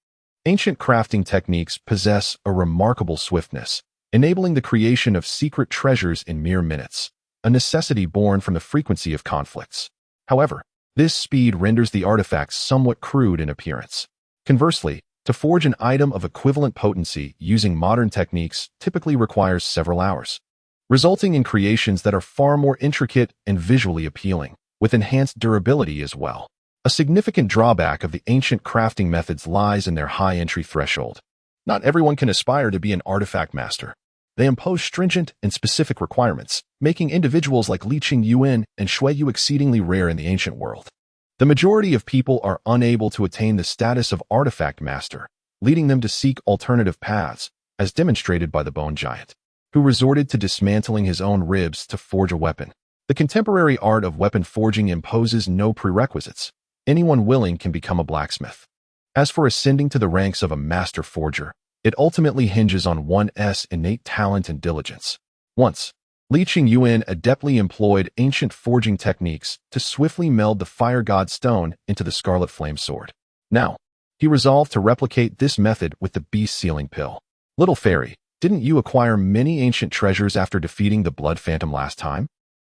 ancient crafting techniques possess a remarkable swiftness, enabling the creation of secret treasures in mere minutes, a necessity born from the frequency of conflicts. However, this speed renders the artifacts somewhat crude in appearance. Conversely, to forge an item of equivalent potency using modern techniques typically requires several hours, resulting in creations that are far more intricate and visually appealing, with enhanced durability as well. A significant drawback of the ancient crafting methods lies in their high entry threshold. Not everyone can aspire to be an artifact master. They impose stringent and specific requirements, making individuals like Lin Xi and Shui Yu exceedingly rare in the ancient world. The majority of people are unable to attain the status of artifact master, leading them to seek alternative paths, as demonstrated by the bone giant, who resorted to dismantling his own ribs to forge a weapon. The contemporary art of weapon forging imposes no prerequisites. Anyone willing can become a blacksmith. As for ascending to the ranks of a master forger, it ultimately hinges on one's innate talent and diligence. Once, Lin Xi adeptly employed ancient forging techniques to swiftly meld the fire god stone into the scarlet flame sword. Now, he resolved to replicate this method with the beast sealing pill. Little fairy, didn't you acquire many ancient treasures after defeating the blood phantom last time?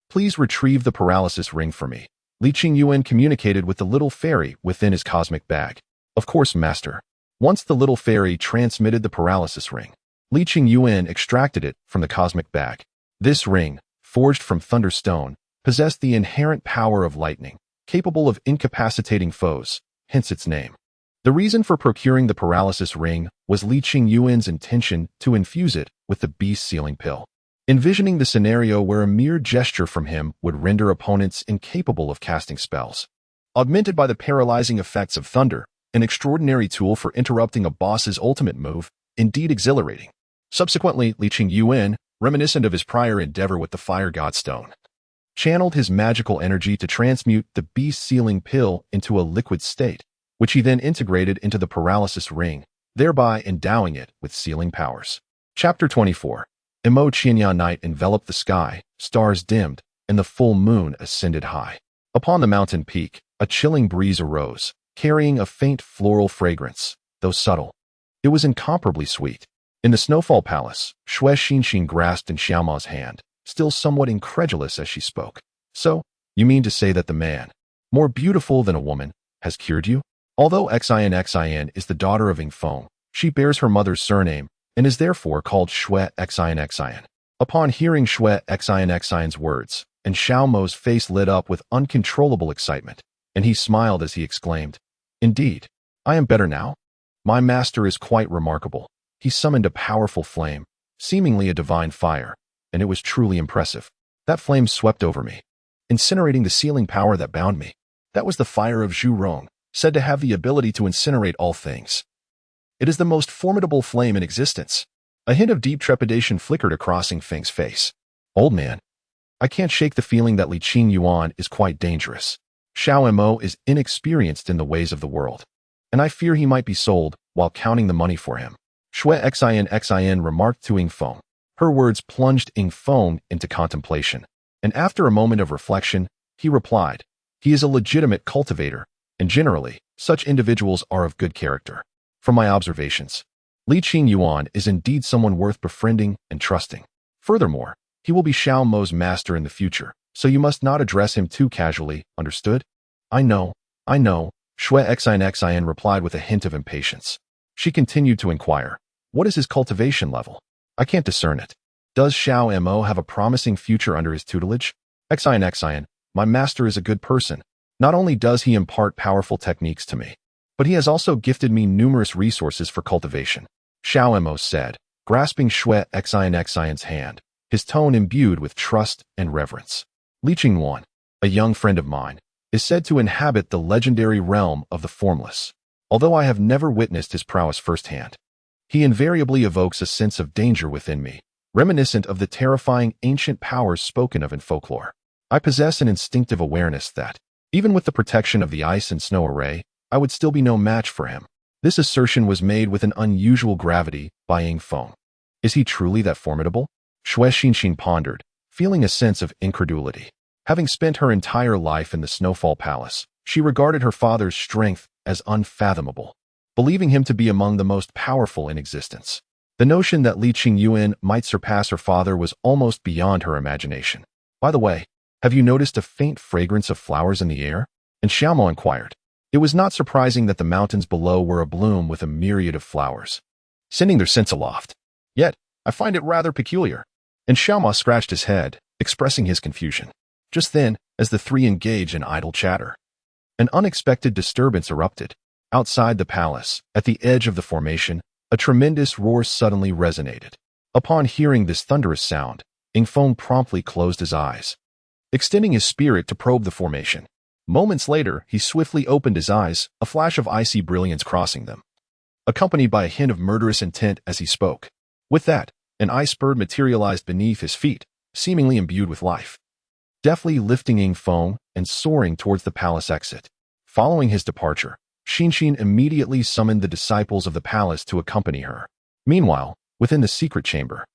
Please retrieve the paralysis ring for me. Lin Xi communicated with the little fairy within his cosmic bag. Of course, master. Once the little fairy transmitted the paralysis ring, Lin Xi extracted it from the cosmic bag. This ring, forged from thunderstone, possessed the inherent power of lightning, capable of incapacitating foes, hence its name. The reason for procuring the paralysis ring was Lin Xi's intention to infuse it with the beast sealing pill. Envisioning the scenario where a mere gesture from him would render opponents incapable of casting spells. Augmented by the paralyzing effects of thunder, an extraordinary tool for interrupting a boss's ultimate move, indeed exhilarating. Subsequently, Lin Xi, reminiscent of his prior endeavor with the fire god stone, channeled his magical energy to transmute the beast sealing pill into a liquid state, which he then integrated into the paralysis ring, thereby endowing it with sealing powers. Chapter 24. Immortal night enveloped the sky, stars dimmed, and the full moon ascended high. Upon the mountain peak, a chilling breeze arose, carrying a faint floral fragrance, though subtle. It was incomparably sweet. In the Snowfall Palace, Shui Xinxin grasped in Xiaoma's hand, still somewhat incredulous as she spoke. So, you mean to say that the man, more beautiful than a woman, has cured you? Although Xin is the daughter of Yingfeng, she bears her mother's surname, and is therefore called Shui Xin. Upon hearing Shui Xin's words, and Xiao Mo's face lit up with uncontrollable excitement, and he smiled as he exclaimed, "Indeed, I am better now. My master is quite remarkable. He summoned a powerful flame, seemingly a divine fire, and it was truly impressive. That flame swept over me, incinerating the sealing power that bound me. That was the fire of Zhu Rong, said to have the ability to incinerate all things. It is the most formidable flame in existence." A hint of deep trepidation flickered across Yingfeng's face. "Old man, I can't shake the feeling that Li Qingyuan is quite dangerous. Xiao Mo is inexperienced in the ways of the world, and I fear he might be sold while counting the money for him." Shui Xin remarked to Yingfeng. Her words plunged Yingfeng into contemplation, and after a moment of reflection, he replied, "He is a legitimate cultivator, and generally, such individuals are of good character. From my observations, Li Qingyuan is indeed someone worth befriending and trusting. Furthermore, he will be Xiao Mo's master in the future, so you must not address him too casually, understood?" I know, Shui Xin replied with a hint of impatience. She continued to inquire, "What is his cultivation level? I can't discern it. Does Xiao Mo have a promising future under his tutelage?" Xin, my master is a good person. Not only does he impart powerful techniques to me, but he has also gifted me numerous resources for cultivation," Xiao Mo said, grasping Shui Xin's hand, his tone imbued with trust and reverence. Li Qingyuan, a young friend of mine, is said to inhabit the legendary realm of the formless. Although I have never witnessed his prowess firsthand, he invariably evokes a sense of danger within me, reminiscent of the terrifying ancient powers spoken of in folklore. I possess an instinctive awareness that, even with the protection of the ice and snow array, I would still be no match for him. This assertion was made with an unusual gravity by Yingfeng. Is he truly that formidable? Shui Xinxin pondered, feeling a sense of incredulity. Having spent her entire life in the Snowfall Palace, she regarded her father's strength as unfathomable, believing him to be among the most powerful in existence. The notion that Li Qingyuan might surpass her father was almost beyond her imagination. By the way, have you noticed a faint fragrance of flowers in the air? And Xiaomo inquired. It was not surprising that the mountains below were abloom with a myriad of flowers, sending their scents aloft. Yet, I find it rather peculiar. And Xiaomo scratched his head, expressing his confusion. Just then, as the three engaged in idle chatter, an unexpected disturbance erupted. Outside the palace, at the edge of the formation, a tremendous roar suddenly resonated. Upon hearing this thunderous sound, Yingfeng promptly closed his eyes, extending his spirit to probe the formation. Moments later, he swiftly opened his eyes, a flash of icy brilliance crossing them, accompanied by a hint of murderous intent as he spoke. With that, an ice bird materialized beneath his feet, seemingly imbued with life, deftly lifting Yingfeng and soaring towards the palace exit. Following his departure, Xinxin immediately summoned the disciples of the palace to accompany her. Meanwhile, within the secret chamber,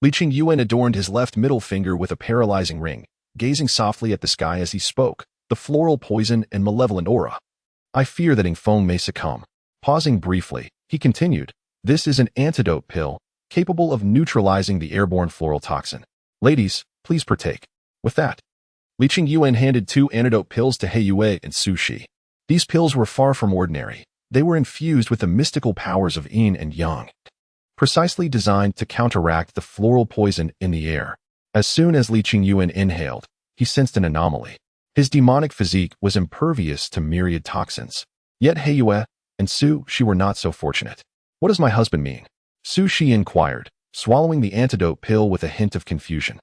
Li Qingyuan adorned his left middle finger with a paralyzing ring, gazing softly at the sky as he spoke, the floral poison and malevolent aura. I fear that Yingfeng may succumb. Pausing briefly, he continued, this is an antidote pill, capable of neutralizing the airborne floral toxin. Ladies, please partake. With that, Li Qingyuan handed 2 antidote pills to He Yue and Su Shi. These pills were far from ordinary. They were infused with the mystical powers of yin and yang, precisely designed to counteract the floral poison in the air. As soon as Li Qingyuan inhaled, he sensed an anomaly. His demonic physique was impervious to myriad toxins. Yet He Yue and Su Shi were not so fortunate. What does my husband mean? Su Shi inquired, swallowing the antidote pill with a hint of confusion.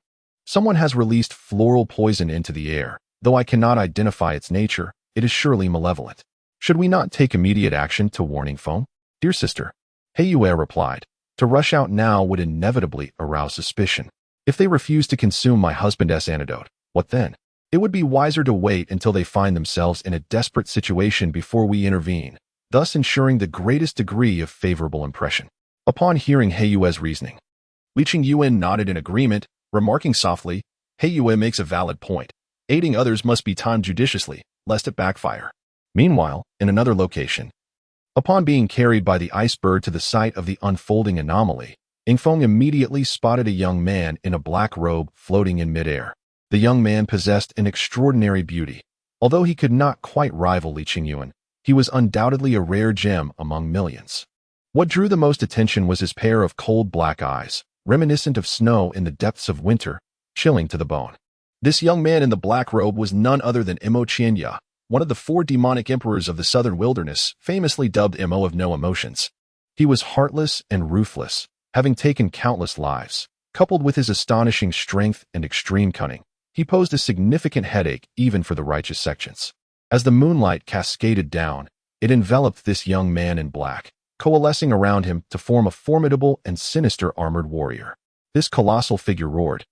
Someone has released floral poison into the air. Though I cannot identify its nature, it is surely malevolent. Should we not take immediate action to warn Yingfeng? Dear sister, He Yue replied, to rush out now would inevitably arouse suspicion. If they refuse to consume my husband's antidote, what then? It would be wiser to wait until they find themselves in a desperate situation before we intervene, thus ensuring the greatest degree of favorable impression. Upon hearing He Yue's reasoning, Li Qingyuan nodded in agreement, remarking softly, He Yue makes a valid point. Aiding others must be timed judiciously, lest it backfire. Meanwhile, in another location, upon being carried by the ice bird to the site of the unfolding anomaly, Yingfeng immediately spotted a young man in a black robe floating in midair. The young man possessed an extraordinary beauty. Although he could not quite rival Li Qingyuan, he was undoubtedly a rare gem among millions. What drew the most attention was his pair of cold black eyes, reminiscent of snow in the depths of winter, chilling to the bone. This young man in the black robe was none other than Imo Qianya, one of the 4 demonic emperors of the southern wilderness, famously dubbed Imo of no emotions. He was heartless and ruthless, having taken countless lives. Coupled with his astonishing strength and extreme cunning, he posed a significant headache even for the righteous sections. As the moonlight cascaded down, it enveloped this young man in black, coalescing around him to form a formidable and sinister armored warrior. This colossal figure roared,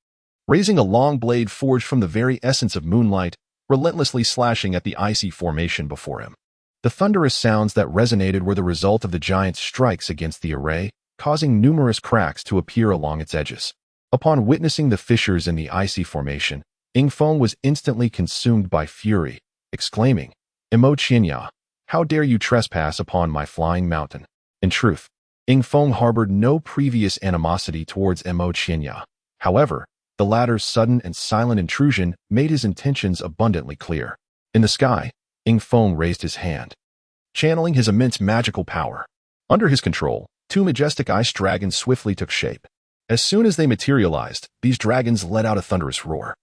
raising a long blade forged from the very essence of moonlight, relentlessly slashing at the icy formation before him. The thunderous sounds that resonated were the result of the giant's strikes against the array, causing numerous cracks to appear along its edges. Upon witnessing the fissures in the icy formation, Yingfeng was instantly consumed by fury, exclaiming, Imo Qianya, how dare you trespass upon my flying mountain? In truth, Yingfeng harbored no previous animosity towards Imo Qianya. However, the latter's sudden and silent intrusion made his intentions abundantly clear. In the sky, Yingfeng raised his hand, channeling his immense magical power. Under his control, 2 majestic ice dragons swiftly took shape. As soon as they materialized, these dragons let out a thunderous roar,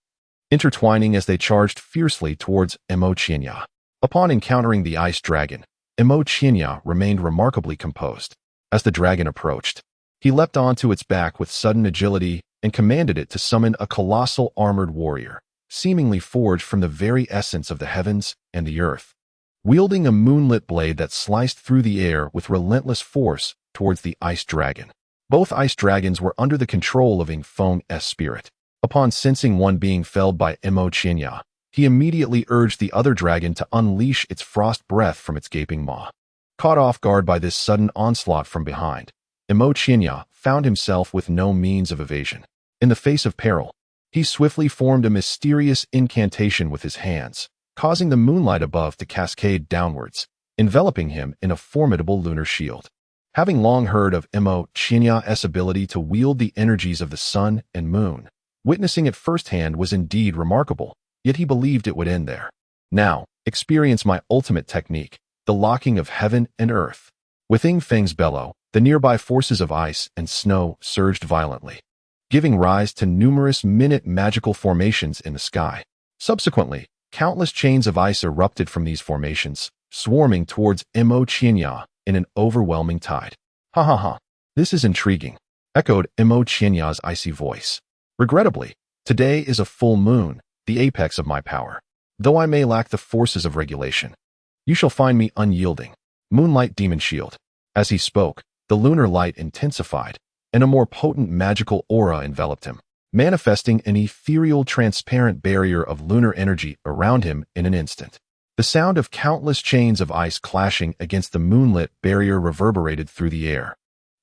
intertwining as they charged fiercely towards Imo Qianya. Upon encountering the ice dragon, Imo Qianya remained remarkably composed. As the dragon approached, he leapt onto its back with sudden agility and commanded it to summon a colossal armored warrior, seemingly forged from the very essence of the heavens and the earth, wielding a moonlit blade that sliced through the air with relentless force towards the ice dragon. Both ice dragons were under the control of Yingfeng's spirit. Upon sensing one being felled by Imo Qianya, he immediately urged the other dragon to unleash its frost breath from its gaping maw. Caught off guard by this sudden onslaught from behind, Imo Qianya found himself with no means of evasion. In the face of peril, he swiftly formed a mysterious incantation with his hands, causing the moonlight above to cascade downwards, enveloping him in a formidable lunar shield. Having long heard of Imo Qianya's ability to wield the energies of the sun and moon, witnessing it firsthand was indeed remarkable, yet he believed it would end there. Now, experience my ultimate technique, the locking of heaven and earth. With Yingfeng's bellow, the nearby forces of ice and snow surged violently, giving rise to numerous minute magical formations in the sky. Subsequently, countless chains of ice erupted from these formations, swarming towards Imo Qianya in an overwhelming tide. Ha ha ha. This is intriguing. echoed Imo Qianya's icy voice. Regrettably, today is a full moon, the apex of my power. Though I may lack the forces of regulation, you shall find me unyielding. Moonlight Demon Shield. As he spoke, the lunar light intensified, and a more potent magical aura enveloped him, manifesting an ethereal transparent barrier of lunar energy around him in an instant. The sound of countless chains of ice clashing against the moonlit barrier reverberated through the air,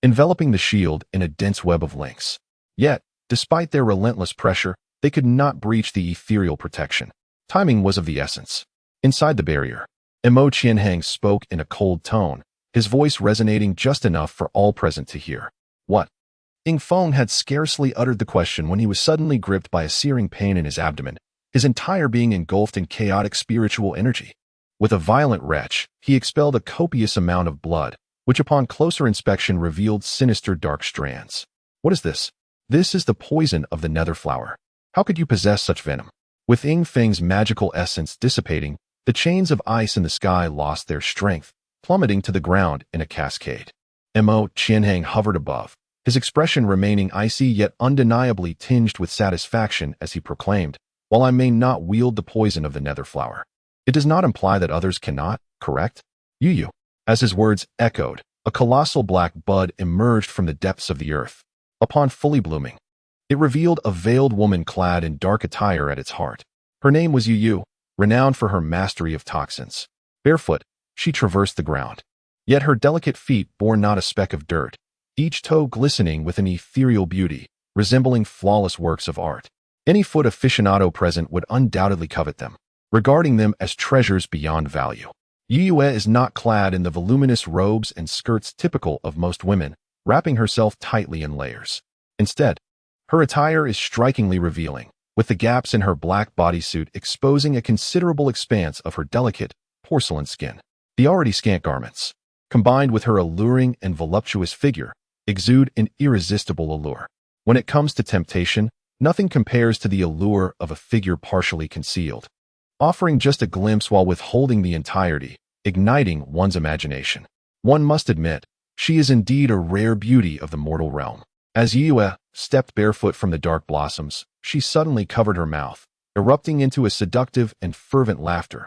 enveloping the shield in a dense web of links. Yet, despite their relentless pressure, they could not breach the ethereal protection. Timing was of the essence. Inside the barrier, Imo Qianhang spoke in a cold tone, his voice resonating just enough for all present to hear. What? Ying Feng had scarcely uttered the question when he was suddenly gripped by a searing pain in his abdomen, his entire being engulfed in chaotic spiritual energy. With a violent retch, he expelled a copious amount of blood, which upon closer inspection revealed sinister dark strands. What is this? This is the poison of the nether flower. How could you possess such venom? With Ying Feng's magical essence dissipating, the chains of ice in the sky lost their strength, plummeting to the ground in a cascade. Imo Qianhang hovered above, his expression remaining icy yet undeniably tinged with satisfaction as he proclaimed, "While I may not wield the poison of the nether flower, it does not imply that others cannot, correct? You." As his words echoed, a colossal black bud emerged from the depths of the earth. Upon fully blooming, it revealed a veiled woman clad in dark attire at its heart. Her name was Yu, renowned for her mastery of toxins. Barefoot, she traversed the ground. Yet her delicate feet bore not a speck of dirt, each toe glistening with an ethereal beauty, resembling flawless works of art. Any foot aficionado present would undoubtedly covet them, regarding them as treasures beyond value. Yue is not clad in the voluminous robes and skirts typical of most women, wrapping herself tightly in layers. Instead, her attire is strikingly revealing, with the gaps in her black bodysuit exposing a considerable expanse of her delicate, porcelain skin. The already scant garments, combined with her alluring and voluptuous figure, exude an irresistible allure. When it comes to temptation, nothing compares to the allure of a figure partially concealed, offering just a glimpse while withholding the entirety, igniting one's imagination. One must admit, she is indeed a rare beauty of the mortal realm. As Yue stepped barefoot from the dark blossoms, she suddenly covered her mouth, erupting into a seductive and fervent laughter.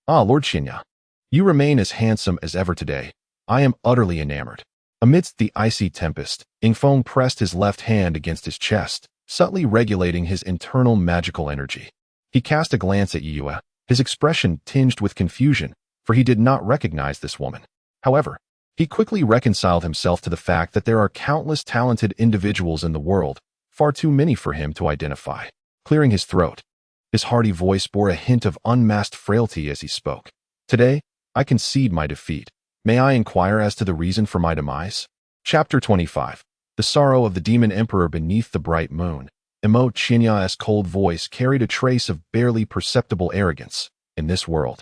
Lord Qianya, you remain as handsome as ever today. I am utterly enamored." Amidst the icy tempest, Ying Feng pressed his left hand against his chest, subtly regulating his internal magical energy. He cast a glance at Yue, his expression tinged with confusion, for he did not recognize this woman. However, he quickly reconciled himself to the fact that there are countless talented individuals in the world, far too many for him to identify. Clearing his throat, his hearty voice bore a hint of unmasked frailty as he spoke. "Today, I concede my defeat. May I inquire as to the reason for my demise?" Chapter 25. The Sorrow of the Demon Emperor Beneath the Bright Moon. Imo Qianya's cold voice carried a trace of barely perceptible arrogance. "In this world,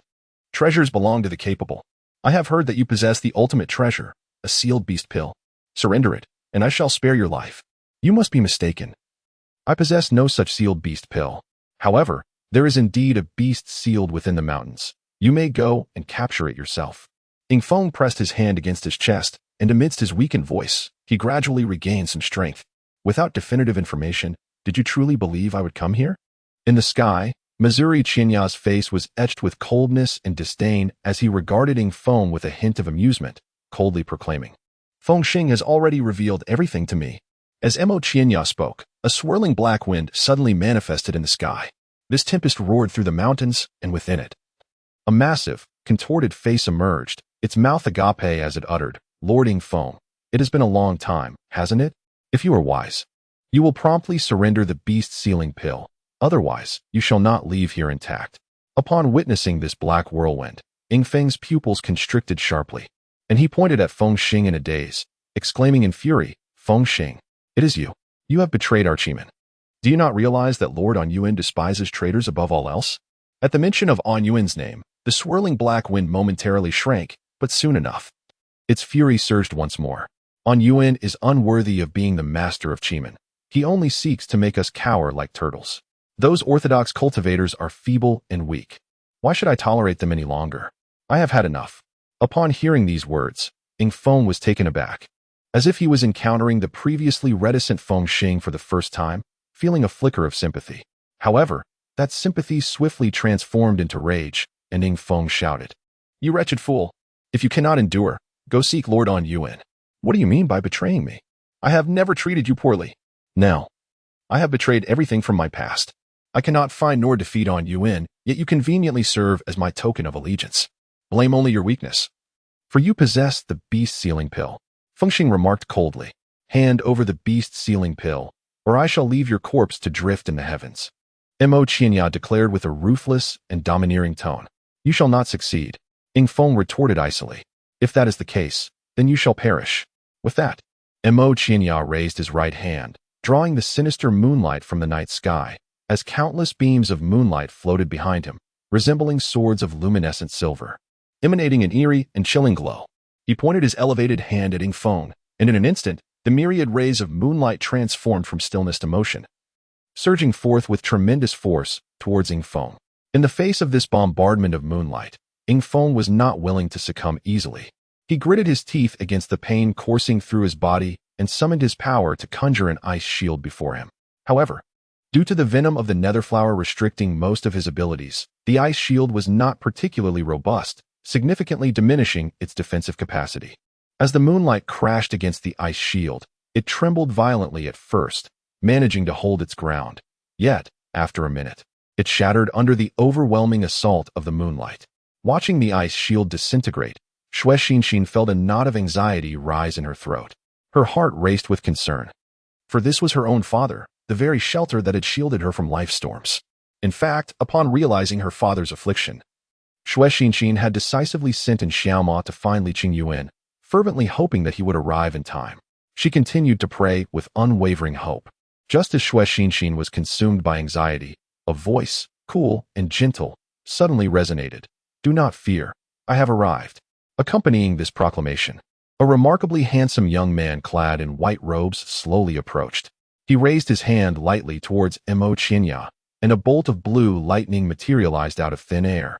treasures belong to the capable. I have heard that you possess the ultimate treasure, a sealed beast pill. Surrender it, and I shall spare your life." "You must be mistaken. I possess no such sealed beast pill. However, there is indeed a beast sealed within the mountains. You may go and capture it yourself." Ying Feng pressed his hand against his chest, and amidst his weakened voice, he gradually regained some strength. "Without definitive information, did you truly believe I would come here?" In the sky, Missouri Qianya's face was etched with coldness and disdain as he regarded Ying Feng with a hint of amusement, coldly proclaiming, "Feng Xing has already revealed everything to me." As Imo Qianya spoke, a swirling black wind suddenly manifested in the sky. This tempest roared through the mountains, and within it, a massive, contorted face emerged, its mouth agape as it uttered, "Lord Ying Feng, it has been a long time, hasn't it? If you are wise, you will promptly surrender the beast sealing pill. Otherwise, you shall not leave here intact." Upon witnessing this black whirlwind, Ying Feng's pupils constricted sharply, and he pointed at Feng Xing in a daze, exclaiming in fury, "Feng Xing, it is you. You have betrayed our Chiman. Do you not realize that Lord On Yuan despises traitors above all else?" At the mention of On Yuan's name, the swirling black wind momentarily shrank, but soon enough, its fury surged once more. "On Yuan is unworthy of being the master of Chiman. He only seeks to make us cower like turtles. Those orthodox cultivators are feeble and weak. Why should I tolerate them any longer? I have had enough." Upon hearing these words, Ying Feng was taken aback. as if he was encountering the previously reticent Feng Xing for the first time, feeling a flicker of sympathy. However, that sympathy swiftly transformed into rage, and Ing Feng shouted, "You wretched fool! If you cannot endure, go seek Lord On Yuan." "What do you mean by betraying me? I have never treated you poorly." "Now, I have betrayed everything from my past. I cannot find nor defeat On Yuan, yet you conveniently serve as my token of allegiance. Blame only your weakness. For you possess the beast sealing pill." Feng Xing remarked coldly. "Hand over the beast sealing pill, or I shall leave your corpse to drift in the heavens." Mo Qianya declared with a ruthless and domineering tone. "You shall not succeed." Ing Feng retorted icily. "If that is the case, then you shall perish." With that, Mo Qianya raised his right hand, drawing the sinister moonlight from the night sky, as countless beams of moonlight floated behind him, resembling swords of luminescent silver, emanating an eerie and chilling glow. He pointed his elevated hand at Ing Feng, and in an instant, the myriad rays of moonlight transformed from stillness to motion, surging forth with tremendous force towards Ing Feng. In the face of this bombardment of moonlight, Ing Feng was not willing to succumb easily. He gritted his teeth against the pain coursing through his body and summoned his power to conjure an ice shield before him. However, due to the venom of the netherflower restricting most of his abilities, the ice shield was not particularly robust, significantly diminishing its defensive capacity. As the moonlight crashed against the ice shield, it trembled violently at first, managing to hold its ground. Yet, after a minute, it shattered under the overwhelming assault of the moonlight. Watching the ice shield disintegrate, Xue Xinxin felt a knot of anxiety rise in her throat. Her heart raced with concern. For this was her own father, the very shelter that had shielded her from life storms. In fact, upon realizing her father's affliction, Xue Xinxin had decisively sent in Xiaoma to find Li Qingyuan, fervently hoping that he would arrive in time. She continued to pray with unwavering hope. Just as Xue Xinxin was consumed by anxiety, a voice, cool and gentle, suddenly resonated. "Do not fear, I have arrived." Accompanying this proclamation, a remarkably handsome young man clad in white robes slowly approached. He raised his hand lightly towards Mo Qianya, and a bolt of blue lightning materialized out of thin air,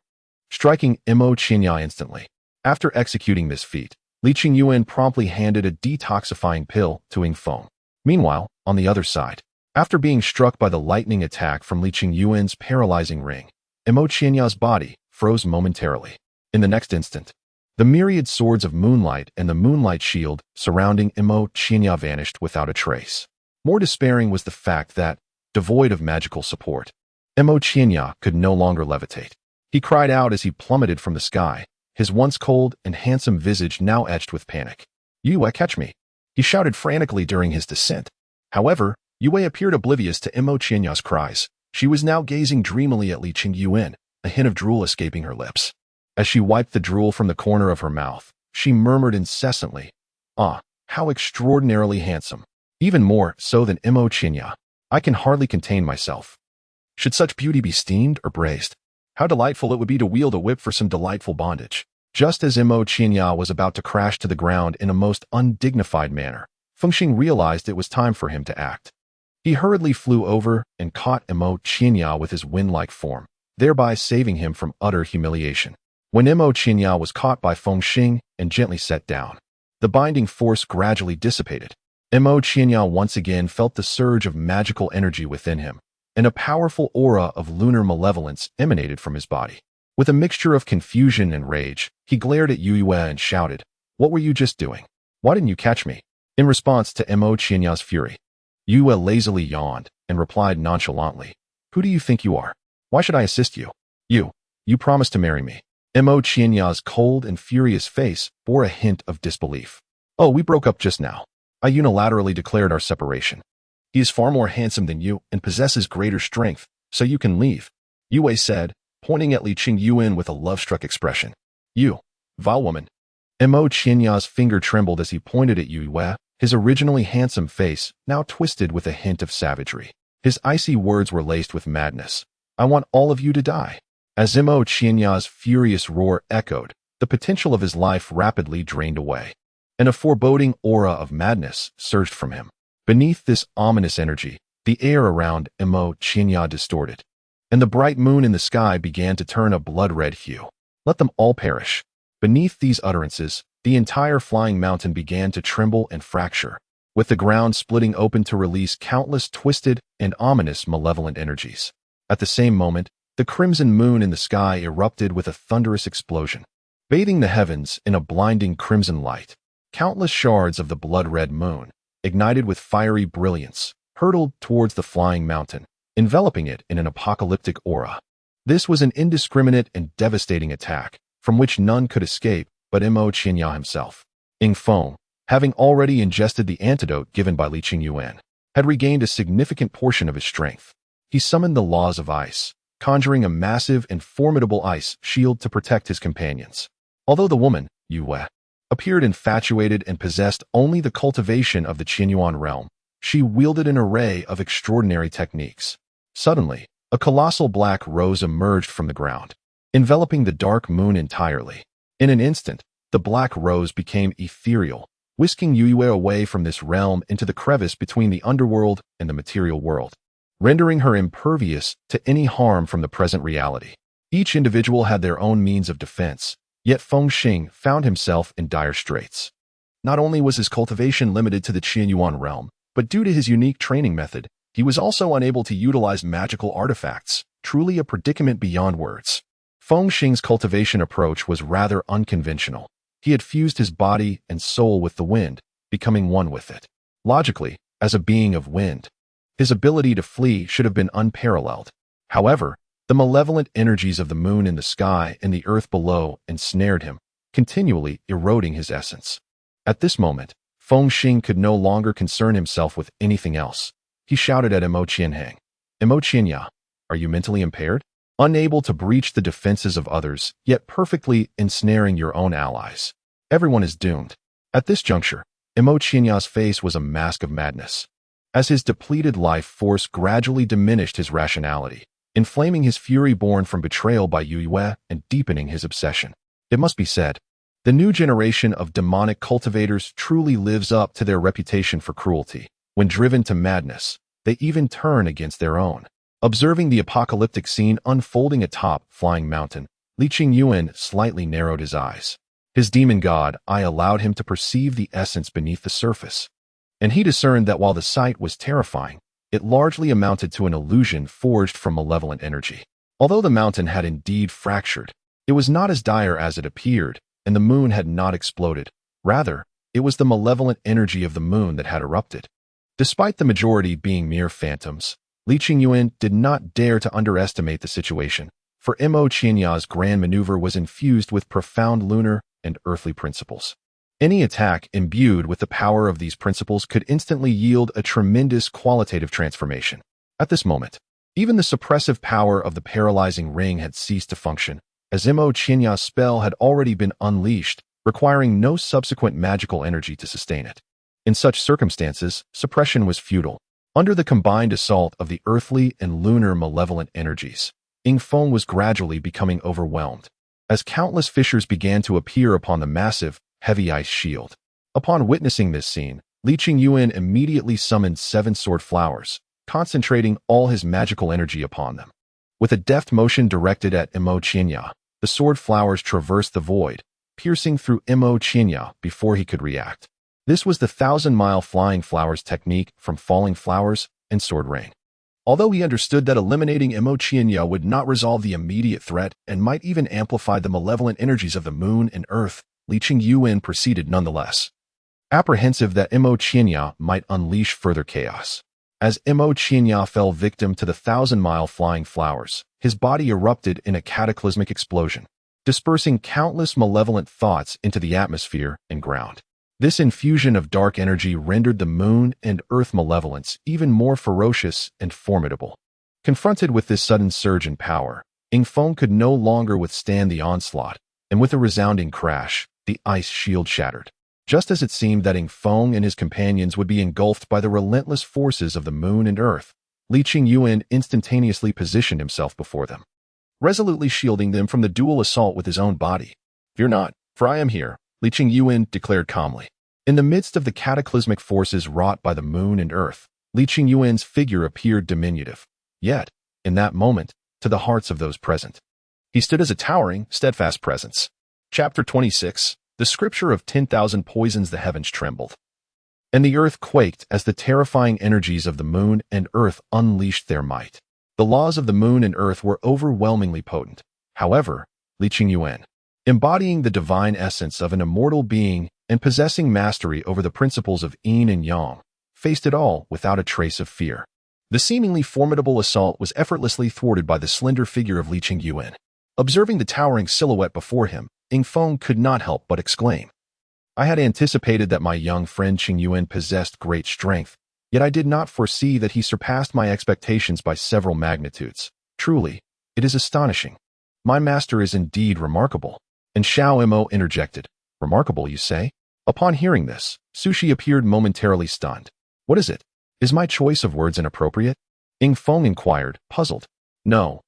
striking Mo Qianya instantly. After executing this feat, Li Qingyuan promptly handed a detoxifying pill to Ing Feng. Meanwhile, on the other side, after being struck by the lightning attack from Li Qingyuan's paralyzing ring, Mo Qianya's body froze momentarily. In the next instant, the myriad swords of moonlight and the moonlight shield surrounding Mo Qianya vanished without a trace. More despairing was the fact that, devoid of magical support, Mo Qianya could no longer levitate. He cried out as he plummeted from the sky, his once cold and handsome visage now etched with panic. "Yue, catch me!" he shouted frantically during his descent. However, Yue appeared oblivious to Mo Qianya's cries. She was now gazing dreamily at Li Qingyuan, a hint of drool escaping her lips. As she wiped the drool from the corner of her mouth, she murmured incessantly, "Ah, how extraordinarily handsome. Even more so than Mo Qianya. I can hardly contain myself. Should such beauty be steamed or braised? How delightful it would be to wield a whip for some delightful bondage." Just as Mo Qianya was about to crash to the ground in a most undignified manner, Feng Xing realized it was time for him to act. He hurriedly flew over and caught Mo Qianya with his wind-like form, thereby saving him from utter humiliation. When Mo Qianya was caught by Feng Xing and gently set down, the binding force gradually dissipated. Mo Qianya once again felt the surge of magical energy within him, and a powerful aura of lunar malevolence emanated from his body. With a mixture of confusion and rage, he glared at Yue and shouted, "What were you just doing? Why didn't you catch me?" In response to Mo Qianya's fury, Yue lazily yawned and replied nonchalantly, "Who do you think you are? Why should I assist you? You promised to marry me." Mo Qianya's cold and furious face bore a hint of disbelief. "Oh, we broke up just now. I unilaterally declared our separation. He is far more handsome than you and possesses greater strength, so you can leave," Yue said, pointing at Li Qingyuan with a love-struck expression. "You, vile woman." Mo Qianya's finger trembled as he pointed at Yue, his originally handsome face now twisted with a hint of savagery. His icy words were laced with madness. "I want all of you to die." As Mo Qianya's furious roar echoed, the potential of his life rapidly drained away, and a foreboding aura of madness surged from him. Beneath this ominous energy, the air around Mo Qianya distorted, and the bright moon in the sky began to turn a blood-red hue. "Let them all perish." Beneath these utterances, the entire flying mountain began to tremble and fracture, with the ground splitting open to release countless twisted and ominous malevolent energies. At the same moment, the crimson moon in the sky erupted with a thunderous explosion, bathing the heavens in a blinding crimson light. Countless shards of the blood-red moon, ignited with fiery brilliance, hurtled towards the flying mountain, enveloping it in an apocalyptic aura. This was an indiscriminate and devastating attack, from which none could escape but Mo Qianya himself. Ing Feng, having already ingested the antidote given by Li Qingyuan, had regained a significant portion of his strength. He summoned the laws of ice, conjuring a massive and formidable ice shield to protect his companions. Although the woman, Yue, appeared infatuated and possessed only the cultivation of the Qinyuan realm, she wielded an array of extraordinary techniques. Suddenly, a colossal black rose emerged from the ground, enveloping the dark moon entirely. In an instant, the black rose became ethereal, whisking Yue away from this realm into the crevice between the underworld and the material world, rendering her impervious to any harm from the present reality. Each individual had their own means of defense, yet Feng Xing found himself in dire straits. Not only was his cultivation limited to the Qinyuan realm, but due to his unique training method, he was also unable to utilize magical artifacts, truly a predicament beyond words. Feng Xing's cultivation approach was rather unconventional. He had fused his body and soul with the wind, becoming one with it. Logically, as a being of wind, his ability to flee should have been unparalleled. However, the malevolent energies of the moon in the sky and the earth below ensnared him, continually eroding his essence. At this moment, Feng Xing could no longer concern himself with anything else. He shouted at Mo Qianhang, "Mo Qianya, are you mentally impaired? Unable to breach the defenses of others, yet perfectly ensnaring your own allies. Everyone is doomed." At this juncture, Mo Qianya's face was a mask of madness, as his depleted life force gradually diminished his rationality, inflaming his fury born from betrayal by Yue and deepening his obsession. It must be said, the new generation of demonic cultivators truly lives up to their reputation for cruelty. When driven to madness, they even turn against their own. Observing the apocalyptic scene unfolding atop Flying Mountain, Li Qingyuan slightly narrowed his eyes. His demon god eye allowed him to perceive the essence beneath the surface, and he discerned that while the sight was terrifying, it largely amounted to an illusion forged from malevolent energy. Although the mountain had indeed fractured, it was not as dire as it appeared, and the moon had not exploded. Rather, it was the malevolent energy of the moon that had erupted. Despite the majority being mere phantoms, Li Qingyuan did not dare to underestimate the situation, for Mo Qianya's grand maneuver was infused with profound lunar and earthly principles. Any attack imbued with the power of these principles could instantly yield a tremendous qualitative transformation. At this moment, even the suppressive power of the paralyzing ring had ceased to function, as Mo Qianya's spell had already been unleashed, requiring no subsequent magical energy to sustain it. In such circumstances, suppression was futile. Under the combined assault of the earthly and lunar malevolent energies, Ing Feng was gradually becoming overwhelmed, as countless fissures began to appear upon the massive, heavy ice shield. Upon witnessing this scene, Li Qingyuan immediately summoned 7 sword flowers, concentrating all his magical energy upon them. With a deft motion directed at Mo Qianya, the sword flowers traversed the void, piercing through Mo Qianya before he could react. This was the 1,000-mile flying flowers technique from falling flowers and sword rain. Although he understood that eliminating Mo Qianya would not resolve the immediate threat and might even amplify the malevolent energies of the moon and earth, Li Qingyuan proceeded nonetheless, apprehensive that Mo Qianya might unleash further chaos. As Mo Qianya fell victim to the 1,000-mile flying flowers, his body erupted in a cataclysmic explosion, dispersing countless malevolent thoughts into the atmosphere and ground. This infusion of dark energy rendered the moon and earth malevolence even more ferocious and formidable. Confronted with this sudden surge in power, Ing Feng could no longer withstand the onslaught, and with a resounding crash, the ice shield shattered. Just as it seemed that Ing Feng and his companions would be engulfed by the relentless forces of the moon and earth, Li Qingyuan instantaneously positioned himself before them, resolutely shielding them from the dual assault with his own body. "Fear not, for I am here," Li Qingyuan declared calmly. In the midst of the cataclysmic forces wrought by the moon and earth, Li Qingyuan's figure appeared diminutive. Yet, in that moment, to the hearts of those present, he stood as a towering, steadfast presence. Chapter 26. The scripture of 10,000 poisons the heavens trembled, and the earth quaked as the terrifying energies of the moon and earth unleashed their might. The laws of the moon and earth were overwhelmingly potent. However, Lin Xi, embodying the divine essence of an immortal being and possessing mastery over the principles of yin and yang, faced it all without a trace of fear. The seemingly formidable assault was effortlessly thwarted by the slender figure of Lin Xi. Observing the towering silhouette before him, Feng could not help but exclaim, "I had anticipated that my young friend Qing Yuan possessed great strength, yet I did not foresee that he surpassed my expectations by several magnitudes. Truly, it is astonishing. My master is indeed remarkable." And Xiao Mo interjected, "Remarkable, you say?" Upon hearing this, Sushi appeared momentarily stunned. "What is it? Is my choice of words inappropriate?" Feng inquired, puzzled. No,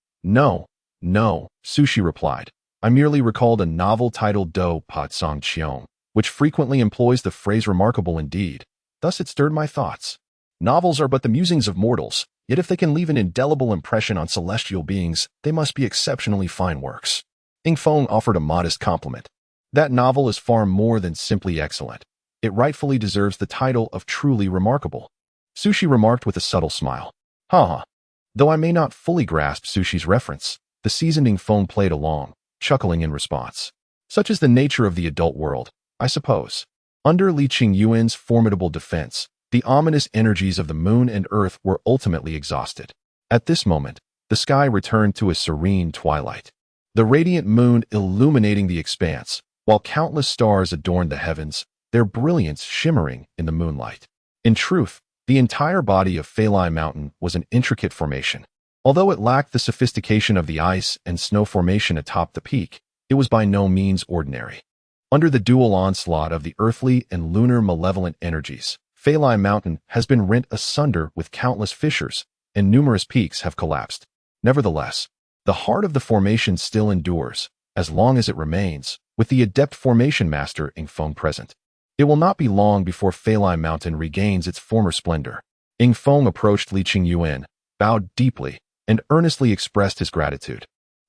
Sushi replied. "I merely recalled a novel titled Do Pat Song Qiong, which frequently employs the phrase remarkable indeed. Thus it stirred my thoughts. Novels are but the musings of mortals, yet if they can leave an indelible impression on celestial beings, they must be exceptionally fine works." Feng offered a modest compliment. "That novel is far more than simply excellent. It rightfully deserves the title of truly remarkable." Sushi remarked with a subtle smile. "Ha. Though I may not fully grasp Sushi's reference, the seasoned Feng played along, chuckling in response. "Such is the nature of the adult world, I suppose." Under Lin Yuan's formidable defense, the ominous energies of the moon and earth were ultimately exhausted. At this moment, the sky returned to a serene twilight. The radiant moon illuminating the expanse, while countless stars adorned the heavens, their brilliance shimmering in the moonlight. In truth, the entire body of Feilai Mountain was an intricate formation. Although it lacked the sophistication of the ice and snow formation atop the peak, it was by no means ordinary. Under the dual onslaught of the earthly and lunar malevolent energies, Feilai Mountain has been rent asunder with countless fissures, and numerous peaks have collapsed. Nevertheless, the heart of the formation still endures, as long as it remains, with the adept formation master Feng present. It will not be long before Feilai Mountain regains its former splendor. Feng approached Lin Yuan, bowed deeply, and earnestly expressed his gratitude.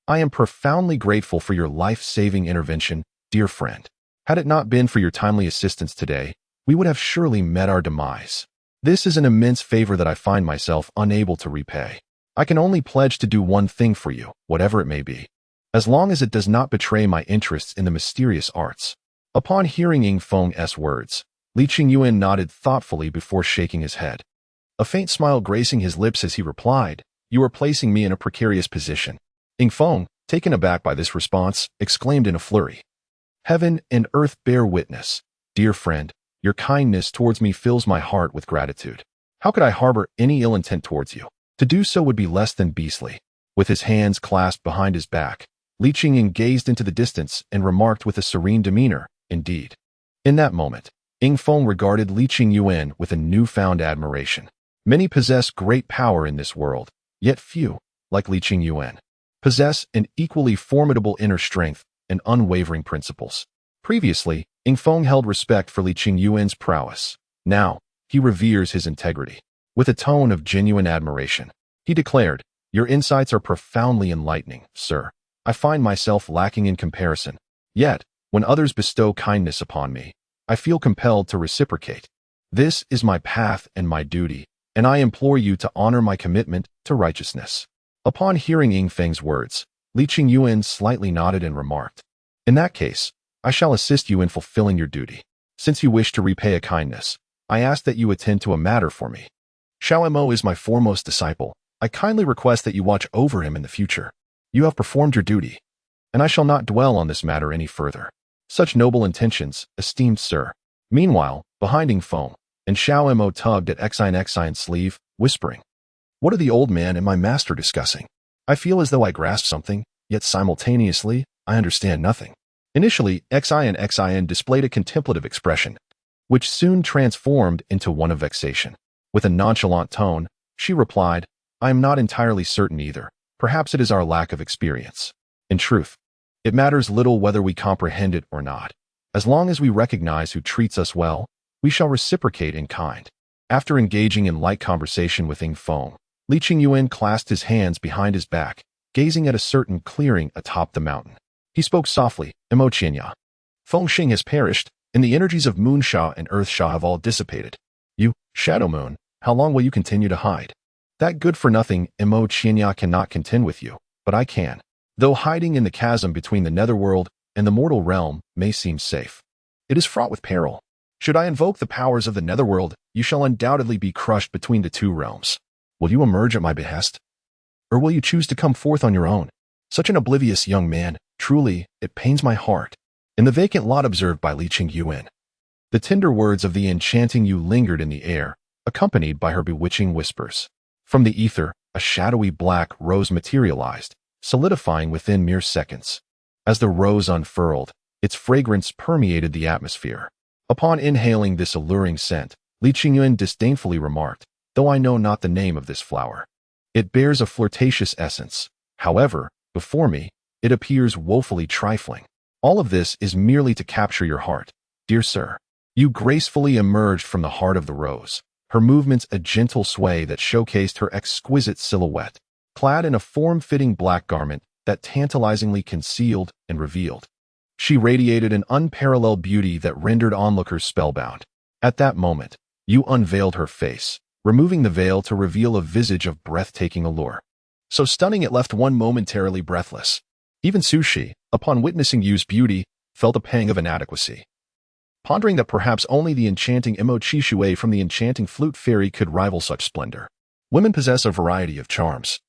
"I am profoundly grateful for your life-saving intervention, dear friend. Had it not been for your timely assistance today, we would have surely met our demise. This is an immense favor that I find myself unable to repay. I can only pledge to do one thing for you, whatever it may be, as long as it does not betray my interests in the mysterious arts." Upon hearing Feng's words, Lin Yuan nodded thoughtfully before shaking his head. A faint smile gracing his lips as he replied, "You are placing me in a precarious position." Feng, taken aback by this response, exclaimed in a flurry, "Heaven and earth bear witness. Dear friend, your kindness towards me fills my heart with gratitude. How could I harbor any ill intent towards you? To do so would be less than beastly." With his hands clasped behind his back, Lin Yuan gazed into the distance and remarked with a serene demeanor, "Indeed." In that moment, Feng regarded Lin Yuan with a newfound admiration. Many possess great power in this world, yet few, like Lin Yuan, possess an equally formidable inner strength and unwavering principles. Previously, Feng held respect for Lin Yuan's prowess. Now, he reveres his integrity. With a tone of genuine admiration, he declared, "Your insights are profoundly enlightening, sir. I find myself lacking in comparison. Yet, when others bestow kindness upon me, I feel compelled to reciprocate. This is my path and my duty, and I implore you to honor my commitment to righteousness." Upon hearing Feng's words, Lin Yuan slightly nodded and remarked, "In that case, I shall assist you in fulfilling your duty. Since you wish to repay a kindness, I ask that you attend to a matter for me. Xiao Mo is my foremost disciple. I kindly request that you watch over him in the future. You have performed your duty, and I shall not dwell on this matter any further." "Such noble intentions, esteemed sir." Meanwhile, behind Feng, and Xiao Mo tugged at Xian's sleeve, whispering, "What are the old man and my master discussing? I feel as though I grasp something, yet simultaneously, I understand nothing." Initially, Xian displayed a contemplative expression, which soon transformed into one of vexation. With a nonchalant tone, she replied, "I am not entirely certain either. Perhaps it is our lack of experience. In truth, it matters little whether we comprehend it or not. As long as we recognize who treats us well, we shall reciprocate in kind." After engaging in light conversation with Feng, Lin Yuan clasped his hands behind his back, gazing at a certain clearing atop the mountain. He spoke softly, "Imochinya." Feng Xing has perished, and the energies of Moon Sha and Earth Sha have all dissipated. You, Shadow Moon, how long will you continue to hide? That good-for-nothing Imo Qianya cannot contend with you, but I can. Though hiding in the chasm between the netherworld and the mortal realm may seem safe, it is fraught with peril. Should I invoke the powers of the netherworld, you shall undoubtedly be crushed between the two realms. Will you emerge at my behest? Or will you choose to come forth on your own? Such an oblivious young man, truly, it pains my heart. In the vacant lot observed by Li Yuan, the tender words of the enchanting Yu lingered in the air, accompanied by her bewitching whispers. From the ether, a shadowy black rose materialized, solidifying within mere seconds. As the rose unfurled, its fragrance permeated the atmosphere. Upon inhaling this alluring scent, Li Yuan disdainfully remarked, "Though I know not the name of this flower, it bears a flirtatious essence. However, before me, it appears woefully trifling. All of this is merely to capture your heart, dear sir." Yu gracefully emerged from the heart of the rose, her movements a gentle sway that showcased her exquisite silhouette, clad in a form-fitting black garment that tantalizingly concealed and revealed. She radiated an unparalleled beauty that rendered onlookers spellbound. At that moment, Yu unveiled her face, removing the veil to reveal a visage of breathtaking allure. So stunning it left one momentarily breathless. Even Sushi, upon witnessing Yu's beauty, felt a pang of inadequacy, pondering that perhaps only the enchanting Imo Qishui from the enchanting flute fairy could rival such splendor. Women possess a variety of charms,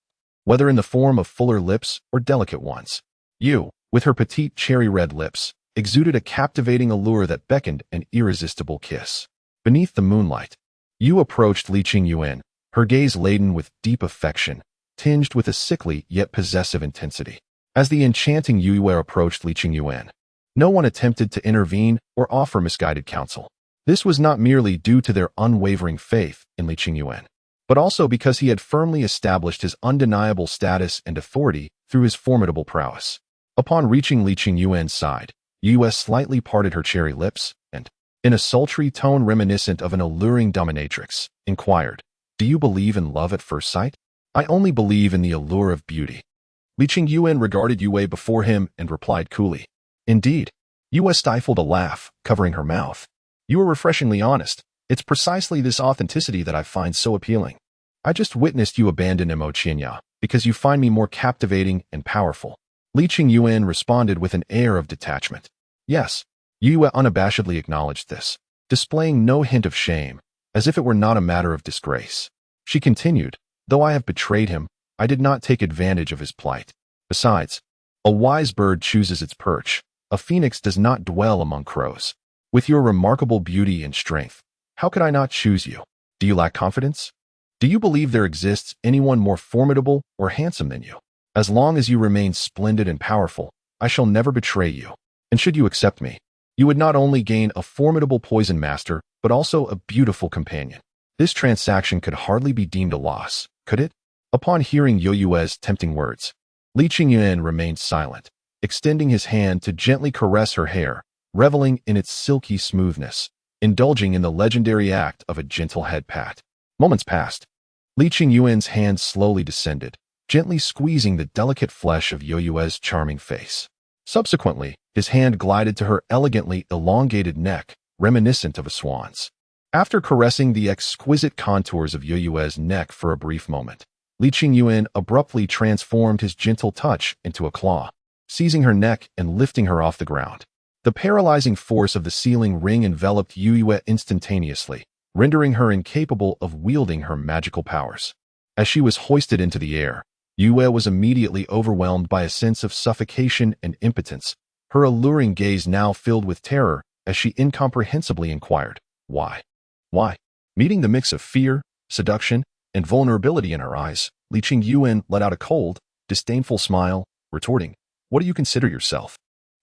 whether in the form of fuller lips or delicate ones. Yu, with her petite cherry-red lips, exuded a captivating allure that beckoned an irresistible kiss. Beneath the moonlight, Yu approached Li Yuan, her gaze laden with deep affection, tinged with a sickly yet possessive intensity. As the enchanting Yu approached Li Yuan, no one attempted to intervene or offer misguided counsel. This was not merely due to their unwavering faith in Li Yuan, but also because he had firmly established his undeniable status and authority through his formidable prowess. Upon reaching Li Yuan's side, Yu slightly parted her cherry lips and, in a sultry tone reminiscent of an alluring dominatrix, inquired, "Do you believe in love at first sight?" "I only believe in the allure of beauty." Li Yuan regarded Yue before him and replied coolly, "Indeed." Yue stifled a laugh, covering her mouth. "You are refreshingly honest. It's precisely this authenticity that I find so appealing. I just witnessed you abandon Imo Qianya because you find me more captivating and powerful." Li Yuan responded with an air of detachment. Yes, Yue unabashedly acknowledged this, displaying no hint of shame, as if it were not a matter of disgrace. She continued, "Though I have betrayed him, I did not take advantage of his plight. Besides, a wise bird chooses its perch. A phoenix does not dwell among crows. With your remarkable beauty and strength, how could I not choose you? Do you lack confidence? Do you believe there exists anyone more formidable or handsome than you? As long as you remain splendid and powerful, I shall never betray you. And should you accept me, you would not only gain a formidable poison master, but also a beautiful companion. This transaction could hardly be deemed a loss, could it?" Upon hearing Yue's tempting words, Li Yuan remained silent, extending his hand to gently caress her hair, reveling in its silky smoothness, indulging in the legendary act of a gentle head pat. Moments passed. Li Yuan's hand slowly descended, gently squeezing the delicate flesh of Yue's charming face. Subsequently, his hand glided to her elegantly elongated neck, reminiscent of a swan's. After caressing the exquisite contours of Yue's neck for a brief moment, Li Yuan abruptly transformed his gentle touch into a claw, seizing her neck and lifting her off the ground. The paralyzing force of the sealing ring enveloped Yue instantaneously, rendering her incapable of wielding her magical powers. As she was hoisted into the air, Yue was immediately overwhelmed by a sense of suffocation and impotence, her alluring gaze now filled with terror as she incomprehensibly inquired, "Why? Why?" Meeting the mix of fear, seduction, and vulnerability in her eyes, Li Yuan let out a cold, disdainful smile, retorting, "What do you consider yourself?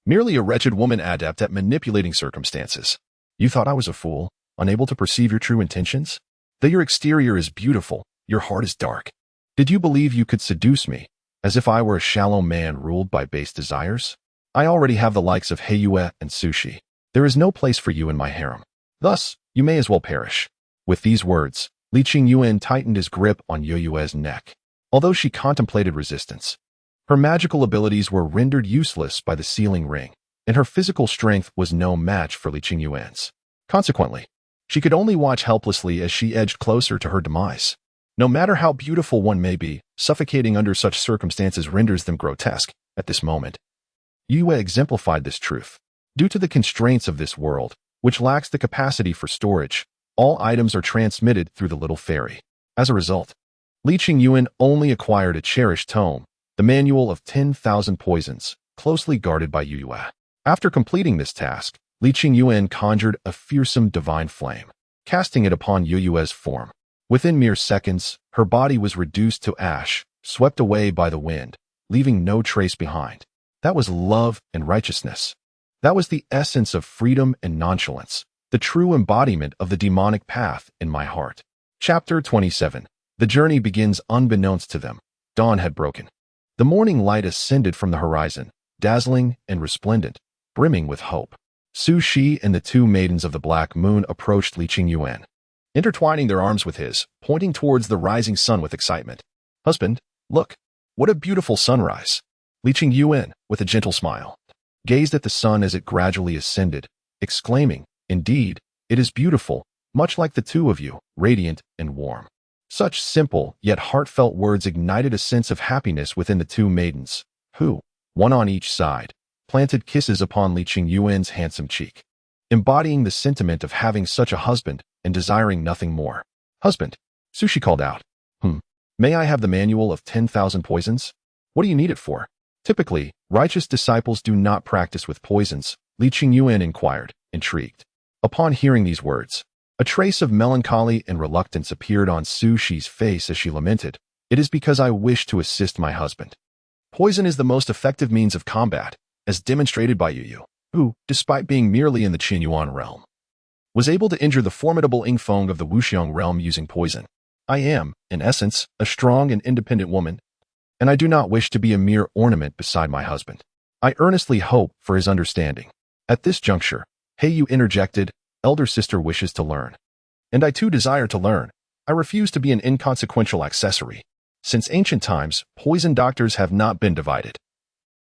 Merely a wretched woman adept at manipulating circumstances. You thought I was a fool, unable to perceive your true intentions? Though your exterior is beautiful, your heart is dark. Did you believe you could seduce me, as if I were a shallow man ruled by base desires? I already have the likes of Heiyue and Sushi. There is no place for you in my harem. Thus, you may as well perish." With these words, Li Yuan tightened his grip on Yue's neck. Although she contemplated resistance, her magical abilities were rendered useless by the sealing ring. and her physical strength was no match for Li Qingyuan's. Consequently, she could only watch helplessly as she edged closer to her demise. No matter how beautiful one may be, suffocating under such circumstances renders them grotesque. At this moment, Yue exemplified this truth. Due to the constraints of this world, which lacks the capacity for storage, all items are transmitted through the little fairy. As a result, Li Qingyuan only acquired a cherished tome, the Manual of 10,000 Poisons, closely guarded by Yue. After completing this task, Li Qingyuan conjured a fearsome divine flame, casting it upon Yue's form. Within mere seconds, her body was reduced to ash, swept away by the wind, leaving no trace behind. That was love and righteousness. That was the essence of freedom and nonchalance, the true embodiment of the demonic path in my heart. Chapter 27. The journey begins unbeknownst to them. Dawn had broken. The morning light ascended from the horizon, dazzling and resplendent, brimming with hope. Su Shi and the two maidens of the Black Moon approached Li Qingyuan, intertwining their arms with his, pointing towards the rising sun with excitement. "Husband, look, what a beautiful sunrise." Li Qingyuan, with a gentle smile, gazed at the sun as it gradually ascended, exclaiming, "Indeed, it is beautiful, much like the two of you, radiant and warm." Such simple yet heartfelt words ignited a sense of happiness within the two maidens, who, one on each side, planted kisses upon Li Qingyuan's handsome cheek, embodying the sentiment of having such a husband and desiring nothing more. "Husband," Su Shi called out, "May I have the Manual of 10,000 Poisons? What do you need it for?" "Typically, righteous disciples do not practice with poisons," Li Qingyuan inquired, intrigued. Upon hearing these words, a trace of melancholy and reluctance appeared on Su Shi's face as she lamented, "It is because I wish to assist my husband. Poison is the most effective means of combat, as demonstrated by Yu, who, despite being merely in the Qinyuan realm, was able to injure the formidable Yingfeng of the Wuxiang realm using poison. I am, in essence, a strong and independent woman, and I do not wish to be a mere ornament beside my husband. I earnestly hope for his understanding." At this juncture, Heiyu interjected, "Elder sister wishes to learn. And I too desire to learn. I refuse to be an inconsequential accessory. Since ancient times, poison doctors have not been divided.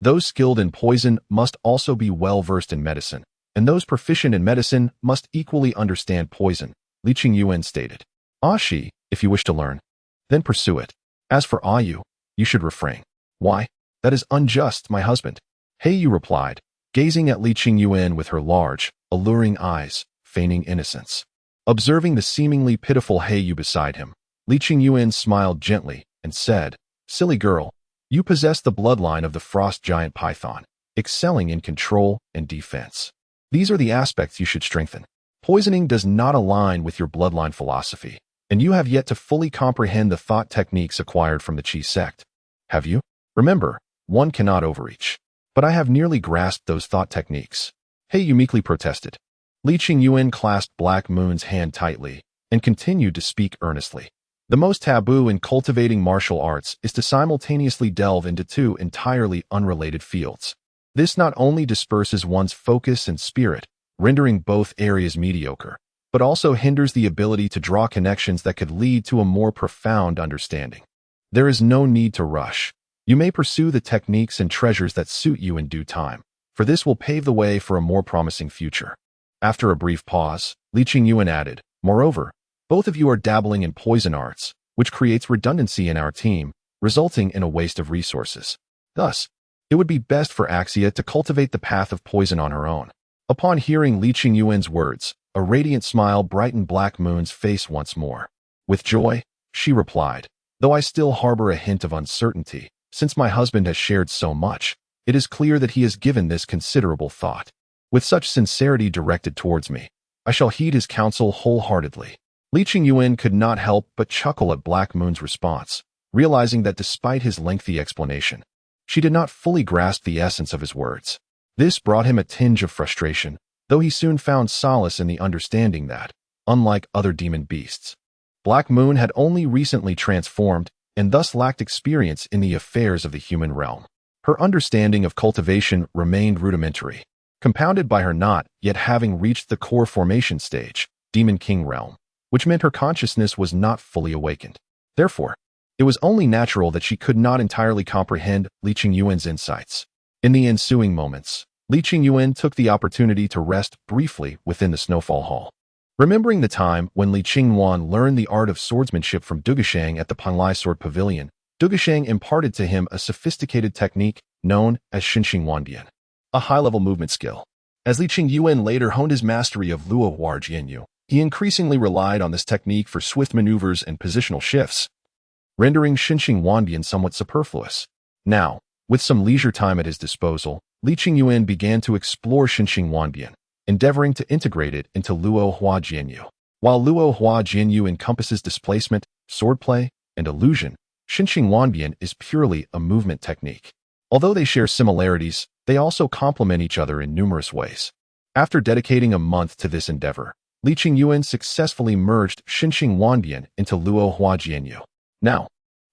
Those skilled in poison must also be well-versed in medicine, and those proficient in medicine must equally understand poison," Li Qingyuan stated. "Ah Shi, if you wish to learn, then pursue it. As for Ah Yu, you should refrain." "Why? That is unjust, my husband," Heiyu replied, gazing at Li Qingyuan with her large, alluring eyes, feigning innocence. Observing the seemingly pitiful Heiyu beside him, Li Qingyuan smiled gently and said, "Silly girl, you possess the bloodline of the frost giant python, excelling in control and defense. These are the aspects you should strengthen. Poisoning does not align with your bloodline philosophy, and you have yet to fully comprehend the thought techniques acquired from the Qi sect. Have you? Remember, one cannot overreach. But I have nearly grasped those thought techniques." Heiyu meekly protested. Li Qingyuan clasped Black Moon's hand tightly and continued to speak earnestly. "The most taboo in cultivating martial arts is to simultaneously delve into two entirely unrelated fields. This not only disperses one's focus and spirit, rendering both areas mediocre, but also hinders the ability to draw connections that could lead to a more profound understanding. There is no need to rush. You may pursue the techniques and treasures that suit you in due time, for this will pave the way for a more promising future." After a brief pause, Li Qingyuan added, "Moreover, both of you are dabbling in poison arts, which creates redundancy in our team, resulting in a waste of resources. Thus, it would be best for Axia to cultivate the path of poison on her own." Upon hearing Li Qingyuan's words, a radiant smile brightened Black Moon's face once more. With joy, she replied, "Though I still harbor a hint of uncertainty, since my husband has shared so much, it is clear that he has given this considerable thought. With such sincerity directed towards me, I shall heed his counsel wholeheartedly." Li Qingyuan could not help but chuckle at Black Moon's response, realizing that despite his lengthy explanation, she did not fully grasp the essence of his words. This brought him a tinge of frustration, though he soon found solace in the understanding that, unlike other demon beasts, Black Moon had only recently transformed and thus lacked experience in the affairs of the human realm. Her understanding of cultivation remained rudimentary, compounded by her not yet having reached the core formation stage, Demon King realm, which meant her consciousness was not fully awakened. Therefore, it was only natural that she could not entirely comprehend Li Qingyuan's insights. In the ensuing moments, Li Qingyuan took the opportunity to rest briefly within the Snowfall Hall. Remembering the time when Li Qingwan learned the art of swordsmanship from Dugashang at the Panglai Sword Pavilion, Dugashang imparted to him a sophisticated technique known as Xinxing Wandian, a high-level movement skill. As Li Qingyuan later honed his mastery of Luo Hua Jianyu, he increasingly relied on this technique for swift maneuvers and positional shifts, rendering Xinxing Wandian somewhat superfluous. Now, with some leisure time at his disposal, Li Qingyuan began to explore Xinxing Wandian, endeavoring to integrate it into Luo Hua Jianyu. While Luo Hua Jianyu encompasses displacement, swordplay, and illusion, Xinxing Wandian is purely a movement technique. Although they share similarities, they also complement each other in numerous ways. After dedicating a month to this endeavor, Li Qingyuan successfully merged Xinxing Wandian into Luo Hua Jianyu. Now,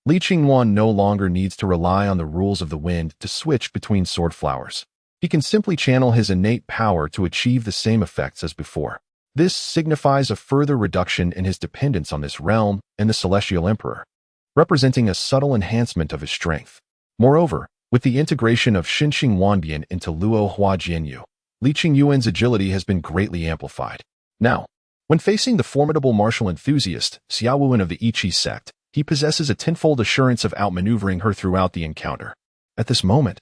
Li Qingyuan no longer needs to rely on the rules of the wind to switch between sword flowers. He can simply channel his innate power to achieve the same effects as before. This signifies a further reduction in his dependence on this realm and the Celestial Emperor, representing a subtle enhancement of his strength. Moreover, with the integration of Xinxing Wandian into Luo Hua Jianyu, Li Qingyuan's agility has been greatly amplified. Now, when facing the formidable martial enthusiast, Xiao Wuan of the I Chi sect, he possesses a tenfold assurance of outmaneuvering her throughout the encounter. At this moment,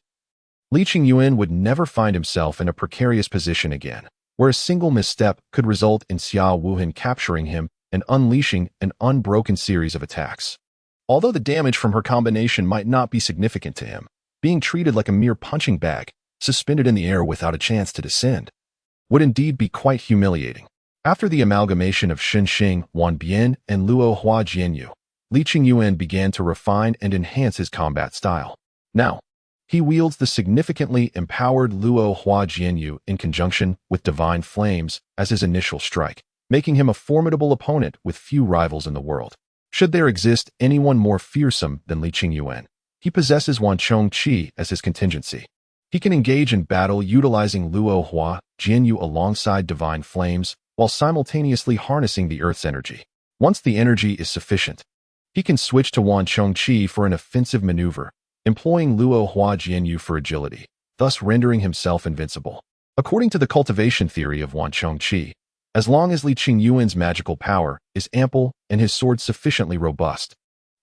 Li Qingyuan would never find himself in a precarious position again, where a single misstep could result in Xiao Wuhan capturing him and unleashing an unbroken series of attacks. Although the damage from her combination might not be significant to him, being treated like a mere punching bag, suspended in the air without a chance to descend, would indeed be quite humiliating. After the amalgamation of Xinxing Wanbian and Luo Hua Jianyu, Li Qingyuan began to refine and enhance his combat style. Now, he wields the significantly empowered Luo Hua Jianyu in conjunction with Divine Flames as his initial strike, making him a formidable opponent with few rivals in the world. Should there exist anyone more fearsome than Li Qingyuan, he possesses Wanchong Qi as his contingency. He can engage in battle utilizing Luo Hua Jianyu alongside Divine Flames while simultaneously harnessing the Earth's energy. Once the energy is sufficient, he can switch to Wanchong Qi for an offensive maneuver, employing Luo Hua Jianyu for agility, thus rendering himself invincible. According to the cultivation theory of Wanchong Qi, as long as Li Qingyuan's magical power is ample and his sword sufficiently robust,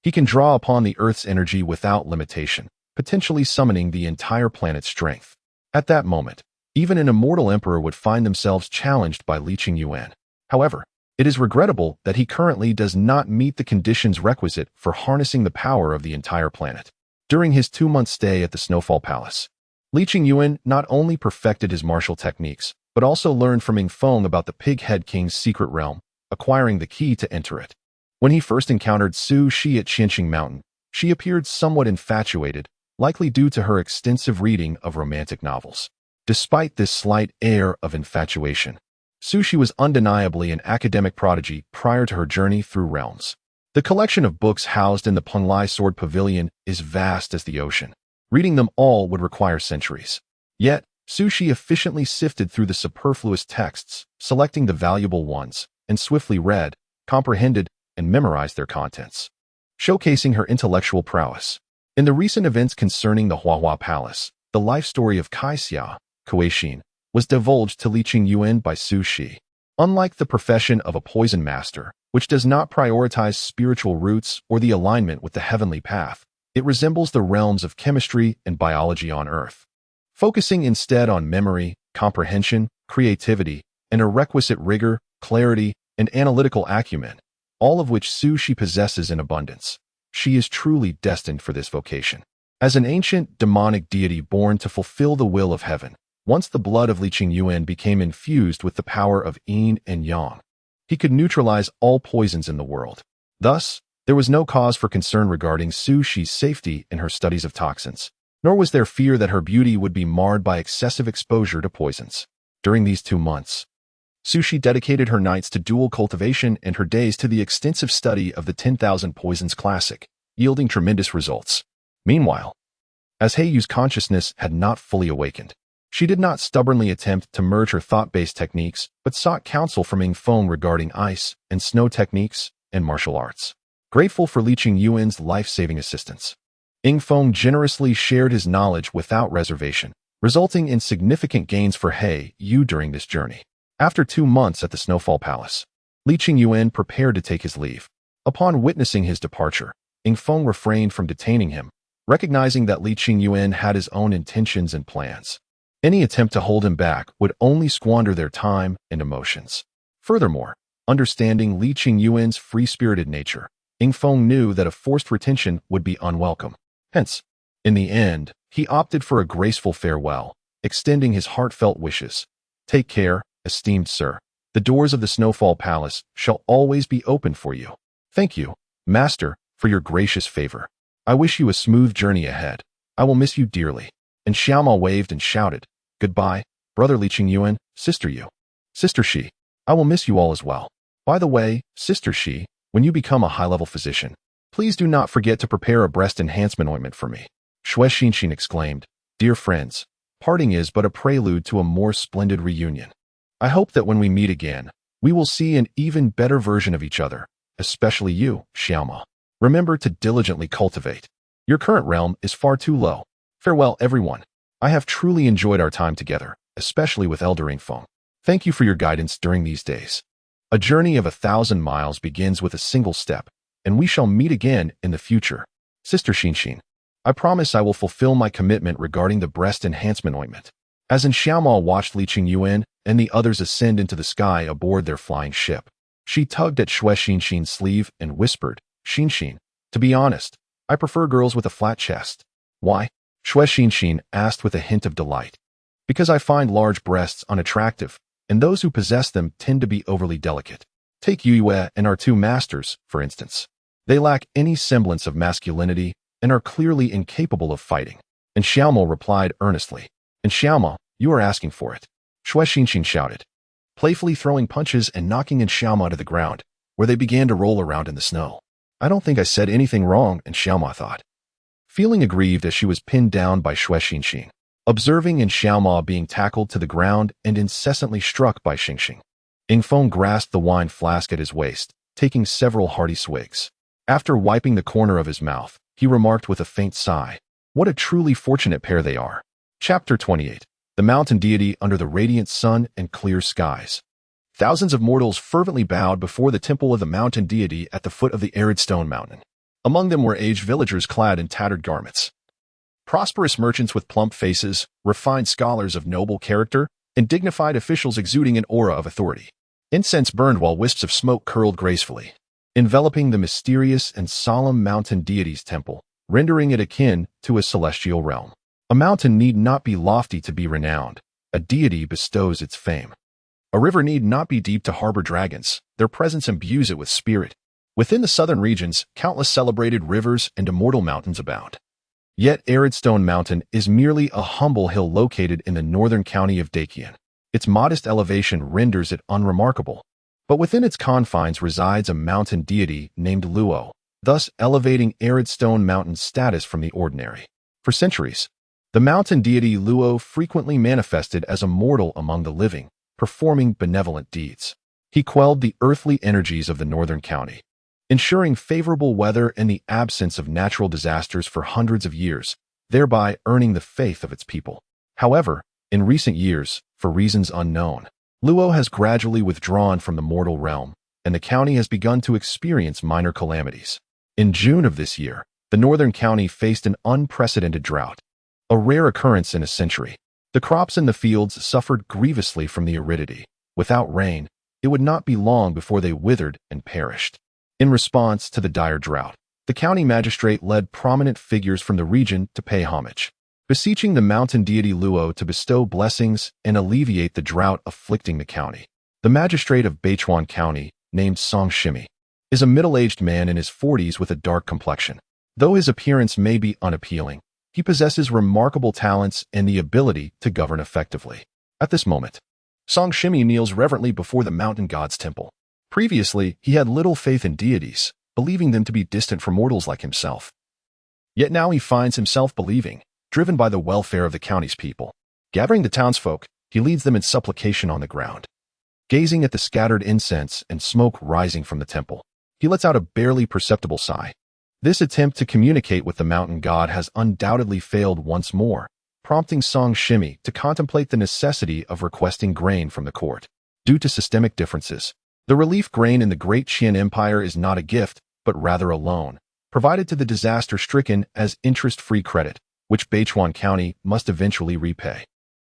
he can draw upon the Earth's energy without limitation, potentially summoning the entire planet's strength. At that moment, even an immortal emperor would find themselves challenged by Li Qingyuan. However, it is regrettable that he currently does not meet the conditions requisite for harnessing the power of the entire planet. During his 2-month stay at the Snowfall Palace, Li Qingyuan not only perfected his martial techniques, but also learned from Ying Feng about the Pig-Head King's secret realm, acquiring the key to enter it. When he first encountered Su Shi at Qianqing Mountain, she appeared somewhat infatuated, likely due to her extensive reading of romantic novels. Despite this slight air of infatuation, Su Shi was undeniably an academic prodigy prior to her journey through realms. The collection of books housed in the Panglai Sword Pavilion is vast as the ocean. Reading them all would require centuries. Yet, Su Shi efficiently sifted through the superfluous texts, selecting the valuable ones, and swiftly read, comprehended, and memorized their contents, showcasing her intellectual prowess. In the recent events concerning the Huahua Palace, the life story of Kai Xia, Kuei-Xin, was divulged to Li Qingyuan by Su Shi. Unlike the profession of a poison master, which does not prioritize spiritual roots or the alignment with the heavenly path, it resembles the realms of chemistry and biology on Earth, focusing instead on memory, comprehension, creativity, and a requisite rigor, clarity, and analytical acumen, all of which Su Shi possesses in abundance. She is truly destined for this vocation. As an ancient demonic deity born to fulfill the will of heaven, once the blood of Li Qingyuan became infused with the power of yin and yang, he could neutralize all poisons in the world. Thus, there was no cause for concern regarding Su Shi's safety in her studies of toxins, nor was there fear that her beauty would be marred by excessive exposure to poisons. During these 2 months, Su Shi dedicated her nights to dual cultivation and her days to the extensive study of the 10,000 Poisons Classic, yielding tremendous results. Meanwhile, as Heiyu's consciousness had not fully awakened, she did not stubbornly attempt to merge her thought-based techniques, but sought counsel from Ying Feng regarding ice and snow techniques and martial arts. Grateful for Li Qingyuan's life-saving assistance, Ying Feng generously shared his knowledge without reservation, resulting in significant gains for Yu during this journey. After 2 months at the Snowfall Palace, Lin Xi prepared to take his leave. Upon witnessing his departure, Feng refrained from detaining him, recognizing that Lin Xi had his own intentions and plans. Any attempt to hold him back would only squander their time and emotions. Furthermore, understanding Lin Xi's free-spirited nature, Feng knew that a forced retention would be unwelcome. Hence, in the end, he opted for a graceful farewell, extending his heartfelt wishes. Take care, esteemed sir. The doors of the Snowfall Palace shall always be open for you. Thank you, master, for your gracious favor. I wish you a smooth journey ahead. I will miss you dearly. And Xiaoma waved and shouted, Goodbye, brother Lin Xi, sister Yu. Sister Xi, I will miss you all as well. By the way, sister Xi, when you become a high-level physician, please do not forget to prepare a breast enhancement ointment for me. Shui Xinxin exclaimed, Dear friends, parting is but a prelude to a more splendid reunion. I hope that when we meet again, we will see an even better version of each other, especially you, Xiaoma. Remember to diligently cultivate. Your current realm is far too low. Farewell, everyone. I have truly enjoyed our time together, especially with Elder Feng. Thank you for your guidance during these days. A journey of 1,000 miles begins with a single step, and we shall meet again in the future. Sister Xinxin, I promise I will fulfill my commitment regarding the breast enhancement ointment. As Xiaoma watched Lin Xi and the others ascend into the sky aboard their flying ship, she tugged at Shui Xinxin's sleeve and whispered, Xinxin, to be honest, I prefer girls with a flat chest. Why? Shui Xinxin asked with a hint of delight. Because I find large breasts unattractive, and those who possess them tend to be overly delicate. Take Yu and our 2 masters, for instance. They lack any semblance of masculinity and are clearly incapable of fighting. And Xiaoma replied earnestly. And Xiaoma, you are asking for it. Shui Xinxin shouted, playfully throwing punches and knocking Xiaoma to the ground, where they began to roll around in the snow. I don't think I said anything wrong, Xiaoma thought. Feeling aggrieved as she was pinned down by Shui Xinxin, observing Xiaoma being tackled to the ground and incessantly struck by Xinxin, Feng grasped the wine flask at his waist, taking several hearty swigs. After wiping the corner of his mouth, he remarked with a faint sigh, What a truly fortunate pair they are. Chapter 28. The Mountain Deity Under the Radiant Sun and Clear Skies. Thousands of mortals fervently bowed before the temple of the mountain deity at the foot of the arid stone mountain. Among them were aged villagers clad in tattered garments, prosperous merchants with plump faces, refined scholars of noble character, and dignified officials exuding an aura of authority. Incense burned while wisps of smoke curled gracefully, enveloping the mysterious and solemn mountain deity's temple, rendering it akin to a celestial realm. A mountain need not be lofty to be renowned. A deity bestows its fame. A river need not be deep to harbor dragons. Their presence imbues it with spirit. Within the southern regions, countless celebrated rivers and immortal mountains abound. Yet Arid Stone Mountain is merely a humble hill located in the northern county of Daqian. Its modest elevation renders it unremarkable. But within its confines resides a mountain deity named Luo, thus elevating Arid Stone Mountain's status from the ordinary. For centuries, the mountain deity Luo frequently manifested as a mortal among the living, performing benevolent deeds. He quelled the earthly energies of the northern county, ensuring favorable weather and the absence of natural disasters for hundreds of years, thereby earning the faith of its people. However, in recent years, for reasons unknown, Luo has gradually withdrawn from the mortal realm, and the county has begun to experience minor calamities. In June of this year, the northern county faced an unprecedented drought, a rare occurrence in a century. The crops in the fields suffered grievously from the aridity. Without rain, it would not be long before they withered and perished. In response to the dire drought, the county magistrate led prominent figures from the region to pay homage, beseeching the mountain deity Luo to bestow blessings and alleviate the drought afflicting the county. The magistrate of Beichuan County, named Song Shimi, is a middle-aged man in his 40s with a dark complexion. Though his appearance may be unappealing, he possesses remarkable talents and the ability to govern effectively. At this moment, Song Shimi kneels reverently before the mountain god's temple. Previously, he had little faith in deities, believing them to be distant from mortals like himself. Yet now he finds himself believing, driven by the welfare of the county's people. Gathering the townsfolk, he leads them in supplication on the ground. Gazing at the scattered incense and smoke rising from the temple, he lets out a barely perceptible sigh. This attempt to communicate with the mountain god has undoubtedly failed once more, prompting Song Shimi to contemplate the necessity of requesting grain from the court. Due to systemic differences, the relief grain in the Great Qian Empire is not a gift, but rather a loan, provided to the disaster-stricken as interest-free credit, which Beichuan County must eventually repay.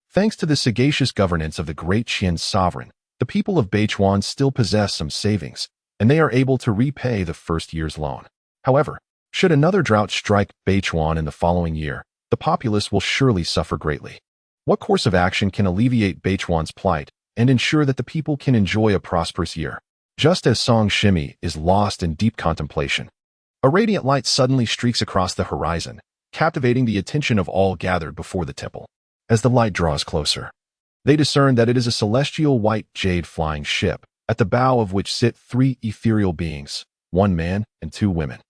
Thanks to the sagacious governance of the Great Qian sovereign, the people of Beichuan still possess some savings, and they are able to repay the first year's loan. However, should another drought strike Beichuan in the following year, the populace will surely suffer greatly. What course of action can alleviate Beichuan's plight and ensure that the people can enjoy a prosperous year? Just as Song Shimi is lost in deep contemplation, a radiant light suddenly streaks across the horizon, captivating the attention of all gathered before the temple. As the light draws closer, they discern that it is a celestial white jade flying ship, at the bow of which sit 3 ethereal beings, 1 man and 2 women.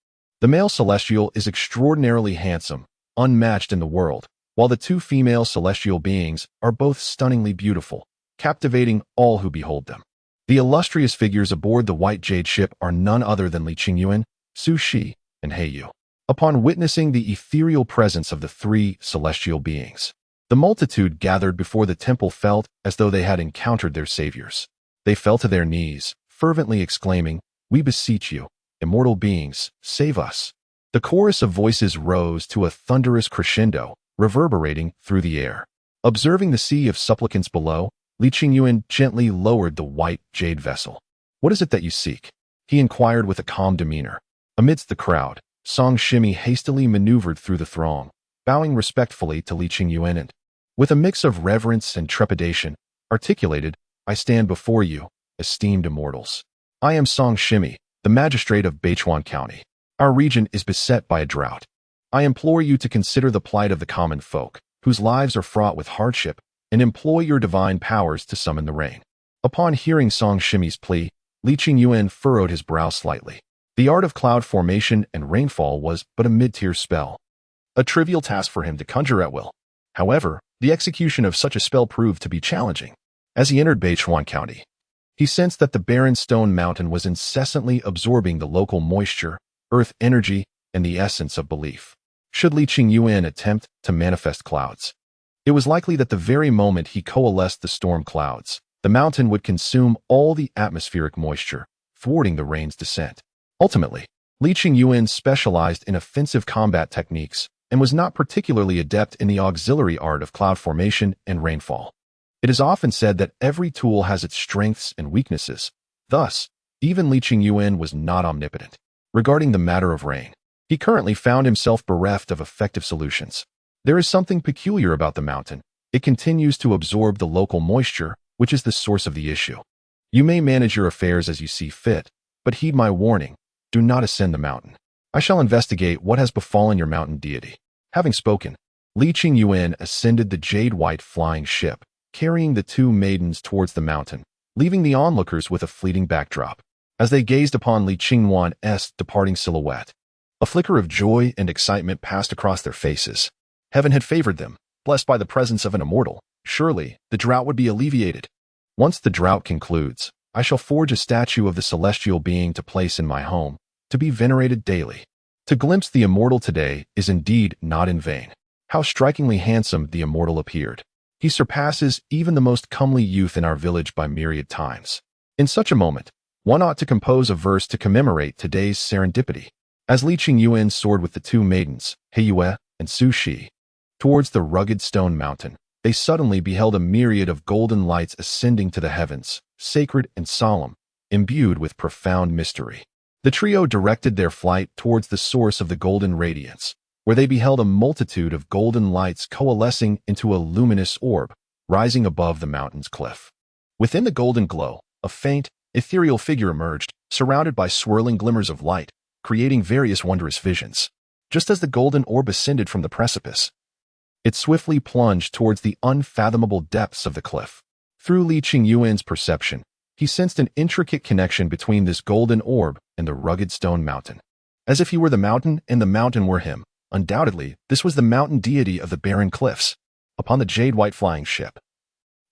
The male celestial is extraordinarily handsome, unmatched in the world, while the 2 female celestial beings are both stunningly beautiful, captivating all who behold them. The illustrious figures aboard the white jade ship are none other than Li Qingyuan, Su Shi, and He Yu. Upon witnessing the ethereal presence of the 3 celestial beings, the multitude gathered before the temple felt as though they had encountered their saviors. They fell to their knees, fervently exclaiming, "We beseech you, immortal beings, save us." The chorus of voices rose to a thunderous crescendo, reverberating through the air. Observing the sea of supplicants below, Li Qingyuan gently lowered the white jade vessel. "What is it that you seek?" he inquired with a calm demeanor. Amidst the crowd, Song Shimi hastily maneuvered through the throng, bowing respectfully to Li Qingyuan and, with a mix of reverence and trepidation, articulated, "I stand before you, esteemed immortals. I am Song Shimi, the magistrate of Beichuan County. Our region is beset by a drought. I implore you to consider the plight of the common folk, whose lives are fraught with hardship, and employ your divine powers to summon the rain." Upon hearing Song Shimi's plea, Li Qingyuan furrowed his brow slightly. The art of cloud formation and rainfall was but a mid-tier spell, a trivial task for him to conjure at will. However, the execution of such a spell proved to be challenging. As he entered Beichuan County, he sensed that the barren stone mountain was incessantly absorbing the local moisture, earth energy, and the essence of belief. Should Li Qingyuan attempt to manifest clouds, it was likely that the very moment he coalesced the storm clouds, the mountain would consume all the atmospheric moisture, thwarting the rain's descent. Ultimately, Li Qingyuan specialized in offensive combat techniques and was not particularly adept in the auxiliary art of cloud formation and rainfall. It is often said that every tool has its strengths and weaknesses. Thus, even Li Qingyuan was not omnipotent. Regarding the matter of rain, he currently found himself bereft of effective solutions. There is something peculiar about the mountain. It continues to absorb the local moisture, which is the source of the issue. You may manage your affairs as you see fit, but heed my warning, do not ascend the mountain. I shall investigate what has befallen your mountain deity. Having spoken, Li Qingyuan ascended the jade-white flying ship, carrying the 2 maidens towards the mountain, leaving the onlookers with a fleeting backdrop. As they gazed upon Li Qingyuan's departing silhouette, a flicker of joy and excitement passed across their faces. Heaven had favored them, blessed by the presence of an immortal. Surely, the drought would be alleviated. Once the drought concludes, I shall forge a statue of the celestial being to place in my home, to be venerated daily. To glimpse the immortal today is indeed not in vain. How strikingly handsome the immortal appeared. He surpasses even the most comely youth in our village by myriad times. In such a moment, one ought to compose a verse to commemorate today's serendipity. As Li Qingyuan soared with the 2 maidens, He Yu and Su Shi, towards the rugged stone mountain, they suddenly beheld a myriad of golden lights ascending to the heavens, sacred and solemn, imbued with profound mystery. The trio directed their flight towards the source of the golden radiance, where they beheld a multitude of golden lights coalescing into a luminous orb, rising above the mountain's cliff. Within the golden glow, a faint, ethereal figure emerged, surrounded by swirling glimmers of light, creating various wondrous visions. Just as the golden orb ascended from the precipice, it swiftly plunged towards the unfathomable depths of the cliff. Through Li Qingyuan's perception, he sensed an intricate connection between this golden orb and the rugged stone mountain. As if he were the mountain and the mountain were him, undoubtedly, this was the mountain deity of the barren cliffs. Upon the jade-white flying ship,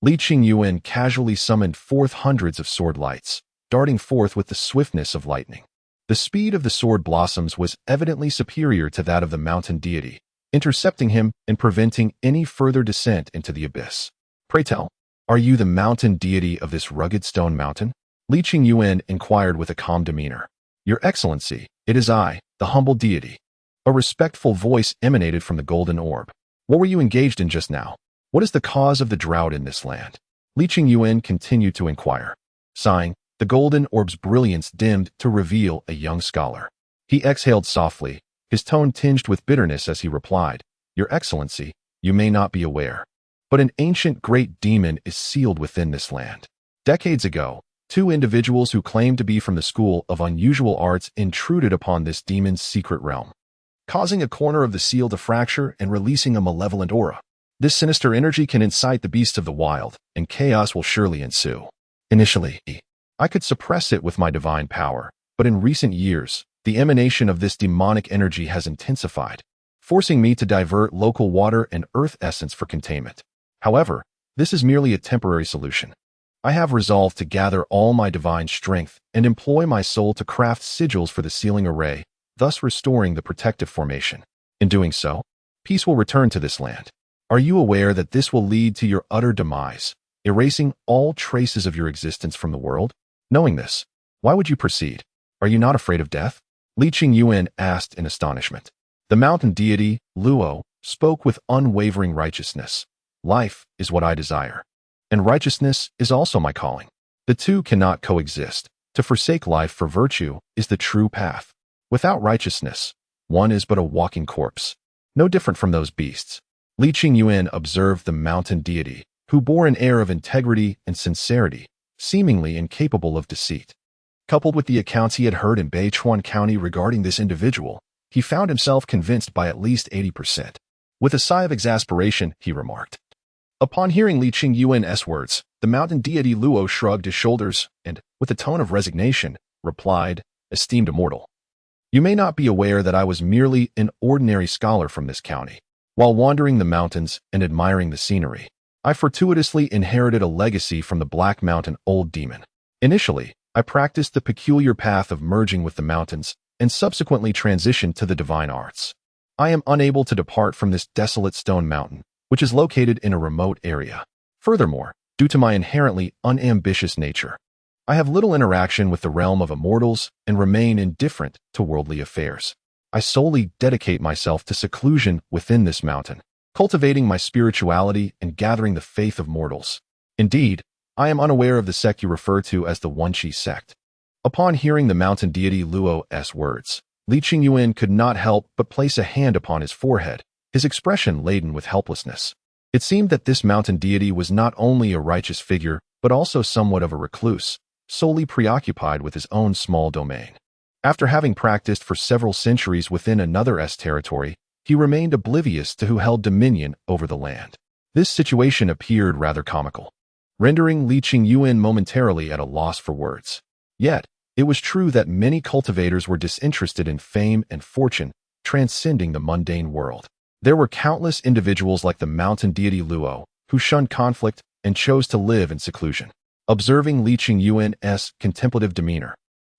Li Qingyuan casually summoned forth hundreds of sword lights, darting forth with the swiftness of lightning. The speed of the sword blossoms was evidently superior to that of the mountain deity, intercepting him and preventing any further descent into the abyss. Pray tell, are you the mountain deity of this rugged stone mountain? Li Yuan inquired with a calm demeanor. Your Excellency, it is I, the humble deity. A respectful voice emanated from the golden orb. What were you engaged in just now? What is the cause of the drought in this land? Li Yuan continued to inquire. Sighing, the golden orb's brilliance dimmed to reveal a young scholar. He exhaled softly, his tone tinged with bitterness as he replied, Your Excellency, you may not be aware, but an ancient great demon is sealed within this land. Decades ago, two individuals who claimed to be from the School of Unusual Arts intruded upon this demon's secret realm, causing a corner of the seal to fracture and releasing a malevolent aura. This sinister energy can incite the beasts of the wild, and chaos will surely ensue. Initially, I could suppress it with my divine power, but in recent years, the emanation of this demonic energy has intensified, forcing me to divert local water and earth essence for containment. However, this is merely a temporary solution. I have resolved to gather all my divine strength and employ my soul to craft sigils for the sealing array, thus restoring the protective formation. In doing so, peace will return to this land. Are you aware that this will lead to your utter demise, erasing all traces of your existence from the world? Knowing this, why would you proceed? Are you not afraid of death? Li Yuan asked in astonishment. The mountain deity, Luo, spoke with unwavering righteousness. Life is what I desire, and righteousness is also my calling. The two cannot coexist. To forsake life for virtue is the true path. Without righteousness, one is but a walking corpse, no different from those beasts. Li Yuan observed the mountain deity, who bore an air of integrity and sincerity, seemingly incapable of deceit. Coupled with the accounts he had heard in Beichuan County regarding this individual, he found himself convinced by at least 80%. With a sigh of exasperation, he remarked. Upon hearing Li Yuan's words, the mountain deity Luo shrugged his shoulders and, with a tone of resignation, replied, Esteemed immortal, you may not be aware that I was merely an ordinary scholar from this county. While wandering the mountains and admiring the scenery, I fortuitously inherited a legacy from the Black Mountain Old Demon. Initially, I practiced the peculiar path of merging with the mountains and subsequently transitioned to the divine arts. I am unable to depart from this desolate stone mountain, which is located in a remote area. Furthermore, due to my inherently unambitious nature, I have little interaction with the realm of immortals and remain indifferent to worldly affairs. I solely dedicate myself to seclusion within this mountain, cultivating my spirituality and gathering the faith of mortals. Indeed, I am unaware of the sect you refer to as the Lin Xi sect. Upon hearing the mountain deity Luo's words, Li Yuan could not help but place a hand upon his forehead, his expression laden with helplessness. It seemed that this mountain deity was not only a righteous figure, but also somewhat of a recluse, solely preoccupied with his own small domain. After having practiced for several centuries within another territory, he remained oblivious to who held dominion over the land. This situation appeared rather comical, rendering Li Yuan momentarily at a loss for words. Yet, it was true that many cultivators were disinterested in fame and fortune, transcending the mundane world. There were countless individuals like the mountain deity Luo, who shunned conflict and chose to live in seclusion. Observing Li Yuan's contemplative demeanor,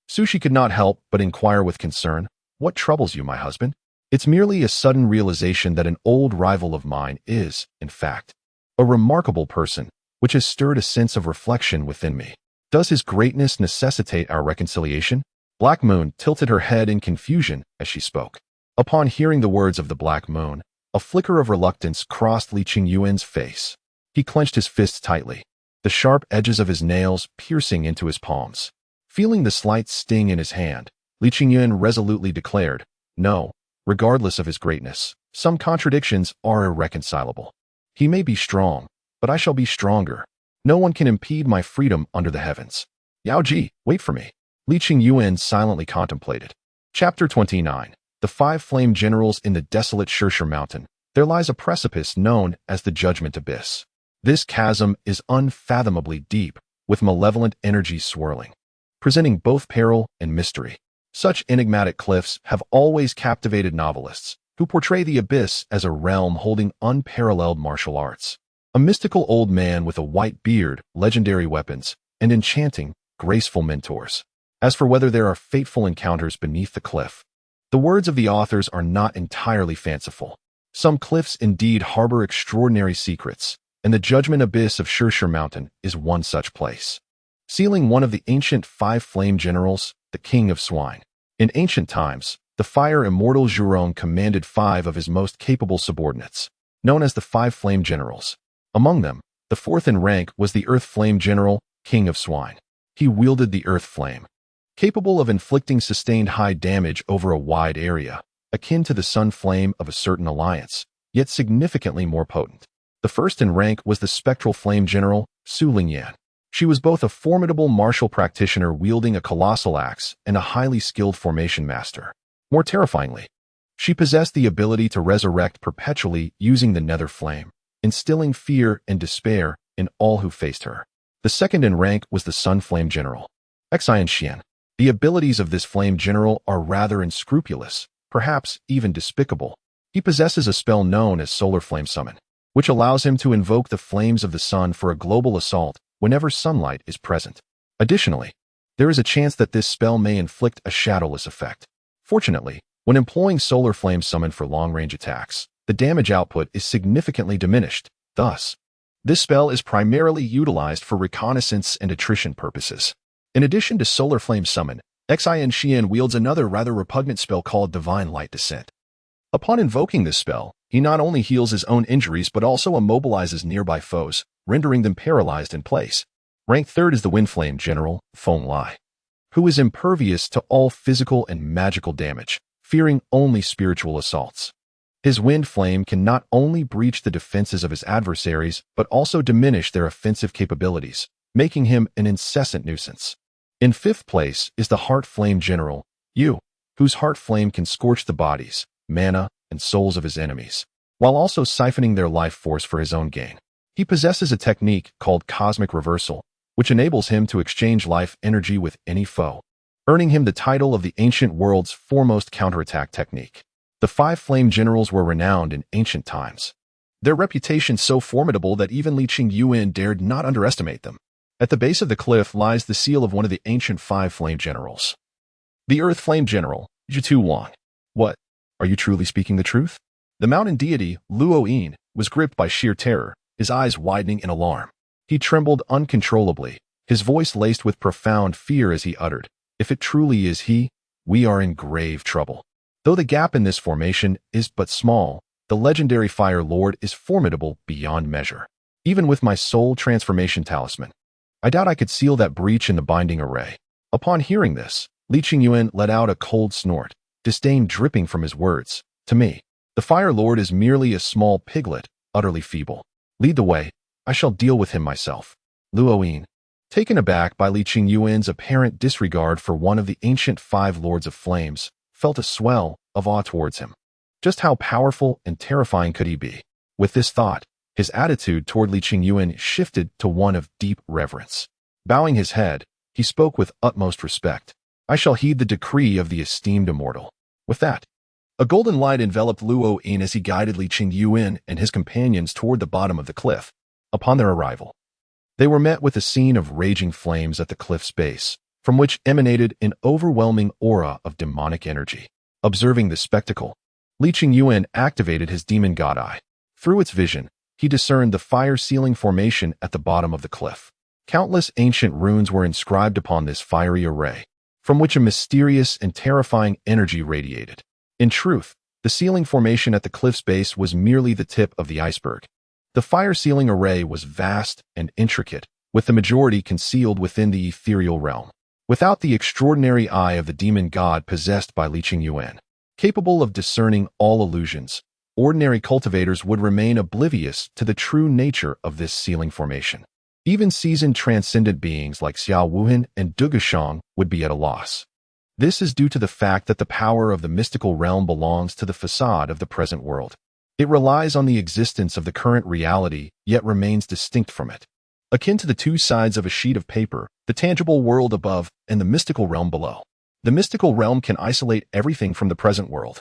Sushi could not help but inquire with concern, What troubles you, my husband? It's merely a sudden realization that an old rival of mine is, in fact, a remarkable person, which has stirred a sense of reflection within me. Does his greatness necessitate our reconciliation? Black Moon tilted her head in confusion as she spoke. Upon hearing the words of the Black Moon, a flicker of reluctance crossed Li Yuan's face. He clenched his fists tightly, the sharp edges of his nails piercing into his palms. Feeling the slight sting in his hand, Li Yuan resolutely declared, No, regardless of his greatness, some contradictions are irreconcilable. He may be strong, but I shall be stronger. No one can impede my freedom under the heavens. Yao Ji, wait for me. Li Yuan silently contemplated. Chapter 29. The Five Flame Generals in the Desolate Shirshir Mountain. There lies a precipice known as the Judgment Abyss. This chasm is unfathomably deep, with malevolent energies swirling, presenting both peril and mystery. Such enigmatic cliffs have always captivated novelists, who portray the abyss as a realm holding unparalleled martial arts. A mystical old man with a white beard, legendary weapons, and enchanting, graceful mentors. As for whether there are fateful encounters beneath the cliff, the words of the authors are not entirely fanciful. Some cliffs indeed harbor extraordinary secrets, and the Judgment Abyss of Shirshir Mountain is one such place. Sealing one of the ancient 5 flame generals, the King of Swine. In ancient times, the fire immortal Yuxuan commanded 5 of his most capable subordinates, known as the 5 flame generals. Among them, the 4th in rank was the Earth Flame General, King of Swine. He wielded the Earth Flame, capable of inflicting sustained high damage over a wide area, akin to the Sun Flame of a certain alliance, yet significantly more potent. The 1st in rank was the Spectral Flame General, Su Lingyan. She was both a formidable martial practitioner wielding a colossal axe and a highly skilled formation master. More terrifyingly, she possessed the ability to resurrect perpetually using the Nether Flame, instilling fear and despair in all who faced her. The 2nd in rank was the Sun Flame General, Xian. The abilities of this Flame General are rather unscrupulous, perhaps even despicable. He possesses a spell known as Solar Flame Summon, which allows him to invoke the flames of the sun for a global assault whenever sunlight is present. Additionally, there is a chance that this spell may inflict a shadowless effect. Fortunately, when employing Solar Flame Summon for long-range attacks, the damage output is significantly diminished. Thus, this spell is primarily utilized for reconnaissance and attrition purposes. In addition to Solar Flame Summon, Xian wields another rather repugnant spell called Divine Light Descent. Upon invoking this spell, he not only heals his own injuries but also immobilizes nearby foes, rendering them paralyzed in place. Rank 3rd is the Wind Flame General, Feng Lai, who is impervious to all physical and magical damage, fearing only spiritual assaults. His wind flame can not only breach the defenses of his adversaries but also diminish their offensive capabilities, making him an incessant nuisance. In 5th place is the Heart Flame General, Yu, whose heart flame can scorch the bodies, mana, and souls of his enemies, while also siphoning their life force for his own gain. He possesses a technique called Cosmic Reversal, which enables him to exchange life energy with any foe, earning him the title of the ancient world's foremost counterattack technique. The 5 flame generals were renowned in ancient times, their reputation so formidable that even Li Qingyuan dared not underestimate them. At the base of the cliff lies the seal of one of the ancient 5 flame generals, the Earth Flame General, Zhitu Wang. What? Are you truly speaking the truth? The mountain deity, Luoyin, was gripped by sheer terror, his eyes widening in alarm. He trembled uncontrollably, his voice laced with profound fear as he uttered, "If it truly is he, we are in grave trouble." Though the gap in this formation is but small, the legendary Fire Lord is formidable beyond measure. Even with my soul transformation talisman, I doubt I could seal that breach in the binding array. Upon hearing this, Li Qingyuan let out a cold snort, disdain dripping from his words. To me, the Fire Lord is merely a small piglet, utterly feeble. Lead the way, I shall deal with him myself. Luoyin, taken aback by Li Qingyuan's apparent disregard for one of the ancient 5 Lords of Flames, felt a swell of awe towards him. Just how powerful and terrifying could he be? With this thought, his attitude toward Li Qingyuan shifted to one of deep reverence. Bowing his head, he spoke with utmost respect. "I shall heed the decree of the esteemed immortal." With that, a golden light enveloped Luoyin as he guided Li Qingyuan and his companions toward the bottom of the cliff. Upon their arrival, they were met with a scene of raging flames at the cliff's base, from which emanated an overwhelming aura of demonic energy. Observing this spectacle, Li Qingyuan activated his Demon God Eye. Through its vision, he discerned the fire-sealing formation at the bottom of the cliff. Countless ancient runes were inscribed upon this fiery array, from which a mysterious and terrifying energy radiated. In truth, the sealing formation at the cliff's base was merely the tip of the iceberg. The fire-sealing array was vast and intricate, with the majority concealed within the ethereal realm. Without the extraordinary eye of the demon god possessed by Li Qingyuan, capable of discerning all illusions, ordinary cultivators would remain oblivious to the true nature of this sealing formation. Even seasoned transcendent beings like Xiao Wuhan and Dugushang would be at a loss. This is due to the fact that the power of the mystical realm belongs to the facade of the present world. It relies on the existence of the current reality, yet remains distinct from it. Akin to the 2 sides of a sheet of paper, the tangible world above and the mystical realm below. The mystical realm can isolate everything from the present world,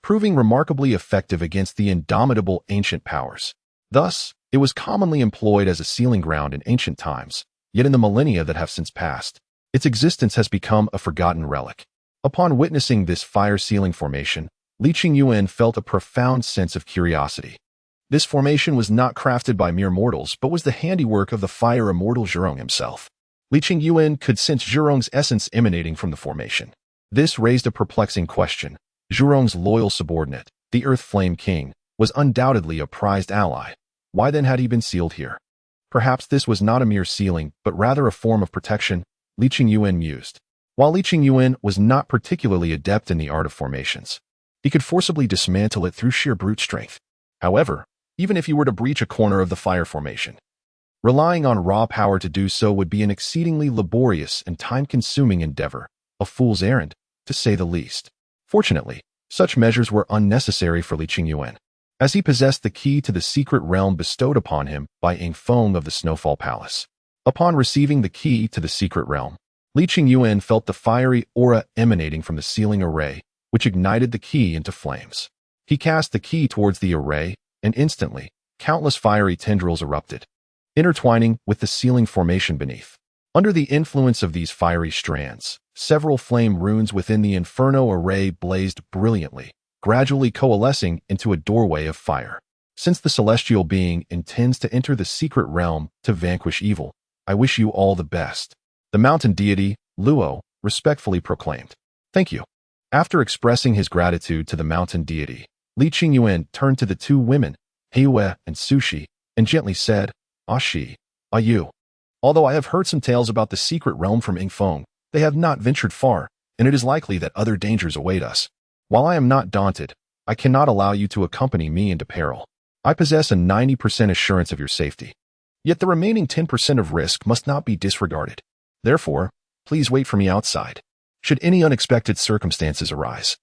proving remarkably effective against the indomitable ancient powers. Thus, it was commonly employed as a sealing ground in ancient times, yet in the millennia that have since passed, its existence has become a forgotten relic. Upon witnessing this fire-sealing formation, Li Yuan felt a profound sense of curiosity. This formation was not crafted by mere mortals, but was the handiwork of the fire immortal Zhurong himself. Li Yuan could sense Zhurong's essence emanating from the formation. This raised a perplexing question. Zhurong's loyal subordinate, the Earth Flame King, was undoubtedly a prized ally. Why then had he been sealed here? Perhaps this was not a mere sealing, but rather a form of protection, Li Yuan mused. While Li Yuan was not particularly adept in the art of formations, he could forcibly dismantle it through sheer brute strength. However, even if he were to breach a corner of the fire formation, relying on raw power to do so would be an exceedingly laborious and time-consuming endeavor, a fool's errand, to say the least. Fortunately, such measures were unnecessary for Li Yuan, as he possessed the key to the secret realm bestowed upon him by Ing Feng of the Snowfall Palace. Upon receiving the key to the secret realm, Li Yuan felt the fiery aura emanating from the sealing array, which ignited the key into flames. He cast the key towards the array, and instantly, countless fiery tendrils erupted, intertwining with the sealing formation beneath. Under the influence of these fiery strands, several flame runes within the Inferno array blazed brilliantly, gradually coalescing into a doorway of fire. Since the celestial being intends to enter the secret realm to vanquish evil, I wish you all the best. The mountain deity, Luo, respectfully proclaimed. Thank you. After expressing his gratitude to the mountain deity, Li Yuan turned to the two women, Heiyue and Sushi, and gently said, "Ah she, ah you. Although I have heard some tales about the secret realm from Ing Feng, they have not ventured far, and it is likely that other dangers await us. While I am not daunted, I cannot allow you to accompany me into peril. I possess a 90% assurance of your safety. Yet the remaining 10% of risk must not be disregarded. Therefore, please wait for me outside. Should any unexpected circumstances arise,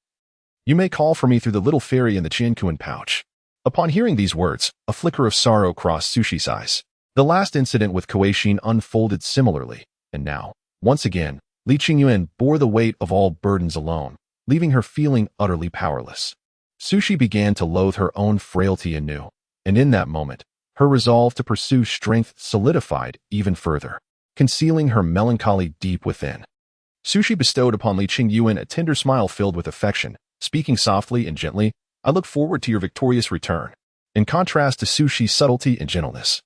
you may call for me through the little fairy in the Qiankuan pouch." Upon hearing these words, a flicker of sorrow crossed Sushi's eyes. The last incident with Kuei-shin unfolded similarly, and now, once again, Li Yuan bore the weight of all burdens alone, leaving her feeling utterly powerless. Sushi began to loathe her own frailty anew, and in that moment, her resolve to pursue strength solidified even further, concealing her melancholy deep within. Sushi bestowed upon Li Yuan a tender smile filled with affection, speaking softly and gently, "I look forward to your victorious return." In contrast to Sushi's subtlety and gentleness,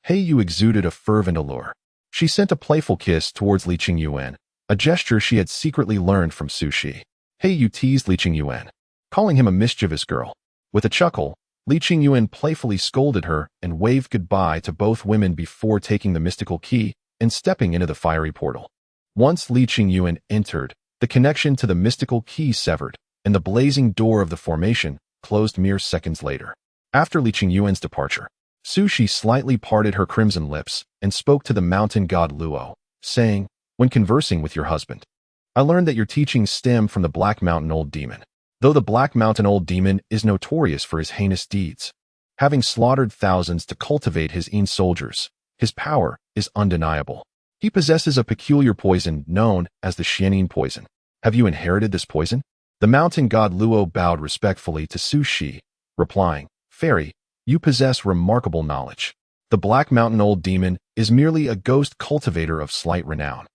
Heiyue exuded a fervent allure. She sent a playful kiss towards Li Yuan, a gesture she had secretly learned from Sushi. Heiyue teased Li Yuan, calling him a mischievous girl. With a chuckle, Li Yuan playfully scolded her and waved goodbye to both women before taking the mystical key and stepping into the fiery portal. Once Li Yuan entered, the connection to the mystical key severed, and the blazing door of the formation closed mere seconds later. After Li Yuan's departure, Sushi slightly parted her crimson lips and spoke to the mountain god Luo, saying, "When conversing with your husband, I learned that your teachings stem from the Black Mountain Old Demon. Though the Black Mountain Old Demon is notorious for his heinous deeds, having slaughtered thousands to cultivate his own soldiers, his power is undeniable. He possesses a peculiar poison known as the Xianin poison. Have you inherited this poison?" The mountain god Luo bowed respectfully to Sushi, replying, "Fairy, you possess remarkable knowledge. The Black Mountain Old Demon is merely a ghost cultivator of slight renown.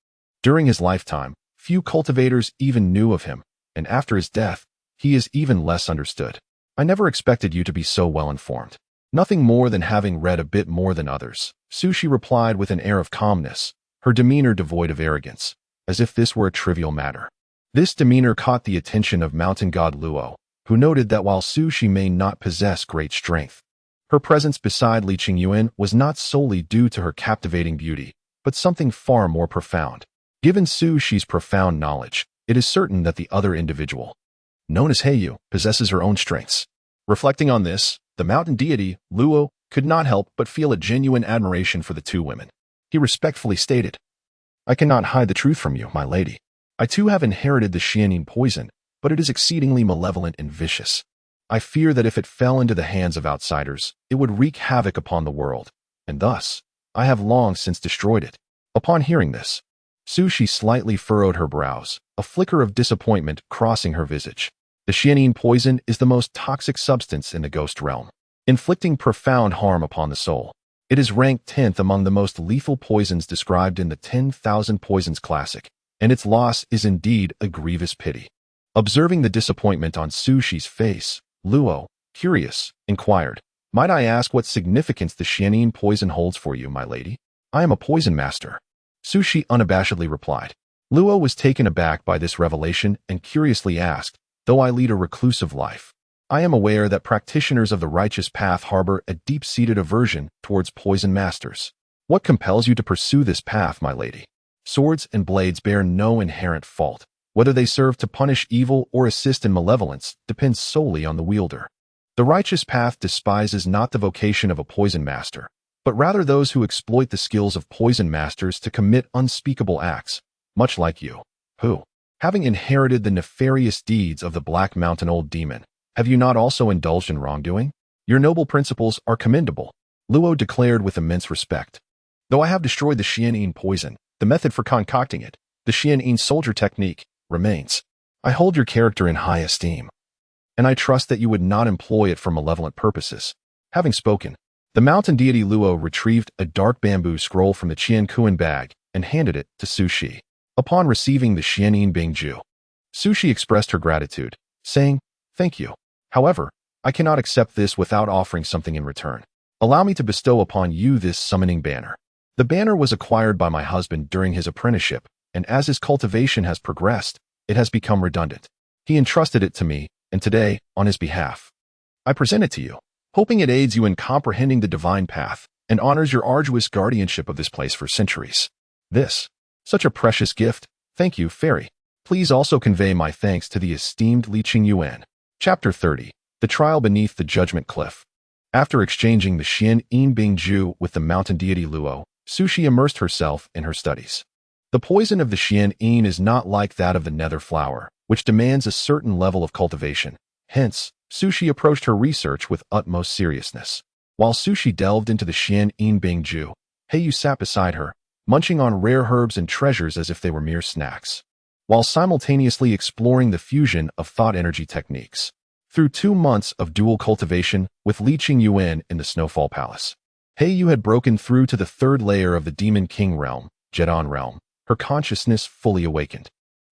During his lifetime, few cultivators even knew of him, and after his death, he is even less understood. I never expected you to be so well informed." "Nothing more than having read a bit more than others," Sushi replied with an air of calmness, her demeanor devoid of arrogance, as if this were a trivial matter. This demeanor caught the attention of mountain god Luo, who noted that while Sushi may not possess great strength, her presence beside Li Yuan was not solely due to her captivating beauty, but something far more profound. Given Sushi's profound knowledge, it is certain that the other individual, known as Heiyue, possesses her own strengths. Reflecting on this, the mountain deity, Luo, could not help but feel a genuine admiration for the two women. He respectfully stated, "I cannot hide the truth from you, my lady. I too have inherited the Xianin poison, but it is exceedingly malevolent and vicious. I fear that if it fell into the hands of outsiders, it would wreak havoc upon the world, and thus, I have long since destroyed it." Upon hearing this, Sushi slightly furrowed her brows, a flicker of disappointment crossing her visage. The Xianin poison is the most toxic substance in the ghost realm, inflicting profound harm upon the soul. It is ranked 10th among the most lethal poisons described in the 10,000 Poisons Classic, and its loss is indeed a grievous pity. Observing the disappointment on Su Shi's face, Luo, curious, inquired, "Might I ask what significance the Xianyin poison holds for you, my lady?" "I am a poison master," Su Shi unabashedly replied. Luo was taken aback by this revelation and curiously asked, "Though I lead a reclusive life, I am aware that practitioners of the righteous path harbor a deep-seated aversion towards poison masters. What compels you to pursue this path, my lady?" Swords and blades bear no inherent fault. Whether they serve to punish evil or assist in malevolence depends solely on the wielder. The righteous path despises not the vocation of a poison master, but rather those who exploit the skills of poison masters to commit unspeakable acts, much like you, who, having inherited the nefarious deeds of the Black Mountain Old Demon, have you not also indulged in wrongdoing? Your noble principles are commendable, Luo declared with immense respect. Though I have destroyed the Xianyin poison, the method for concocting it, the Xianyin soldier technique, remains. I hold your character in high esteem, and I trust that you would not employ it for malevolent purposes. Having spoken, the mountain deity Luo retrieved a dark bamboo scroll from the Qian Kuan bag and handed it to Su Shi. Upon receiving the Xianyin Bingju, Su Shi expressed her gratitude, saying, "Thank you. However, I cannot accept this without offering something in return. Allow me to bestow upon you this summoning banner. The banner was acquired by my husband during his apprenticeship, and as his cultivation has progressed, it has become redundant. He entrusted it to me, and today, on his behalf, I present it to you, hoping it aids you in comprehending the divine path and honors your arduous guardianship of this place for centuries. This, such a precious gift. Thank you, Fairy. Please also convey my thanks to the esteemed Li Xi. Chapter 30. The Trial Beneath the Judgment Cliff. After exchanging the Xianyin Bingju with the mountain deity Luo, Su Shi immersed herself in her studies. The poison of the Xianyin is not like that of the nether flower, which demands a certain level of cultivation. Hence, Su Shi approached her research with utmost seriousness. While Su Shi delved into the Xianyin Bingju, Heiyu sat beside her, munching on rare herbs and treasures as if they were mere snacks, while simultaneously exploring the fusion of thought energy techniques. Through 2 months of dual cultivation with Li Qingyuan in the Snowfall Palace, Heiyu had broken through to the 3rd layer of the Demon King realm, Jedon realm, her consciousness fully awakened,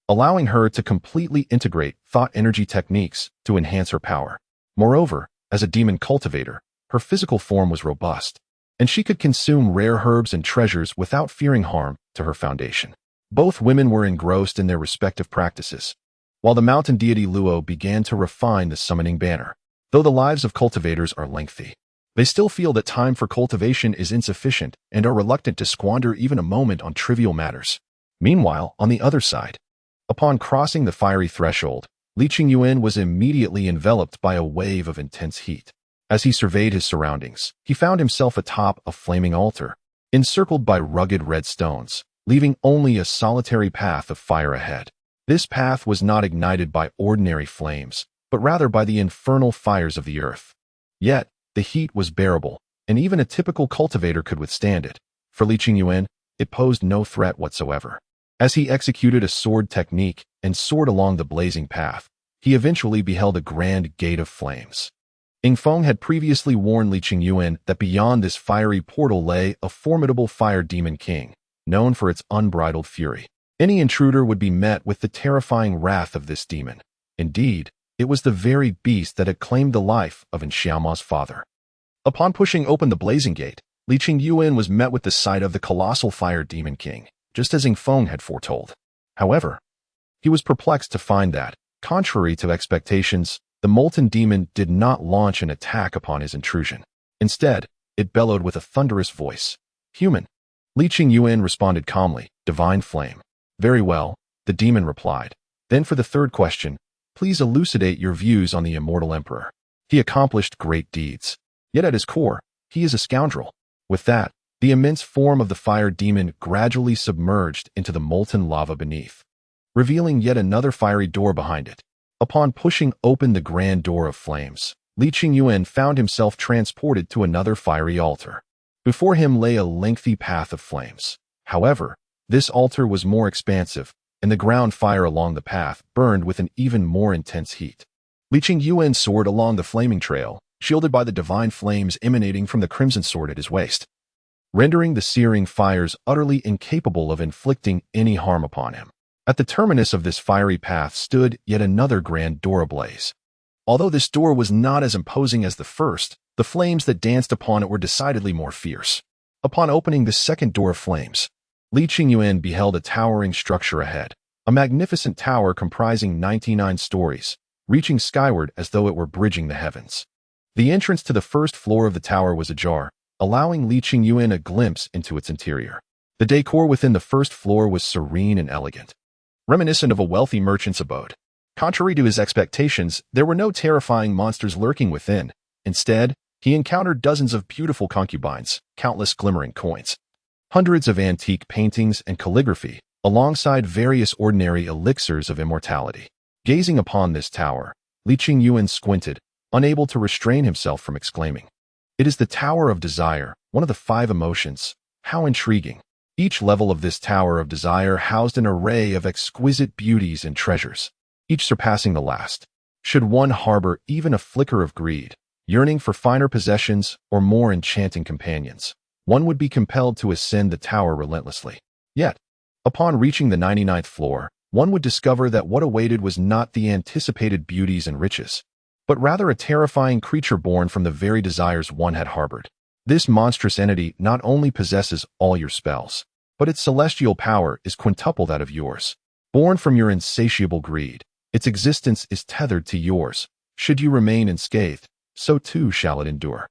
allowing her to completely integrate thought energy techniques to enhance her power. Moreover, as a demon cultivator, her physical form was robust, and she could consume rare herbs and treasures without fearing harm to her foundation. Both women were engrossed in their respective practices, while the mountain deity Luo began to refine the summoning banner. Though the lives of cultivators are lengthy, they still feel that time for cultivation is insufficient and are reluctant to squander even a moment on trivial matters. Meanwhile, on the other side, upon crossing the fiery threshold, Li Qingyuan was immediately enveloped by a wave of intense heat. As he surveyed his surroundings, he found himself atop a flaming altar, encircled by rugged red stones, leaving only a solitary path of fire ahead. This path was not ignited by ordinary flames, but rather by the infernal fires of the earth. Yet, the heat was bearable, and even a typical cultivator could withstand it. For Li Qingyuan, it posed no threat whatsoever. As he executed a sword technique and soared along the blazing path, he eventually beheld a grand gate of flames. Yingfeng had previously warned Li Qingyuan that beyond this fiery portal lay a formidable fire demon king, known for its unbridled fury. Any intruder would be met with the terrifying wrath of this demon. Indeed, it was the very beast that had claimed the life of Xiaoma's father. Upon pushing open the blazing gate, Li Qingyuan was met with the sight of the colossal fire demon king, just as Yingfeng had foretold. However, he was perplexed to find that, contrary to expectations, the molten demon did not launch an attack upon his intrusion. Instead, it bellowed with a thunderous voice, "Human." Li Qingyuan responded calmly, "Divine flame." "Very well," the demon replied. "Then for the 3rd question, please elucidate your views on the Immortal Emperor. He accomplished great deeds, yet at his core, he is a scoundrel." With that, the immense form of the fire demon gradually submerged into the molten lava beneath, revealing yet another fiery door behind it. Upon pushing open the grand door of flames, Li Qingyuan found himself transported to another fiery altar. Before him lay a lengthy path of flames. However, this altar was more expansive, and the ground fire along the path burned with an even more intense heat. Li Qingyuan soared along the flaming trail, shielded by the divine flames emanating from the crimson sword at his waist, rendering the searing fires utterly incapable of inflicting any harm upon him. At the terminus of this fiery path stood yet another grand door ablaze. Although this door was not as imposing as the first, the flames that danced upon it were decidedly more fierce. Upon opening the second door of flames, Li Qingyuan beheld a towering structure ahead, a magnificent tower comprising 99 stories, reaching skyward as though it were bridging the heavens. The entrance to the first floor of the tower was ajar, allowing Li Qingyuan a glimpse into its interior. The decor within the first floor was serene and elegant, reminiscent of a wealthy merchant's abode. Contrary to his expectations, there were no terrifying monsters lurking within. Instead, he encountered dozens of beautiful concubines, countless glimmering coins, hundreds of antique paintings and calligraphy, alongside various ordinary elixirs of immortality. Gazing upon this tower, Li Qingyuan squinted, unable to restrain himself from exclaiming, "It is the Tower of Desire, one of the 5 emotions. How intriguing." Each level of this Tower of Desire housed an array of exquisite beauties and treasures, each surpassing the last. Should one harbor even a flicker of greed, yearning for finer possessions or more enchanting companions, one would be compelled to ascend the tower relentlessly. Yet, upon reaching the 99th floor, one would discover that what awaited was not the anticipated beauties and riches, but rather a terrifying creature born from the very desires one had harbored. This monstrous entity not only possesses all your spells, but its celestial power is quintuple that of yours. Born from your insatiable greed, its existence is tethered to yours. Should you remain unscathed, so too shall it endure.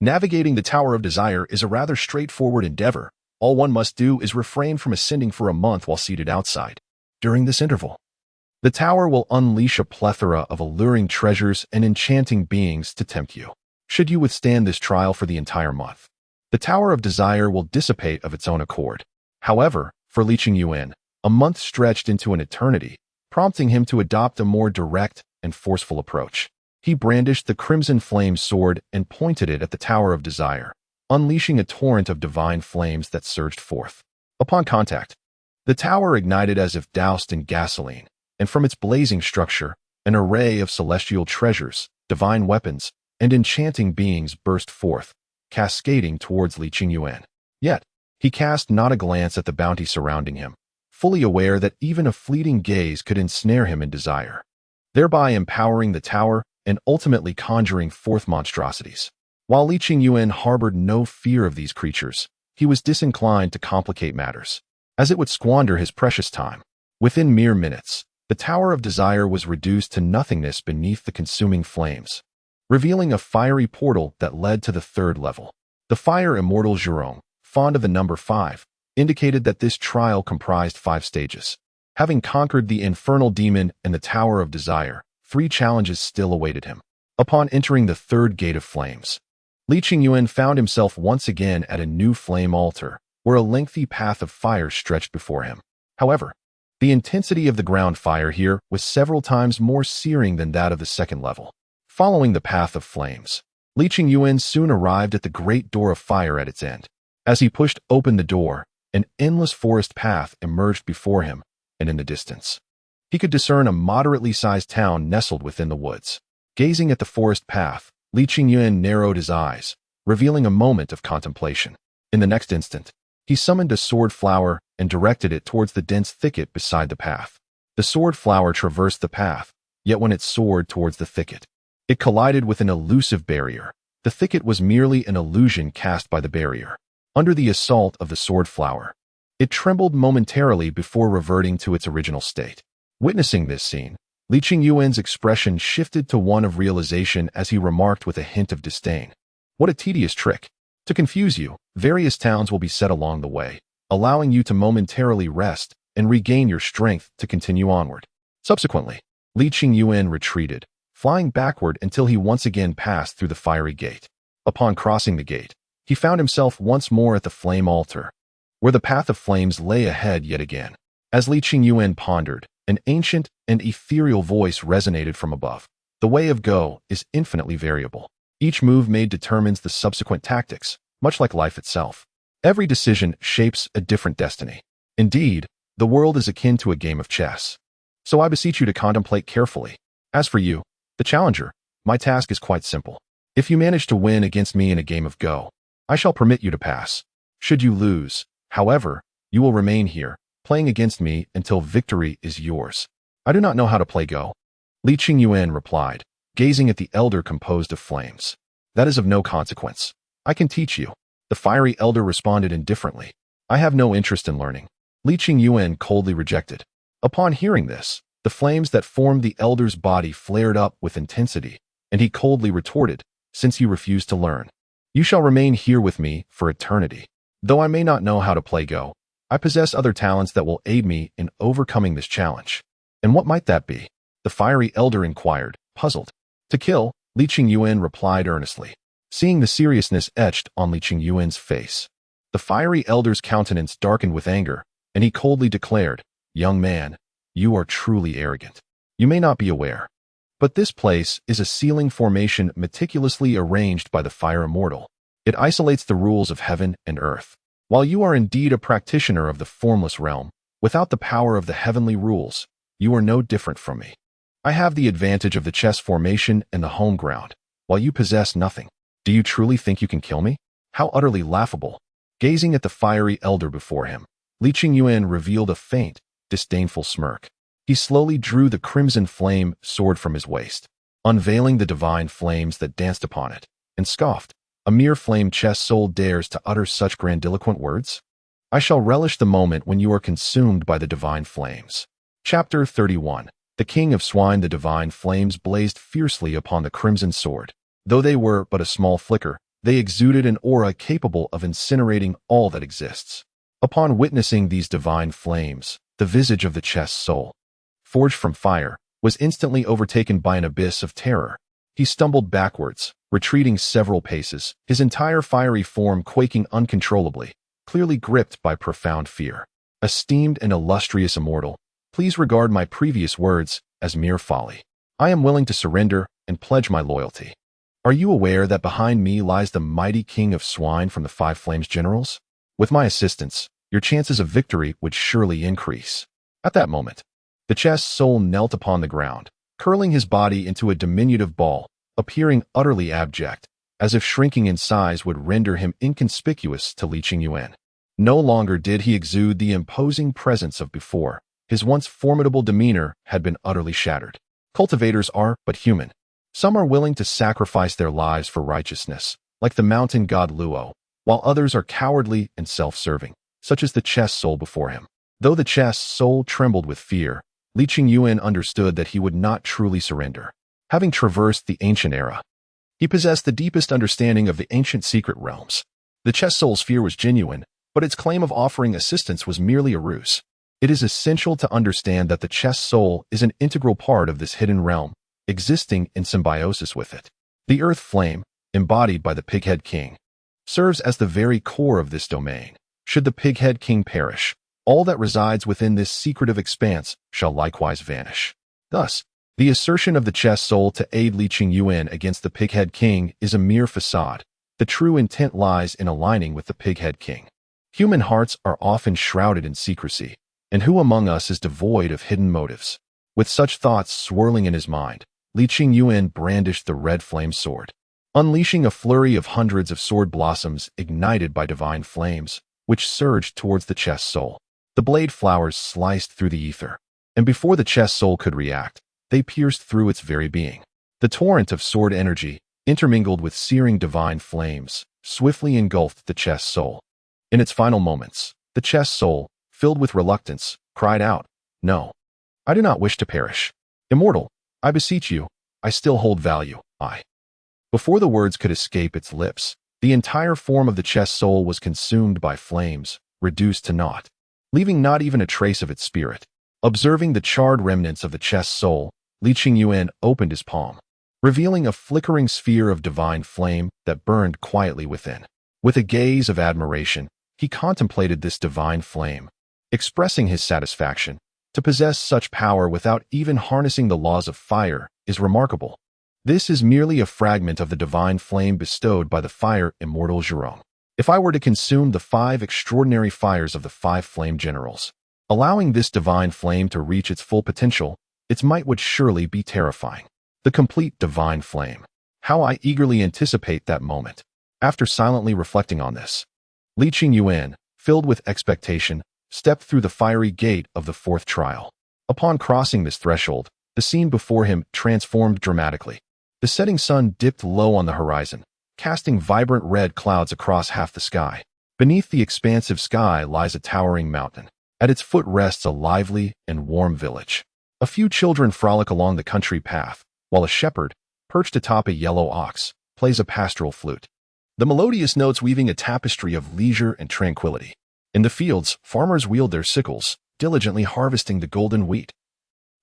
Navigating the Tower of Desire is a rather straightforward endeavor. All one must do is refrain from ascending for a month while seated outside. During this interval, the tower will unleash a plethora of alluring treasures and enchanting beings to tempt you. Should you withstand this trial for the entire month, the Tower of Desire will dissipate of its own accord. However, for Li Qingyuan, a month stretched into an eternity, prompting him to adopt a more direct and forceful approach. He brandished the crimson flame sword and pointed it at the Tower of Desire, unleashing a torrent of divine flames that surged forth. Upon contact, the tower ignited as if doused in gasoline, and from its blazing structure, an array of celestial treasures, divine weapons, and enchanting beings burst forth, cascading towards Li Qingyuan. Yet, he cast not a glance at the bounty surrounding him, fully aware that even a fleeting gaze could ensnare him in desire, thereby empowering the tower and ultimately conjuring forth monstrosities. While Li Qingyuan harbored no fear of these creatures, he was disinclined to complicate matters, as it would squander his precious time. Within mere minutes, the Tower of Desire was reduced to nothingness beneath the consuming flames, revealing a fiery portal that led to the 3rd level. The fire Immortal Realm, fond of the number 5, indicated that this trial comprised 5 stages. Having conquered the infernal demon and the Tower of Desire, 3 challenges still awaited him. Upon entering the 3rd gate of flames, Li Qingyuan found himself once again at a new flame altar, where a lengthy path of fire stretched before him. However, the intensity of the ground fire here was several times more searing than that of the 2nd level. Following the path of flames, Li Qingyuan soon arrived at the great door of fire at its end. As he pushed open the door, an endless forest path emerged before him, and in the distance, he could discern a moderately sized town nestled within the woods. Gazing at the forest path, Li Qingyuan narrowed his eyes, revealing a moment of contemplation. In the next instant, he summoned a sword flower and directed it towards the dense thicket beside the path. The sword flower traversed the path, yet when it soared towards the thicket, it collided with an elusive barrier. The thicket was merely an illusion cast by the barrier. Under the assault of the sword flower, it trembled momentarily before reverting to its original state. Witnessing this scene, Li Qingyuan's expression shifted to one of realization as he remarked with a hint of disdain, "What a tedious trick. To confuse you, various towns will be set along the way, allowing you to momentarily rest and regain your strength to continue onward." Subsequently, Li Qingyuan retreated, flying backward until he once again passed through the fiery gate. Upon crossing the gate, he found himself once more at the flame altar, where the path of flames lay ahead yet again. As Li Qingyuan pondered, an ancient and ethereal voice resonated from above. "The way of Go is infinitely variable. Each move made determines the subsequent tactics, much like life itself. Every decision shapes a different destiny. Indeed, the world is akin to a game of chess. So I beseech you to contemplate carefully. As for you, the challenger, my task is quite simple. If you manage to win against me in a game of Go, I shall permit you to pass. Should you lose, however, you will remain here, playing against me until victory is yours. I do not know how to play Go. Li Qingyuan replied, gazing at the elder composed of flames. That is of no consequence. I can teach you. The fiery elder responded indifferently. I have no interest in learning. Li Qingyuan coldly rejected. Upon hearing this, the flames that formed the elder's body flared up with intensity, and he coldly retorted, since you refuse to learn, you shall remain here with me for eternity. Though I may not know how to play Go, I possess other talents that will aid me in overcoming this challenge. And what might that be? The fiery elder inquired, puzzled. To kill, Li Qingyuan replied earnestly. Seeing the seriousness etched on Li Qingyuan's face, the fiery elder's countenance darkened with anger, and he coldly declared, young man, you are truly arrogant. You may not be aware, but this place is a sealing formation meticulously arranged by the fire immortal. It isolates the rules of heaven and earth. While you are indeed a practitioner of the formless realm, without the power of the heavenly rules, you are no different from me. I have the advantage of the chess formation and the home ground, while you possess nothing. Do you truly think you can kill me? How utterly laughable. Gazing at the fiery elder before him, Li Qingyuan revealed a faint, disdainful smirk. He slowly drew the crimson flame sword from his waist, unveiling the divine flames that danced upon it, and scoffed. A mere flame chess soul dares to utter such grandiloquent words? I shall relish the moment when you are consumed by the divine flames. Chapter 31. The King of Swine. The divine flames blazed fiercely upon the crimson sword. Though they were but a small flicker, they exuded an aura capable of incinerating all that exists. Upon witnessing these divine flames, the visage of the chess soul, forged from fire, was instantly overtaken by an abyss of terror. He stumbled backwards, retreating several paces, his entire fiery form quaking uncontrollably, clearly gripped by profound fear. Esteemed and illustrious immortal, please regard my previous words as mere folly. I am willing to surrender and pledge my loyalty. Are you aware that behind me lies the mighty King of Swine from the Five Flames Generals? With my assistance, your chances of victory would surely increase. At that moment, the chess soul knelt upon the ground, curling his body into a diminutive ball, appearing utterly abject, as if shrinking in size would render him inconspicuous to Li Qingyuan. No longer did he exude the imposing presence of before. His once formidable demeanor had been utterly shattered. Cultivators are but human. Some are willing to sacrifice their lives for righteousness, like the mountain god Luo, while others are cowardly and self-serving, such as the chess soul before him. Though the chess soul trembled with fear, Li Qingyuan understood that he would not truly surrender. Having traversed the ancient era, he possessed the deepest understanding of the ancient secret realms. The chess soul's fear was genuine, but its claim of offering assistance was merely a ruse. It is essential to understand that the chess soul is an integral part of this hidden realm, existing in symbiosis with it. The earth flame, embodied by the Pighead King, serves as the very core of this domain. Should the Pighead King perish, all that resides within this secretive expanse shall likewise vanish. Thus, the assertion of the chess soul to aid Li Qingyuan against the Pighead King is a mere facade. The true intent lies in aligning with the Pighead King. Human hearts are often shrouded in secrecy, and who among us is devoid of hidden motives? With such thoughts swirling in his mind, Li Qingyuan brandished the red flame sword, unleashing a flurry of hundreds of sword blossoms ignited by divine flames, which surged towards the chess soul. The blade flowers sliced through the ether, and before the chess soul could react, they pierced through its very being. The torrent of sword energy, intermingled with searing divine flames, swiftly engulfed the chess soul. In its final moments, the chess soul, filled with reluctance, cried out, "No, I do not wish to perish. Immortal, I beseech you, I still hold value, I." Before the words could escape its lips, the entire form of the chess soul was consumed by flames, reduced to naught, leaving not even a trace of its spirit. Observing the charred remnants of the chess soul, Li Qingyuan opened his palm, revealing a flickering sphere of divine flame that burned quietly within. With a gaze of admiration, he contemplated this divine flame, expressing his satisfaction. To possess such power without even harnessing the laws of fire is remarkable. This is merely a fragment of the divine flame bestowed by the fire immortal Zhurong. If I were to consume the 5 extraordinary fires of the 5 flame generals, allowing this divine flame to reach its full potential, its might would surely be terrifying. The complete divine flame. How I eagerly anticipate that moment. After silently reflecting on this, Li Qingyuan, filled with expectation, stepped through the fiery gate of the fourth trial. Upon crossing this threshold, the scene before him transformed dramatically. The setting sun dipped low on the horizon, casting vibrant red clouds across half the sky. Beneath the expansive sky lies a towering mountain. At its foot rests a lively and warm village. A few children frolic along the country path, while a shepherd, perched atop a yellow ox, plays a pastoral flute, the melodious notes weaving a tapestry of leisure and tranquility. In the fields, farmers wield their sickles, diligently harvesting the golden wheat,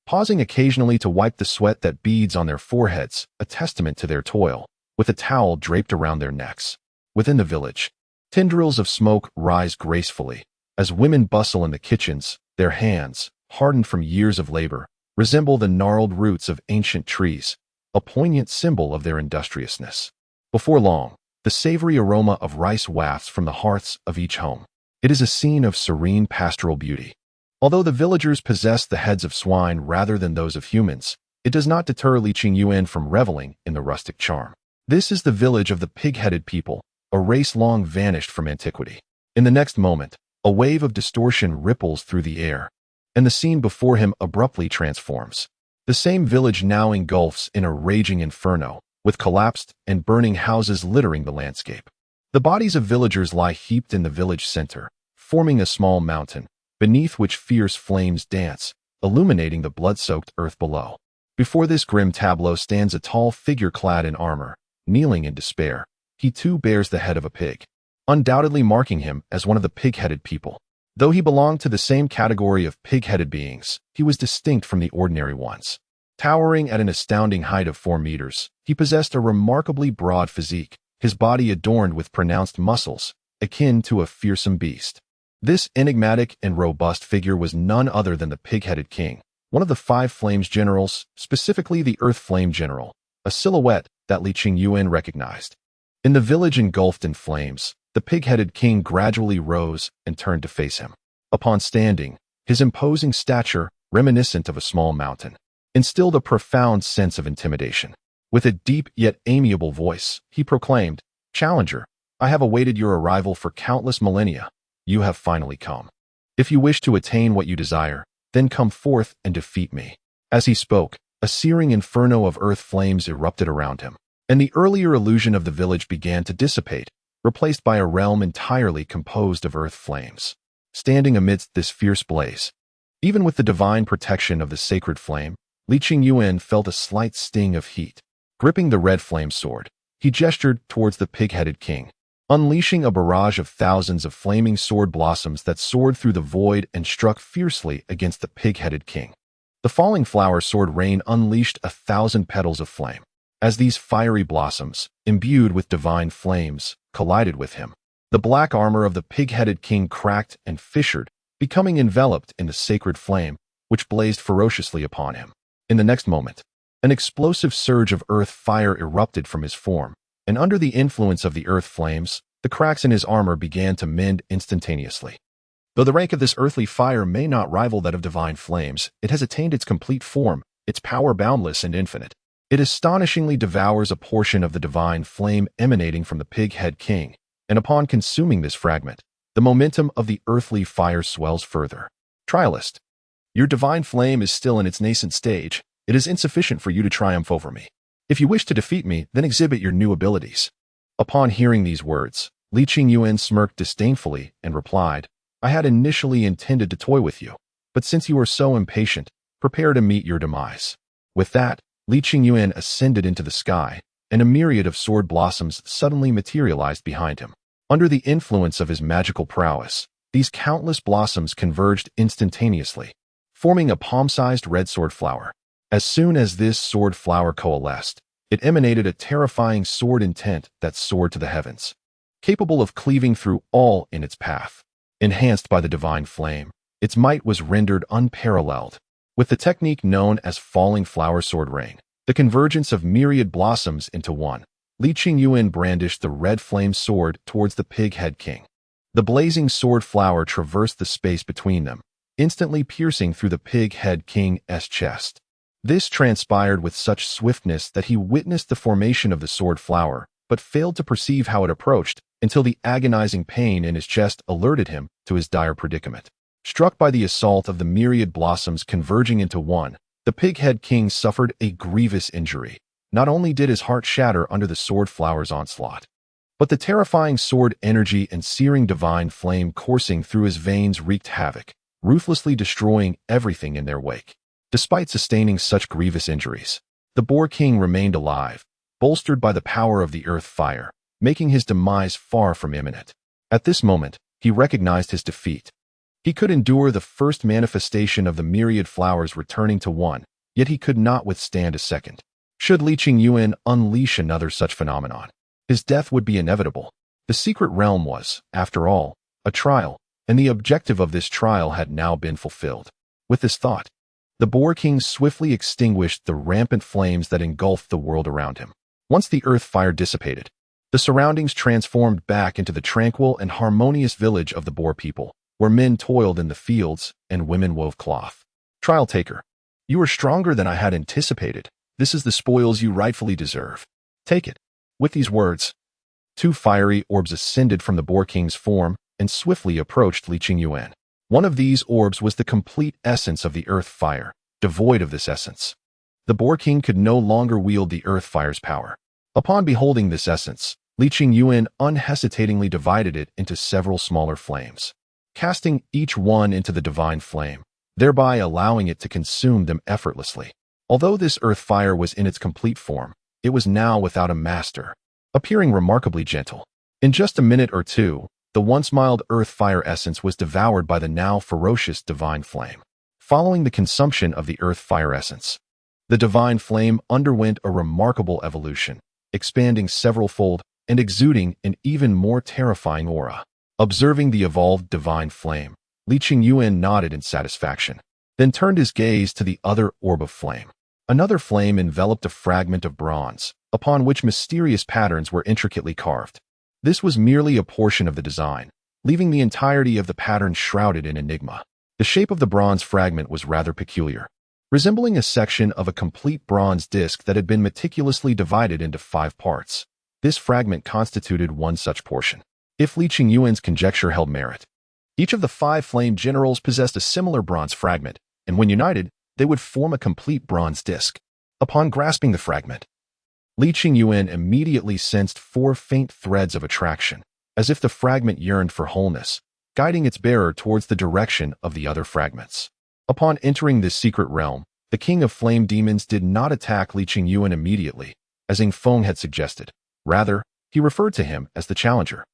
pausing occasionally to wipe the sweat that beads on their foreheads, a testament to their toil, with a towel draped around their necks. Within the village, tendrils of smoke rise gracefully, as women bustle in the kitchens, their hands, hardened from years of labor, resemble the gnarled roots of ancient trees, a poignant symbol of their industriousness. Before long, the savory aroma of rice wafts from the hearths of each home. It is a scene of serene pastoral beauty. Although the villagers possess the heads of swine rather than those of humans, it does not deter Lin Xi from reveling in the rustic charm. This is the village of the pig-headed people, a race long vanished from antiquity. In the next moment, a wave of distortion ripples through the air, and the scene before him abruptly transforms. The same village now engulfs in a raging inferno, with collapsed and burning houses littering the landscape. The bodies of villagers lie heaped in the village center, forming a small mountain, beneath which fierce flames dance, illuminating the blood-soaked earth below. Before this grim tableau stands a tall figure clad in armor, kneeling in despair. He too bears the head of a pig, undoubtedly marking him as one of the pig-headed people. Though he belonged to the same category of pig-headed beings, he was distinct from the ordinary ones. Towering at an astounding height of 4 meters, he possessed a remarkably broad physique, his body adorned with pronounced muscles, akin to a fearsome beast. This enigmatic and robust figure was none other than the pig-headed king, one of the 5 Flames generals, specifically the Earth Flame General, a silhouette that Lin Xi recognized. In the village engulfed in flames, the pig-headed king gradually rose and turned to face him. Upon standing, his imposing stature, reminiscent of a small mountain, instilled a profound sense of intimidation. With a deep yet amiable voice, he proclaimed, "Challenger, I have awaited your arrival for countless millennia. You have finally come. If you wish to attain what you desire, then come forth and defeat me." As he spoke, a searing inferno of earth flames erupted around him, and the earlier illusion of the village began to dissipate, replaced by a realm entirely composed of earth flames. Standing amidst this fierce blaze, even with the divine protection of the sacred flame, Lin Xi felt a slight sting of heat. Gripping the red flame sword, he gestured towards the pig-headed king, unleashing a barrage of thousands of flaming sword blossoms that soared through the void and struck fiercely against the pig-headed king. The falling flower sword rain unleashed 1,000 petals of flame. As these fiery blossoms, imbued with divine flames, collided with him, the black armor of the pig-headed king cracked and fissured, becoming enveloped in the sacred flame, which blazed ferociously upon him. In the next moment, an explosive surge of earth fire erupted from his form, and under the influence of the earth flames, the cracks in his armor began to mend instantaneously. Though the rank of this earthly fire may not rival that of divine flames, it has attained its complete form, its power boundless and infinite. It astonishingly devours a portion of the divine flame emanating from the pig-head king, and upon consuming this fragment, the momentum of the earthly fire swells further. Trialist, your divine flame is still in its nascent stage. It is insufficient for you to triumph over me. If you wish to defeat me, then exhibit your new abilities. Upon hearing these words, Lin Xi smirked disdainfully and replied, I had initially intended to toy with you, but since you are so impatient, prepare to meet your demise. With that, Lin Xi ascended into the sky, and a myriad of sword blossoms suddenly materialized behind him. Under the influence of his magical prowess, these countless blossoms converged instantaneously, forming a palm-sized red sword flower. As soon as this sword flower coalesced, it emanated a terrifying sword intent that soared to the heavens, capable of cleaving through all in its path. Enhanced by the divine flame, its might was rendered unparalleled. With the technique known as falling flower sword rain, the convergence of myriad blossoms into one, Lin Xi brandished the red flame sword towards the pig-head king. The blazing sword flower traversed the space between them, instantly piercing through the pig-head king's chest. This transpired with such swiftness that he witnessed the formation of the sword flower, but failed to perceive how it approached until the agonizing pain in his chest alerted him to his dire predicament. Struck by the assault of the myriad blossoms converging into one, the pig-head king suffered a grievous injury. Not only did his heart shatter under the sword flower's onslaught, but the terrifying sword energy and searing divine flame coursing through his veins wreaked havoc, ruthlessly destroying everything in their wake. Despite sustaining such grievous injuries, the Boar King remained alive, bolstered by the power of the earth fire, making his demise far from imminent. At this moment, he recognized his defeat. He could endure the first manifestation of the myriad flowers returning to one, yet he could not withstand a second. Should Lin Xi unleash another such phenomenon, his death would be inevitable. The secret realm was, after all, a trial, and the objective of this trial had now been fulfilled. With this thought, the Boar King swiftly extinguished the rampant flames that engulfed the world around him. Once the earth fire dissipated, the surroundings transformed back into the tranquil and harmonious village of the Boar people, where men toiled in the fields and women wove cloth. Trial taker, you are stronger than I had anticipated. This is the spoils you rightfully deserve. Take it. With these words, two fiery orbs ascended from the Boar King's form and swiftly approached Lin Xi. One of these orbs was the complete essence of the earth fire, devoid of this essence. The Boar King could no longer wield the earth fire's power. Upon beholding this essence, Lin Xi unhesitatingly divided it into several smaller flames, casting each one into the divine flame, thereby allowing it to consume them effortlessly. Although this earth fire was in its complete form, it was now without a master, appearing remarkably gentle. In just a minute or two, the once mild earth fire essence was devoured by the now ferocious divine flame. Following the consumption of the earth fire essence, the divine flame underwent a remarkable evolution, expanding several-fold and exuding an even more terrifying aura. Observing the evolved divine flame, Lin Xi nodded in satisfaction, then turned his gaze to the other orb of flame. Another flame enveloped a fragment of bronze, upon which mysterious patterns were intricately carved. This was merely a portion of the design, leaving the entirety of the pattern shrouded in enigma. The shape of the bronze fragment was rather peculiar, resembling a section of a complete bronze disc that had been meticulously divided into 5 parts. This fragment constituted one such portion. If Lin Xi's conjecture held merit, each of the 5 flame generals possessed a similar bronze fragment, and when united, they would form a complete bronze disc. Upon grasping the fragment, Lin Xi immediately sensed 4 faint threads of attraction, as if the fragment yearned for wholeness, guiding its bearer towards the direction of the other fragments. Upon entering this secret realm, the King of Flame Demons did not attack Lin Xi immediately, as Ying Feng had suggested. Rather, he referred to him as the challenger,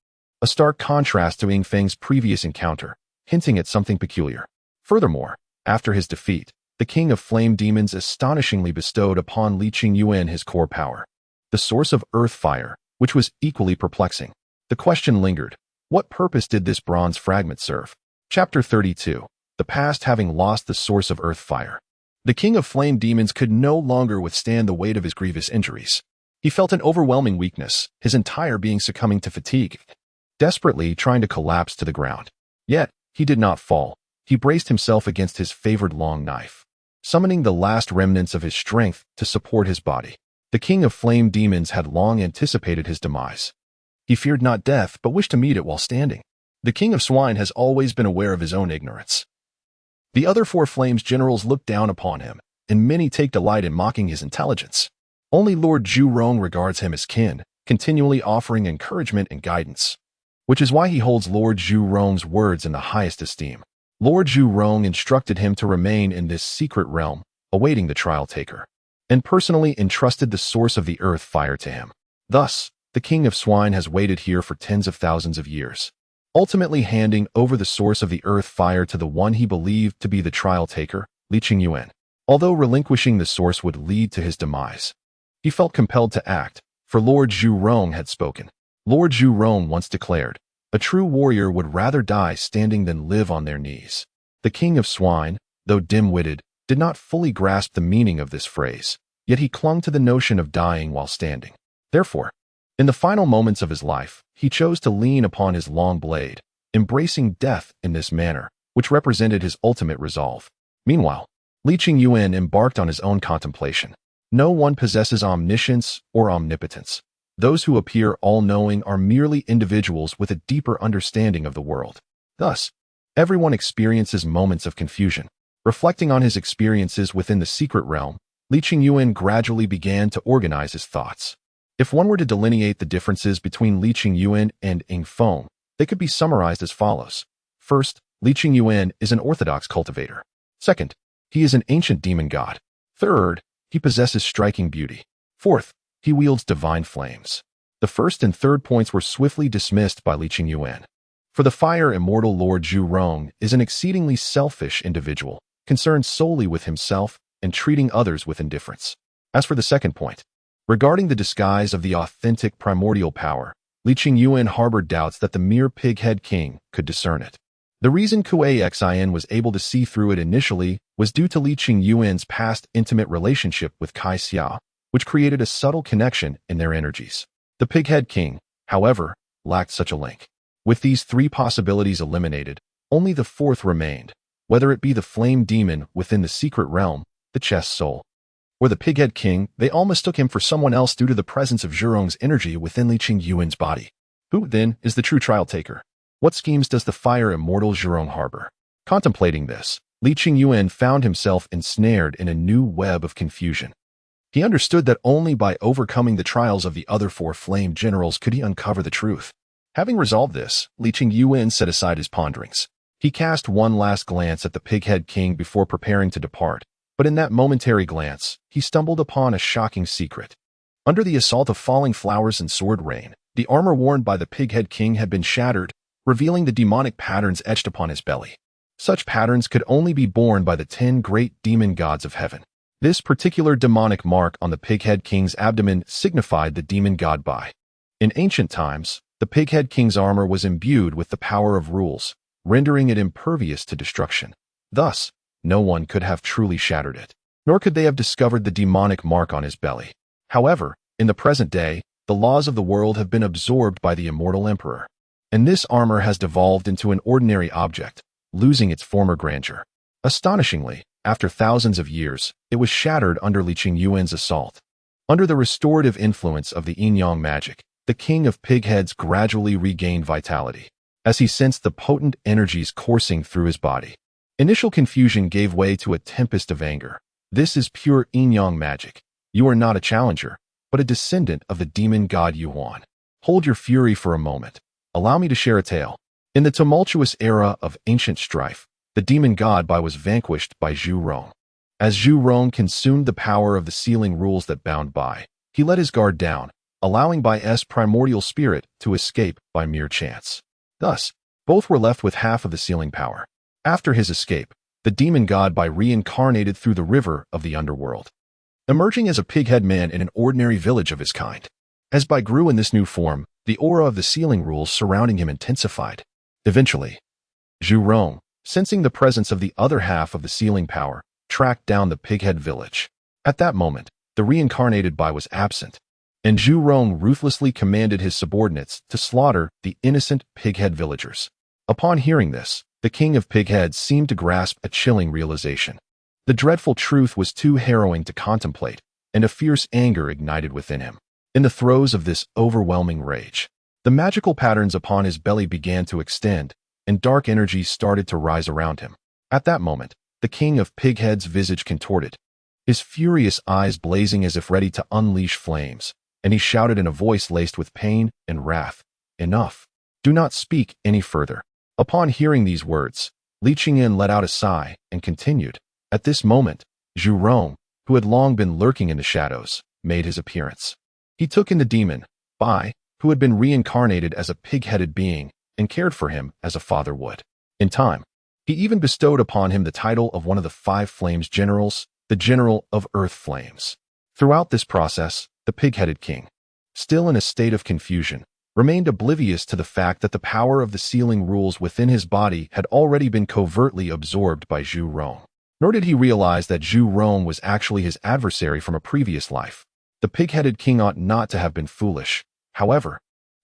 a stark contrast to Ying Feng's previous encounter, hinting at something peculiar. Furthermore, after his defeat, the King of Flame Demons astonishingly bestowed upon Lin Xi his core power, the source of earth fire, which was equally perplexing. The question lingered: what purpose did this bronze fragment serve? Chapter 32. The past having lost the source of earth fire. The King of Flame Demons could no longer withstand the weight of his grievous injuries. He felt an overwhelming weakness, his entire being succumbing to fatigue, desperately trying to collapse to the ground. Yet, he did not fall. He braced himself against his favored long knife, summoning the last remnants of his strength to support his body. The King of Flame Demons had long anticipated his demise. He feared not death, but wished to meet it while standing. The King of Swine has always been aware of his own ignorance. The other 4 Flames generals look down upon him, and many take delight in mocking his intelligence. Only Lord Zhu Rong regards him as kin, continually offering encouragement and guidance, which is why he holds Lord Zhu Rong's words in the highest esteem. Lord Zhu Rong instructed him to remain in this secret realm, awaiting the trial taker, and personally entrusted the source of the earth fire to him. Thus, the King of Swine has waited here for tens of thousands of years, ultimately handing over the source of the earth fire to the one he believed to be the trial taker, Lin Xi. Although relinquishing the source would lead to his demise, he felt compelled to act, for Lord Zhu Rong had spoken. Lord Zhu Rong once declared, a true warrior would rather die standing than live on their knees. The King of Swine, though dim-witted, did not fully grasp the meaning of this phrase, yet he clung to the notion of dying while standing. Therefore, in the final moments of his life, he chose to lean upon his long blade, embracing death in this manner, which represented his ultimate resolve. Meanwhile, Lin Xi embarked on his own contemplation. No one possesses omniscience or omnipotence. Those who appear all-knowing are merely individuals with a deeper understanding of the world. Thus, Everyone experiences moments of confusion. Reflecting on his experiences within the secret realm, Li Qingyuan gradually began to organize his thoughts. If one were to delineate the differences between Li Qingyuan and Ing Feng, they could be summarized as follows. First, Li Qingyuan is an orthodox cultivator. Second, he is an ancient demon god. Third, he possesses striking beauty. Fourth, he wields divine flames. The first and third points were swiftly dismissed by Li Qingyuan. For the fire immortal Lord Zhu Rong is an exceedingly selfish individual, concerned solely with himself and treating others with indifference. As for the second point, regarding the disguise of the authentic primordial power, Li Qingyuan harbored doubts that the mere pig-head king could discern it. The reason Kuei Xin was able to see through it initially was due to Li Qingyuan's past intimate relationship with Kai Xiao, which created a subtle connection in their energies. The pig-head king, however, lacked such a link. With these three possibilities eliminated, only the fourth remained, whether it be the flame demon within the secret realm, the chest soul, or the pig-head king. They all mistook him for someone else due to the presence of Zhurong's energy within Li Qingyuan's body. Who, then, is the true trial taker? What schemes does the fire immortal Zhurong harbor? Contemplating this, Li Qingyuan found himself ensnared in a new web of confusion. He understood that only by overcoming the trials of the other four flame generals could he uncover the truth. Having resolved this, Li Qingyuan set aside his ponderings. He cast one last glance at the pig-head king before preparing to depart, but in that momentary glance, he stumbled upon a shocking secret. Under the assault of falling flowers and sword rain, the armor worn by the pig-head king had been shattered, revealing the demonic patterns etched upon his belly. Such patterns could only be borne by the 10 great demon gods of heaven. This particular demonic mark on the pig-head king's abdomen signified the demon god Bai. In ancient times, the pig-head king's armor was imbued with the power of rules, rendering it impervious to destruction. Thus, no one could have truly shattered it, nor could they have discovered the demonic mark on his belly. However, in the present day, the laws of the world have been absorbed by the immortal emperor, and this armor has devolved into an ordinary object, losing its former grandeur. Astonishingly, after thousands of years, it was shattered under Li Qingyuan's assault. Under the restorative influence of the yin-yang magic, the king of pig-heads gradually regained vitality, as he sensed the potent energies coursing through his body. Initial confusion gave way to a tempest of anger. This is pure yin-yang magic. You are not a challenger, but a descendant of the Demon God Yuxuan. Hold your fury for a moment. Allow me to share a tale. In the tumultuous era of ancient strife, the demon god Bai was vanquished by Zhu Rong. As Zhu Rong consumed the power of the sealing rules that bound Bai, he let his guard down, allowing Bai's primordial spirit to escape by mere chance. Thus, both were left with half of the sealing power. After his escape, the demon god Bai reincarnated through the river of the underworld, emerging as a pig-head man in an ordinary village of his kind. As Bai grew in this new form, the aura of the sealing rules surrounding him intensified. Eventually, Zhu Rong, sensing the presence of the other half of the sealing power, tracked down the pig-head village. At that moment, the reincarnated Bai was absent, and Zhu Rong ruthlessly commanded his subordinates to slaughter the innocent pig-head villagers. Upon hearing this, the king of pig-heads seemed to grasp a chilling realization. The dreadful truth was too harrowing to contemplate, and a fierce anger ignited within him. In the throes of this overwhelming rage, the magical patterns upon his belly began to extend, and dark energies started to rise around him. At that moment, the king of pig-heads' visage contorted, his furious eyes blazing as if ready to unleash flames, and he shouted in a voice laced with pain and wrath, "Enough! Do not speak any further." Upon hearing these words, Li Qingyuan let out a sigh and continued. At this moment, Zhu Rong, who had long been lurking in the shadows, made his appearance. He took in the demon, Bai, who had been reincarnated as a pig-headed being, and cared for him as a father would. In time, he even bestowed upon him the title of one of the 5 Flames Generals, the General of Earth Flames. Throughout this process, the pig-headed king, still in a state of confusion, remained oblivious to the fact that the power of the sealing rules within his body had already been covertly absorbed by Zhu Rong. Nor did he realize that Zhu Rong was actually his adversary from a previous life. The pig-headed king ought not to have been foolish. However,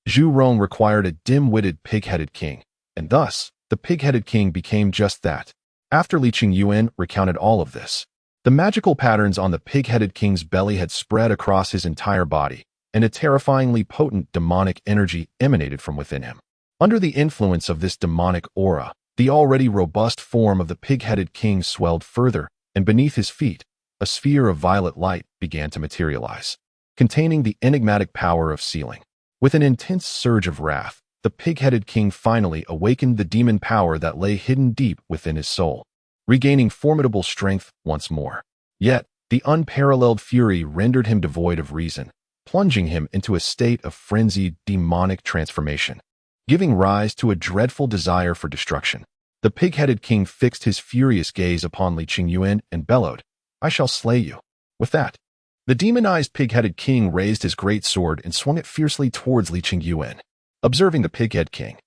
Zhu Rong required a dim-witted pig-headed king, and thus, the pig-headed king became just that. After Li Qingyuan recounted all of this, the magical patterns on the pig-headed king's belly had spread across his entire body, and a terrifyingly potent demonic energy emanated from within him. Under the influence of this demonic aura, The already robust form of the pig-headed king swelled further, and beneath his feet, a sphere of violet light began to materialize, containing the enigmatic power of sealing. With an intense surge of wrath, the pig-headed king finally awakened the demon power that lay hidden deep within his soul, regaining formidable strength once more. Yet, the unparalleled fury rendered him devoid of reason, plunging him into a state of frenzied, demonic transformation, giving rise to a dreadful desire for destruction. The pig-headed king fixed his furious gaze upon Lin Xi and bellowed, "I shall slay you." With that, the demonized pig-headed king raised his great sword and swung it fiercely towards Lin Xi. Observing the pig-head king,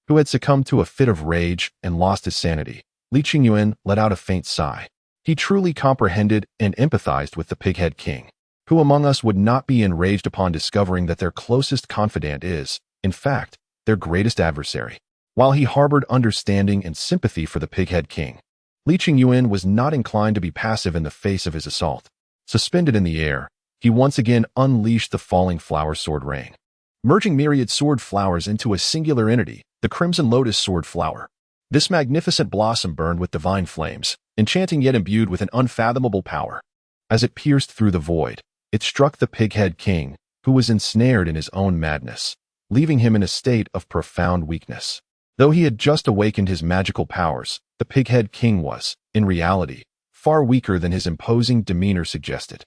who had succumbed to a fit of rage and lost his sanity, Lin Xi let out a faint sigh. He truly comprehended and empathized with the pig-head king. Who among us would not be enraged upon discovering that their closest confidant is, in fact, their greatest adversary? While he harbored understanding and sympathy for the pig-head king, Lin Xi was not inclined to be passive in the face of his assault. Suspended in the air, he once again unleashed the falling flower sword rain, merging myriad sword flowers into a singular entity, the crimson lotus sword flower. This magnificent blossom burned with divine flames, enchanting yet imbued with an unfathomable power. As it pierced through the void, it struck the pig-head king, who was ensnared in his own madness, leaving him in a state of profound weakness. Though he had just awakened his magical powers, the pig-head king was, in reality, far weaker than his imposing demeanor suggested.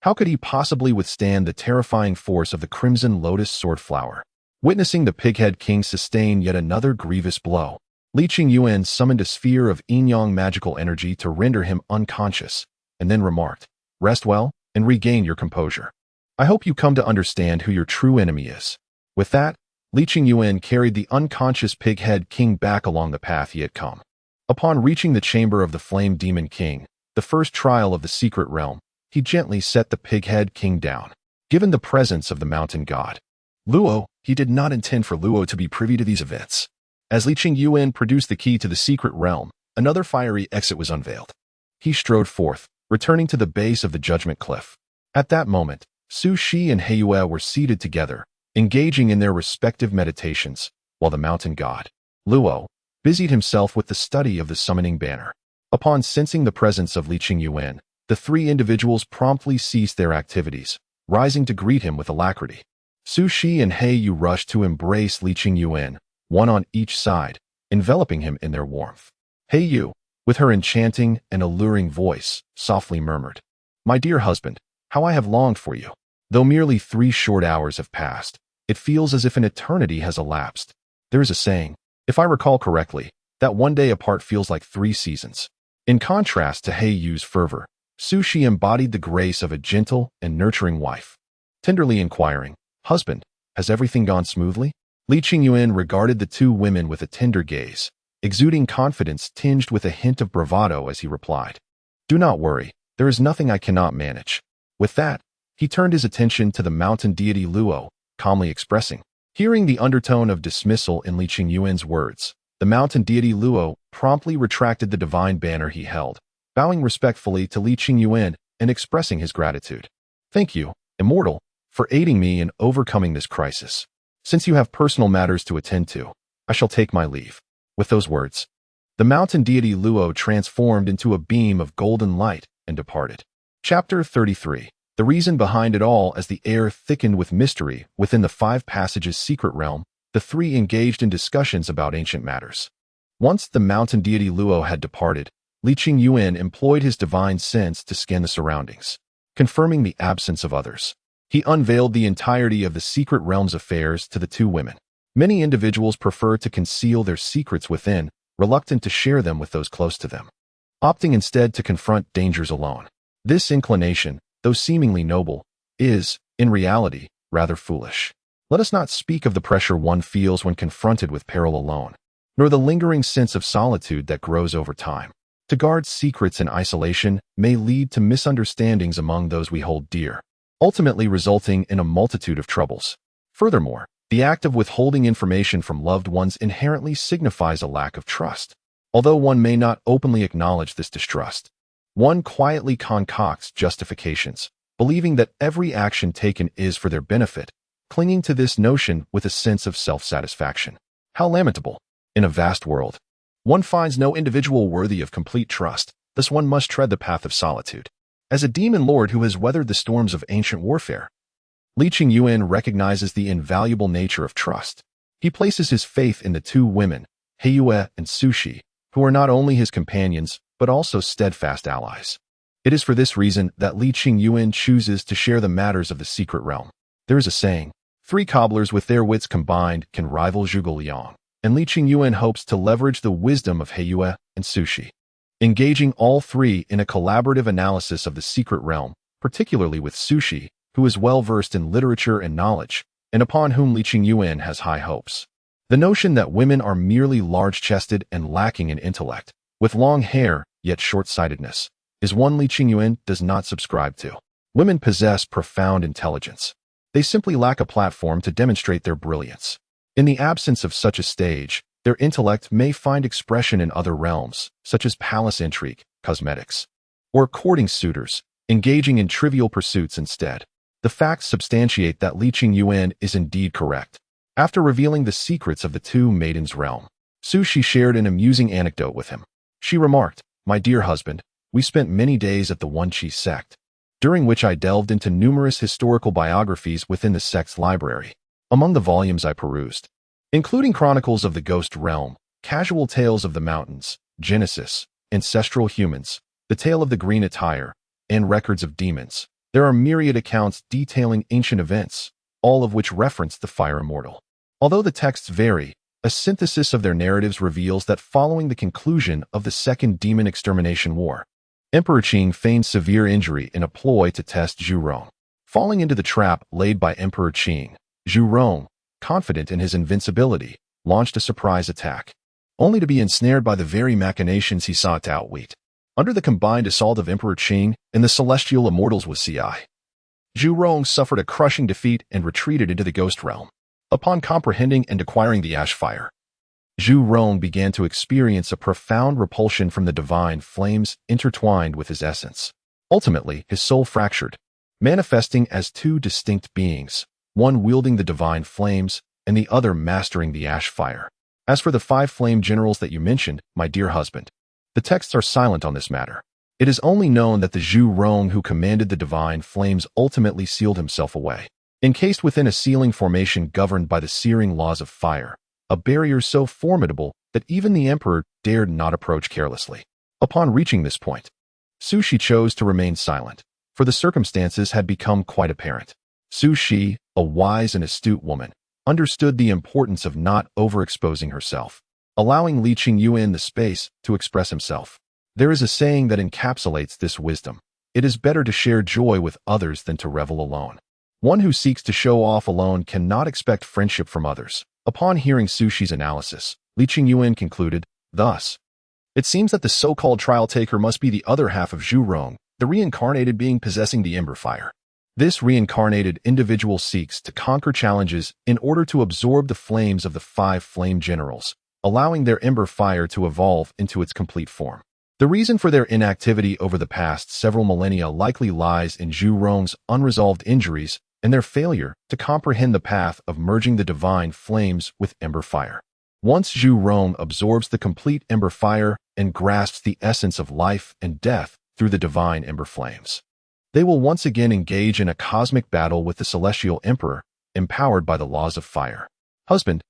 How could he possibly withstand the terrifying force of the crimson lotus sword flower? Witnessing the pig-head king sustain yet another grievous blow, Lin Xi summoned a sphere of yin-yang magical energy to render him unconscious, and then remarked, "Rest well, and regain your composure. I hope you come to understand who your true enemy is." With that, Lin Xi carried the unconscious pig-head king back along the path he had come. Upon reaching the chamber of the flame demon king, the first trial of the secret realm, he gently set the pig-head king down. Given the presence of the mountain god, Luo, he did not intend for Luo to be privy to these events. As Lin Xi produced the key to the secret realm, another fiery exit was unveiled. He strode forth, returning to the base of the judgment cliff. At that moment, Su Shi and Heiyue were seated together, engaging in their respective meditations, while the mountain god, Luo, busied himself with the study of the summoning banner. Upon sensing the presence of Lin Xi, the three individuals promptly ceased their activities, rising to greet him with alacrity. Su Shi and Heiyue rushed to embrace Lin Xi, one on each side, enveloping him in their warmth. Heiyue, with her enchanting and alluring voice, softly murmured, "My dear husband, how I have longed for you. Though merely 3 short hours have passed, it feels as if an eternity has elapsed. There is a saying, if I recall correctly, that 1 day apart feels like 3 seasons." In contrast to Heiyue's fervor, Su Shi embodied the grace of a gentle and nurturing wife. Tenderly inquiring, "Husband, has everything gone smoothly?" Lin Xi regarded the two women with a tender gaze, exuding confidence tinged with a hint of bravado as he replied, "Do not worry, there is nothing I cannot manage." With that, he turned his attention to the mountain deity Luo, calmly expressing. Hearing the undertone of dismissal in Lin Xi's words, the mountain deity Luo promptly retracted the divine banner he held, bowing respectfully to Lin Xi and expressing his gratitude. "Thank you, Immortal, for aiding me in overcoming this crisis. Since you have personal matters to attend to, I shall take my leave." With those words, the mountain deity Luo transformed into a beam of golden light and departed. Chapter 33. The reason behind it all. As the air thickened with mystery within the 5 passages secret realm, the three engaged in discussions about ancient matters. Once the mountain deity Luo had departed, Lin Xi employed his divine sense to scan the surroundings, confirming the absence of others. He unveiled the entirety of the secret realm's affairs to the two women. Many individuals prefer to conceal their secrets within, reluctant to share them with those close to them, opting instead to confront dangers alone. This inclination, though seemingly noble, is, in reality, rather foolish. Let us not speak of the pressure one feels when confronted with peril alone, nor the lingering sense of solitude that grows over time. To guard secrets in isolation may lead to misunderstandings among those we hold dear, ultimately resulting in a multitude of troubles. Furthermore, the act of withholding information from loved ones inherently signifies a lack of trust. Although one may not openly acknowledge this distrust, one quietly concocts justifications, believing that every action taken is for their benefit, clinging to this notion with a sense of self-satisfaction. How lamentable! In a vast world, One finds no individual worthy of complete trust, thus one must tread the path of solitude. As a demon lord who has weathered the storms of ancient warfare, Lin Xi recognizes the invaluable nature of trust. He places his faith in the two women, Heiyue and Sushi, who are not only his companions, but also steadfast allies. It is for this reason that Lin Xi chooses to share the matters of the secret realm. There is a saying, 3 cobblers with their wits combined can rival Zhuge Liang, and Lin Xi hopes to leverage the wisdom of Heiyue and Sushi, engaging all 3 in a collaborative analysis of the secret realm, particularly with Sushi, who is well-versed in literature and knowledge, and upon whom Lin Xi has high hopes. The notion that women are merely large-chested and lacking in intellect, with long hair yet short-sightedness, is one Lin Xi does not subscribe to. Women possess profound intelligence. They simply lack a platform to demonstrate their brilliance. In the absence of such a stage, their intellect may find expression in other realms, such as palace intrigue, cosmetics, or courting suitors, engaging in trivial pursuits instead. The facts substantiate that Lin Xi is indeed correct. After revealing the secrets of the two maidens' realm, Sushi shared an amusing anecdote with him. She remarked, "My dear husband, we spent many days at the One Chi sect, during which I delved into numerous historical biographies within the sect's library. Among the volumes I perused, including Chronicles of the Ghost Realm, Casual Tales of the Mountains, Genesis, Ancestral Humans, The Tale of the Green Attire, and Records of Demons, there are myriad accounts detailing ancient events, all of which reference the Fire Immortal. Although the texts vary, a synthesis of their narratives reveals that following the conclusion of the Second Demon Extermination War, Emperor Qing feigned severe injury in a ploy to test Zhu Rong. Falling into the trap laid by Emperor Qing, Zhu Rong, confident in his invincibility, launched a surprise attack, only to be ensnared by the very machinations he sought to outwit. Under the combined assault of Emperor Qing and the celestial immortals with Ci, Zhu Rong suffered a crushing defeat and retreated into the Ghost Realm. Upon comprehending and acquiring the ash fire, Zhu Rong began to experience a profound repulsion from the divine flames intertwined with his essence. Ultimately, his soul fractured, manifesting as 2 distinct beings, one wielding the divine flames and the other mastering the ash fire. As for the 5 flame generals that you mentioned, my dear husband, the texts are silent on this matter. It is only known that the Zhu Rong who commanded the divine flames ultimately sealed himself away, encased within a sealing formation governed by the searing laws of fire, a barrier so formidable that even the emperor dared not approach carelessly. Upon reaching this point, Sushi chose to remain silent, for the circumstances had become quite apparent. Sushi, a wise and astute woman, understood the importance of not overexposing herself, allowing Lin Xi the space to express himself. There is a saying that encapsulates this wisdom. It is better to share joy with others than to revel alone. One who seeks to show off alone cannot expect friendship from others. Upon hearing Sushi's analysis, Lin Xi concluded, thus, it seems that the so-called trial taker must be the other half of Zhu Rong, the reincarnated being possessing the ember fire. This reincarnated individual seeks to conquer challenges in order to absorb the flames of the 5 flame generals, allowing their ember fire to evolve into its complete form. The reason for their inactivity over the past several millennia likely lies in Zhu Rong's unresolved injuries and their failure to comprehend the path of merging the divine flames with ember fire. Once Zhu Rong absorbs the complete ember fire and grasps the essence of life and death through the divine ember flames, they will once again engage in a cosmic battle with the celestial emperor, empowered by the laws of fire. Husband,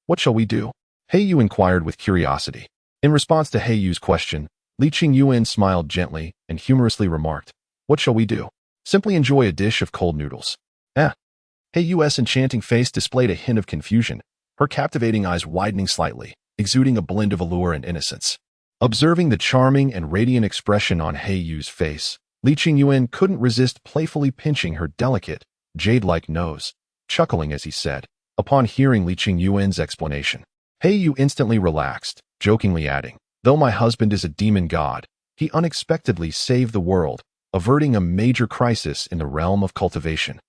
what shall we do? Heiyue inquired with curiosity. In response to Heiyue's question, Lin Xi smiled gently and humorously remarked, what shall we do? Simply enjoy a dish of cold noodles. Heiyue's enchanting face displayed a hint of confusion, her captivating eyes widening slightly, exuding a blend of allure and innocence. Observing the charming and radiant expression on Heiyue's face, Lin Xi couldn't resist playfully pinching her delicate, jade-like nose, chuckling as he said, upon hearing Lin Xi's explanation. Heiyue instantly relaxed, jokingly adding, though my husband is a demon god, he unexpectedly saved the world, averting a major crisis in the realm of cultivation.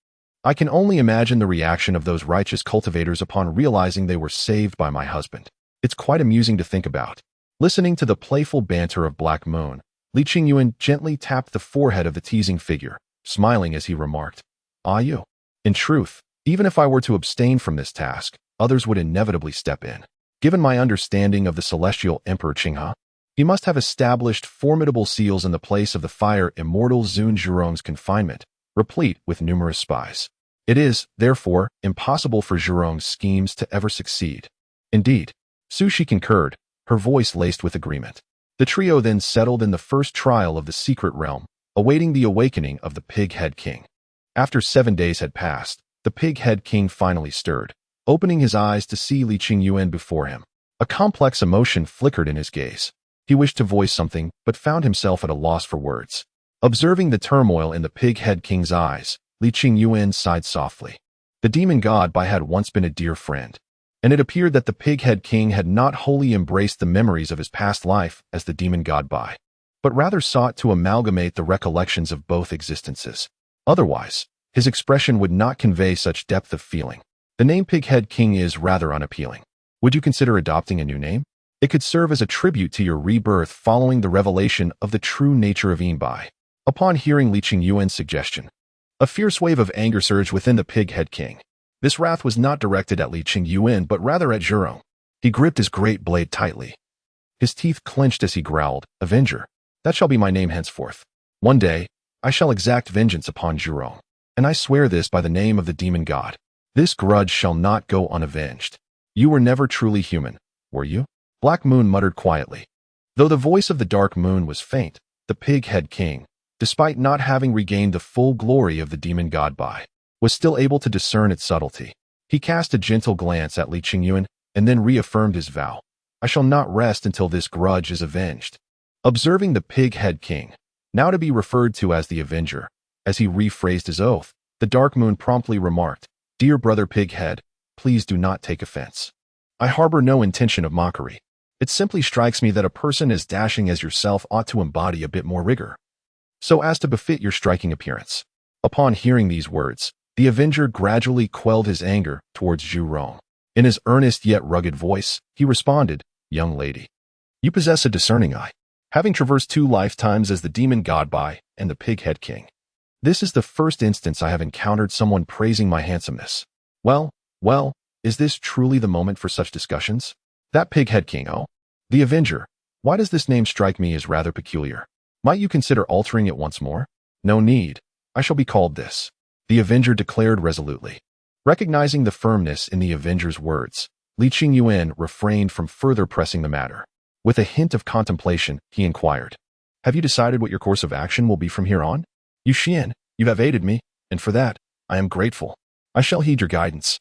I can only imagine the reaction of those righteous cultivators upon realizing they were saved by my husband. It's quite amusing to think about. Listening to the playful banter of Black Moon, Lin Xi gently tapped the forehead of the teasing figure, smiling as he remarked, you. In truth, even if I were to abstain from this task, others would inevitably step in. Given my understanding of the celestial Emperor Qinghe, he must have established formidable seals in the place of the fire immortal Zun Zhurong's confinement, replete with numerous spies. It is, therefore, impossible for Zhurong's schemes to ever succeed. Indeed, Su Shi concurred, her voice laced with agreement. The trio then settled in the first trial of the secret realm, awaiting the awakening of the Pig-Head King. After 7 days had passed, the Pig-Head King finally stirred, opening his eyes to see Li Qingyuan before him. A complex emotion flickered in his gaze. He wished to voice something, but found himself at a loss for words. Observing the turmoil in the Pig-Head King's eyes, Li Qingyuan sighed softly. The demon god Bai had once been a dear friend, and it appeared that the Pig-Head King had not wholly embraced the memories of his past life as the demon god Bai, but rather sought to amalgamate the recollections of both existences. Otherwise, his expression would not convey such depth of feeling. The name Pig-Head King is rather unappealing. Would you consider adopting a new name? It could serve as a tribute to your rebirth following the revelation of the true nature of Bai. Upon hearing Li Qingyuan's suggestion, a fierce wave of anger surged within the Pig-Head King. This wrath was not directed at Li Qingyuan but rather at Zhurong. He gripped his great blade tightly. His teeth clenched as he growled, "Avenger, that shall be my name henceforth. One day, I shall exact vengeance upon Zhurong, and I swear this by the name of the demon god. This grudge shall not go unavenged. You were never truly human, were you?" Black Moon muttered quietly. Though the voice of the Dark Moon was faint, the Pig-Head King, despite not having regained the full glory of the demon god Bai, was still able to discern its subtlety. He cast a gentle glance at Li Qingyuan and then reaffirmed his vow. "I shall not rest until this grudge is avenged." Observing the Pig-Head King, now to be referred to as the Avenger, as he rephrased his oath, the Dark Moon promptly remarked, "Dear brother Pig-Head, please do not take offense. I harbor no intention of mockery. It simply strikes me that a person as dashing as yourself ought to embody a bit more rigor, so as to befit your striking appearance." Upon hearing these words, the Avenger gradually quelled his anger towards Zhurong. In his earnest yet rugged voice, he responded, "Young lady, you possess a discerning eye. Having traversed 2 lifetimes as the demon god Bai and the Pig-Head King, this is the first instance I have encountered someone praising my handsomeness. Well, is this truly the moment for such discussions? That Pig-Head King, oh? The Avenger, why does this name strike me as rather peculiar? Might you consider altering it once more?" "No need. I shall be called this," the Avenger declared resolutely. Recognizing the firmness in the Avenger's words, Li Qingyuan refrained from further pressing the matter. With a hint of contemplation, he inquired, "Have you decided what your course of action will be from here on?" "Yuxian, you have aided me, and for that, I am grateful. I shall heed your guidance.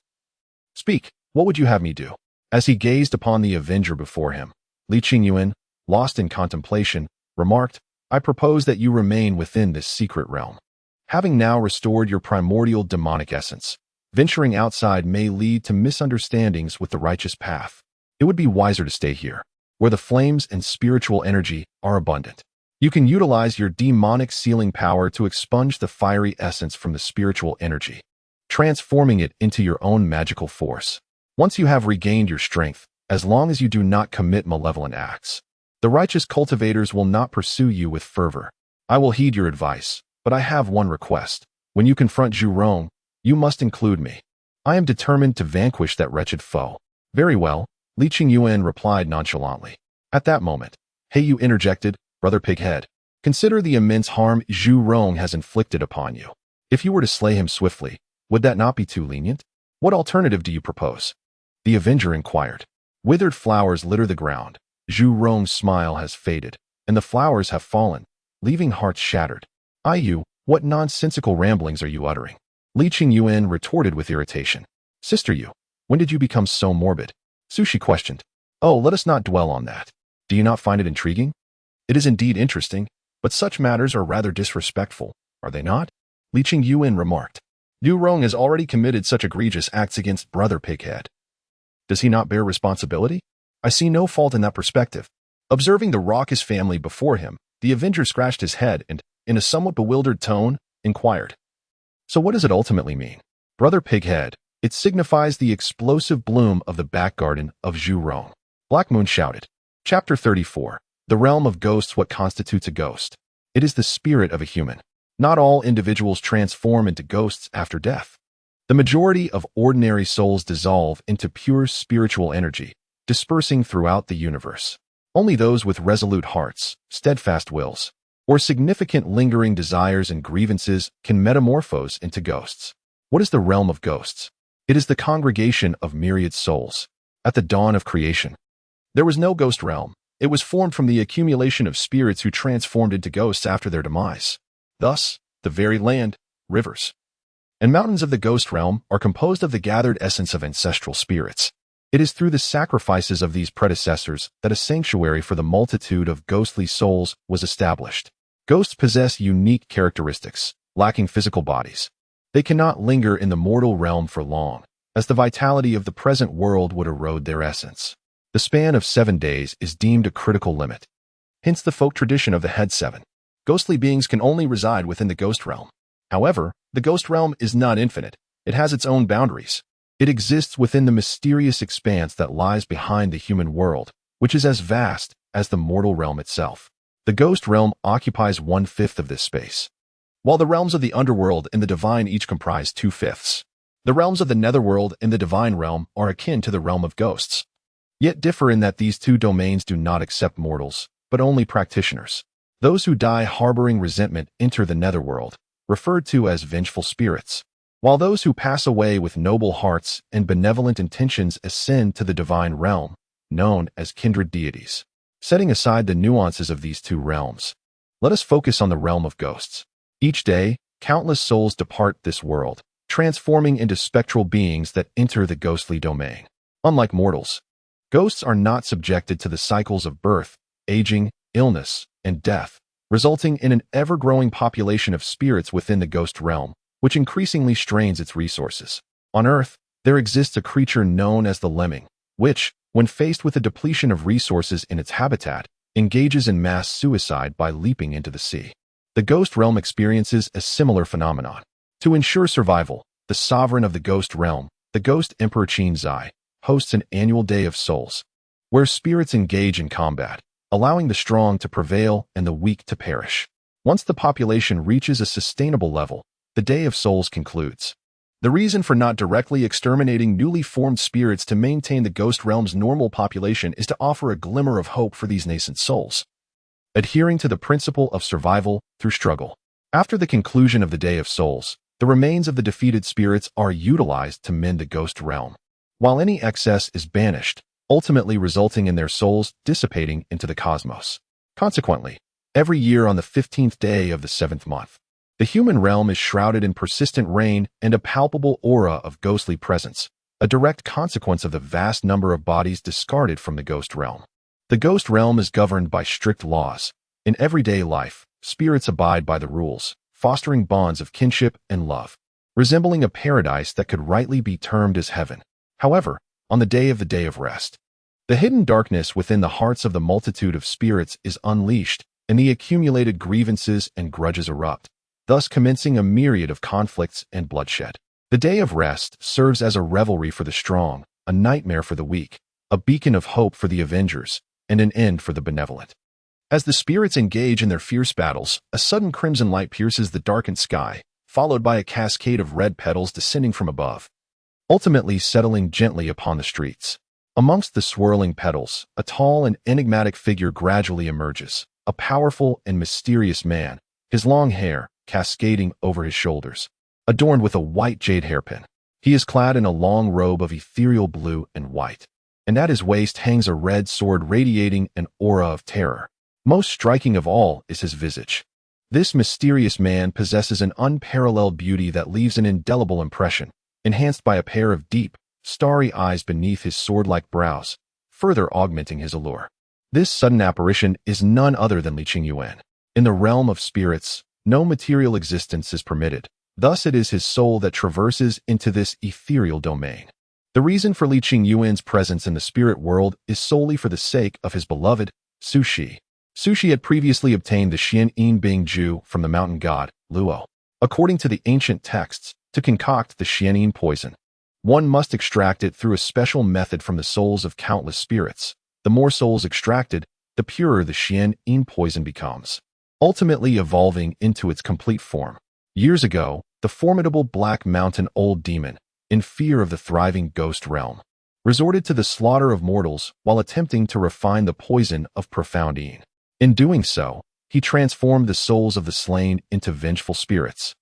Speak, what would you have me do?" As he gazed upon the Avenger before him, Li Qingyuan, lost in contemplation, remarked, "I propose that you remain within this secret realm. Having now restored your primordial demonic essence, venturing outside may lead to misunderstandings with the righteous path. It would be wiser to stay here, where the flames and spiritual energy are abundant. You can utilize your demonic sealing power to expunge the fiery essence from the spiritual energy, transforming it into your own magical force. Once you have regained your strength, as long as you do not commit malevolent acts, the righteous cultivators will not pursue you with fervor. I will heed your advice, but I have one request. When you confront Zhurong, you must include me. I am determined to vanquish that wretched foe." "Very well," Li Qingyuan replied nonchalantly. At that moment, "Hey," you interjected, "Brother Pighead. Consider the immense harm Zhurong has inflicted upon you. If you were to slay him swiftly, would that not be too lenient? What alternative do you propose?" The Avenger inquired. "Withered flowers litter the ground. Zhurong's smile has faded, and the flowers have fallen, leaving hearts shattered." What nonsensical ramblings are you uttering?" Li Qingyuan retorted with irritation. "Sister Yu, when did you become so morbid?" Su Shi questioned. "Oh, let us not dwell on that. Do you not find it intriguing?" "It is indeed interesting, but such matters are rather disrespectful, are they not?" Li Qingyuan remarked. "Zhurong has already committed such egregious acts against Brother Pighead. Does he not bear responsibility? I see no fault in that perspective." Observing the raucous family before him, the Avenger scratched his head and, in a somewhat bewildered tone, inquired, "So what does it ultimately mean?" "Brother Pighead, it signifies the explosive bloom of the back garden of Zhurong." Black Moon shouted. Chapter 34. The Realm of Ghosts. What constitutes a ghost? It is the spirit of a human. Not all individuals transform into ghosts after death. The majority of ordinary souls dissolve into pure spiritual energy, dispersing throughout the universe. Only those with resolute hearts, steadfast wills, or significant lingering desires and grievances can metamorphose into ghosts. What is the realm of ghosts? It is the congregation of myriad souls. At the dawn of creation, there was no ghost realm. It was formed from the accumulation of spirits who transformed into ghosts after their demise. Thus, the very land, rivers, and mountains of the ghost realm are composed of the gathered essence of ancestral spirits. It is through the sacrifices of these predecessors that a sanctuary for the multitude of ghostly souls was established. Ghosts possess unique characteristics, lacking physical bodies. They cannot linger in the mortal realm for long, as the vitality of the present world would erode their essence. The span of 7 days is deemed a critical limit. Hence the folk tradition of the head 7. Ghostly beings can only reside within the ghost realm. However, the ghost realm is not infinite. It has its own boundaries. It exists within the mysterious expanse that lies behind the human world, which is as vast as the mortal realm itself. The ghost realm occupies 1/5 of this space, while the realms of the underworld and the divine each comprise 2/5. The realms of the netherworld and the divine realm are akin to the realm of ghosts, yet differ in that these two domains do not accept mortals, but only practitioners. Those who die harboring resentment enter the netherworld, referred to as vengeful spirits, while those who pass away with noble hearts and benevolent intentions ascend to the divine realm, known as kindred deities. Setting aside the nuances of these two realms, let us focus on the realm of ghosts. Each day, countless souls depart this world, transforming into spectral beings that enter the ghostly domain. Unlike mortals, ghosts are not subjected to the cycles of birth, aging, illness, and death, resulting in an ever-growing population of spirits within the ghost realm, which increasingly strains its resources. On Earth, there exists a creature known as the lemming, which, when faced with a depletion of resources in its habitat, engages in mass suicide by leaping into the sea. The ghost realm experiences a similar phenomenon. To ensure survival, the sovereign of the ghost realm, the ghost emperor Qin Zai, hosts an annual Day of Souls, where spirits engage in combat, allowing the strong to prevail and the weak to perish. Once the population reaches a sustainable level, the Day of Souls concludes. The reason for not directly exterminating newly formed spirits to maintain the ghost realm's normal population is to offer a glimmer of hope for these nascent souls, adhering to the principle of survival through struggle. After the conclusion of the Day of Souls, the remains of the defeated spirits are utilized to mend the ghost realm, while any excess is banished, ultimately resulting in their souls dissipating into the cosmos. Consequently, every year on the 15th day of the 7th month, the human realm is shrouded in persistent rain and a palpable aura of ghostly presence, a direct consequence of the vast number of bodies discarded from the ghost realm. The ghost realm is governed by strict laws. In everyday life, spirits abide by the rules, fostering bonds of kinship and love, resembling a paradise that could rightly be termed as heaven. However, on the day of rest, the hidden darkness within the hearts of the multitude of spirits is unleashed, and the accumulated grievances and grudges erupt, thus commencing a myriad of conflicts and bloodshed. The Day of Rest serves as a revelry for the strong, a nightmare for the weak, a beacon of hope for the avengers, and an end for the benevolent. As the spirits engage in their fierce battles, a sudden crimson light pierces the darkened sky, followed by a cascade of red petals descending from above, ultimately settling gently upon the streets. Amongst the swirling petals, a tall and enigmatic figure gradually emerges, a powerful and mysterious man, his long hair cascading over his shoulders, adorned with a white jade hairpin. He is clad in a long robe of ethereal blue and white, and at his waist hangs a red sword radiating an aura of terror. Most striking of all is his visage. This mysterious man possesses an unparalleled beauty that leaves an indelible impression, enhanced by a pair of deep, starry eyes beneath his sword-like brows, further augmenting his allure. This sudden apparition is none other than Lin Xi. In the realm of spirits, no material existence is permitted. Thus it is his soul that traverses into this ethereal domain. The reason for Lin Xi's presence in the spirit world is solely for the sake of his beloved Su Shi. Su Shi had previously obtained the Xianyin Bingju from the mountain god, Luo. According to the ancient texts, to concoct the Xianyin poison, one must extract it through a special method from the souls of countless spirits. The more souls extracted, the purer the Xianyin poison becomes, ultimately evolving into its complete form. Years ago, the formidable Black Mountain Old Demon, in fear of the thriving ghost realm, resorted to the slaughter of mortals while attempting to refine the poison of profound Yin. In doing so, he transformed the souls of the slain into vengeful spirits,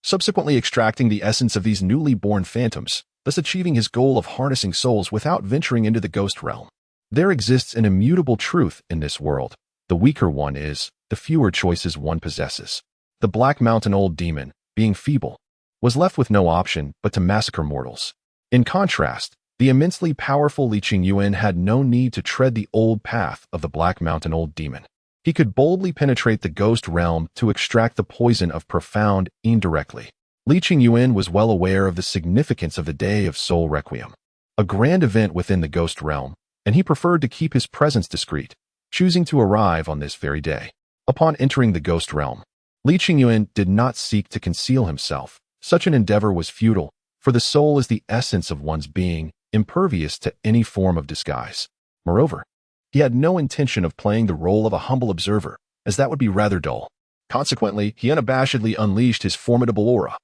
subsequently extracting the essence of these newly born phantoms, thus achieving his goal of harnessing souls without venturing into the ghost realm. There exists an immutable truth in this world. The weaker one is, the fewer choices one possesses. The Black Mountain Old Demon, being feeble, was left with no option but to massacre mortals. In contrast, the immensely powerful Lin Xi had no need to tread the old path of the Black Mountain Old Demon. He could boldly penetrate the ghost realm to extract the poison of profound indirectly. Lin Xi was well aware of the significance of the Day of Soul Requiem, a grand event within the ghost realm, and he preferred to keep his presence discreet, choosing to arrive on this very day. Upon entering the ghost realm, Lin Xi did not seek to conceal himself. Such an endeavor was futile, for the soul is the essence of one's being, impervious to any form of disguise. Moreover, he had no intention of playing the role of a humble observer, as that would be rather dull. Consequently, he unabashedly unleashed his formidable aura.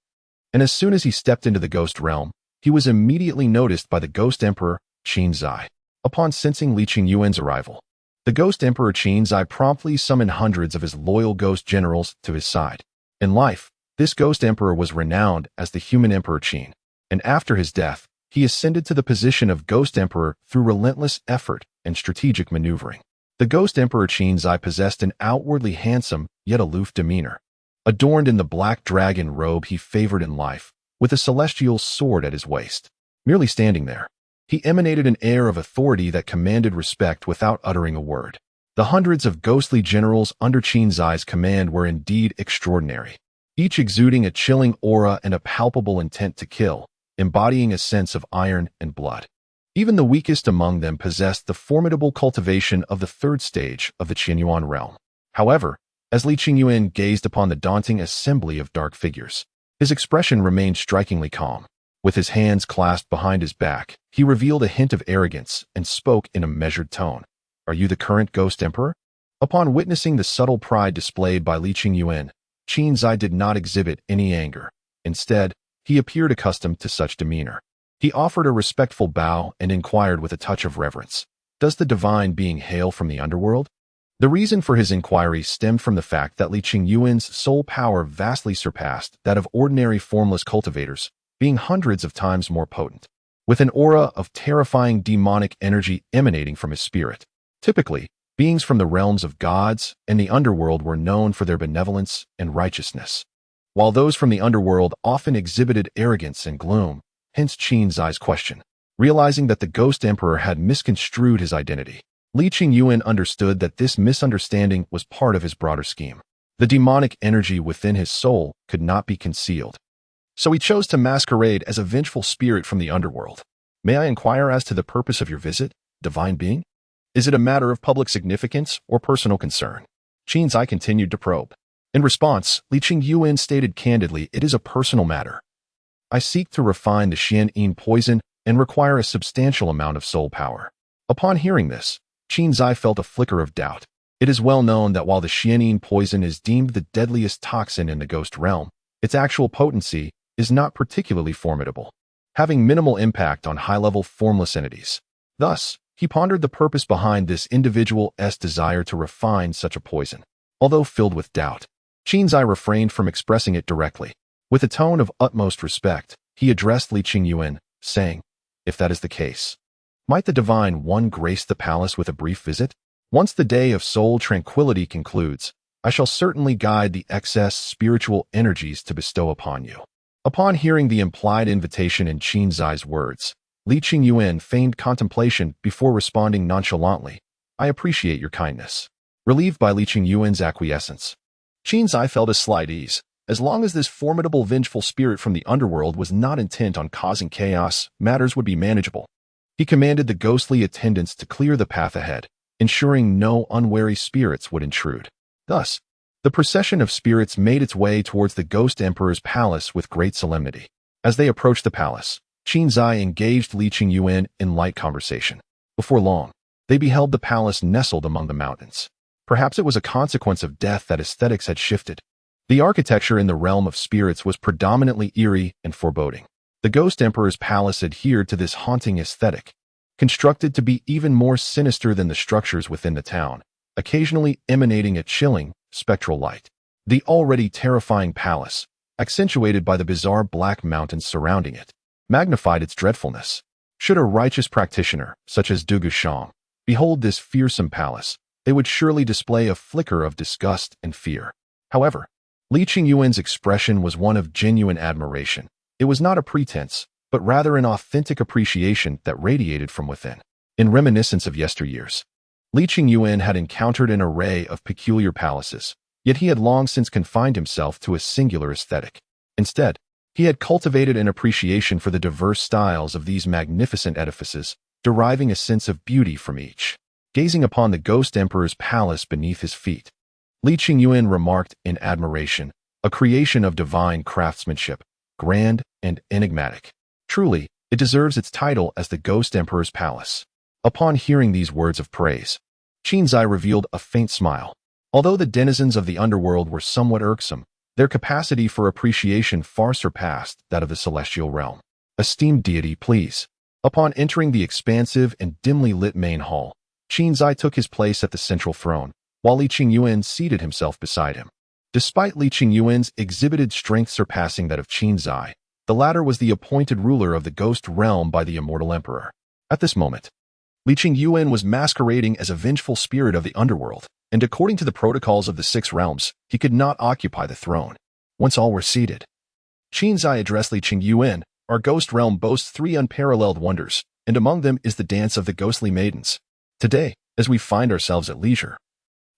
And as soon as he stepped into the ghost realm, he was immediately noticed by the Ghost Emperor, Qin Zai. Upon sensing Lin Xi's arrival, the Ghost Emperor Qin Zai promptly summoned hundreds of his loyal ghost generals to his side. In life, this Ghost Emperor was renowned as the human Emperor Qin, and after his death, he ascended to the position of Ghost Emperor through relentless effort and strategic maneuvering. The Ghost Emperor Qin Zai possessed an outwardly handsome, yet aloof demeanor. Adorned in the black dragon robe he favored in life, with a celestial sword at his waist. Merely standing there, he emanated an air of authority that commanded respect without uttering a word. The hundreds of ghostly generals under Qin Zai's command were indeed extraordinary, each exuding a chilling aura and a palpable intent to kill, embodying a sense of iron and blood. Even the weakest among them possessed the formidable cultivation of the third stage of the Qianyuan realm. However, as Lin Xi gazed upon the daunting assembly of dark figures, his expression remained strikingly calm. With his hands clasped behind his back, he revealed a hint of arrogance and spoke in a measured tone. "Are you the current Ghost Emperor?" Upon witnessing the subtle pride displayed by Lin Xi, Qin Zai did not exhibit any anger. Instead, he appeared accustomed to such demeanor. He offered a respectful bow and inquired with a touch of reverence, "Does the divine being hail from the underworld?" The reason for his inquiry stemmed from the fact that Lin Xi's soul power vastly surpassed that of ordinary formless cultivators, being hundreds of times more potent, with an aura of terrifying demonic energy emanating from his spirit. Typically, beings from the realms of gods and the underworld were known for their benevolence and righteousness, while those from the underworld often exhibited arrogance and gloom, hence Qin Zai's question. Realizing that the Ghost Emperor had misconstrued his identity, Lin Xi understood that this misunderstanding was part of his broader scheme. The demonic energy within his soul could not be concealed, so he chose to masquerade as a vengeful spirit from the underworld. "May I inquire as to the purpose of your visit, divine being? Is it a matter of public significance or personal concern?" Qin Zai continued to probe. In response, Lin Xi stated candidly, "It is a personal matter. I seek to refine the Xian poison and require a substantial amount of soul power." Upon hearing this, Qin Zai felt a flicker of doubt. It is well known that while the Xian poison is deemed the deadliest toxin in the ghost realm, its actual potency is not particularly formidable, having minimal impact on high-level formless entities. Thus, he pondered the purpose behind this individual's desire to refine such a poison. Although filled with doubt, Qin Zai refrained from expressing it directly. With a tone of utmost respect, he addressed Lin Xi, saying, "If that is the case, might the Divine One grace the palace with a brief visit? Once the day of soul tranquility concludes, I shall certainly guide the excess spiritual energies to bestow upon you." Upon hearing the implied invitation in Qin Zai's words, Lin Xi feigned contemplation before responding nonchalantly, "I appreciate your kindness." Relieved by Lin Xi's acquiescence, Qin Zai felt a slight ease. As long as this formidable vengeful spirit from the underworld was not intent on causing chaos, matters would be manageable. He commanded the ghostly attendants to clear the path ahead, ensuring no unwary spirits would intrude. Thus, the procession of spirits made its way towards the Ghost Emperor's palace with great solemnity. As they approached the palace, Qin Zai engaged Lin Xi in light conversation. Before long, they beheld the palace nestled among the mountains. Perhaps it was a consequence of death that aesthetics had shifted. The architecture in the realm of spirits was predominantly eerie and foreboding. The Ghost Emperor's palace adhered to this haunting aesthetic, constructed to be even more sinister than the structures within the town, occasionally emanating a chilling, spectral light. The already terrifying palace, accentuated by the bizarre black mountains surrounding it, magnified its dreadfulness. Should a righteous practitioner, such as Du Gushang, behold this fearsome palace, they would surely display a flicker of disgust and fear. However, Li Qingyuan's expression was one of genuine admiration. It was not a pretense, but rather an authentic appreciation that radiated from within. In reminiscence of yesteryears, Li Qingyuan had encountered an array of peculiar palaces, yet he had long since confined himself to a singular aesthetic. Instead, he had cultivated an appreciation for the diverse styles of these magnificent edifices, deriving a sense of beauty from each. Gazing upon the Ghost Emperor's palace beneath his feet, Li Qingyuan remarked in admiration, a creation of divine craftsmanship, grand and enigmatic. Truly, it deserves its title as the Ghost Emperor's Palace. Upon hearing these words of praise, Qinzai revealed a faint smile. Although the denizens of the underworld were somewhat irksome, their capacity for appreciation far surpassed that of the celestial realm. Esteemed deity, please. Upon entering the expansive and dimly lit main hall, Qinzai took his place at the central throne, while Li Qingyuan seated himself beside him. Despite Li Qingyuan's exhibited strength surpassing that of Qinzai, the latter was the appointed ruler of the Ghost Realm by the Immortal Emperor. At this moment, Li Qingyuan was masquerading as a vengeful spirit of the underworld, and according to the protocols of the 6 realms, he could not occupy the throne. Once all were seated, Qinzai addressed Li Qingyuan. Our Ghost Realm boasts 3 unparalleled wonders, and among them is the dance of the ghostly maidens. Today, as we find ourselves at leisure,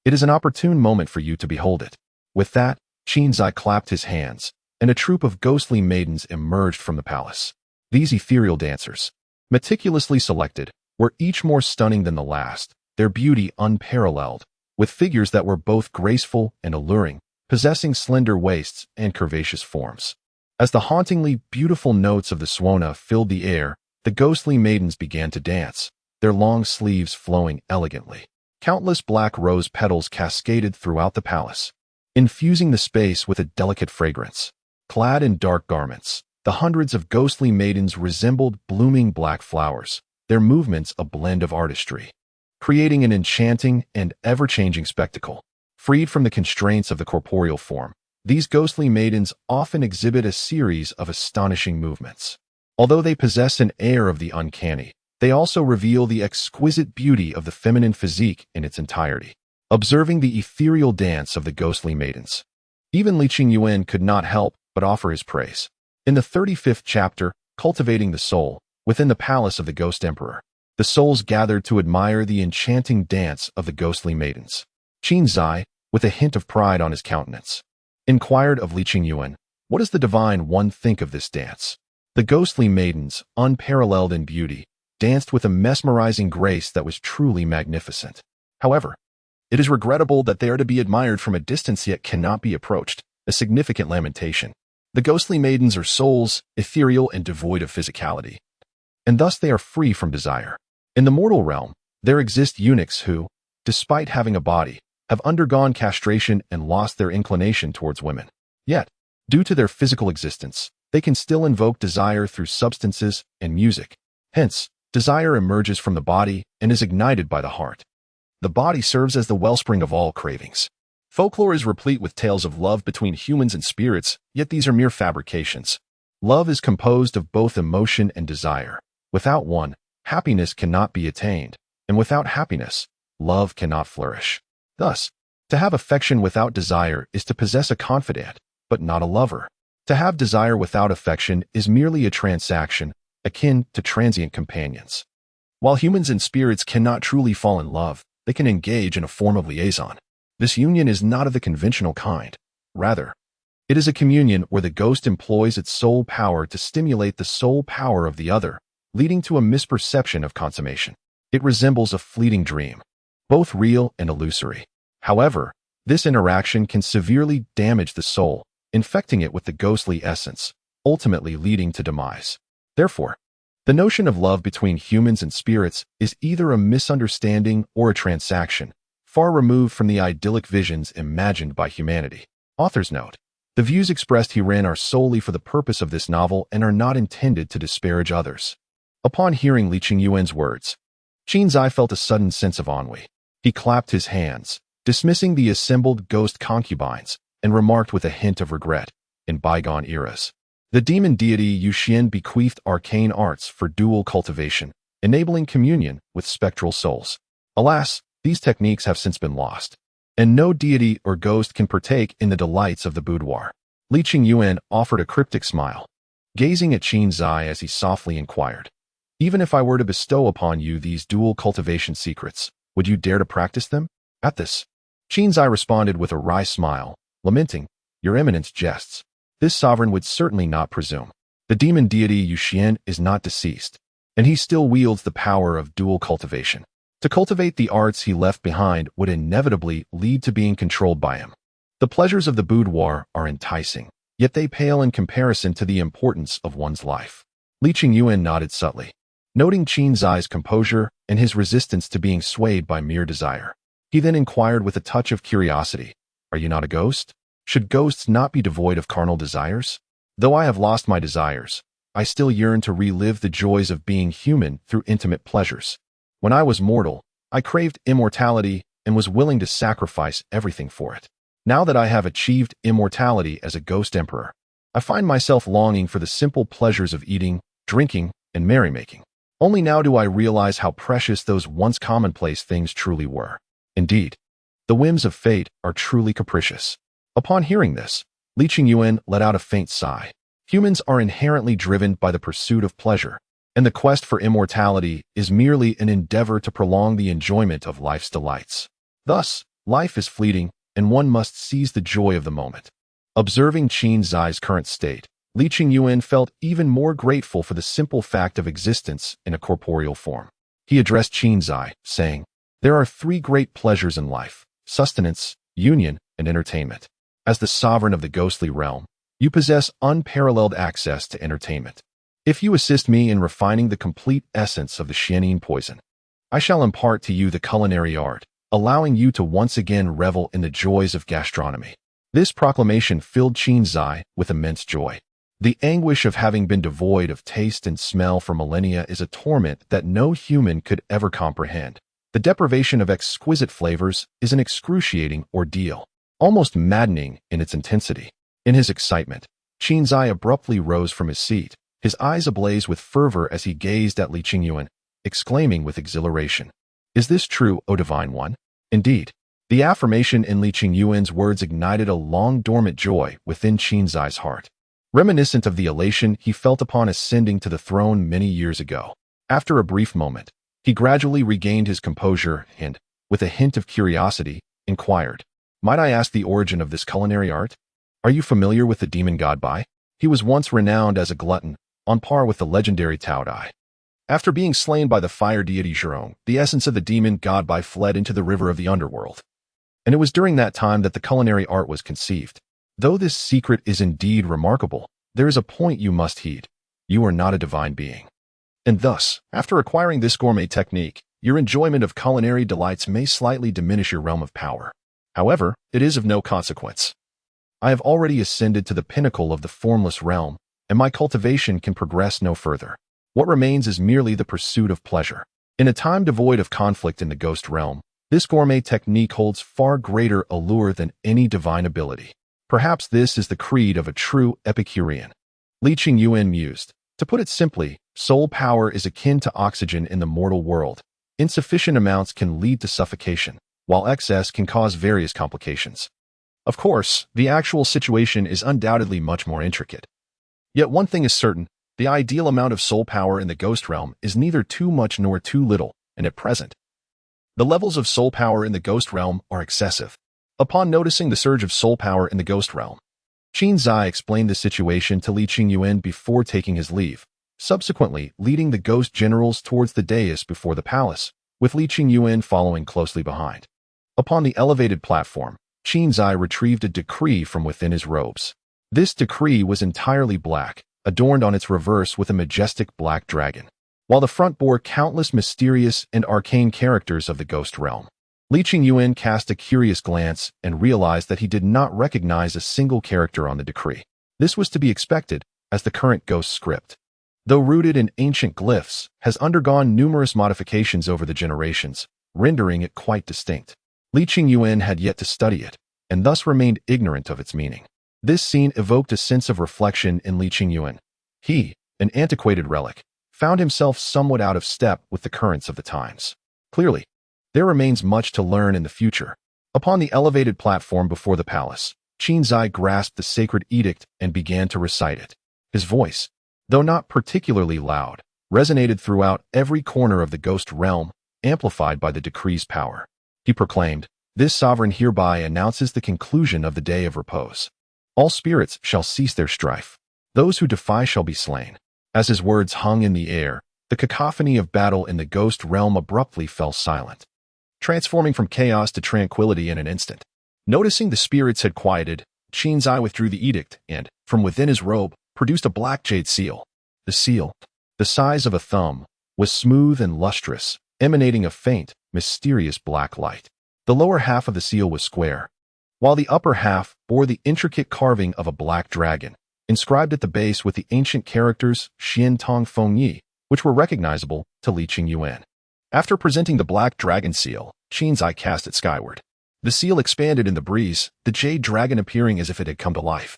it is an opportune moment for you to behold it. With that, Qinzai clapped his hands, and a troop of ghostly maidens emerged from the palace. These ethereal dancers, meticulously selected, were each more stunning than the last, their beauty unparalleled, with figures that were both graceful and alluring, possessing slender waists and curvaceous forms. As the hauntingly beautiful notes of the swana filled the air, the ghostly maidens began to dance, their long sleeves flowing elegantly. Countless black rose petals cascaded throughout the palace, infusing the space with a delicate fragrance. Clad in dark garments, the hundreds of ghostly maidens resembled blooming black flowers, their movements a blend of artistry, creating an enchanting and ever-changing spectacle. Freed from the constraints of the corporeal form, these ghostly maidens often exhibit a series of astonishing movements. Although they possess an air of the uncanny, they also reveal the exquisite beauty of the feminine physique in its entirety. Observing the ethereal dance of the ghostly maidens, even Li Qingyuan could not help but offer his praise. In the 35th chapter, Cultivating the Soul, within the palace of the Ghost Emperor, the souls gathered to admire the enchanting dance of the ghostly maidens. Qinzai, with a hint of pride on his countenance, inquired of Li Qingyuan, "What does the Divine One think of this dance?" The ghostly maidens, unparalleled in beauty, danced with a mesmerizing grace that was truly magnificent. However, it is regrettable that they are to be admired from a distance yet cannot be approached, a significant lamentation. The ghostly maidens are souls, ethereal and devoid of physicality, and thus they are free from desire. In the mortal realm, there exist eunuchs who, despite having a body, have undergone castration and lost their inclination towards women. Yet, due to their physical existence, they can still invoke desire through substances and music. Hence, desire emerges from the body and is ignited by the heart. The body serves as the wellspring of all cravings. Folklore is replete with tales of love between humans and spirits, yet these are mere fabrications. Love is composed of both emotion and desire. Without one, happiness cannot be attained, and without happiness, love cannot flourish. Thus, to have affection without desire is to possess a confidant, but not a lover. To have desire without affection is merely a transaction, akin to transient companions. While humans and spirits cannot truly fall in love, they can engage in a form of liaison. This union is not of the conventional kind. Rather, it is a communion where the ghost employs its soul power to stimulate the soul power of the other, leading to a misperception of consummation. It resembles a fleeting dream, both real and illusory. However, this interaction can severely damage the soul, infecting it with the ghostly essence, ultimately leading to demise. Therefore, the notion of love between humans and spirits is either a misunderstanding or a transaction, far removed from the idyllic visions imagined by humanity. Author's note: the views expressed herein are solely for the purpose of this novel and are not intended to disparage others. Upon hearing Li Qingyuan's words, Qin Zai felt a sudden sense of ennui. He clapped his hands, dismissing the assembled ghost concubines, and remarked with a hint of regret, in bygone eras. The demon deity Yuxian bequeathed arcane arts for dual cultivation, enabling communion with spectral souls. Alas, these techniques have since been lost, and no deity or ghost can partake in the delights of the boudoir. Li Qingyuan offered a cryptic smile, gazing at Qin Zai as he softly inquired, "Even if I were to bestow upon you these dual cultivation secrets, would you dare to practice them?" At this, Qin Zai responded with a wry smile, lamenting, "Your Eminence jests. This sovereign would certainly not presume. The demon deity Yuxian is not deceased, and he still wields the power of dual cultivation. To cultivate the arts he left behind would inevitably lead to being controlled by him. The pleasures of the boudoir are enticing, yet they pale in comparison to the importance of one's life." Li Qingyuan nodded subtly, noting Qin Zai's composure and his resistance to being swayed by mere desire. He then inquired with a touch of curiosity, "Are you not a ghost? Should ghosts not be devoid of carnal desires? Though I have lost my desires, I still yearn to relive the joys of being human through intimate pleasures. When I was mortal, I craved immortality and was willing to sacrifice everything for it. Now that I have achieved immortality as a ghost emperor, I find myself longing for the simple pleasures of eating, drinking, and merrymaking. Only now do I realize how precious those once commonplace things truly were. Indeed, the whims of fate are truly capricious." Upon hearing this, Li Qingyuan let out a faint sigh. Humans are inherently driven by the pursuit of pleasure, and the quest for immortality is merely an endeavor to prolong the enjoyment of life's delights. Thus, life is fleeting, and one must seize the joy of the moment. Observing Qin Zai's current state, Li Qingyuan felt even more grateful for the simple fact of existence in a corporeal form. He addressed Qin Zai, saying, "There are three great pleasures in life: sustenance, union, and entertainment. As the sovereign of the ghostly realm, you possess unparalleled access to entertainment. If you assist me in refining the complete essence of the Xianin poison, I shall impart to you the culinary art, allowing you to once again revel in the joys of gastronomy." This proclamation filled Qin Zai with immense joy. The anguish of having been devoid of taste and smell for millennia is a torment that no human could ever comprehend. The deprivation of exquisite flavors is an excruciating ordeal, almost maddening in its intensity. In his excitement, Qin Zai abruptly rose from his seat, his eyes ablaze with fervor as he gazed at Li Qingyuan, exclaiming with exhilaration, "Is this true, O Divine One?" Indeed, the affirmation in Li Qingyuan's words ignited a long-dormant joy within Qin Zai's heart, reminiscent of the elation he felt upon ascending to the throne many years ago. After a brief moment, he gradually regained his composure and, with a hint of curiosity, inquired, "Might I ask the origin of this culinary art? Are you familiar with the demon god Bai? He was once renowned as a glutton, on par with the legendary Tao Dai. After being slain by the fire deity Zhurong, the essence of the demon god Bai fled into the river of the underworld. And it was during that time that the culinary art was conceived. Though this secret is indeed remarkable, there is a point you must heed. You are not a divine being. And thus, after acquiring this gourmet technique, your enjoyment of culinary delights may slightly diminish your realm of power. However, it is of no consequence. I have already ascended to the pinnacle of the formless realm, and my cultivation can progress no further. What remains is merely the pursuit of pleasure. In a time devoid of conflict in the ghost realm, this gourmet technique holds far greater allure than any divine ability. Perhaps this is the creed of a true Epicurean." Li Qingyuan mused. To put it simply, soul power is akin to oxygen in the mortal world. Insufficient amounts can lead to suffocation, while excess can cause various complications. Of course, the actual situation is undoubtedly much more intricate. Yet one thing is certain, the ideal amount of soul power in the ghost realm is neither too much nor too little, and at present, the levels of soul power in the ghost realm are excessive. Upon noticing the surge of soul power in the ghost realm, Qin Zai explained the situation to Li Qingyuan before taking his leave, subsequently leading the ghost generals towards the dais before the palace, with Li Qingyuan following closely behind. Upon the elevated platform, Qin Zai retrieved a decree from within his robes. This decree was entirely black, adorned on its reverse with a majestic black dragon, while the front bore countless mysterious and arcane characters of the ghost realm. Li Qingyuan cast a curious glance and realized that he did not recognize a single character on the decree. This was to be expected, as the current ghost script though rooted in ancient glyphs, has undergone numerous modifications over the generations, rendering it quite distinct. Li Qingyuan had yet to study it, and thus remained ignorant of its meaning. This scene evoked a sense of reflection in Li Qingyuan. He, an antiquated relic, found himself somewhat out of step with the currents of the times. Clearly, there remains much to learn in the future. Upon the elevated platform before the palace, Qin Zai grasped the sacred edict and began to recite it. His voice, though not particularly loud, resonated throughout every corner of the ghost realm, amplified by the decree's power. He proclaimed, "This sovereign hereby announces the conclusion of the day of repose. All spirits shall cease their strife. Those who defy shall be slain." As his words hung in the air, the cacophony of battle in the ghost realm abruptly fell silent, transforming from chaos to tranquility in an instant. Noticing the spirits had quieted, Qin Zai withdrew the edict and, from within his robe, produced a black jade seal. The seal, the size of a thumb, was smooth and lustrous, emanating a faint, mysterious black light. The lower half of the seal was square, while the upper half bore the intricate carving of a black dragon, inscribed at the base with the ancient characters Xian Tong Feng Yi, which were recognizable to Li Qingyuan. After presenting the black dragon seal, Qin Zai cast it skyward. The seal expanded in the breeze, the jade dragon appearing as if it had come to life,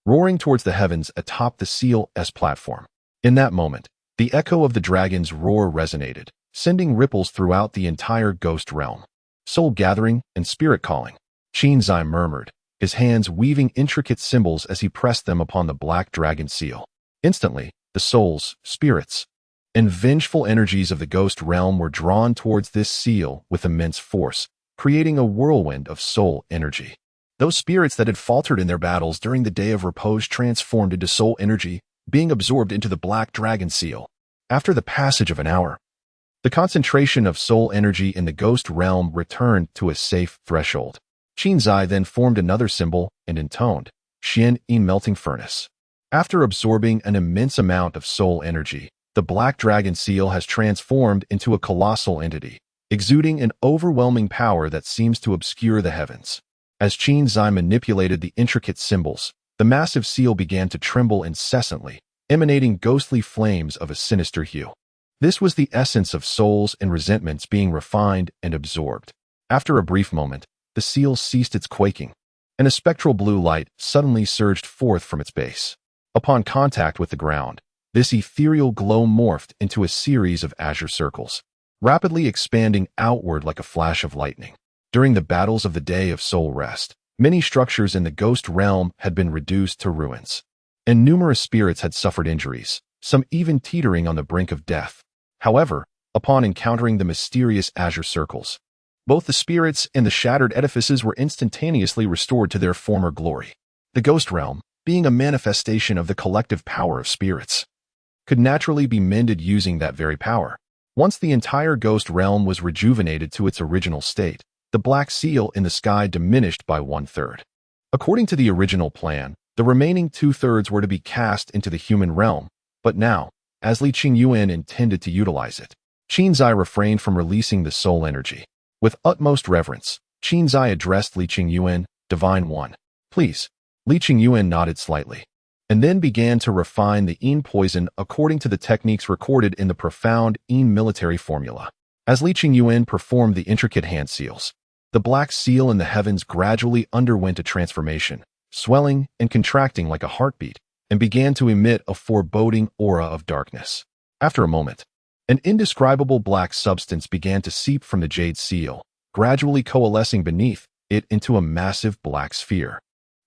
roaring towards the heavens atop the seal's platform. In that moment, the echo of the dragon's roar resonated, sending ripples throughout the entire ghost realm. Soul gathering and spirit calling, Qin Zai murmured, his hands weaving intricate symbols as he pressed them upon the black dragon seal. Instantly, the souls, spirits, and vengeful energies of the ghost realm were drawn towards this seal with immense force, creating a whirlwind of soul energy. Those spirits that had faltered in their battles during the day of repose transformed into soul energy, being absorbed into the black dragon seal. After the passage of an hour, the concentration of soul energy in the ghost realm returned to a safe threshold. Qin Zai then formed another symbol and intoned, "Xian Yin melting furnace." After absorbing an immense amount of soul energy, the black dragon seal has transformed into a colossal entity, exuding an overwhelming power that seems to obscure the heavens. As Qin Zai manipulated the intricate symbols, the massive seal began to tremble incessantly, emanating ghostly flames of a sinister hue. This was the essence of souls and resentments being refined and absorbed. After a brief moment, the seal ceased its quaking, and a spectral blue light suddenly surged forth from its base. Upon contact with the ground, this ethereal glow morphed into a series of azure circles, rapidly expanding outward like a flash of lightning. During the battles of the Day of Soul Rest, many structures in the ghost realm had been reduced to ruins, and numerous spirits had suffered injuries, some even teetering on the brink of death. However, upon encountering the mysterious azure circles, both the spirits and the shattered edifices were instantaneously restored to their former glory. The ghost realm, being a manifestation of the collective power of spirits, could naturally be mended using that very power. Once the entire ghost realm was rejuvenated to its original state, the black seal in the sky diminished by 1/3. According to the original plan, the remaining 2/3 were to be cast into the human realm, but now, as Li Qingyuan intended to utilize it, Qin Zai refrained from releasing the soul energy. With utmost reverence, Qin Zai addressed Li Qingyuan, "Divine One, please." Li Qingyuan nodded slightly, and then began to refine the Yin poison according to the techniques recorded in the profound Yin military formula. As Li Qingyuan performed the intricate hand seals, the black seal in the heavens gradually underwent a transformation, swelling and contracting like a heartbeat, and began to emit a foreboding aura of darkness. After a moment, an indescribable black substance began to seep from the jade seal, gradually coalescing beneath it into a massive black sphere.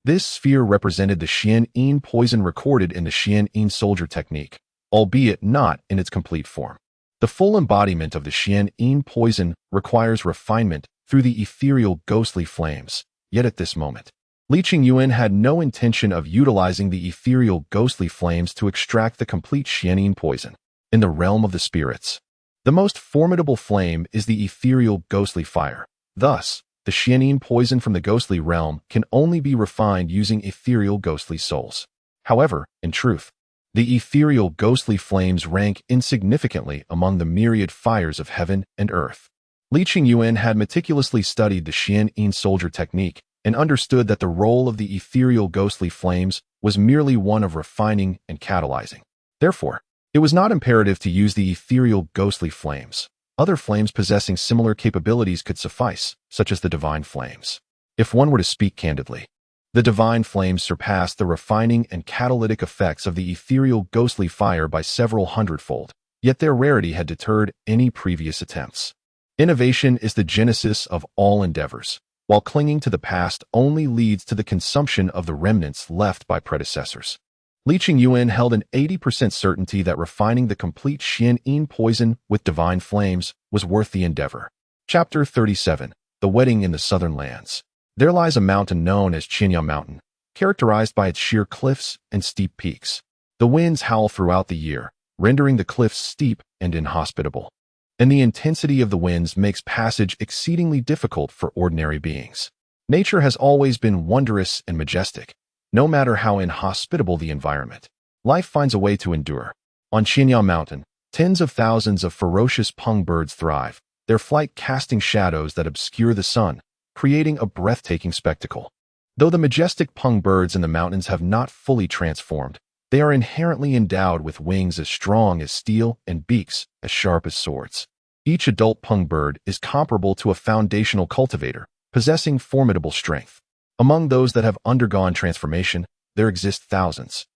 This sphere represented the Xian Yin poison recorded in the Xian Yin soldier technique, albeit not in its complete form. The full embodiment of the Xian Yin poison requires refinement through the ethereal ghostly flames, yet at this moment, Li Qingyuan had no intention of utilizing the ethereal ghostly flames to extract the complete Xian Yin poison. In the realm of the spirits, the most formidable flame is the ethereal ghostly fire. Thus, the Xian Yin poison from the ghostly realm can only be refined using ethereal ghostly souls. However, in truth, the ethereal ghostly flames rank insignificantly among the myriad fires of heaven and earth. Li Qingyuan had meticulously studied the Xian Yin soldier technique and understood that the role of the ethereal ghostly flames was merely one of refining and catalyzing. Therefore, It was not imperative to use the ethereal, ghostly flames. Other flames possessing similar capabilities could suffice, such as the divine flames. If one were to speak candidly, the divine flames surpassed the refining and catalytic effects of the ethereal, ghostly fire by several hundredfold, yet their rarity had deterred any previous attempts. Innovation is the genesis of all endeavors, while clinging to the past only leads to the consumption of the remnants left by predecessors. Lin Xi held an 80% certainty that refining the complete Xian poison with divine flames was worth the endeavor. Chapter 37. The Wedding in the Southern Lands. There lies a mountain known as Qinyao Mountain, characterized by its sheer cliffs and steep peaks. The winds howl throughout the year, rendering the cliffs steep and inhospitable. And the intensity of the winds makes passage exceedingly difficult for ordinary beings. Nature has always been wondrous and majestic. No matter how inhospitable the environment, life finds a way to endure. On Qinyao Mountain, tens of thousands of ferocious pung birds thrive, their flight casting shadows that obscure the sun, creating a breathtaking spectacle. Though the majestic pung birds in the mountains have not fully transformed, they are inherently endowed with wings as strong as steel and beaks as sharp as swords. Each adult pung bird is comparable to a foundational cultivator, possessing formidable strength. Among those that have undergone transformation, there exist thousands.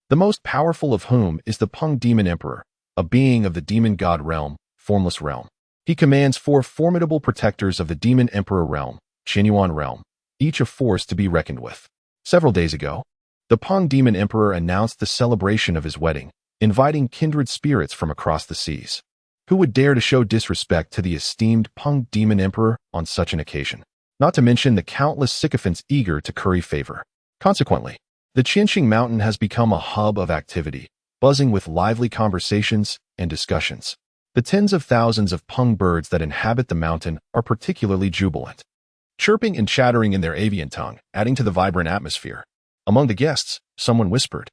The most powerful of whom is the Pung Demon Emperor, a being of the Demon God Realm, formless realm. He commands 4 formidable protectors of the Demon Emperor Realm, Qinyuan Realm, each a force to be reckoned with. Several days ago, the Pung Demon Emperor announced the celebration of his wedding, inviting kindred spirits from across the seas. Who would dare to show disrespect to the esteemed Pung Demon Emperor on such an occasion? Not to mention the countless sycophants eager to curry favor. Consequently, the Qinxing Mountain has become a hub of activity, buzzing with lively conversations and discussions. The tens of thousands of pung birds that inhabit the mountain are particularly jubilant, chirping and chattering in their avian tongue, adding to the vibrant atmosphere. Among the guests, someone whispered,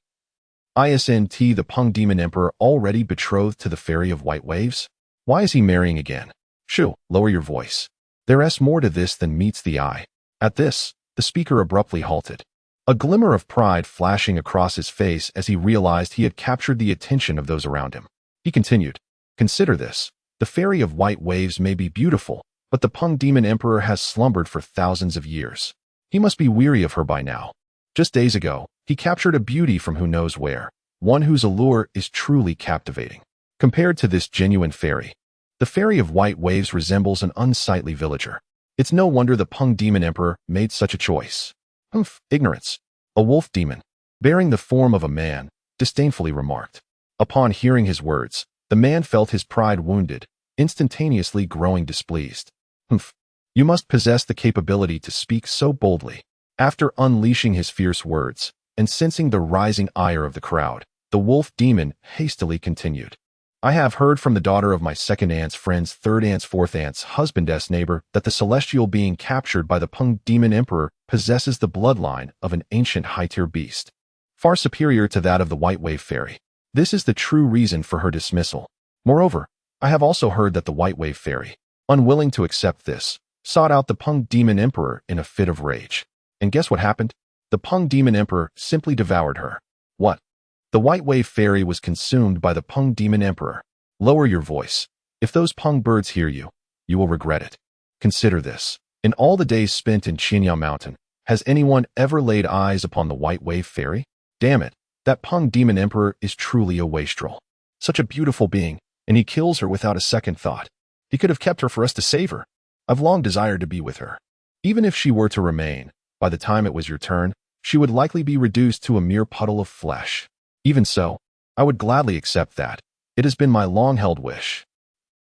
"Isn't the Pung Demon Emperor already betrothed to the Fairy of White Waves? Why is he marrying again?" "Shoo, lower your voice. There's more to this than meets the eye." At this, the speaker abruptly halted, a glimmer of pride flashing across his face as he realized he had captured the attention of those around him. He continued, "Consider this. The Fairy of White Waves may be beautiful, but the Pung Demon Emperor has slumbered for thousands of years. He must be weary of her by now. Just days ago, he captured a beauty from who knows where, one whose allure is truly captivating. Compared to this genuine fairy, the Fairy of White Waves resembles an unsightly villager. It's no wonder the Pung Demon Emperor made such a choice." "Humph, ignorance." A wolf demon, bearing the form of a man, disdainfully remarked. Upon hearing his words, the man felt his pride wounded, instantaneously growing displeased. "Humph, you must possess the capability to speak so boldly." After unleashing his fierce words, and sensing the rising ire of the crowd, the wolf demon hastily continued. "I have heard from the daughter of my second aunt's friend's third aunt's fourth aunt's husband's neighbor that the celestial being captured by the Pung Demon Emperor possesses the bloodline of an ancient high-tier beast, far superior to that of the White Wave Fairy. This is the true reason for her dismissal. Moreover, I have also heard that the White Wave Fairy, unwilling to accept this, sought out the Pung Demon Emperor in a fit of rage. And guess what happened? The Pung Demon Emperor simply devoured her." "What?" "The White Wave Fairy was consumed by the Pung Demon Emperor." "Lower your voice. If those pung birds hear you, you will regret it. Consider this. In all the days spent in Qinyao Mountain, has anyone ever laid eyes upon the White Wave Fairy? Damn it, that Pung Demon Emperor is truly a wastrel. Such a beautiful being, and he kills her without a second thought. He could have kept her for us to save her. I've long desired to be with her. Even if she were to remain, by the time it was your turn, she would likely be reduced to a mere puddle of flesh. Even so, I would gladly accept that. It has been my long-held wish."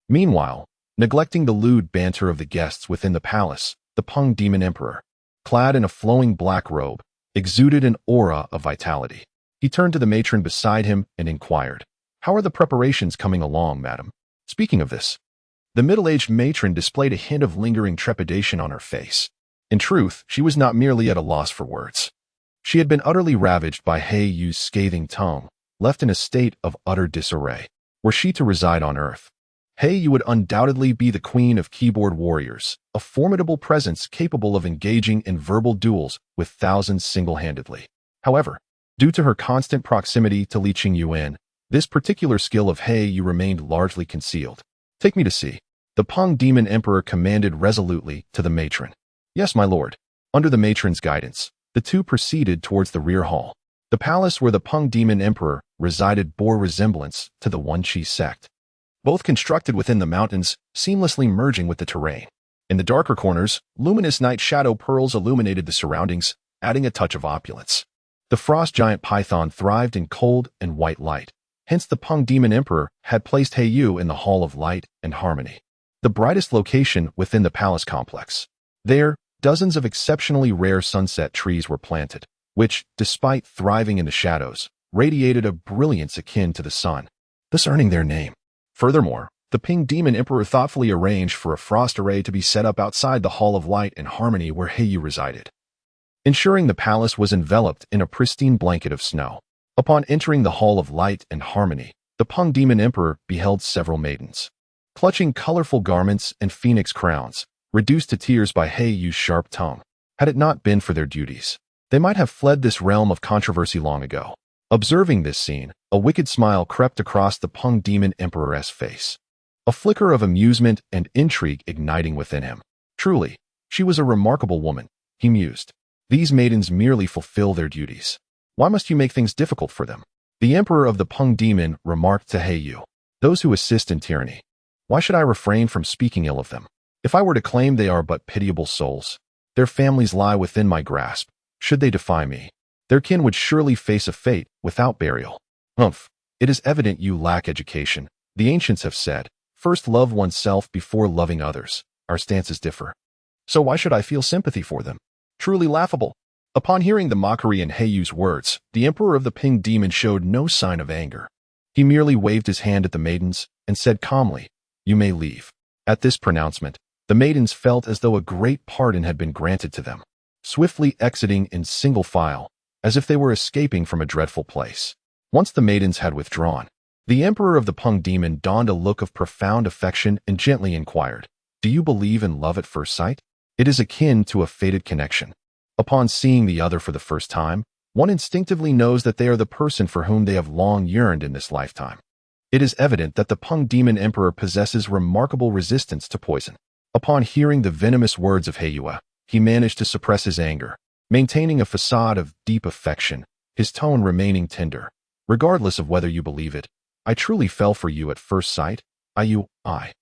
Meanwhile, neglecting the lewd banter of the guests within the palace, the Pung Demon Emperor, clad in a flowing black robe, exuded an aura of vitality. He turned to the matron beside him and inquired, "How are the preparations coming along, madam?" Speaking of this, the middle-aged matron displayed a hint of lingering trepidation on her face. In truth, she was not merely at a loss for words. She had been utterly ravaged by He Yu's scathing tongue, left in a state of utter disarray. Were she to reside on Earth, He Yu would undoubtedly be the queen of keyboard warriors, a formidable presence capable of engaging in verbal duels with thousands single-handedly. However, due to her constant proximity to Lin Xi, This particular skill of He Yu remained largely concealed. Take me to see. The Peng Demon Emperor commanded resolutely to the matron. Yes, my lord. Under the matron's guidance, the two proceeded towards the rear hall. The palace where the Peng Demon Emperor resided bore resemblance to the Lin Xi sect. Both constructed within the mountains, seamlessly merging with the terrain. In the darker corners, luminous night shadow pearls illuminated the surroundings, adding a touch of opulence. The frost giant python thrived in cold and white light. Hence the Peng Demon Emperor had placed He Yu in the Hall of Light and Harmony, the brightest location within the palace complex. There, dozens of exceptionally rare sunset trees were planted, which, despite thriving in the shadows, radiated a brilliance akin to the sun, thus earning their name. Furthermore, the Peng Demon Emperor thoughtfully arranged for a frost array to be set up outside the Hall of Light and Harmony where He Yu resided, ensuring the palace was enveloped in a pristine blanket of snow. Upon entering the Hall of Light and Harmony, the Peng Demon Emperor beheld several maidens, clutching colorful garments and phoenix crowns, reduced to tears by He Yu's sharp tongue. Had it not been for their duties, they might have fled this realm of controversy long ago. Observing this scene, a wicked smile crept across the Peng Demon Emperor's face, a flicker of amusement and intrigue igniting within him. Truly, she was a remarkable woman, he mused. These maidens merely fulfill their duties. Why must you make things difficult for them? The Emperor of the Peng Demon remarked to He Yu. Those who assist in tyranny. Why should I refrain from speaking ill of them? If I were to claim they are but pitiable souls, their families lie within my grasp. Should they defy me, their kin would surely face a fate without burial. Humph, it is evident you lack education. The ancients have said, first love oneself before loving others. Our stances differ. So why should I feel sympathy for them? Truly laughable. Upon hearing the mockery in He Yu's words, the Emperor of the Peng Demon showed no sign of anger. He merely waved his hand at the maidens and said calmly, you may leave. At this pronouncement, the maidens felt as though a great pardon had been granted to them, swiftly exiting in single file, as if they were escaping from a dreadful place. Once the maidens had withdrawn, the Emperor of the Peng Demon donned a look of profound affection and gently inquired, do you believe in love at first sight? It is akin to a fated connection. Upon seeing the other for the first time, one instinctively knows that they are the person for whom they have long yearned in this lifetime. It is evident that the Peng Demon Emperor possesses remarkable resistance to poison. Upon hearing the venomous words of He Yu, he managed to suppress his anger, maintaining a facade of deep affection, his tone remaining tender. Regardless of whether you believe it, I truly fell for you at first sight. I.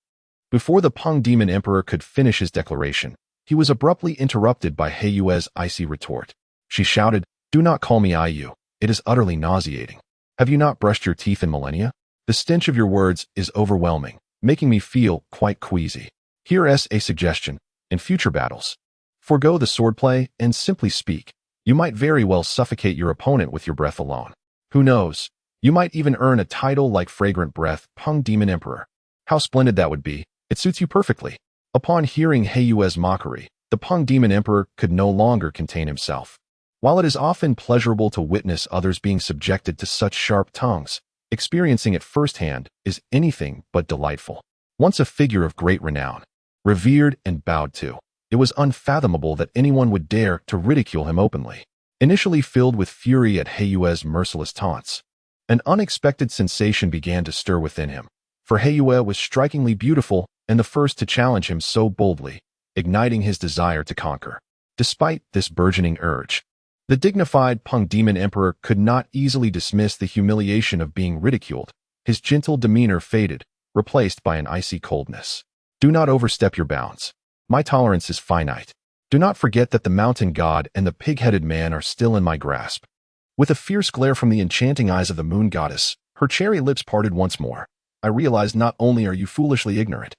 Before the Peng Demon Emperor could finish his declaration, he was abruptly interrupted by He Yu's icy retort. She shouted, do not call me Yu. It is utterly nauseating. Have you not brushed your teeth in millennia? The stench of your words is overwhelming, making me feel quite queasy. Here's a suggestion. In future battles, forgo the swordplay and simply speak. You might very well suffocate your opponent with your breath alone. Who knows? You might even earn a title like Fragrant Breath, Peng Demon Emperor. How splendid that would be. It suits you perfectly. Upon hearing He Yu's mockery, the Peng Demon Emperor could no longer contain himself. While it is often pleasurable to witness others being subjected to such sharp tongues, experiencing it firsthand is anything but delightful. Once a figure of great renown, revered and bowed to, it was unfathomable that anyone would dare to ridicule him openly. Initially filled with fury at He Yu's merciless taunts, an unexpected sensation began to stir within him, for He Yu was strikingly beautiful and the first to challenge him so boldly, igniting his desire to conquer. Despite this burgeoning urge, the dignified Peng Demon Emperor could not easily dismiss the humiliation of being ridiculed. His gentle demeanor faded, replaced by an icy coldness. Do not overstep your bounds. My tolerance is finite. Do not forget that the mountain god and the pig-headed man are still in my grasp. With a fierce glare from the enchanting eyes of the moon goddess, her cherry lips parted once more. I realize not only are you foolishly ignorant,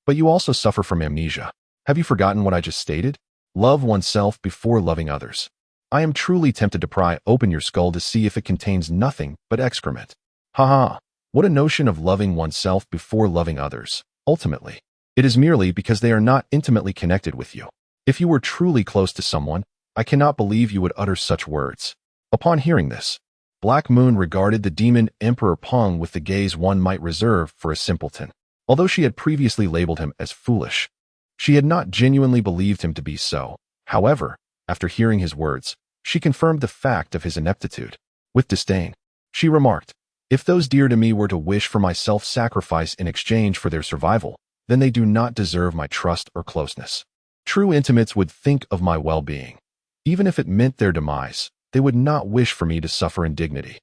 but you also suffer from amnesia. Have you forgotten what I just stated? Love oneself before loving others. I am truly tempted to pry open your skull to see if it contains nothing but excrement. Ha! What a notion of loving oneself before loving others. Ultimately, it is merely because they are not intimately connected with you. If you were truly close to someone, I cannot believe you would utter such words. Upon hearing this, Black Moon regarded the demon Emperor Peng with the gaze one might reserve for a simpleton. Although she had previously labeled him as foolish, she had not genuinely believed him to be so. However, after hearing his words, she confirmed the fact of his ineptitude. With disdain, she remarked, If those dear to me were to wish for my self-sacrifice in exchange for their survival, then they do not deserve my trust or closeness. True intimates would think of my well-being. Even if it meant their demise, they would not wish for me to suffer indignity.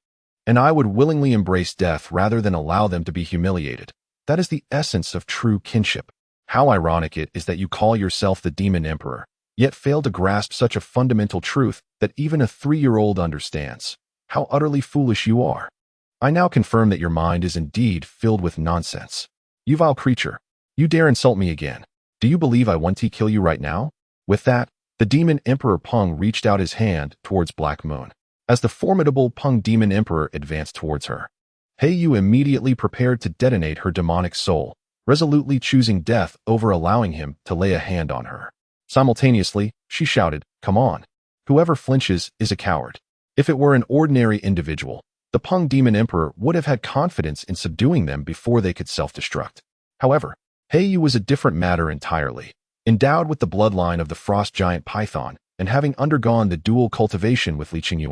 And I would willingly embrace death rather than allow them to be humiliated. That is the essence of true kinship. How ironic it is that you call yourself the Demon Emperor, yet fail to grasp such a fundamental truth that even a 3-year-old understands. How utterly foolish you are. I now confirm that your mind is indeed filled with nonsense. You vile creature. You dare insult me again. Do you believe I want to kill you right now? With that, the Demon Emperor Peng reached out his hand towards Black Moon. As the formidable Peng Demon Emperor advanced towards her, Yu immediately prepared to detonate her demonic soul, resolutely choosing death over allowing him to lay a hand on her. Simultaneously, she shouted, "Come on. Whoever flinches is a coward." If it were an ordinary individual, the Peng Demon Emperor would have had confidence in subduing them before they could self-destruct. However, Yu was a different matter entirely. Endowed with the bloodline of the frost giant Python and having undergone the dual cultivation with Lin Xi,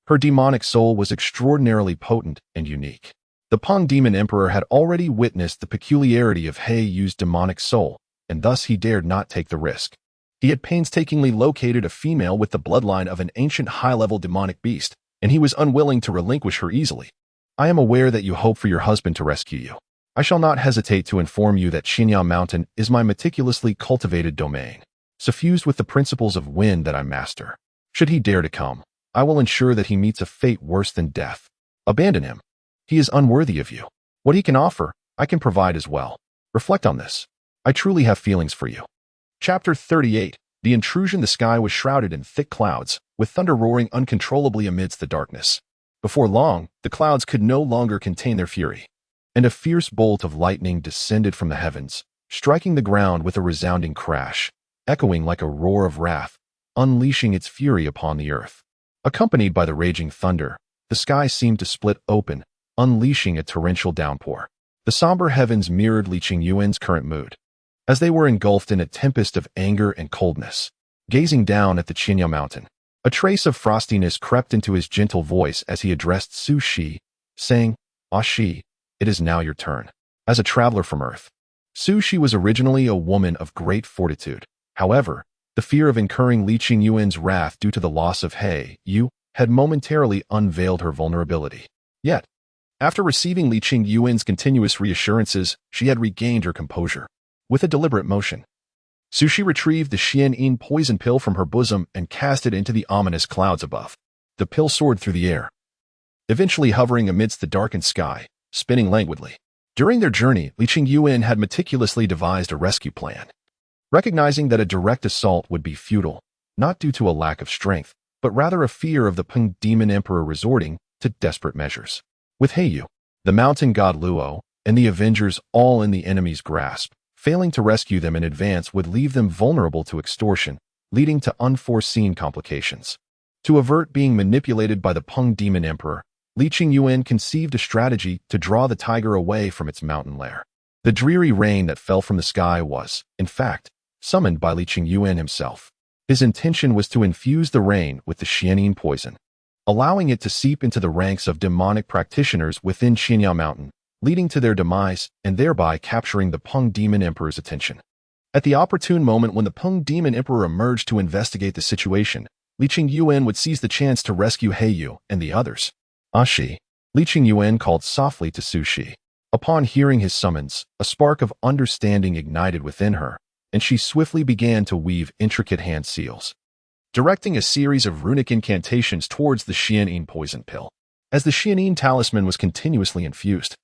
her demonic soul was extraordinarily potent and unique. The Peng Demon Emperor had already witnessed the peculiarity of Yu's demonic soul, and thus he dared not take the risk. He had painstakingly located a female with the bloodline of an ancient high-level demonic beast, and he was unwilling to relinquish her easily. I am aware that you hope for your husband to rescue you. I shall not hesitate to inform you that Xinyang Mountain is my meticulously cultivated domain, suffused with the principles of wind that I master. Should he dare to come, I will ensure that he meets a fate worse than death. Abandon him. He is unworthy of you. What he can offer, I can provide as well. Reflect on this. I truly have feelings for you. Chapter 38. The intrusion. The sky was shrouded in thick clouds, with thunder roaring uncontrollably amidst the darkness. Before long, the clouds could no longer contain their fury, and a fierce bolt of lightning descended from the heavens, striking the ground with a resounding crash, echoing like a roar of wrath, unleashing its fury upon the earth. Accompanied by the raging thunder, the sky seemed to split open, unleashing a torrential downpour. The somber heavens mirrored Lin Xi's current mood, as they were engulfed in a tempest of anger and coldness. Gazing down at the Xinyang Mountain, a trace of frostiness crept into his gentle voice as he addressed Su Shi, saying, "Ah Shi, it is now your turn." As a traveler from Earth, Su Shi was originally a woman of great fortitude. However, the fear of incurring Lin Xi's wrath due to the loss of Yu had momentarily unveiled her vulnerability. Yet, after receiving Lin Xi's continuous reassurances, she had regained her composure. With a deliberate motion, Su Shi retrieved the Xianyin poison pill from her bosom and cast it into the ominous clouds above. The pill soared through the air, eventually hovering amidst the darkened sky, spinning languidly. During their journey, Lin Xi had meticulously devised a rescue plan. Recognizing that a direct assault would be futile, not due to a lack of strength, but rather a fear of the Peng Demon Emperor resorting to desperate measures. With Yu, the mountain god Luo, and the Avengers all in the enemy's grasp, failing to rescue them in advance would leave them vulnerable to extortion, leading to unforeseen complications. To avert being manipulated by the Peng Demon Emperor, Lin Xi conceived a strategy to draw the tiger away from its mountain lair. The dreary rain that fell from the sky was, in fact, summoned by Lin Xi himself. His intention was to infuse the rain with the Xianyin poison, allowing it to seep into the ranks of demonic practitioners within Xinyang Mountain, leading to their demise and thereby capturing the Peng Demon Emperor's attention. At the opportune moment when the Peng Demon Emperor emerged to investigate the situation, Lin Xi would seize the chance to rescue Yu and the others. "Ah Shi," Lin Xi called softly to Su Shi. Upon hearing his summons, a spark of understanding ignited within her, and she swiftly began to weave intricate hand seals, directing a series of runic incantations towards the Xianyin poison pill. As the Xianyin talisman was continuously infused,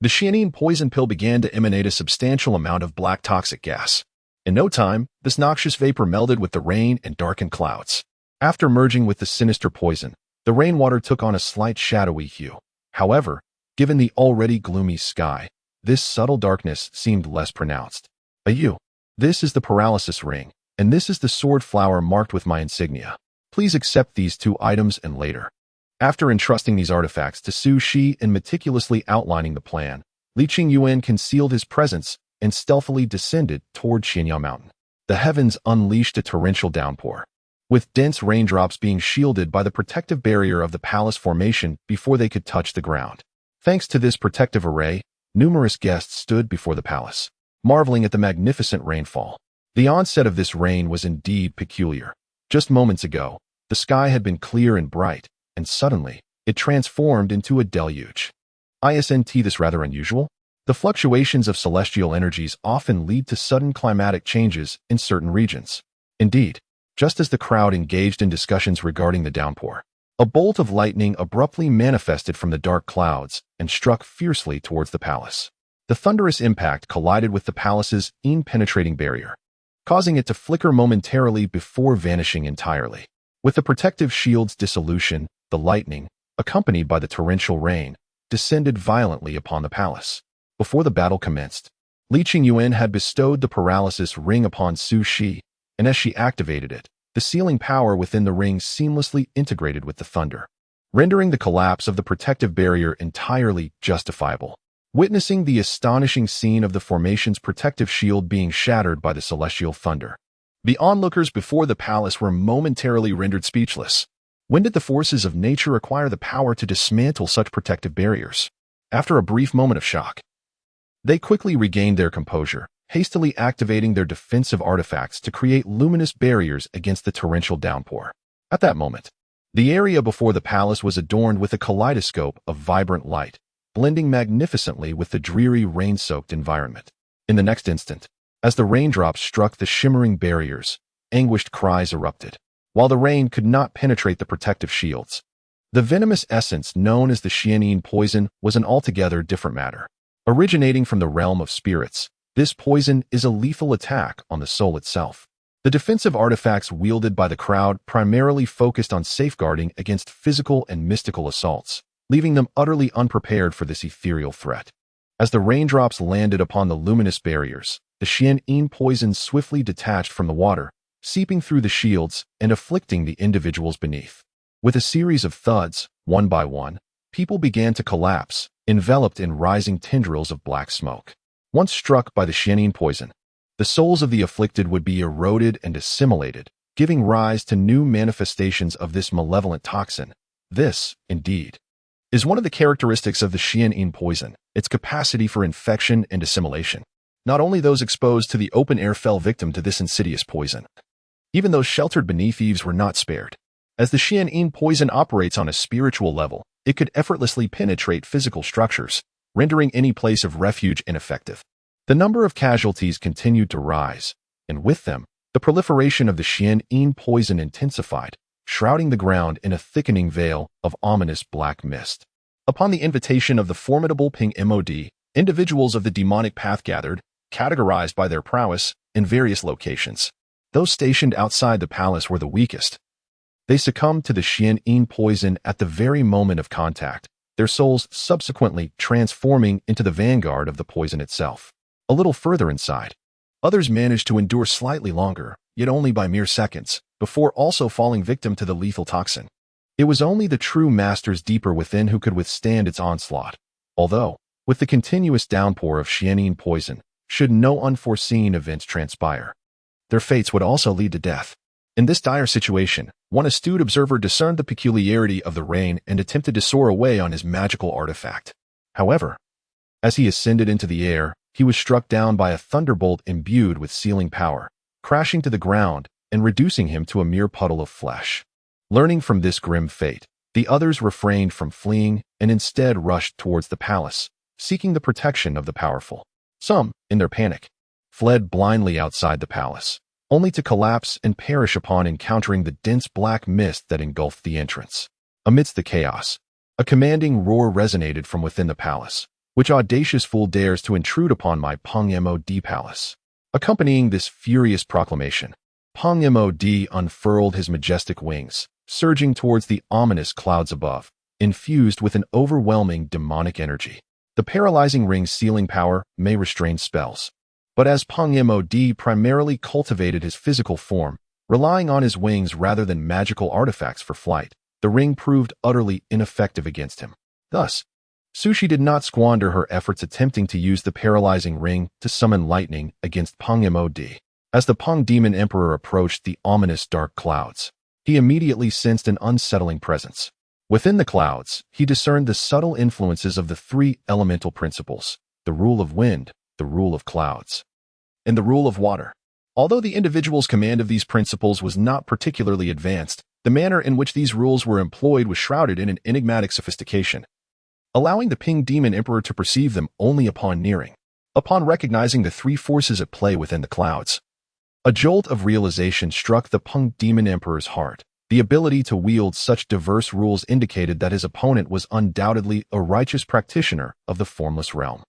the Xianyin poison pill began to emanate a substantial amount of black toxic gas. In no time, this noxious vapor melded with the rain and darkened clouds. After merging with the sinister poison, the rainwater took on a slight shadowy hue. However, given the already gloomy sky, this subtle darkness seemed less pronounced. "Yu, this is the paralysis ring, and this is the sword flower marked with my insignia. Please accept these 2 items and later." After entrusting these artifacts to Su Shi and meticulously outlining the plan, Lin Xi concealed his presence and stealthily descended toward Xinyang Mountain. The heavens unleashed a torrential downpour, with dense raindrops being shielded by the protective barrier of the palace formation before they could touch the ground. Thanks to this protective array, numerous guests stood before the palace, marveling at the magnificent rainfall. The onset of this rain was indeed peculiar. Just moments ago, the sky had been clear and bright, and suddenly, it transformed into a deluge. Isn't this rather unusual? The fluctuations of celestial energies often lead to sudden climatic changes in certain regions. Indeed, just as the crowd engaged in discussions regarding the downpour, a bolt of lightning abruptly manifested from the dark clouds and struck fiercely towards the palace. The thunderous impact collided with the palace's penetrating barrier, causing it to flicker momentarily before vanishing entirely. With the protective shield's dissolution, the lightning, accompanied by the torrential rain, descended violently upon the palace. Before the battle commenced, Lin Xi had bestowed the paralysis ring upon Su Shi, and as she activated it, the sealing power within the ring seamlessly integrated with the thunder, rendering the collapse of the protective barrier entirely justifiable. Witnessing the astonishing scene of the formation's protective shield being shattered by the celestial thunder, the onlookers before the palace were momentarily rendered speechless. When did the forces of nature acquire the power to dismantle such protective barriers? After a brief moment of shock, they quickly regained their composure, hastily activating their defensive artifacts to create luminous barriers against the torrential downpour. At that moment, the area before the palace was adorned with a kaleidoscope of vibrant light, blending magnificently with the dreary rain-soaked environment. In the next instant, as the raindrops struck the shimmering barriers, anguished cries erupted. While the rain could not penetrate the protective shields, the venomous essence known as the Xianyin poison was an altogether different matter. Originating from the realm of spirits, this poison is a lethal attack on the soul itself. The defensive artifacts wielded by the crowd primarily focused on safeguarding against physical and mystical assaults, leaving them utterly unprepared for this ethereal threat. As the raindrops landed upon the luminous barriers, the Xianyin poison swiftly detached from the water, seeping through the shields and afflicting the individuals beneath. With a series of thuds, one by one, people began to collapse, enveloped in rising tendrils of black smoke. Once struck by the Xianyin poison, the souls of the afflicted would be eroded and assimilated, giving rise to new manifestations of this malevolent toxin. This, indeed, is one of the characteristics of the Xianyin poison, its capacity for infection and assimilation. Not only those exposed to the open air fell victim to this insidious poison, even those sheltered beneath eaves were not spared. As the Xianyin poison operates on a spiritual level, it could effortlessly penetrate physical structures, rendering any place of refuge ineffective. The number of casualties continued to rise, and with them, the proliferation of the Xianyin poison intensified, shrouding the ground in a thickening veil of ominous black mist. Upon the invitation of the formidable Ping Mod, individuals of the demonic path gathered, categorized by their prowess, in various locations. Those stationed outside the palace were the weakest. They succumbed to the Xianyin poison at the very moment of contact, their souls subsequently transforming into the vanguard of the poison itself. A little further inside, others managed to endure slightly longer, yet only by mere seconds, before also falling victim to the lethal toxin. It was only the true masters deeper within who could withstand its onslaught, although, with the continuous downpour of Xianyin poison, should no unforeseen events transpire, their fates would also lead to death. In this dire situation, one astute observer discerned the peculiarity of the rain and attempted to soar away on his magical artifact. However, as he ascended into the air, he was struck down by a thunderbolt imbued with sealing power, crashing to the ground and reducing him to a mere puddle of flesh. Learning from this grim fate, the others refrained from fleeing and instead rushed towards the palace, seeking the protection of the powerful. Some, in their panic, fled blindly outside the palace, only to collapse and perish upon encountering the dense black mist that engulfed the entrance. Amidst the chaos, a commanding roar resonated from within the palace. Which audacious fool dares to intrude upon my Peng Mod palace? Accompanying this furious proclamation, Peng Mod unfurled his majestic wings, surging towards the ominous clouds above, infused with an overwhelming demonic energy. The paralyzing ring's sealing power may restrain spells, but as Peng Mod primarily cultivated his physical form, relying on his wings rather than magical artifacts for flight, the ring proved utterly ineffective against him. Thus, Su Shi did not squander her efforts attempting to use the paralyzing ring to summon lightning against Peng Mod. As the Peng Demon Emperor approached the ominous dark clouds, he immediately sensed an unsettling presence. Within the clouds, he discerned the subtle influences of the three elemental principles: the rule of wind, the rule of clouds, and the rule of water. Although the individual's command of these principles was not particularly advanced, the manner in which these rules were employed was shrouded in an enigmatic sophistication, allowing the Ping Demon Emperor to perceive them only upon nearing. Upon recognizing the three forces at play within the clouds, a jolt of realization struck the Ping Demon Emperor's heart. The ability to wield such diverse rules indicated that his opponent was undoubtedly a righteous practitioner of the formless realm.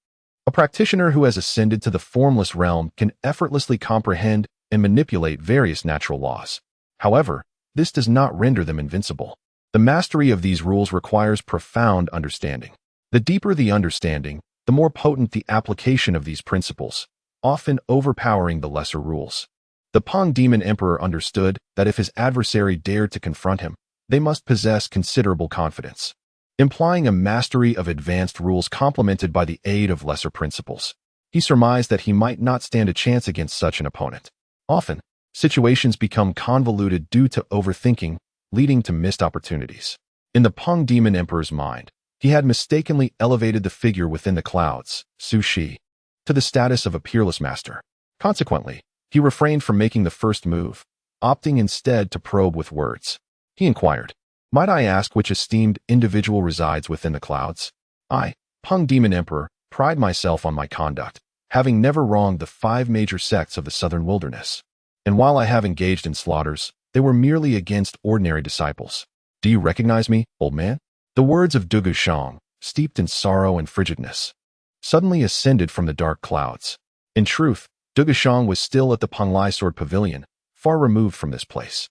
A practitioner who has ascended to the formless realm can effortlessly comprehend and manipulate various natural laws. However, this does not render them invincible. The mastery of these rules requires profound understanding. The deeper the understanding, the more potent the application of these principles, often overpowering the lesser rules. The Ping Demon Emperor understood that if his adversary dared to confront him, they must possess considerable confidence, implying a mastery of advanced rules complemented by the aid of lesser principles. He surmised that he might not stand a chance against such an opponent. Often, situations become convoluted due to overthinking, leading to missed opportunities. In the Ping Demon Emperor's mind, he had mistakenly elevated the figure within the clouds, Lin Xi, to the status of a peerless master. Consequently, he refrained from making the first move, opting instead to probe with words. He inquired, "Might I ask which esteemed individual resides within the clouds?" I, Ping Demon Emperor, pride myself on my conduct, having never wronged the 5 major sects of the southern wilderness. And while I have engaged in slaughters, they were merely against ordinary disciples. Do you recognize me, old man? The words of Du Gushang, steeped in sorrow and frigidness, suddenly ascended from the dark clouds. In truth, Du Gushang was still at the Penglai Sword Pavilion, far removed from this place.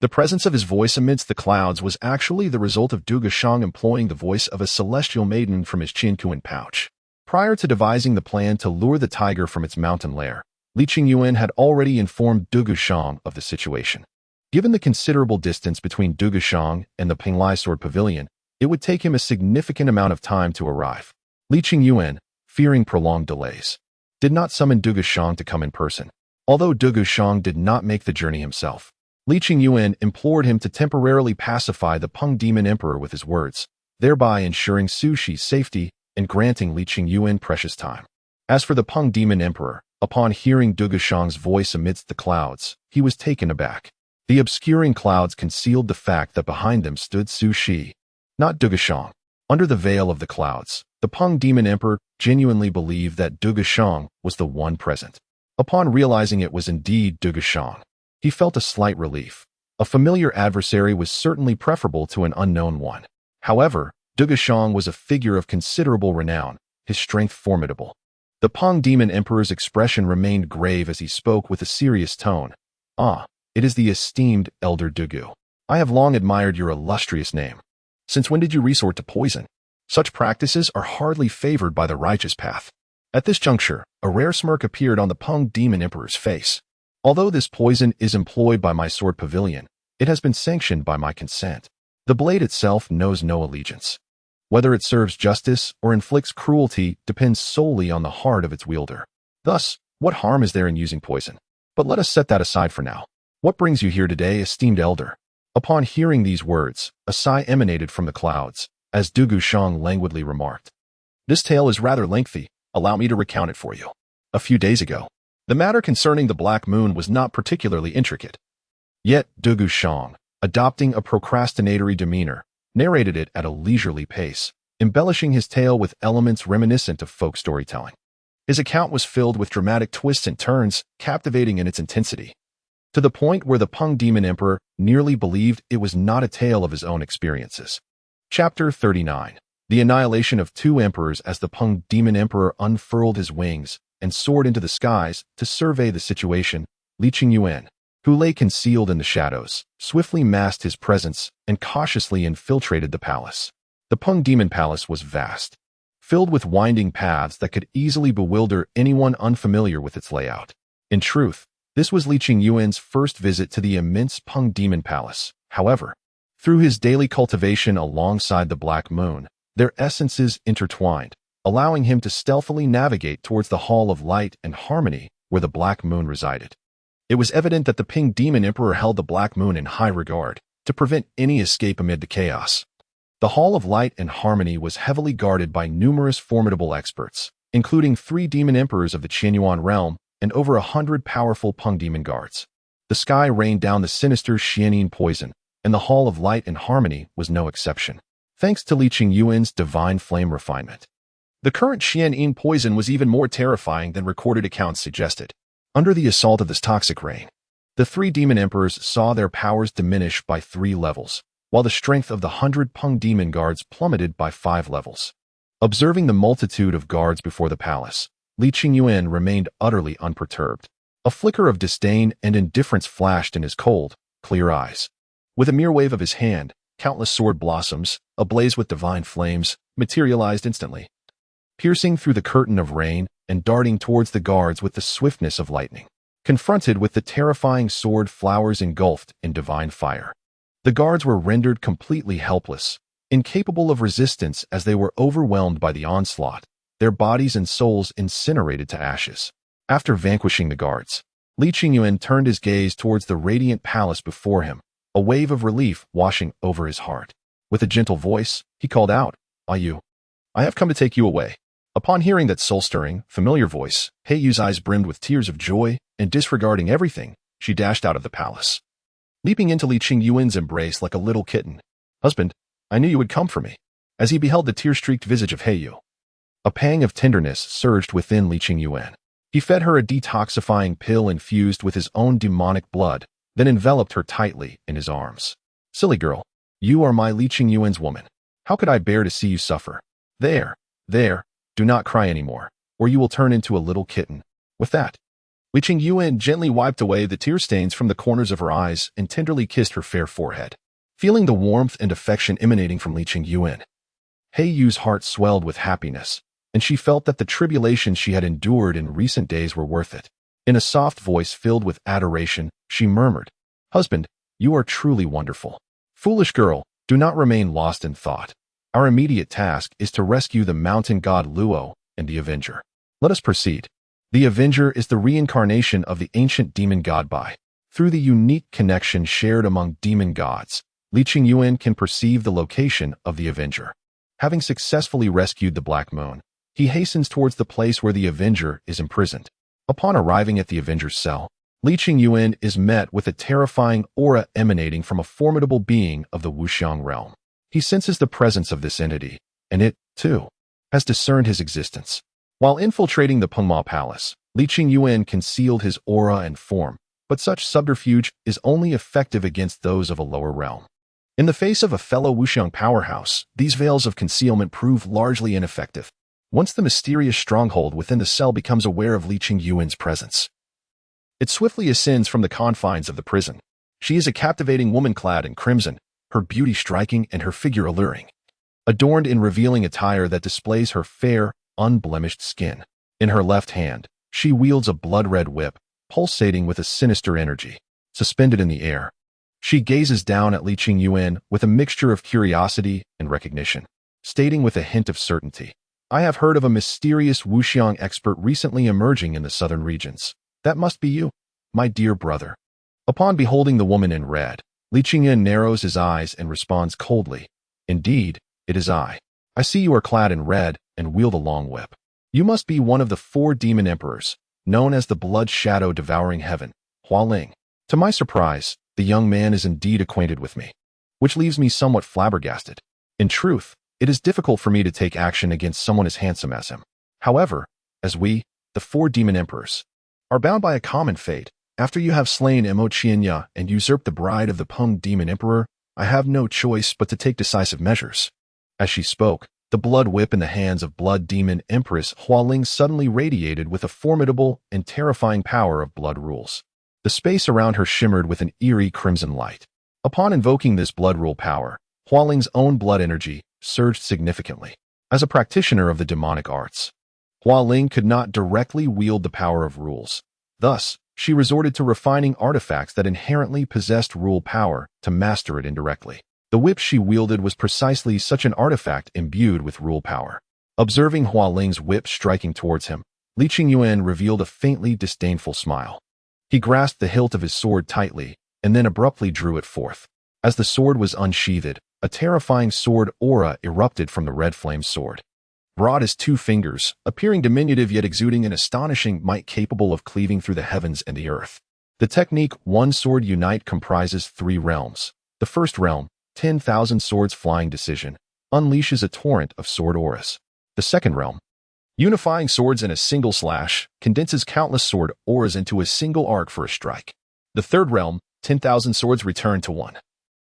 The presence of his voice amidst the clouds was actually the result of Du Gushang employing the voice of a celestial maiden from his Qinkuan pouch. Prior to devising the plan to lure the tiger from its mountain lair, Lin Xi had already informed Du Gushang of the situation. Given the considerable distance between Du Gushang and the Penglai Sword Pavilion, it would take him a significant amount of time to arrive. Lin Xi, fearing prolonged delays, did not summon Du Gushang to come in person. Although Du Gushang did not make the journey himself, Lin Xi implored him to temporarily pacify the Ping Demon Emperor with his words, thereby ensuring Lin Xi's safety and granting Lin Xi precious time. As for the Ping Demon Emperor, upon hearing Du Gushang's voice amidst the clouds, he was taken aback. The obscuring clouds concealed the fact that behind them stood Lin Xi, not Du Gushang. Under the veil of the clouds, the Ping Demon Emperor genuinely believed that Du Gushang was the one present. Upon realizing it was indeed Du Gushang, he felt a slight relief. A familiar adversary was certainly preferable to an unknown one. However, Du Gushang was a figure of considerable renown, his strength formidable. The Ping Demon Emperor's expression remained grave as he spoke with a serious tone. "Ah, it is the esteemed Elder Dugu. I have long admired your illustrious name. Since when did you resort to poison? Such practices are hardly favored by the righteous path." At this juncture, a rare smirk appeared on the Ping Demon Emperor's face. "Although this poison is employed by my sword pavilion, it has been sanctioned by my consent. The blade itself knows no allegiance. Whether it serves justice or inflicts cruelty depends solely on the heart of its wielder. Thus, what harm is there in using poison? But let us set that aside for now. What brings you here today, esteemed elder?" Upon hearing these words, a sigh emanated from the clouds, as Du Gushang languidly remarked, "This tale is rather lengthy. Allow me to recount it for you. A few days ago, the matter concerning the Black Moon was not particularly intricate. Yet Du Gushang, adopting a procrastinatory demeanor, narrated it at a leisurely pace, embellishing his tale with elements reminiscent of folk storytelling. His account was filled with dramatic twists and turns, captivating in its intensity, to the point where the Ping Demon Emperor nearly believed it was not a tale of his own experiences. Chapter 39. The Annihilation of Two Emperors. As the Ping Demon Emperor unfurled his wings and soared into the skies to survey the situation, Lin Xi, who lay concealed in the shadows, swiftly masked his presence and cautiously infiltrated the palace. The Ping Demon Palace was vast, filled with winding paths that could easily bewilder anyone unfamiliar with its layout. In truth, this was Lin Xi's first visit to the immense Ping Demon Palace. However, through his daily cultivation alongside the Black Moon, their essences intertwined, allowing him to stealthily navigate towards the Hall of Light and Harmony where the Black Moon resided. It was evident that the Ping Demon Emperor held the Black Moon in high regard, to prevent any escape amid the chaos. The Hall of Light and Harmony was heavily guarded by numerous formidable experts, including 3 demon emperors of the Qianyuan realm and over 100 powerful Peng demon guards. The sky rained down the sinister Xianyin poison, and the Hall of Light and Harmony was no exception, thanks to Li Qingyuan's divine flame refinement. The current Xianyin poison was even more terrifying than recorded accounts suggested. Under the assault of this toxic rain, the 3 demon emperors saw their powers diminish by 3 levels, while the strength of the 100 Peng demon guards plummeted by 5 levels. Observing the multitude of guards before the palace, Li Qingyuan remained utterly unperturbed. A flicker of disdain and indifference flashed in his cold, clear eyes. With a mere wave of his hand, countless sword blossoms, ablaze with divine flames, materialized instantly, piercing through the curtain of rain and darting towards the guards with the swiftness of lightning. Confronted with the terrifying sword flowers engulfed in divine fire, the guards were rendered completely helpless, incapable of resistance as they were overwhelmed by the onslaught, their bodies and souls incinerated to ashes. After vanquishing the guards, Li Qingyuan turned his gaze towards the radiant palace before him, a wave of relief washing over his heart. With a gentle voice, he called out, "Ayu, I have come to take you away." Upon hearing that soul-stirring, familiar voice, Heiyu's eyes brimmed with tears of joy, and disregarding everything, she dashed out of the palace, leaping into Li Qingyuan's embrace like a little kitten. "Husband, I knew you would come for me." As he beheld the tear-streaked visage of Heiyu, a pang of tenderness surged within Li Qingyuan. He fed her a detoxifying pill infused with his own demonic blood, then enveloped her tightly in his arms. "Silly girl, you are my Li Qingyuan's woman. How could I bear to see you suffer? There, do not cry anymore, or you will turn into a little kitten." With that, Li Qingyuan gently wiped away the tear stains from the corners of her eyes and tenderly kissed her fair forehead. Feeling the warmth and affection emanating from Li Qingyuan, Heiyu's heart swelled with happiness, and she felt that the tribulations she had endured in recent days were worth it. In a soft voice filled with adoration, she murmured, "Husband, you are truly wonderful. Foolish girl, do not remain lost in thought. Our immediate task is to rescue the mountain god Luo and the Avenger. Let us proceed." The Avenger is the reincarnation of the ancient demon god Bai. Through the unique connection shared among demon gods, Li Qingyuan can perceive the location of the Avenger. Having successfully rescued the Black Moon, he hastens towards the place where the Avenger is imprisoned. Upon arriving at the Avenger's cell, Li Qingyuan is met with a terrifying aura emanating from a formidable being of the Wuxiang realm. He senses the presence of this entity, and it, too, has discerned his existence. While infiltrating the Pengma Palace, Li Qingyuan concealed his aura and form, but such subterfuge is only effective against those of a lower realm. In the face of a fellow Wuxiang powerhouse, these veils of concealment prove largely ineffective. Once the mysterious stronghold within the cell becomes aware of Li Qingyuan's presence, it swiftly ascends from the confines of the prison. She is a captivating woman clad in crimson, her beauty striking and her figure alluring, adorned in revealing attire that displays her fair, unblemished skin. In her left hand, she wields a blood-red whip, pulsating with a sinister energy. Suspended in the air, she gazes down at Li Qingyuan with a mixture of curiosity and recognition, stating with a hint of certainty, "I have heard of a mysterious Wuxiang expert recently emerging in the southern regions. That must be you, my dear brother." Upon beholding the woman in red, Li Qingyuan narrows his eyes and responds coldly, "Indeed, it is I. I see you are clad in red and wield a long whip. You must be one of the 4 demon emperors, known as the Blood Shadow Devouring Heaven, Hualing." To my surprise, the young man is indeed acquainted with me, which leaves me somewhat flabbergasted. In truth, it is difficult for me to take action against someone as handsome as him. However, as we, the 4 demon emperors, are bound by a common fate, after you have slain Emo Qianya and usurped the bride of the Peng demon emperor, I have no choice but to take decisive measures. As she spoke, the blood whip in the hands of Blood Demon Empress Hualing suddenly radiated with a formidable and terrifying power of blood rules. The space around her shimmered with an eerie crimson light. Upon invoking this blood rule power, Hualing's own blood energy surged significantly. As a practitioner of the demonic arts, Hualing could not directly wield the power of rules. Thus, she resorted to refining artifacts that inherently possessed rule power to master it indirectly. The whip she wielded was precisely such an artifact imbued with rule power. Observing Hualing's whip striking towards him, Li Qingyuan revealed a faintly disdainful smile. He grasped the hilt of his sword tightly, and then abruptly drew it forth. As the sword was unsheathed, A terrifying sword aura erupted from the red flame sword. Broad as 2 fingers, appearing diminutive yet exuding an astonishing might capable of cleaving through the heavens and the earth. The technique One Sword Unite comprises 3 realms. The first realm, 10,000 Swords Flying Decision, unleashes a torrent of sword auras. The second realm, unifying swords in a single slash, condenses countless sword auras into a single arc for a strike. The third realm, 10,000 Swords Return to One,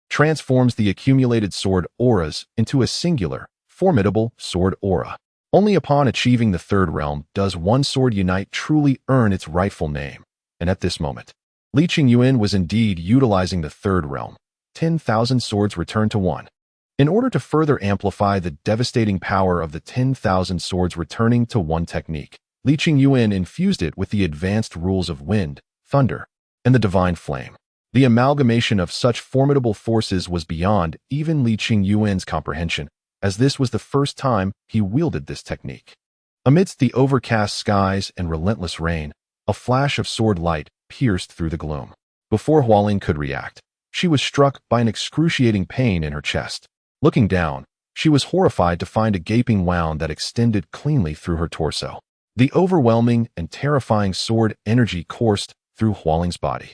transforms the accumulated sword auras into a singular, formidable sword aura. Only upon achieving the third realm does One Sword Unite truly earn its rightful name. And at this moment, Lin Xi was indeed utilizing the third realm, 10,000 Swords Return to One. In order to further amplify the devastating power of the 10,000 Swords Returning to One technique, Lin Xi infused it with the advanced rules of wind, thunder, and the divine flame. The amalgamation of such formidable forces was beyond even Lin Xi's comprehension, as this was the first time he wielded this technique. Amidst the overcast skies and relentless rain, a flash of sword light pierced through the gloom. Before Hualing could react, she was struck by an excruciating pain in her chest. Looking down, she was horrified to find a gaping wound that extended cleanly through her torso. The overwhelming and terrifying sword energy coursed through Hualing's body,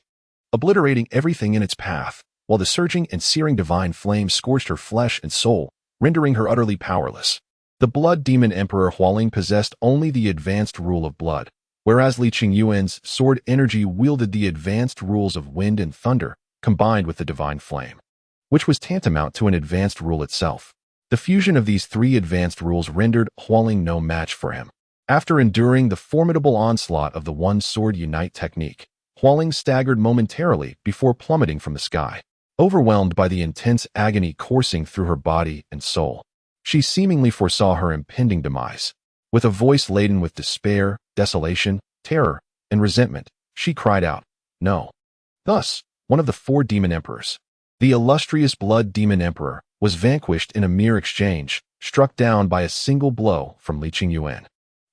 obliterating everything in its path, while the surging and searing divine flame scorched her flesh and soul, rendering her utterly powerless. The Blood Demon Emperor Hualing possessed only the advanced rule of blood, whereas Lin Xi's sword energy wielded the advanced rules of wind and thunder, combined with the divine flame, which was tantamount to an advanced rule itself. The fusion of these 3 advanced rules rendered Hualing no match for him. After enduring the formidable onslaught of the One Sword Unite technique, Hualing staggered momentarily before plummeting from the sky. Overwhelmed by the intense agony coursing through her body and soul, she seemingly foresaw her impending demise. With a voice laden with despair, desolation, terror, and resentment, she cried out, "No!" Thus, one of the 4 demon emperors, the illustrious Blood Demon Emperor, was vanquished in a mere exchange, struck down by a single blow from Lin Xi.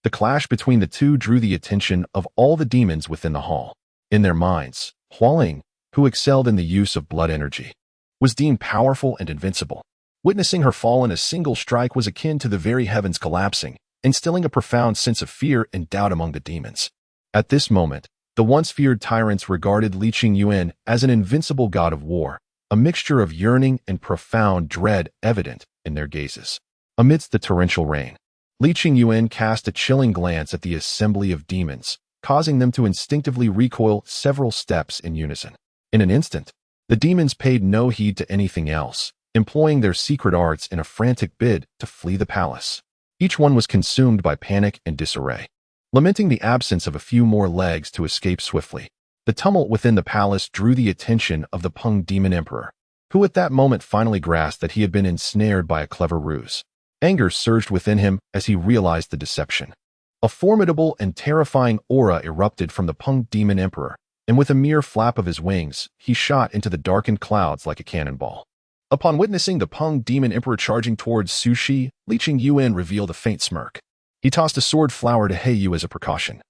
The clash between the two drew the attention of all the demons within the hall. In their minds, Hualing, who excelled in the use of blood energy, was deemed powerful and invincible. Witnessing her fall in a single strike was akin to the very heavens collapsing, instilling a profound sense of fear and doubt among the demons. At this moment, the once feared tyrants regarded Lin Xi as an invincible god of war, a mixture of yearning and profound dread evident in their gazes. Amidst the torrential rain, Lin Xi cast a chilling glance at the assembly of demons, causing them to instinctively recoil several steps in unison. In an instant, the demons paid no heed to anything else, employing their secret arts in a frantic bid to flee the palace. Each one was consumed by panic and disarray, lamenting the absence of a few more legs to escape swiftly. The tumult within the palace drew the attention of the Peng Demon Emperor, who at that moment finally grasped that he had been ensnared by a clever ruse. Anger surged within him as he realized the deception. A formidable and terrifying aura erupted from the Peng Demon Emperor, and with a mere flap of his wings, he shot into the darkened clouds like a cannonball. Upon witnessing the Peng Demon Emperor charging towards Su Shi, Lin Xi revealed a faint smirk. He tossed a sword flower to Heiyu as a precaution,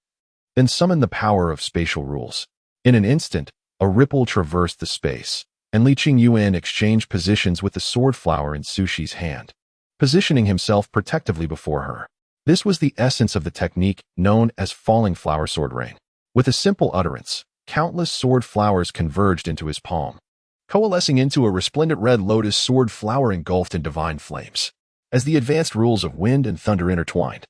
then summoned the power of spatial rules. In an instant, a ripple traversed the space, and Lin Xi exchanged positions with the sword flower in Su Shi's hand, positioning himself protectively before her. This was the essence of the technique known as falling flower sword rain. With a simple utterance, countless sword flowers converged into his palm, coalescing into a resplendent red lotus sword flower engulfed in divine flames. As the advanced rules of wind and thunder intertwined,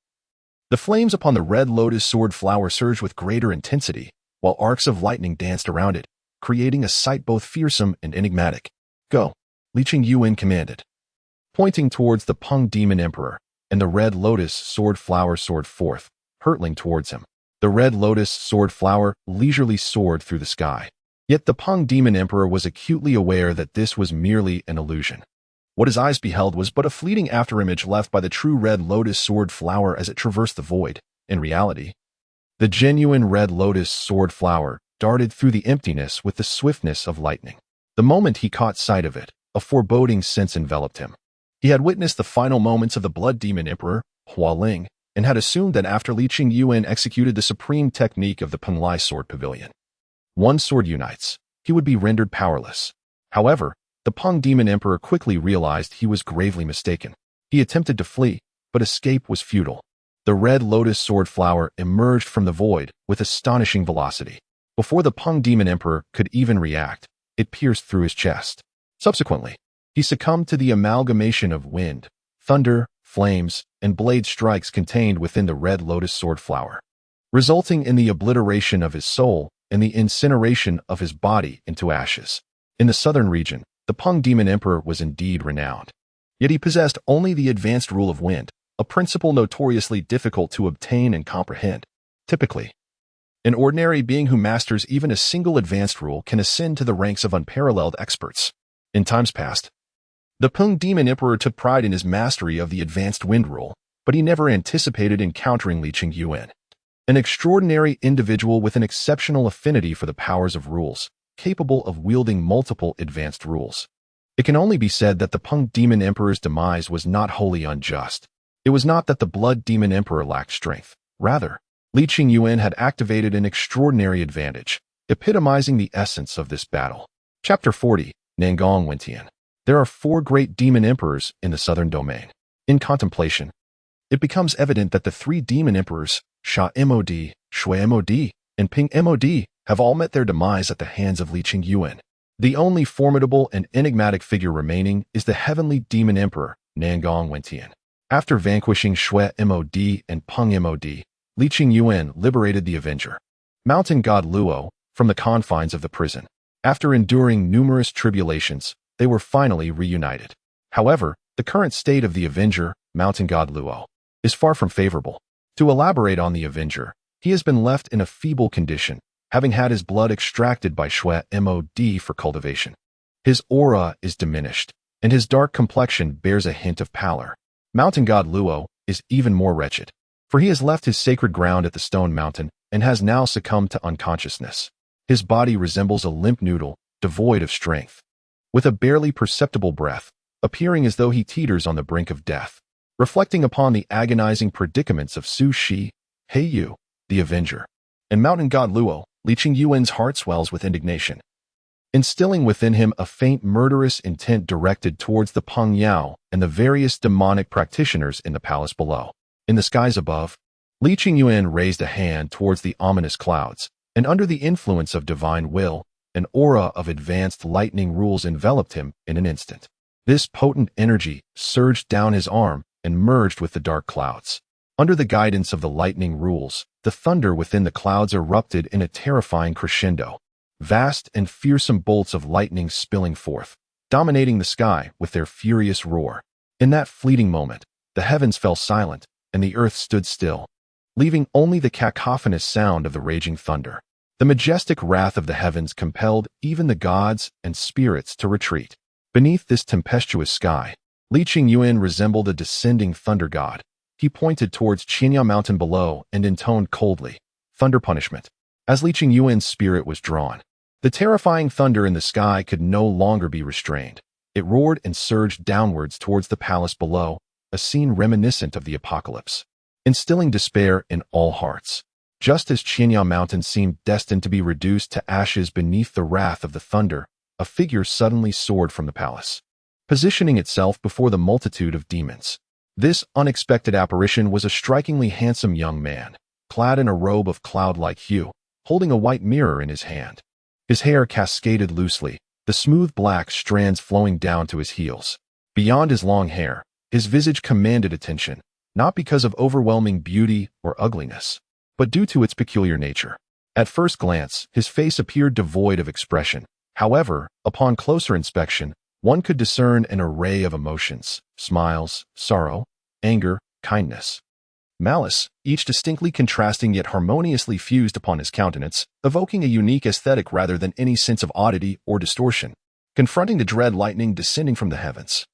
the flames upon the red lotus sword flower surged with greater intensity, while arcs of lightning danced around it, creating a sight both fearsome and enigmatic. "Go," Lin Xi commanded. Pointing towards the Peng Demon Emperor, and the red lotus sword flower soared forth, hurtling towards him. The red lotus sword flower leisurely soared through the sky. Yet the Peng Demon Emperor was acutely aware that this was merely an illusion. What his eyes beheld was but a fleeting afterimage left by the true red lotus sword flower as it traversed the void. In reality, the genuine red lotus sword flower darted through the emptiness with the swiftness of lightning. The moment he caught sight of it, a foreboding sense enveloped him. He had witnessed the final moments of the Blood Demon Emperor, Hualing, and had assumed that after Lin Xi executed the supreme technique of the Penglai Sword Pavilion, One Sword Unites, he would be rendered powerless. However, The Peng Demon Emperor quickly realized he was gravely mistaken. He attempted to flee, but escape was futile. The red lotus sword flower emerged from the void with astonishing velocity. Before the Peng Demon Emperor could even react, it pierced through his chest. Subsequently, he succumbed to the amalgamation of wind, thunder, flames, and blade strikes contained within the red lotus sword flower, resulting in the obliteration of his soul and the incineration of his body into ashes. In the southern region, the Peng Demon Emperor was indeed renowned. Yet he possessed only the advanced rule of wind, a principle notoriously difficult to obtain and comprehend. Typically, an ordinary being who masters even a single advanced rule can ascend to the ranks of unparalleled experts. In times past, the Peng Demon Emperor took pride in his mastery of the advanced wind rule, but he never anticipated encountering Lin Xi, an extraordinary individual with an exceptional affinity for the powers of rules, capable of wielding multiple advanced rules. It can only be said that the Peng Demon Emperor's demise was not wholly unjust. It was not that the Blood Demon Emperor lacked strength. Rather, Lin Xi had activated an extraordinary advantage, epitomizing the essence of this battle. Chapter 40, Nangong Wentian. There are 4 great demon emperors in the southern domain. In contemplation, it becomes evident that the 3 demon emperors, Sha Mod, Shui Mod, and Ping Mod, have all met their demise at the hands of Lin Xi. The only formidable and enigmatic figure remaining is the heavenly demon emperor, Nangong Wentian. After vanquishing Shui Mod and Peng Mod, Lin Xi liberated the Avenger, Mountain God Luo, from the confines of the prison. After enduring numerous tribulations, they were finally reunited. However, the current state of the Avenger, Mountain God Luo, is far from favorable. To elaborate on the Avenger, he has been left in a feeble condition, having had his blood extracted by Shui Mod for cultivation. His aura is diminished, and his dark complexion bears a hint of pallor. Mountain God Luo is even more wretched, for he has left his sacred ground at the Stone Mountain and has now succumbed to unconsciousness. His body resembles a limp noodle, devoid of strength, with a barely perceptible breath, appearing as though he teeters on the brink of death. Reflecting upon the agonizing predicaments of Su Shi, He Yu, the Avenger, and Mountain God Luo, Lin Xi's heart swells with indignation, instilling within him a faint murderous intent directed towards the Peng Yao and the various demonic practitioners in the palace below. In the skies above, Lin Xi raised a hand towards the ominous clouds, and under the influence of divine will, an aura of advanced lightning rules enveloped him in an instant. This potent energy surged down his arm and merged with the dark clouds. Under the guidance of the lightning rules, the thunder within the clouds erupted in a terrifying crescendo, vast and fearsome bolts of lightning spilling forth, dominating the sky with their furious roar. In that fleeting moment, the heavens fell silent and the earth stood still, leaving only the cacophonous sound of the raging thunder. The majestic wrath of the heavens compelled even the gods and spirits to retreat. Beneath this tempestuous sky, Lin Xi resembled a descending thunder god. He pointed towards Qinya Mountain below and intoned coldly, "Thunder punishment." As Lin Xi's spirit was drawn, the terrifying thunder in the sky could no longer be restrained. It roared and surged downwards towards the palace below, a scene reminiscent of the apocalypse, instilling despair in all hearts. Just as Qinya Mountain seemed destined to be reduced to ashes beneath the wrath of the thunder, a figure suddenly soared from the palace, positioning itself before the multitude of demons. This unexpected apparition was a strikingly handsome young man, clad in a robe of cloud-like hue, holding a white mirror in his hand. His hair cascaded loosely, the smooth black strands flowing down to his heels. Beyond his long hair, his visage commanded attention, not because of overwhelming beauty or ugliness, but due to its peculiar nature. At first glance, his face appeared devoid of expression. However, upon closer inspection, one could discern an array of emotions: smiles, sorrow, anger, kindness, malice, each distinctly contrasting yet harmoniously fused upon his countenance, evoking a unique aesthetic rather than any sense of oddity or distortion. Confronting the dread lightning descending from the heavens,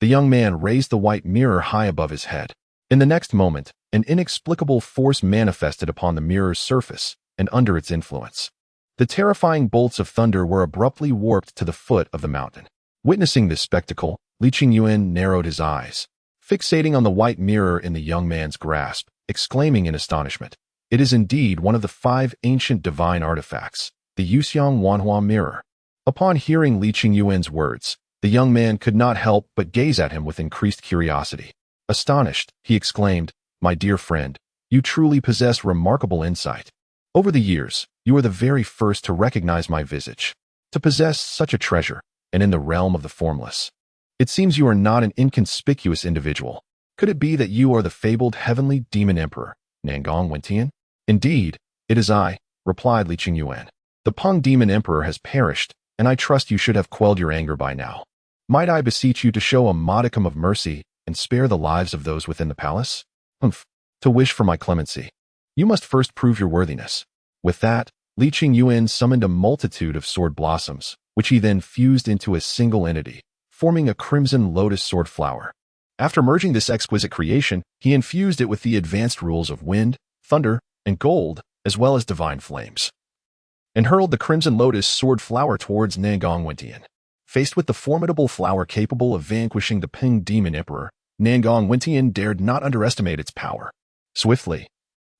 the young man raised the white mirror high above his head. In the next moment, an inexplicable force manifested upon the mirror's surface, and under its influence, the terrifying bolts of thunder were abruptly warped to the foot of the mountain. Witnessing this spectacle, Lin Xi narrowed his eyes, fixating on the white mirror in the young man's grasp, exclaiming in astonishment, "It is indeed one of the 5 ancient divine artifacts, the Yuxiang Wanhua mirror." Upon hearing Lin Xi's words, The young man could not help but gaze at him with increased curiosity. Astonished, he exclaimed, "My dear friend, you truly possess remarkable insight. Over the years, you are the very first to recognize my visage, to possess such a treasure, and in the realm of the formless. It seems you are not an inconspicuous individual. Could it be that you are the fabled heavenly demon emperor, Nangong Wentian?" "Indeed, it is I," replied Li Yuan. "The Peng demon emperor has perished, and I trust you should have quelled your anger by now. Might I beseech you to show a modicum of mercy and spare the lives of those within the palace?" "Humph, to wish for my clemency. You must first prove your worthiness." With that, Li Yuan summoned a multitude of sword blossoms, which he then fused into a single entity, forming a crimson lotus sword flower. After merging this exquisite creation, he infused it with the advanced rules of wind, thunder, and gold, as well as divine flames, and hurled the crimson lotus sword flower towards Nangong Wentian. Faced with the formidable flower capable of vanquishing the Ping demon emperor, Nangong Wentian dared not underestimate its power. Swiftly,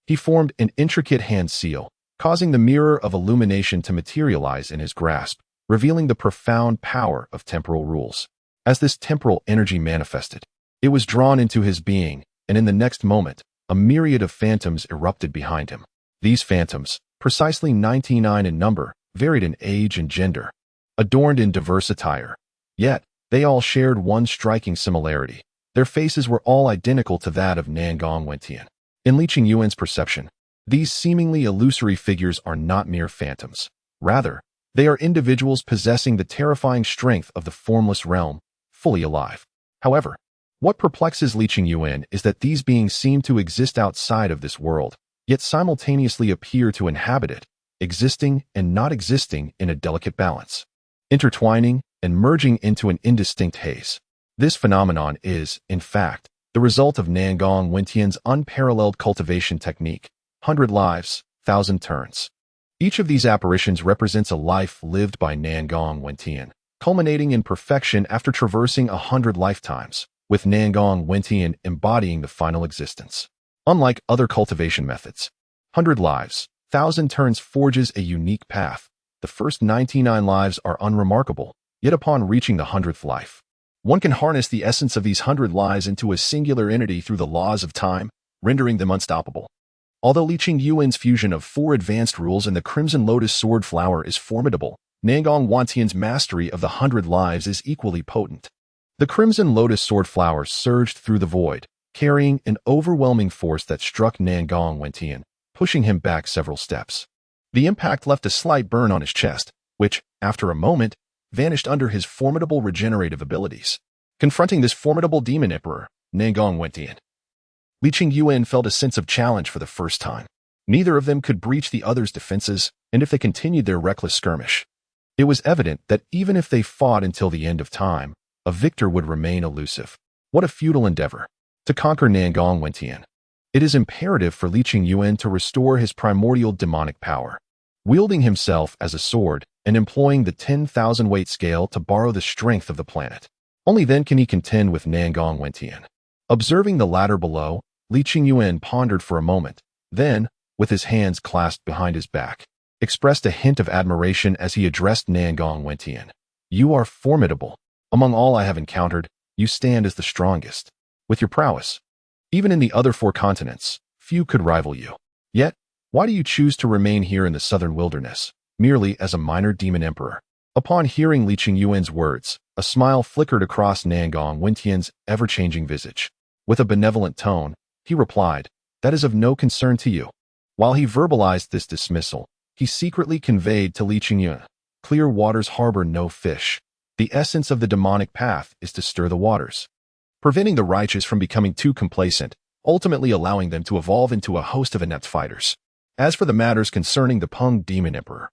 he formed an intricate hand seal, causing the mirror of illumination to materialize in his grasp, revealing the profound power of temporal rules. As this temporal energy manifested, it was drawn into his being, and in the next moment, a myriad of phantoms erupted behind him. These phantoms, precisely 99 in number, varied in age and gender, adorned in diverse attire. Yet, they all shared one striking similarity. Their faces were all identical to that of Nangong Wentian. In Li Yuan's perception, these seemingly illusory figures are not mere phantoms. Rather, they are individuals possessing the terrifying strength of the formless realm, fully alive. However, what perplexes Li Yuan is that these beings seem to exist outside of this world, yet simultaneously appear to inhabit it, existing and not existing in a delicate balance, intertwining and merging into an indistinct haze. This phenomenon is, in fact, the result of Nangong Wentian's unparalleled cultivation technique, 100 lives, 1,000 turns. Each of these apparitions represents a life lived by Nangong Wentian, culminating in perfection after traversing 100 lifetimes, with Nangong Wentian embodying the final existence. Unlike other cultivation methods, 100 lives, 1,000 turns forges a unique path. The first 99 lives are unremarkable, yet upon reaching the 100th life, one can harness the essence of these 100 lives into a singular entity through the laws of time, rendering them unstoppable. Although Li Yuan's fusion of 4 advanced rules and the Crimson Lotus Sword Flower is formidable, Nangong Wentian's mastery of the 100 lives is equally potent. The Crimson Lotus Sword Flower surged through the void, carrying an overwhelming force that struck Nangong Wentian, pushing him back several steps. The impact left a slight burn on his chest, which, after a moment, vanished under his formidable regenerative abilities. Confronting this formidable demon emperor, Nangong Wentian, Li Yuan felt a sense of challenge for the first time. Neither of them could breach the other's defenses, and if they continued their reckless skirmish, it was evident that even if they fought until the end of time, a victor would remain elusive. What a futile endeavor. To conquer Nangong Wentian, it is imperative for Li Yuan to restore his primordial demonic power. Wielding himself as a sword and employing the 10,000 weight scale to borrow the strength of the planet. Only then can he contend with Nangong Wentian. Observing the latter below, Li Yuan pondered for a moment, then, with his hands clasped behind his back, expressed a hint of admiration as he addressed Nangong Wentian. "You are formidable. Among all I have encountered, you stand as the strongest. With your prowess, even in the other 4 continents, few could rival you. Yet, why do you choose to remain here in the southern wilderness, merely as a minor demon emperor?" Upon hearing Li Yuan's words, a smile flickered across Nangong Wentian's ever-changing visage. With a benevolent tone, he replied, "That is of no concern to you." While he verbalized this dismissal, he secretly conveyed to Li Yuan, "Clear waters harbor no fish. The essence of the demonic path is to stir the waters, preventing the righteous from becoming too complacent, ultimately allowing them to evolve into a host of inept fighters. As for the matters concerning the Peng demon emperor,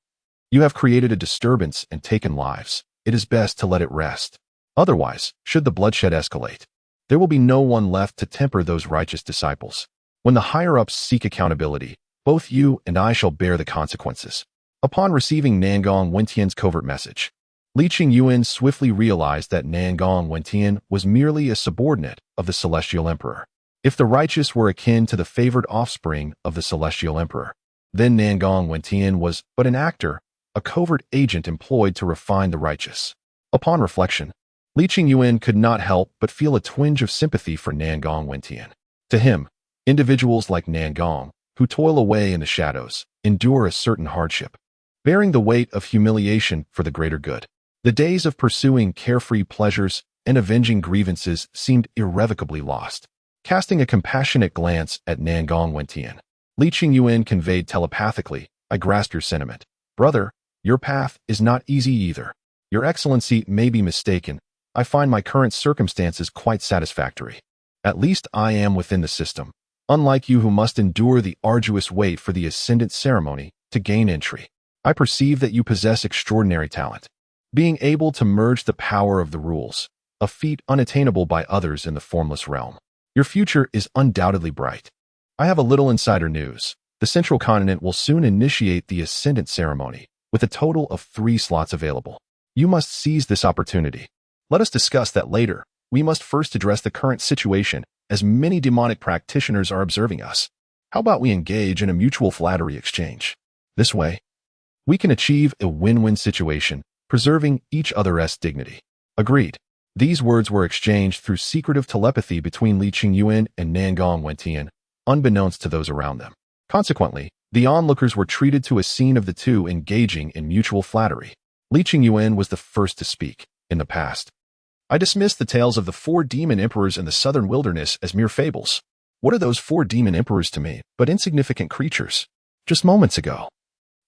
you have created a disturbance and taken lives. It is best to let it rest. Otherwise, should the bloodshed escalate, there will be no one left to temper those righteous disciples. When the higher-ups seek accountability, both you and I shall bear the consequences." Upon receiving Nangong Wentian's covert message, Li Yuan swiftly realized that Nangong Wentian was merely a subordinate of the Celestial Emperor. If the righteous were akin to the favored offspring of the Celestial Emperor, then Nangong Wentian was but an actor, a covert agent employed to refine the righteous. Upon reflection, Li Yuan could not help but feel a twinge of sympathy for Nangong Wentian. To him, individuals like Nangong, who toil away in the shadows, endure a certain hardship, bearing the weight of humiliation for the greater good. The days of pursuing carefree pleasures and avenging grievances seemed irrevocably lost. Casting a compassionate glance at Nangong Wentian, Li Yuan conveyed telepathically, "I grasp your sentiment. Brother, your path is not easy either. Your Excellency may be mistaken. I find my current circumstances quite satisfactory. At least I am within the system, unlike you who must endure the arduous wait for the ascendant ceremony to gain entry. I perceive that you possess extraordinary talent, being able to merge the power of the rules, a feat unattainable by others in the formless realm. Your future is undoubtedly bright. I have a little insider news. The Central Continent will soon initiate the Ascendant Ceremony, with a total of 3 slots available. You must seize this opportunity. Let us discuss that later. We must first address the current situation, as many demonic practitioners are observing us. How about we engage in a mutual flattery exchange? This way, we can achieve a win-win situation, preserving each other's dignity." Agreed. These words were exchanged through secretive telepathy between Li Yuan and Nangong Wentian, unbeknownst to those around them. Consequently, the onlookers were treated to a scene of the two engaging in mutual flattery. Li Yuan was the first to speak. In the past, I dismissed the tales of the 4 demon emperors in the southern wilderness as mere fables. What are those 4 demon emperors to me but insignificant creatures? Just moments ago,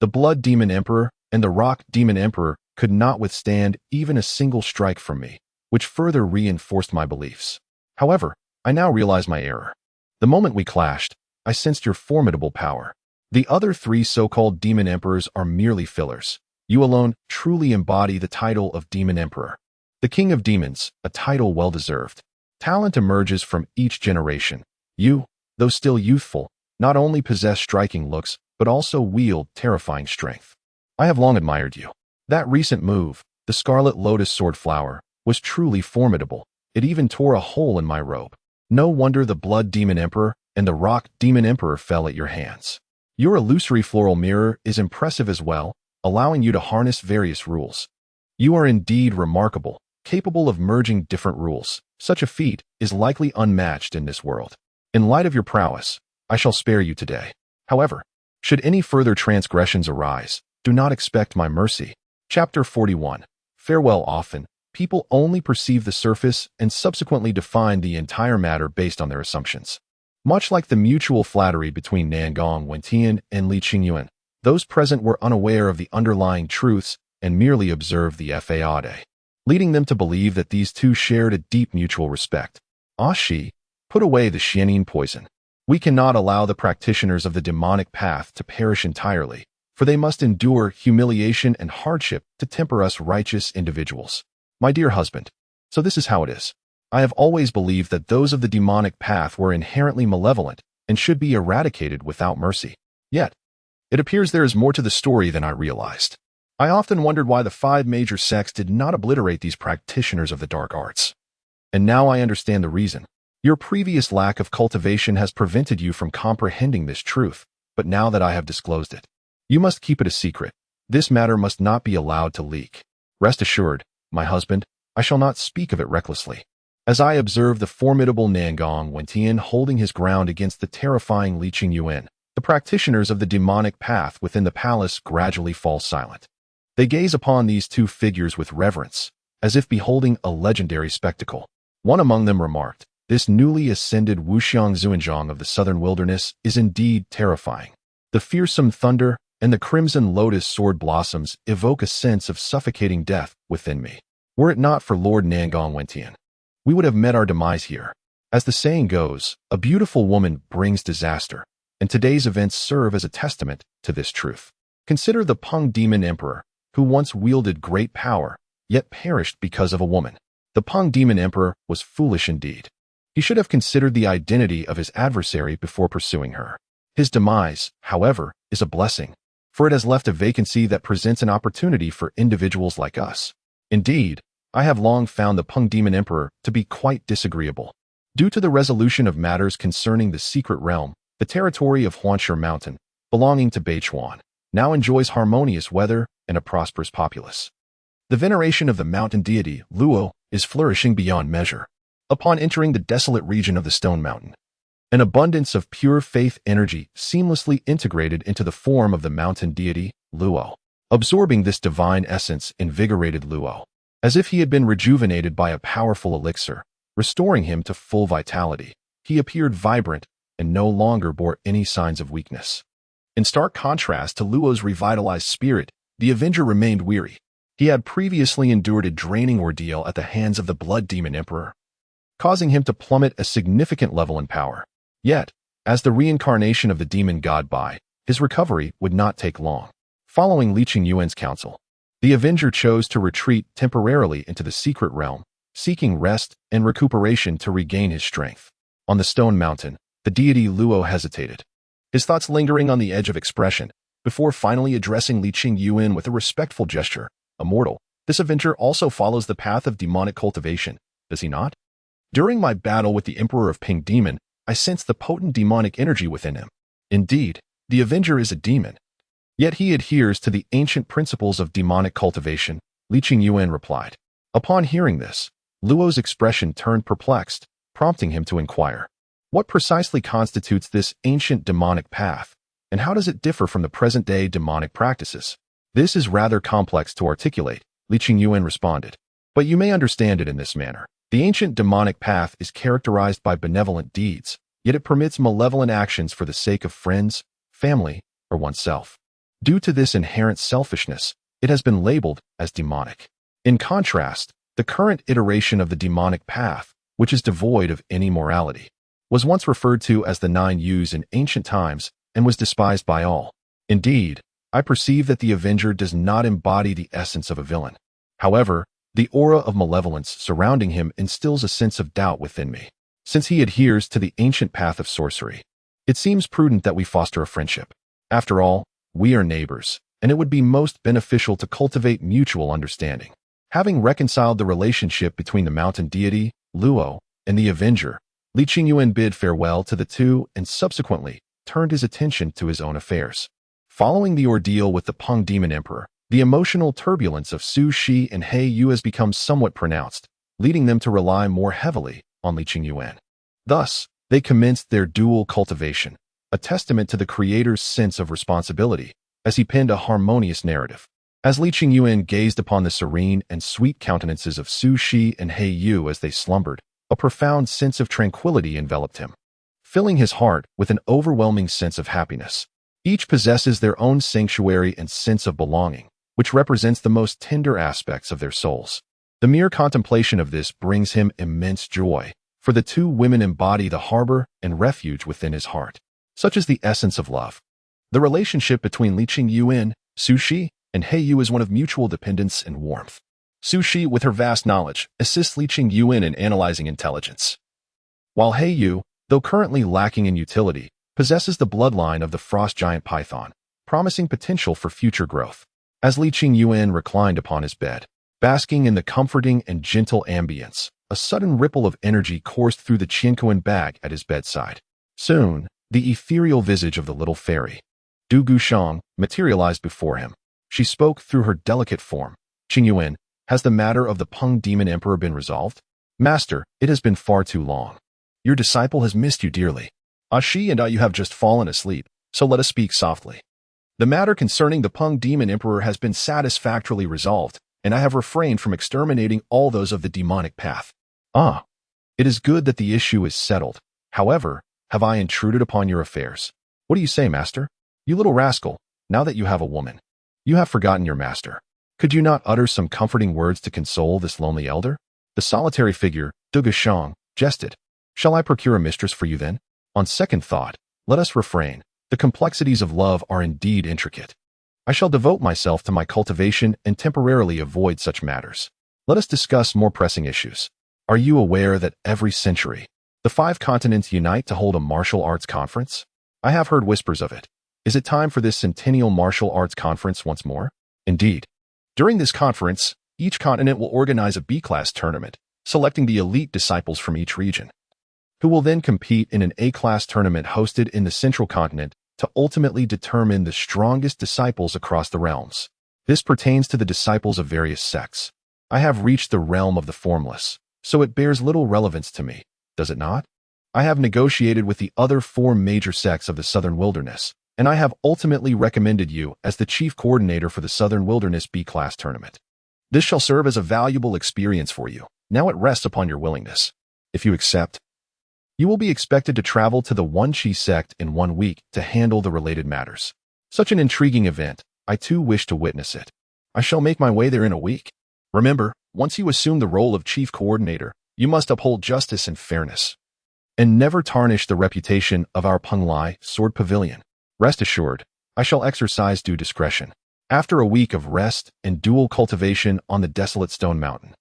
the Blood Demon Emperor and the Rock Demon Emperor could not withstand even a single strike from me, which further reinforced my beliefs. However, I now realize my error. The moment we clashed, I sensed your formidable power. The other 3 so-called demon emperors are merely fillers. You alone truly embody the title of Demon Emperor. The King of Demons, a title well-deserved. Talent emerges from each generation. You, though still youthful, not only possess striking looks, but also wield terrifying strength. I have long admired you. That recent move, the Scarlet Lotus Sword Flower, was truly formidable. It even tore a hole in my robe. No wonder the Blood Demon Emperor and the Rock Demon Emperor fell at your hands. Your illusory floral mirror is impressive as well, allowing you to harness various rules. You are indeed remarkable, capable of merging different rules. Such a feat is likely unmatched in this world. In light of your prowess, I shall spare you today. However, should any further transgressions arise, do not expect my mercy. Chapter 41. Farewell. Often, people only perceive the surface and subsequently define the entire matter based on their assumptions. Much like the mutual flattery between Nangong Wentian and Li Yuan, those present were unaware of the underlying truths and merely observed the facade, leading them to believe that these two shared a deep mutual respect. Ah Shi, put away the Xianin poison. We cannot allow the practitioners of the demonic path to perish entirely, for they must endure humiliation and hardship to temper us righteous individuals. My dear husband, so this is how it is. I have always believed that those of the demonic path were inherently malevolent and should be eradicated without mercy. Yet, it appears there is more to the story than I realized. I often wondered why the 5 major sects did not obliterate these practitioners of the dark arts. And now I understand the reason. Your previous lack of cultivation has prevented you from comprehending this truth, but now that I have disclosed it, you must keep it a secret. This matter must not be allowed to leak. Rest assured, my husband, I shall not speak of it recklessly. As I observe the formidable Nangong Wentian holding his ground against the terrifying Li Yuan, the practitioners of the demonic path within the palace gradually fall silent. They gaze upon these 2 figures with reverence, as if beholding a legendary spectacle. One among them remarked, "This newly ascended Wuxiang Zuanzhang of the southern wilderness is indeed terrifying. The fearsome thunder and the crimson lotus sword blossoms evoke a sense of suffocating death within me. Were it not for Lord Nangong Wentian, we would have met our demise here. As the saying goes, a beautiful woman brings disaster, and today's events serve as a testament to this truth. Consider the Peng Demon Emperor, who once wielded great power, yet perished because of a woman. The Peng Demon Emperor was foolish indeed. He should have considered the identity of his adversary before pursuing her. His demise, however, is a blessing, for it has left a vacancy that presents an opportunity for individuals like us. Indeed, I have long found the Peng Demon Emperor to be quite disagreeable. Due to the resolution of matters concerning the secret realm, the territory of Huanshe Mountain, belonging to Beichuan, now enjoys harmonious weather and a prosperous populace. The veneration of the mountain deity, Luo, is flourishing beyond measure. Upon entering the desolate region of the Stone Mountain, an abundance of pure faith energy seamlessly integrated into the form of the mountain deity, Luo. Absorbing this divine essence invigorated Luo, as if he had been rejuvenated by a powerful elixir, restoring him to full vitality. He appeared vibrant and no longer bore any signs of weakness. In stark contrast to Luo's revitalized spirit, the Avenger remained weary. He had previously endured a draining ordeal at the hands of the Blood Demon Emperor, causing him to plummet a significant level in power. Yet, as the reincarnation of the demon god Bai, his recovery would not take long. Following Lin Xi counsel, the Avenger chose to retreat temporarily into the secret realm, seeking rest and recuperation to regain his strength. On the Stone Mountain, the deity Luo hesitated, his thoughts lingering on the edge of expression, before finally addressing Lin Xi with a respectful gesture. Immortal, this Avenger also follows the path of demonic cultivation, does he not? During my battle with the Emperor of Pink Demon, I sensed the potent demonic energy within him. Indeed, the Avenger is a demon. Yet he adheres to the ancient principles of demonic cultivation, Lin Xi replied. Upon hearing this, Luo's expression turned perplexed, prompting him to inquire. What precisely constitutes this ancient demonic path, and how does it differ from the present-day demonic practices? This is rather complex to articulate, Lin Xi responded. But you may understand it in this manner. The ancient demonic path is characterized by benevolent deeds, yet it permits malevolent actions for the sake of friends, family, or oneself. Due to this inherent selfishness, it has been labeled as demonic. In contrast, the current iteration of the demonic path, which is devoid of any morality, was once referred to as the 9 Yus in ancient times and was despised by all. Indeed, I perceive that the Avenger does not embody the essence of a villain. However, the aura of malevolence surrounding him instills a sense of doubt within me. Since he adheres to the ancient path of sorcery, it seems prudent that we foster a friendship. After all, we are neighbors, and it would be most beneficial to cultivate mutual understanding. Having reconciled the relationship between the mountain deity, Luo, and the Avenger, Lin Xi bid farewell to the two and subsequently turned his attention to his own affairs. Following the ordeal with the Peng Demon Emperor, the emotional turbulence of Su Shi and He Yu has become somewhat pronounced, leading them to rely more heavily on Lin Xi. Thus, they commenced their dual cultivation, a testament to the creator's sense of responsibility, as he penned a harmonious narrative. As Lin Xi gazed upon the serene and sweet countenances of Su Shi and He Yu as they slumbered, a profound sense of tranquility enveloped him, filling his heart with an overwhelming sense of happiness. Each possesses their own sanctuary and sense of belonging, which represents the most tender aspects of their souls. The mere contemplation of this brings him immense joy, for the two women embody the harbor and refuge within his heart. Such is the essence of love. The relationship between Lin Xi, Su Shi, and He Yu is one of mutual dependence and warmth. Su Shi, with her vast knowledge, assists Lin Xi in analyzing intelligence, while He Yu, though currently lacking in utility, possesses the bloodline of the frost giant python, promising potential for future growth. As Lin Xi reclined upon his bed, basking in the comforting and gentle ambience, a sudden ripple of energy coursed through the Qiankuan bag at his bedside. Soon, the ethereal visage of the little fairy, Du Gushang, materialized before him. She spoke through her delicate form. Qingyuan, has the matter of the Peng Demon Emperor been resolved? Master, it has been far too long. Your disciple has missed you dearly. Shi and you have just fallen asleep, so let us speak softly. The matter concerning the Peng Demon Emperor has been satisfactorily resolved, and I have refrained from exterminating all those of the demonic path. It is good that the issue is settled. However, have I intruded upon your affairs? What do you say, master? You little rascal, now that you have a woman, you have forgotten your master. Could you not utter some comforting words to console this lonely elder? The solitary figure, Du Gushang, jested. Shall I procure a mistress for you then? On second thought, let us refrain. The complexities of love are indeed intricate. I shall devote myself to my cultivation and temporarily avoid such matters. Let us discuss more pressing issues. Are you aware that every century, the 5 continents unite to hold a martial arts conference? I have heard whispers of it. Is it time for this centennial martial arts conference once more? Indeed. During this conference, each continent will organize a B-class tournament, selecting the elite disciples from each region, who will then compete in an A-class tournament hosted in the central continent to ultimately determine the strongest disciples across the realms. This pertains to the disciples of various sects. I have reached the realm of the formless, so it bears little relevance to me, does it not? I have negotiated with the other 4 major sects of the Southern Wilderness, and I have ultimately recommended you as the chief coordinator for the Southern Wilderness B-Class tournament. This shall serve as a valuable experience for you. Now it rests upon your willingness. If you accept, you will be expected to travel to the Lin Xi sect in 1 week to handle the related matters. Such an intriguing event, I too wish to witness it. I shall make my way there in a week. Remember, once you assume the role of chief coordinator, you must uphold justice and fairness, and never tarnish the reputation of our Penglai Sword Pavilion. Rest assured, I shall exercise due discretion. After a week of rest and dual cultivation on the desolate stone mountain,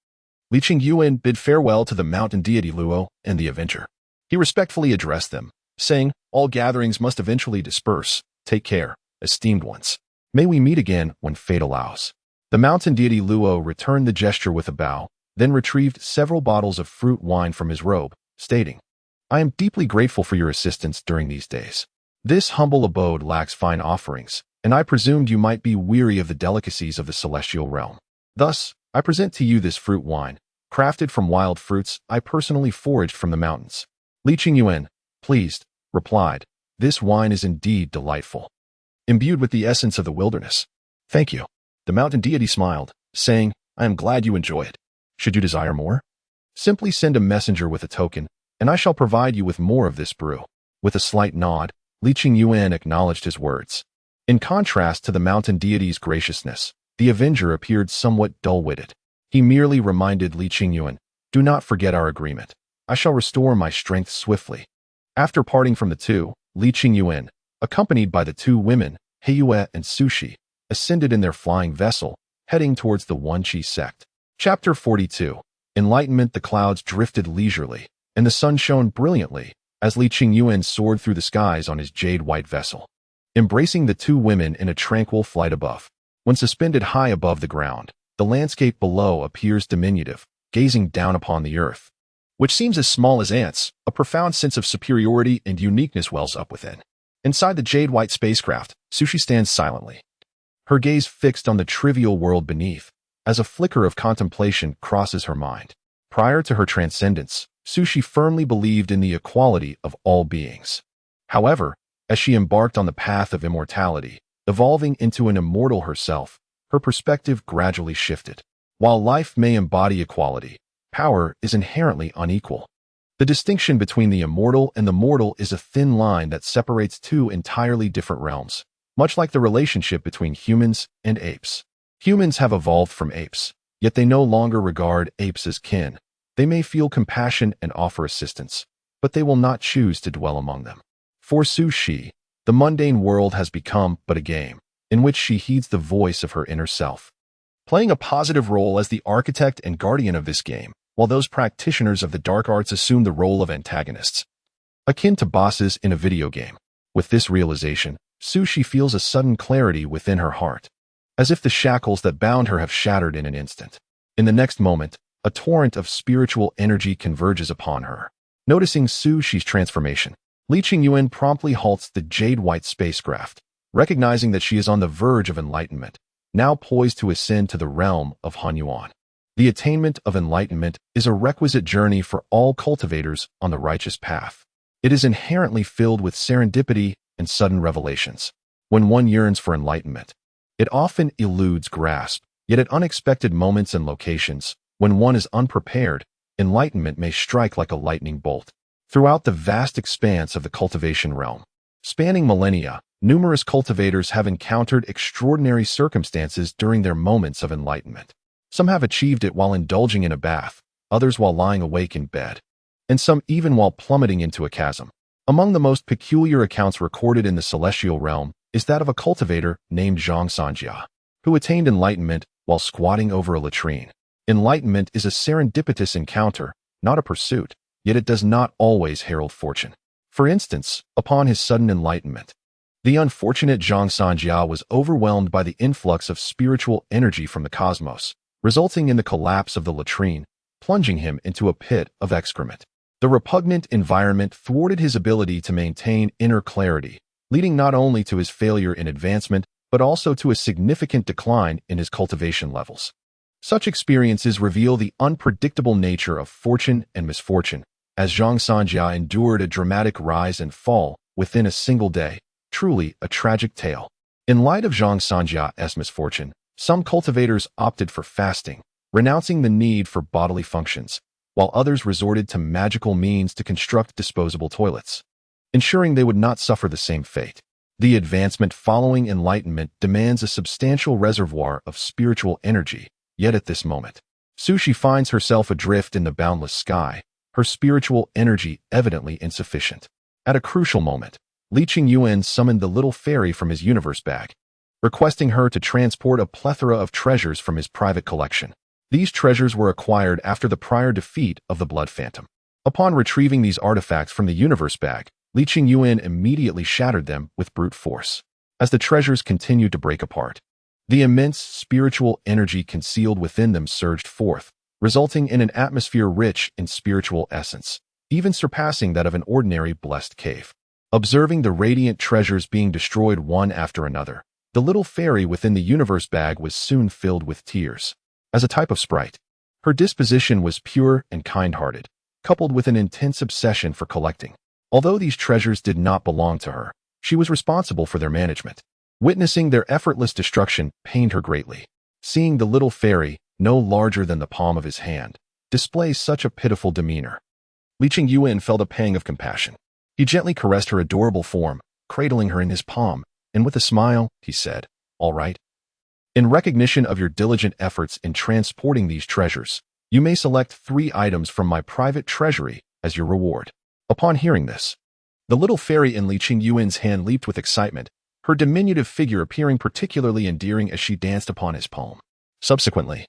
Lin Xi bid farewell to the mountain deity Luo and the Avenger. He respectfully addressed them, saying, "All gatherings must eventually disperse. Take care, esteemed ones. May we meet again when fate allows." The mountain deity Luo returned the gesture with a bow, then retrieved several bottles of fruit wine from his robe, stating, "I am deeply grateful for your assistance during these days. This humble abode lacks fine offerings, and I presumed you might be weary of the delicacies of the celestial realm. Thus, I present to you this fruit wine, crafted from wild fruits I personally foraged from the mountains." Lin Xi, pleased, replied, "This wine is indeed delightful, imbued with the essence of the wilderness." "Thank you." The mountain deity smiled, saying, "I am glad you enjoy it. Should you desire more, simply send a messenger with a token, and I shall provide you with more of this brew." With a slight nod, Lin Xi acknowledged his words. In contrast to the mountain deity's graciousness, the Avenger appeared somewhat dull-witted. He merely reminded Lin Xi, "Do not forget our agreement. I shall restore my strength swiftly." After parting from the two, Lin Xi, accompanied by the 2 women, Heiyue and Sushi, ascended in their flying vessel, heading towards the Lin Xi sect. Chapter 42. Enlightenment. The clouds drifted leisurely, and the sun shone brilliantly as Lin Xi soared through the skies on his jade-white vessel, embracing the 2 women in a tranquil flight above. When suspended high above the ground, the landscape below appears diminutive, gazing down upon the earth, which seems as small as ants. A profound sense of superiority and uniqueness wells up within. Inside the jade-white spacecraft, Sushi stands silently, her gaze fixed on the trivial world beneath, as a flicker of contemplation crosses her mind. Prior to her transcendence, Sushi firmly believed in the equality of all beings. However, as she embarked on the path of immortality, evolving into an immortal herself, her perspective gradually shifted. While life may embody equality, power is inherently unequal. The distinction between the immortal and the mortal is a thin line that separates 2 entirely different realms, much like the relationship between humans and apes. Humans have evolved from apes, yet they no longer regard apes as kin. They may feel compassion and offer assistance, but they will not choose to dwell among them. For Sushi, the mundane world has become but a game, in which she heeds the voice of her inner self, playing a positive role as the architect and guardian of this game, while those practitioners of the dark arts assume the role of antagonists, akin to bosses in a video game. With this realization, Sushi feels a sudden clarity within her heart, as if the shackles that bound her have shattered in an instant. In the next moment, a torrent of spiritual energy converges upon her. Noticing Sushi's transformation, Lin Xi promptly halts the jade-white spacecraft, recognizing that she is on the verge of enlightenment, now poised to ascend to the realm of Hunyuan. The attainment of enlightenment is a requisite journey for all cultivators on the righteous path. It is inherently filled with serendipity and sudden revelations. When one yearns for enlightenment, it often eludes grasp, yet at unexpected moments and locations, when one is unprepared, enlightenment may strike like a lightning bolt. Throughout the vast expanse of the cultivation realm, spanning millennia, numerous cultivators have encountered extraordinary circumstances during their moments of enlightenment. Some have achieved it while indulging in a bath, others while lying awake in bed, and some even while plummeting into a chasm. Among the most peculiar accounts recorded in the celestial realm is that of a cultivator named Zhang Sanjia, who attained enlightenment while squatting over a latrine. Enlightenment is a serendipitous encounter, not a pursuit, yet it does not always herald fortune. For instance, upon his sudden enlightenment, the unfortunate Zhang Sanjia was overwhelmed by the influx of spiritual energy from the cosmos, resulting in the collapse of the latrine, plunging him into a pit of excrement. The repugnant environment thwarted his ability to maintain inner clarity, leading not only to his failure in advancement, but also to a significant decline in his cultivation levels. Such experiences reveal the unpredictable nature of fortune and misfortune, as Zhang Sanjia endured a dramatic rise and fall within a single day, truly a tragic tale. In light of Zhang Sanjia's misfortune, some cultivators opted for fasting, renouncing the need for bodily functions, while others resorted to magical means to construct disposable toilets, ensuring they would not suffer the same fate. The advancement following enlightenment demands a substantial reservoir of spiritual energy, yet at this moment, Sushi finds herself adrift in the boundless sky, her spiritual energy evidently insufficient. At a crucial moment, Lin Xi summoned the little fairy from his universe bag, requesting her to transport a plethora of treasures from his private collection. These treasures were acquired after the prior defeat of the Blood Phantom. Upon retrieving these artifacts from the universe bag, Lin Xi immediately shattered them with brute force. As the treasures continued to break apart, the immense spiritual energy concealed within them surged forth, resulting in an atmosphere rich in spiritual essence, even surpassing that of an ordinary blessed cave. Observing the radiant treasures being destroyed one after another, the little fairy within the universe bag was soon filled with tears. As a type of sprite, her disposition was pure and kind-hearted, coupled with an intense obsession for collecting. Although these treasures did not belong to her, she was responsible for their management. Witnessing their effortless destruction pained her greatly. Seeing the little fairy, no larger than the palm of his hand, display such a pitiful demeanor, Lin Xi felt a pang of compassion. He gently caressed her adorable form, cradling her in his palm, and with a smile, he said, "All right. In recognition of your diligent efforts in transporting these treasures, you may select 3 items from my private treasury as your reward." Upon hearing this, the little fairy in Lin Xi's hand leaped with excitement, her diminutive figure appearing particularly endearing as she danced upon his palm. Subsequently,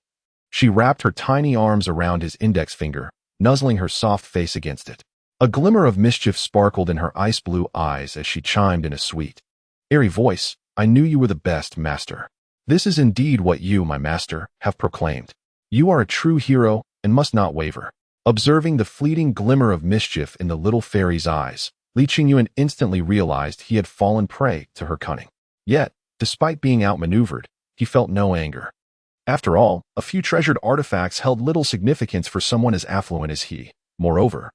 she wrapped her tiny arms around his index finger, nuzzling her soft face against it. A glimmer of mischief sparkled in her ice-blue eyes as she chimed in a sweet, airy voice, "I knew you were the best, master. This is indeed what you, my master, have proclaimed. You are a true hero and must not waver." Observing the fleeting glimmer of mischief in the little fairy's eyes, Lin Xi instantly realized he had fallen prey to her cunning. Yet, despite being outmaneuvered, he felt no anger. After all, a few treasured artifacts held little significance for someone as affluent as he. Moreover,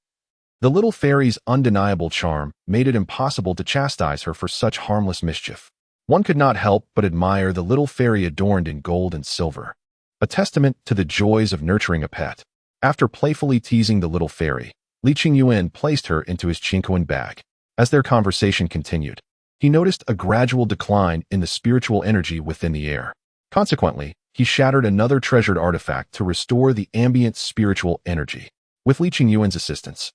the little fairy's undeniable charm made it impossible to chastise her for such harmless mischief. One could not help but admire the little fairy adorned in gold and silver, a testament to the joys of nurturing a pet. After playfully teasing the little fairy, Lin Xi placed her into his Qingquan bag. As their conversation continued, he noticed a gradual decline in the spiritual energy within the air. Consequently, he shattered another treasured artifact to restore the ambient spiritual energy. With Lin Xi's assistance,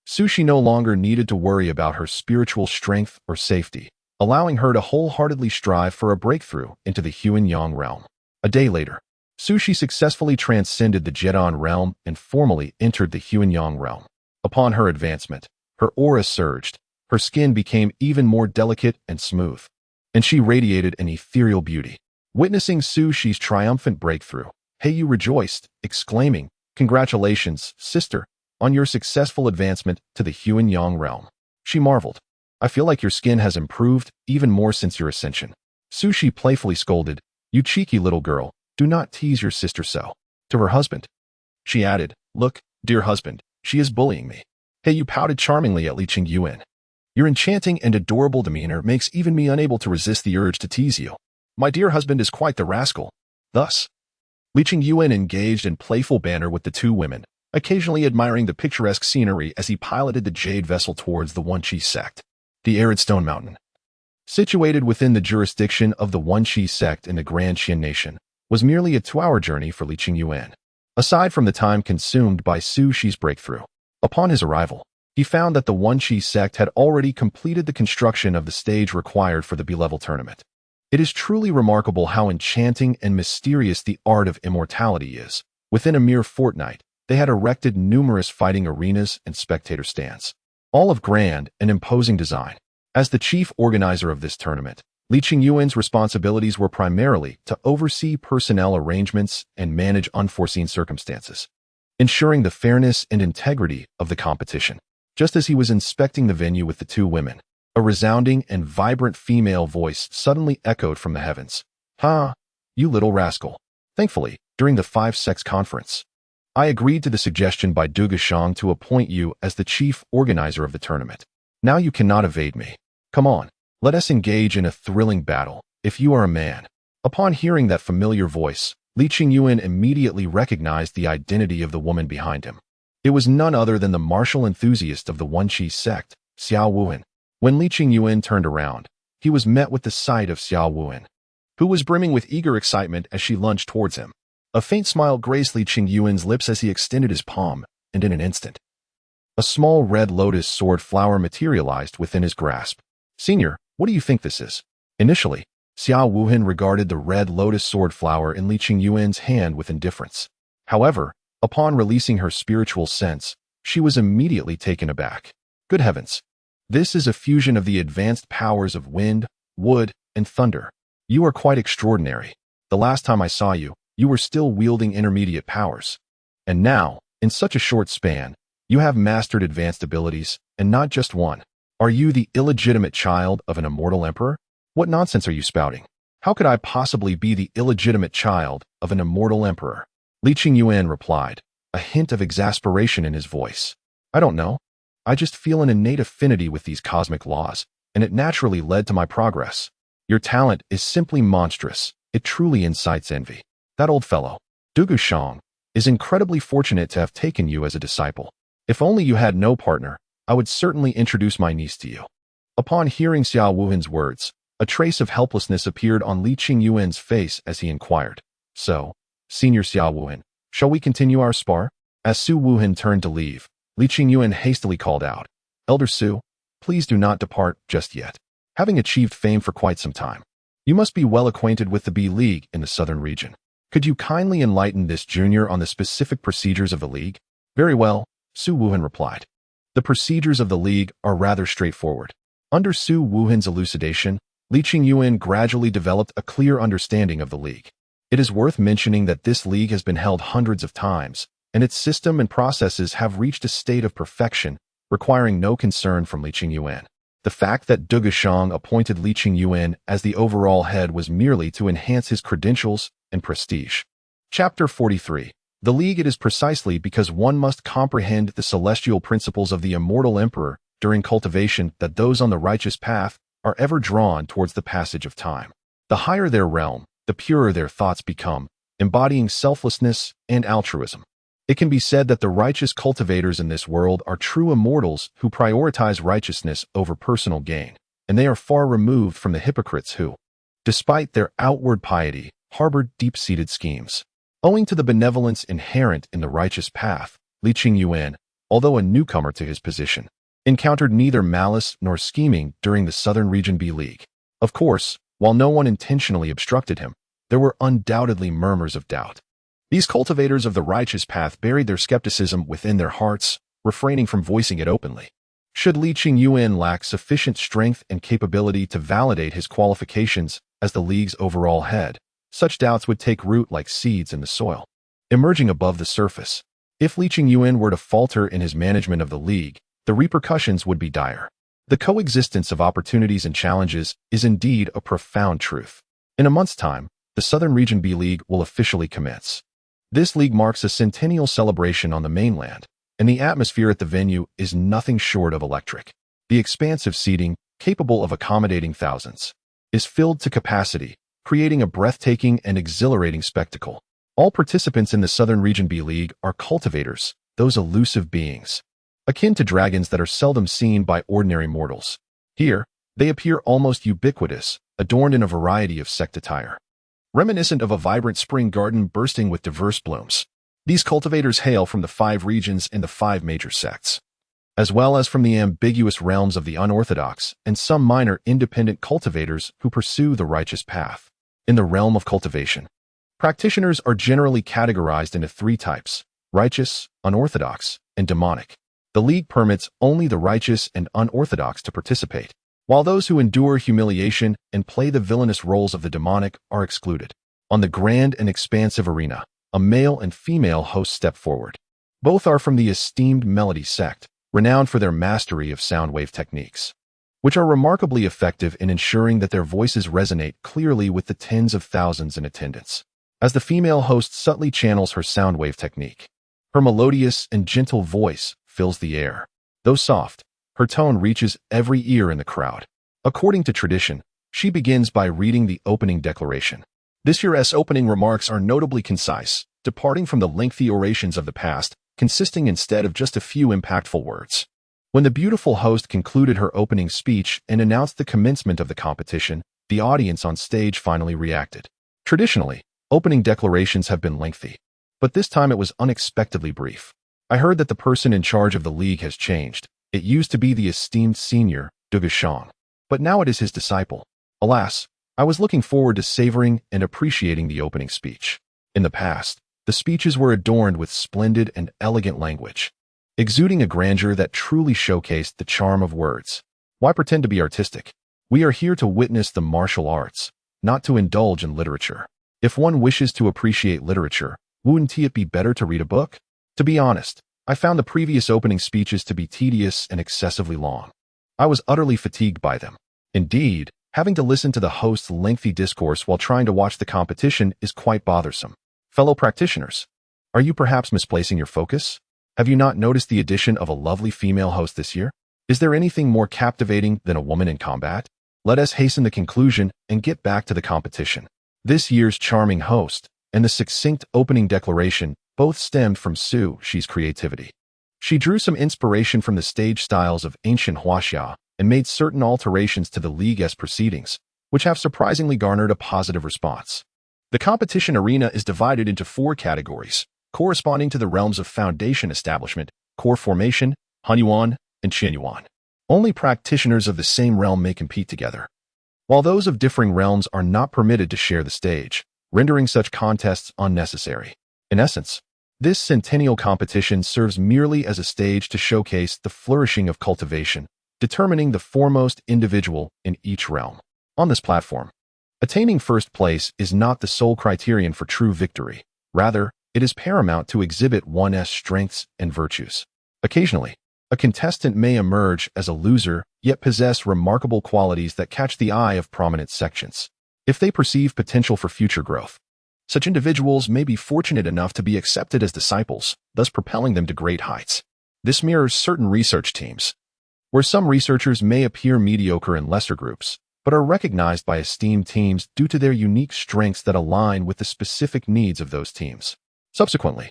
Sushi no longer needed to worry about her spiritual strength or safety, allowing her to wholeheartedly strive for a breakthrough into the Huan-Yang realm. A day later, Sushi successfully transcended the Jedon realm and formally entered the Huan-Yang realm. Upon her advancement, her aura surged, her skin became even more delicate and smooth, and she radiated an ethereal beauty. Witnessing Sushi's triumphant breakthrough, Heiyu rejoiced, exclaiming, "Congratulations, sister, on your successful advancement to the Huan-Yang realm." She marveled, "I feel like your skin has improved even more since your ascension." Sushi playfully scolded, "You cheeky little girl, do not tease your sister so." To her husband, she added, "Look, dear husband, she is bullying me." Heiyu pouted charmingly at Lin Xi. "Your enchanting and adorable demeanor makes even me unable to resist the urge to tease you. My dear husband is quite the rascal." Thus, Lin Xi engaged in playful banter with the 2 women, occasionally admiring the picturesque scenery as he piloted the jade vessel towards the Wenqi sect. The arid stone mountain, situated within the jurisdiction of the Wenqi sect in the Grand Qian nation, was merely a 2-hour journey for Lin Xi. Aside from the time consumed by Sushi's breakthrough, upon his arrival, he found that the Wenqi sect had already completed the construction of the stage required for the B-level tournament. It is truly remarkable how enchanting and mysterious the art of immortality is. Within a mere fortnight, they had erected numerous fighting arenas and spectator stands, all of grand and imposing design. As the chief organizer of this tournament, Lin Xi's responsibilities were primarily to oversee personnel arrangements and manage unforeseen circumstances, ensuring the fairness and integrity of the competition. Just as he was inspecting the venue with the 2 women, a resounding and vibrant female voice suddenly echoed from the heavens. "Ha! You little rascal. Thankfully, during the five-sex conference, I agreed to the suggestion by Du Gushang to appoint you as the chief organizer of the tournament. Now you cannot evade me. Come on, let us engage in a thrilling battle, if you are a man. Upon hearing that familiar voice, Li Qingyuan immediately recognized the identity of the woman behind him. It was none other than the martial enthusiast of the Wenqi sect, Xiao Wuhan. When Li Qingyuan turned around, he was met with the sight of Xiao Wuhan, who was brimming with eager excitement as she lunged towards him. A faint smile graced Li Qingyuan's lips as he extended his palm, and in an instant, a small red lotus sword flower materialized within his grasp. Senior, what do you think this is? Initially, Xiao Wuhan regarded the red lotus sword flower in Li Qingyuan's hand with indifference. However, upon releasing her spiritual sense, she was immediately taken aback. Good heavens! This is a fusion of the advanced powers of wind, wood, and thunder. You are quite extraordinary. The last time I saw you, you were still wielding intermediate powers. And now, in such a short span, you have mastered advanced abilities, and not just one. Are you the illegitimate child of an immortal emperor? What nonsense are you spouting? How could I possibly be the illegitimate child of an immortal emperor? Li Qingyuan replied, a hint of exasperation in his voice. I don't know. I just feel an innate affinity with these cosmic laws, and it naturally led to my progress. Your talent is simply monstrous. It truly incites envy. That old fellow, Du Gushang, is incredibly fortunate to have taken you as a disciple. If only you had no partner, I would certainly introduce my niece to you. Upon hearing Xiao Wuhan's words, a trace of helplessness appeared on Li Qingyuan's face as he inquired. So, Senior Xiao Wuhan, shall we continue our spar? As Su Wuhan turned to leave, Li Qingyuan hastily called out, Elder Su, please do not depart just yet. Having achieved fame for quite some time, you must be well acquainted with the B League in the southern region. Could you kindly enlighten this junior on the specific procedures of the League? Very well, Su Wuhan replied. The procedures of the League are rather straightforward. Under Su Wuhan's elucidation, Li Qingyuan gradually developed a clear understanding of the League. It is worth mentioning that this League has been held hundreds of times, and its system and processes have reached a state of perfection, requiring no concern from Li Qingyuan. The fact that Du Gushang appointed Li Qingyuan as the overall head was merely to enhance his credentials and prestige. Chapter 43. The League. It is precisely because one must comprehend the celestial principles of the immortal emperor during cultivation that those on the righteous path are ever drawn towards the passage of time. The higher their realm, the purer their thoughts become, embodying selflessness and altruism. It can be said that the righteous cultivators in this world are true immortals who prioritize righteousness over personal gain, and they are far removed from the hypocrites who, despite their outward piety, harbor deep-seated schemes. Owing to the benevolence inherent in the righteous path, Li Qingyuan, although a newcomer to his position, encountered neither malice nor scheming during the Southern Region B League. Of course, while no one intentionally obstructed him, there were undoubtedly murmurs of doubt. These cultivators of the righteous path buried their skepticism within their hearts, refraining from voicing it openly. Should Li Qingyuan lack sufficient strength and capability to validate his qualifications as the League's overall head, such doubts would take root like seeds in the soil, emerging above the surface. If Li Qingyuan were to falter in his management of the League, the repercussions would be dire. The coexistence of opportunities and challenges is indeed a profound truth. In a month's time, the Southern Region B League will officially commence. This league marks a centennial celebration on the mainland, and the atmosphere at the venue is nothing short of electric. The expansive seating, capable of accommodating thousands, is filled to capacity, creating a breathtaking and exhilarating spectacle. All participants in the Southern Region B League are cultivators, those elusive beings, akin to dragons that are seldom seen by ordinary mortals. Here, they appear almost ubiquitous, adorned in a variety of sect attire, reminiscent of a vibrant spring garden bursting with diverse blooms. These cultivators hail from the 5 regions and the 5 major sects, as well as from the ambiguous realms of the unorthodox and some minor independent cultivators who pursue the righteous path. In the realm of cultivation, practitioners are generally categorized into 3 types: righteous, unorthodox, and demonic. The League permits only the righteous and unorthodox to participate, while those who endure humiliation and play the villainous roles of the demonic are excluded. On the grand and expansive arena, a male and female host step forward. Both are from the esteemed Melody sect, renowned for their mastery of sound wave techniques, which are remarkably effective in ensuring that their voices resonate clearly with the tens of thousands in attendance. as the female host subtly channels her sound wave technique. Her melodious and gentle voice fills the air. Though soft, her tone reaches every ear in the crowd. According to tradition, she begins by reading the opening declaration. This year's opening remarks are notably concise, departing from the lengthy orations of the past, consisting instead of just a few impactful words. When the beautiful host concluded her opening speech and announced the commencement of the competition, the audience on stage finally reacted. Traditionally, opening declarations have been lengthy, but this time it was unexpectedly brief. I heard that the person in charge of the league has changed. It used to be the esteemed senior, Yuxuan, but now it is his disciple. Alas, I was looking forward to savoring and appreciating the opening speech. In the past, the speeches were adorned with splendid and elegant language, exuding a grandeur that truly showcased the charm of words. Why pretend to be artistic? We are here to witness the martial arts, not to indulge in literature. If one wishes to appreciate literature, wouldn't it be better to read a book? To be honest, I found the previous opening speeches to be tedious and excessively long. I was utterly fatigued by them. Indeed, having to listen to the host's lengthy discourse while trying to watch the competition is quite bothersome. Fellow practitioners, are you perhaps misplacing your focus? Have you not noticed the addition of a lovely female host this year? Is there anything more captivating than a woman in combat? Let us hasten the conclusion and get back to the competition. This year's charming host and the succinct opening declaration both stemmed from Su Xi's creativity. She drew some inspiration from the stage styles of ancient Huaxia and made certain alterations to the league's proceedings, which have surprisingly garnered a positive response. The competition arena is divided into 4 categories, corresponding to the realms of foundation establishment, core formation, Hunyuan, and Qianyuan. Only practitioners of the same realm may compete together, while those of differing realms are not permitted to share the stage, rendering such contests unnecessary. In essence, this centennial competition serves merely as a stage to showcase the flourishing of cultivation, determining the foremost individual in each realm. On this platform, attaining first place is not the sole criterion for true victory. Rather, it is paramount to exhibit one's strengths and virtues. Occasionally, a contestant may emerge as a loser, yet possess remarkable qualities that catch the eye of prominent sections. If they perceive potential for future growth, such individuals may be fortunate enough to be accepted as disciples, thus propelling them to great heights. This mirrors certain research teams, where some researchers may appear mediocre in lesser groups, but are recognized by esteemed teams due to their unique strengths that align with the specific needs of those teams. Subsequently,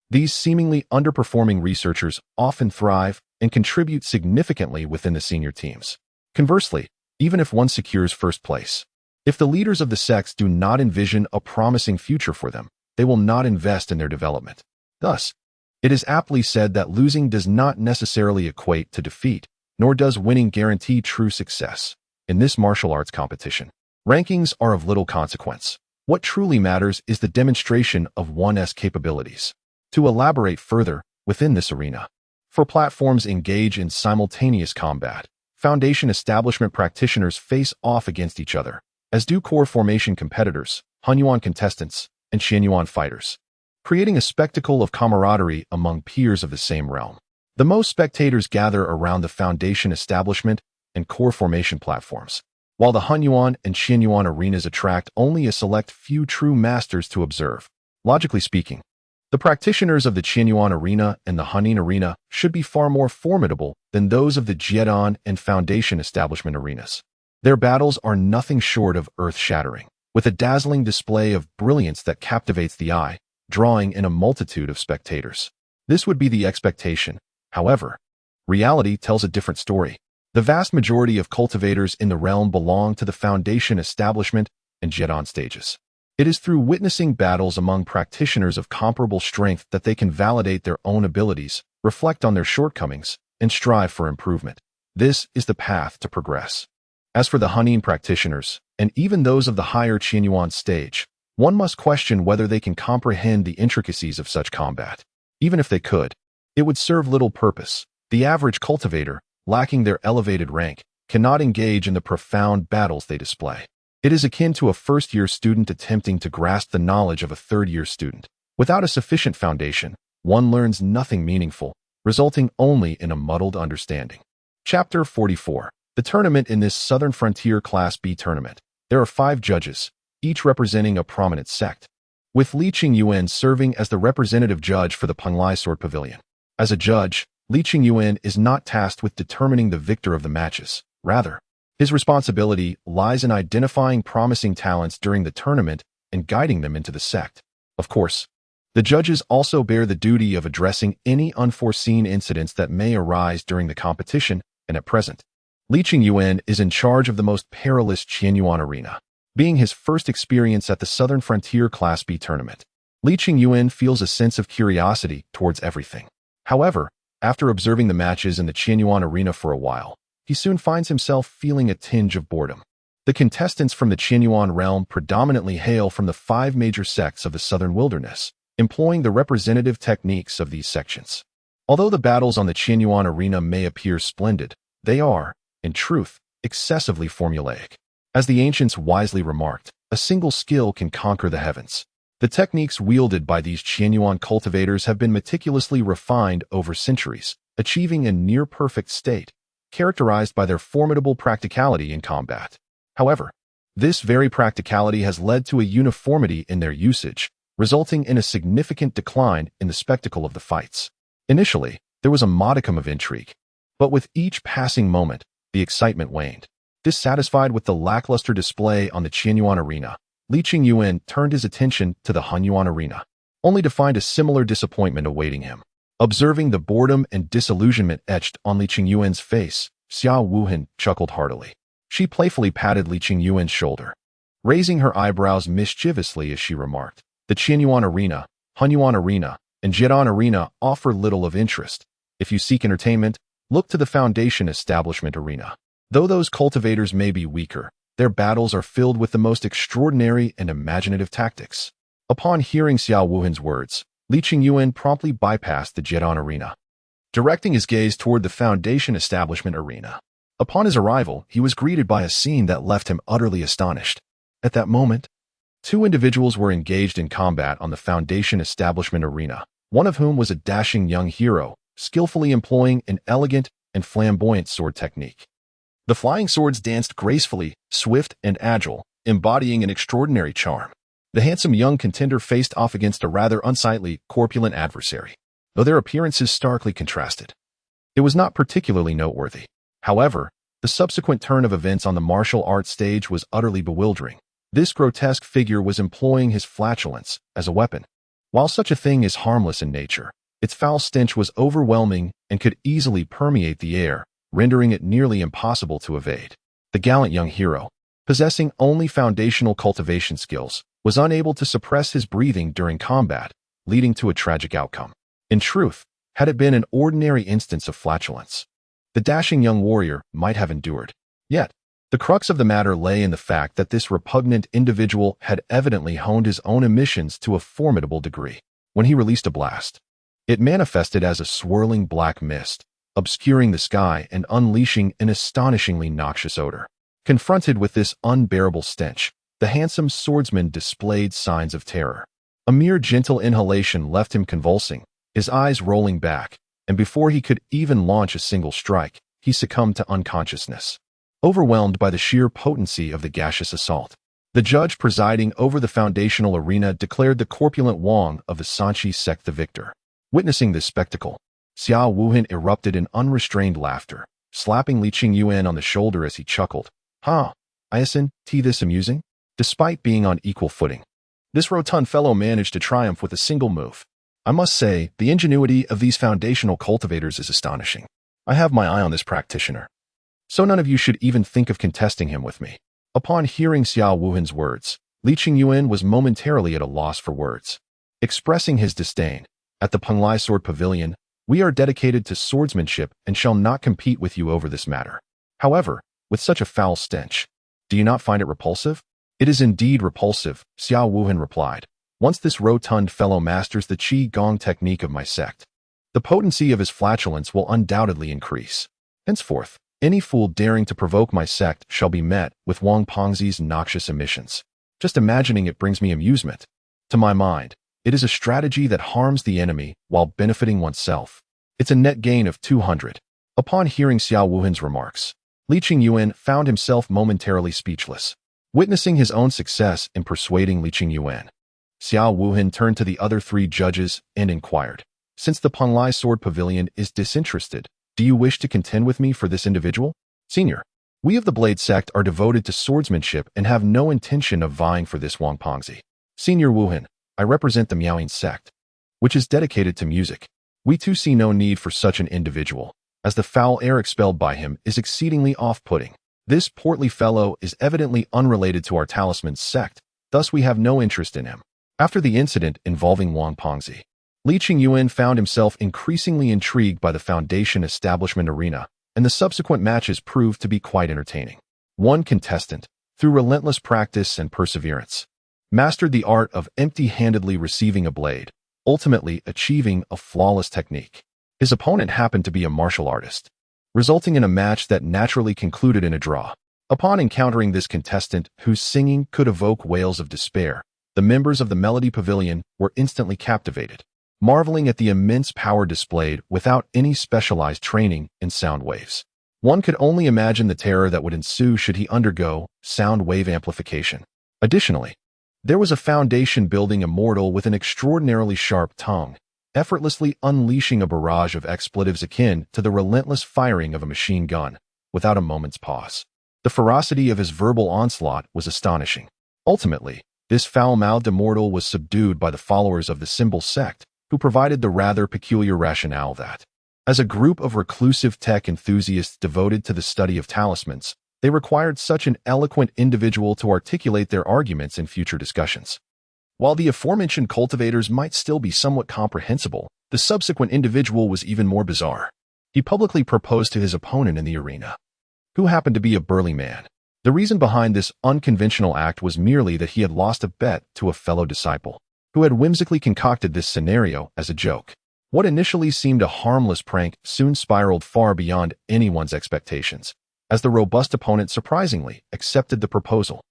these seemingly underperforming researchers often thrive and contribute significantly within the senior teams. Conversely, even if one secures first place, if the leaders of the sects do not envision a promising future for them, they will not invest in their development. Thus, it is aptly said that losing does not necessarily equate to defeat, nor does winning guarantee true success. In this martial arts competition, rankings are of little consequence. What truly matters is the demonstration of one's capabilities. To elaborate further, within this arena, 4 platforms engage in simultaneous combat. Foundation establishment practitioners face off against each other, as do core formation competitors, Hunyuan contestants, and Qianyuan fighters, creating a spectacle of camaraderie among peers of the same realm. The most spectators gather around the foundation establishment and core formation platforms, while the Hunyuan and Qianyuan arenas attract only a select few true masters to observe. Logically speaking, the practitioners of the Qianyuan arena and the Hunin arena should be far more formidable than those of the Jiedan and foundation establishment arenas. Their battles are nothing short of earth-shattering, with a dazzling display of brilliance that captivates the eye, drawing in a multitude of spectators. This would be the expectation. However, reality tells a different story. The vast majority of cultivators in the realm belong to the foundation establishment and Jiedan stages. It is through witnessing battles among practitioners of comparable strength that they can validate their own abilities, reflect on their shortcomings, and strive for improvement. This is the path to progress. As for the Hunin practitioners, and even those of the higher Qianyuan stage, one must question whether they can comprehend the intricacies of such combat. Even if they could, it would serve little purpose. The average cultivator, lacking their elevated rank, cannot engage in the profound battles they display. It is akin to a first-year student attempting to grasp the knowledge of a third-year student. Without a sufficient foundation, one learns nothing meaningful, resulting only in a muddled understanding. Chapter 44. The tournament in this Southern Frontier Class B tournament. There are 5 judges, each representing a prominent sect. with Li Yuan serving as the representative judge for the Penglai Sword Pavilion. As a judge, Li Yuan is not tasked with determining the victor of the matches. Rather, his responsibility lies in identifying promising talents during the tournament and guiding them into the sect. Of course, the judges also bear the duty of addressing any unforeseen incidents that may arise during the competition, and at present, Li Yuan is in charge of the most perilous Qianyuan arena. Being his first experience at the Southern Frontier Class B tournament, Li Yuan feels a sense of curiosity towards everything. However, after observing the matches in the Qianyuan arena for a while, he soon finds himself feeling a tinge of boredom. The contestants from the Qianyuan realm predominantly hail from the 5 major sects of the Southern Wilderness, employing the representative techniques of these sections. Although the battles on the Qianyuan arena may appear splendid, they are, in truth, excessively formulaic. As the ancients wisely remarked, a single skill can conquer the heavens. The techniques wielded by these Qianyuan cultivators have been meticulously refined over centuries, achieving a near-perfect state, characterized by their formidable practicality in combat. However, this very practicality has led to a uniformity in their usage, resulting in a significant decline in the spectacle of the fights. Initially, there was a modicum of intrigue, but with each passing moment, the excitement waned. Dissatisfied with the lackluster display on the Qianyuan arena, Li Yuan turned his attention to the Henyuan arena, only to find a similar disappointment awaiting him. Observing the boredom and disillusionment etched on Li Yuan's face, Xiao Wuhan chuckled heartily. She playfully patted Li Yuan's shoulder, raising her eyebrows mischievously as she remarked, "The Qianyuan arena, Henyuan arena, and Jidan arena offer little of interest. If you seek entertainment, look to the Foundation Establishment arena. Though those cultivators may be weaker, their battles are filled with the most extraordinary and imaginative tactics." Upon hearing Xiao Wuhan's words, Li Yuan promptly bypassed the Jidan arena, directing his gaze toward the Foundation Establishment arena. Upon his arrival, he was greeted by a scene that left him utterly astonished. At that moment, 2 individuals were engaged in combat on the Foundation Establishment arena, one of whom was a dashing young hero, skillfully employing an elegant and flamboyant sword technique. The flying swords danced gracefully, swift and agile, embodying an extraordinary charm. The handsome young contender faced off against a rather unsightly, corpulent adversary, though their appearances starkly contrasted. It was not particularly noteworthy. However, the subsequent turn of events on the martial arts stage was utterly bewildering. This grotesque figure was employing his flatulence as a weapon. While such a thing is harmless in nature, its foul stench was overwhelming and could easily permeate the air, rendering it nearly impossible to evade. The gallant young hero, possessing only foundational cultivation skills, was unable to suppress his breathing during combat, leading to a tragic outcome. In truth, had it been an ordinary instance of flatulence, the dashing young warrior might have endured. Yet, the crux of the matter lay in the fact that this repugnant individual had evidently honed his own emissions to a formidable degree. When he released a blast, it manifested as a swirling black mist, obscuring the sky and unleashing an astonishingly noxious odor. Confronted with this unbearable stench, the handsome swordsman displayed signs of terror. A mere gentle inhalation left him convulsing, his eyes rolling back, and before he could even launch a single strike, he succumbed to unconsciousness. Overwhelmed by the sheer potency of the gaseous assault, the judge presiding over the foundational arena declared the corpulent Wang of the Sanchi sect the victor. Witnessing this spectacle, Xiao Wuhan erupted in unrestrained laughter, slapping Li Yuan on the shoulder as he chuckled. "Ha, isn't this amusing?" Despite being on equal footing, this rotund fellow managed to triumph with a single move. I must say, the ingenuity of these foundational cultivators is astonishing. I have my eye on this practitioner, so none of you should even think of contesting him with me. Upon hearing Xiao Wuhan's words, Li Yuan was momentarily at a loss for words. Expressing his disdain, "At the Penglai Sword Pavilion, we are dedicated to swordsmanship and shall not compete with you over this matter. However, with such a foul stench, do you not find it repulsive?" "It is indeed repulsive," Xiao Wuhan replied. "Once this rotund fellow masters the Qi Gong technique of my sect, the potency of his flatulence will undoubtedly increase. Henceforth, any fool daring to provoke my sect shall be met with Wang Pengzi's noxious emissions. Just imagining it brings me amusement. To my mind, it is a strategy that harms the enemy while benefiting oneself. It's a net gain of 200. Upon hearing Xiao Wuhan's remarks, Li Yuan found himself momentarily speechless. Witnessing his own success in persuading Li Yuan, Xiao Wuhan turned to the other 3 judges and inquired, "Since the Panlai Sword Pavilion is disinterested, do you wish to contend with me for this individual?" "Senior, we of the Blade Sect are devoted to swordsmanship and have no intention of vying for this Wang Pongzi." "Senior Wuhan, I represent the Miaoying sect, which is dedicated to music. We too see no need for such an individual, as the foul air expelled by him is exceedingly off-putting. This portly fellow is evidently unrelated to our talisman's sect, thus we have no interest in him." After the incident involving Wang Pongzi, Li Qingyuan found himself increasingly intrigued by the Foundation establishment arena, and the subsequent matches proved to be quite entertaining. One contestant, through relentless practice and perseverance, mastered the art of empty-handedly receiving a blade, ultimately achieving a flawless technique. His opponent happened to be a martial artist, resulting in a match that naturally concluded in a draw. Upon encountering this contestant, whose singing could evoke wails of despair, the members of the Melody Pavilion were instantly captivated, marveling at the immense power displayed without any specialized training in sound waves. One could only imagine the terror that would ensue should he undergo sound wave amplification. Additionally, there was a foundation-building immortal with an extraordinarily sharp tongue, effortlessly unleashing a barrage of expletives akin to the relentless firing of a machine gun, without a moment's pause. The ferocity of his verbal onslaught was astonishing. Ultimately, this foul-mouthed immortal was subdued by the followers of the Symbol sect, who provided the rather peculiar rationale that, as a group of reclusive tech enthusiasts devoted to the study of talismans, they required such an eloquent individual to articulate their arguments in future discussions. While the aforementioned cultivators might still be somewhat comprehensible, the subsequent individual was even more bizarre. He publicly proposed to his opponent in the arena, who happened to be a burly man. The reason behind this unconventional act was merely that he had lost a bet to a fellow disciple, who had whimsically concocted this scenario as a joke. What initially seemed a harmless prank soon spiraled far beyond anyone's expectations, as the robust opponent surprisingly accepted the proposal.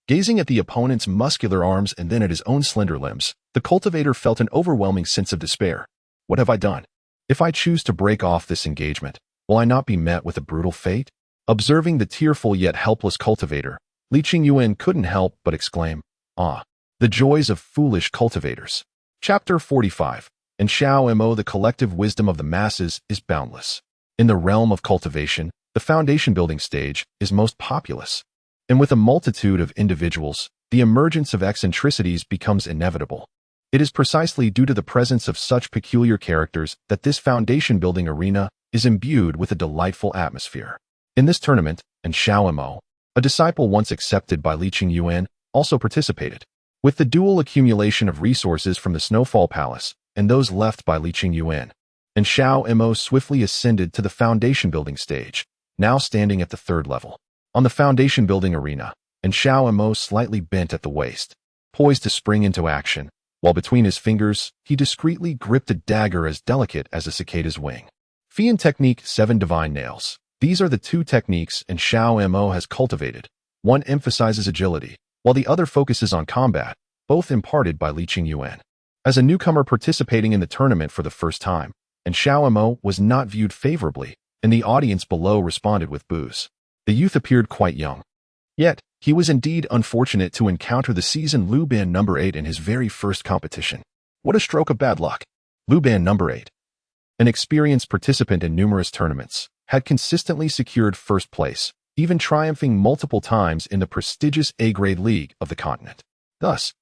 Gazing at the opponent's muscular arms and then at his own slender limbs, the cultivator felt an overwhelming sense of despair. What have I done? If I choose to break off this engagement, will I not be met with a brutal fate? Observing the tearful yet helpless cultivator, Li Qingyuan couldn't help but exclaim, "Ah, the joys of foolish cultivators." Chapter 45. In Xiao Mo, the collective wisdom of the masses is boundless. In the realm of cultivation, the foundation building stage is most populous, and with a multitude of individuals, the emergence of eccentricities becomes inevitable. It is precisely due to the presence of such peculiar characters that this foundation building arena is imbued with a delightful atmosphere. In this tournament, in Xiao Mo, a disciple once accepted by Li Qingyuan also participated. With the dual accumulation of resources from the Snowfall Palace and those left by Li Qingyuan, and Xiao Mo swiftly ascended to the foundation building stage, now standing at the 3rd level. On the foundation building arena, and Xiao Mo slightly bent at the waist, poised to spring into action, while between his fingers, he discreetly gripped a dagger as delicate as a cicada's wing. Fian Technique 7 Divine Nails. These are the 2 techniques and Xiao Mo has cultivated. One emphasizes agility, while the other focuses on combat, both imparted by Li Qingyuan. As a newcomer participating in the tournament for the first time, and Xiao Mo was not viewed favorably, and the audience below responded with boos. The youth appeared quite young. Yet, he was indeed unfortunate to encounter the seasoned Lu Ban No. 8 in his very first competition. What a stroke of bad luck. Lu Ban No. 8, an experienced participant in numerous tournaments, had consistently secured first place, even triumphing multiple times in the prestigious A-grade league of the continent. Thus,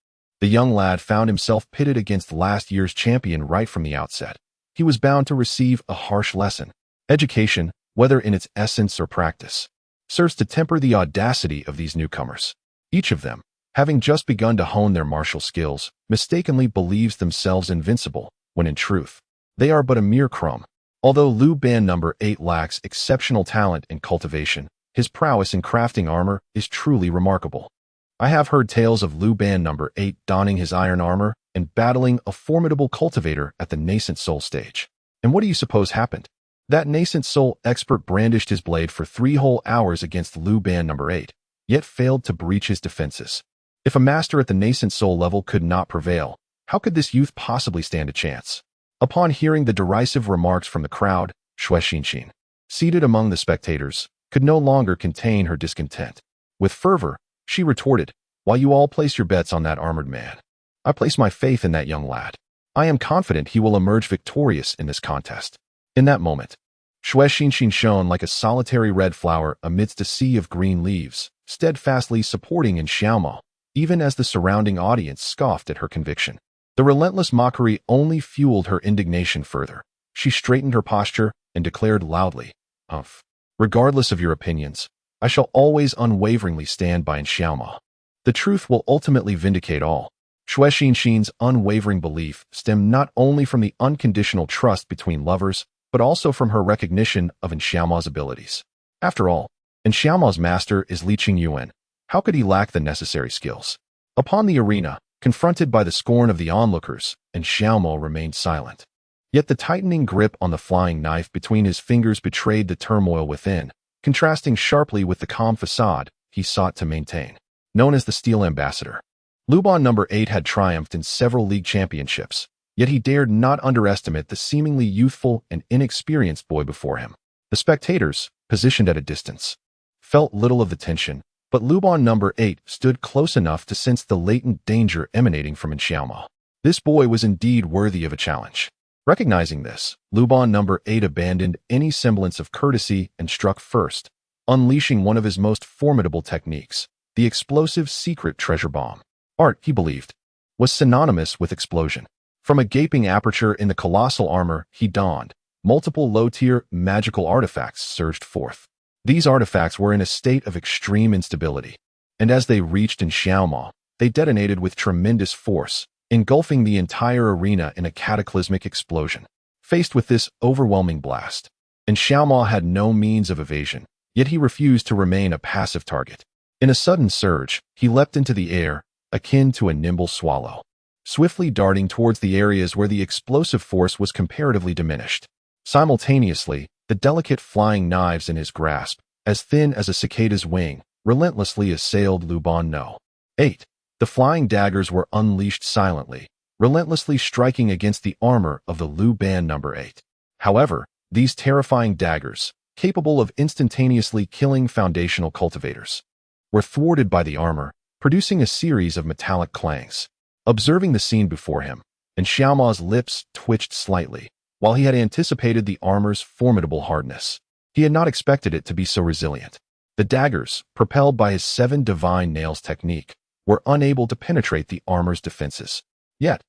the young lad found himself pitted against last year's champion right from the outset. He was bound to receive a harsh lesson. Education, whether in its essence or practice, serves to temper the audacity of these newcomers. Each of them, having just begun to hone their martial skills, mistakenly believes themselves invincible, when in truth, they are but a mere crumb. Although Lu Ban No. 8 lacks exceptional talent in cultivation, his prowess in crafting armor is truly remarkable. I have heard tales of Lu Ban No. 8 donning his iron armor and battling a formidable cultivator at the nascent soul stage. And what do you suppose happened? That nascent soul expert brandished his blade for 3 whole hours against Lu Ban No. 8, yet failed to breach his defenses. If a master at the nascent soul level could not prevail, how could this youth possibly stand a chance? Upon hearing the derisive remarks from the crowd, Xue Xinxin, seated among the spectators, could no longer contain her discontent. With fervor, she retorted, "While you all place your bets on that armored man, I place my faith in that young lad. I am confident he will emerge victorious in this contest. In that moment, Shui Xinxin shone like a solitary red flower amidst a sea of green leaves, steadfastly supporting in Xiaomo, even as the surrounding audience scoffed at her conviction. The relentless mockery only fueled her indignation further. She straightened her posture and declared loudly, "Umph. Regardless of your opinions, I shall always unwaveringly stand by Xiaomo. The truth will ultimately vindicate all." Shui Xinxin's unwavering belief stemmed not only from the unconditional trust between lovers, but also from her recognition of Xiaomo's abilities. After all, Xiaomo's master is Li Yuan. How could he lack the necessary skills? Upon the arena, confronted by the scorn of the onlookers, Xiaomo remained silent. Yet the tightening grip on the flying knife between his fingers betrayed the turmoil within, contrasting sharply with the calm facade he sought to maintain. Known as the Steel Ambassador, Luban No. 8 had triumphed in several league championships, yet he dared not underestimate the seemingly youthful and inexperienced boy before him. The spectators, positioned at a distance, felt little of the tension, but Luban No. 8 stood close enough to sense the latent danger emanating from Xiaomo. This boy was indeed worthy of a challenge. Recognizing this, Luban No. 8 abandoned any semblance of courtesy and struck first, unleashing one of his most formidable techniques, the explosive secret treasure bomb. Art, he believed, was synonymous with explosion. From a gaping aperture in the colossal armor he donned, multiple low-tier magical artifacts surged forth. These artifacts were in a state of extreme instability, and as they reached Xiaomo, they detonated with tremendous force, engulfing the entire arena in a cataclysmic explosion. Faced with this overwhelming blast, Xiaomo had no means of evasion, yet he refused to remain a passive target. In a sudden surge, he leapt into the air, akin to a nimble swallow, swiftly darting towards the areas where the explosive force was comparatively diminished. Simultaneously, the delicate flying knives in his grasp, as thin as a cicada's wing, relentlessly assailed Luban No. 8. The flying daggers were unleashed silently, relentlessly striking against the armor of the Luban No. 8. However, these terrifying daggers, capable of instantaneously killing foundational cultivators, were thwarted by the armor, producing a series of metallic clangs. Observing the scene before him, Xiaomo's lips twitched slightly. While he had anticipated the armor's formidable hardness, he had not expected it to be so resilient. The daggers, propelled by his 7 divine nails technique, were unable to penetrate the armor's defenses. Yet,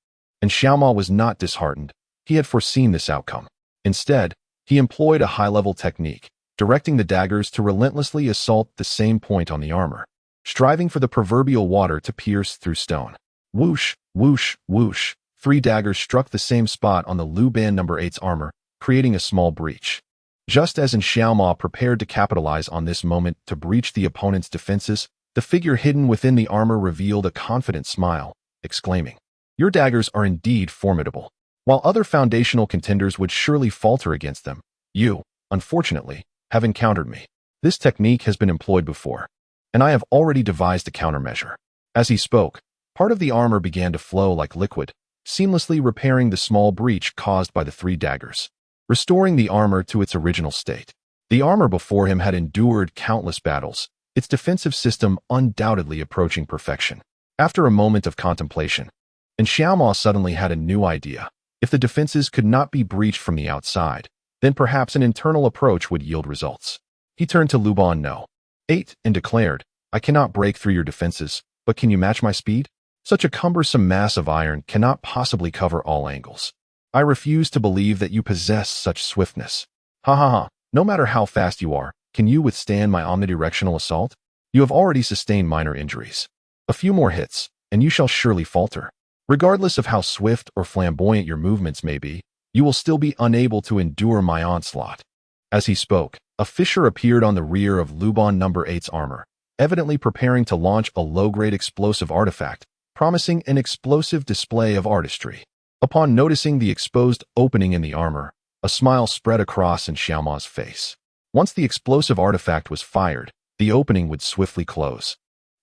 Xiaomo was not disheartened. He had foreseen this outcome. Instead, he employed a high-level technique, directing the daggers to relentlessly assault the same point on the armor, striving for the proverbial water to pierce through stone. Whoosh, whoosh, whoosh. 3 daggers struck the same spot on the Luban No. 8's armor, creating a small breach. Just as Xiaomo prepared to capitalize on this moment to breach the opponent's defenses, the figure hidden within the armor revealed a confident smile, exclaiming, "Your daggers are indeed formidable. While other foundational contenders would surely falter against them, you, unfortunately, have encountered me. This technique has been employed before, and I have already devised a countermeasure." As he spoke, part of the armor began to flow like liquid, seamlessly repairing the small breach caused by the 3 daggers, restoring the armor to its original state. The armor before him had endured countless battles, its defensive system undoubtedly approaching perfection. After a moment of contemplation, Xiaomo suddenly had a new idea. If the defenses could not be breached from the outside, then perhaps an internal approach would yield results. He turned to Luban No. 8 and declared, "I cannot break through your defenses, but can you match my speed? Such a cumbersome mass of iron cannot possibly cover all angles. I refuse to believe that you possess such swiftness. Ha ha ha, no matter how fast you are, can you withstand my omnidirectional assault? You have already sustained minor injuries. A few more hits, and you shall surely falter. Regardless of how swift or flamboyant your movements may be, you will still be unable to endure my onslaught." As he spoke, a fissure appeared on the rear of Luban No. 8's armor, evidently preparing to launch a low-grade explosive artifact, promising an explosive display of artistry. Upon noticing the exposed opening in the armor, a smile spread across Xiaomo's face. Once the explosive artifact was fired, the opening would swiftly close,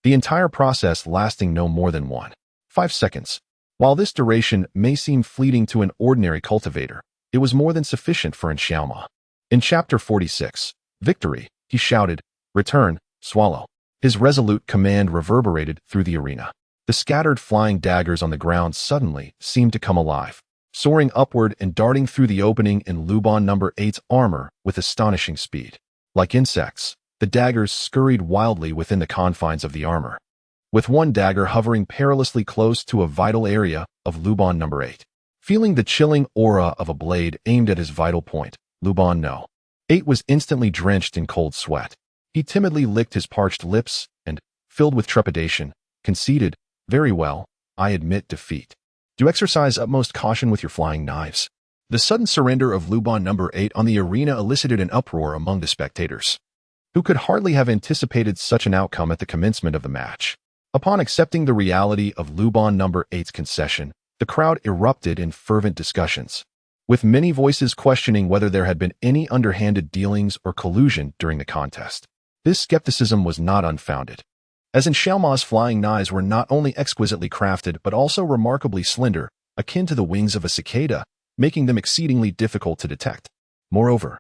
the entire process lasting no more than 1.5 seconds. While this duration may seem fleeting to an ordinary cultivator, it was more than sufficient for Xiaomo. In Chapter 46, Victory, he shouted, "Return, swallow." His resolute command reverberated through the arena. The scattered flying daggers on the ground suddenly seemed to come alive, soaring upward and darting through the opening in Luban No. 8's armor with astonishing speed. Like insects, the daggers scurried wildly within the confines of the armor, with one dagger hovering perilously close to a vital area of Luban No. 8. Feeling the chilling aura of a blade aimed at his vital point, Luban No. 8 was instantly drenched in cold sweat. He timidly licked his parched lips and, filled with trepidation, conceded, "Very well, I admit defeat. Do exercise utmost caution with your flying knives." The sudden surrender of Luban No. 8 on the arena elicited an uproar among the spectators, who could hardly have anticipated such an outcome at the commencement of the match. Upon accepting the reality of Luban No. 8's concession, the crowd erupted in fervent discussions, with many voices questioning whether there had been any underhanded dealings or collusion during the contest. This skepticism was not unfounded, as in Xiaoma's flying knives were not only exquisitely crafted but also remarkably slender, akin to the wings of a cicada, making them exceedingly difficult to detect. Moreover,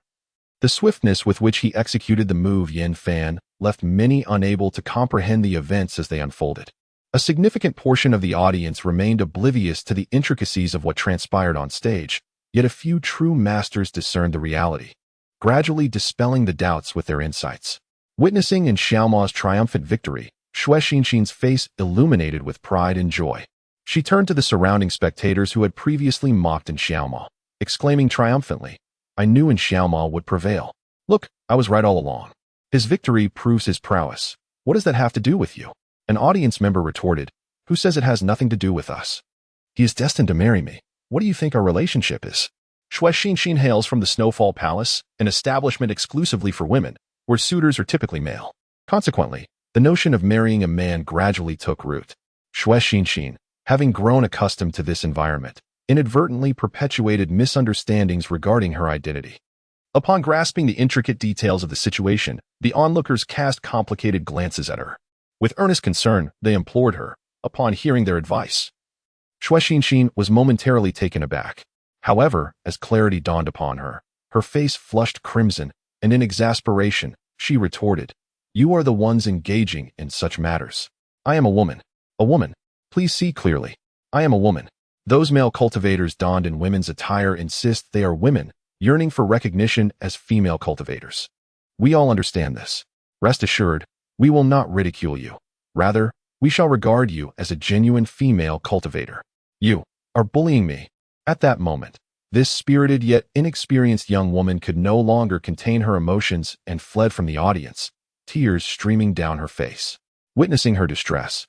the swiftness with which he executed the move Yin Fan left many unable to comprehend the events as they unfolded. A significant portion of the audience remained oblivious to the intricacies of what transpired on stage, yet a few true masters discerned the reality, gradually dispelling the doubts with their insights. Witnessing in Xiaoma's triumphant victory, Xue Xinxin's face illuminated with pride and joy. She turned to the surrounding spectators who had previously mocked in Xiaoma, exclaiming triumphantly, "I knew in Xiaoma would prevail. Look, I was right all along. His victory proves his prowess. What does that have to do with you?" An audience member retorted, "Who says it has nothing to do with us? He is destined to marry me. What do you think our relationship is?" Xue Xinxin hails from the Snowfall Palace, an establishment exclusively for women, where suitors are typically male. Consequently, the notion of marrying a man gradually took root. Xue Xinxin, having grown accustomed to this environment, inadvertently perpetuated misunderstandings regarding her identity. Upon grasping the intricate details of the situation, the onlookers cast complicated glances at her. With earnest concern, they implored her, upon hearing their advice. Xue Xinxin was momentarily taken aback. However, as clarity dawned upon her, her face flushed crimson, and in exasperation, she retorted, "You are the ones engaging in such matters. I am a woman. A woman. Please see clearly. I am a woman. Those male cultivators donned in women's attire insist they are women, yearning for recognition as female cultivators. We all understand this. Rest assured, we will not ridicule you. Rather, we shall regard you as a genuine female cultivator. You are bullying me." At that moment, this spirited yet inexperienced young woman could no longer contain her emotions and fled from the audience, tears streaming down her face. Witnessing her distress,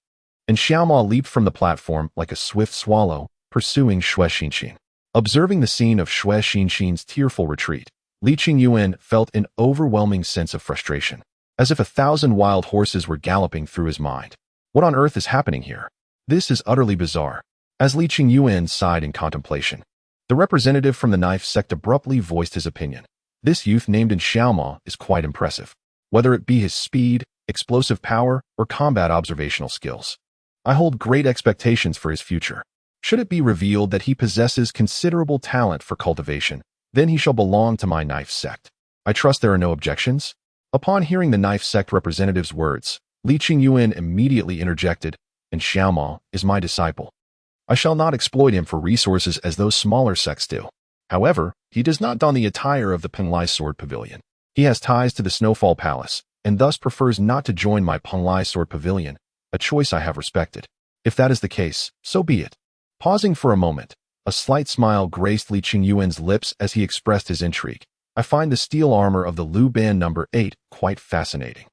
and Xiaoma leaped from the platform like a swift swallow, pursuing Xue Xinxin. Observing the scene of Xue Xinxin's tearful retreat, Li Qingyuan felt an overwhelming sense of frustration, as if 1,000 wild horses were galloping through his mind. What on earth is happening here? This is utterly bizarre. As Li Qingyuan sighed in contemplation, the representative from the knife sect abruptly voiced his opinion. This youth named in Xiaoma is quite impressive, whether it be his speed, explosive power, or combat observational skills. I hold great expectations for his future. Should it be revealed that he possesses considerable talent for cultivation, then he shall belong to my knife sect. I trust there are no objections?" Upon hearing the knife sect representative's words, Li Qingyuan immediately interjected, "And Xiaoma is my disciple. I shall not exploit him for resources as those smaller sects do. However, he does not don the attire of the Penglai Sword Pavilion. He has ties to the Snowfall Palace, and thus prefers not to join my Penglai Sword Pavilion, a choice I have respected. If that is the case, so be it." Pausing for a moment, a slight smile graced Li Qingyuan's lips as he expressed his intrigue. "I find the steel armor of the Lu Ban No. 8 quite fascinating.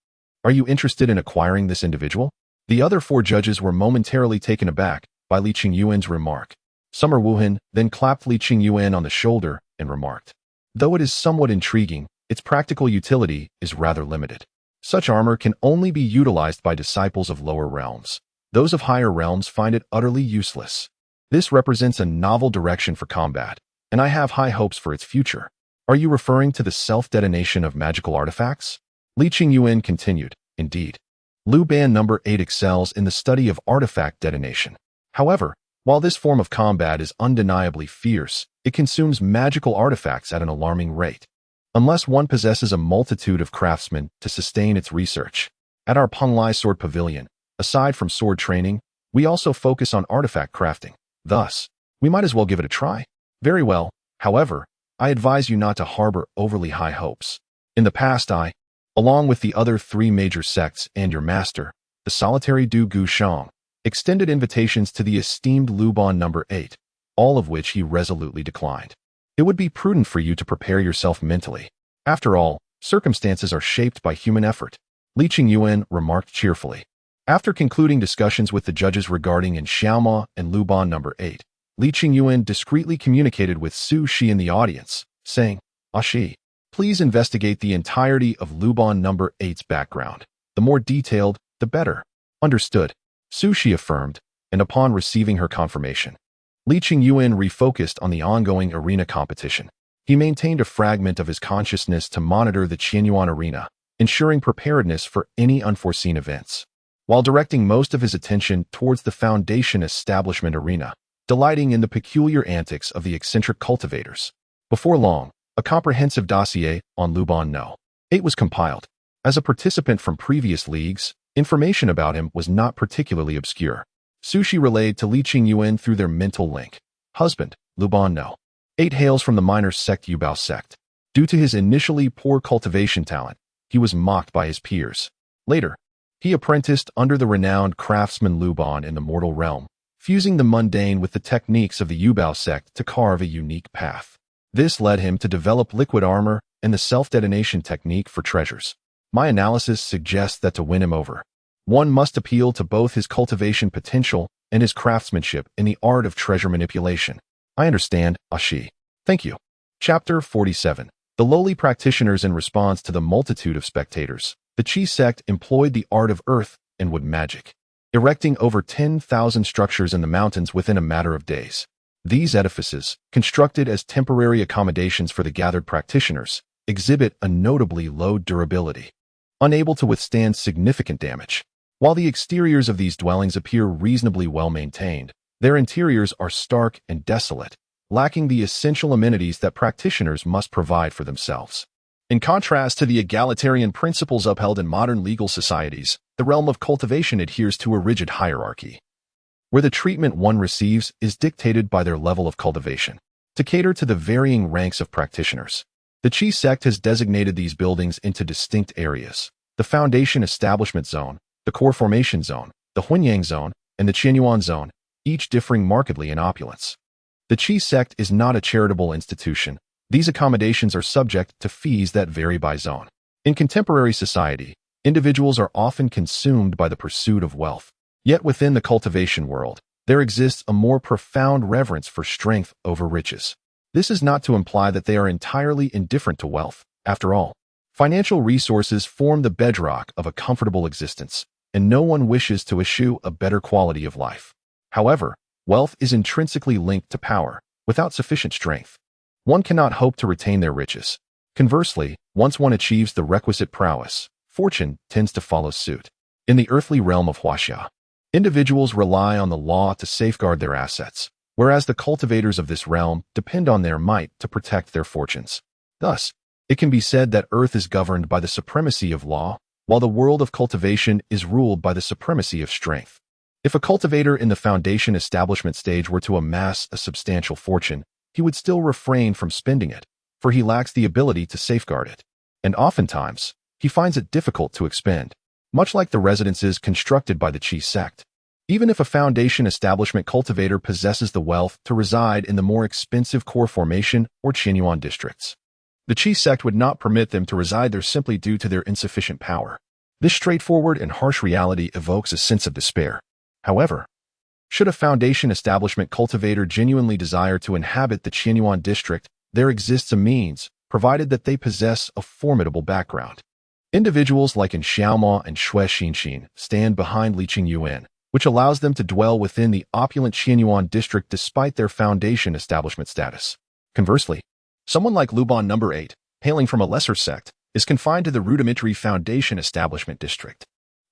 Are you interested in acquiring this individual?" The other 4 judges were momentarily taken aback by Li Qingyuan's remark. Summer Wuhan then clapped Li Qingyuan on the shoulder and remarked, "Though it is somewhat intriguing, its practical utility is rather limited. Such armor can only be utilized by disciples of lower realms. Those of higher realms find it utterly useless. This represents a novel direction for combat, and I have high hopes for its future." "Are you referring to the self-detonation of magical artifacts?" Li Qingyuan continued, "Indeed. Lu Ban No. 8 excels in the study of artifact detonation. However, while this form of combat is undeniably fierce, it consumes magical artifacts at an alarming rate, unless one possesses a multitude of craftsmen to sustain its research. At our Penglai Sword Pavilion, aside from sword training, We also focus on artifact crafting. Thus, we might as well give it a try. Very well. However, I advise you not to harbor overly high hopes. In the past along with the other 3 major sects and your master, the solitary Du Gushang, extended invitations to the esteemed Luban number 8, all of which he resolutely declined. It would be prudent for you to prepare yourself mentally. After all, circumstances are shaped by human effort, Lin Xi remarked cheerfully. After concluding discussions with the judges regarding in Xiaoma and Luban number 8, Lin Xi discreetly communicated with Su Shi in the audience, saying, Shi, please investigate the entirety of Luban number 8's background. The more detailed, the better. Understood, Su Shi affirmed, and upon receiving her confirmation, Lin Xi refocused on the ongoing arena competition. He maintained a fragment of his consciousness to monitor the Qianyuan arena, ensuring preparedness for any unforeseen events, while directing most of his attention towards the Foundation establishment arena, delighting in the peculiar antics of the eccentric cultivators. Before long, a comprehensive dossier on Luban No. 8 was compiled. As a participant from previous leagues, information about him was not particularly obscure. Su Shi relayed to Lin Xi through their mental link. Husband, Luban No. 8 hails from the minor sect Yubao sect. Due to his initially poor cultivation talent, he was mocked by his peers. Later, he apprenticed under the renowned craftsman Luban in the Immortal Realm, fusing the mundane with the techniques of the Yubao sect to carve a unique path. This led him to develop liquid armor and the self-detonation technique for treasures. My analysis suggests that to win him over, one must appeal to both his cultivation potential and his craftsmanship in the art of treasure manipulation. I understand, Shi. Thank you. Chapter 47. The lowly practitioners. In response to the multitude of spectators, the Qi sect employed the art of earth and wood magic, erecting over 10,000 structures in the mountains within a matter of days. These edifices, constructed as temporary accommodations for the gathered practitioners, exhibit a notably low durability, unable to withstand significant damage. While the exteriors of these dwellings appear reasonably well maintained, their interiors are stark and desolate, lacking the essential amenities that practitioners must provide for themselves. In contrast to the egalitarian principles upheld in modern legal societies, the realm of cultivation adheres to a rigid hierarchy, where the treatment one receives is dictated by their level of cultivation. To cater to the varying ranks of practitioners, the Qi sect has designated these buildings into distinct areas: the Foundation Establishment Zone, the Core Formation Zone, the Hunyang Zone, and the Qianyuan Zone, each differing markedly in opulence. The Qi sect is not a charitable institution. These accommodations are subject to fees that vary by zone. In contemporary society, individuals are often consumed by the pursuit of wealth. Yet within the cultivation world, there exists a more profound reverence for strength over riches. This is not to imply that they are entirely indifferent to wealth. After all, financial resources form the bedrock of a comfortable existence, and no one wishes to eschew a better quality of life. However, wealth is intrinsically linked to power. Without sufficient strength, one cannot hope to retain their riches. Conversely, once one achieves the requisite prowess, fortune tends to follow suit. In the earthly realm of Huaxia, individuals rely on the law to safeguard their assets, whereas the cultivators of this realm depend on their might to protect their fortunes. Thus, it can be said that Earth is governed by the supremacy of law, while the world of cultivation is ruled by the supremacy of strength. If a cultivator in the Foundation establishment stage were to amass a substantial fortune, he would still refrain from spending it, for he lacks the ability to safeguard it. And oftentimes, he finds it difficult to expend, much like the residences constructed by the Qi sect. Even if a Foundation establishment cultivator possesses the wealth to reside in the more expensive Core Formation or Qianyuan districts, the Qi sect would not permit them to reside there simply due to their insufficient power. This straightforward and harsh reality evokes a sense of despair. However, should a Foundation establishment cultivator genuinely desire to inhabit the Qianyuan district, there exists a means, provided that they possess a formidable background. Individuals like in Xiaoma and Xue Xinxin stand behind Lin Xi, which allows them to dwell within the opulent Qianyuan district despite their Foundation establishment status. Conversely, someone like Luban number 8, hailing from a lesser sect, is confined to the rudimentary Foundation establishment district.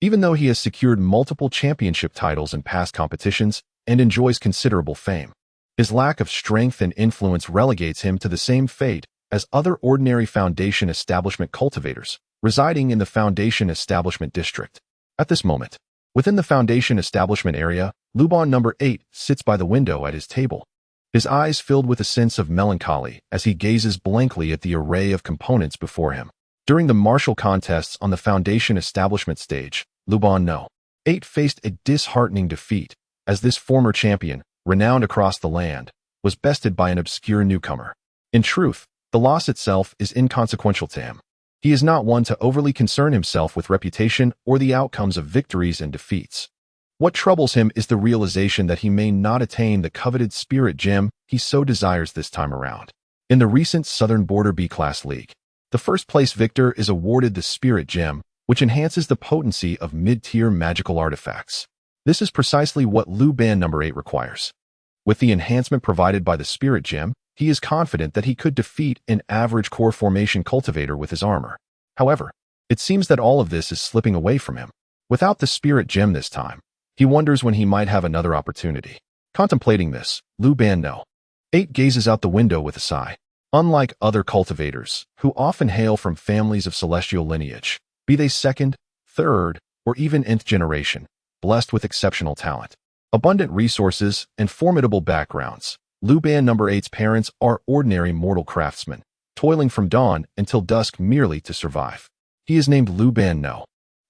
Even though he has secured multiple championship titles in past competitions and enjoys considerable fame, his lack of strength and influence relegates him to the same fate as other ordinary Foundation establishment cultivators residing in the Foundation establishment district. At this moment, within the Foundation establishment area, Luban number 8 sits by the window at his table, his eyes filled with a sense of melancholy as he gazes blankly at the array of components before him. During the martial contests on the Foundation establishment stage, Luban No. 8 faced a disheartening defeat, as this former champion, renowned across the land, was bested by an obscure newcomer. In truth, the loss itself is inconsequential to him. He is not one to overly concern himself with reputation or the outcomes of victories and defeats. What troubles him is the realization that he may not attain the coveted spirit gem he so desires this time around. In the recent Southern Border B-Class League, the first-place victor is awarded the spirit gem, which enhances the potency of mid-tier magical artifacts. This is precisely what Luban number 8 requires. With the enhancement provided by the spirit gem, he is confident that he could defeat an average core formation cultivator with his armor. However, it seems that all of this is slipping away from him. Without the spirit gem this time, he wonders when he might have another opportunity. Contemplating this, Luban No. 8 gazes out the window with a sigh. Unlike other cultivators, who often hail from families of celestial lineage, be they second, third, or even nth generation, blessed with exceptional talent, abundant resources, and formidable backgrounds, Luban number 8's parents are ordinary mortal craftsmen, toiling from dawn until dusk merely to survive. He is named Luban No.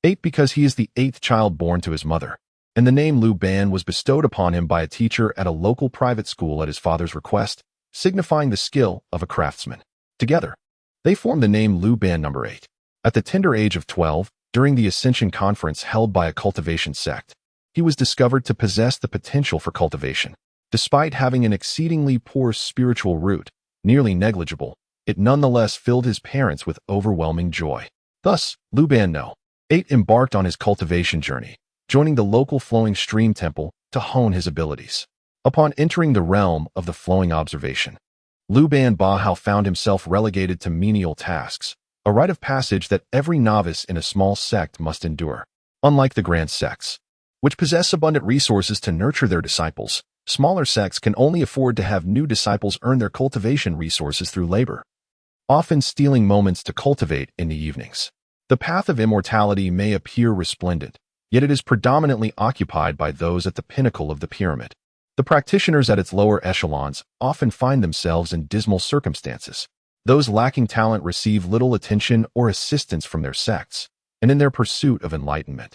8 because he is the 8th child born to his mother, and the name Luban was bestowed upon him by a teacher at a local private school at his father's request, signifying the skill of a craftsman. Together, they form the name Luban number 8. At the tender age of 12, during the Ascension Conference held by a cultivation sect, he was discovered to possess the potential for cultivation. Despite having an exceedingly poor spiritual root, nearly negligible, it nonetheless filled his parents with overwhelming joy. Thus, Luban No. 8 embarked on his cultivation journey, joining the local flowing stream temple to hone his abilities. Upon entering the realm of the flowing observation, Luban Bahao found himself relegated to menial tasks, a rite of passage that every novice in a small sect must endure. Unlike the grand sects, which possess abundant resources to nurture their disciples, smaller sects can only afford to have new disciples earn their cultivation resources through labor, often stealing moments to cultivate in the evenings. The path of immortality may appear resplendent, yet it is predominantly occupied by those at the pinnacle of the pyramid. The practitioners at its lower echelons often find themselves in dismal circumstances. Those lacking talent receive little attention or assistance from their sects, and in their pursuit of enlightenment,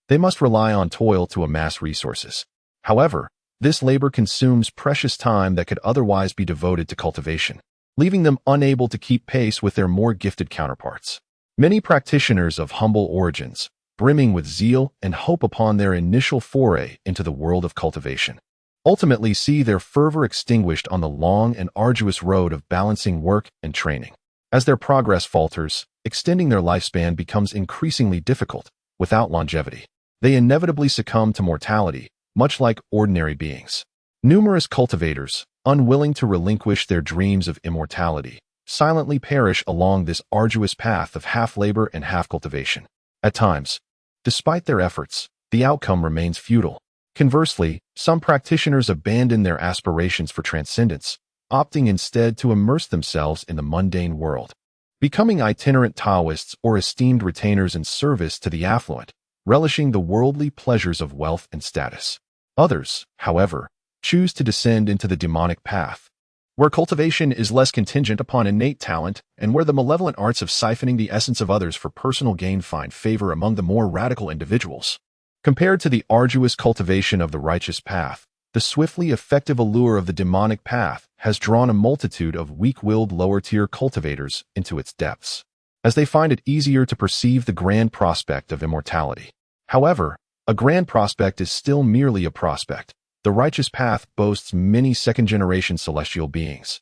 they must rely on toil to amass resources. However, this labor consumes precious time that could otherwise be devoted to cultivation, leaving them unable to keep pace with their more gifted counterparts. Many practitioners of humble origins, brimming with zeal and hope upon their initial foray into the world of cultivation, ultimately see their fervor extinguished on the long and arduous road of balancing work and training. As their progress falters, extending their lifespan becomes increasingly difficult. Without longevity, they inevitably succumb to mortality, much like ordinary beings. Numerous cultivators, unwilling to relinquish their dreams of immortality, silently perish along this arduous path of half labor and half cultivation. At times, despite their efforts, the outcome remains futile. Conversely, some practitioners abandon their aspirations for transcendence, opting instead to immerse themselves in the mundane world, becoming itinerant Taoists or esteemed retainers in service to the affluent, relishing the worldly pleasures of wealth and status. Others, however, choose to descend into the demonic path, where cultivation is less contingent upon innate talent and where the malevolent arts of siphoning the essence of others for personal gain find favor among the more radical individuals. Compared to the arduous cultivation of the righteous path, the swiftly effective allure of the demonic path has drawn a multitude of weak-willed lower-tier cultivators into its depths, as they find it easier to perceive the grand prospect of immortality. However, a grand prospect is still merely a prospect. The righteous path boasts many second-generation celestial beings,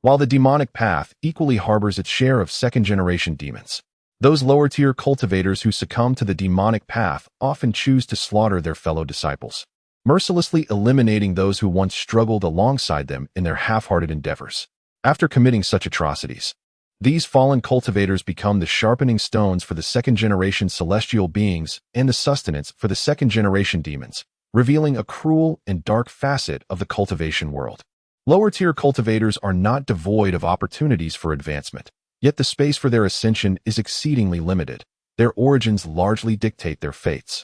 while the demonic path equally harbors its share of second-generation demons. Those lower-tier cultivators who succumb to the demonic path often choose to slaughter their fellow disciples, mercilessly eliminating those who once struggled alongside them in their half-hearted endeavors. After committing such atrocities, these fallen cultivators become the sharpening stones for the second-generation celestial beings and the sustenance for the second-generation demons, revealing a cruel and dark facet of the cultivation world. Lower-tier cultivators are not devoid of opportunities for advancement, yet the space for their ascension is exceedingly limited. Their origins largely dictate their fates.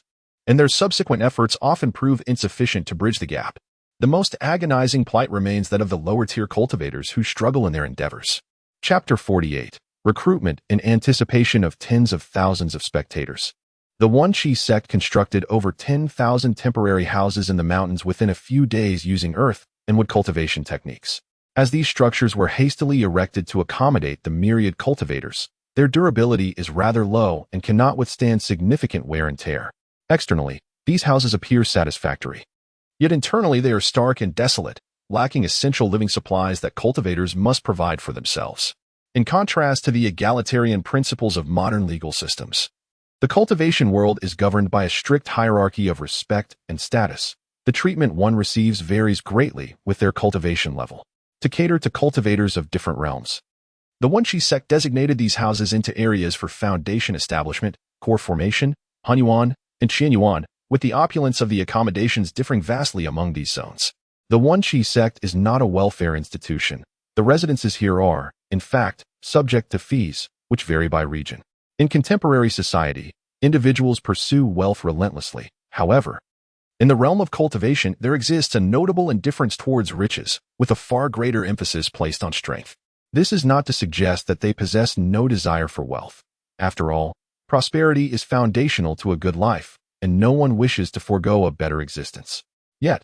and their subsequent efforts often prove insufficient to bridge the gap. The most agonizing plight remains that of the lower-tier cultivators who struggle in their endeavors. Chapter 48. Recruitment in anticipation of tens of thousands of spectators. The Lin Xi sect constructed over 10,000 temporary houses in the mountains within a few days using earth and wood cultivation techniques. As these structures were hastily erected to accommodate the myriad cultivators, their durability is rather low and cannot withstand significant wear and tear. Externally, these houses appear satisfactory. Yet internally they are stark and desolate, lacking essential living supplies that cultivators must provide for themselves. In contrast to the egalitarian principles of modern legal systems, the cultivation world is governed by a strict hierarchy of respect and status. The treatment one receives varies greatly with their cultivation level, to cater to cultivators of different realms. The Lin Xi sect designated these houses into areas for foundation establishment, core formation, Hunyuan, and Qianyuan, with the opulence of the accommodations differing vastly among these zones. The Lin Xi sect is not a welfare institution. The residences here are, in fact, subject to fees, which vary by region. In contemporary society, individuals pursue wealth relentlessly. However, in the realm of cultivation, there exists a notable indifference towards riches, with a far greater emphasis placed on strength. This is not to suggest that they possess no desire for wealth. After all, prosperity is foundational to a good life, and no one wishes to forego a better existence. Yet,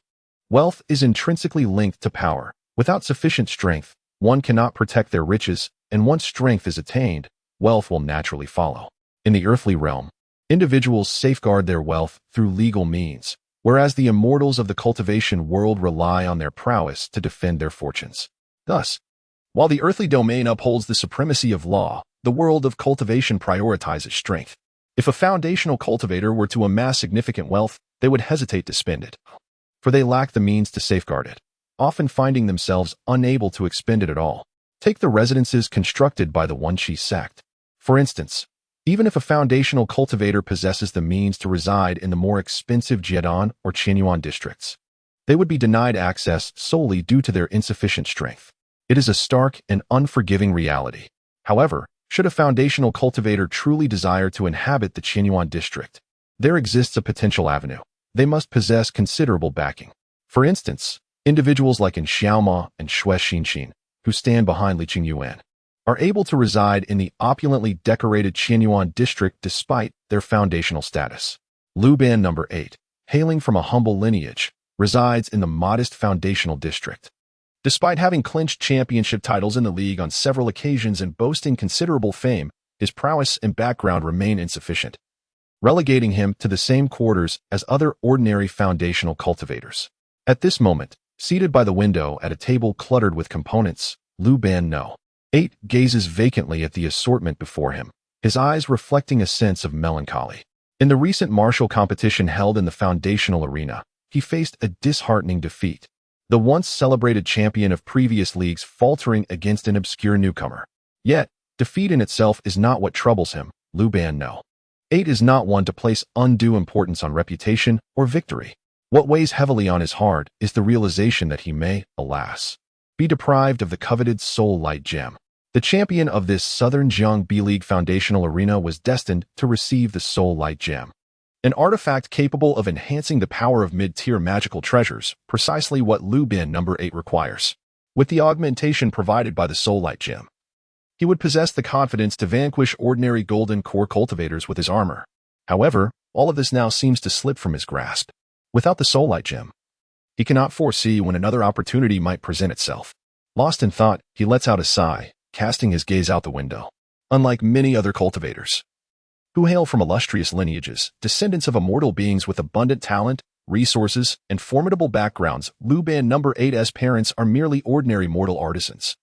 wealth is intrinsically linked to power. Without sufficient strength, one cannot protect their riches, and once strength is attained, wealth will naturally follow. In the earthly realm, individuals safeguard their wealth through legal means, whereas the immortals of the cultivation world rely on their prowess to defend their fortunes. Thus, while the earthly domain upholds the supremacy of law, the world of cultivation prioritizes strength. If a foundational cultivator were to amass significant wealth, they would hesitate to spend it, for they lack the means to safeguard it, often finding themselves unable to expend it at all. Take the residences constructed by the Lin Xi sect. For instance, even if a foundational cultivator possesses the means to reside in the more expensive Jiedan or Qianyuan districts, they would be denied access solely due to their insufficient strength. It is a stark and unforgiving reality. However, should a foundational cultivator truly desire to inhabit the Qianyuan district, there exists a potential avenue. They must possess considerable backing. For instance, individuals like in Xiaoma and Shui Xinxin, who stand behind Li Qingyuan, are able to reside in the opulently decorated Qianyuan district despite their foundational status. Lu Ban No. 8, hailing from a humble lineage, resides in the modest foundational district. Despite having clinched championship titles in the league on several occasions and boasting considerable fame, his prowess and background remain insufficient, relegating him to the same quarters as other ordinary foundational cultivators. At this moment, seated by the window at a table cluttered with components, Lu Ban No. 8 gazes vacantly at the assortment before him, his eyes reflecting a sense of melancholy. In the recent martial competition held in the foundational arena, he faced a disheartening defeat, the once celebrated champion of previous leagues faltering against an obscure newcomer. Yet, defeat in itself is not what troubles him. Lu Ban No. 8 is not one to place undue importance on reputation or victory. What weighs heavily on his heart is the realization that he may, alas, be deprived of the coveted Soul Light Gem. The champion of this Southern Jiang B-League foundational arena was destined to receive the Soul Light Gem, an artifact capable of enhancing the power of mid-tier magical treasures, precisely what Lu Ban No. 8 requires. With the augmentation provided by the Soul Light Gem, he would possess the confidence to vanquish ordinary golden core cultivators with his armor. However, all of this now seems to slip from his grasp. Without the Soul Light Gem, he cannot foresee when another opportunity might present itself. Lost in thought, he lets out a sigh, casting his gaze out the window. Unlike many other cultivators, who hail from illustrious lineages, descendants of immortal beings with abundant talent, resources, and formidable backgrounds, Lu Ban No. 8's parents are merely ordinary mortal artisans,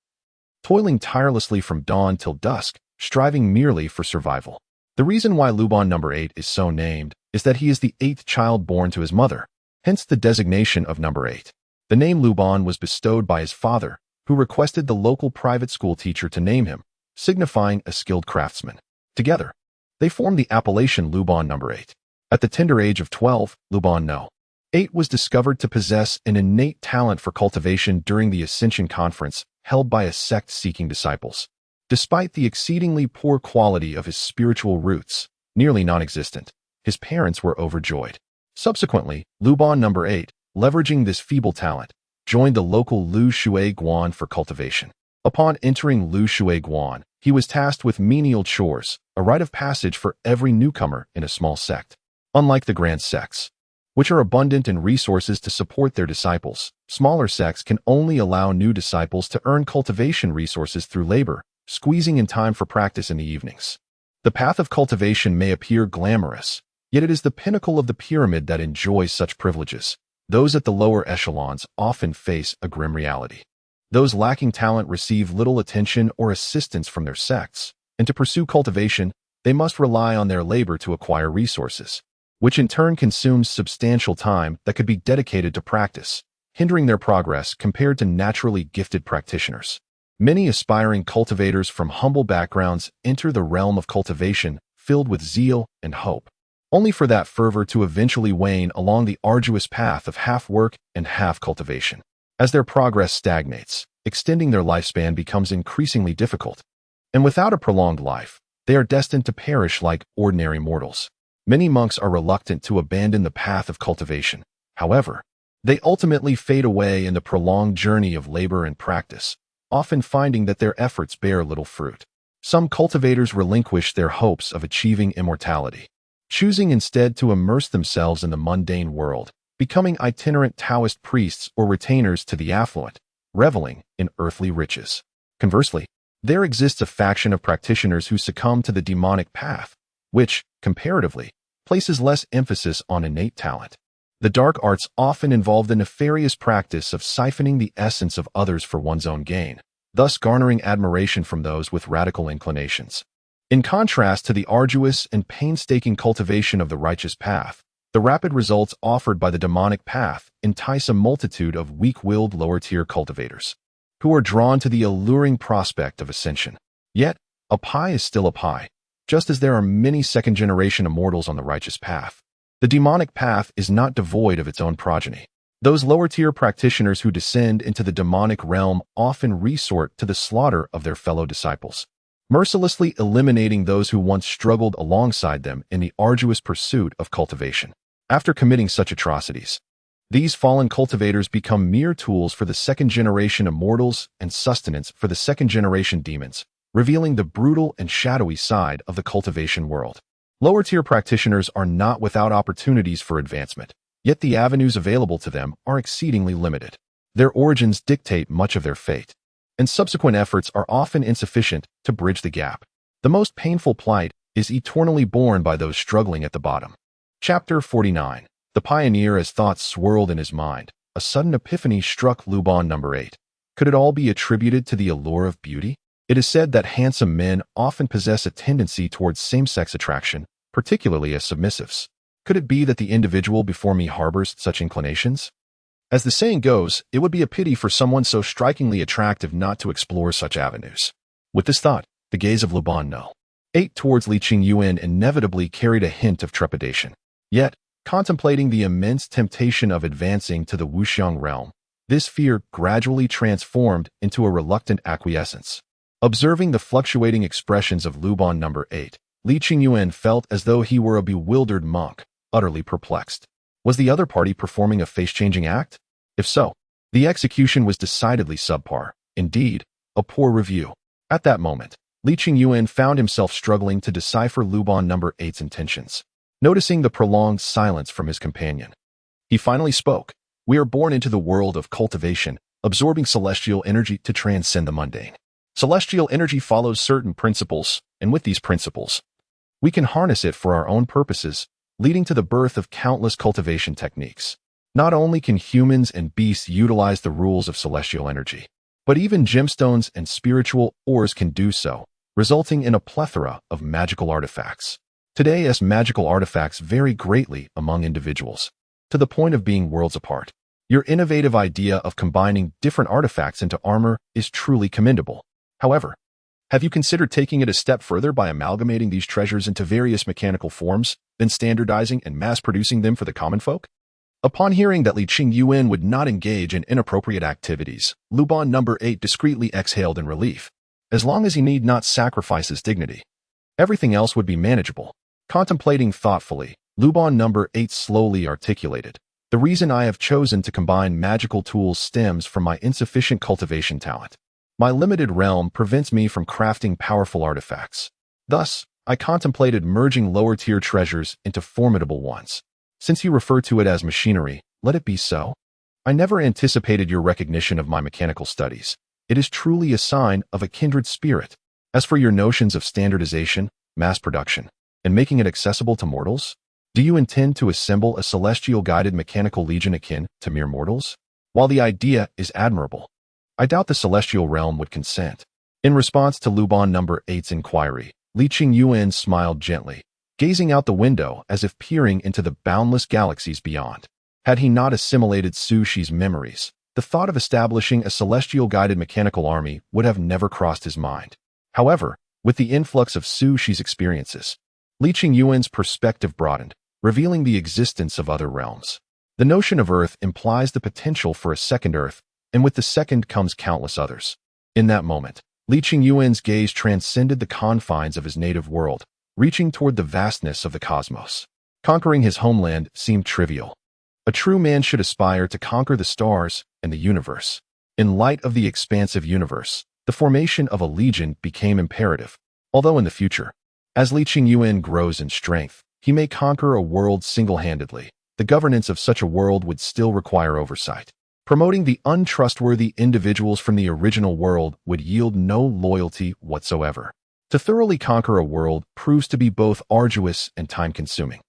toiling tirelessly from dawn till dusk, striving merely for survival. The reason why Lu Ban No. 8 is so named is that he is the 8th child born to his mother, hence the designation of No. 8. The name Lu Ban was bestowed by his father, who requested the local private school teacher to name him, signifying a skilled craftsman. Together, they formed the appellation Lu Ban No. 8. At the tender age of 12, Lu Ban No. 8 was discovered to possess an innate talent for cultivation during the Ascension Conference held by a sect seeking disciples. Despite the exceedingly poor quality of his spiritual roots, nearly non-existent, his parents were overjoyed. Subsequently, Luban number 8, leveraging this feeble talent, joined the local Lu Shui Guan for cultivation. Upon entering Lu Shui Guan, he was tasked with menial chores, a rite of passage for every newcomer in a small sect. Unlike the grand sects, which are abundant in resources to support their disciples, smaller sects can only allow new disciples to earn cultivation resources through labor, squeezing in time for practice in the evenings. The path of cultivation may appear glamorous, yet it is the pinnacle of the pyramid that enjoys such privileges. Those at the lower echelons often face a grim reality. Those lacking talent receive little attention or assistance from their sects, and to pursue cultivation, they must rely on their labor to acquire resources, which in turn consumes substantial time that could be dedicated to practice, hindering their progress compared to naturally gifted practitioners. Many aspiring cultivators from humble backgrounds enter the realm of cultivation filled with zeal and hope, only for that fervor to eventually wane along the arduous path of half work and half cultivation. As their progress stagnates, extending their lifespan becomes increasingly difficult, and without a prolonged life, they are destined to perish like ordinary mortals. Many monks are reluctant to abandon the path of cultivation. However, they ultimately fade away in the prolonged journey of labor and practice, often finding that their efforts bear little fruit. Some cultivators relinquish their hopes of achieving immortality, choosing instead to immerse themselves in the mundane world, becoming itinerant Taoist priests or retainers to the affluent, reveling in earthly riches. Conversely, there exists a faction of practitioners who succumb to the demonic path, which, comparatively, places less emphasis on innate talent. The dark arts often involve the nefarious practice of siphoning the essence of others for one's own gain, thus garnering admiration from those with radical inclinations. In contrast to the arduous and painstaking cultivation of the righteous path, the rapid results offered by the demonic path entice a multitude of weak-willed lower-tier cultivators, who are drawn to the alluring prospect of ascension. Yet, a pie is still a pie, just as there are many second-generation immortals on the righteous path. The demonic path is not devoid of its own progeny. Those lower-tier practitioners who descend into the demonic realm often resort to the slaughter of their fellow disciples, mercilessly eliminating those who once struggled alongside them in the arduous pursuit of cultivation. After committing such atrocities, these fallen cultivators become mere tools for the second-generation immortals and sustenance for the second-generation demons, revealing the brutal and shadowy side of the cultivation world. Lower-tier practitioners are not without opportunities for advancement, yet the avenues available to them are exceedingly limited. Their origins dictate much of their fate, and subsequent efforts are often insufficient to bridge the gap. The most painful plight is eternally borne by those struggling at the bottom. Chapter 49. The Pioneer. As thoughts swirled in his mind, a sudden epiphany struck Luban number 8. Could it all be attributed to the allure of beauty? It is said that handsome men often possess a tendency towards same-sex attraction, particularly as submissives. Could it be that the individual before me harbors such inclinations? As the saying goes, it would be a pity for someone so strikingly attractive not to explore such avenues. With this thought, the gaze of Luban no. 8 towards Lin Xi inevitably carried a hint of trepidation. Yet, contemplating the immense temptation of advancing to the Wuxiang realm, this fear gradually transformed into a reluctant acquiescence. Observing the fluctuating expressions of Luban number 8, Lin Xi felt as though he were a bewildered monk, utterly perplexed. Was the other party performing a face-changing act? If so, the execution was decidedly subpar, indeed, a poor review. At that moment, Lin Xi found himself struggling to decipher Luban number 8's intentions. Noticing the prolonged silence from his companion, he finally spoke. We are born into the world of cultivation, absorbing celestial energy to transcend the mundane. Celestial energy follows certain principles, and with these principles, we can harness it for our own purposes, leading to the birth of countless cultivation techniques. Not only can humans and beasts utilize the rules of celestial energy, but even gemstones and spiritual ores can do so, resulting in a plethora of magical artifacts. Today's magical artifacts vary greatly among individuals, to the point of being worlds apart. Your innovative idea of combining different artifacts into armor is truly commendable. However, have you considered taking it a step further by amalgamating these treasures into various mechanical forms, then standardizing and mass-producing them for the common folk? Upon hearing that Lin Xi would not engage in inappropriate activities, Luban number 8 discreetly exhaled in relief. As long as he need not sacrifice his dignity, everything else would be manageable. Contemplating thoughtfully, Luban number 8 slowly articulated. The reason I have chosen to combine magical tools stems from my insufficient cultivation talent. My limited realm prevents me from crafting powerful artifacts. Thus, I contemplated merging lower-tier treasures into formidable ones. Since you refer to it as machinery, let it be so. I never anticipated your recognition of my mechanical studies. It is truly a sign of a kindred spirit. As for your notions of standardization, mass production, and making it accessible to mortals, do you intend to assemble a celestial-guided mechanical legion akin to mere mortals? While the idea is admirable, I doubt the celestial realm would consent. In response to Luban number 8's inquiry, Lin Xi smiled gently, gazing out the window as if peering into the boundless galaxies beyond. Had he not assimilated Su Xi's memories, the thought of establishing a celestial-guided mechanical army would have never crossed his mind. However, with the influx of Su Xi's experiences, Lin Xi's perspective broadened, revealing the existence of other realms. The notion of Earth implies the potential for a second Earth, and with the second comes countless others. In that moment, Lin Xi's gaze transcended the confines of his native world, reaching toward the vastness of the cosmos. Conquering his homeland seemed trivial. A true man should aspire to conquer the stars and the universe. In light of the expansive universe, the formation of a legion became imperative. Although in the future, as Lin Xi grows in strength, he may conquer a world single-handedly. The governance of such a world would still require oversight. Promoting the untrustworthy individuals from the original world would yield no loyalty whatsoever. To thoroughly conquer a world proves to be both arduous and time-consuming.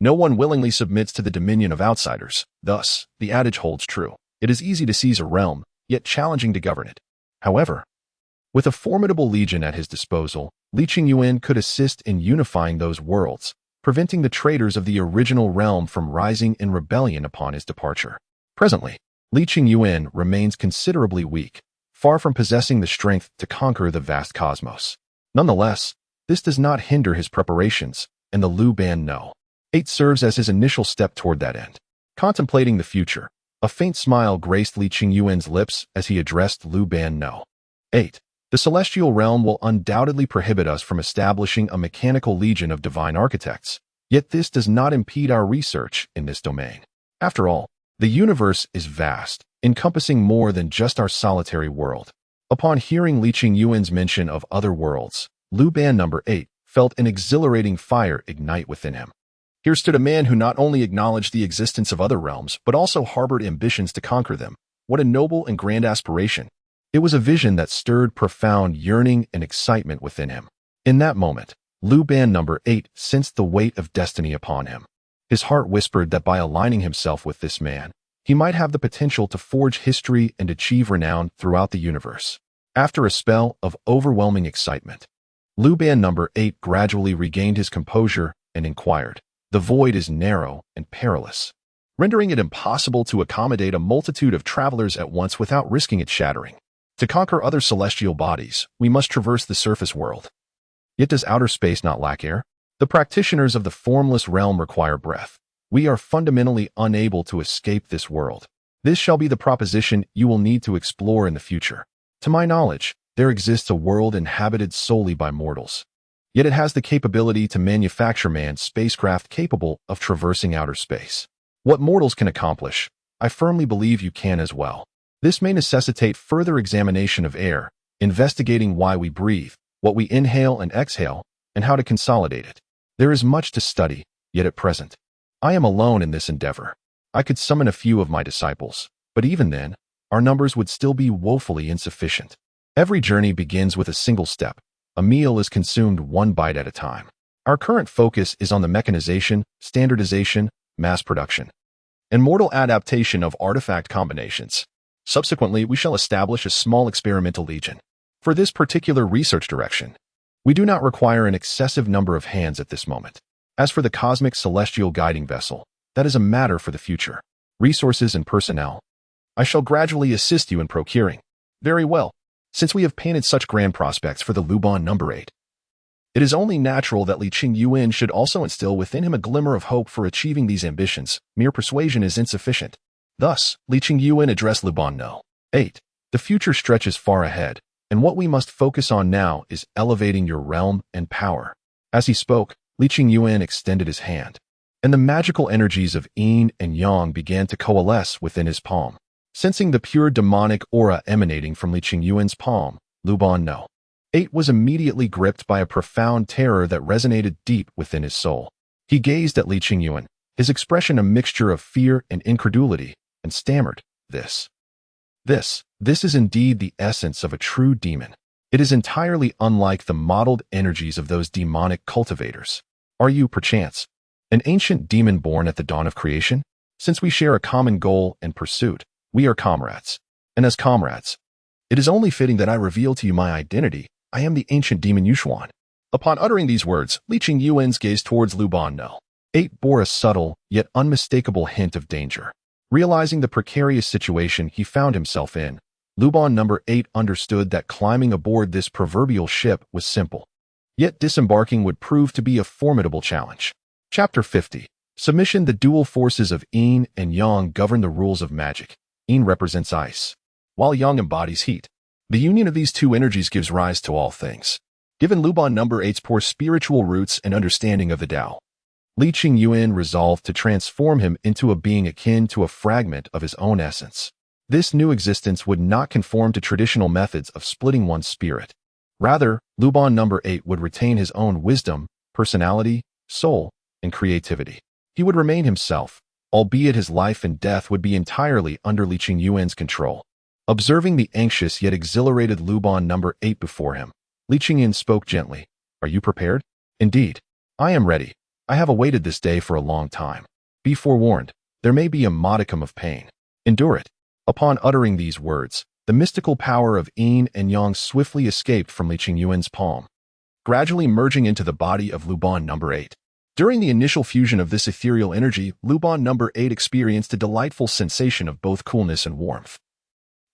No one willingly submits to the dominion of outsiders. Thus, the adage holds true. It is easy to seize a realm, yet challenging to govern it. However, with a formidable legion at his disposal, Lin Xi could assist in unifying those worlds, preventing the traitors of the original realm from rising in rebellion upon his departure. Presently, Lin Xi remains considerably weak, far from possessing the strength to conquer the vast cosmos. Nonetheless, this does not hinder his preparations, and the Luban No. 8 serves as his initial step toward that end. Contemplating the future, a faint smile graced Lin Xi's lips as he addressed Luban No. 8. The celestial realm will undoubtedly prohibit us from establishing a mechanical legion of divine architects, yet this does not impede our research in this domain. After all, the universe is vast, encompassing more than just our solitary world. Upon hearing Lin Xi's mention of other worlds, Luban number 8 felt an exhilarating fire ignite within him. Here stood a man who not only acknowledged the existence of other realms, but also harbored ambitions to conquer them. What a noble and grand aspiration. It was a vision that stirred profound yearning and excitement within him. In that moment, Luban number 8 sensed the weight of destiny upon him. His heart whispered that by aligning himself with this man, he might have the potential to forge history and achieve renown throughout the universe. After a spell of overwhelming excitement, Luban number 8 gradually regained his composure and inquired, "The void is narrow and perilous, rendering it impossible to accommodate a multitude of travelers at once without risking it shattering. To conquer other celestial bodies, we must traverse the surface world. Yet does outer space not lack air? The practitioners of the formless realm require breath. We are fundamentally unable to escape this world. This shall be the proposition you will need to explore in the future. To my knowledge, there exists a world inhabited solely by mortals. Yet it has the capability to manufacture manned spacecraft capable of traversing outer space. What mortals can accomplish, I firmly believe you can as well. This may necessitate further examination of air, investigating why we breathe, what we inhale and exhale, and how to consolidate it. There is much to study, yet at present, I am alone in this endeavor. I could summon a few of my disciples, but even then, our numbers would still be woefully insufficient. Every journey begins with a single step. A meal is consumed one bite at a time. Our current focus is on the mechanization, standardization, mass production, and mortal adaptation of artifact combinations. Subsequently, we shall establish a small experimental legion. For this particular research direction, we do not require an excessive number of hands at this moment. As for the cosmic celestial guiding vessel, that is a matter for the future. Resources and personnel, I shall gradually assist you in procuring. Very well. Since we have painted such grand prospects for the Luban number 8, it is only natural that Lin Xi should also instill within him a glimmer of hope for achieving these ambitions. Mere persuasion is insufficient. Thus, Lin Xi addressed Luban No. 8. The future stretches far ahead, and what we must focus on now is elevating your realm and power. As he spoke, Lin Xi extended his hand. and the magical energies of yin and yang began to coalesce within his palm. Sensing the pure demonic aura emanating from Li Qingyuan's palm, Luban No. 8 was immediately gripped by a profound terror that resonated deep within his soul. He gazed at Li Qingyuan, his expression a mixture of fear and incredulity, and stammered, This is indeed the essence of a true demon. It is entirely unlike the modeled energies of those demonic cultivators. Are you, perchance, an ancient demon born at the dawn of creation? Since we share a common goal and pursuit, we are comrades. And as comrades, it is only fitting that I reveal to you my identity. I am the ancient demon Yuxuan. Upon uttering these words, Li Qingyuan's gaze towards Luban No. 8 bore a subtle, yet unmistakable hint of danger. Realizing the precarious situation he found himself in, Luban No. 8 understood that climbing aboard this proverbial ship was simple. Yet disembarking would prove to be a formidable challenge. Chapter 50. Submission. The dual forces of yin and yang govern the rules of magic. Yin represents ice, while yang embodies heat. The union of these two energies gives rise to all things. Given Luban No. 8's poor spiritual roots and understanding of the Tao, Li Qingyuan resolved to transform him into a being akin to a fragment of his own essence. This new existence would not conform to traditional methods of splitting one's spirit. Rather, Luban No. 8 would retain his own wisdom, personality, soul, and creativity. He would remain himself, albeit his life and death would be entirely under Li Qingyuan's control. Observing the anxious yet exhilarated Luban No. 8 before him, Li Qingyuan spoke gently. Are you prepared? Indeed, I am ready. I have awaited this day for a long time. Be forewarned, there may be a modicum of pain. Endure it. Upon uttering these words, the mystical power of yin and yang swiftly escaped from Li Qingyuan's palm, gradually merging into the body of Luban No. 8. During the initial fusion of this ethereal energy, Luban No. 8 experienced a delightful sensation of both coolness and warmth.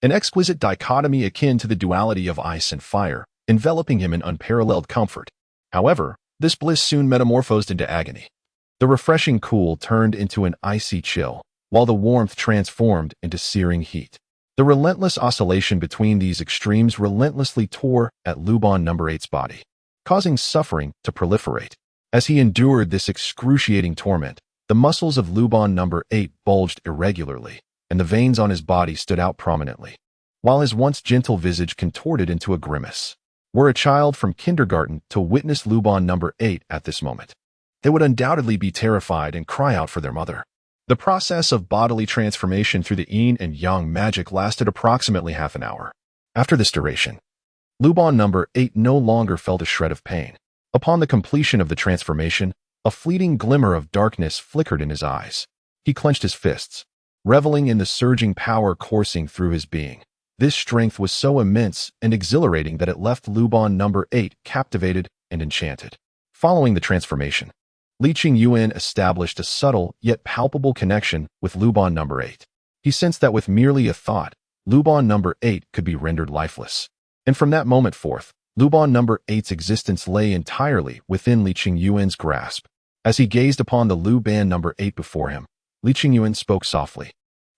An exquisite dichotomy akin to the duality of ice and fire, enveloping him in unparalleled comfort. However, this bliss soon metamorphosed into agony. The refreshing cool turned into an icy chill, while the warmth transformed into searing heat. The relentless oscillation between these extremes relentlessly tore at Luban No. 8's body, causing suffering to proliferate. As he endured this excruciating torment, the muscles of Luban No. 8 bulged irregularly, and the veins on his body stood out prominently, while his once gentle visage contorted into a grimace. Were a child from kindergarten to witness Luban No. 8 at this moment, they would undoubtedly be terrified and cry out for their mother. The process of bodily transformation through the yin and yang magic lasted approximately half an hour. After this duration, Luban No. 8 no longer felt a shred of pain. Upon the completion of the transformation, a fleeting glimmer of darkness flickered in his eyes. He clenched his fists, reveling in the surging power coursing through his being. This strength was so immense and exhilarating that it left Luban No. 8 captivated and enchanted. Following the transformation, Li Qingyuan established a subtle yet palpable connection with Luban No. 8. He sensed that with merely a thought, Luban No. 8 could be rendered lifeless. And from that moment forth, Luban No. 8's existence lay entirely within Li Qingyuan's grasp. As he gazed upon the Luban No. 8 before him, Li Qingyuan spoke softly.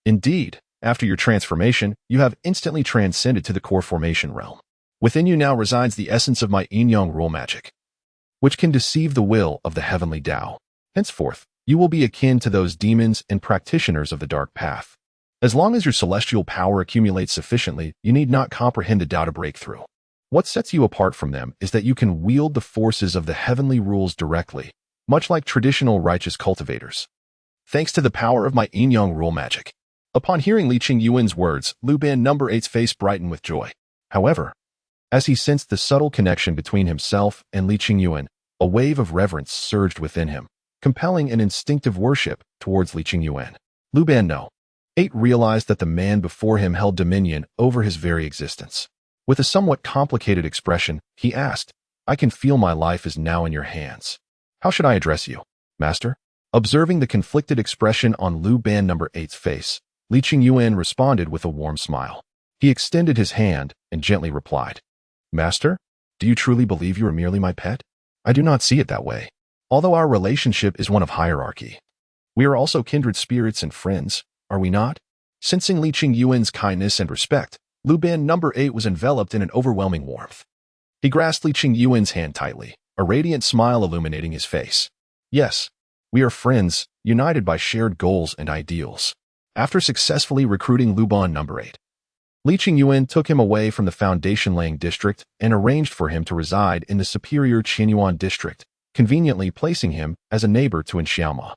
Indeed, after your transformation, you have instantly transcended to the core formation realm. Within you now resides the essence of my yin-yang rule magic, which can deceive the will of the heavenly Tao. Henceforth, you will be akin to those demons and practitioners of the dark path. As long as your celestial power accumulates sufficiently, you need not comprehend the Tao to break through. What sets you apart from them is that you can wield the forces of the heavenly rules directly, much like traditional righteous cultivators. Thanks to the power of my yin-yang rule magic. Upon hearing Li Qingyuan's words, Luban No. 8's face brightened with joy. However, as he sensed the subtle connection between himself and Li Qingyuan, a wave of reverence surged within him, compelling an instinctive worship towards Li Qingyuan. Luban No. 8 realized that the man before him held dominion over his very existence. With a somewhat complicated expression, he asked, I can feel my life is now in your hands. How should I address you, Master? Observing the conflicted expression on Luban No. 8's face, Li Qingyuan responded with a warm smile. He extended his hand and gently replied, Master, do you truly believe you are merely my pet? I do not see it that way. Although our relationship is one of hierarchy, we are also kindred spirits and friends, are we not? Sensing Li Qingyuan's kindness and respect, Luban No. 8 was enveloped in an overwhelming warmth. He grasped Li Qingyuan's hand tightly, a radiant smile illuminating his face. Yes, We are friends, united by shared goals and ideals. After successfully recruiting Luban No. 8, Li Qingyuan took him away from the foundation-laying district and arranged for him to reside in the superior Qianyuan district, conveniently placing him as a neighbor to Xiaoma.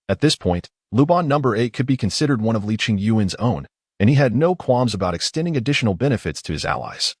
At this point, Luban No. 8 could be considered one of Li Qingyuan's own, and he had no qualms about extending additional benefits to his allies.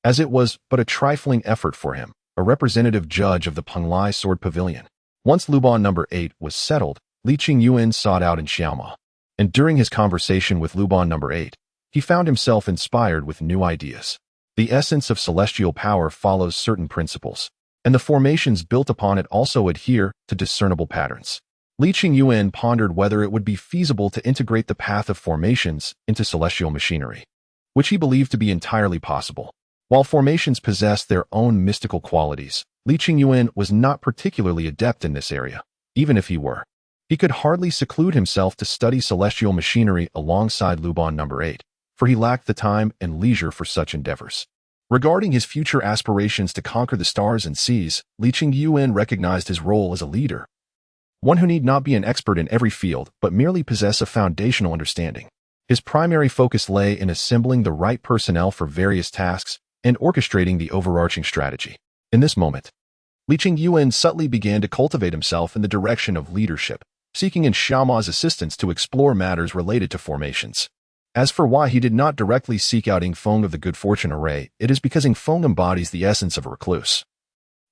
As it was but a trifling effort for him, a representative judge of the Penglai Sword Pavilion. Once Luban No. 8 was settled, Li Qingyuan sought out Xiaoma, and during his conversation with Luban No. 8, he found himself inspired with new ideas. The essence of celestial power follows certain principles, and the formations built upon it also adhere to discernible patterns. Li Qingyuan pondered whether it would be feasible to integrate the path of formations into celestial machinery, which he believed to be entirely possible. While formations possess their own mystical qualities, Li Qingyuan was not particularly adept in this area, even if he were. He could hardly seclude himself to study celestial machinery alongside Luban No. 8, for he lacked the time and leisure for such endeavors. Regarding his future aspirations to conquer the stars and seas, Li Qingyuan recognized his role as a leader, one who need not be an expert in every field but merely possess a foundational understanding. His primary focus lay in assembling the right personnel for various tasks and orchestrating the overarching strategy. In this moment, Li Qingyuan subtly began to cultivate himself in the direction of leadership, seeking in Xiaoma's assistance to explore matters related to formations. As for why he did not directly seek out Yingfeng of the Good Fortune Array, it is because Yingfeng embodies the essence of a recluse,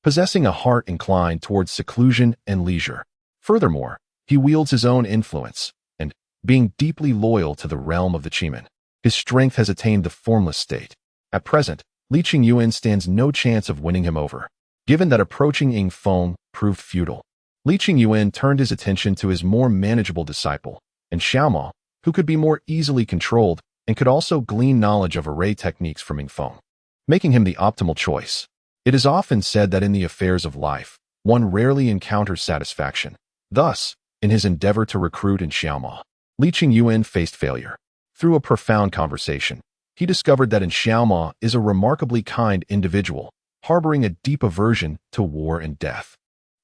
possessing a heart inclined towards seclusion and leisure. Furthermore, he wields his own influence, and, being deeply loyal to the realm of the Qimen, his strength has attained the formless state. At present, Li Qingyuan stands no chance of winning him over. Given that approaching Yingfeng proved futile, Li Qingyuan turned his attention to his more manageable disciple, and Xiaoma, who could be more easily controlled and could also glean knowledge of array techniques from Yingfeng, making him the optimal choice. It is often said that in the affairs of life, one rarely encounters satisfaction. Thus, in his endeavor to recruit Xiaoma, Li Qingyuan faced failure. Through a profound conversation, he discovered that Xiaoma is a remarkably kind individual, harboring a deep aversion to war and death,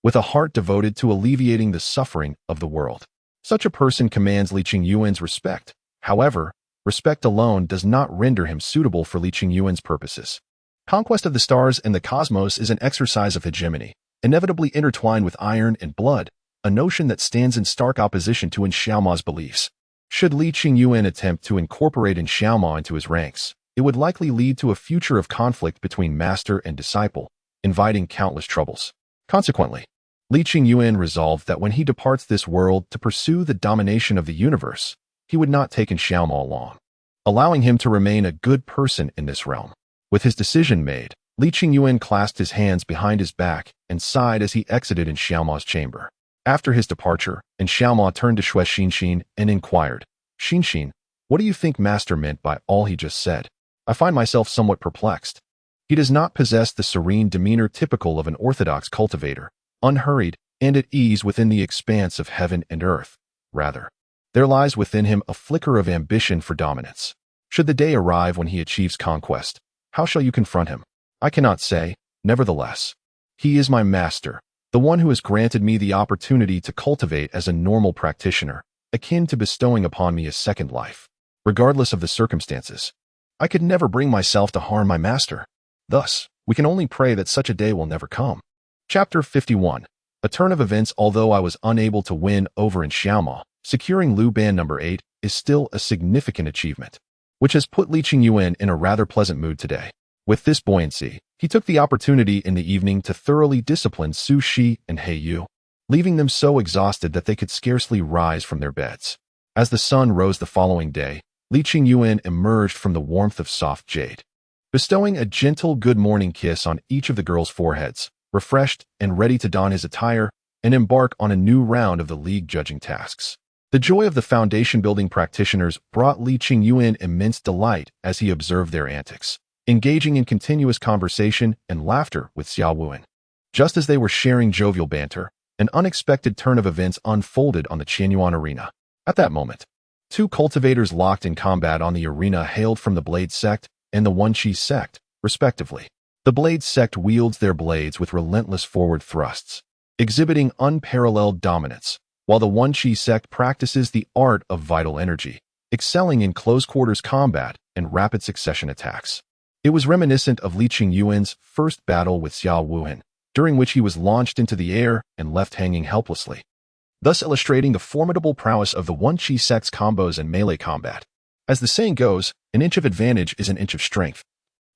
with a heart devoted to alleviating the suffering of the world. Such a person commands Li Qingyuan's respect. However, respect alone does not render him suitable for Li Qingyuan's purposes. Conquest of the stars and the cosmos is an exercise of hegemony, inevitably intertwined with iron and blood, a notion that stands in stark opposition to Xiaoma's beliefs. Should Li Qingyuan attempt to incorporate Xiaoma into his ranks, it would likely lead to a future of conflict between master and disciple, inviting countless troubles. Consequently, Li Qingyuan resolved that when he departs this world to pursue the domination of the universe, he would not take Xiaoma along, allowing him to remain a good person in this realm. With his decision made, Li Qingyuan clasped his hands behind his back and sighed as he exited Xiaoma's chamber. After his departure, Xiaoma turned to Xue Xinxin and inquired, "Xinxin, what do you think Master meant by all he just said? I find myself somewhat perplexed. He does not possess the serene demeanor typical of an orthodox cultivator, unhurried and at ease within the expanse of heaven and earth. Rather, there lies within him a flicker of ambition for dominance. Should the day arrive when he achieves conquest, how shall you confront him? I cannot say. Nevertheless, he is my master, the one who has granted me the opportunity to cultivate as a normal practitioner, akin to bestowing upon me a second life. Regardless of the circumstances, I could never bring myself to harm my master. Thus, we can only pray that such a day will never come." Chapter 51. A turn of events. Although I was unable to win over Xiaoma, securing Luban No. 8 is still a significant achievement, which has put Li Qingyuan in a rather pleasant mood today. With this buoyancy, he took the opportunity in the evening to thoroughly discipline Su Shi and He Yu, leaving them so exhausted that they could scarcely rise from their beds. As the sun rose the following day, Li Qingyuan emerged from the warmth of soft jade, bestowing a gentle good morning kiss on each of the girls' foreheads, refreshed and ready to don his attire and embark on a new round of the league judging tasks. The joy of the foundation-building practitioners brought Li Qingyuan immense delight as he observed their antics, engaging in continuous conversation and laughter with Xiao Wuan. Just as they were sharing jovial banter, an unexpected turn of events unfolded on the Qianyuan arena. At that moment, two cultivators locked in combat on the arena hailed from the Blade sect and the Wen Qi sect, respectively. The Blade sect wields their blades with relentless forward thrusts, exhibiting unparalleled dominance, while the Lin Xi sect practices the art of vital energy, excelling in close-quarters combat and rapid succession attacks. It was reminiscent of Li Qingyuan's first battle with Xiao Wuhan, during which he was launched into the air and left hanging helplessly, thus illustrating the formidable prowess of the Lin Xi sect's combos and melee combat. As the saying goes, an inch of advantage is an inch of strength,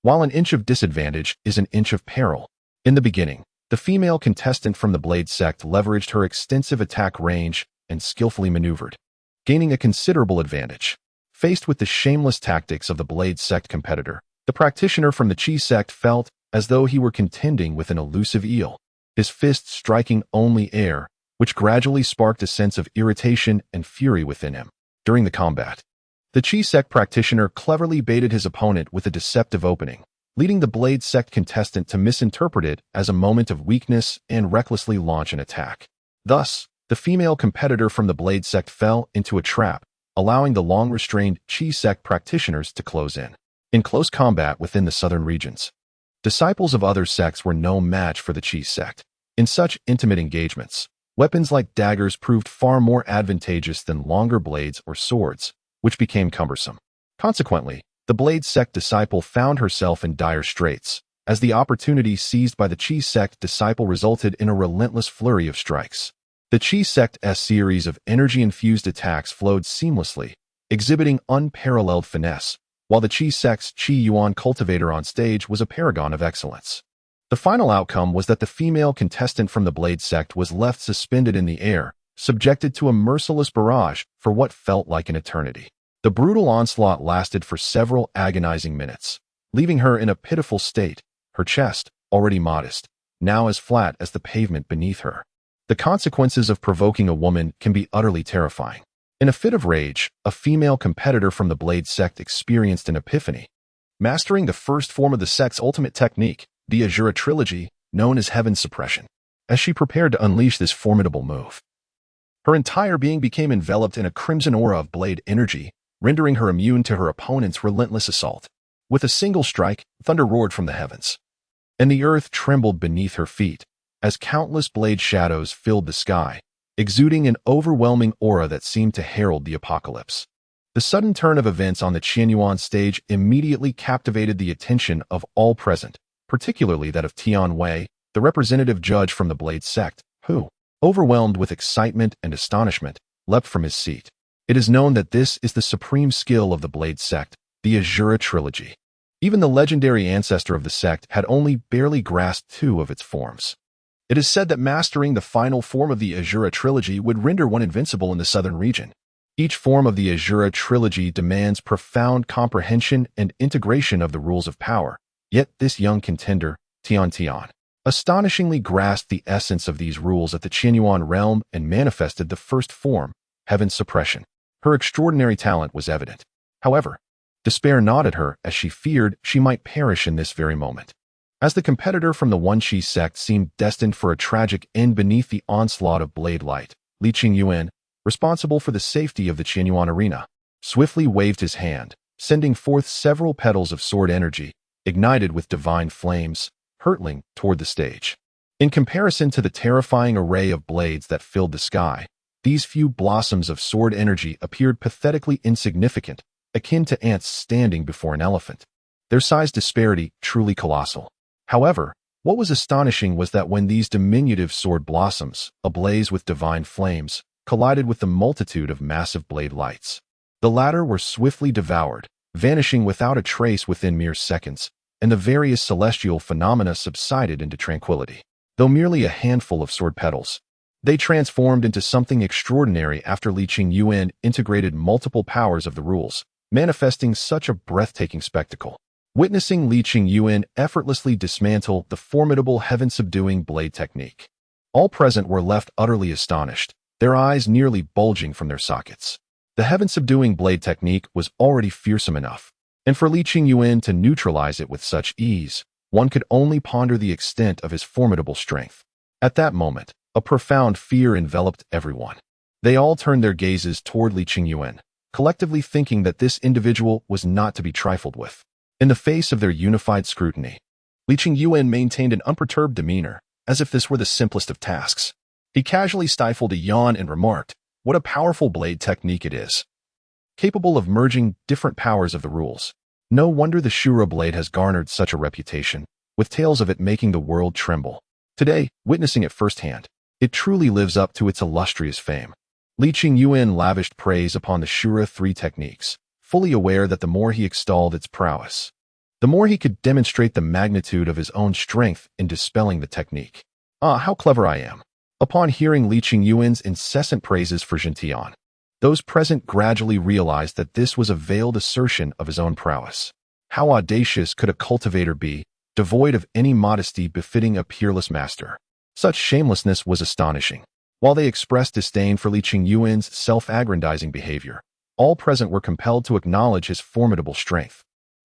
while an inch of disadvantage is an inch of peril. In the beginning, the female contestant from the Blade sect leveraged her extensive attack range and skillfully maneuvered, gaining a considerable advantage. Faced with the shameless tactics of the Blade sect competitor, the practitioner from the Qi sect felt as though he were contending with an elusive eel, his fists striking only air, which gradually sparked a sense of irritation and fury within him. During the combat, the Qi sect practitioner cleverly baited his opponent with a deceptive opening, leading the Blade sect contestant to misinterpret it as a moment of weakness and recklessly launch an attack. Thus, the female competitor from the Blade sect fell into a trap, allowing the long-restrained Qi sect practitioners to close in. In close combat within the southern regions, disciples of other sects were no match for the Qi sect. In such intimate engagements, weapons like daggers proved far more advantageous than longer blades or swords, which became cumbersome. Consequently, the Blade sect disciple found herself in dire straits, as the opportunity seized by the Qi sect disciple resulted in a relentless flurry of strikes. The Qi sect's series of energy-infused attacks flowed seamlessly, exhibiting unparalleled finesse, while the Qi sect's Qi Yuan cultivator on stage was a paragon of excellence. The final outcome was that the female contestant from the Blade sect was left suspended in the air, subjected to a merciless barrage for what felt like an eternity. The brutal onslaught lasted for several agonizing minutes, leaving her in a pitiful state, her chest, already modest, now as flat as the pavement beneath her. The consequences of provoking a woman can be utterly terrifying. In a fit of rage, a female competitor from the Blade sect experienced an epiphany. Mastering the first form of the sect's ultimate technique, the Azura trilogy, known as Heaven Suppression, as she prepared to unleash this formidable move, her entire being became enveloped in a crimson aura of blade energy, rendering her immune to her opponent's relentless assault. With a single strike, thunder roared from the heavens, and the earth trembled beneath her feet, as countless blade shadows filled the sky, exuding an overwhelming aura that seemed to herald the apocalypse. The sudden turn of events on the Qianyuan stage immediately captivated the attention of all present, particularly that of Tian Wei, the representative judge from the Blade sect, who, overwhelmed with excitement and astonishment, leapt from his seat. It is known that this is the supreme skill of the Blade sect, the Azura trilogy. Even the legendary ancestor of the sect had only barely grasped two of its forms. It is said that mastering the final form of the Azura trilogy would render one invincible in the southern region. Each form of the Azura trilogy demands profound comprehension and integration of the rules of power, yet this young contender, Tian, astonishingly grasped the essence of these rules at the Qianyuan realm and manifested the first form, Heaven Suppression. Her extraordinary talent was evident. However, despair gnawed at her as she feared she might perish in this very moment. As the competitor from the Lin Xi sect seemed destined for a tragic end beneath the onslaught of blade light, Li Qingyuan, responsible for the safety of the Qianyuan arena, swiftly waved his hand, sending forth several petals of sword energy, ignited with divine flames, hurtling toward the stage. In comparison to the terrifying array of blades that filled the sky, these few blossoms of sword energy appeared pathetically insignificant, akin to ants standing before an elephant. Their size disparity truly colossal. However, what was astonishing was that when these diminutive sword blossoms, ablaze with divine flames, collided with the multitude of massive blade lights, the latter were swiftly devoured, vanishing without a trace within mere seconds, and the various celestial phenomena subsided into tranquility. Though merely a handful of sword petals, they transformed into something extraordinary after Li Qingyuan integrated multiple powers of the rules, manifesting such a breathtaking spectacle. Witnessing Li Qingyuan effortlessly dismantle the formidable heaven-subduing blade technique, all present were left utterly astonished, their eyes nearly bulging from their sockets. The heaven-subduing blade technique was already fearsome enough, and for Li Qingyuan to neutralize it with such ease, one could only ponder the extent of his formidable strength. At that moment, a profound fear enveloped everyone. They all turned their gazes toward Li Qingyuan, collectively thinking that this individual was not to be trifled with. In the face of their unified scrutiny, Li Qingyuan maintained an unperturbed demeanor, as if this were the simplest of tasks. He casually stifled a yawn and remarked, "What a powerful blade technique it is, capable of merging different powers of the rules. No wonder the Shura blade has garnered such a reputation, with tales of it making the world tremble. Today, witnessing it firsthand, it truly lives up to its illustrious fame." Li Qingyuan lavished praise upon the Shura 3 techniques, fully aware that the more he extolled its prowess, the more he could demonstrate the magnitude of his own strength in dispelling the technique. "Ah, how clever I am." Upon hearing Li Qingyuan's incessant praises for Jintian, those present gradually realized that this was a veiled assertion of his own prowess. How audacious could a cultivator be, devoid of any modesty befitting a peerless master? Such shamelessness was astonishing. While they expressed disdain for Li Qingyuan's self-aggrandizing behavior, all present were compelled to acknowledge his formidable strength,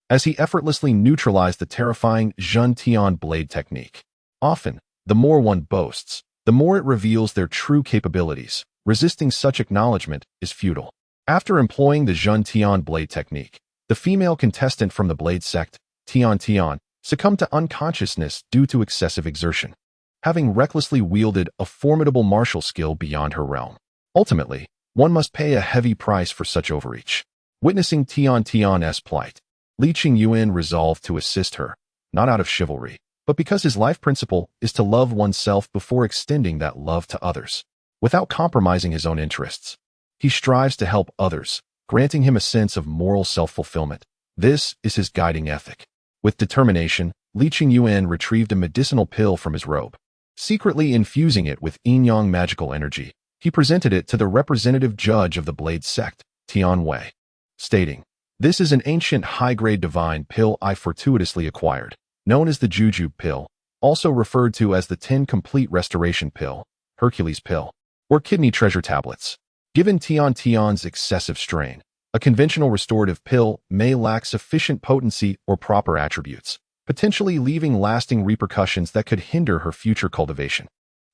as he effortlessly neutralized the terrifying Zhun Tian blade technique. Often, the more one boasts, the more it reveals their true capabilities. Resisting such acknowledgement is futile. After employing the Zhun Tian blade technique, the female contestant from the blade sect, Tian Tian, succumbed to unconsciousness due to excessive exertion, having recklessly wielded a formidable martial skill beyond her realm. Ultimately, one must pay a heavy price for such overreach. Witnessing Tian Tian's plight, Li Qingyuan resolved to assist her, not out of chivalry, but because his life principle is to love oneself before extending that love to others, without compromising his own interests. He strives to help others, granting him a sense of moral self-fulfillment. This is his guiding ethic. With determination, Li Qingyuan retrieved a medicinal pill from his robe. Secretly infusing it with yin-yang magical energy, he presented it to the representative judge of the blade sect, Tian Wei, stating, "This is an ancient high-grade divine pill I fortuitously acquired, known as the Juju pill, also referred to as the 10 complete restoration pill, Hercules pill, or kidney treasure tablets. Given Tian Tian's excessive strain, a conventional restorative pill may lack sufficient potency or proper attributes, potentially leaving lasting repercussions that could hinder her future cultivation.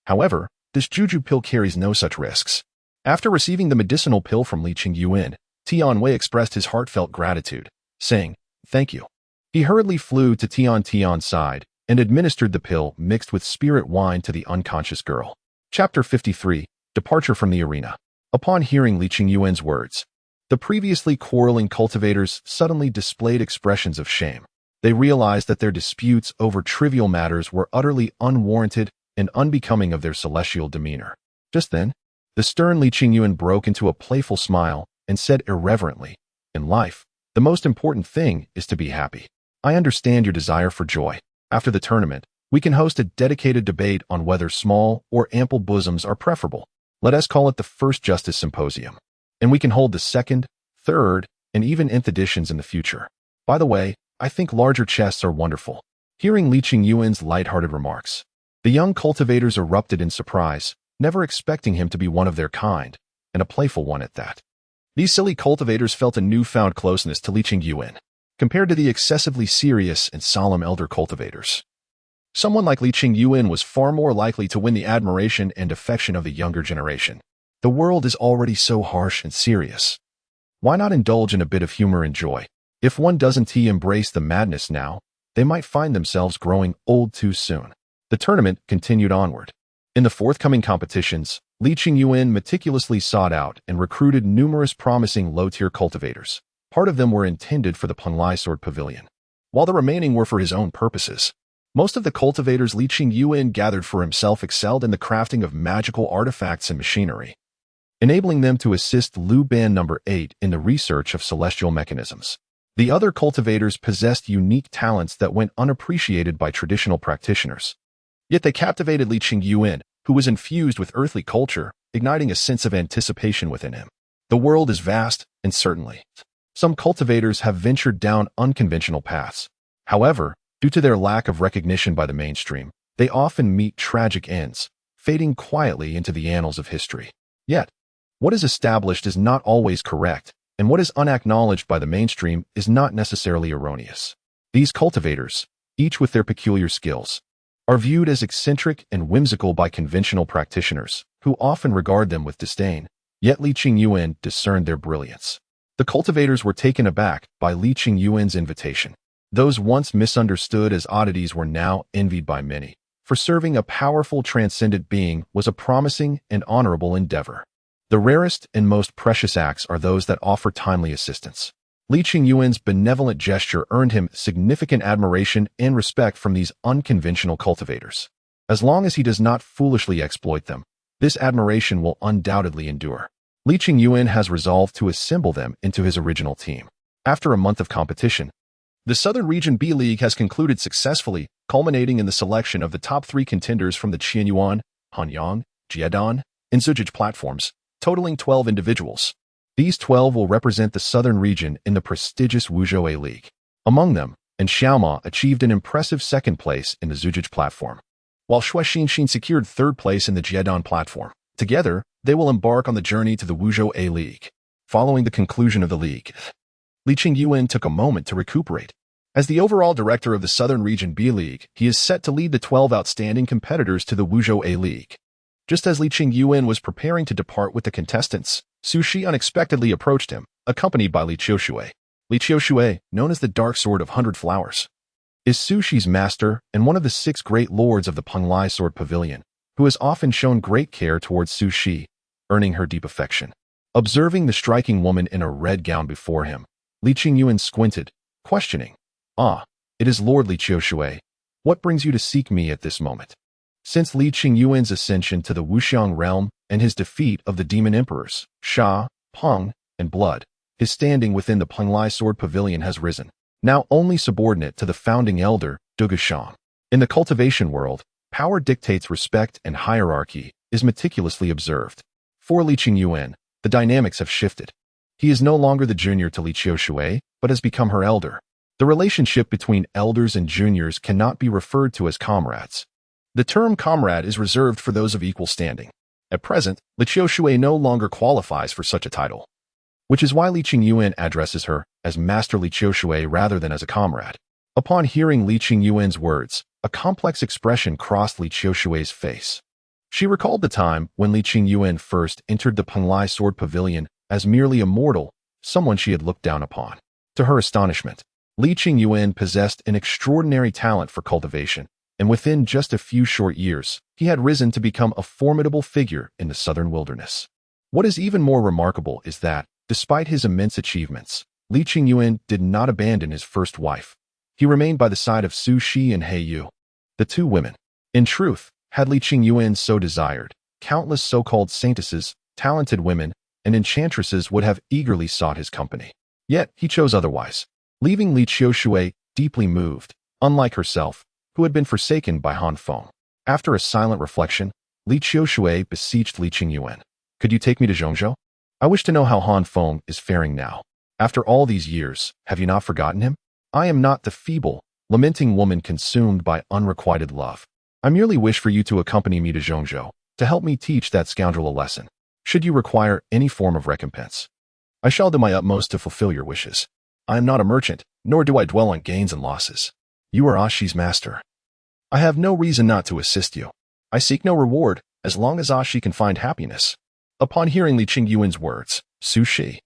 However, this Juju pill carries no such risks." After receiving the medicinal pill from Li Qingyuan, Tian Wei expressed his heartfelt gratitude, saying, "Thank you." He hurriedly flew to Tian Tian's side and administered the pill mixed with spirit wine to the unconscious girl. Chapter 53, Departure from the Arena. Upon hearing Li Qingyuan's words, the previously quarreling cultivators suddenly displayed expressions of shame. They realized that their disputes over trivial matters were utterly unwarranted and unbecoming of their celestial demeanor. Just then, the stern Li Qingyuan broke into a playful smile and said irreverently, "In life, the most important thing is to be happy. I understand your desire for joy. After the tournament, we can host a dedicated debate on whether small or ample bosoms are preferable. Let us call it the First Justice Symposium. And we can hold the second, third, and even nth editions in the future. By the way, I think larger chests are wonderful." Hearing Li Qingyuan's lighthearted remarks, the young cultivators erupted in surprise, never expecting him to be one of their kind, and a playful one at that. These silly cultivators felt a newfound closeness to Li Qingyuan, compared to the excessively serious and solemn elder cultivators. Someone like Li Qingyuan was far more likely to win the admiration and affection of the younger generation. The world is already so harsh and serious. Why not indulge in a bit of humor and joy? If one doesn't embrace the madness now, they might find themselves growing old too soon. The tournament continued onward. In the forthcoming competitions, Li Qingyuan meticulously sought out and recruited numerous promising low-tier cultivators. Part of them were intended for the Penglai Sword Pavilion, while the remaining were for his own purposes. Most of the cultivators Li Qingyuan gathered for himself excelled in the crafting of magical artifacts and machinery, enabling them to assist Lu Ban No. 8 in the research of celestial mechanisms. The other cultivators possessed unique talents that went unappreciated by traditional practitioners. Yet they captivated Li Qingyuan, who was infused with earthly culture, igniting a sense of anticipation within him. The world is vast, and certainly, some cultivators have ventured down unconventional paths. However, due to their lack of recognition by the mainstream, they often meet tragic ends, fading quietly into the annals of history. Yet, what is established is not always correct, and what is unacknowledged by the mainstream is not necessarily erroneous. These cultivators, each with their peculiar skills, are viewed as eccentric and whimsical by conventional practitioners, who often regard them with disdain. Yet Li Qingyuan discerned their brilliance. The cultivators were taken aback by Li Qingyuan's invitation. Those once misunderstood as oddities were now envied by many, for serving a powerful transcendent being was a promising and honorable endeavor. The rarest and most precious acts are those that offer timely assistance. Li Qingyuan's benevolent gesture earned him significant admiration and respect from these unconventional cultivators. As long as he does not foolishly exploit them, this admiration will undoubtedly endure. Li Qingyuan has resolved to assemble them into his original team. After a month of competition, the Southern Region B League has concluded successfully, culminating in the selection of the top 3 contenders from the Qianyuan, Hanyang, Jiedan, and Zhujiang platforms, totaling 12 individuals. These 12 will represent the Southern Region in the prestigious Wuzhou A League. Among them, and Xiaoma achieved an impressive second place in the Zhujiang platform, while Shui Xinxin secured third place in the Jiedan platform. Together, they will embark on the journey to the Wuzhou A League. Following the conclusion of the league, Li Qingyuan took a moment to recuperate. As the overall director of the Southern Region B League, he is set to lead the 12 outstanding competitors to the Wuzhou A League. Just as Li Qingyuan was preparing to depart with the contestants, Su Shi unexpectedly approached him, accompanied by Li Qiushui. Li Qiushui, known as the Dark Sword of 100 Flowers, is Su Shi's master and one of the 6 great lords of the Penglai Sword Pavilion, who has often shown great care towards Su Shi, earning her deep affection. Observing the striking woman in a red gown before him, Li Qingyuan squinted, questioning, "Ah, it is Lord Li Qiushui. What brings you to seek me at this moment?" Since Li Qingyuan's ascension to the Wuxiang realm and his defeat of the demon emperors, Sha, Peng, and Blood, his standing within the Penglai Sword Pavilion has risen, now only subordinate to the founding elder, Dugushang. In the cultivation world, power dictates respect and hierarchy is meticulously observed. For Li Qingyuan, the dynamics have shifted. He is no longer the junior to Li Qiushui, but has become her elder. The relationship between elders and juniors cannot be referred to as comrades. The term comrade is reserved for those of equal standing. At present, Li Qiushui no longer qualifies for such a title, which is why Li Qingyuan addresses her as Master Li Qiushui rather than as a comrade. Upon hearing Li Qingyuan's words, a complex expression crossed Li Qiushui's face. She recalled the time when Li Qingyuan first entered the Penglai Sword Pavilion as merely a mortal, someone she had looked down upon. To her astonishment, Li Qingyuan possessed an extraordinary talent for cultivation, and within just a few short years, he had risen to become a formidable figure in the southern wilderness. What is even more remarkable is that, despite his immense achievements, Li Qingyuan did not abandon his first wife. He remained by the side of Su Shi and He Yu, the 2 women. In truth, had Li Qingyuan so desired, countless so-called saintesses, talented women, and enchantresses would have eagerly sought his company. Yet, he chose otherwise, leaving Li Qiushui deeply moved, unlike herself, who had been forsaken by Han Feng. After a silent reflection, Li Qiushui besieged Li Qingyuan. "Could you take me to Zhongzhou? I wish to know how Han Feng is faring now. After all these years, have you not forgotten him? I am not the feeble, lamenting woman consumed by unrequited love. I merely wish for you to accompany me to Zhongzhou, to help me teach that scoundrel a lesson. Should you require any form of recompense, I shall do my utmost to fulfill your wishes. I am not a merchant, nor do I dwell on gains and losses. You are Ashi's master. I have no reason not to assist you. I seek no reward, as long as Ashi can find happiness." Upon hearing Li Qingyuan's words, Su Shi,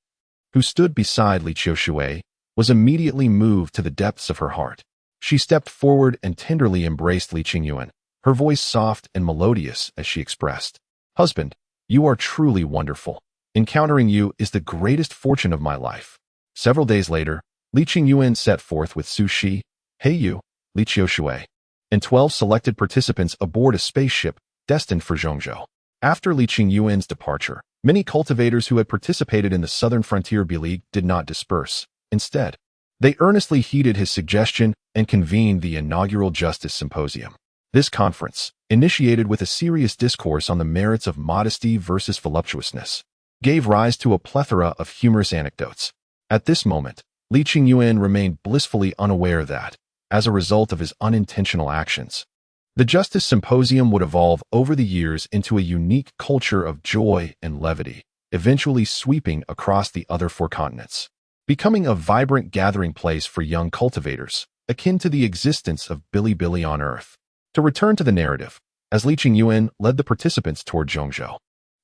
who stood beside Li Qiushui, was immediately moved to the depths of her heart. She stepped forward and tenderly embraced Li Qingyuan, her voice soft and melodious as she expressed, "Husband, you are truly wonderful. Encountering you is the greatest fortune of my life." Several days later, Li Qingyuan set forth with Su Shi, He Yu, Li Qiushui, and 12 selected participants aboard a spaceship destined for Zhongzhou. After Li Qingyuan's departure, many cultivators who had participated in the Southern Frontier B League did not disperse. Instead, they earnestly heeded his suggestion and convened the inaugural Justice Symposium. This conference, initiated with a serious discourse on the merits of modesty versus voluptuousness, gave rise to a plethora of humorous anecdotes. At this moment, Li Qingyuan remained blissfully unaware that, as a result of his unintentional actions, the Justice Symposium would evolve over the years into a unique culture of joy and levity, eventually sweeping across the other 4 continents, becoming a vibrant gathering place for young cultivators, akin to the existence of Bilibili on Earth. To return to the narrative, as Li Qingyuan led the participants toward Zhongzhou,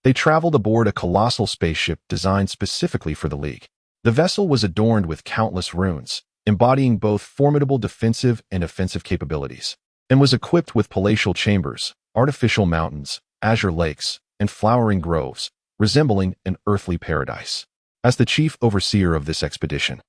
they traveled aboard a colossal spaceship designed specifically for the League. The vessel was adorned with countless runes, embodying both formidable defensive and offensive capabilities. and was equipped with palatial chambers, artificial mountains, azure lakes, and flowering groves, resembling an earthly paradise. As the chief overseer of this expedition,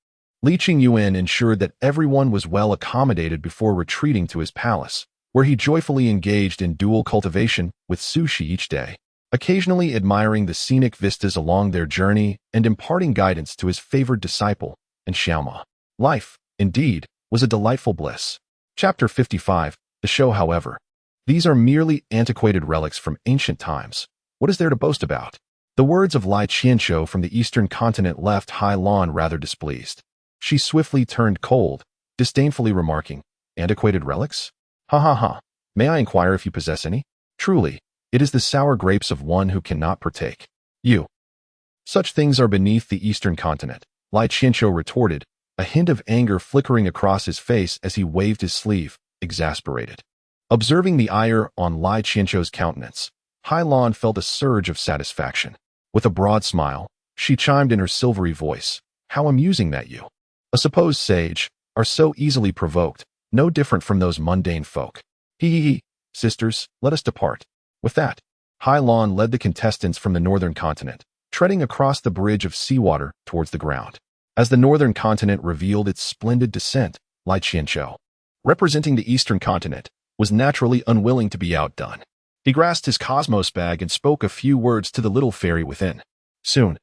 Lin Xi ensured that everyone was well accommodated before retreating to his palace, where he joyfully engaged in dual cultivation with sushi each day, occasionally admiring the scenic vistas along their journey and imparting guidance to his favored disciple, and Xiaoma. Life, indeed, was a delightful bliss. Chapter 55. The show, however. These are merely antiquated relics from ancient times. What is there to boast about? The words of Lai Qianqiu from the eastern continent left Hai Lan rather displeased. She swiftly turned cold, disdainfully remarking, "Antiquated relics? Ha ha ha. May I inquire if you possess any? Truly, it is the sour grapes of one who cannot partake. You. Such things are beneath the eastern continent," Lai Qianqiu retorted, a hint of anger flickering across his face as he waved his sleeve, exasperated. Observing the ire on Lai Qianqiu's countenance, Hai Lan felt a surge of satisfaction. With a broad smile, she chimed in her silvery voice, "How amusing that you, a supposed sage, are so easily provoked, no different from those mundane folk. He. Sisters, let us depart." With that, Hai Lan led the contestants from the northern continent, treading across the bridge of seawater towards the ground. As the northern continent revealed its splendid descent, Lai Qianqiu, representing the eastern continent, was naturally unwilling to be outdone. He grasped his cosmos bag and spoke a few words to the little fairy within. Soon,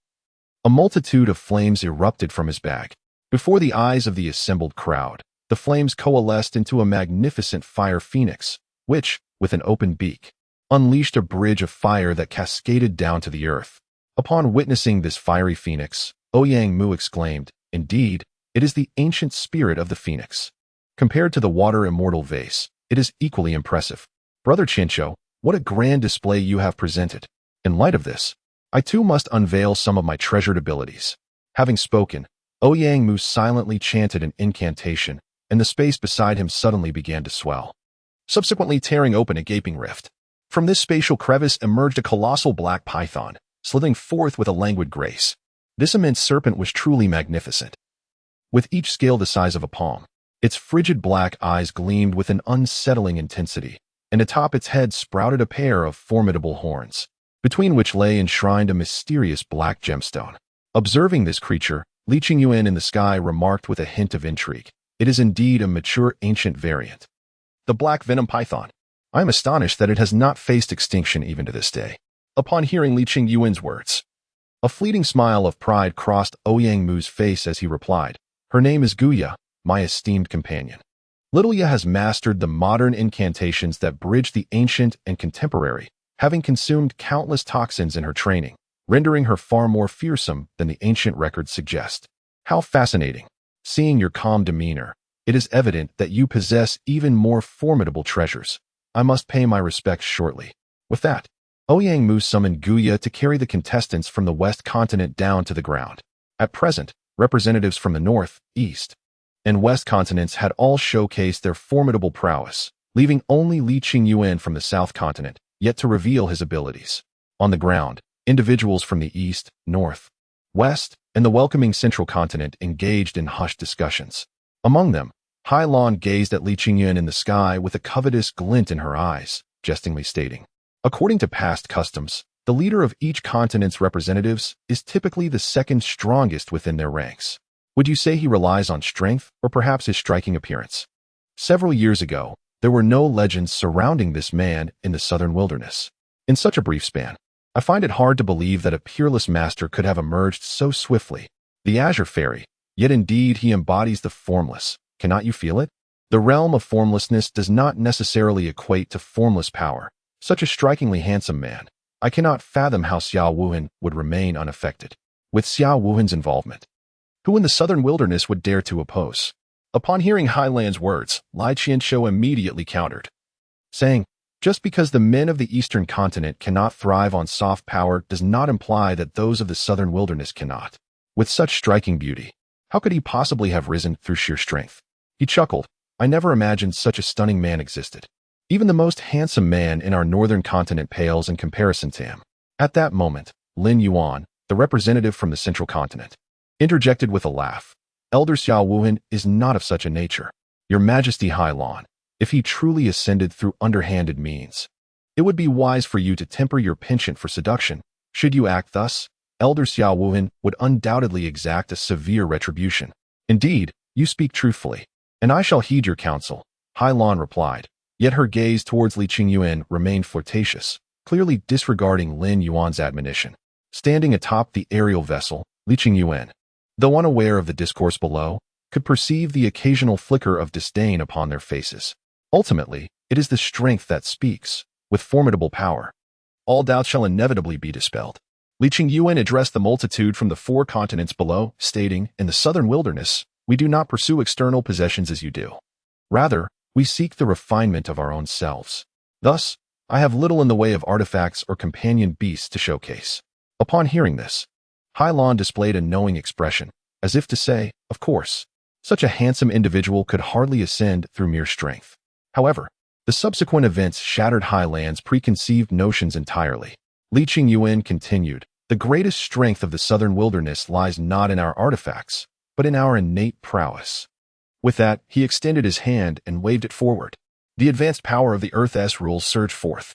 a multitude of flames erupted from his bag. Before the eyes of the assembled crowd, the flames coalesced into a magnificent fire phoenix, which, with an open beak, unleashed a bridge of fire that cascaded down to the earth. Upon witnessing this fiery phoenix, Ouyang Mu exclaimed, "Indeed, it is the ancient spirit of the phoenix. Compared to the water immortal vase, it is equally impressive. Brother Qianqiu, what a grand display you have presented. In light of this, I too must unveil some of my treasured abilities." Having spoken, Ouyang Mu silently chanted an incantation, and the space beside him suddenly began to swell, subsequently tearing open a gaping rift. From this spatial crevice emerged a colossal black python, slithering forth with a languid grace. This immense serpent was truly magnificent. With each scale the size of a palm, its frigid black eyes gleamed with an unsettling intensity, and atop its head sprouted a pair of formidable horns, between which lay enshrined a mysterious black gemstone. Observing this creature, Li Qingyuan in the sky remarked with a hint of intrigue, "It is indeed a mature ancient variant. The black venom python. I am astonished that it has not faced extinction even to this day." Upon hearing Li Qingyuan's words, a fleeting smile of pride crossed Ouyang Mu's face as he replied, "Her name is Guya, my esteemed companion. Little Ya has mastered the modern incantations that bridge the ancient and contemporary, having consumed countless toxins in her training, rendering her far more fearsome than the ancient records suggest. How fascinating. Seeing your calm demeanor, it is evident that you possess even more formidable treasures. I must pay my respects shortly." With that, Ouyang Mu summoned Guya to carry the contestants from the west continent down to the ground. At present, representatives from the north, east, and west continents had all showcased their formidable prowess, leaving only Li Qingyuan from the south continent, yet to reveal his abilities. On the ground, individuals from the east, north, west, and the welcoming central continent engaged in hushed discussions. Among them, Hai Lan gazed at Li Qingyuan in the sky with a covetous glint in her eyes, jestingly stating, "According to past customs, the leader of each continent's representatives is typically the second strongest within their ranks. Would you say he relies on strength or perhaps his striking appearance?" Several years ago, there were no legends surrounding this man in the southern wilderness. In such a brief span, I find it hard to believe that a peerless master could have emerged so swiftly. The Azure Fairy, yet indeed he embodies the formless. Cannot you feel it? The realm of formlessness does not necessarily equate to formless power. Such a strikingly handsome man. I cannot fathom how Xiao Wuhan would remain unaffected. With Xiao Wuhan's involvement, who in the southern wilderness would dare to oppose? Upon hearing Hai Lan's words, Lai Qianqiu immediately countered, saying, "Just because the men of the eastern continent cannot thrive on soft power does not imply that those of the southern wilderness cannot. With such striking beauty, how could he possibly have risen through sheer strength?" He chuckled. "I never imagined such a stunning man existed. Even the most handsome man in our northern continent pales in comparison to him." At that moment, Lin Yuan, the representative from the central continent, interjected with a laugh, "Elder Xiao Wuhan is not of such a nature. Your Majesty Hai Lan, if he truly ascended through underhanded means. It would be wise for you to temper your penchant for seduction. Should you act thus, Elder Xiao Wuhan would undoubtedly exact a severe retribution. Indeed, you speak truthfully, and I shall heed your counsel, Hai Lan replied. Yet her gaze towards Li Qingyuan remained flirtatious, clearly disregarding Lin Yuan's admonition. Standing atop the aerial vessel, Li Qingyuan, though unaware of the discourse below, could perceive the occasional flicker of disdain upon their faces. Ultimately, it is the strength that speaks, with formidable power. All doubts shall inevitably be dispelled. Li Qingyuan addressed the multitude from the 4 continents below, stating, in the southern wilderness, we do not pursue external possessions as you do. Rather, we seek the refinement of our own selves. Thus, I have little in the way of artifacts or companion beasts to showcase. Upon hearing this, Hai Lan displayed a knowing expression, as if to say, of course, such a handsome individual could hardly ascend through mere strength. However, the subsequent events shattered Hai Lan's preconceived notions entirely. Li Qingyuan continued, the greatest strength of the southern wilderness lies not in our artifacts, but in our innate prowess. With that, he extended his hand and waved it forward. The advanced power of the Earth's rules surged forth,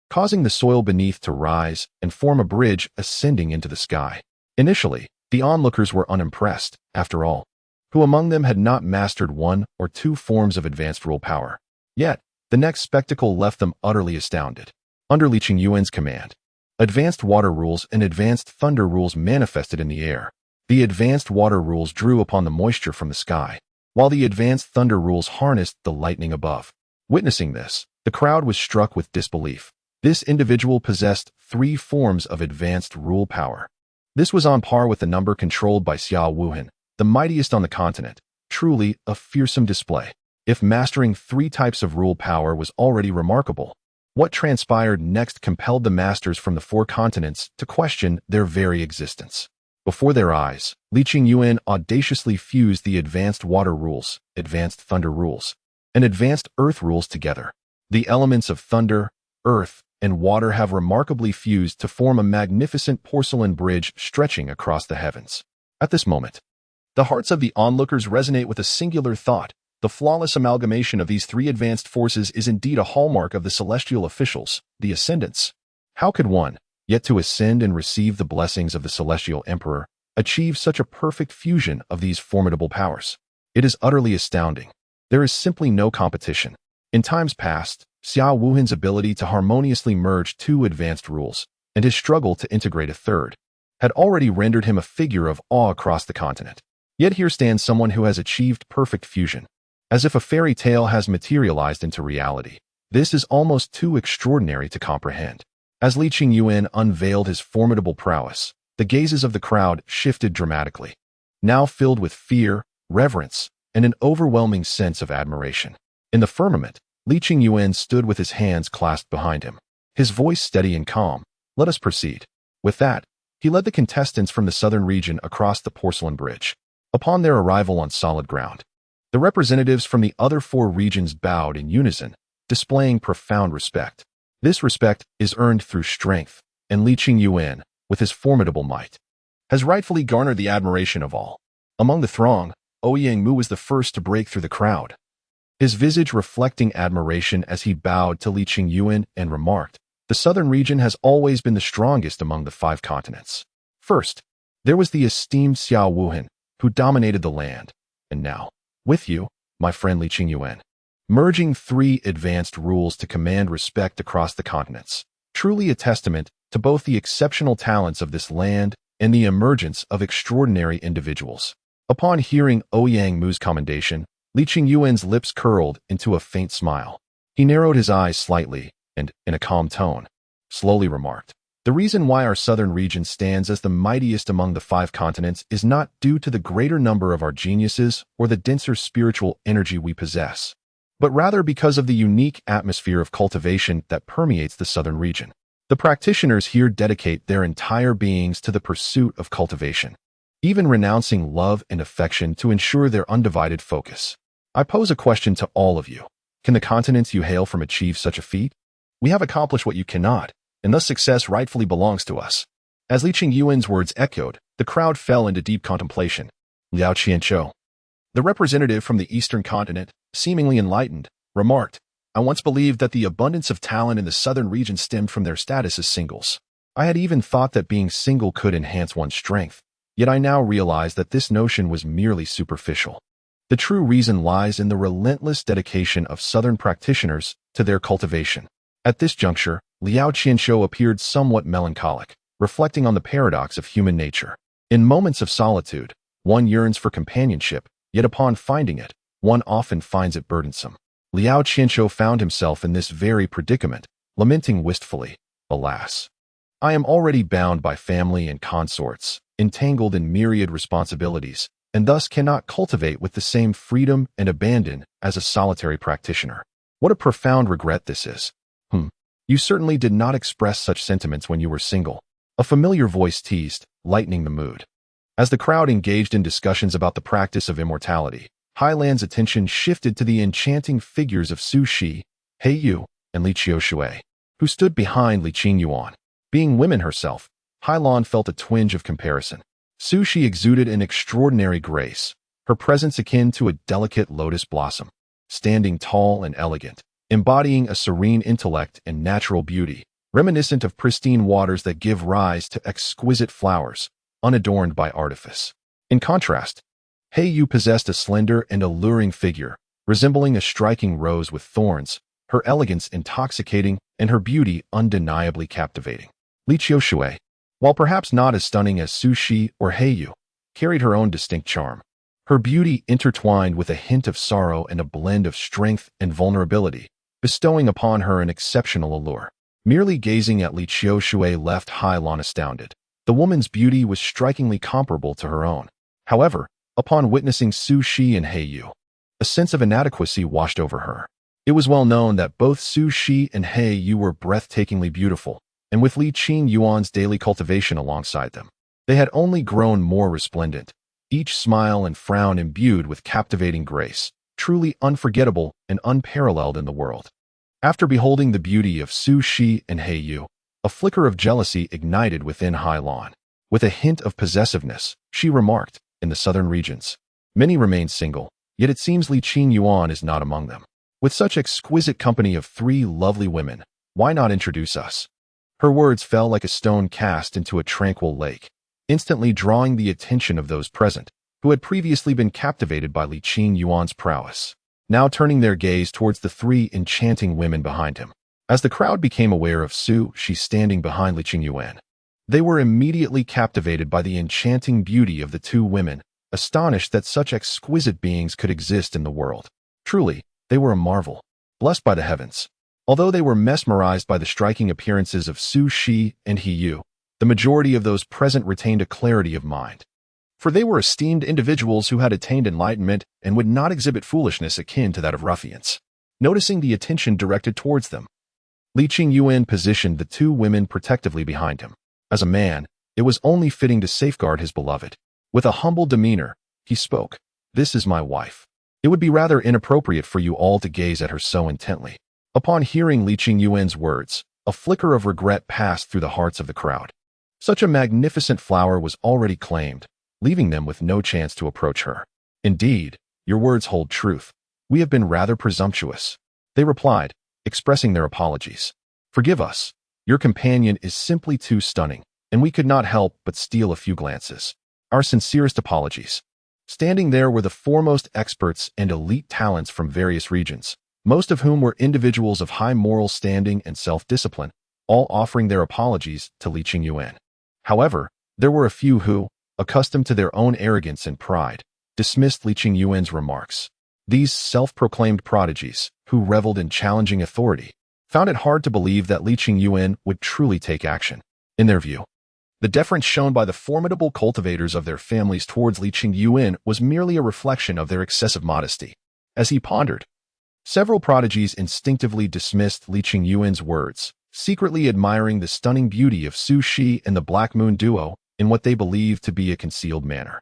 causing the soil beneath to rise and form a bridge ascending into the sky. Initially, the onlookers were unimpressed, after all. Who among them had not mastered 1 or 2 forms of advanced rule power? Yet, the next spectacle left them utterly astounded. Under Li Qingyuan's command, advanced water rules and advanced thunder rules manifested in the air. The advanced water rules drew upon the moisture from the sky, while the advanced thunder rules harnessed the lightning above. Witnessing this, the crowd was struck with disbelief. This individual possessed 3 forms of advanced rule power. This was on par with the number controlled by Xiao Wuhan, the mightiest on the continent. Truly a fearsome display. If mastering 3 types of rule power was already remarkable, what transpired next compelled the masters from the 4 continents to question their very existence. Before their eyes, Li Qingyuan audaciously fused the advanced water rules, advanced thunder rules, and advanced earth rules together. The elements of thunder, earth, and water have remarkably fused to form a magnificent porcelain bridge stretching across the heavens. At this moment, the hearts of the onlookers resonate with a singular thought. The flawless amalgamation of these 3 advanced forces is indeed a hallmark of the celestial officials, the ascendants. How could one, yet to ascend and receive the blessings of the celestial emperor, achieve such a perfect fusion of these formidable powers? It is utterly astounding. There is simply no competition. In times past, Xiao Wuhan's ability to harmoniously merge 2 advanced rules, and his struggle to integrate a 3rd, had already rendered him a figure of awe across the continent. Yet here stands someone who has achieved perfect fusion, as if a fairy tale has materialized into reality. This is almost too extraordinary to comprehend. As Li Qingyuan unveiled his formidable prowess, the gazes of the crowd shifted dramatically, now filled with fear, reverence, and an overwhelming sense of admiration. In the firmament, Li Qingyuan stood with his hands clasped behind him, his voice steady and calm. Let us proceed. With that, he led the contestants from the southern region across the porcelain bridge. Upon their arrival on solid ground, the representatives from the other 4 regions bowed in unison, displaying profound respect. This respect is earned through strength, and Li Qingyuan, with his formidable might, has rightfully garnered the admiration of all. Among the throng, Ouyang was the first to break through the crowd, his visage reflecting admiration as he bowed to Li Qingyuan and remarked, the southern region has always been the strongest among the 5 continents. First, there was the esteemed Xiao Wuhan, who dominated the land, and now, with you, my friend Li Qingyuan, merging 3 advanced rules to command respect across the continents. Truly a testament to both the exceptional talents of this land and the emergence of extraordinary individuals. Upon hearing Ouyang commendation, Li Qingyuan's lips curled into a faint smile. He narrowed his eyes slightly and, in a calm tone, slowly remarked, the reason why our southern region stands as the mightiest among the 5 continents is not due to the greater number of our geniuses or the denser spiritual energy we possess, but rather because of the unique atmosphere of cultivation that permeates the southern region. The practitioners here dedicate their entire beings to the pursuit of cultivation, even renouncing love and affection to ensure their undivided focus. I pose a question to all of you. Can the continents you hail from achieve such a feat? We have accomplished what you cannot, and thus success rightfully belongs to us. As Li Qingyuan's words echoed, the crowd fell into deep contemplation. Liao Qianqiu, the representative from the eastern continent, seemingly enlightened, remarked, "I once believed that the abundance of talent in the southern region stemmed from their status as singles. I had even thought that being single could enhance one's strength, yet I now realize that this notion was merely superficial. The true reason lies in the relentless dedication of southern practitioners to their cultivation." At this juncture, Liao Qianshou appeared somewhat melancholic, reflecting on the paradox of human nature. In moments of solitude, one yearns for companionship, yet upon finding it, one often finds it burdensome. Liao Qianshou found himself in this very predicament, lamenting wistfully, "Alas, I am already bound by family and consorts, entangled in myriad responsibilities, and thus cannot cultivate with the same freedom and abandon as a solitary practitioner. What a profound regret this is." You certainly did not express such sentiments when you were single," a familiar voice teased, lightening the mood. As the crowd engaged in discussions about the practice of immortality, Highland's attention shifted to the enchanting figures of Su Shi, He Yu, and Li Qiushui, who stood behind Li Qingyuan. Being women herself, Hailan felt a twinge of comparison. Su Shi exuded an extraordinary grace, her presence akin to a delicate lotus blossom, standing tall and elegant, embodying a serene intellect and natural beauty, reminiscent of pristine waters that give rise to exquisite flowers, unadorned by artifice. In contrast, He Yu possessed a slender and alluring figure, resembling a striking rose with thorns, her elegance intoxicating and her beauty undeniably captivating. Li Qiushui, while perhaps not as stunning as Su Shi or He Yu, carried her own distinct charm. Her beauty intertwined with a hint of sorrow and a blend of strength and vulnerability, bestowing upon her an exceptional allure. Merely gazing at Li Qiushui left Hailan astounded. The woman's beauty was strikingly comparable to her own. However, upon witnessing Su Shi and He Yu, a sense of inadequacy washed over her. It was well known that both Su Shi and He Yu were breathtakingly beautiful, and with Li Qingyuan's daily cultivation alongside them, they had only grown more resplendent, each smile and frown imbued with captivating grace, truly unforgettable and unparalleled in the world. After beholding the beauty of Su Shi and He Yu, a flicker of jealousy ignited within Hailan. With a hint of possessiveness, she remarked, "In the southern regions, many remain single, yet it seems Li Qingyuan is not among them. With such exquisite company of 3 lovely women, why not introduce us?" Her words fell like a stone cast into a tranquil lake, instantly drawing the attention of those present, who had previously been captivated by Li Qingyuan's prowess, now turning their gaze towards the 3 enchanting women behind him. As the crowd became aware of Su Shi standing behind Li Qingyuan, they were immediately captivated by the enchanting beauty of the 2 women, astonished that such exquisite beings could exist in the world. Truly, they were a marvel, blessed by the heavens. Although they were mesmerized by the striking appearances of Su Shi and He Yu, the majority of those present retained a clarity of mind, for they were esteemed individuals who had attained enlightenment and would not exhibit foolishness akin to that of ruffians. Noticing the attention directed towards them, Li Qingyuan positioned the 2 women protectively behind him. As a man, it was only fitting to safeguard his beloved. With a humble demeanor, he spoke, "This is my wife. It would be rather inappropriate for you all to gaze at her so intently." Upon hearing Li Qingyuan's words, a flicker of regret passed through the hearts of the crowd. Such a magnificent flower was already claimed, leaving them with no chance to approach her. "Indeed, your words hold truth. We have been rather presumptuous," they replied, expressing their apologies. "Forgive us. Your companion is simply too stunning, and we could not help but steal a few glances. Our sincerest apologies." Standing there were the foremost experts and elite talents from various regions, most of whom were individuals of high moral standing and self-discipline, all offering their apologies to Li Qingyuan. However, there were a few who, accustomed to their own arrogance and pride, dismissed Li Qingyuan's remarks. These self-proclaimed prodigies, who reveled in challenging authority, found it hard to believe that Li Qingyuan would truly take action. In their view, the deference shown by the formidable cultivators of their families towards Li Qingyuan was merely a reflection of their excessive modesty. As he pondered, several prodigies instinctively dismissed Li Qingyuan's words, secretly admiring the stunning beauty of Su Shi and the Black Moon duo in what they believed to be a concealed manner.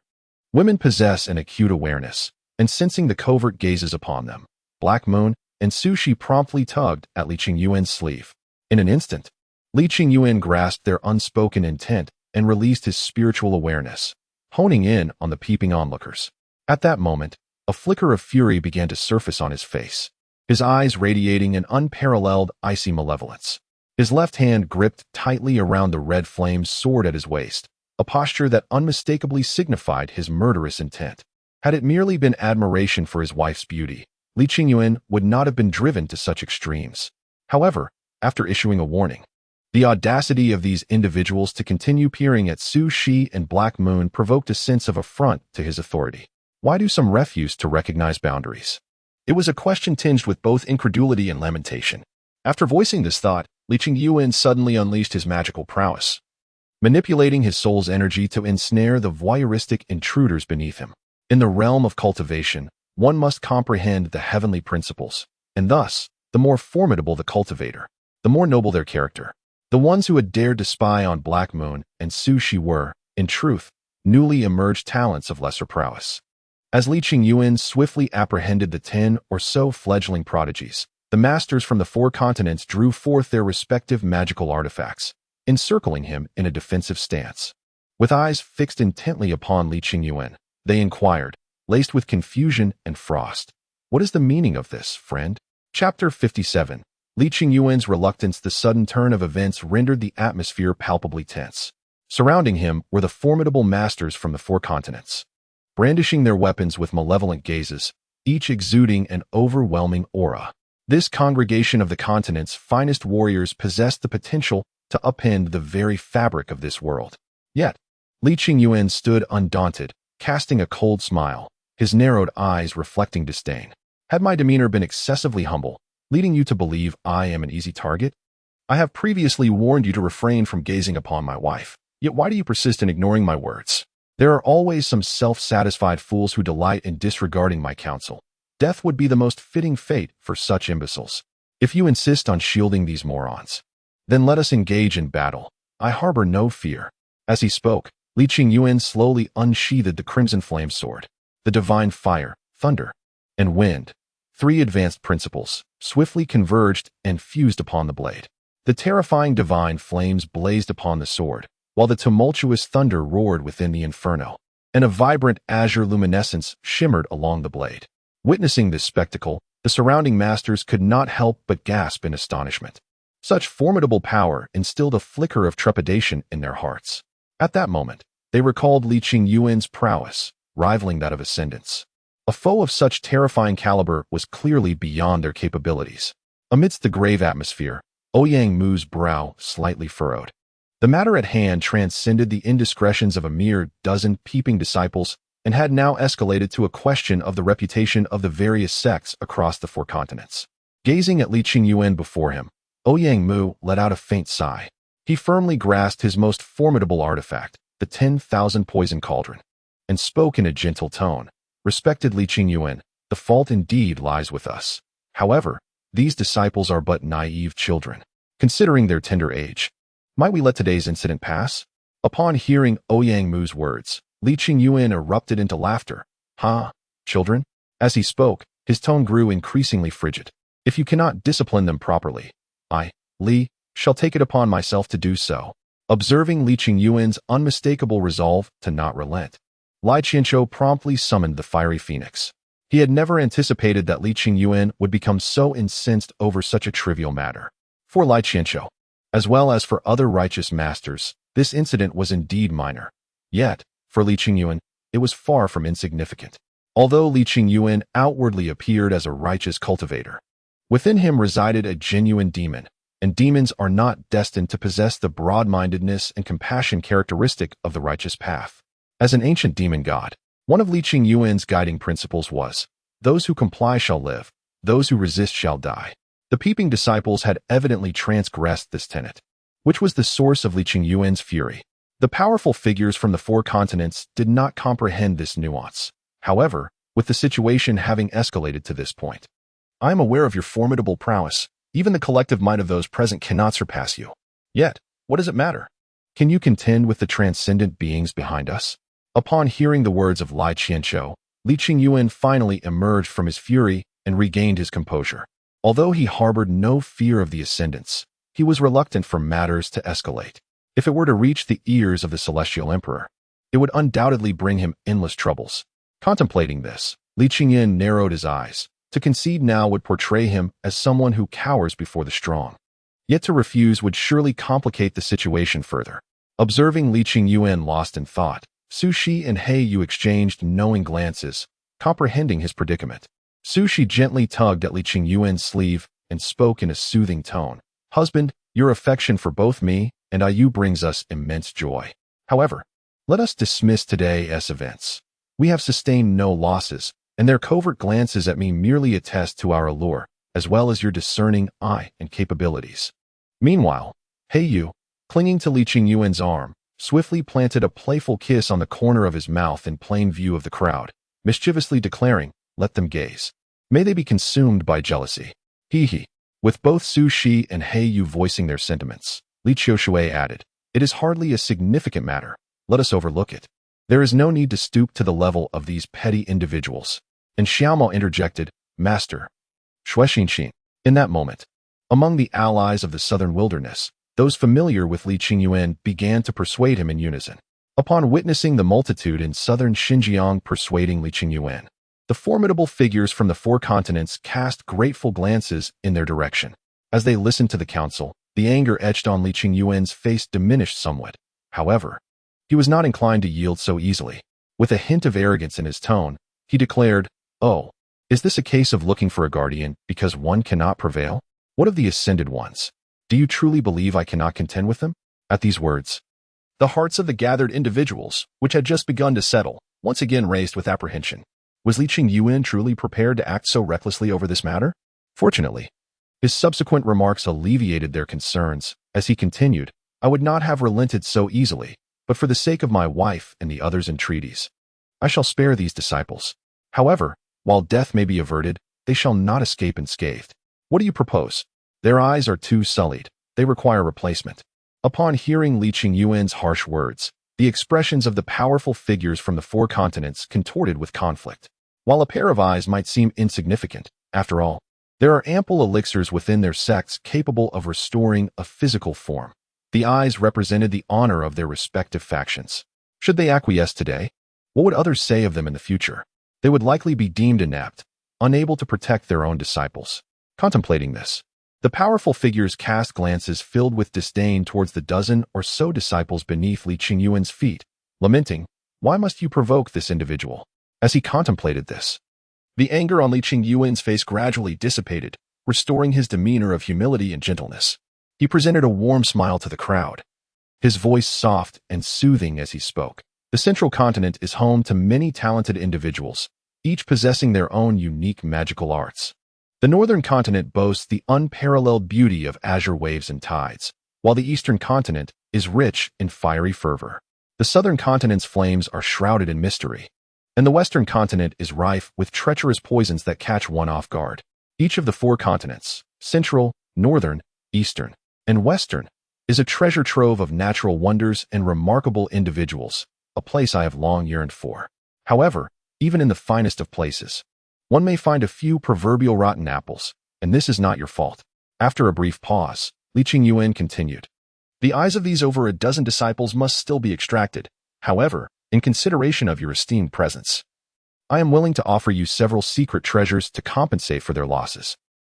Women possess an acute awareness, and sensing the covert gazes upon them, Black Moon and Su Shi promptly tugged at Li Qingyuan's sleeve. In an instant, Li Qingyuan grasped their unspoken intent and released his spiritual awareness, honing in on the peeping onlookers. At that moment, a flicker of fury began to surface on his face. his eyes radiating an unparalleled icy malevolence. His left hand gripped tightly around the red flame's sword at his waist, a posture that unmistakably signified his murderous intent. Had it merely been admiration for his wife's beauty, Li Qingyuan would not have been driven to such extremes. However, after issuing a warning, the audacity of these individuals to continue peering at Su Shi and Black Moon provoked a sense of affront to his authority. Why do some refuse to recognize boundaries? It was a question tinged with both incredulity and lamentation. After voicing this thought, Li Qingyuan suddenly unleashed his magical prowess, manipulating his soul's energy to ensnare the voyeuristic intruders beneath him. In the realm of cultivation, one must comprehend the heavenly principles, and thus, the more formidable the cultivator, the more noble their character. The ones who had dared to spy on Black Moon and Su Shi were, in truth, newly emerged talents of lesser prowess. As Li Qingyuan swiftly apprehended the 10 or so fledgling prodigies, the masters from the 4 continents drew forth their respective magical artifacts, encircling him in a defensive stance. With eyes fixed intently upon Li Qingyuan, they inquired, laced with confusion and frost. What is the meaning of this, friend? Chapter 57. Li Qingyuan's reluctance. The sudden turn of events rendered the atmosphere palpably tense. Surrounding him were the formidable masters from the 4 continents, brandishing their weapons with malevolent gazes, each exuding an overwhelming aura. This congregation of the continent's finest warriors possessed the potential to upend the very fabric of this world. Yet, Li Qingyuan stood undaunted, casting a cold smile, his narrowed eyes reflecting disdain. Had my demeanor been excessively humble, leading you to believe I am an easy target? I have previously warned you to refrain from gazing upon my wife, yet why do you persist in ignoring my words? There are always some self-satisfied fools who delight in disregarding my counsel. Death would be the most fitting fate for such imbeciles. If you insist on shielding these morons, then let us engage in battle. I harbor no fear. As he spoke, Li Qingyuan slowly unsheathed the crimson flame sword. The divine fire, thunder, and wind, 3 advanced principles, swiftly converged and fused upon the blade. The terrifying divine flames blazed upon the sword, while the tumultuous thunder roared within the inferno, and a vibrant azure luminescence shimmered along the blade. Witnessing this spectacle, the surrounding masters could not help but gasp in astonishment. Such formidable power instilled a flicker of trepidation in their hearts. At that moment, they recalled Li Qingyuan's prowess, rivaling that of ascendants. A foe of such terrifying caliber was clearly beyond their capabilities. Amidst the grave atmosphere, Ouyang Mu's brow slightly furrowed. The matter at hand transcended the indiscretions of a mere dozen peeping disciples and had now escalated to a question of the reputation of the various sects across the 4 continents. Gazing at Li Qingyuan before him, Ouyang Mu let out a faint sigh. He firmly grasped his most formidable artifact, the 10,000 poison cauldron, and spoke in a gentle tone. Respected Li Qingyuan, the fault indeed lies with us. However, these disciples are but naive children, considering their tender age. Might we let today's incident pass? Upon hearing Ouyang Mu's words, Li Qingyuan erupted into laughter. Ha, children? As he spoke, his tone grew increasingly frigid. If you cannot discipline them properly, I, Li, shall take it upon myself to do so. Observing Li Qingyuan's unmistakable resolve to not relent, Lai Qianqiu promptly summoned the fiery phoenix. He had never anticipated that Li Qingyuan would become so incensed over such a trivial matter. For Lai Qianqiu, as well as for other righteous masters, this incident was indeed minor. Yet, for Li Qingyuan, it was far from insignificant. Although Li Qingyuan outwardly appeared as a righteous cultivator, within him resided a genuine demon, and demons are not destined to possess the broad-mindedness and compassion characteristic of the righteous path. As an ancient demon god, one of Li Qingyuan's guiding principles was, those who comply shall live, those who resist shall die. The peeping disciples had evidently transgressed this tenet, which was the source of Li Qingyuan's fury. The powerful figures from the 4 continents did not comprehend this nuance. However, with the situation having escalated to this point, I am aware of your formidable prowess. Even the collective might of those present cannot surpass you. Yet, what does it matter? Can you contend with the transcendent beings behind us? Upon hearing the words of Lai Qianqiu, Li Qingyuan finally emerged from his fury and regained his composure. Although he harbored no fear of the ascendants, he was reluctant for matters to escalate. If it were to reach the ears of the Celestial Emperor, it would undoubtedly bring him endless troubles. Contemplating this, Li Qingyuan narrowed his eyes, To concede now would portray him as someone who cowers before the strong. Yet to refuse would surely complicate the situation further. Observing Li Qingyuan lost in thought, Su Shi and He Yu exchanged knowing glances, comprehending his predicament. Su Shi gently tugged at Li Qingyuan's sleeve and spoke in a soothing tone. Husband, your affection for both me and Yu brings us immense joy. However, let us dismiss today's events. We have sustained no losses, and their covert glances at me merely attest to our allure, as well as your discerning eye and capabilities. Meanwhile, He Yu, clinging to Li Qingyuan's arm, swiftly planted a playful kiss on the corner of his mouth in plain view of the crowd, mischievously declaring, let them gaze. May they be consumed by jealousy. He. With both Su Shi and He Yu voicing their sentiments, Li Qiushui added, it is hardly a significant matter. Let us overlook it. There is no need to stoop to the level of these petty individuals. And Xiaomao interjected, Master. Shuexinxin. In that moment, among the allies of the southern wilderness, those familiar with Li Qingyuan began to persuade him in unison. Upon witnessing the multitude in southern Xinjiang persuading Li Qingyuan, the formidable figures from the four continents cast grateful glances in their direction. As they listened to the council, the anger etched on Li Qingyuan's face diminished somewhat. However, he was not inclined to yield so easily. With a hint of arrogance in his tone, he declared, Oh, is this a case of looking for a guardian because one cannot prevail? What of the ascended ones? Do you truly believe I cannot contend with them? At these words, the hearts of the gathered individuals, which had just begun to settle, once again raised with apprehension. Was Li Qingyuan truly prepared to act so recklessly over this matter? Fortunately, his subsequent remarks alleviated their concerns. As he continued, I would not have relented so easily, but for the sake of my wife and the others' entreaties, I shall spare these disciples. However, while death may be averted, they shall not escape unscathed. What do you propose? Their eyes are too sullied. They require replacement. Upon hearing Li Qingyuan's harsh words, the expressions of the powerful figures from the four continents contorted with conflict. While a pair of eyes might seem insignificant, after all, there are ample elixirs within their sects capable of restoring a physical form. The eyes represented the honor of their respective factions. Should they acquiesce today, what would others say of them in the future? They would likely be deemed inept, unable to protect their own disciples. Contemplating this, the powerful figures cast glances filled with disdain towards the dozen or so disciples beneath Li Qingyuan's feet, lamenting, why must you provoke this individual? As he contemplated this, the anger on Li Qingyuan's face gradually dissipated, restoring his demeanor of humility and gentleness. He presented a warm smile to the crowd, his voice soft and soothing as he spoke. The Central Continent is home to many talented individuals, each possessing their own unique magical arts. The Northern Continent boasts the unparalleled beauty of azure waves and tides, while the Eastern Continent is rich in fiery fervor. The Southern Continent's flames are shrouded in mystery, and the Western Continent is rife with treacherous poisons that catch one off guard. Each of the four continents, Central, Northern, Eastern, and Western, is a treasure trove of natural wonders and remarkable individuals, a place I have long yearned for. However, even in the finest of places, one may find a few proverbial rotten apples, and this is not your fault. After a brief pause, Li Qingyuan continued. The eyes of these over a dozen disciples must still be extracted. However, in consideration of your esteemed presence, I am willing to offer you several secret treasures to compensate for their losses.